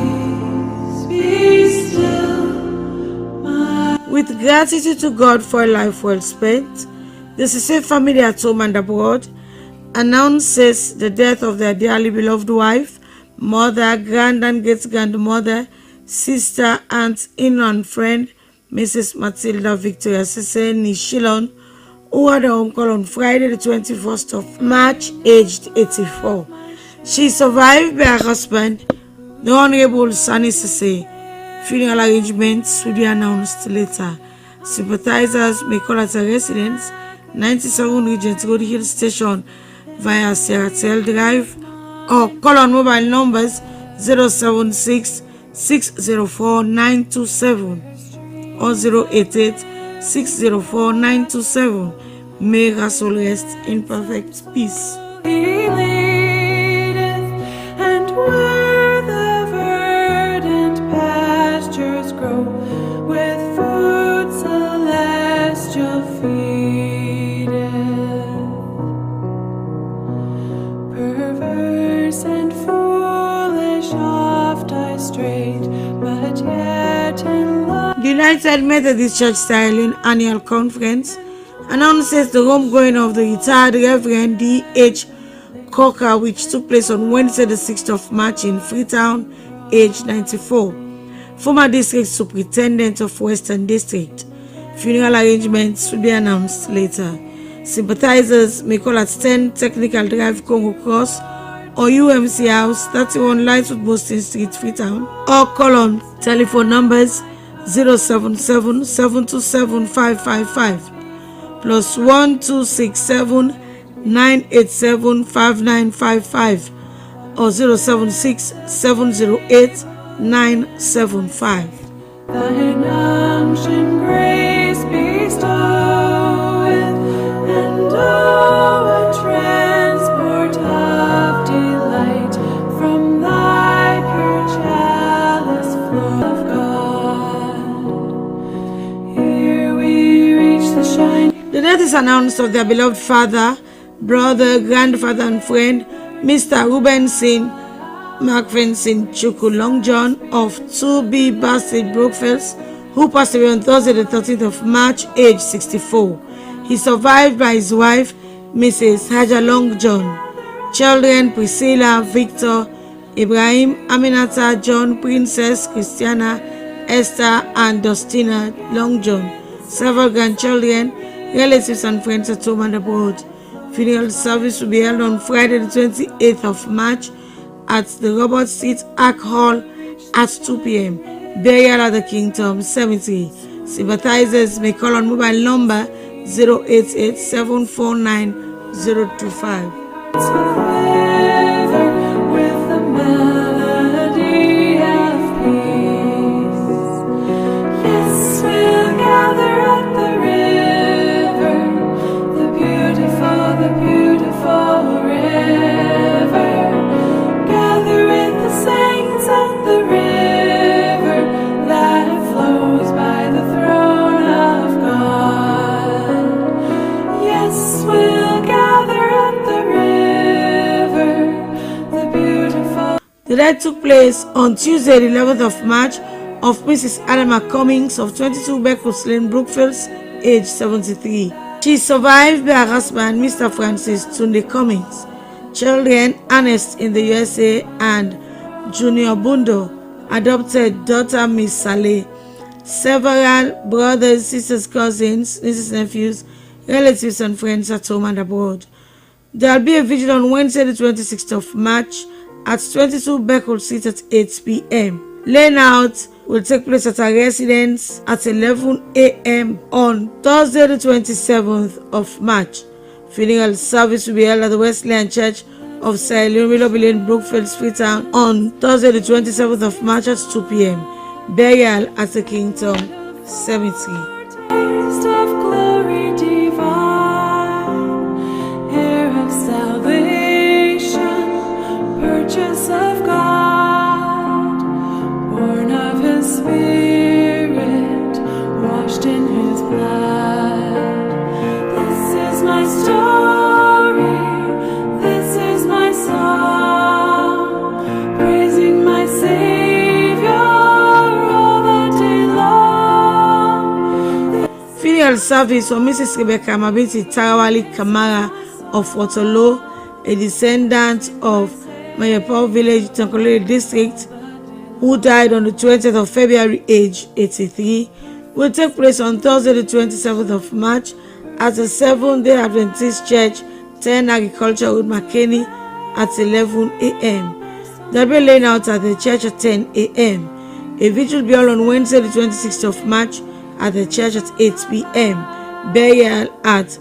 Peace be still, my. With gratitude to God for a life well spent, the Sise family at home and abroad announces the death of their dearly beloved wife, mother, grand and great-grandmother, sister, aunt, in-law and friend, Mrs. Matilda Victoria Sise Nishilon, who had a home call on Friday the 21st of March, aged 84. She is survived by her husband, the Honorable Sani Sise. Funeral arrangements will be announced later. Sympathizers may call at her residence, 97 Regent Road Hill Station, via Sierra Leone Drive, or call on mobile numbers 076 604 927 or 088 604 927. May her soul rest in perfect peace. He leadeth, and where the verdant pastures grow, with food celestial feedeth. Perverse and foolish oft I strayed, but yet in love. The United Methodist Church Sierra Leone Annual Conference announces the homegoing of the retired Reverend D.H. Coker, which took place on Wednesday the 6th of March in Freetown, aged 94, former District Superintendent of Western District. Funeral arrangements will be announced later. Sympathizers may call at 10 Technical Drive, Congo Cross, or UMC House, 31 Lightwood Boston Street, Freetown, or call on telephone numbers 077 727 555 plus 1267 987 5955 or 076 708 975. Thine unction grace bestoweth, and oh, a transport of delight from thy pure chalice flow of God. Here we reach the shining. The death is announced of their beloved father, brother, grandfather, and friend, Mr. Rubenson Macpherson Chuku Long John of 2B Bassett Brookfields, who passed away on Thursday the 13th of March, age 64. He survived by his wife, Mrs. Haja Long John. Children Priscilla, Victor, Ibrahim, Aminata, John, Princess, Christiana, Esther, and Dustina Long John. Several grandchildren, relatives, and friends at home and abroad. Funeral service will be held on Friday the 28th of March at the Robert Street Ark Hall at 2 p.m. Burial at the Kingdom Cemetery. Sympathizers may call on mobile number 088 749 025. With the melody of peace. Yes, we'll gather at the river, the beautiful river. Gather with the saints at the river that flows by the throne of God. Yes, we'll gather at the river, the beautiful. The death took place on Tuesday, the 11th of March, of Mrs. Adama Cummings of 22 Beckles Lane, Brookfields, age 73. She is survived by her husband, Mr. Francis Tunde Cummings. Children, Ernest in the USA and Junior Bundo, adopted daughter Miss Saleh. Several brothers, sisters, cousins, nieces, nephews, relatives, and friends at home and abroad. There will be a vigil on Wednesday, the 26th of March at 22 Beckle Street at 8 p.m. Laying out will take place at her residence at 11 a.m. on Thursday the 27th of March. Funeral service will be held at the Wesleyan Church of Sierra Leone Brookfield, Freetown on Thursday the 27th of March at 2 p.m. Burial at the Kingdom Cemetery. Taste of glory divine, heir of salvation, purchase of God, born of His Spirit, washed in His blood. This is my story, this is my song, praising my Savior all the day long. Funeral service for Mrs. Rebecca Mabinti Tarawali Kamara of Waterloo, a descendant of Mayapao Village, Tankolere District, who died on the 20th of February, age 83, will take place on Thursday the 27th of March at the Seventh-day Adventist Church, 10 Agriculture Road, McKinney at 11 a.m. They'll be laying out at the church at 10 a.m. A vigil will be held on Wednesday the 26th of March at the church at 8 p.m. Burial at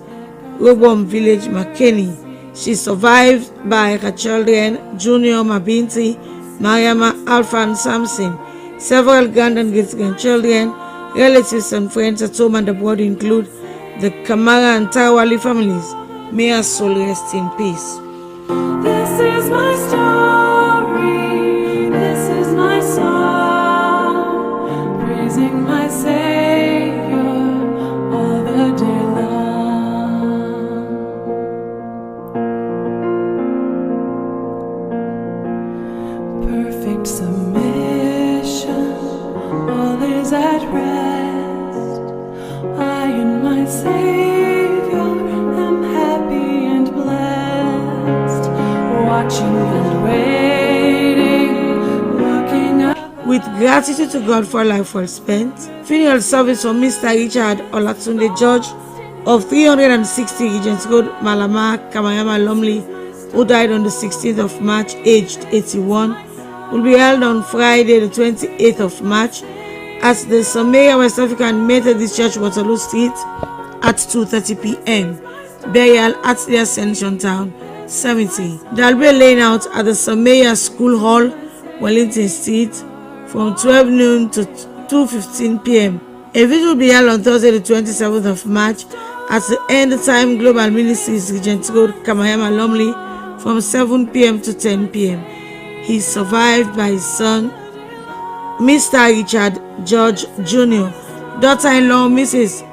Robom Village, McKinney. She is survived by her children, Junior Mabinti, Mariama, Alpha and Samson. Several grand and great-grandchildren, relatives and friends at home and abroad include the Kamara and Tarawali families. May her soul rest in peace. This is my story, this is my song, praising my Savior all the day long. Perfect submission, all is at rest. I and my Savior am happy and blessed, watching and waiting, looking up. With gratitude to God for life well spent, funeral service for Mr. Richard Olatunde George of 360 Regents Road, Malama, Kamayama, Lumley, who died on the 16th of March, aged 81, will be held on Friday the 28th of March at the Somalia West African Methodist Church, Waterloo Street at 2:30 p.m. Burial at the Ascension Town Cemetery. There will be a laying out at the Somalia School Hall, Wellington Street from 12 noon to 2:15 p.m. A visit will be held on Thursday the 27th of March at the End Time Global Ministries, Regent Road, Kamayama, Lumley from 7 p.m. to 10 p.m. He is survived by his son, Mr. Richard George Jr., daughter-in-law Mrs.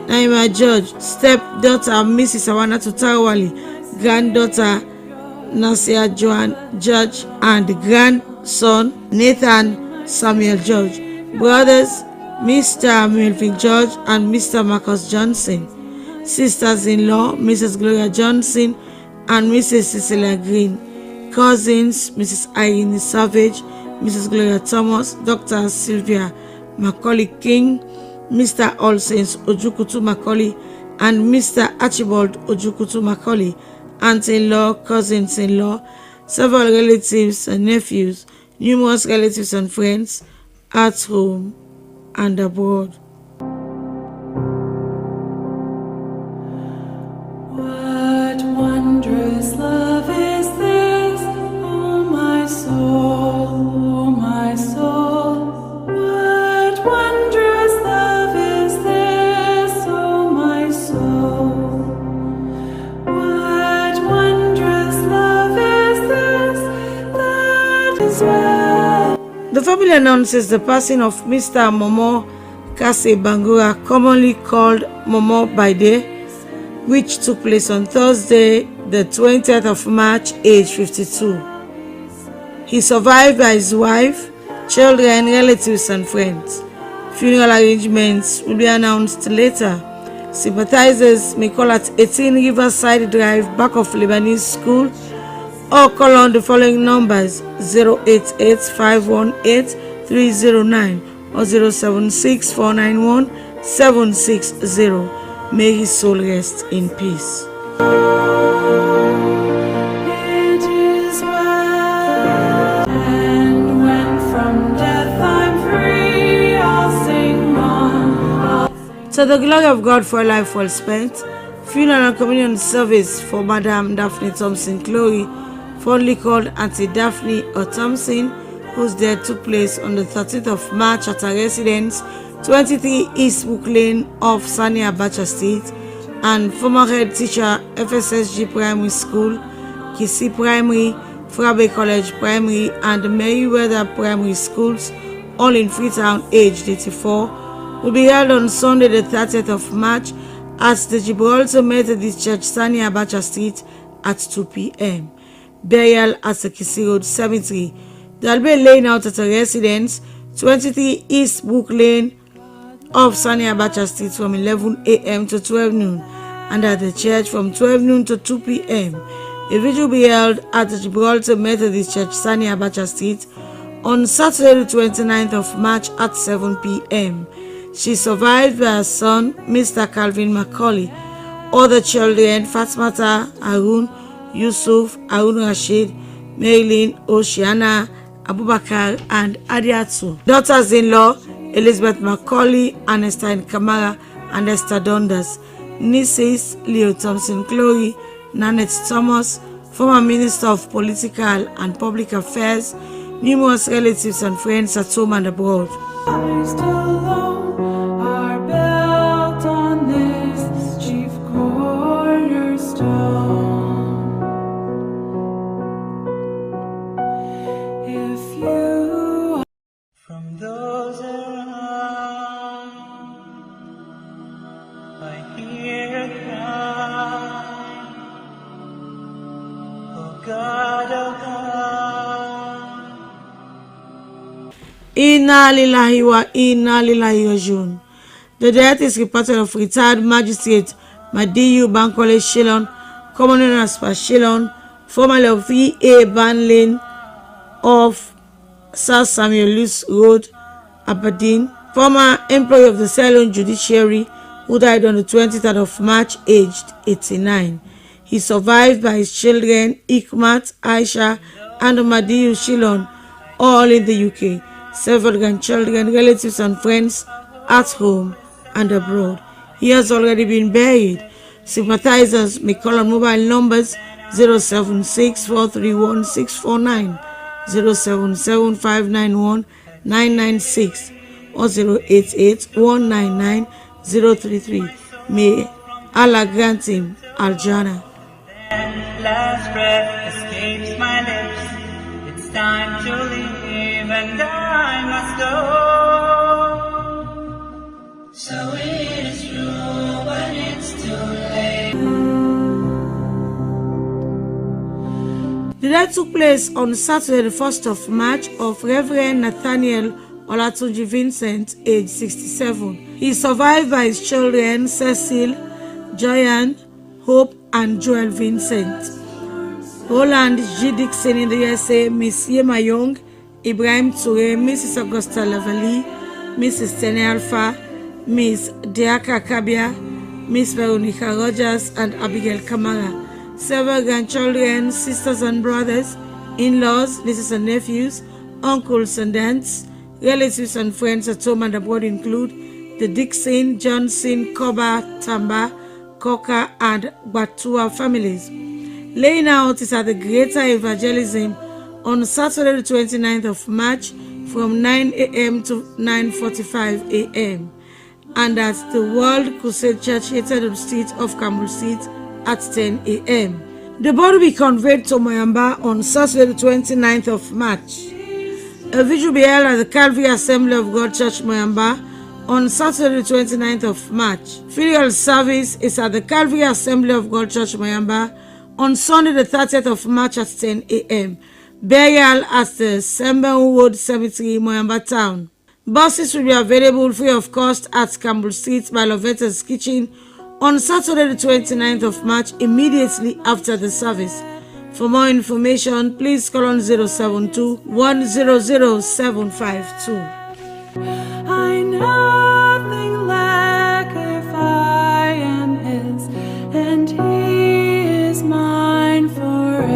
Naima George, stepdaughter Mrs. Awanatu Tarawali, granddaughter Nasia Joan George, and grandson Nathan Samuel George, brothers Mr. Melvin George and Mr. Marcus Johnson, sisters-in-law Mrs. Gloria Johnson and Mrs. Cecilia Green, cousins Mrs. Irene Savage, Mrs. Gloria Thomas, Dr. Sylvia Macaulay King, Mr. All Saints Ojukutu Macaulay, and Mr. Archibald Ojukutu Macaulay, aunts-in-law, cousins-in-law, several relatives and nephews, numerous relatives and friends at home and abroad. What wondrous love is this, oh my soul, what wondrous love is this, oh my soul, what wondrous love is this, that is well. The family announces the passing of Mr. Momo Kase Bangura, commonly called Momo by day, which took place on Thursday, the 20th of March, age 52. He survived by his wife, children, relatives, and friends. Funeral arrangements will be announced later. Sympathizers may call at 18 Riverside Drive, back of Lebanese School, or call on the following numbers: 088-518-309 or 076-491-760. May his soul rest in peace. It is well. To the glory of God for a life well spent. Funeral and communion service for Madam Daphne Thompson Chloe, fondly called Auntie Daphne or Thompson, whose death took place on the 13th of March at her residence, 23 East Book Lane of Sani Abacha State, and former head teacher, FSSG Primary School, Kisi Primary, Frabe College Primary, and Meriwether Primary Schools, all in Freetown, aged 84, will be held on Sunday the 30th of March at the Gibraltar Methodist Church, Sani Abacha Street at 2 p.m. Burial at the Kisi Road Cemetery. There will be a laying out at a residence, 23 East Book Lane of Sani Abacha Street from 11 a.m. to 12 noon, and at the church from 12 noon to 2 p.m. A vigil will be held at the Gibraltar Methodist Church, Sani Abacha Street on Saturday the 29th of March at 7 p.m. She is survived by her son, Mr. Calvin Macaulay. Other children, Fatmata, Arun, Yusuf, Arun Rashid, Maylin, Oceana, Abubakar, and Adiatu. Daughters-in-law, Elizabeth Macaulay, Ernestine Kamara, and Esther Dundas. Nieces, Leo Thompson Chloe, Nanette Thomas, former Minister of Political and Public Affairs, numerous relatives and friends at home and abroad. Are built on this chief cornerstone. If you from those around, I hear a cry. Oh God, oh God. Inna lillahi wa inna lillahi rajiun. The death is reported of retired magistrate Madiyu Bankole Shillon, commonly known as Shillon, formerly of VA Banlane of South Samuel Lewis Road, Aberdeen, former employee of the Sierra Leone Judiciary, who died on the 23rd of March, aged 89. He is survived by his children Ikmat, Aisha, and Madiyu Shillon, all in the UK. Several grandchildren, relatives, and friends at home and abroad. He has already been buried. Sympathizers may call on mobile numbers 076-431-649, 077-591-996, or 088-199-033. May Allah grant him Al-Jannah. Last breath escapes my lips. It's time to leave and I must go. So it is true, but it's too late. The death took place on Saturday the 1st of March of Reverend Nathaniel Olatunji Vincent, age 67. He is survived by his children Cecil, Joyanne, Hope, and Joel Vincent. Roland G. Dixon in the USA, Miss Yema Young, Ibrahim Toure, Mrs. Augusta Lavalley, Mrs. Tene Alpha, Miss Diaka Kabia, Miss Veronica Rogers, and Abigail Kamara. Several grandchildren, sisters and brothers, in-laws, nieces and nephews, uncles and aunts, relatives and friends at home and abroad include the Dixon, Johnson, Koba, Tamba, Coca, and Batua families. Laying out is at the Greater Evangelism on Saturday the 29th of March from 9 a.m. to 9:45 a.m. and at the World Crusade Church located on the street of Campbell Street at 10 a.m. The body will be conveyed to Moyamba on Saturday the 29th of March. A vigil will be held at the Calvary Assembly of God Church Moyamba on Saturday the 29th of March. Funeral service is at the Calvary Assembly of God Church Moyamba on Sunday the 30th of March at 10 a.m. Burial at the Sembenwood Cemetery, Moyamba Town. Buses will be available free of cost at Campbell Street by Lovetta's Kitchen on Saturday the 29th of March immediately after the service. For more information, please call on 072-100-752. I nothing lack if I am his, and he is mine forever.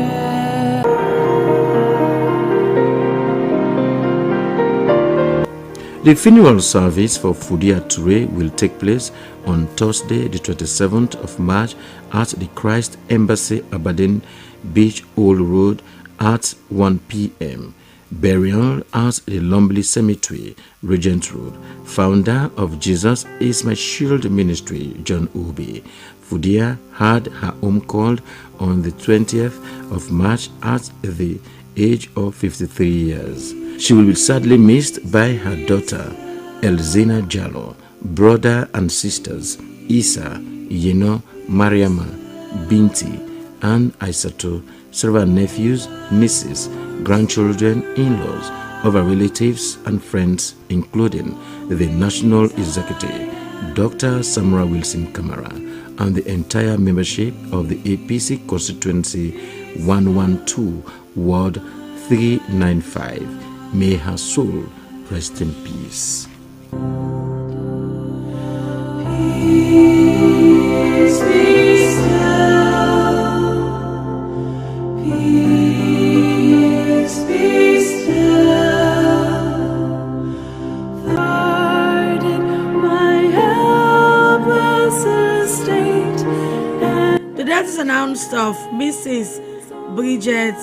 The funeral service for Fudia Toure will take place on Thursday, the 27th of March at the Christ Embassy, Aberdeen Beach, Old Road at 1 p.m. Burial at the Lumley Cemetery, Regent Road. Founder of Jesus is My Shield Ministry, John Obi. Fudia had her home called on the 20th of March at the age of 53 years. She will be sadly missed by her daughter, Elzina Jallo, brother and sisters, Isa, Yeno, Mariama, Binti, and Aisato, several nephews, nieces, grandchildren, in-laws, other relatives and friends, including the National Executive, Dr. Samura Wilson Kamara, and the entire membership of the APC Constituency 112, Ward 395. May her soul rest in peace. Peace be still. Peace be still. Pardon my helpless estate. The death is announced of Mrs. Bridget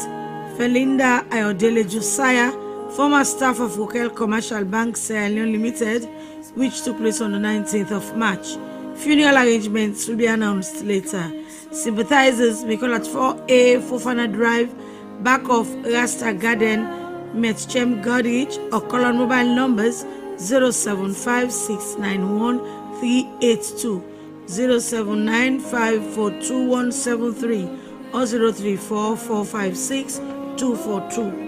Felinda Ayodele Josiah, former staff of Wokel Commercial Bank Sierra Leone Limited, which took place on the 19th of March. Funeral arrangements will be announced later. Sympathizers may call at 4A Fofana Drive, back of Rasta Garden, Metchem Goddard, or call on mobile numbers 075691382, 079542173, or 034456242.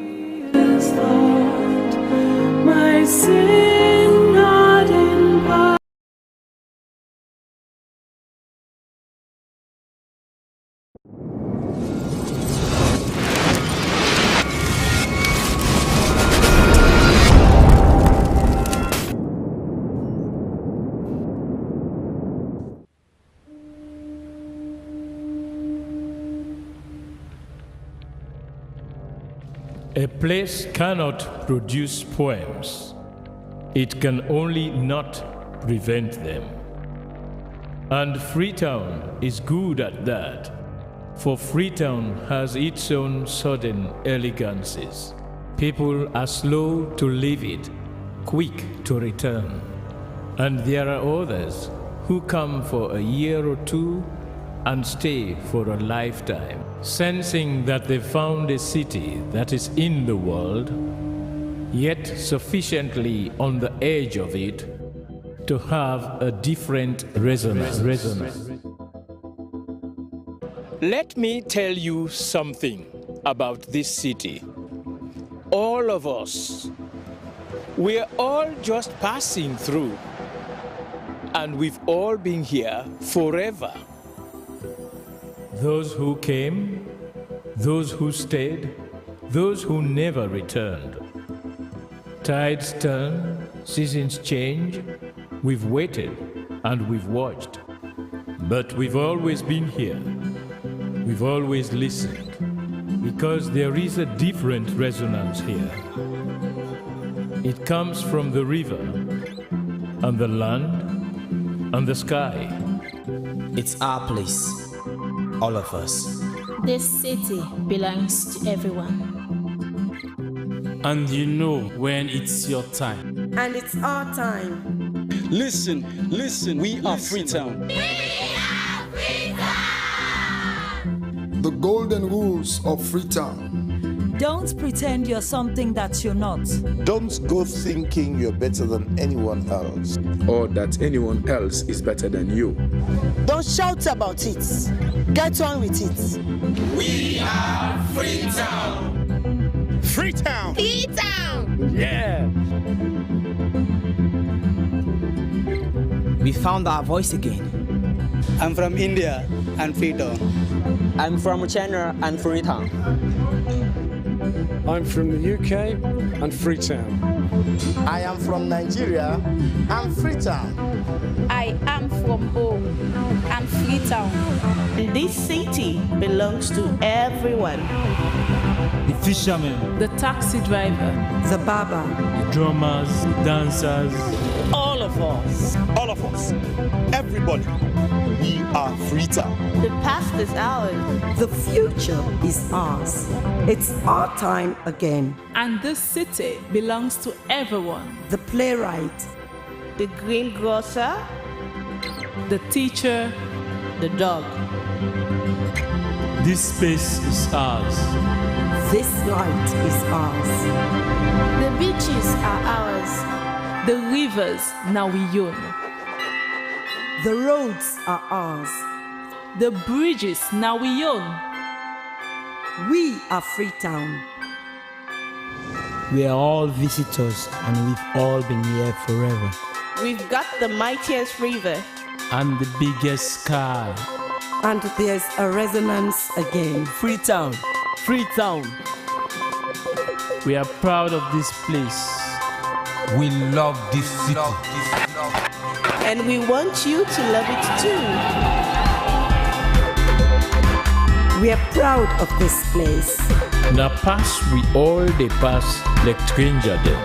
My sin not in part. A place cannot produce poems. It can only not prevent them. And Freetown is good at that, for Freetown has its own sudden elegances. People are slow to leave it, quick to return. And there are others who come for a year or two and stay for a lifetime, sensing that they found a city that is in the world, yet sufficiently on the edge of it to have a different resonance. Let me tell you something about this city. All of us, we're all just passing through, and we've all been here forever. Those who came, those who stayed, those who never returned. Tides turn, seasons change, we've waited and we've watched. But we've always been here. We've always listened, because there is a different resonance here. It comes from the river, and the land, and the sky. It's our place, all of us. This city belongs to everyone. And you know when it's your time. And it's our time. Listen, we are Freetown. The golden rules of Freetown. Don't pretend you're something that you're not. Don't go thinking you're better than anyone else. Or that anyone else is better than you. Don't shout about it. Get on with it. We are Freetown. Freetown. Freetown. Yeah. We found our voice again. I'm from India and Freetown. I'm from China and Freetown. I'm from the UK and Freetown. I am from Nigeria and Freetown. I am from home and Freetown. This city belongs to everyone. The fishermen, the taxi driver, the barber, the drummers, the dancers. All of us. All of us. Everybody. We are Freetown. The past is ours. The future is ours. It's our time again. And this city belongs to everyone. The playwright, The greengrocer, the teacher, the dog. This space is ours. this light is ours. The beaches are ours. the rivers now we own. The roads are ours. The bridges now we own. We are Freetown. We are all visitors and we've all been here forever. We've got the mightiest river. And the biggest sky. And there's a resonance again. Freetown. Freetown. We are proud of this place. We love this city. And we want you to love it too. We are proud of this place. Na pass we all dey pass like stranger dem,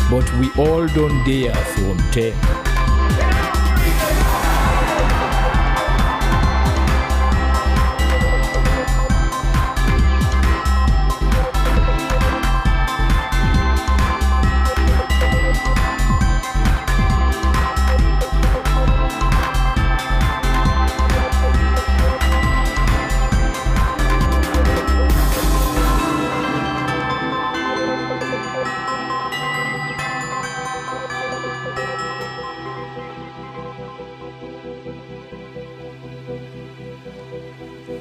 but we all don dey from there.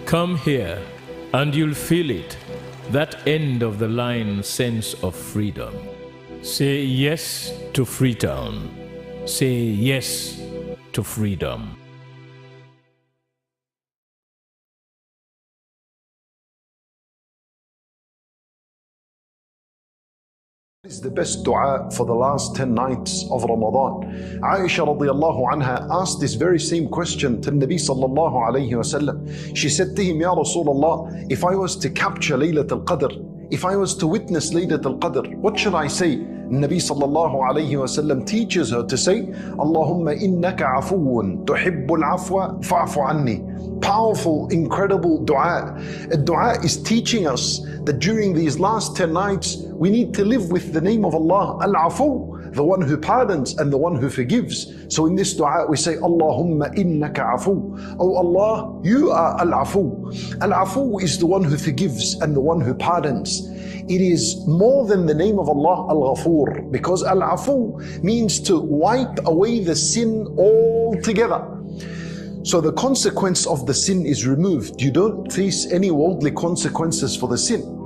Come here, and you'll feel it, that end of the line sense of freedom. Say yes to Freetown. Say yes to freedom. Is the best dua for the last 10 nights of Ramadan. Aisha radiallahu anha asked this very same question to Nabi sallallahu alayhi wa sallam. She said to him, Ya Rasulullah, if I was to capture Laylatul Qadr, if I was to witness Laylatul Qadr, what should I say? Nabi sallallahu alayhi wa sallam teaches her to say, Allahumma innaka afuun tuhibbul afwa fa'fu anni. Powerful, incredible dua. A dua is teaching us that during these last 10 nights, we need to live with the name of Allah, Al-Afu, the one who pardons and the one who forgives. So in this dua, we say, Allahumma innaka afu. Oh Allah, you are Al-Afu. Al-Afu is the one who forgives and the one who pardons. It is more than the name of Allah, Al-Ghafur, because Al-Afu means to wipe away the sin altogether. So the consequence of the sin is removed. You don't face any worldly consequences for the sin.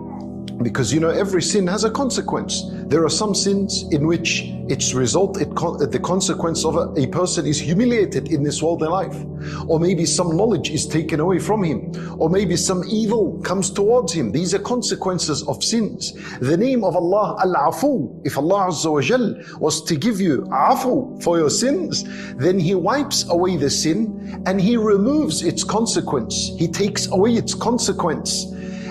Because every sin has a consequence. There are some sins in which the consequence of a person is humiliated in this worldly life. Or maybe some knowledge is taken away from him. Or maybe some evil comes towards him. These are consequences of sins. The name of Allah, Al-Afu, if Allah Azza wa Jal was to give you afu for your sins, then He wipes away the sin and He removes its consequence. He takes away its consequence.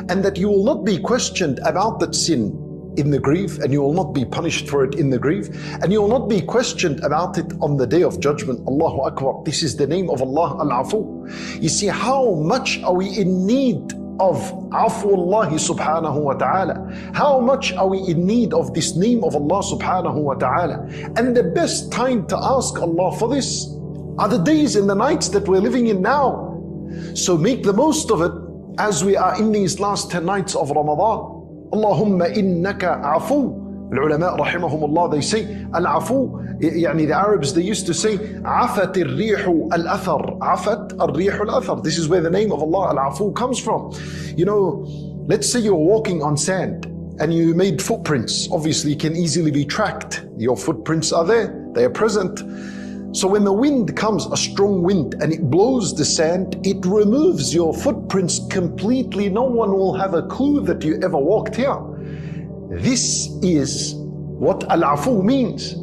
And that you will not be questioned about that sin in the grave, and you will not be punished for it in the grave, and you will not be questioned about it on the day of judgment. Allahu Akbar. This is the name of Allah, Al-Afu. You see, how much are we in need of Afuullah subhanahu wa ta'ala? How much are we in need of this name of Allah subhanahu wa ta'ala? And the best time to ask Allah for this are the days and the nights that we're living in now. So make the most of it as we are in these last 10 nights of Ramadan. Allahumma innaka afu. The ulama rahimahumullah, they say al-afu, the Arabs, they used to say afat al-rihu al-athar. Afat al-rihu al-athar. This is where the name of Allah, al-afu, comes from. Let's say you're walking on sand and you made footprints. Obviously can easily be tracked. Your footprints are there, they are present. So when the wind comes, a strong wind, and it blows the sand, it removes your footprints completely. No one will have a clue that you ever walked here. This is what Al-Afu means.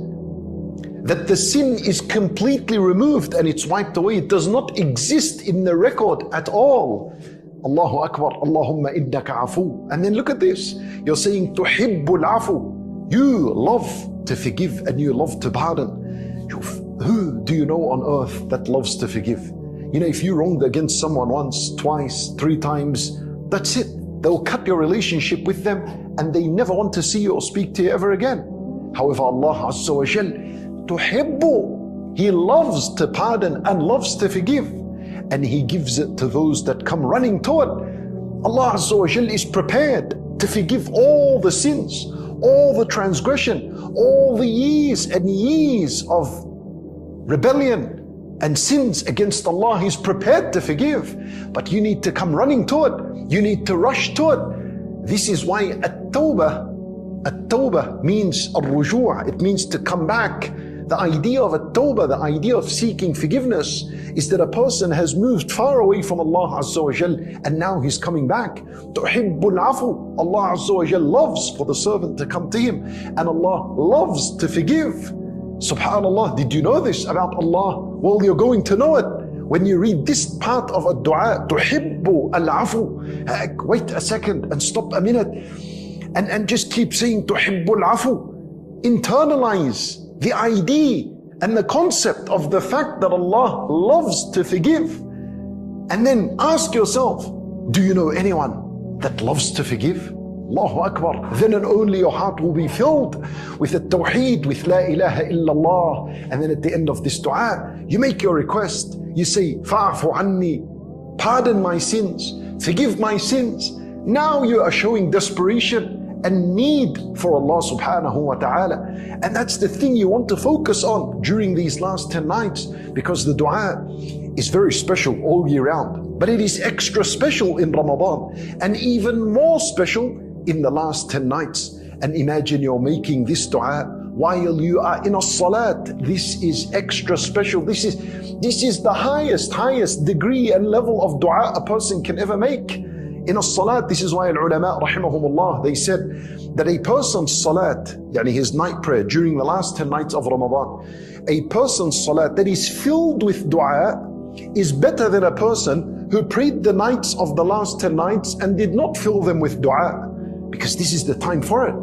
That the sin is completely removed and it's wiped away. It does not exist in the record at all. Allahu Akbar, Allahumma innaka afu. And then look at this. You're saying tuhibbul afu. You love to forgive and you love to pardon. Who do you know on earth that loves to forgive? You know, if you wronged against someone once, twice, 3 times, that's it. They'll cut your relationship with them and they never want to see you or speak to you ever again. However, Allah Azza wa Jal, tuhibbu, He loves to pardon and loves to forgive. And He gives it to those that come running to it. Allah Azza wa Jal is prepared to forgive all the sins, all the transgression, all the years and years of rebellion and sins against Allah. He's prepared to forgive, but you need to come running to it. You need to rush to it. This is why at-tawbah means al-rujuu'. It means to come back. The idea of at-tawbah, the idea of seeking forgiveness, is that a person has moved far away from Allah Azza wa Jal and now he's coming back. Tuhibbul afu. Allah Azza wa Jal loves for the servant to come to Him, and Allah loves to forgive. Subhanallah, did you know this about Allah? Well, you're going to know it when you read this part of a dua, tuhibbu al-afu. Wait a second and stop a minute and just keep saying tuhibbu al-afu. Internalize the idea and the concept of the fact that Allah loves to forgive. And then ask yourself, do you know anyone that loves to forgive? Allahu Akbar. Then and only your heart will be filled with the tawheed, with la ilaha illallah. And then at the end of this dua, you make your request. You say, fa'afu anni, pardon my sins, forgive my sins. Now you are showing desperation and need for Allah subhanahu wa ta'ala. And that's the thing you want to focus on during these last 10 nights, because the dua is very special all year round. But it is extra special in Ramadan, and even more special in the last 10 nights. And imagine you're making this dua while you are in a salat. This is extra special. This is the highest degree and level of dua a person can ever make. In a salat, this is why al-ulama rahimahumullah, they said that a person's salat, yani his night prayer during the last 10 nights of Ramadan, a person's salat that is filled with dua is better than a person who prayed the nights of the last 10 nights and did not fill them with dua, because this is the time for it.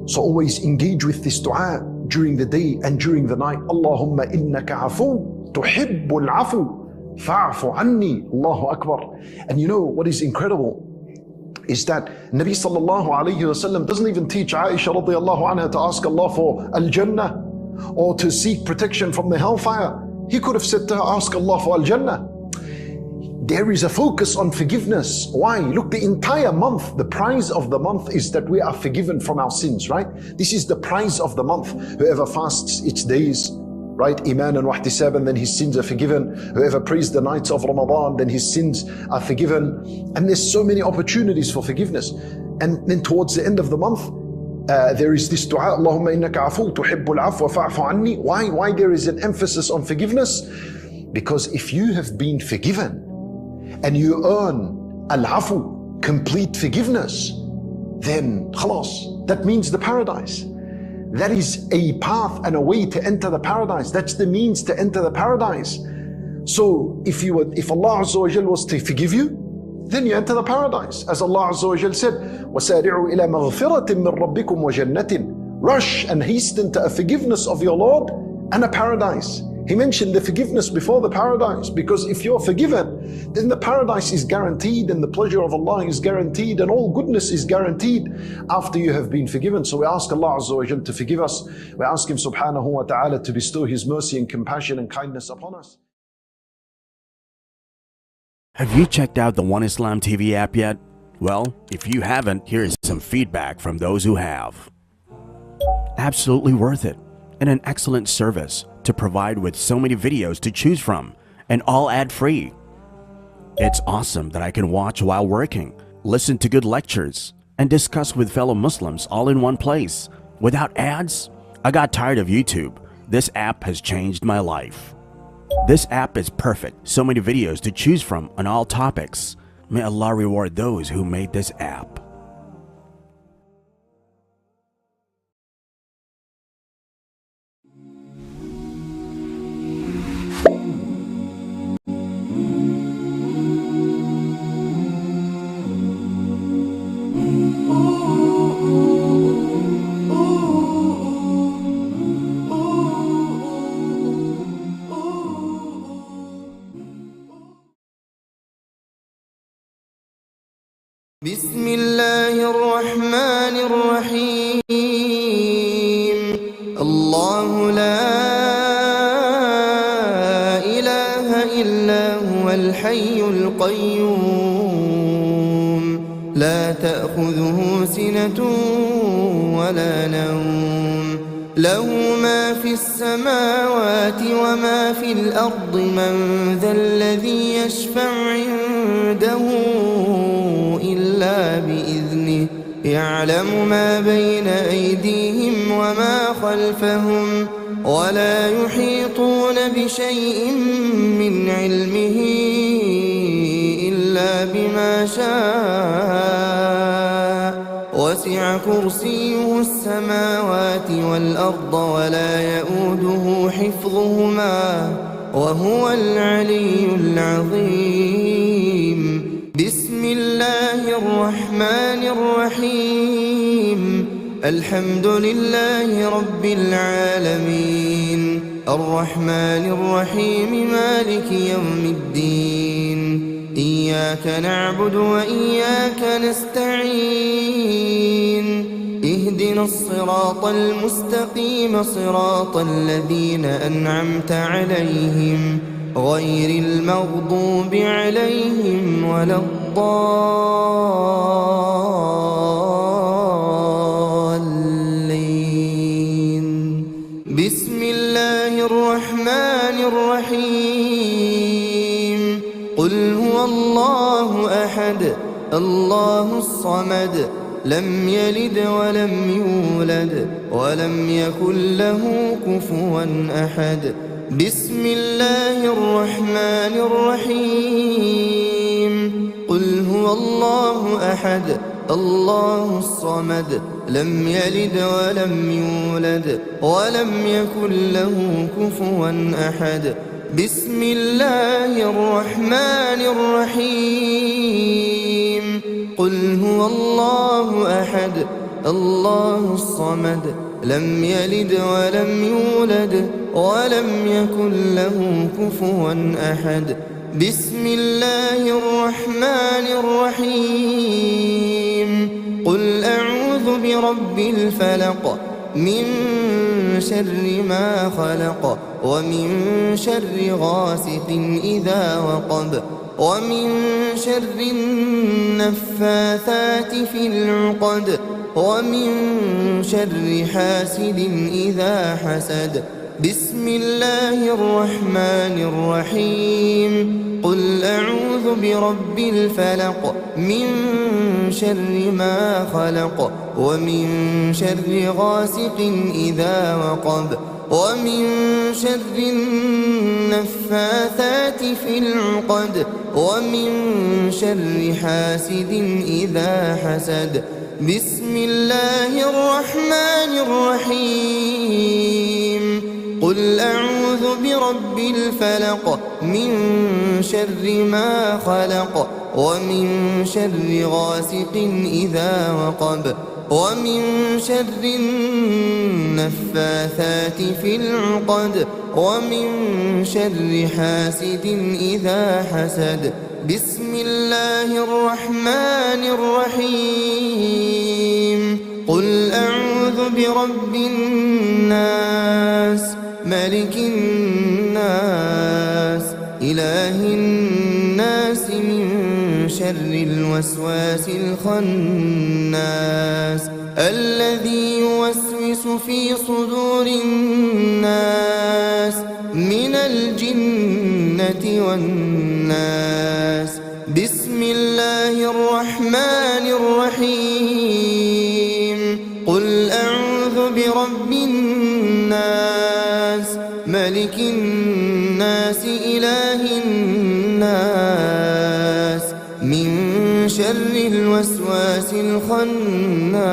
So always engage with this dua during the day and during the night. Allahumma innaka afu tuhibbul afu fa'afu anni. Allahu Akbar. And you know what is incredible is that Nabi sallallahu alayhi wasallam doesn't even teach Aisha radiyallahu anha to ask Allah for al-Jannah or to seek protection from the hellfire. He could have said to her, ask Allah for al-Jannah. There is a focus on forgiveness. Why? Look, the entire month, the prize of the month is that we are forgiven from our sins, right? This is the prize of the month. Whoever fasts its days, right, iman and wahtisab, then his sins are forgiven. Whoever prays the nights of Ramadan, then his sins are forgiven. And there's so many opportunities for forgiveness. And then towards the end of the month, there is this dua, Allahumma innaka afu tuhibbul afwa fa'fu anni. Why there is an emphasis on forgiveness? Because if you have been forgiven and you earn al-afu, complete forgiveness, then khalas, that means the paradise. That is a path and a way to enter the paradise. That's the means to enter the paradise. So if Allah Azza wa Jal was to forgive you, then you enter the paradise. As Allah Azza wa Jal said, وَسَارِعُوا إِلَى مَغْفِرَةٍ مِّن رَبِّكُمْ وَجَنَّةٍ. Rush and hasten to a forgiveness of your Lord and a paradise. He mentioned the forgiveness before the paradise, because if you're forgiven, then the paradise is guaranteed and the pleasure of Allah is guaranteed and all goodness is guaranteed after you have been forgiven. So we ask Allah Azza wa Jal to forgive us. We ask Him subhanahu wa ta'ala to bestow His mercy and compassion and kindness upon us. Have you checked out the One Islam TV app yet? Well, if you haven't, here is some feedback from those who have. Absolutely worth it, and an excellent service to provide with so many videos to choose from, and all ad-free. It's awesome that I can watch while working, listen to good lectures, and discuss with fellow Muslims all in one place. Without ads, I got tired of YouTube. This app has changed my life. This app is perfect. So many videos to choose from on all topics. May Allah reward those who made this app. بسم الله الرحمن الرحيم الله لا إله إلا هو الحي القيوم لا تأخذه سنة ولا نوم له ما في السماوات وما في الأرض من ذا الذي يشفع عنده إلا بإذنه يعلم ما بين أيديهم وما خلفهم ولا يحيطون بشيء من علمه إلا بما شاء وسع كرسيه السماوات والأرض ولا يؤوده حفظهما وهو العلي العظيم بسم الله الرحمن الرحيم الحمد لله رب العالمين الرحمن الرحيم مالك يوم الدين إياك نعبد وإياك نستعين اهدنا الصراط المستقيم صراط الذين أنعمت عليهم غير المغضوب عليهم ولا الضالين بسم الله الرحمن الرحيم قل هو الله أحد الله الصمد لم يلد ولم يولد ولم يكن له كفوا أحد بسم الله الرحمن الرحيم قل هو الله أحد الله الصمد لم يلد ولم يولد ولم يكن له كفوا أحد بسم الله الرحمن الرحيم قل هو الله أحد الله الصمد لم يلد ولم يولد ولم يكن له كفوا أحد بسم الله الرحمن الرحيم قل أعوذ برب الفلق من شر ما خلق ومن شر غاسق إذا وقب ومن شر النفاثات في العقد ومن شر حاسد إذا حسد بسم الله الرحمن الرحيم قل أعوذ برب الفلق من شر ما خلق ومن شر غاسق إذا وقب ومن شر النفاثات في العقد ومن شر حاسد إذا حسد بسم الله الرحمن الرحيم قل أعوذ برب الفلق من شر ما خلق ومن شر غاسق إذا وقب ومن شر النفاثات في العقد ومن شر حاسد إذا حسد بسم الله الرحمن الرحيم قل أعوذ برب الناس ملك الناس إله الناس من شر الوسواس الخناس الذي يوسوس في صدور الناس من الجنة والناس بسم الله الرحمن الرحيم قل أعوذ برب الناس ملك الناس إله الناس من شر الوسواس الخناس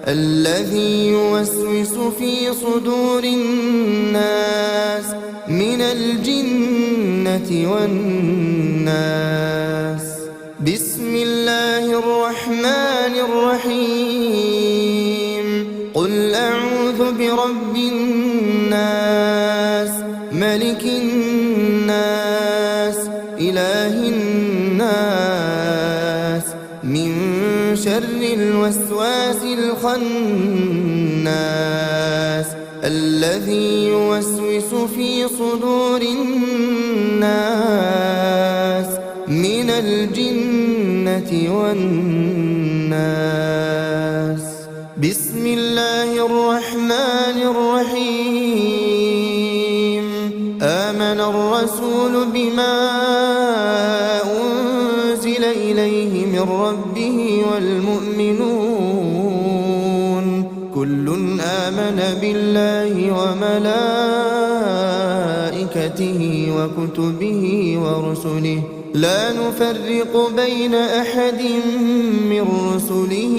الذي يوسوس في صدور الناس من الجنة والناس بسم الله الرحمن الرحيم قل أعوذ برب الناس ملك الناس إله الناس شر الوسواس الخناس الذي يوسوس في صدور الناس من الجنة والناس. بسم الله الرحمن الرحيم. آمن الرسول بما أنزل إليه من ربه والمؤمنون كل آمن بالله وملائكته وكتبه ورسله لا نفرق بين أحد من رسله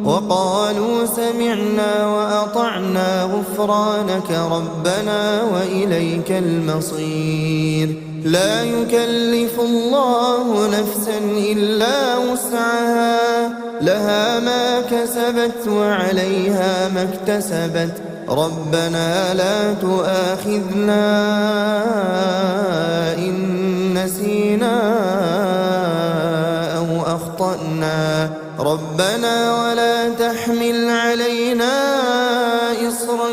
وقالوا سمعنا وأطعنا غفرانك ربنا وإليك المصير. لا يكلف الله نفسا إلا وسعها لها ما كسبت وعليها ما اكتسبت ربنا لا تؤاخذنا إن نسينا أو أخطأنا ربنا ولا تحمل علينا إصرا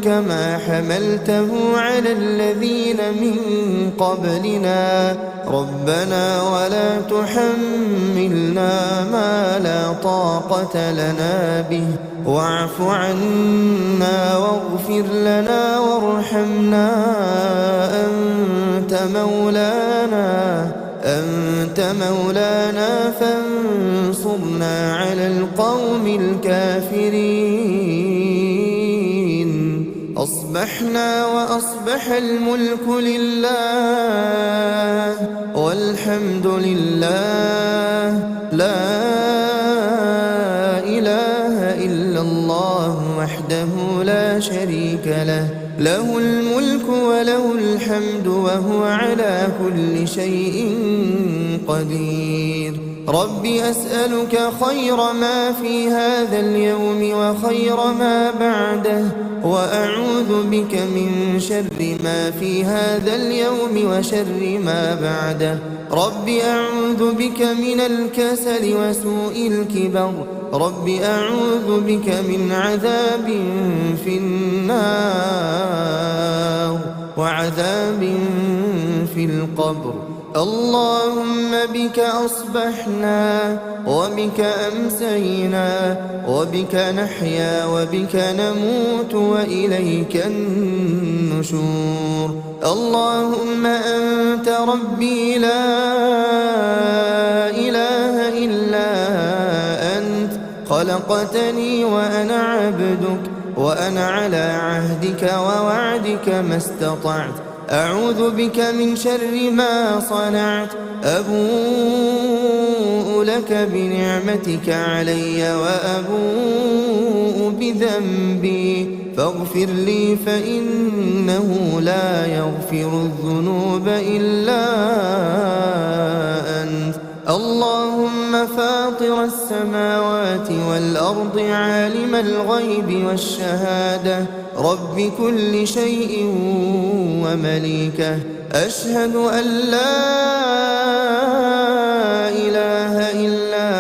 كما حملته على الذين من قبلنا ربنا ولا تحملنا ما لا طاقة لنا به واعف عنا واغفر لنا وارحمنا أنت مولانا فانصرنا على القوم الكافرين. أصبحنا وأصبح الملك لله والحمد لله لا إله إلا الله وحده لا شريك له له الملك وله الحمد وهو على كل شيء قدير. رب أسألك خير ما في هذا اليوم وخير ما بعده وأعوذ بك من شر ما في هذا اليوم وشر ما بعده. رب أعوذ بك من الكسل وسوء الكبر رب أعوذ بك من عذاب في النار وعذاب في القبر. اللهم بك أصبحنا وبك أمسينا وبك نحيا وبك نموت وإليك النشور. اللهم أنت ربي لا إله إلا أنت خلقتني وأنا عبدك وأنا على عهدك ووعدك ما استطعت. أعوذ بك من شر ما صنعت. أبوء لك بنعمتك علي وأبوء بذنبي فاغفر لي فإنه لا يغفر الذنوب إلا أنت. اللهم فاطر السماوات والأرض عالم الغيب والشهادة رب كل شيء ومليكه أشهد أن لا إله إلا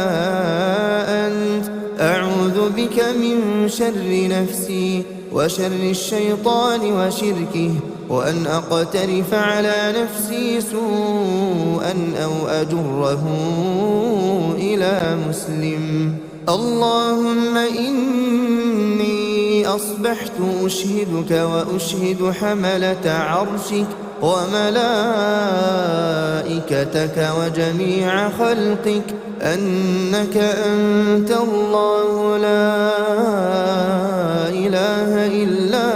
أنت. أعوذ بك من شر نفسي وشر الشيطان وشركه وأن أقترف على نفسي سوءا أو أجره إلى مسلم. اللهم إني أصبحت أشهدك وأشهد حملة عرشك وملائكتك وجميع خلقك أنك أنت الله لا إله إلا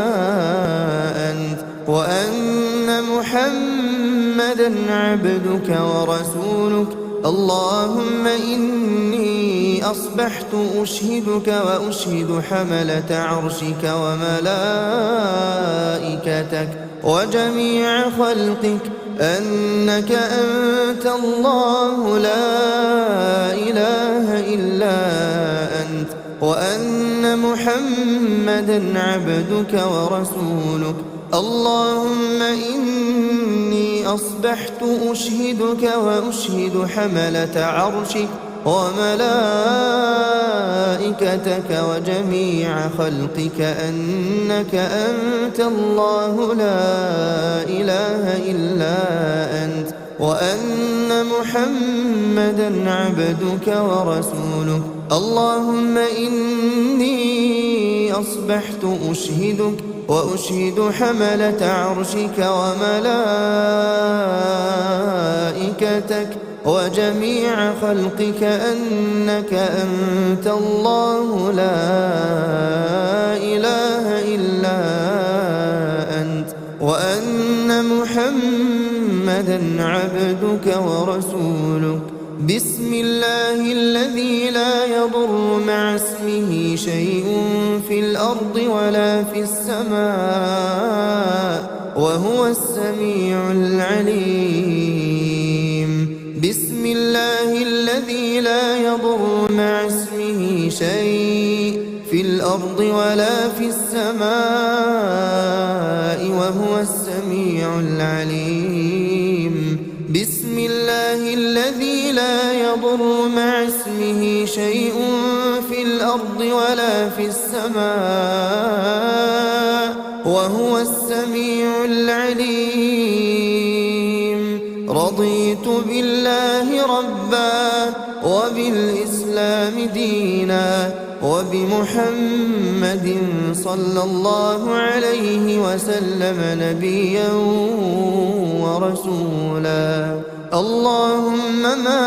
أنت وأن محمدا عبدك ورسولك. اللهم إني أصبحت أشهدك وأشهد حملة عرشك وملائكتك وجميع خلقك أنك أنت الله لا إله إلا أنت وأن محمدا عبدك ورسولك. اللهم إني أصبحت أشهدك وأشهد حملة عرشك وملائكتك وجميع خلقك أنك أنت الله لا إله إلا أنت وأن محمدا عبدك ورسولك. اللهم إني أصبحت أشهدك وأشهد حملة عرشك وملائكتك وجميع خلقك أنك أنت الله لا إله إلا أنت وأن محمدا عبدك ورسولك. بسم الله الذي لا يضر مع اسمه شيء في الأرض ولا في السماء وهو السميع العليم. بسم الله الذي لا يضر مع اسمه شيء في الأرض ولا في السماء وهو السميع العليم. بسم الله الذي لا يضر مع اسمه شيء في الأرض ولا في السماء وهو السميع العليم. رضيت بالله ربا وبالإسلام دينا وبمحمد صلى الله عليه وسلم نبيا ورسولا. اللهم ما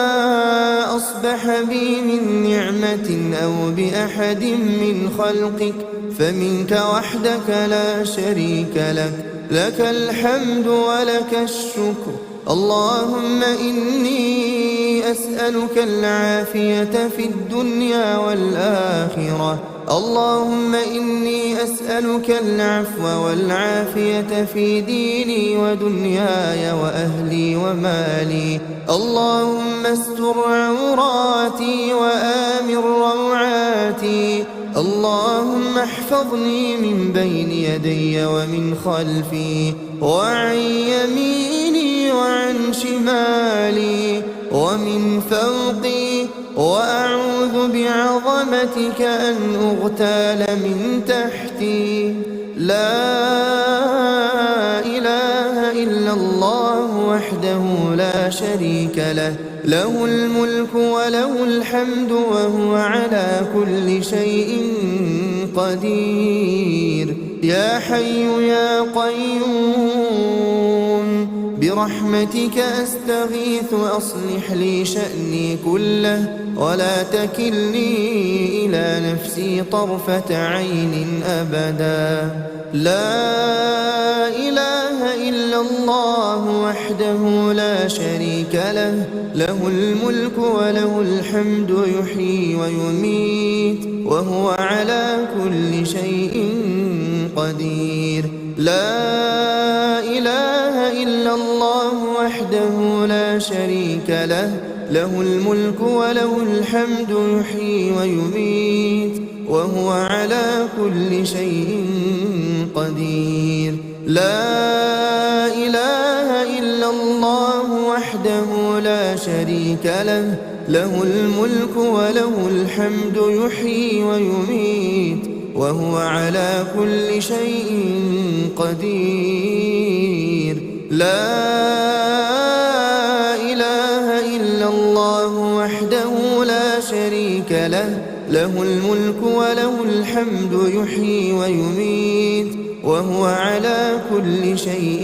أصبح بي من نعمة أو بأحد من خلقك فمنك وحدك لا شريك لك، لك الحمد ولك الشكر. اللهم إني أسألك العافية في الدنيا والآخرة. اللهم إني أسألك العفو والعافية في ديني ودنياي وأهلي ومالي. اللهم استر عوراتي وآمن روعاتي. اللهم احفظني من بين يدي ومن خلفي وعن يميني وعن شمالي ومن فوقي، وأعوذ بعظمتك أن أغتال من تحتي. لا إله إلا الله وحده لا شريك له، له الملك وله الحمد وهو على كل شيء قدير. يا حي يا قيوم برحمتك أستغيث أصلح لي شأني كله ولا تكلني إلى نفسي طرفة عين أبدا. لا إله إلا الله وحده لا شريك له، له الملك وله الحمد يحيي ويميت وهو على كل شيء قدير. لا إله إلا الله وحده لا شريك له، له الملك وله الحمد يحيي ويميت وهو على كل شيء قدير. لا إله إلا الله وحده لا شريك له، له الملك وله الحمد يحيي ويميت وهو على كل شيء قدير. لا إله إلا الله وحده لا شريك له، له الملك وله الحمد يحيي ويميت وهو على كل شيء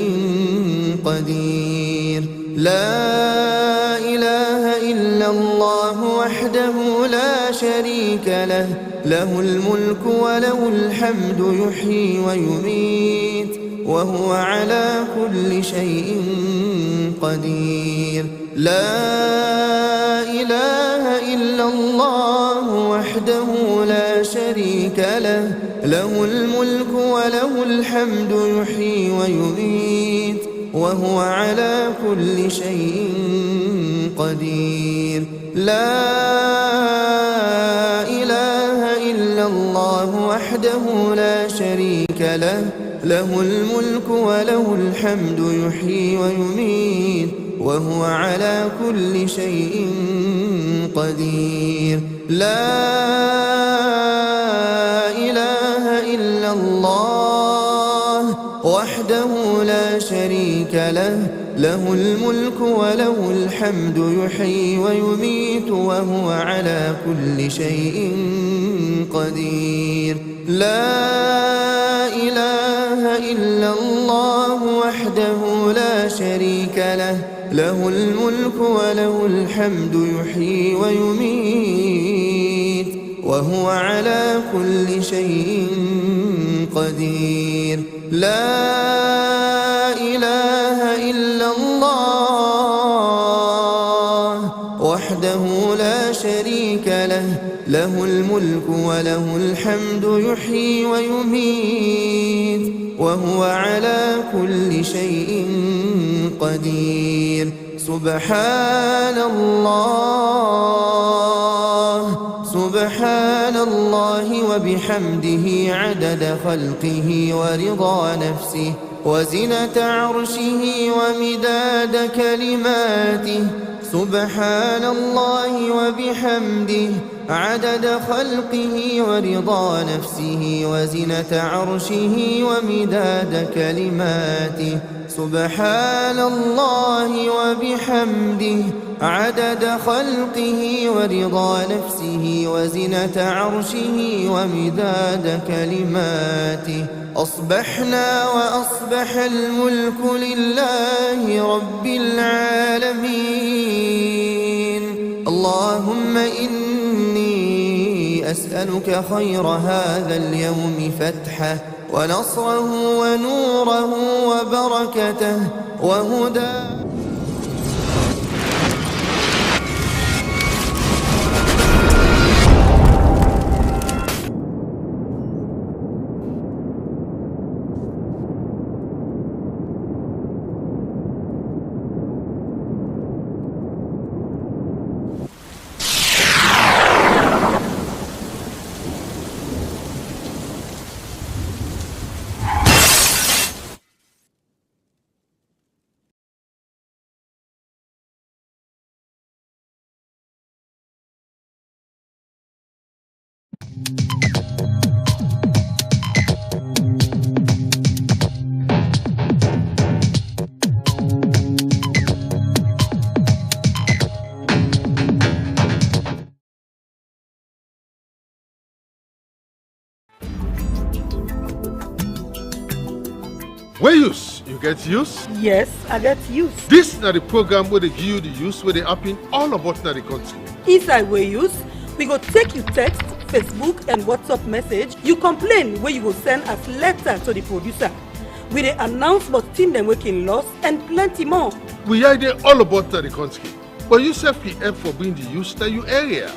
قدير. لا إله إلا الله وحده لا شريك له، له الملك وله الحمد يحيي ويميت وهو على كل شيء قدير. لا إله إلا الله وحده لا شريك له، له الملك وله الحمد يحيي ويميت وهو على كل شيء قدير. لا إله إلا الله وحده لا شريك له، له الملك وله الحمد يحيي ويميت وهو على كل شيء قدير. لا إله إلا الله وحده لا شريك له، له الملك وله الحمد يحيي ويميت وهو على كل شيء قدير. لا إله إلا الله وحده لا شريك له، له الملك وله الحمد يحيي ويميت وهو على كل شيء قدير. لا إله إلا الله وحده لا شريك له، له الملك وله الحمد يحيي ويميت وهو على كل شيء قدير. سبحان الله سبحان الله وبحمده عدد خلقه ورضا نفسه وزنة عرشه ومداد كلماته. سبحان الله وبحمده عدد خلقه ورضا نفسه وزنة عرشه ومداد كلماته. سبحان الله وبحمده عدد خلقه ورضا نفسه وزنة عرشه ومداد كلماته. أصبحنا وأصبح الملك لله رب العالمين. اللهم إني أسألك خير هذا اليوم فتحه ونصره ونوره وبركته وهداه. Where use? You get use? Yes, I get use. This na the program where they give you the use where they happen all about na the country. Inside where use, we go take you text, Facebook and WhatsApp message. You complain where you go send as letter to the producer. We dey announce but team them working loss and plenty more. We are there all about na the country. But you self can help for bring the use to your area.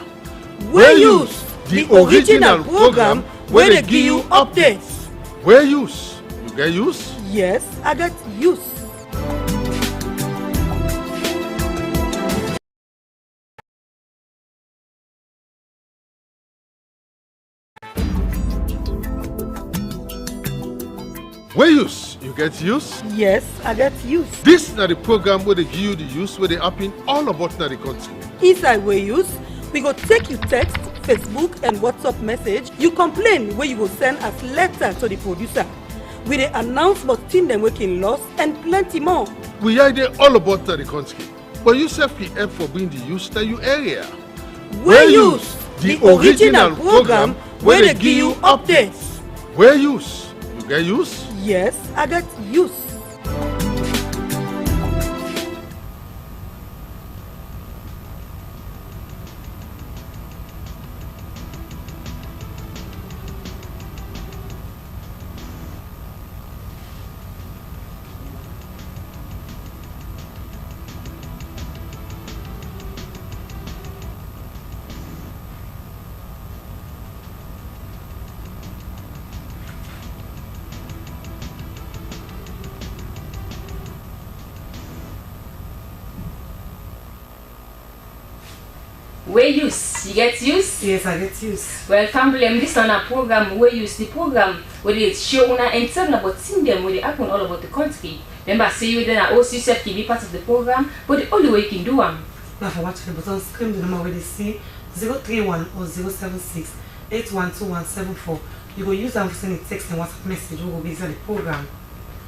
Where use? The original program where they give you updates. Where use? You get use? Yes, I got use. Where use? You get use? Yes, I got use. This na the program where they give you the use where they happen all about na the country. Inside where use, we go take you text, Facebook and WhatsApp message. You complain where you go send as letter to the producer. We dey announce but team them working loss and plenty more. We are there all about the country. But you self can help for bring the use to your area. Where use? The original program where they give you updates. Where use? You get use? Yes, I got use. Where use? You get use? Yes, I get use. Well, family, this on a program where use the program where they show una and tell about them where they happen all about the country. Remember, say you then also yourself can be part of the program, but the only way you can do them. Now for watching the button, scream the number where they see 031 or 076 812174. You go use them for sending text and WhatsApp message. We will be inside the program.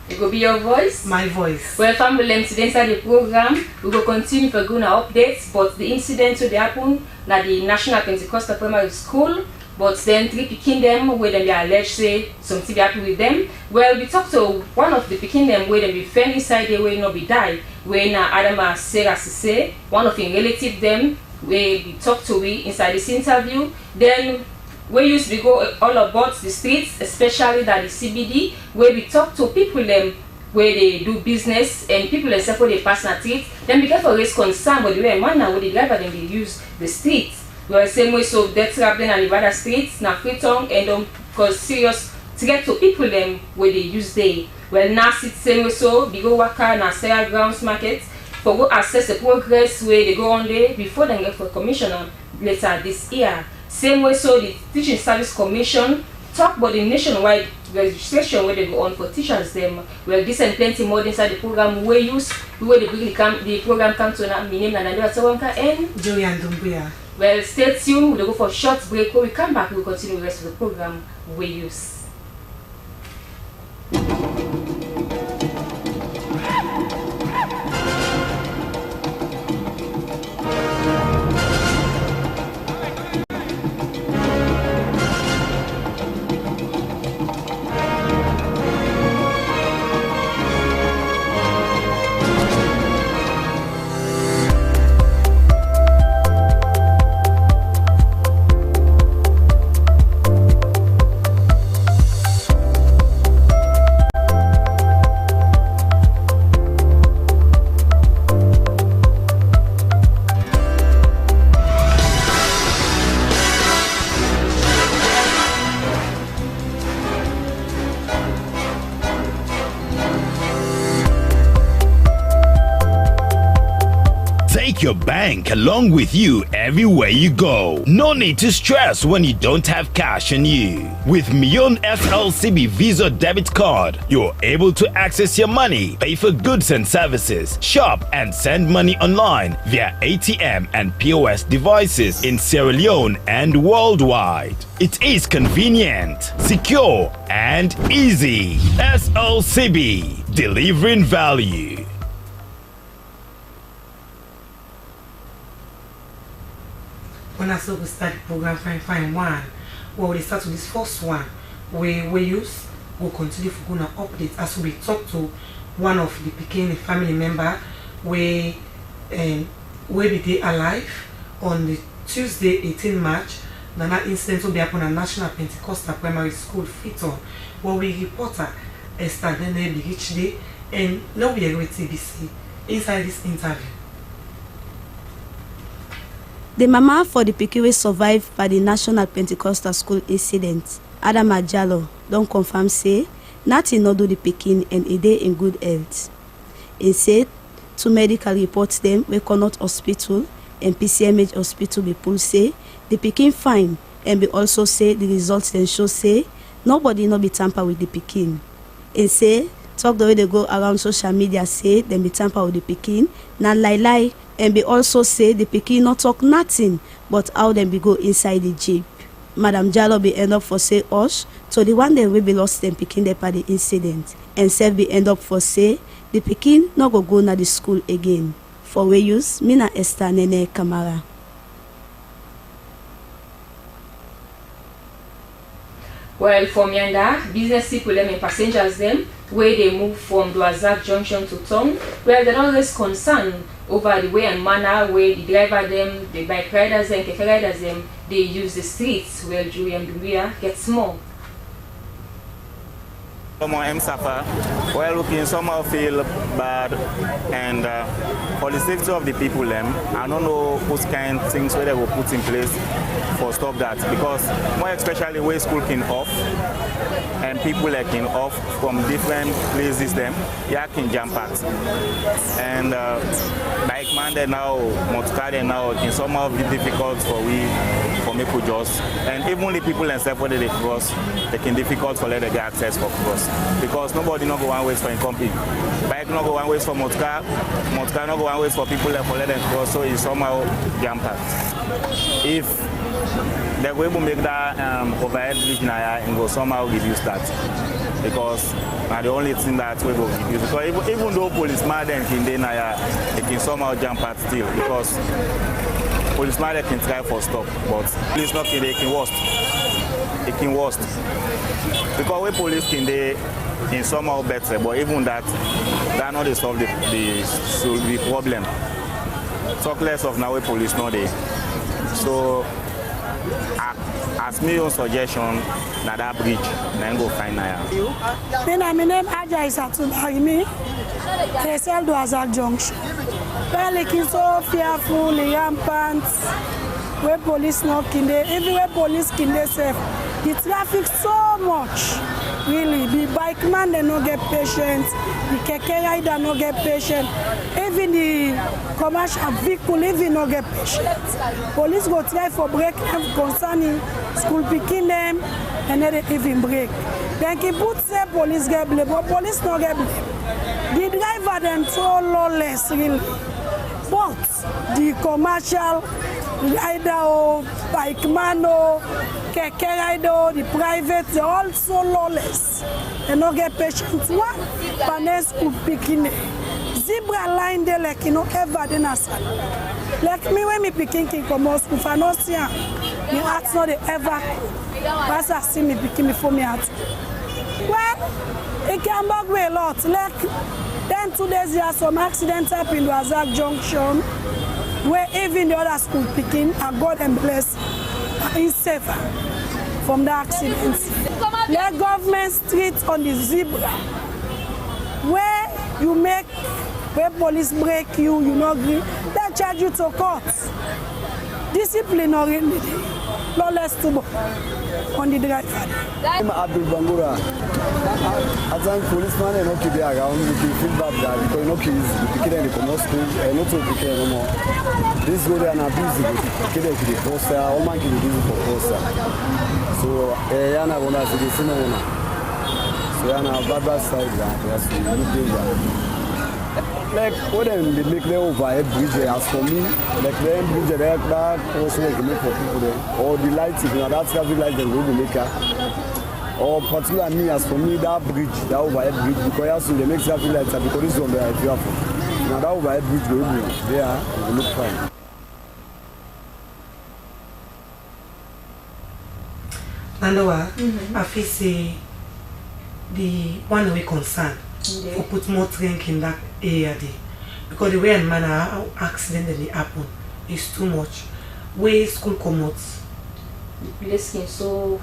It will be your voice? My voice. Well, family, today inside the program, we will continue for going updates, but the incident that happened at the National Pentecostal Primary School, but then 3 picking them where they alleged say something happened with them. Well, we talked to one of the picking them where they be fell inside there where not be died, where Adam Sierra Leone, one of the relative them, where we talked to we inside this interview. Then we used to go all about the streets, especially that the CBD, where we talk to people them where they do business and people except for they pass na street. Then we get for raise concern but the way man now where the driver then they use the streets. Well, same way so death traveling and Nevada streets na Freetown and cause serious to get to people them where they use they. Well, now sit same way so they go work na Sierra Grounds Market for go assess the progress where they go on there before they get for commissioner later this year. Same way so the Teaching Service Commission talk about the nationwide registration where they go on for teachers them. Well, this and plenty more inside the program we use where they bring the program come to na my name and Joey and Dumbuya. Well, stay tuned. We'll go for a short break. When we come back, we'll continue the rest of the program we use. Your bank along with you everywhere you go. No need to stress when you don't have cash on you. With Mion Slcb Visa debit card, you're able to access your money, pay for goods and services, shop and send money online via ATM and POS devices in Sierra Leone and worldwide. It is convenient, secure and easy. SLCB, delivering value. When I saw we start the program find one, well we start with this first one where we use will continue for gonna update as we talk to one of the Pekin family member where be they alive on the Tuesday 18 March. That incident will be upon a National Pentecostal Primary School Freetown where we reporter Esther Dene Bigich and now we are with TBC inside this interview. The mama for the Pikin survived by the National Pentecostal School incident, Adam Ajalo, don't confirm say nothing not do the Pikin and a day in good health. He said 2 medical reports them we cannot hospital and PCMH hospital people say the Pikin fine and we also say the results then show say nobody not be tamper with the Pikin. And say talk the way they go around social media say them be tamper with the Pikin, not lie. And be also say the Pikin not talk nothing but how them be go inside the jeep. Madam Jallo be end up for say us so the one day we be lost them Pikin there by the incident. And self be end up for say the Pikin not go na the school again. For we use Mina Esther Nene Kamara. Well, for Mianda, business people them and passengers them where they move from Duazak Junction to town, well they're always concerned over the way and manner where the driver them, the bike riders and keke riders them, they use the streets where Julie and Dumbia get small. I'm Safa. Well, we can somehow feel bad, and for the safety of the people, I don't know what kind of things where they will put in place for stop that, because more especially where school can off and people like can off from different places, can jump at, and like man they now, motor they now can somehow be difficult for me to just, and even the people themselves when they cross, they can difficult for let them get access for cross. Because nobody not go one way for company. Bike not go one way for motor car not go one way for people that for let them cross, so it's somehow jam packed. If they're going to make that overhead bridge now and go somehow reduce that. Because the only thing that we will reduce. Because even though policemen can they can somehow jump at still, because policemen they can try for stop, but police not they can worst. It can worst. Because we police can they in somehow better, but even that not they solve the problem. Talk less of now we police not they. So as me own suggestion, na that bridge, then go find now. My name Aja Isatulahimi. KSL do Azak Junction. Well, it's so fearful, rampant. Where police knocking there, everywhere police can they safe. The traffic so much, really. The bike man they no get patient, the keke rider no get patient, even the commercial vehicle even no get patient. Police go try for break them concerning school picking them, and then they even break. Then he put say police get blame, but police no get blame. The driver them so lawless really, but the commercial rider or bike man or keke rider, the private, they also lawless. They no get patient. One, panel school picking zebra line there like you know ever then as like me when me picking can come out school for no see me heart not they ever. Once I see me picking before me heart. Well, it can bug me a lot. Like then 2 days there some accidents happened in Azak Junction where even the other school picking and God and bless is safer from the accidents. Like government street on the zebra where you make where police break you, you not agree, they charge you to court. Discipline or really lawless to on the driver. I'm Abdul Bangura. As a policeman, I know they are around. We feel bad that because you know kids, the kids they come to school, and not to pick no more. This go there and abuse the kids to the poster. All man can do for poster. So, yana gonna see the cinema. So yana bad side that has to look danger. Like when they make them overhead bridge, as for me, like them bridge that also like make for people there, or the lights, if you know that traffic light, then we will make it. Or particularly me, as for me, that bridge, that overhead bridge, because they make traffic lights because this one there is traffic. Now that overhead bridge will be there, it will look fine. Nandoa, I feel say the one way concern for put more drink in that area there. Because the way and manner how accident that they happen is too much. Where school come out, the place can so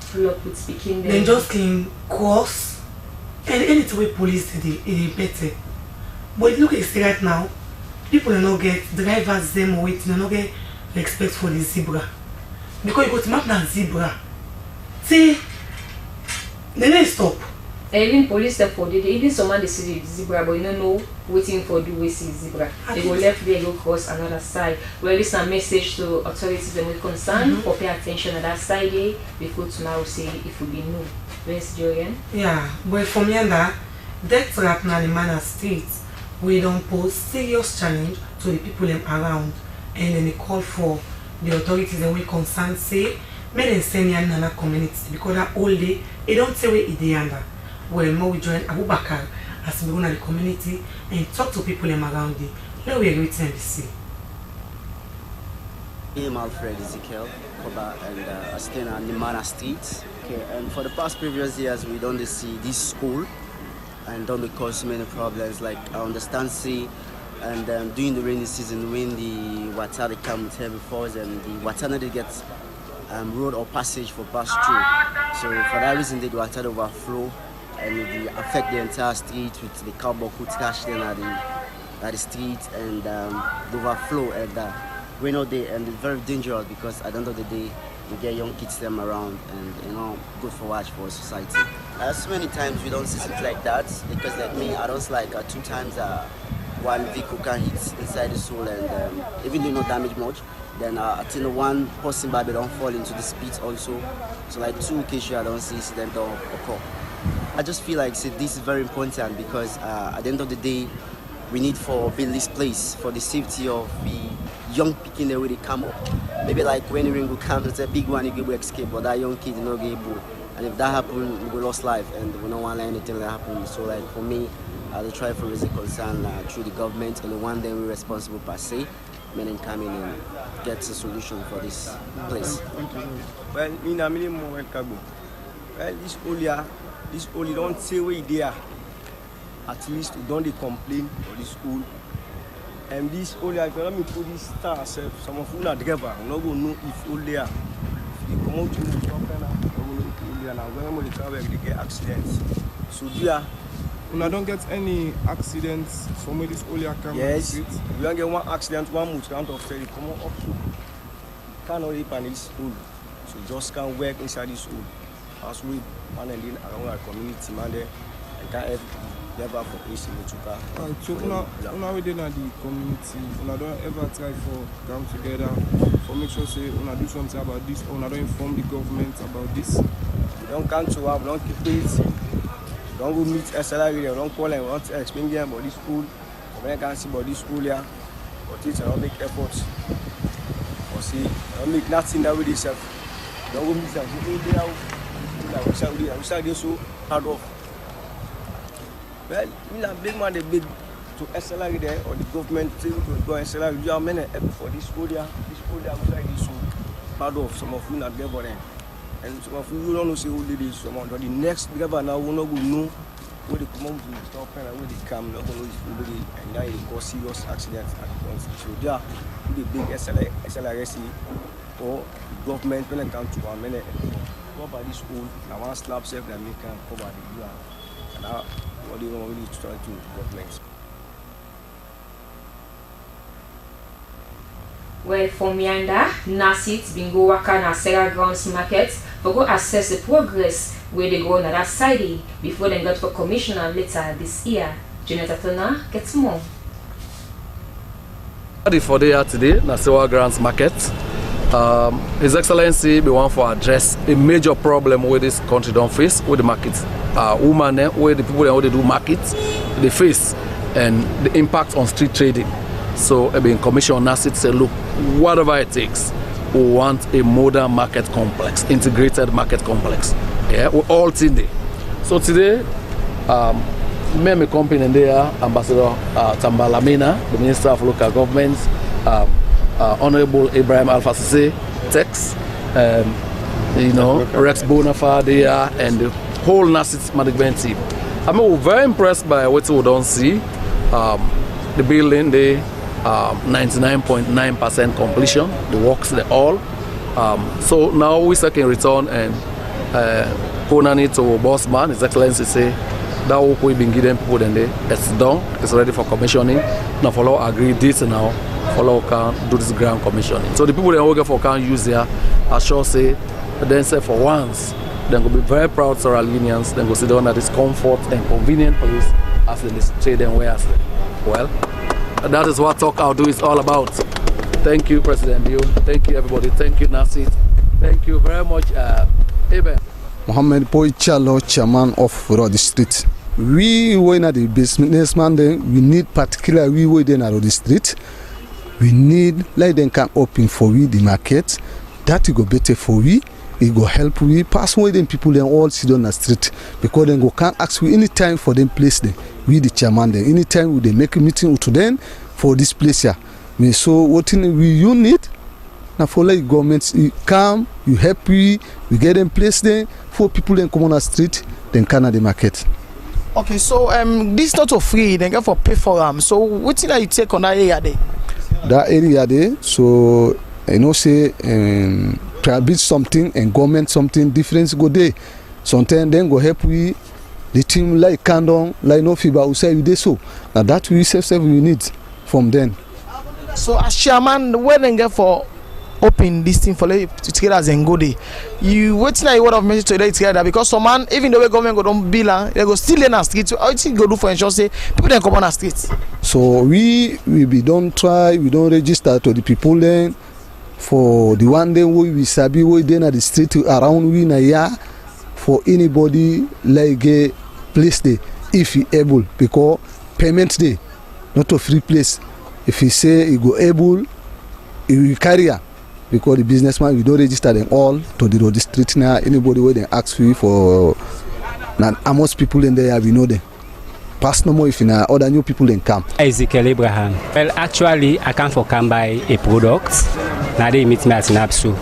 full up with speaking then just can cross and anything way police it is better. But look at right now, people do not get drivers them waiting, do not get respect for the zebra. Because you go to map that zebra. See, then they stop. Even police step for even someone they see the zebra, but you don't know waiting for the way see zebra. They go left there, go cross another side. Well, this is a message to authorities that will concern for pay attention on that side before tomorrow say if we be new. Where's Julian? Yeah, but for me and that right now in Manor State, we don't pose serious challenge to the people around, and then they call for the authorities that we concern say, may they send in another community because that all day they don't say where it is under. Well, more we join Abu Bakar as we go to the community and talk to people around it. Now we are waiting and see. I'm Alfred Ezekiel, and I stay in Nimana Street. Okay, and for the past previous years, we don't see this school and don't cause many problems. Like I understand, see, and during the rainy season, when the water they come with heavy falls and the water they get road or passage for pass through. So for that reason, the water overflow and it affect the entire street with the cardboard trash then at the street and the overflow and rain all day, and it's very dangerous because at the end of the day we get young kids them around and good for watch for society. So many times we don't see things like that because like me, I don't like 2 times one vehicle can hit inside the soul and even though not damage much, then I think one person baby don't fall into the pit also. So like 2 occasions I don't see incident or occur. I just feel like this is very important because at the end of the day we need for build this place for the safety of the young people in the way they come up. Maybe like when the ring will come, it's a big one you will escape, but that young kid you not get able. And if that happens, we will lose life and we don't want anything that happen. So like for me, I will try for raise a concern through the government and the one day we're responsible per se, meaning come in and get a solution for this place. Well, in a million more well, this only don't say we there. At least we don't complain for the school. And this only I can put this star self. Some of you are driver, we not going to know if only if you come out to the top and I'm going to travel they get accidents. So yeah. I don't get any accidents from where this only come. Yes, we don't get one accident, one mood count of 30 come up to. Cannot live in this school. So just can't work inside this school. As we managing around our community man there and can't have never for AC Mochuka. Alright, so una within the community, una don't ever try for come together for make sure say una do something about this or una don't inform the government about this. We don't come to have, we don't keep it. We don't go meet SLR, we don't call and we want to explain them about this school. We can't see about this school here. But it's don't make efforts. Or see, don't make nothing that with itself. Don't go meet them. We shall do so hard off. Well, we are big man, they big to SLR there or the government to go SLR. You are many for this school here, outside this school. Hard off, some of you not there for them. And some of you don't know say who did this, some of the next governor will not go know where they come out to stop and where they come, not going to know and now they cause serious accidents at once. So there, the big SLRC or government when it comes to one minute. Cover this school, now one slab self that we can cover the ground. And now, what do you want really to try to government? Well, for Mianda, Nasit been go work on a Sierra Grounds market for go assess the progress where they go on that side before they got for commissioner later this year. Jonathan Tona gets more. For there today, na Sierra Grounds market. His Excellency we want to address a major problem where this country don't face with the market. Women where the people that do markets they face and the impact on street trading. So I've been commissioned NASIT say look, whatever it takes, we want a modern market complex, integrated market complex. Yeah, we're all in there. So today, me and my company there, Ambassador Tambalamina, the Minister of Local Governments, Honorable Ibrahim Alpha Sise, Tex, Rex Bonafide there, and the whole NASIT management team. I mean, we're very impressed by what we don't see. The building, the 99.9% completion, the works, they all. So now we can return and Conan it to boss man, His Excellency say that work we've been giving people then it's done, it's ready for commissioning. Now follow agree this now. Follow can do this ground commissioning. So the people that work for can use there, I sure say, but then say for once, then go be very proud Sierra Leoneans, then go sit down at this comfort and convenient place as they trade and wares. Well, that is what Talk I'll Do is all about. Thank you, President Bill. Thank you, everybody. Thank you, Nasit. Thank you very much, Amen. Mohammed Poichalo, chairman of Road Street. We were in the businessman, then we need particular we were in the street. We need like them can open for we the market. That will go better for we. It go help we pass away them people then all sit on the street because then go can't ask we any time for them place them. We the chairman then anytime we they make a meeting to them for this place here. So what you need now for like governments you come, you help we get them place there for people then come on the street then can at the market. Okay, so this not for free, then get for pay for them. So what thing that you take on that area there? That area there, so say private something and government something difference go there. Sometimes then go help we the team like Kandong, like no FIBA, we say we did so. Now that we need from them. So as chairman, when they get for open this thing for together as a good day, you waiting a word of message to together because some man, even though the government go don't bill, they go still in the street. So how you go do for ensure say people then come on the streets? So we don't try, we don't register to the people then for the one day we sabi we then at the street around we na ya for anybody like a place day if he able because payment day not a free place. If he say he go able, he will carry her. Because the businessman, we don't register them all to the road street now. Anybody where they ask for, now most people in there, we know them. Pass no more if you know other new people then come. Ezekiel Abraham. Well, actually, I come for come buy a product. Now they meet me at Napsu.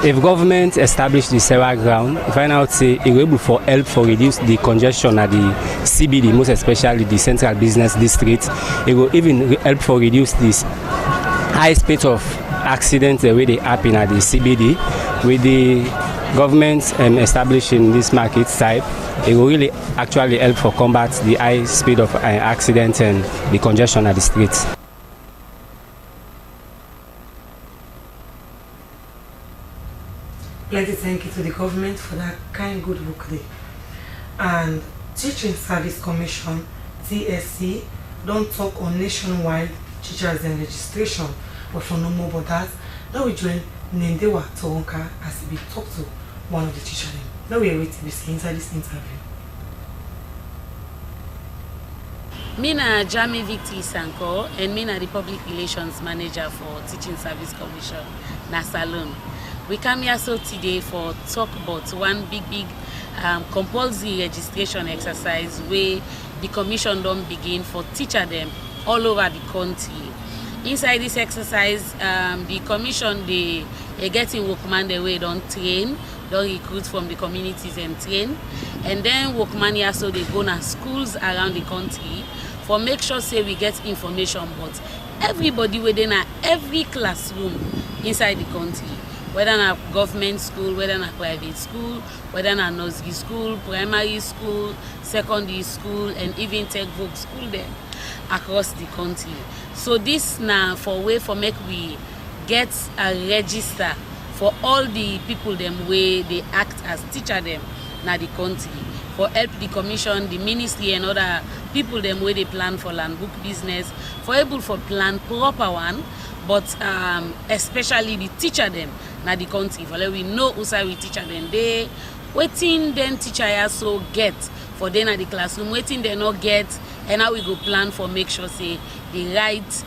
If government establish the Sierra ground, if I now say it will able for help for reduce the congestion at the CBD, most especially the Central Business District, it will even help for reduce this high speed of accidents the way they happen at the CBD. With the government establishing this market type, it will really actually help for combat the high speed of accidents and the congestion at the streets. Plenty thank you to the government for that kind good work there. And Teaching Service Commission, TSC, don't talk on nationwide teachers and registration. But for no more about that, now we join Nendewa Toronka as we talk to one of the teachers. Now we are waiting to see inside this interview. Mina Jami Victory Sanko and Mina the Public Relations Manager for Teaching Service Commission, Nasalon. We come here so today for talk about one big compulsory registration exercise where the commission don't begin for teacher them all over the country. Inside this exercise, the commission they getting workman the way don't train, don't recruit from the communities and train, and then workman here so they go to schools around the country for make sure say we get information about everybody within every classroom inside the country, whether in a government school, whether in a private school, whether in a nursery school, primary school, secondary school, and even tech voc school there across the country. So this now for way for make we get a register for all the people them way they act as teacher them na the country, for help the commission, the ministry and other people them way they plan for land book business, for able for plan proper one, but especially the teacher them na the country, for let we know who say we teacher them they waiting then teacher also get for them at the classroom, waiting they not get, and now we go plan for make sure say the right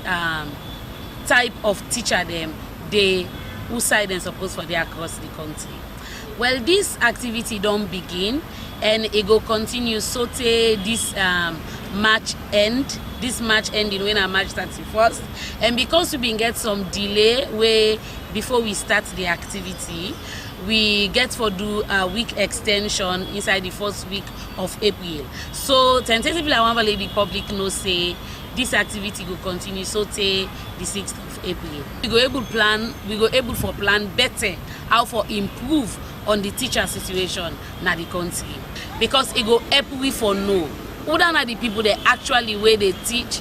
type of teacher them they who side and suppose for they across the country. Well, this activity don't begin and it go continue so this March end. This March ending when our March 31st, and because we been get some delay where before we start the activity, we get for do a week extension inside the first week of April. So tentatively I want to let the public know say this activity will continue so the 6th of April. We go able for plan better how for improve on the teacher situation na the country, because it go help we for know who are the people that actually where they teach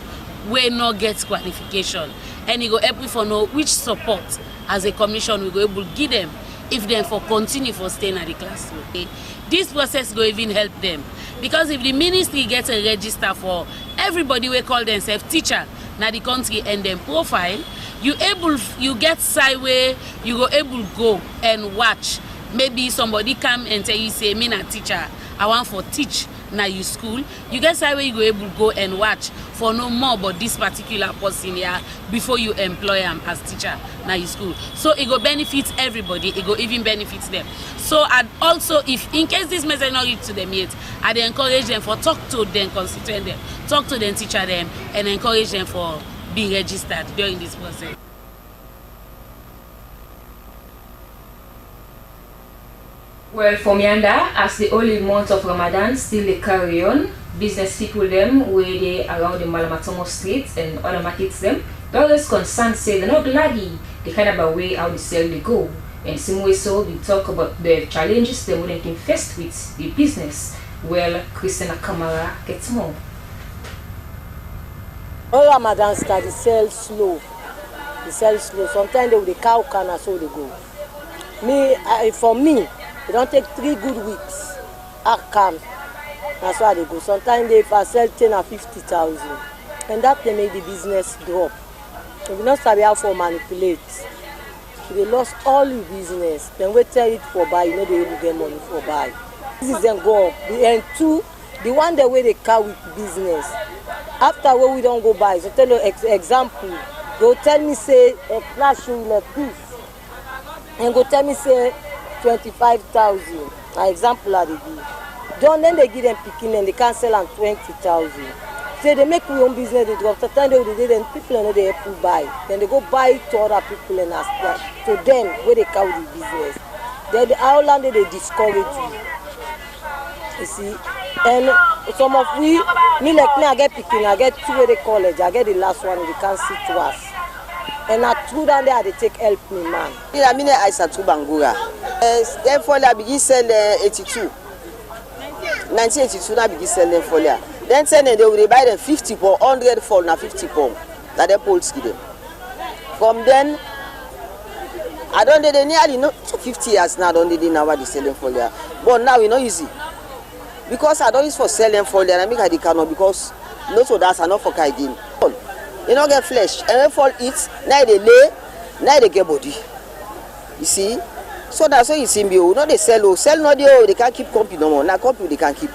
where not get qualification, and it go help we for know which support as a commission we go able give them if them for continue for staying at the classroom. Okay? This process go even help them, because if the ministry gets a register for everybody we call themselves teacher na the country and then profile, you get side where you go able go and watch. Maybe somebody come and tell you say me na teacher, I want for teach na you school. You get side where you go able go and watch for no more about this particular person here before you employ them as teacher na you school. So it go benefit everybody, it go even benefit them. So and also if in case this message not reach to them yet, I dey encourage them for talk to them constituent them, talk to them teacher them, and encourage them for be registered during this process. Well, for Mianda, as the only month of Ramadan still they carry on, business people them where they around the Malamatomo street and other markets them, they always concerned say they're not glad the kind of a way how the sale they go. And same way so we talk about the challenges they wouldn't face with the business. Well, Christina Kamara gets more. When Ramadan start, they sell slow. Sometimes they will cow can so they go. For me, it don't take 3 good weeks. I come. That's why they go. Sometimes they sell 10 or 50,000. And that they make the business drop. So we not sabi how to manipulate. So they lost all the business. Then we tell it for buy, you know they will get money for buy. This is then go up. And two, the one the way they carry with business. After where we don't go buy, so tell you example. Go tell me say a flash like this. And go tell me say 25,000. An example are they give. Then they give them picking and they can sell on 20,000. So they make their own business, they drop. Sometimes they do, then people know they help you buy. Then they go buy to other people and ask that. To them, where they carry the business. Then the island they discourage you. You see? And some of me I get picking, I get 2 at college, I get the last one, they can't see to us. And I threw down there, they take help me, man. I mean, I said to Bangura. Therefore, I begin selling 82. 1982, I begin selling for there. Then they will buy them 50 pounds, 100 for now 50 pounds. That they Polski them. From then, I don't do nearly not 50 years now. I don't do now what they selling for there. But now we know easy. Because I don't use for selling for there, I make I cannot because not so that's enough for again. You don't get flesh. And when fall eat, now they lay, now they get body. You see? So that's why you see me. No, they sell no they can't keep company no more. Now company they can't keep.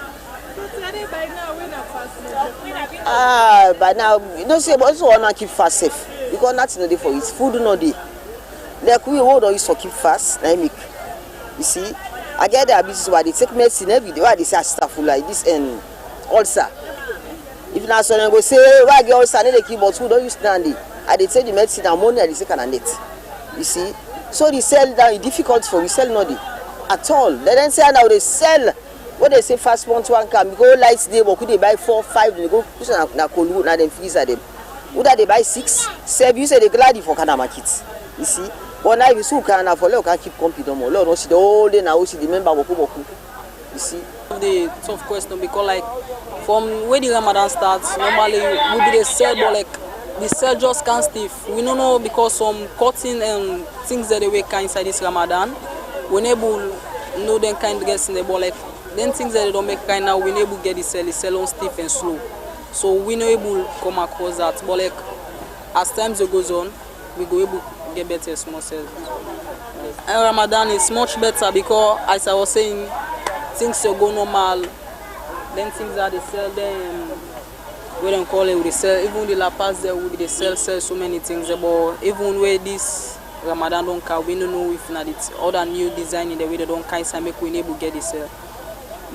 But now you don't say but also wanna keep fast safe because nothing no day for it. Food no day. Like we hold on to keep fast, now make. You see? I get their business where they take medicine every day. Why they say stuff like this and ulcer. If not so they go say why get ulcer they keep but who don't use standing. And they take the medicine and money and they say can net. You see? So they sell down it's difficult for we sell nothing at all. They then say now they sell what they say fast one to one come go lights day but could they buy 4, 5 they go push na kolu na them freezer them. Would they buy 6, 7 you say they glad for Canada market. You see? But now if you see can for you can keep company no more. Lord, no see the whole day now see the member boku. You see? The tough question because like from when the Ramadan starts normally we be the sell but like the sell just can't stiff. We don't know because some cutting and things that they work inside this Ramadan. We able know them kind of guess in the ball like then things that they don't make kind now we able get the sell on stiff and slow. So we not able come across that. But like as times goes on, we go able get better small sales. And Ramadan is much better because as I was saying, things go normal. Then things that they sell them. We don't call it, we sell, even the La Paz there, they sell so many things. But even where this Ramadan don't come, we don't know if not it's other new design in the way they don't kind of make we able to get this sale.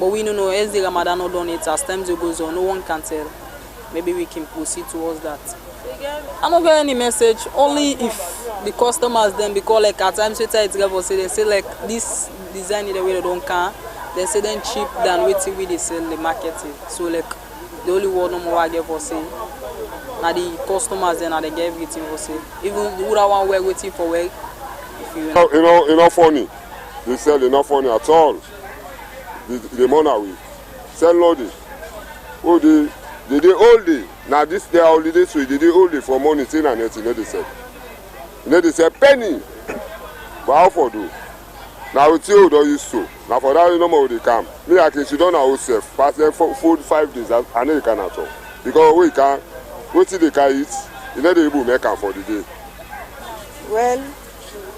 But we don't know as the Ramadan not done it, as time goes on, no one can tell. Maybe we can proceed towards that. I don't get any message, only if the customers then, because like at times they say like this design in the way they don't come, they say then cheap than waiting with they sell the market. So like the only word no more I get for say. Now the customers then they get everything for say. Even the other one we're waiting for work. If you know funny. They sell enough funny at all. The money we sell loading. Oh they all day. Now this day holiday so they all day for money thing and nothing they sell. They say penny. But how for do? Now we tell don't use so. Now for that no more they come. Me I can sit down our self. Pass them food 5 days and they can at all. Because we can what they can eat, you know they able make am for the day. Well,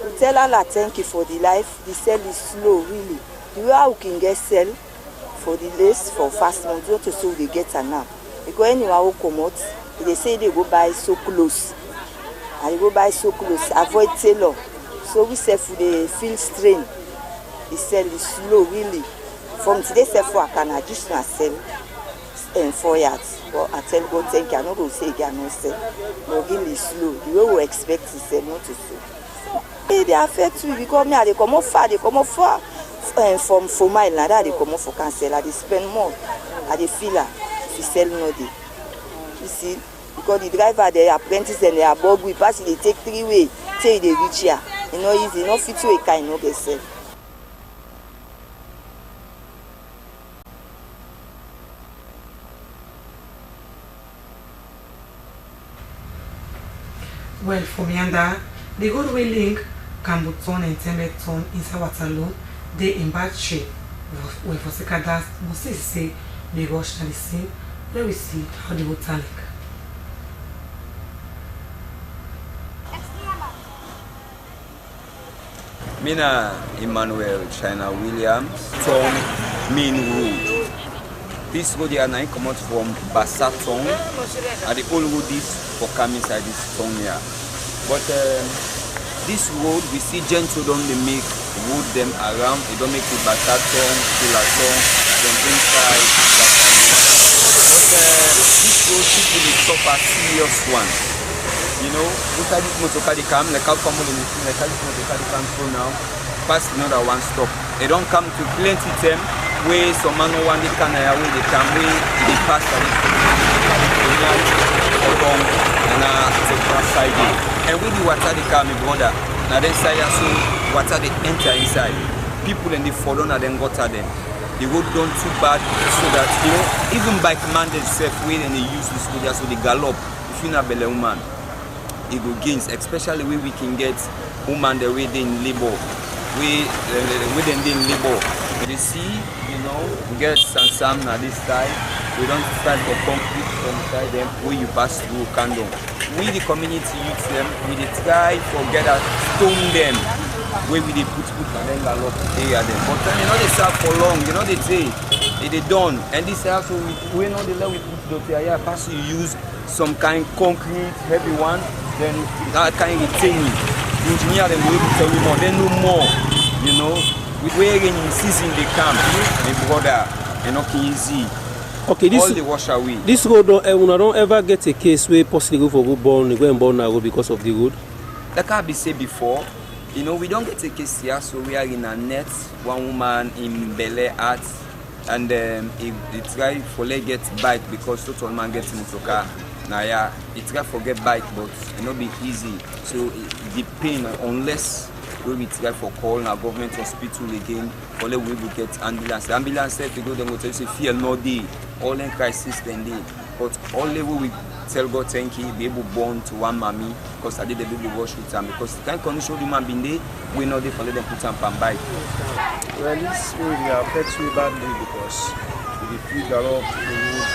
we tell Allah thank you for the life. The sell is slow really. The way we can get sell for the list for fast months, what to so they get now. Because anyone who come out, they say they go buy so close. And they go buy so close, avoid tailor. So we sell for the feel strain. The sell is slow really. From today sell for I can just not sell in 4 yards. But I tell God thank you, I not go say again no sell. But really slow. The way we expect to sell not to sell. They affect you because me they come out far, from 4 miles like that they come out for cancel. They spend more. They feel if you sell no day. You see, because the driver, the apprentice and the above we pass they take 3 ways till they reach here. You know easy, no fit to a kind no get sell. Well, for Mianda, the roadway link Camboton and Tembeton inside Waterloo, they in bad shape. Well, for Sekadas, we say they rush at the scene. Let me see how the water leak. Mina Emmanuel China Williams from Main Road. This road here now come out from Basatong, and the old road is for coming inside this town here. But this road, we see gentlemen they make road them around. They don't make it Basatong, Tulatong, then inside. But this road people they suffer serious one. You know, look at this motor car they come, like how common in the thing, like how this motor car they come through now, past another one stop. They don't come to plenty time where some man one they can where they come where they pass the along and the front side. And with the water they come, my brother, now then side so water they enter inside. People and they fall down and then gutter them. The road done too bad so that you know even bike man themselves where they use this road so they gallop. If you not belly woman. It go gains, especially where we can get women the way they in labor, we they in labor. You see, you know, we get some at this side. We don't start for concrete from side them where you pass through candle. We the community use them. We they try forget that stone them where we they put and then gallop area them. But then you know they serve for long. You know they say they done. And this also we know the level we put the here. Pass you use some kind concrete heavy one. Then that kind of thing, engineer them will tell you more. They know more, you know. We're in season they come, my brother, and okay easy. Okay, this all the wash away. This road don't ever get a case where possibly go for go and born now because of the road. Like I be said before, you know we don't get a case here, so we are in a net. One woman in Bel Air, and he try for let get bike because total man gets into car. Now yeah, it can forget bike, but it not be easy. So the pain unless we try for call now government hospital again, only we will get ambulance. The ambulance said to go them to say fear no day, all in crisis then day. But only we tell God thank you, be able born to one mommy because I did the baby wash with them because the kind condition the man been there, we know they for let them put them on bike. Well, this really affects me badly because we feel a lot of the road.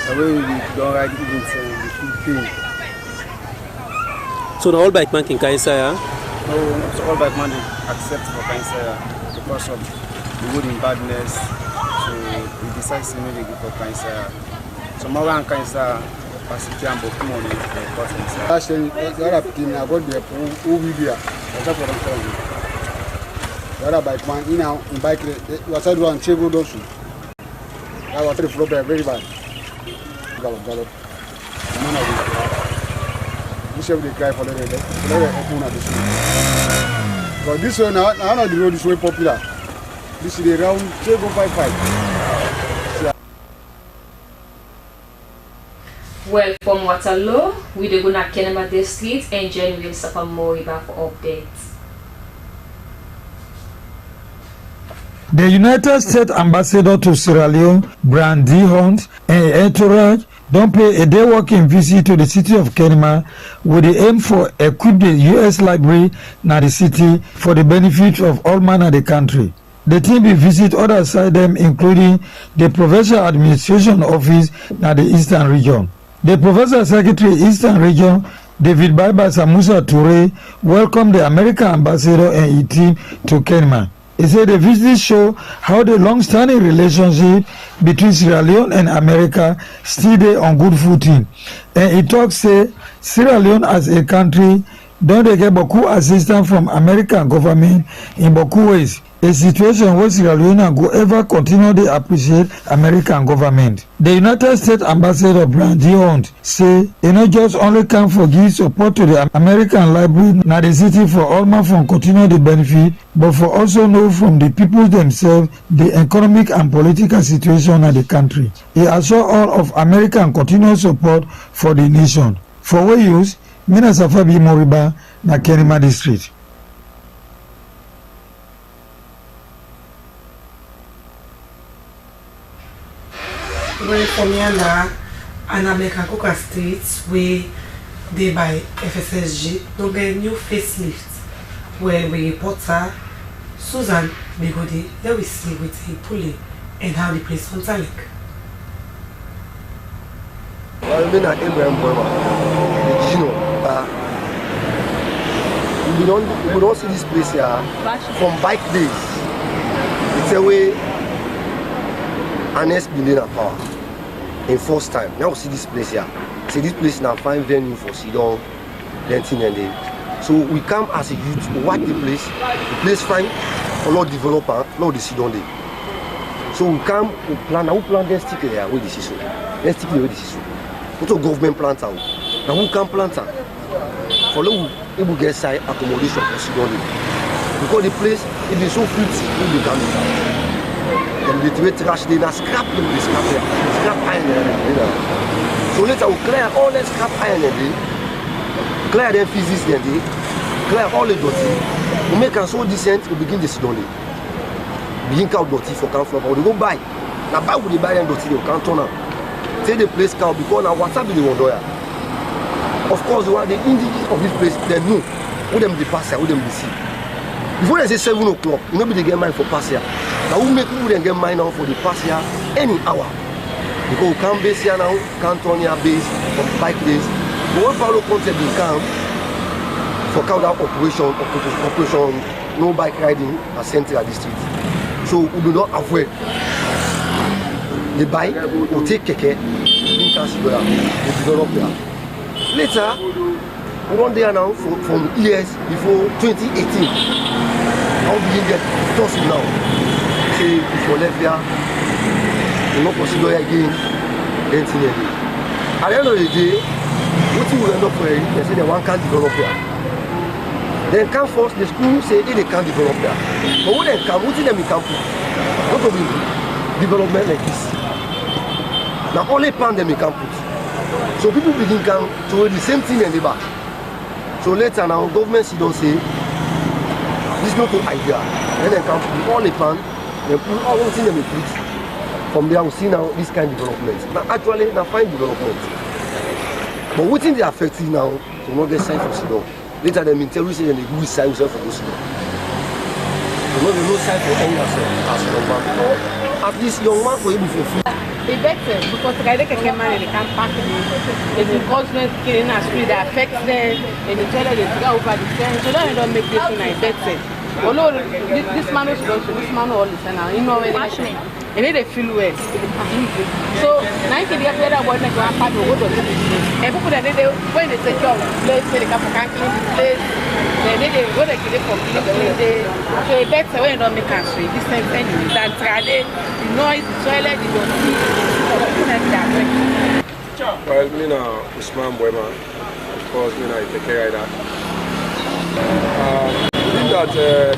The way we don't ride even so we feel pain. So the whole bike man can carry Sierra? No, it's all bike man accept for Sierra because of the road in badness. So we decide to maybe go for Sierra. So my one Sierra capacity and book money for Sierra. Actually, the other team I got there who will be there. That's what I'm telling you. The other bike man in bike was I one table also. I was very flop very bad. Gallop. The man of this the cry for the open at the street. But this one now the road is very popular. This is the round 755. Well, from Waterloo, we go to Kenema District and Jen will suffer more for updates. The United States Ambassador to Sierra Leone, Brandy Hunt, and entourage don't pay a day walking visit to the city of Kenema with the aim for equip the U.S. library na the city for the benefit of all men of the country. The team will visit other side them including the Provincial Administration Office na the Eastern Region. The Professor Secretary Eastern Region, David Baiba Samusa Toure, welcomed the American ambassador and his team to Kenema. He said the visits show how the long-standing relationship between Sierra Leone and America still there on good footing. And he talks say Sierra Leone as a country don't they get beaucoup assistance from American government in beaucoup ways. A situation where Sierra Leone go ever continue to appreciate American government. The United States Ambassador Brandy Hunt say it not just only come for give support to the American library na the city for all man from continue the benefit, but for also know from the people themselves the economic and political situation of the country. He assure all of American continued support for the nation. For we use Mina Safabi Moriba na Kenema District. Well, for me and American Coca States, we Day by FSSG, donc a new facelift where we reporter Susan Bigodi, there we see with a pulley and how the place on Talik. Well, I mean, Abraham Boyma, we don't see this place here from bike days. It's a way Anes building a power in first time. Now we see this place here. See this place now fine venue for Sidon, Lentin and day. So we come as a youth, watch the place fine, a lot developer, not the Sidon day. So we come, we plan then stick there with the Siso. Then stick there with the Siso. What a government plant out. Now who can plant out? For now, we will get side accommodation for Sidon day. Because the place, it is so filthy, we can do that. And the way trash, they are scrap iron. So later we clear all the scrap iron and clear the physics and clear all the dirty. We make them so decent, we begin the Sidon. Begin cow dirty for cow floor. We go buy. Now buy with the buy and dirty, they can't turn up. Take the place cow because now what's up in the Wondoya. Of course, the indigenous of this place, they know who them the pass here, who them the see. Before they say 7 o'clock, you know they get mine for pass here. Now we make people get mine now for the pass here any hour. Because we can't base here now, can't turn here base for bike days. But when Paulo concept will come for cow down operation, no bike riding at Central District. So we do not avoid the bike, we take keke, we can see where we develop there. Later, we run there now from years before 2018. How do you get tossed now? Say if you left there, you not consider again, anything again. At the end of the day, what you will end up with, they say they one can't develop there. Then come first, the school say they can't develop there. But when they come, what do them can put? Not to be development like this. Now only plan them can put. So people begin to do the same thing in the back. So later now, government don't say, this is not an idea. Then they can put all the plan, they put all the things they put. From there we see now this kind of development. Now actually, now fine development. But what thing they are affecting now, to not get signed for Sidon. Later they tell you say they go sign yourself for Sidon. So no sign for any as young man. At least young man for you before free. It's better because the guy that can man they can't pack it. It's encouragement killing us free that affects them and the children they go over the fence. So that don't make this one better. Although this man is also this man all listen now. You know when they feel well. So 90 years later when they go and pack the go to and people that they when they take your place they can clean the place. Then they go to kill it for clean the so it's better when you don't make us free. This time anyway than trade the noise, the toilet, the dirty. Well, me na Usman Boyma, of course, me na take care of that. I think that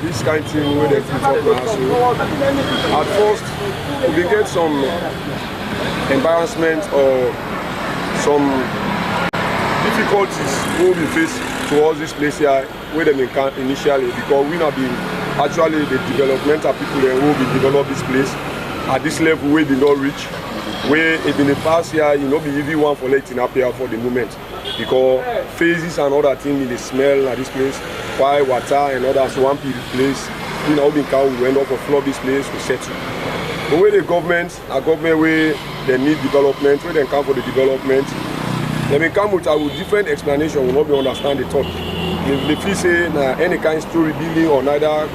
this kind of thing where they put up now, so at first we get some embarrassment or some difficulties we will face towards this place here where they can initially because we not been actually the developmental people who will develop this place at this level where they not reach. Where in the past year, you know, be easy one for letting up here for the moment because phases and other things in the smell at this place, fire, water, and others. One place, you know, we end up to flood this place, we settle. The way the government, a government where they need development, where they come for the development, they may come with a different explanation. Will not be understand the thought. If you say any kind of story building or neither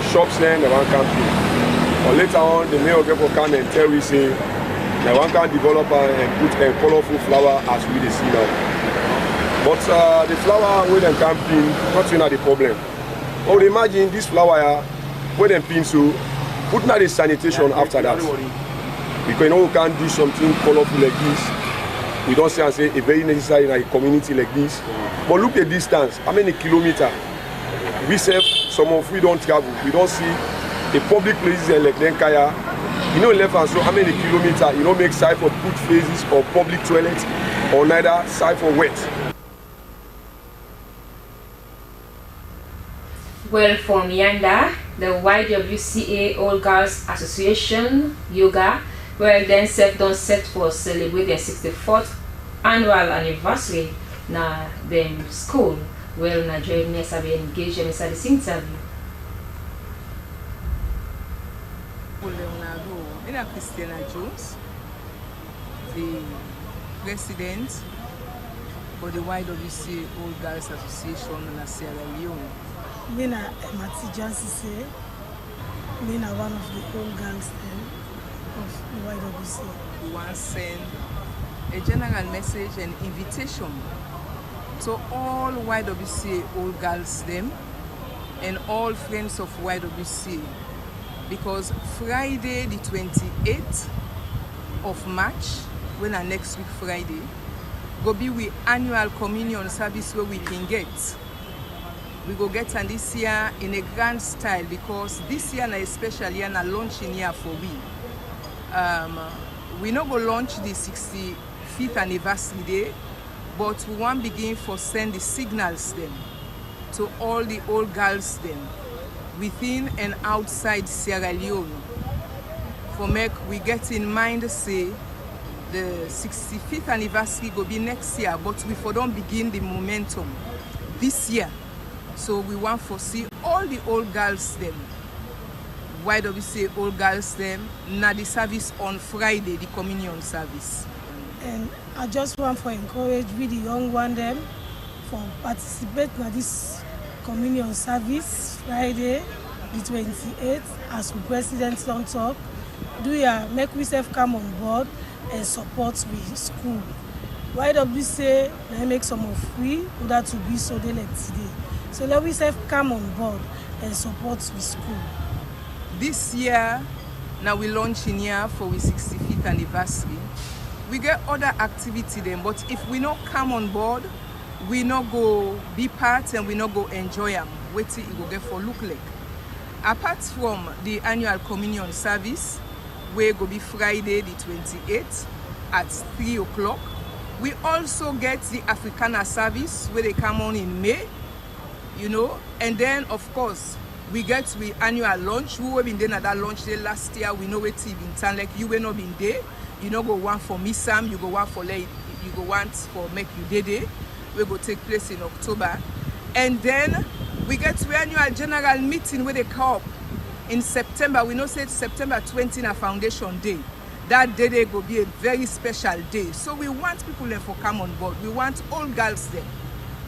shops, then they won't come here. Or later on, the mayor people come and tell we say that one can develop and put a colorful flower as we see now. But the flower where they can pin, not you know the problem. I would imagine this flower where they pin so put not the sanitation after that. Because you know we can't do something colorful like this. We don't say and say a very necessary in a community like this. But look at the distance, how many kilometers? We say some of we don't travel, we don't see. The public places like Lenkaya, you know, left and so how many kilometers, you don't make site for put phases or public toilets or neither site for wet. Well, from Yanda, the YWCA All Girls Association Yoga, well then set for celebrate their 64th annual anniversary na them school. Well, na join me sabi engage me sa this interview. I'm Christina Jones, the president for the YWCA Old Girls Association in Sierra Leone. I'm Emati Jansise. I'm one of the old girls of the YWCA. We want to send a general message and invitation to all YWCA old girls them and all friends of YWCA, because Friday the 28th of March, when our next week Friday, go be with annual communion service where we can get. We go get and this year in a grand style, because this year na especially a launching year for we. We not go launch the 65th anniversary day, but we want begin for send the signals them to all the old girls them within and outside Sierra Leone. For make we get in mind say the 65th anniversary go be next year, but we for don't begin the momentum this year. So we want to see all the old girls them, YWCA old girls them, na the service on Friday, the communion service. And I just want to encourage we the young one them for participate in this communion service Friday the 28th as we president don't talk. Do ya make we self come on board and support the school. YWCA they make some of we that to be so they like today. So let we self come on board and support the school. This year now we launch in here for the 65th anniversary. We get other activity then, but if we not come on board, we not go be part and we not go enjoy them. Wait till it will get for look like. Apart from the annual communion service, we go be Friday the 28th at 3 o'clock. We also get the Africana service where they come on in May, you know, and then of course we get the annual lunch. We were been there at that lunch day last year. We know where in town like you were not been there. You know go one for Missam, you go one for late, you go one for Make You Dede. We go take place in October. And then we get to annual general meeting where they come in September. We know say it's September 20 na Foundation Day. That day they go be a very special day. So we want people there for come on board. We want all girls there.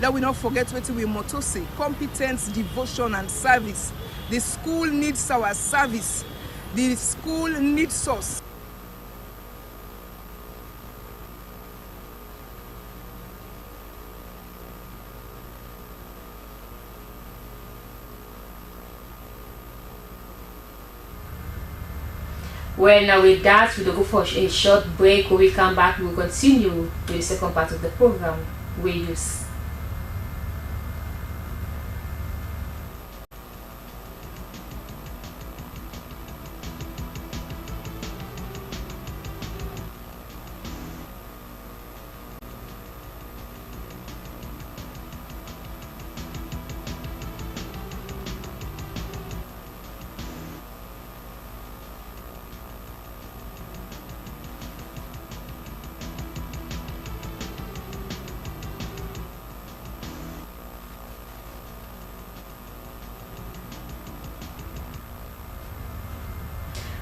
Let we not forget what we motto say, competence, devotion and service. The school needs our service. The school needs us. Well, now with that, we'll go for a short break. When we come back, we'll continue with the second part of the program. We use.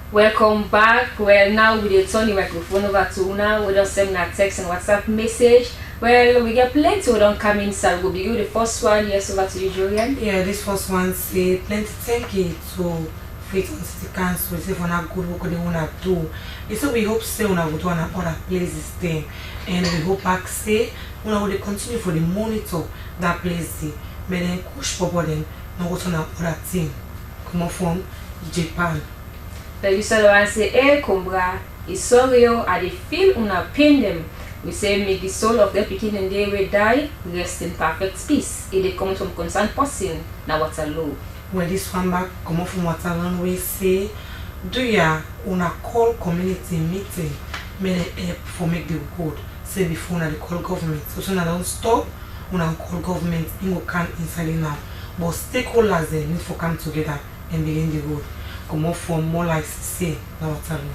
Welcome back. Well, now we turn the microphone over to Una. We don't send a text and WhatsApp message. Well, we get plenty. We don't come inside. We'll begin with the first one. Yes, over to you, Julian. Yeah, this first one say plenty thank you to Freetown City Council. Say for that good work they wanna do. So we hope say una would do on other places then, and we hope back say una would continue for the monitor that place. But then push for them. Now go to another thing. Come on from Japan. But you saw the one say, "Eh, Kumbra, is sorry, I dey feel una pain them." We say, "May the soul of the picking and they will die, rest in perfect peace." It dey come from concerned person. Now Waterloo. When this one back come from Waterloo, we say, "Do ya una call community meeting? May help for make the good." Say before una dey call government. So una don't stop. Una call government. You go can inside now. But stakeholders they need to come together and begin the road. Come off for more like say now Waterloo.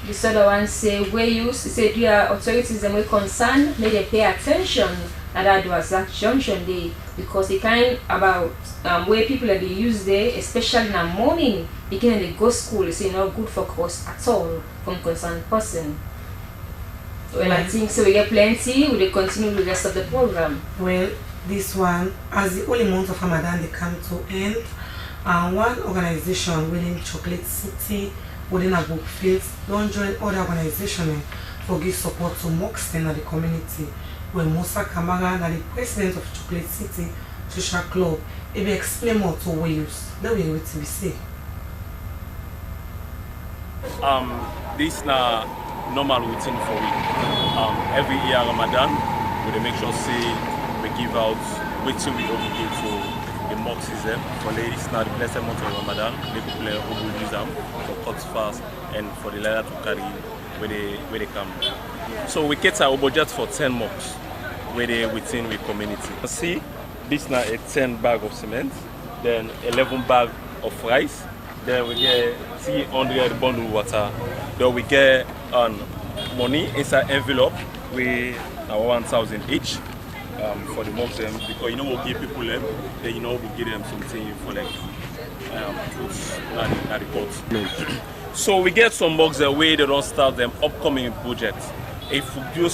This other one say we use say the authorities and we concerned may they pay attention and that was that junction day because the kind about where people that they use there, especially in the morning, beginning they go school, it's not good for us at all from concerned person. Well, I think so we get plenty, we will continue the rest of the program. Well, this one, as the only month of Ramadan they come to end, one organization within Chocolate City, within a book fields, don't join other organizations for give support to mosques in the community. When Musa Kamara, the president of Chocolate City Social Club, he will explain more to Wales. That will be say. This na normal routine for we. Every year Ramadan, we make sure say we give out wetin we obligate to the mosques for ladies now the blessed month of Ramadan. They people will use them for cut fast and for the leather to carry where they come. So we get our budget for 10 mosques where they within the community. See, this now a 10 bag of cement, then 11 bag of rice, then we get 300 bundle water, then we get money inside envelope with 1,000 each for the mosques because we'll give people them, then we'll give them something for like fruits and the pot. So we get some mosques that way they don't start them upcoming projects. If we give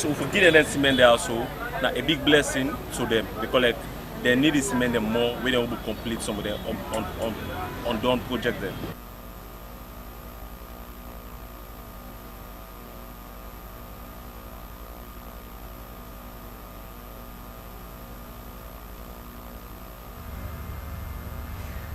them cement there also, now a big blessing to them because like they need to cement them more when they will complete some of them on done project them.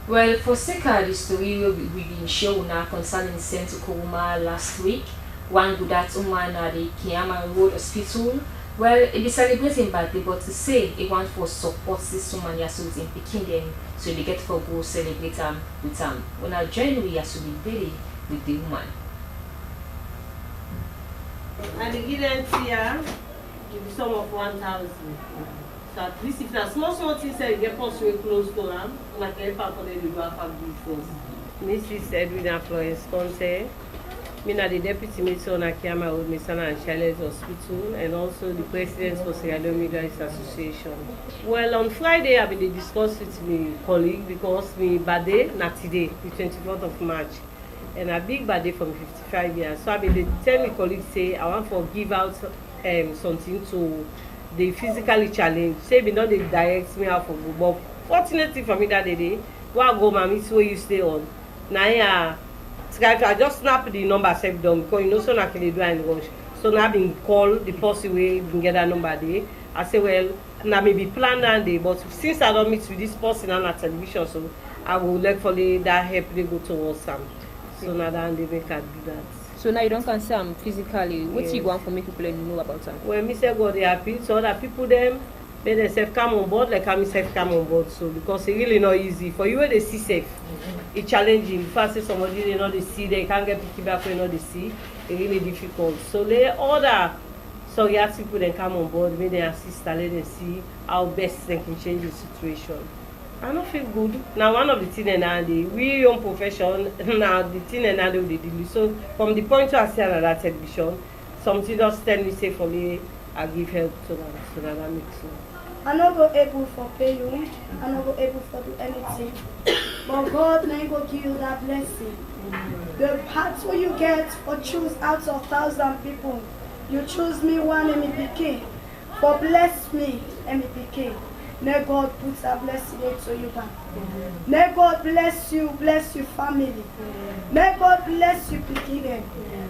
Well, for Seka, the story we've been shown now concerning St. Kuruma last week, one good at Oman at the Kenema Road Hospital. Well, it is celebrating birthday, but to say it wants for support this woman Yasu in picking them so they get to go celebrate with them. When I join we Yasu be with the woman. And the guidance here give you sum of 1,000. So at least if there's small things you get possibly close to them, like help out for them to do a family first. Mrs. Edwina Florence Conte. I'm the deputy matron at Kenema Road Misana and Charlotte Hospital and also the president for Sierra Leone Midwives Association. Well, on Friday I've been discussing with my colleague because my birthday not today, the 24th of March, and a big birthday from 55 years. So I've been tell my colleague say I want to give out something to the physically challenged. Say we not they direct me out for go, but fortunately for me that day, where I go, mommy, where you stay on. Now I just snap the number saved down because so not can do and rush. So now I've been called the person way been get that number there. I say well now maybe plan that day, but since I don't meet with this person on a television, so I will look for that help they go towards them. So now that they make her do that. So now you don't concern physically. What you want for me people know about them? When me say God they happy, so other people them they themselves come on board like I myself come on board. So because it's really not easy for you when they see safe. It's challenging. First, say somebody they know they see, they can't get picky back when they know they see. It's really difficult. So they order so you have people then come on board, maybe they assist and let them see how best they can change the situation. I don't feel good. Now one of the things now we young profession now the thing now they do. So from the point where I see another television, something just tell me say for me I give help to them so that makes sense. I'm not go able for pay you. I'm not go able for do anything. But God may go give you that blessing. The parts where you get or choose out of 1,000 people, you choose me one and me pikin. For bless me and me pikin. May God put a blessing into you back. May God bless you family. May God bless you pikin.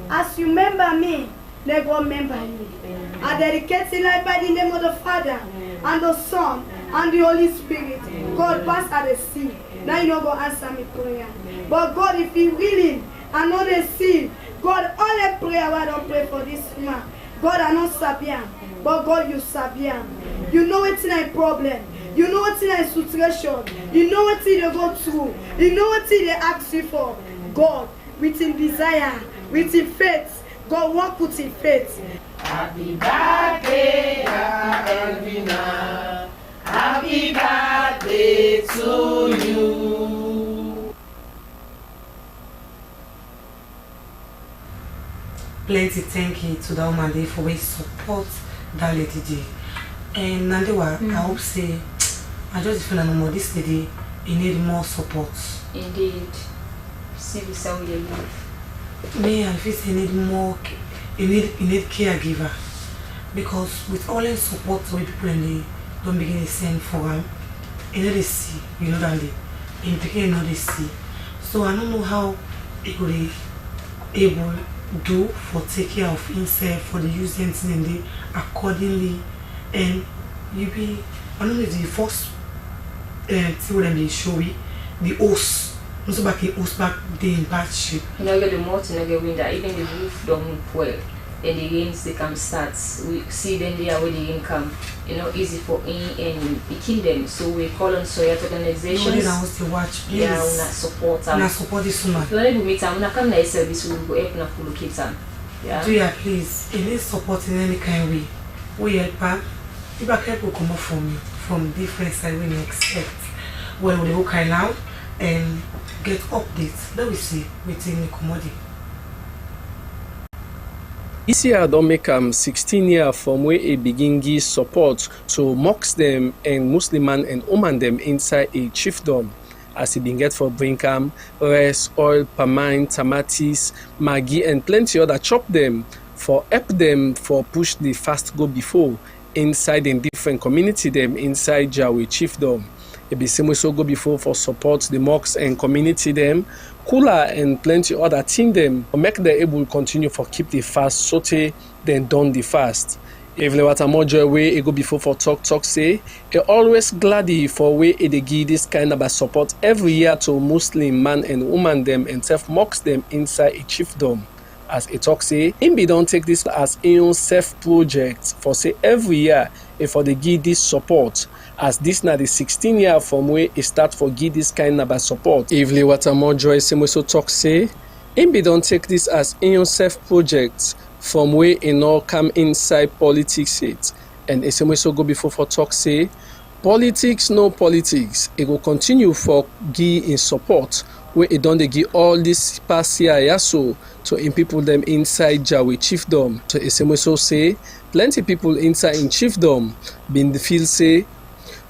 As you remember me, may God remember you. I dedicate it life by the name of the Father and the Son and the Holy Spirit. God pass at the sea. Now you don't go answer me prayer. But God, if you willing, I know the sea. God, only prayer I don't pray for this man. God, I know Sabian. But God, you Sabian. You know it's in a problem. You know what's in a situation. You know what they go through. You know what they ask you for. God, with in desire, with in faith. God, walk with in faith. Happy birthday, Elvina. Happy birthday to you. plenty thank you to that woman there for support that lady there. And Nandewa, I hope say I just feel no more this lady you need more support. Indeed. See this how you live. Me I feel you need more you need caregiver. Because with all the support we people in the don't begin to send for them, you know they see, you know that they in begin know they see. So I don't know how it could be able do for take care of himself for the using things in the accordingly, and you be I don't know the first see what they show me the host. Also back the host back they in bad shape. You know get the moat, you know get winter, even the roof don't well. And the rains they come start. We see them there where the rain come. You know, easy for in and picking them. So we call on Sierra organizations. No, to watch, please. Yeah, we support them. We support this woman. If you want to meet them, we come to service. We will go help and locate them. Yeah. Do ya please? It needs support in any kind of way. We help her. If I help will come up from different side we expect. Well, we will kind out and get updates. Let me see within the commodity. This year don make 16 years from where a begin give support to mocks them and Muslim man and woman them inside a chiefdom. As he been get for bring rice, oil, palmine, tomatoes, maggi and plenty other chop them for help them for push the fast go before inside in different community them inside Jawe chiefdom. It be same so go before for support the mocks and community them. Cooler and plenty other thing them make them able to continue for keep the fast sote then done the fast. Even what a more joy way it go before for talk say it always glady for way it they give this kind of a support every year to Muslim man and woman them and self mocks them inside a chiefdom. As a talk say, him be don't take this as a self project for say every year if for they give this support. As this now the 16 year from where it start for give this kind of support. If what a more joy same so talk say, him be don't take this as a self project from where it all come inside politics it. And a same so go before for talk say, politics no politics. It will continue for give in support where it don't give all this past year so to in people them inside Jawe chiefdom. So a same so say, plenty people inside in chiefdom been the feel say.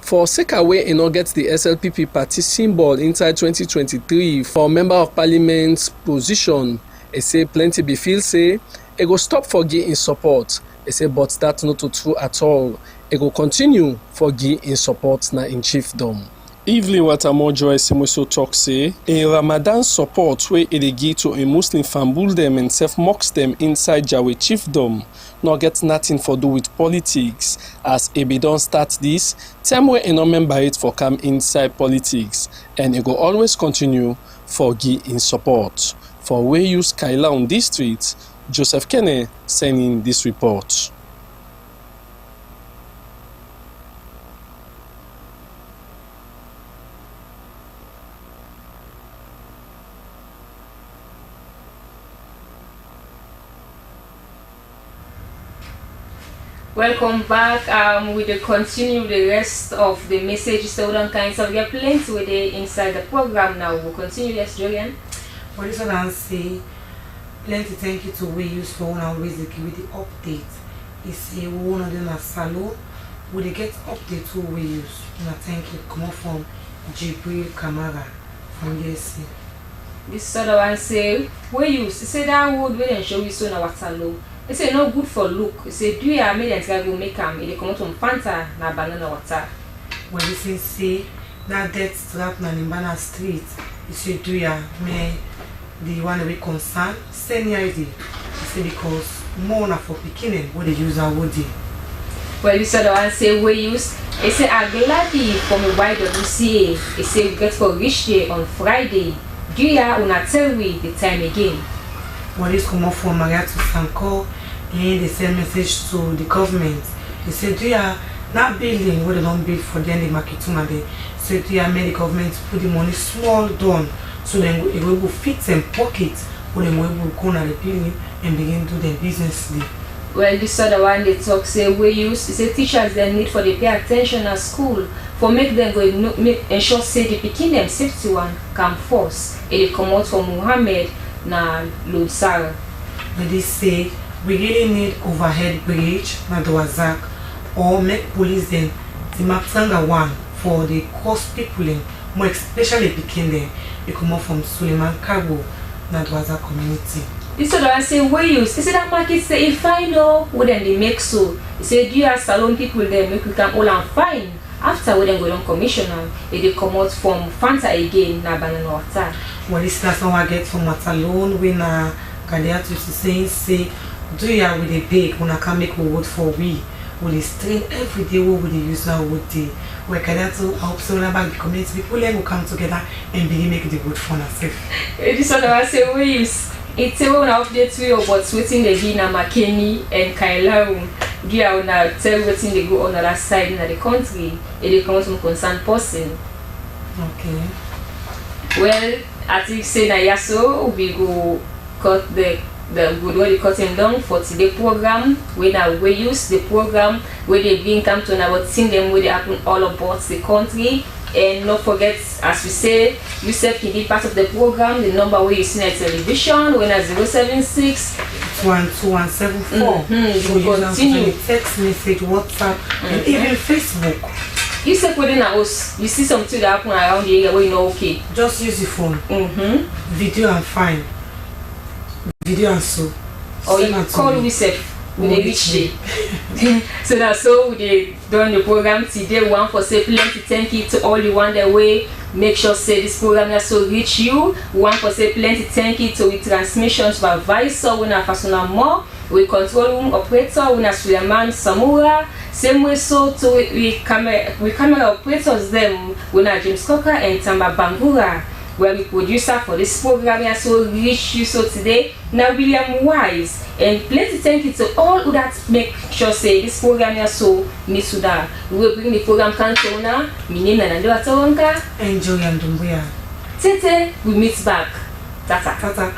For sake away and not get the SLPP party symbol inside 2023 for member of parliament's position, they say plenty be feel say it go stop for give in support. They say but that's not true at all. It go continue for give in support na in chiefdom. Evelyn Watamojo Esimuso talk say a Ramadan support where it give to a Muslim fambul them and self mocks them inside Jawe chiefdom. Not get nothing for do with politics, as Ebe don't start this, time where a no member it for come inside politics, and it go always continue for give in support. For where use Kaila on this street, Joseph Kene sending this report. Welcome back. We will continue the rest of the messages. So don't kind of get plenty with the inside the program now. We'll continue. Yes, Julian. For this one, I'll say plenty thank you to we use for one always with the update. It's a one of them a salo. We they get update to we use. And thank you. Come on from Jibril Kamara from USC. This other one say we use. Say that wood we then show you so now what salo. They say no good for look. They say do you have millions guy go make them? They come out from Fanta na banana water. When they say that death trap na Nimbana Street, you say do you me the one we concern send your idea. They say because more na for beginning what they use our woody. Well, this other one say we use. They say I'm glad from a YWCA. They say we get for rich day on Friday. Do you wanna tell we the time again? When this come up from Maria to Sanko, and they send message to the government. They say, do you that building where they don't build for them, the Makituma, they say, do you make the government put the money small down so then it will fit and pocket where they will go to the building and begin to do their business. Well, this other one they talk say we use say teachers they need for they pay attention at school for make them go ensure say the picking them safety one come first. It come out from Muhammad na Lord Sarah. when they say we really need overhead bridge na Dwazak or make police them the Matanga one for the cost people in more especially picking them they come up from Suleiman Kabo na Dwazak community. This is what I say, where you see that market say if I know what then they make so. They say do you have salon people there make we can all and fine. After we then go on commissioner, they come out from Fanta again na banana water. Well, this is what I get from Matalone when Kadiatu is saying say do you with a bake when I can make a word for we will strain every day what would they use now would they where Kadiatu helps so about the community people will come together and really make the wood for us. This is what I say we use. It's a one update we about waiting the Gina McKinney and Kaila. Give now tell waiting they go on the other side in the country. And they come from concerned person. Okay. Well, I think say na yaso we go cut the good way they cutting down for today program. We now we use the program where they bring come to now seeing them where they happen all about the country. And not forget, as we say, Yusuf can be part of the program. The number where you see on television, when at 076 12174. So you continue. Text message, WhatsApp, and even Facebook. You say putting a house, you see something that happen around the area where you know okay. Just use your phone. Video and fine. Video and so. Or you call Yusuf. We dey reach day. So that's so we dey done the program today. One for say plenty thank you to all you want the way. Make sure say this program also reach you. One for say plenty thank you to the transmission supervisor. We na Fasuna More. We control room operator. We na Suleiman Samura. Same way so to we camera operators them. We na James Cocker and Tamba Bangura. Where we producer for this program here so reach you so today. Now William Wise and plenty thank you to all who that make sure say this program here so me suda. We will bring the program Cantona, my name is Nando Atawanka. Enjoy and Dumbuya. Tete, we meet back. Tata. Tata.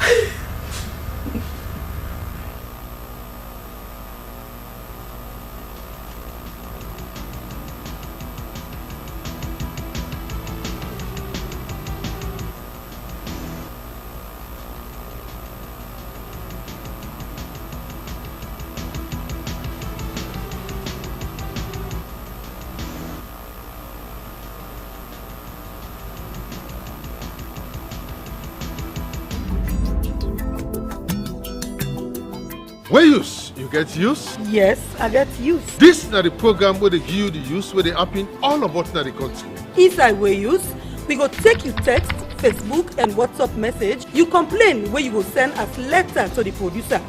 Where use? You get use? Yes, I get use. This is the program where they give you the use where they happen all about the country. Inside where use, we go take you text, Facebook and WhatsApp message. You complain where you go send as letter to the producer.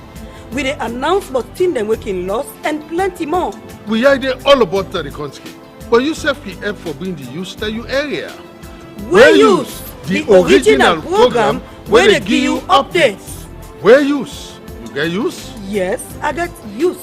We dey announce but team them working loss and plenty more. We are there all about the country. But you self help for being the use to your area. Where use? The original program where they give you updates. Where use? You get use? Yes, I got use.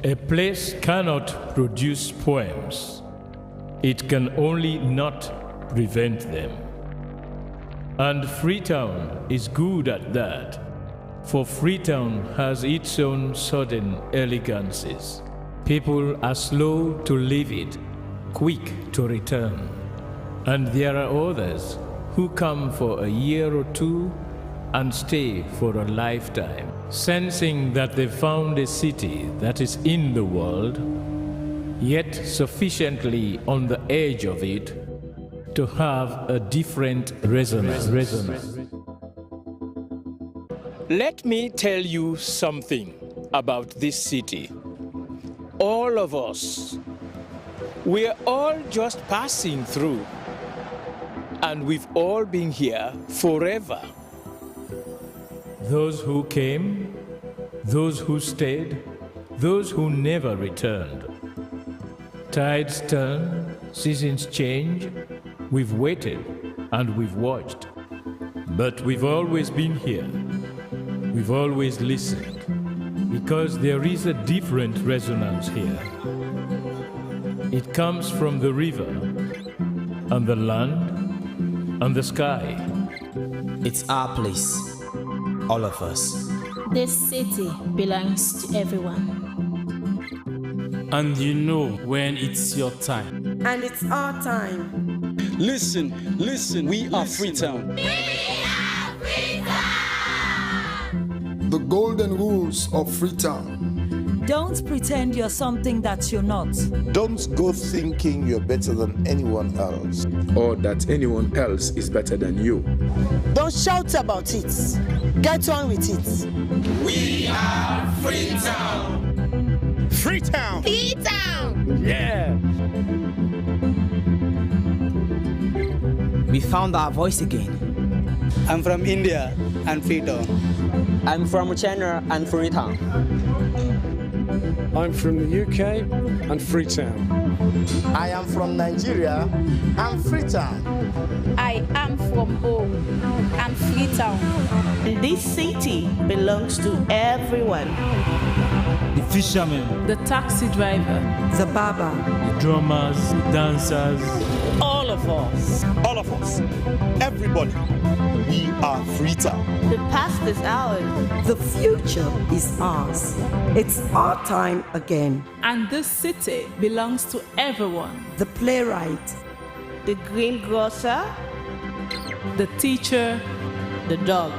A place cannot produce poems. It can only not prevent them. And Freetown is good at that. For Freetown has its own sudden elegances. People are slow to leave it, quick to return. And there are others who come for a year or two and stay for a lifetime, sensing that they found a city that is in the world, yet sufficiently on the edge of it to have a different resonance. Let me tell you something about this city. All of us, we're all just passing through, and we've all been here forever. Those who came, those who stayed, those who never returned. Tides turn, seasons change, we've waited and we've watched. But we've always been here. We've always listened, because there is a different resonance here. It comes from the river, and the land, and the sky. It's our place, all of us. This city belongs to everyone. And you know when it's your time. And it's our time. Listen, we are Freetown. The golden rules of Freetown. Don't pretend you're something that you're not. Don't go thinking you're better than anyone else. Or that anyone else is better than you. Don't shout about it. Get on with it. We are Freetown. Freetown. Freetown. Yeah. We found our voice again. I'm from India and Freetown. I'm from China and Freetown. I'm from the UK and Freetown. I am from Nigeria and Freetown. I am from home and Freetown. This city belongs to everyone. The fishermen, The taxi driver, the barber, the drummers, the dancers, all of us. All of us. Everybody. We are Freetown. The past is ours. the future is ours. It's our time again. And this city belongs to everyone. The playwright, The greengrocer, the teacher, the dog.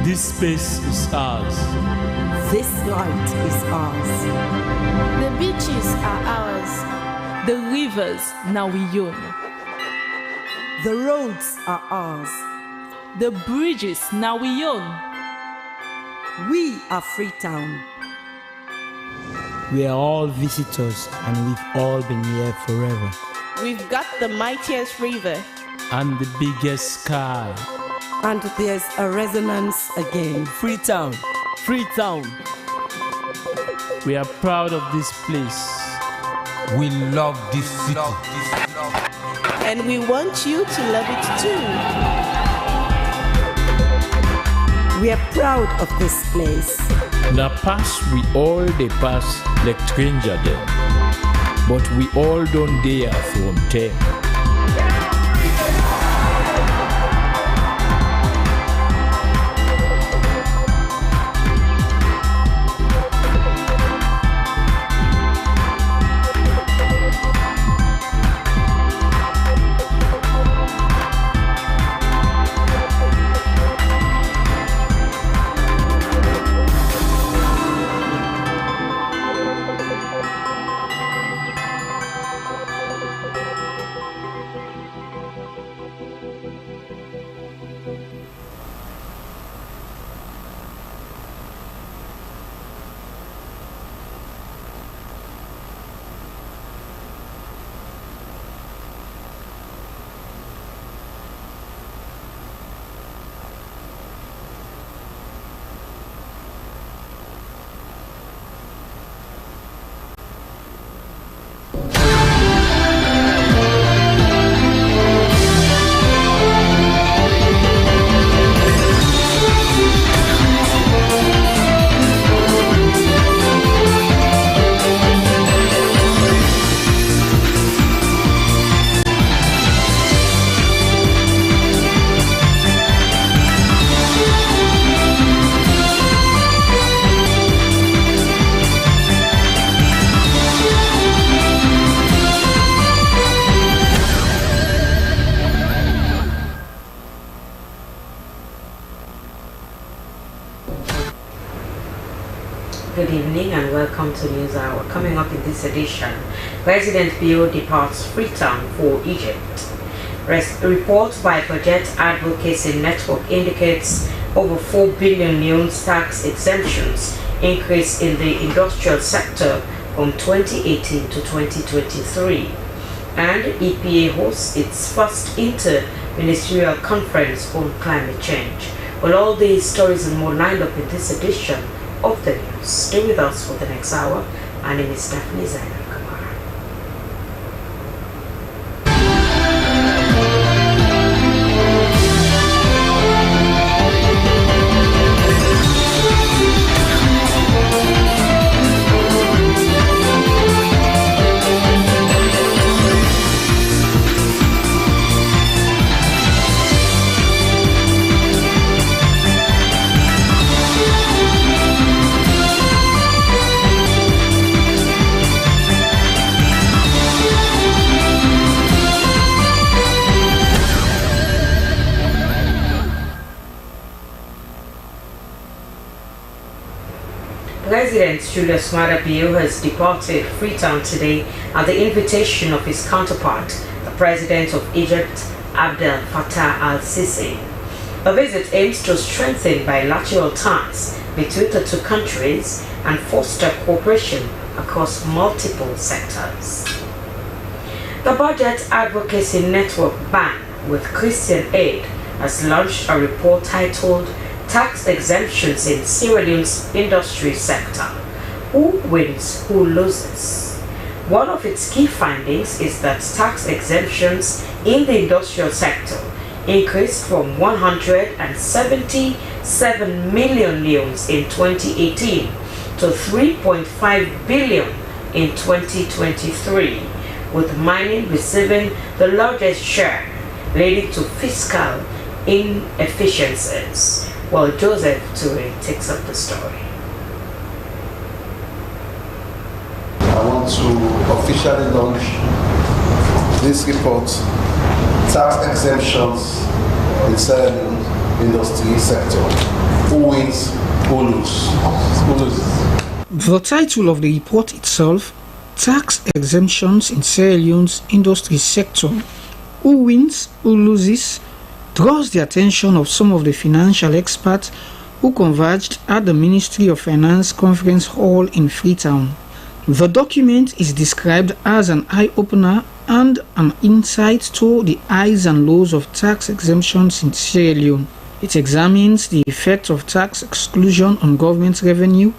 this space is ours. this light is ours. The beaches are ours. The rivers now we own. The roads are ours. The bridges now we own. We are Freetown. We are all visitors and we've all been here forever. We've got the mightiest river. And the biggest sky. And there's a resonance again. Freetown. Freetown. We are proud of this place. We love this city. And we want you to love it too. We are proud of this place. Na pass we all dey pass like stranger dem. But we all don't dare from them. Good evening and welcome to News Hour. Coming up in this edition, President Bio departs Freetown for Egypt. Report by Project Advocacy Network indicates over 4 billion loans tax exemptions increase in the industrial sector from 2018 to 2023. And EPA hosts its first inter-ministerial conference on climate change. Well, all these stories and more lined up in this edition of the news. Stay with us for the next hour. My name is Stephanie Zainab. President Julius Maada Bio has departed Freetown today at the invitation of his counterpart, the President of Egypt, Abdel Fattah al-Sisi. The visit aims to strengthen bilateral ties between the two countries and foster cooperation across multiple sectors. The Budget Advocacy Network BAN with Christian Aid has launched a report titled Tax Exemptions in Sierra Leone's Industry Sector. Who wins, who loses? One of its key findings is that tax exemptions in the industrial sector increased from 177 million leones in 2018 to 3.5 billion in 2023, with mining receiving the largest share, leading to fiscal inefficiencies. Well, Joseph Ture takes up the story. I want to officially launch this report, Tax Exemptions in Sierra Leone Industry Sector. Who wins, who loses? Who loses? The title of the report itself, Tax Exemptions in Sierra Leone's Industry Sector, Who Wins, Who Loses, draws the attention of some of the financial experts who converged at the Ministry of Finance Conference Hall in Freetown. The document is described as an eye-opener and an insight to the highs and lows of tax exemptions in Sierra Leone. It examines the effect of tax exclusion on government revenue,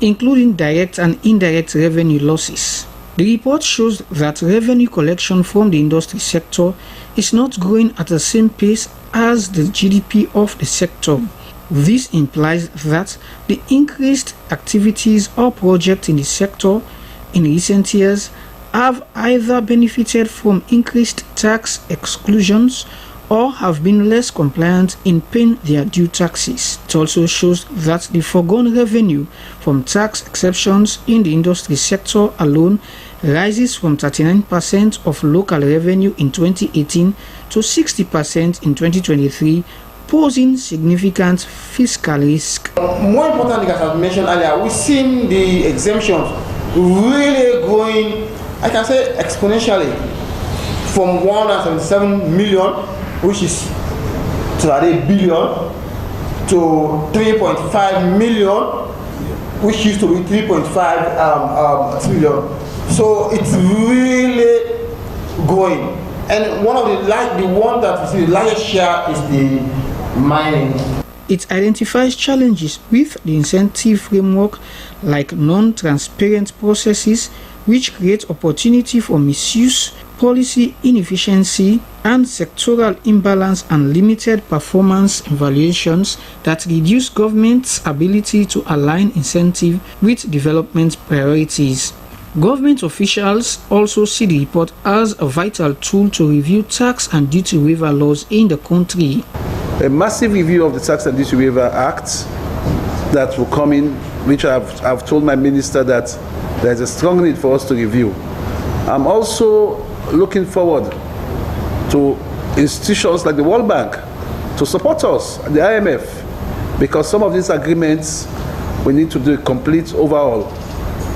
including direct and indirect revenue losses. The report shows that revenue collection from the industry sector is not growing at the same pace as the GDP of the sector. This implies that the increased activities or projects in the sector in recent years have either benefited from increased tax exclusions or have been less compliant in paying their due taxes. It also shows that the foregone revenue from tax exceptions in the industry sector alone rises from 39% of local revenue in 2018 to 60% in 2023, posing significant fiscal risk. More importantly, as I mentioned earlier, we've seen the exemptions really growing, I can say exponentially, from 177 million, which is today billion, to 3.5 million, which used to be 3.5 trillion. So it's really growing. And one of the one that we see the largest share is the mining. It identifies challenges with the incentive framework like non-transparent processes which create opportunity for misuse, policy inefficiency, and sectoral imbalance and limited performance evaluations that reduce government's ability to align incentive with development priorities. Government officials also see the report as a vital tool to review tax and duty waiver laws in the country. A massive review of the Tax and Duty Waiver Act that will come in, which I've told my minister that there's a strong need for us to review. I'm also looking forward to institutions like the World Bank to support us, the IMF, because some of these agreements we need to do a complete overhaul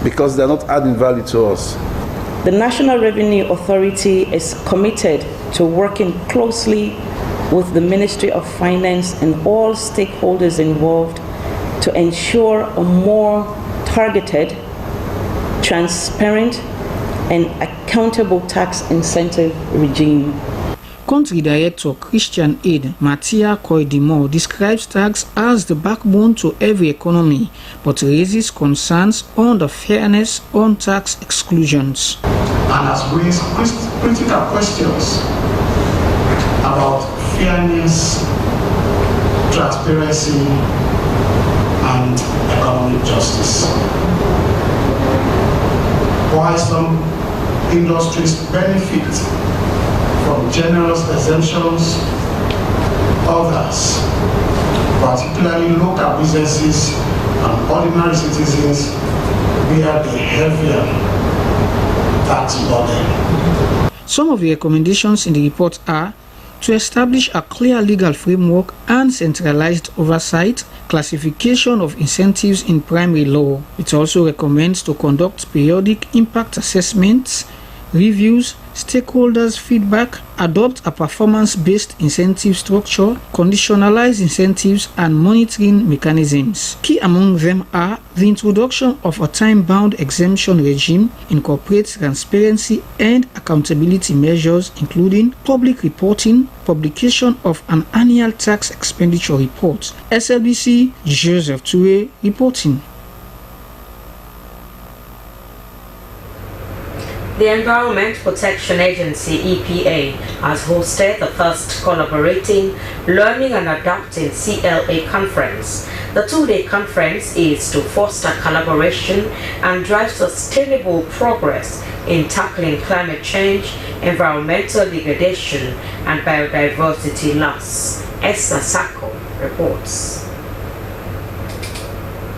because they're not adding value to us. The National Revenue Authority is committed to working closely with the Ministry of Finance and all stakeholders involved to ensure a more targeted, transparent, and accountable tax incentive regime. Country Director Christian Aid Mattia Koidimo describes tax as the backbone to every economy, but raises concerns on the fairness on tax exclusions. And has raised critical questions about fairness, transparency, and economic justice. While some industries benefit from generous exemptions, others, particularly local businesses and ordinary citizens, bear the heavier tax burden. Some of the recommendations in the report are to establish a clear legal framework and centralized oversight, classification of incentives in primary law. It also recommends to conduct periodic impact assessments, reviews, stakeholders' feedback, adopt a performance-based incentive structure, conditionalize incentives, and monitoring mechanisms. Key among them are the introduction of a time-bound exemption regime, incorporates transparency and accountability measures, including public reporting, publication of an annual tax expenditure report. SLBC Joseph Toure reporting. The Environment Protection Agency, EPA, has hosted the first collaborating Learning and Adapting CLA conference. The two-day conference is to foster collaboration and drive sustainable progress in tackling climate change, environmental degradation, and biodiversity loss. Esther Sako reports.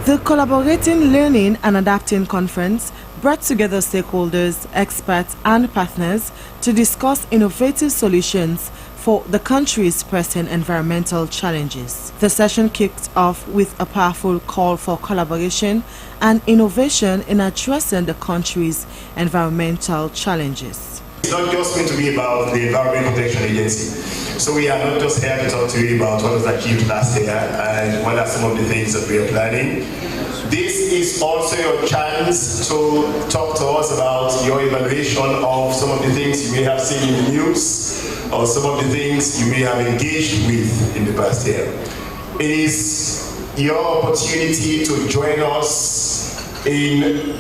The Collaborating Learning and Adapting Conference brought together stakeholders, experts, and partners to discuss innovative solutions for the country's pressing environmental challenges. The session kicked off with a powerful call for collaboration and innovation in addressing the country's environmental challenges. It's not just going to be about the Environment Protection Agency. So we are not just here to talk to you about what was achieved last year and what are some of the things that we are planning. This is also your chance to talk to us about your evaluation of some of the things you may have seen in the news or some of the things you may have engaged with in the past year. It is your opportunity to join us in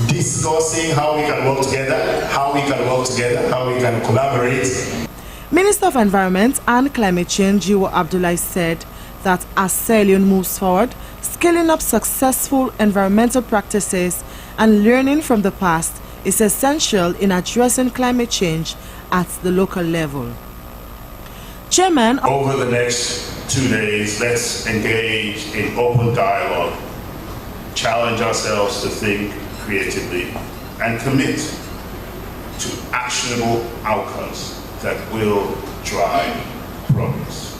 discussing how we can work together, how we can collaborate. Minister of Environment and Climate Change, Jiwo Abdullahi, said that as Sierra Leone moves forward, scaling up successful environmental practices and learning from the past is essential in addressing climate change at the local level. Chairman, over the next 2 days, let's engage in open dialogue, challenge ourselves to think creatively, and commit to actionable outcomes that will drive progress.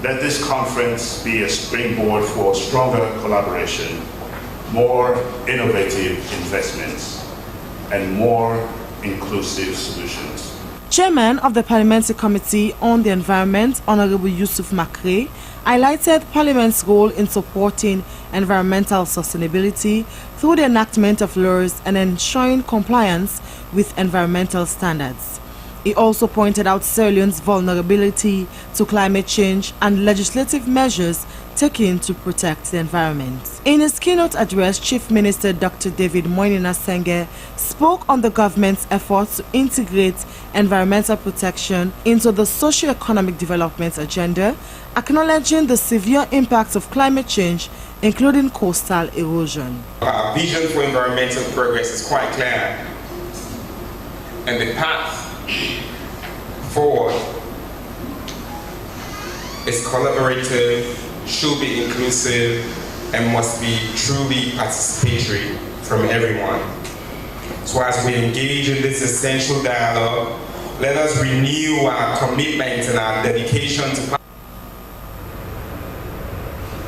Let this conference be a springboard for stronger collaboration, more innovative investments, and more inclusive solutions. Chairman of the Parliamentary Committee on the Environment, Honorable Yusuf Makre, highlighted Parliament's role in supporting environmental sustainability through the enactment of laws and ensuring compliance with environmental standards. He also pointed out Sierra Leone's vulnerability to climate change and legislative measures taken to protect the environment. In his keynote address, Chief Minister Dr. David Moinina Senge spoke on the government's efforts to integrate environmental protection into the socio-economic development agenda, acknowledging the severe impacts of climate change, including coastal erosion. Our vision for environmental progress is quite clear, and the path forward is collaborative, should be inclusive, and must be truly participatory from everyone. So as we engage in this essential dialogue, let us renew our commitment and our dedication to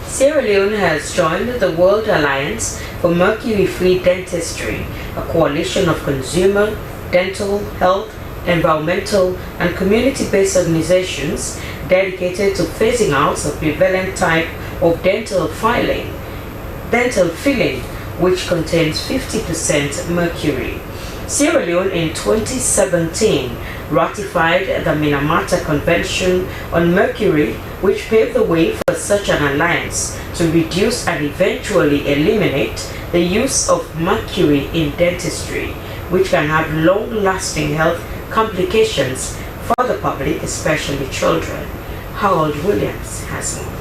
Sierra Leone has joined the World Alliance for Mercury-Free Dentistry, a coalition of consumer, dental, health, environmental, and community-based organizations dedicated to phasing out the prevalent type of dental filling, which contains 50% mercury. Sierra Leone in 2017 ratified the Minamata Convention on Mercury, which paved the way for such an alliance to reduce and eventually eliminate the use of mercury in dentistry, which can have long-lasting health complications for the public, especially children. Harold Williams has more.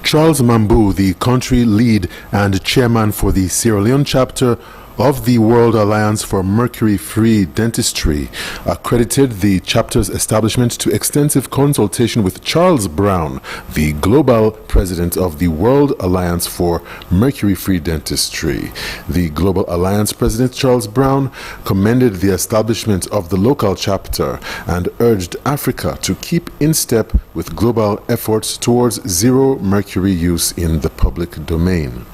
Charles Mambu, the country lead and chairman for the Sierra Leone chapter of the World Alliance for Mercury-Free Dentistry accredited the chapter's establishment to extensive consultation with Charles Brown, the global president of the World Alliance for Mercury-Free Dentistry. The Global Alliance President Charles Brown commended the establishment of the local chapter and urged Africa to keep in step with global efforts towards zero mercury use in the public domain.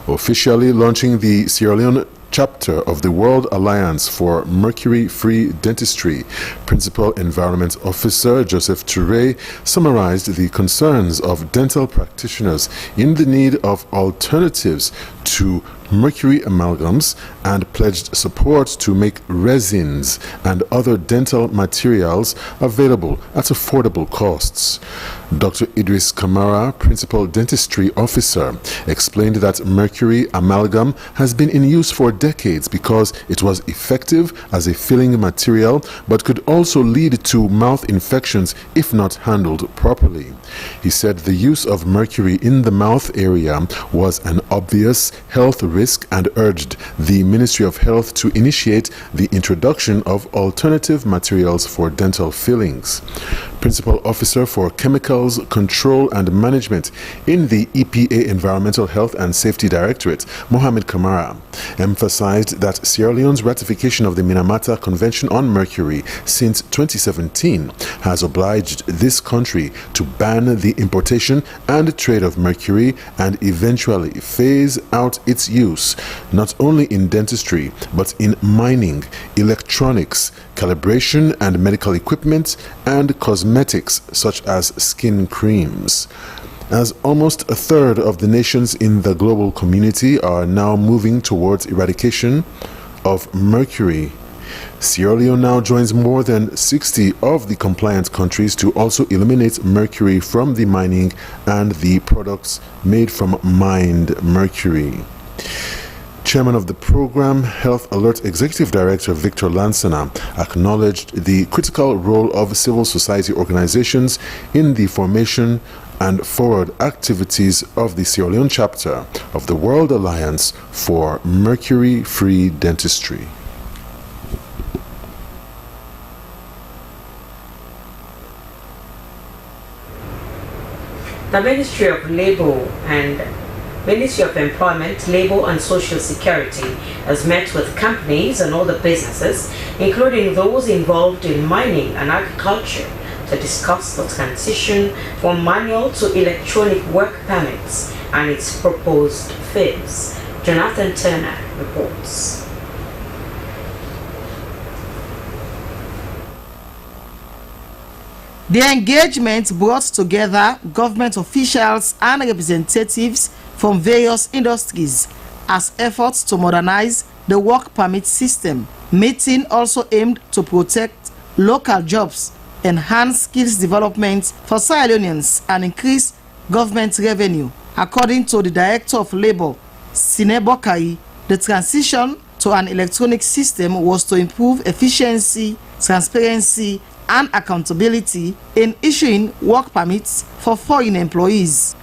Officially launching the Sierra Leone chapter of the World Alliance for Mercury-Free Dentistry, Principal Environment Officer Joseph Touré summarized the concerns of dental practitioners in the need of alternatives to mercury amalgams and pledged support to make resins and other dental materials available at affordable costs. Dr. Idris Kamara, Principal Dentistry Officer, explained that mercury amalgam has been in use for decades because it was effective as a filling material but could also lead to mouth infections if not handled properly. He said the use of mercury in the mouth area was an obvious health risk and urged the Ministry of Health to initiate the introduction of alternative materials for dental fillings. Principal Officer for Chemicals Control and Management in the EPA Environmental Health and Safety Directorate, Mohamed Kamara, emphasized that Sierra Leone's ratification of the Minamata Convention on Mercury since 2017 has obliged this country to ban the importation and trade of mercury and eventually phase out its use not only in dentistry but in mining, electronics, calibration and medical equipment, and cosmetics such as skin creams. As almost a third of the nations in the global community are now moving towards eradication of mercury, Sierra Leone now joins more than 60 of the compliant countries to also eliminate mercury from the mining and the products made from mined mercury. Chairman of the program, Health Alert Executive Director Victor Lansana, acknowledged the critical role of civil society organizations in the formation and forward activities of the Sierra Leone chapter of the World Alliance for Mercury-Free Dentistry. The Ministry of Labour and Ministry of Employment, Labour and Social Security has met with companies and other businesses, including those involved in mining and agriculture, to discuss the transition from manual to electronic work permits and its proposed phase. Jonathan Turner reports. The engagement brought together government officials and representatives from various industries as efforts to modernize the work permit system. Meeting also aimed to protect local jobs, enhance skills development for Sierra Leoneans, and increase government revenue. According to the Director of Labour, Sinebokai, the transition to an electronic system was to improve efficiency, transparency, and accountability in issuing work permits for foreign employees.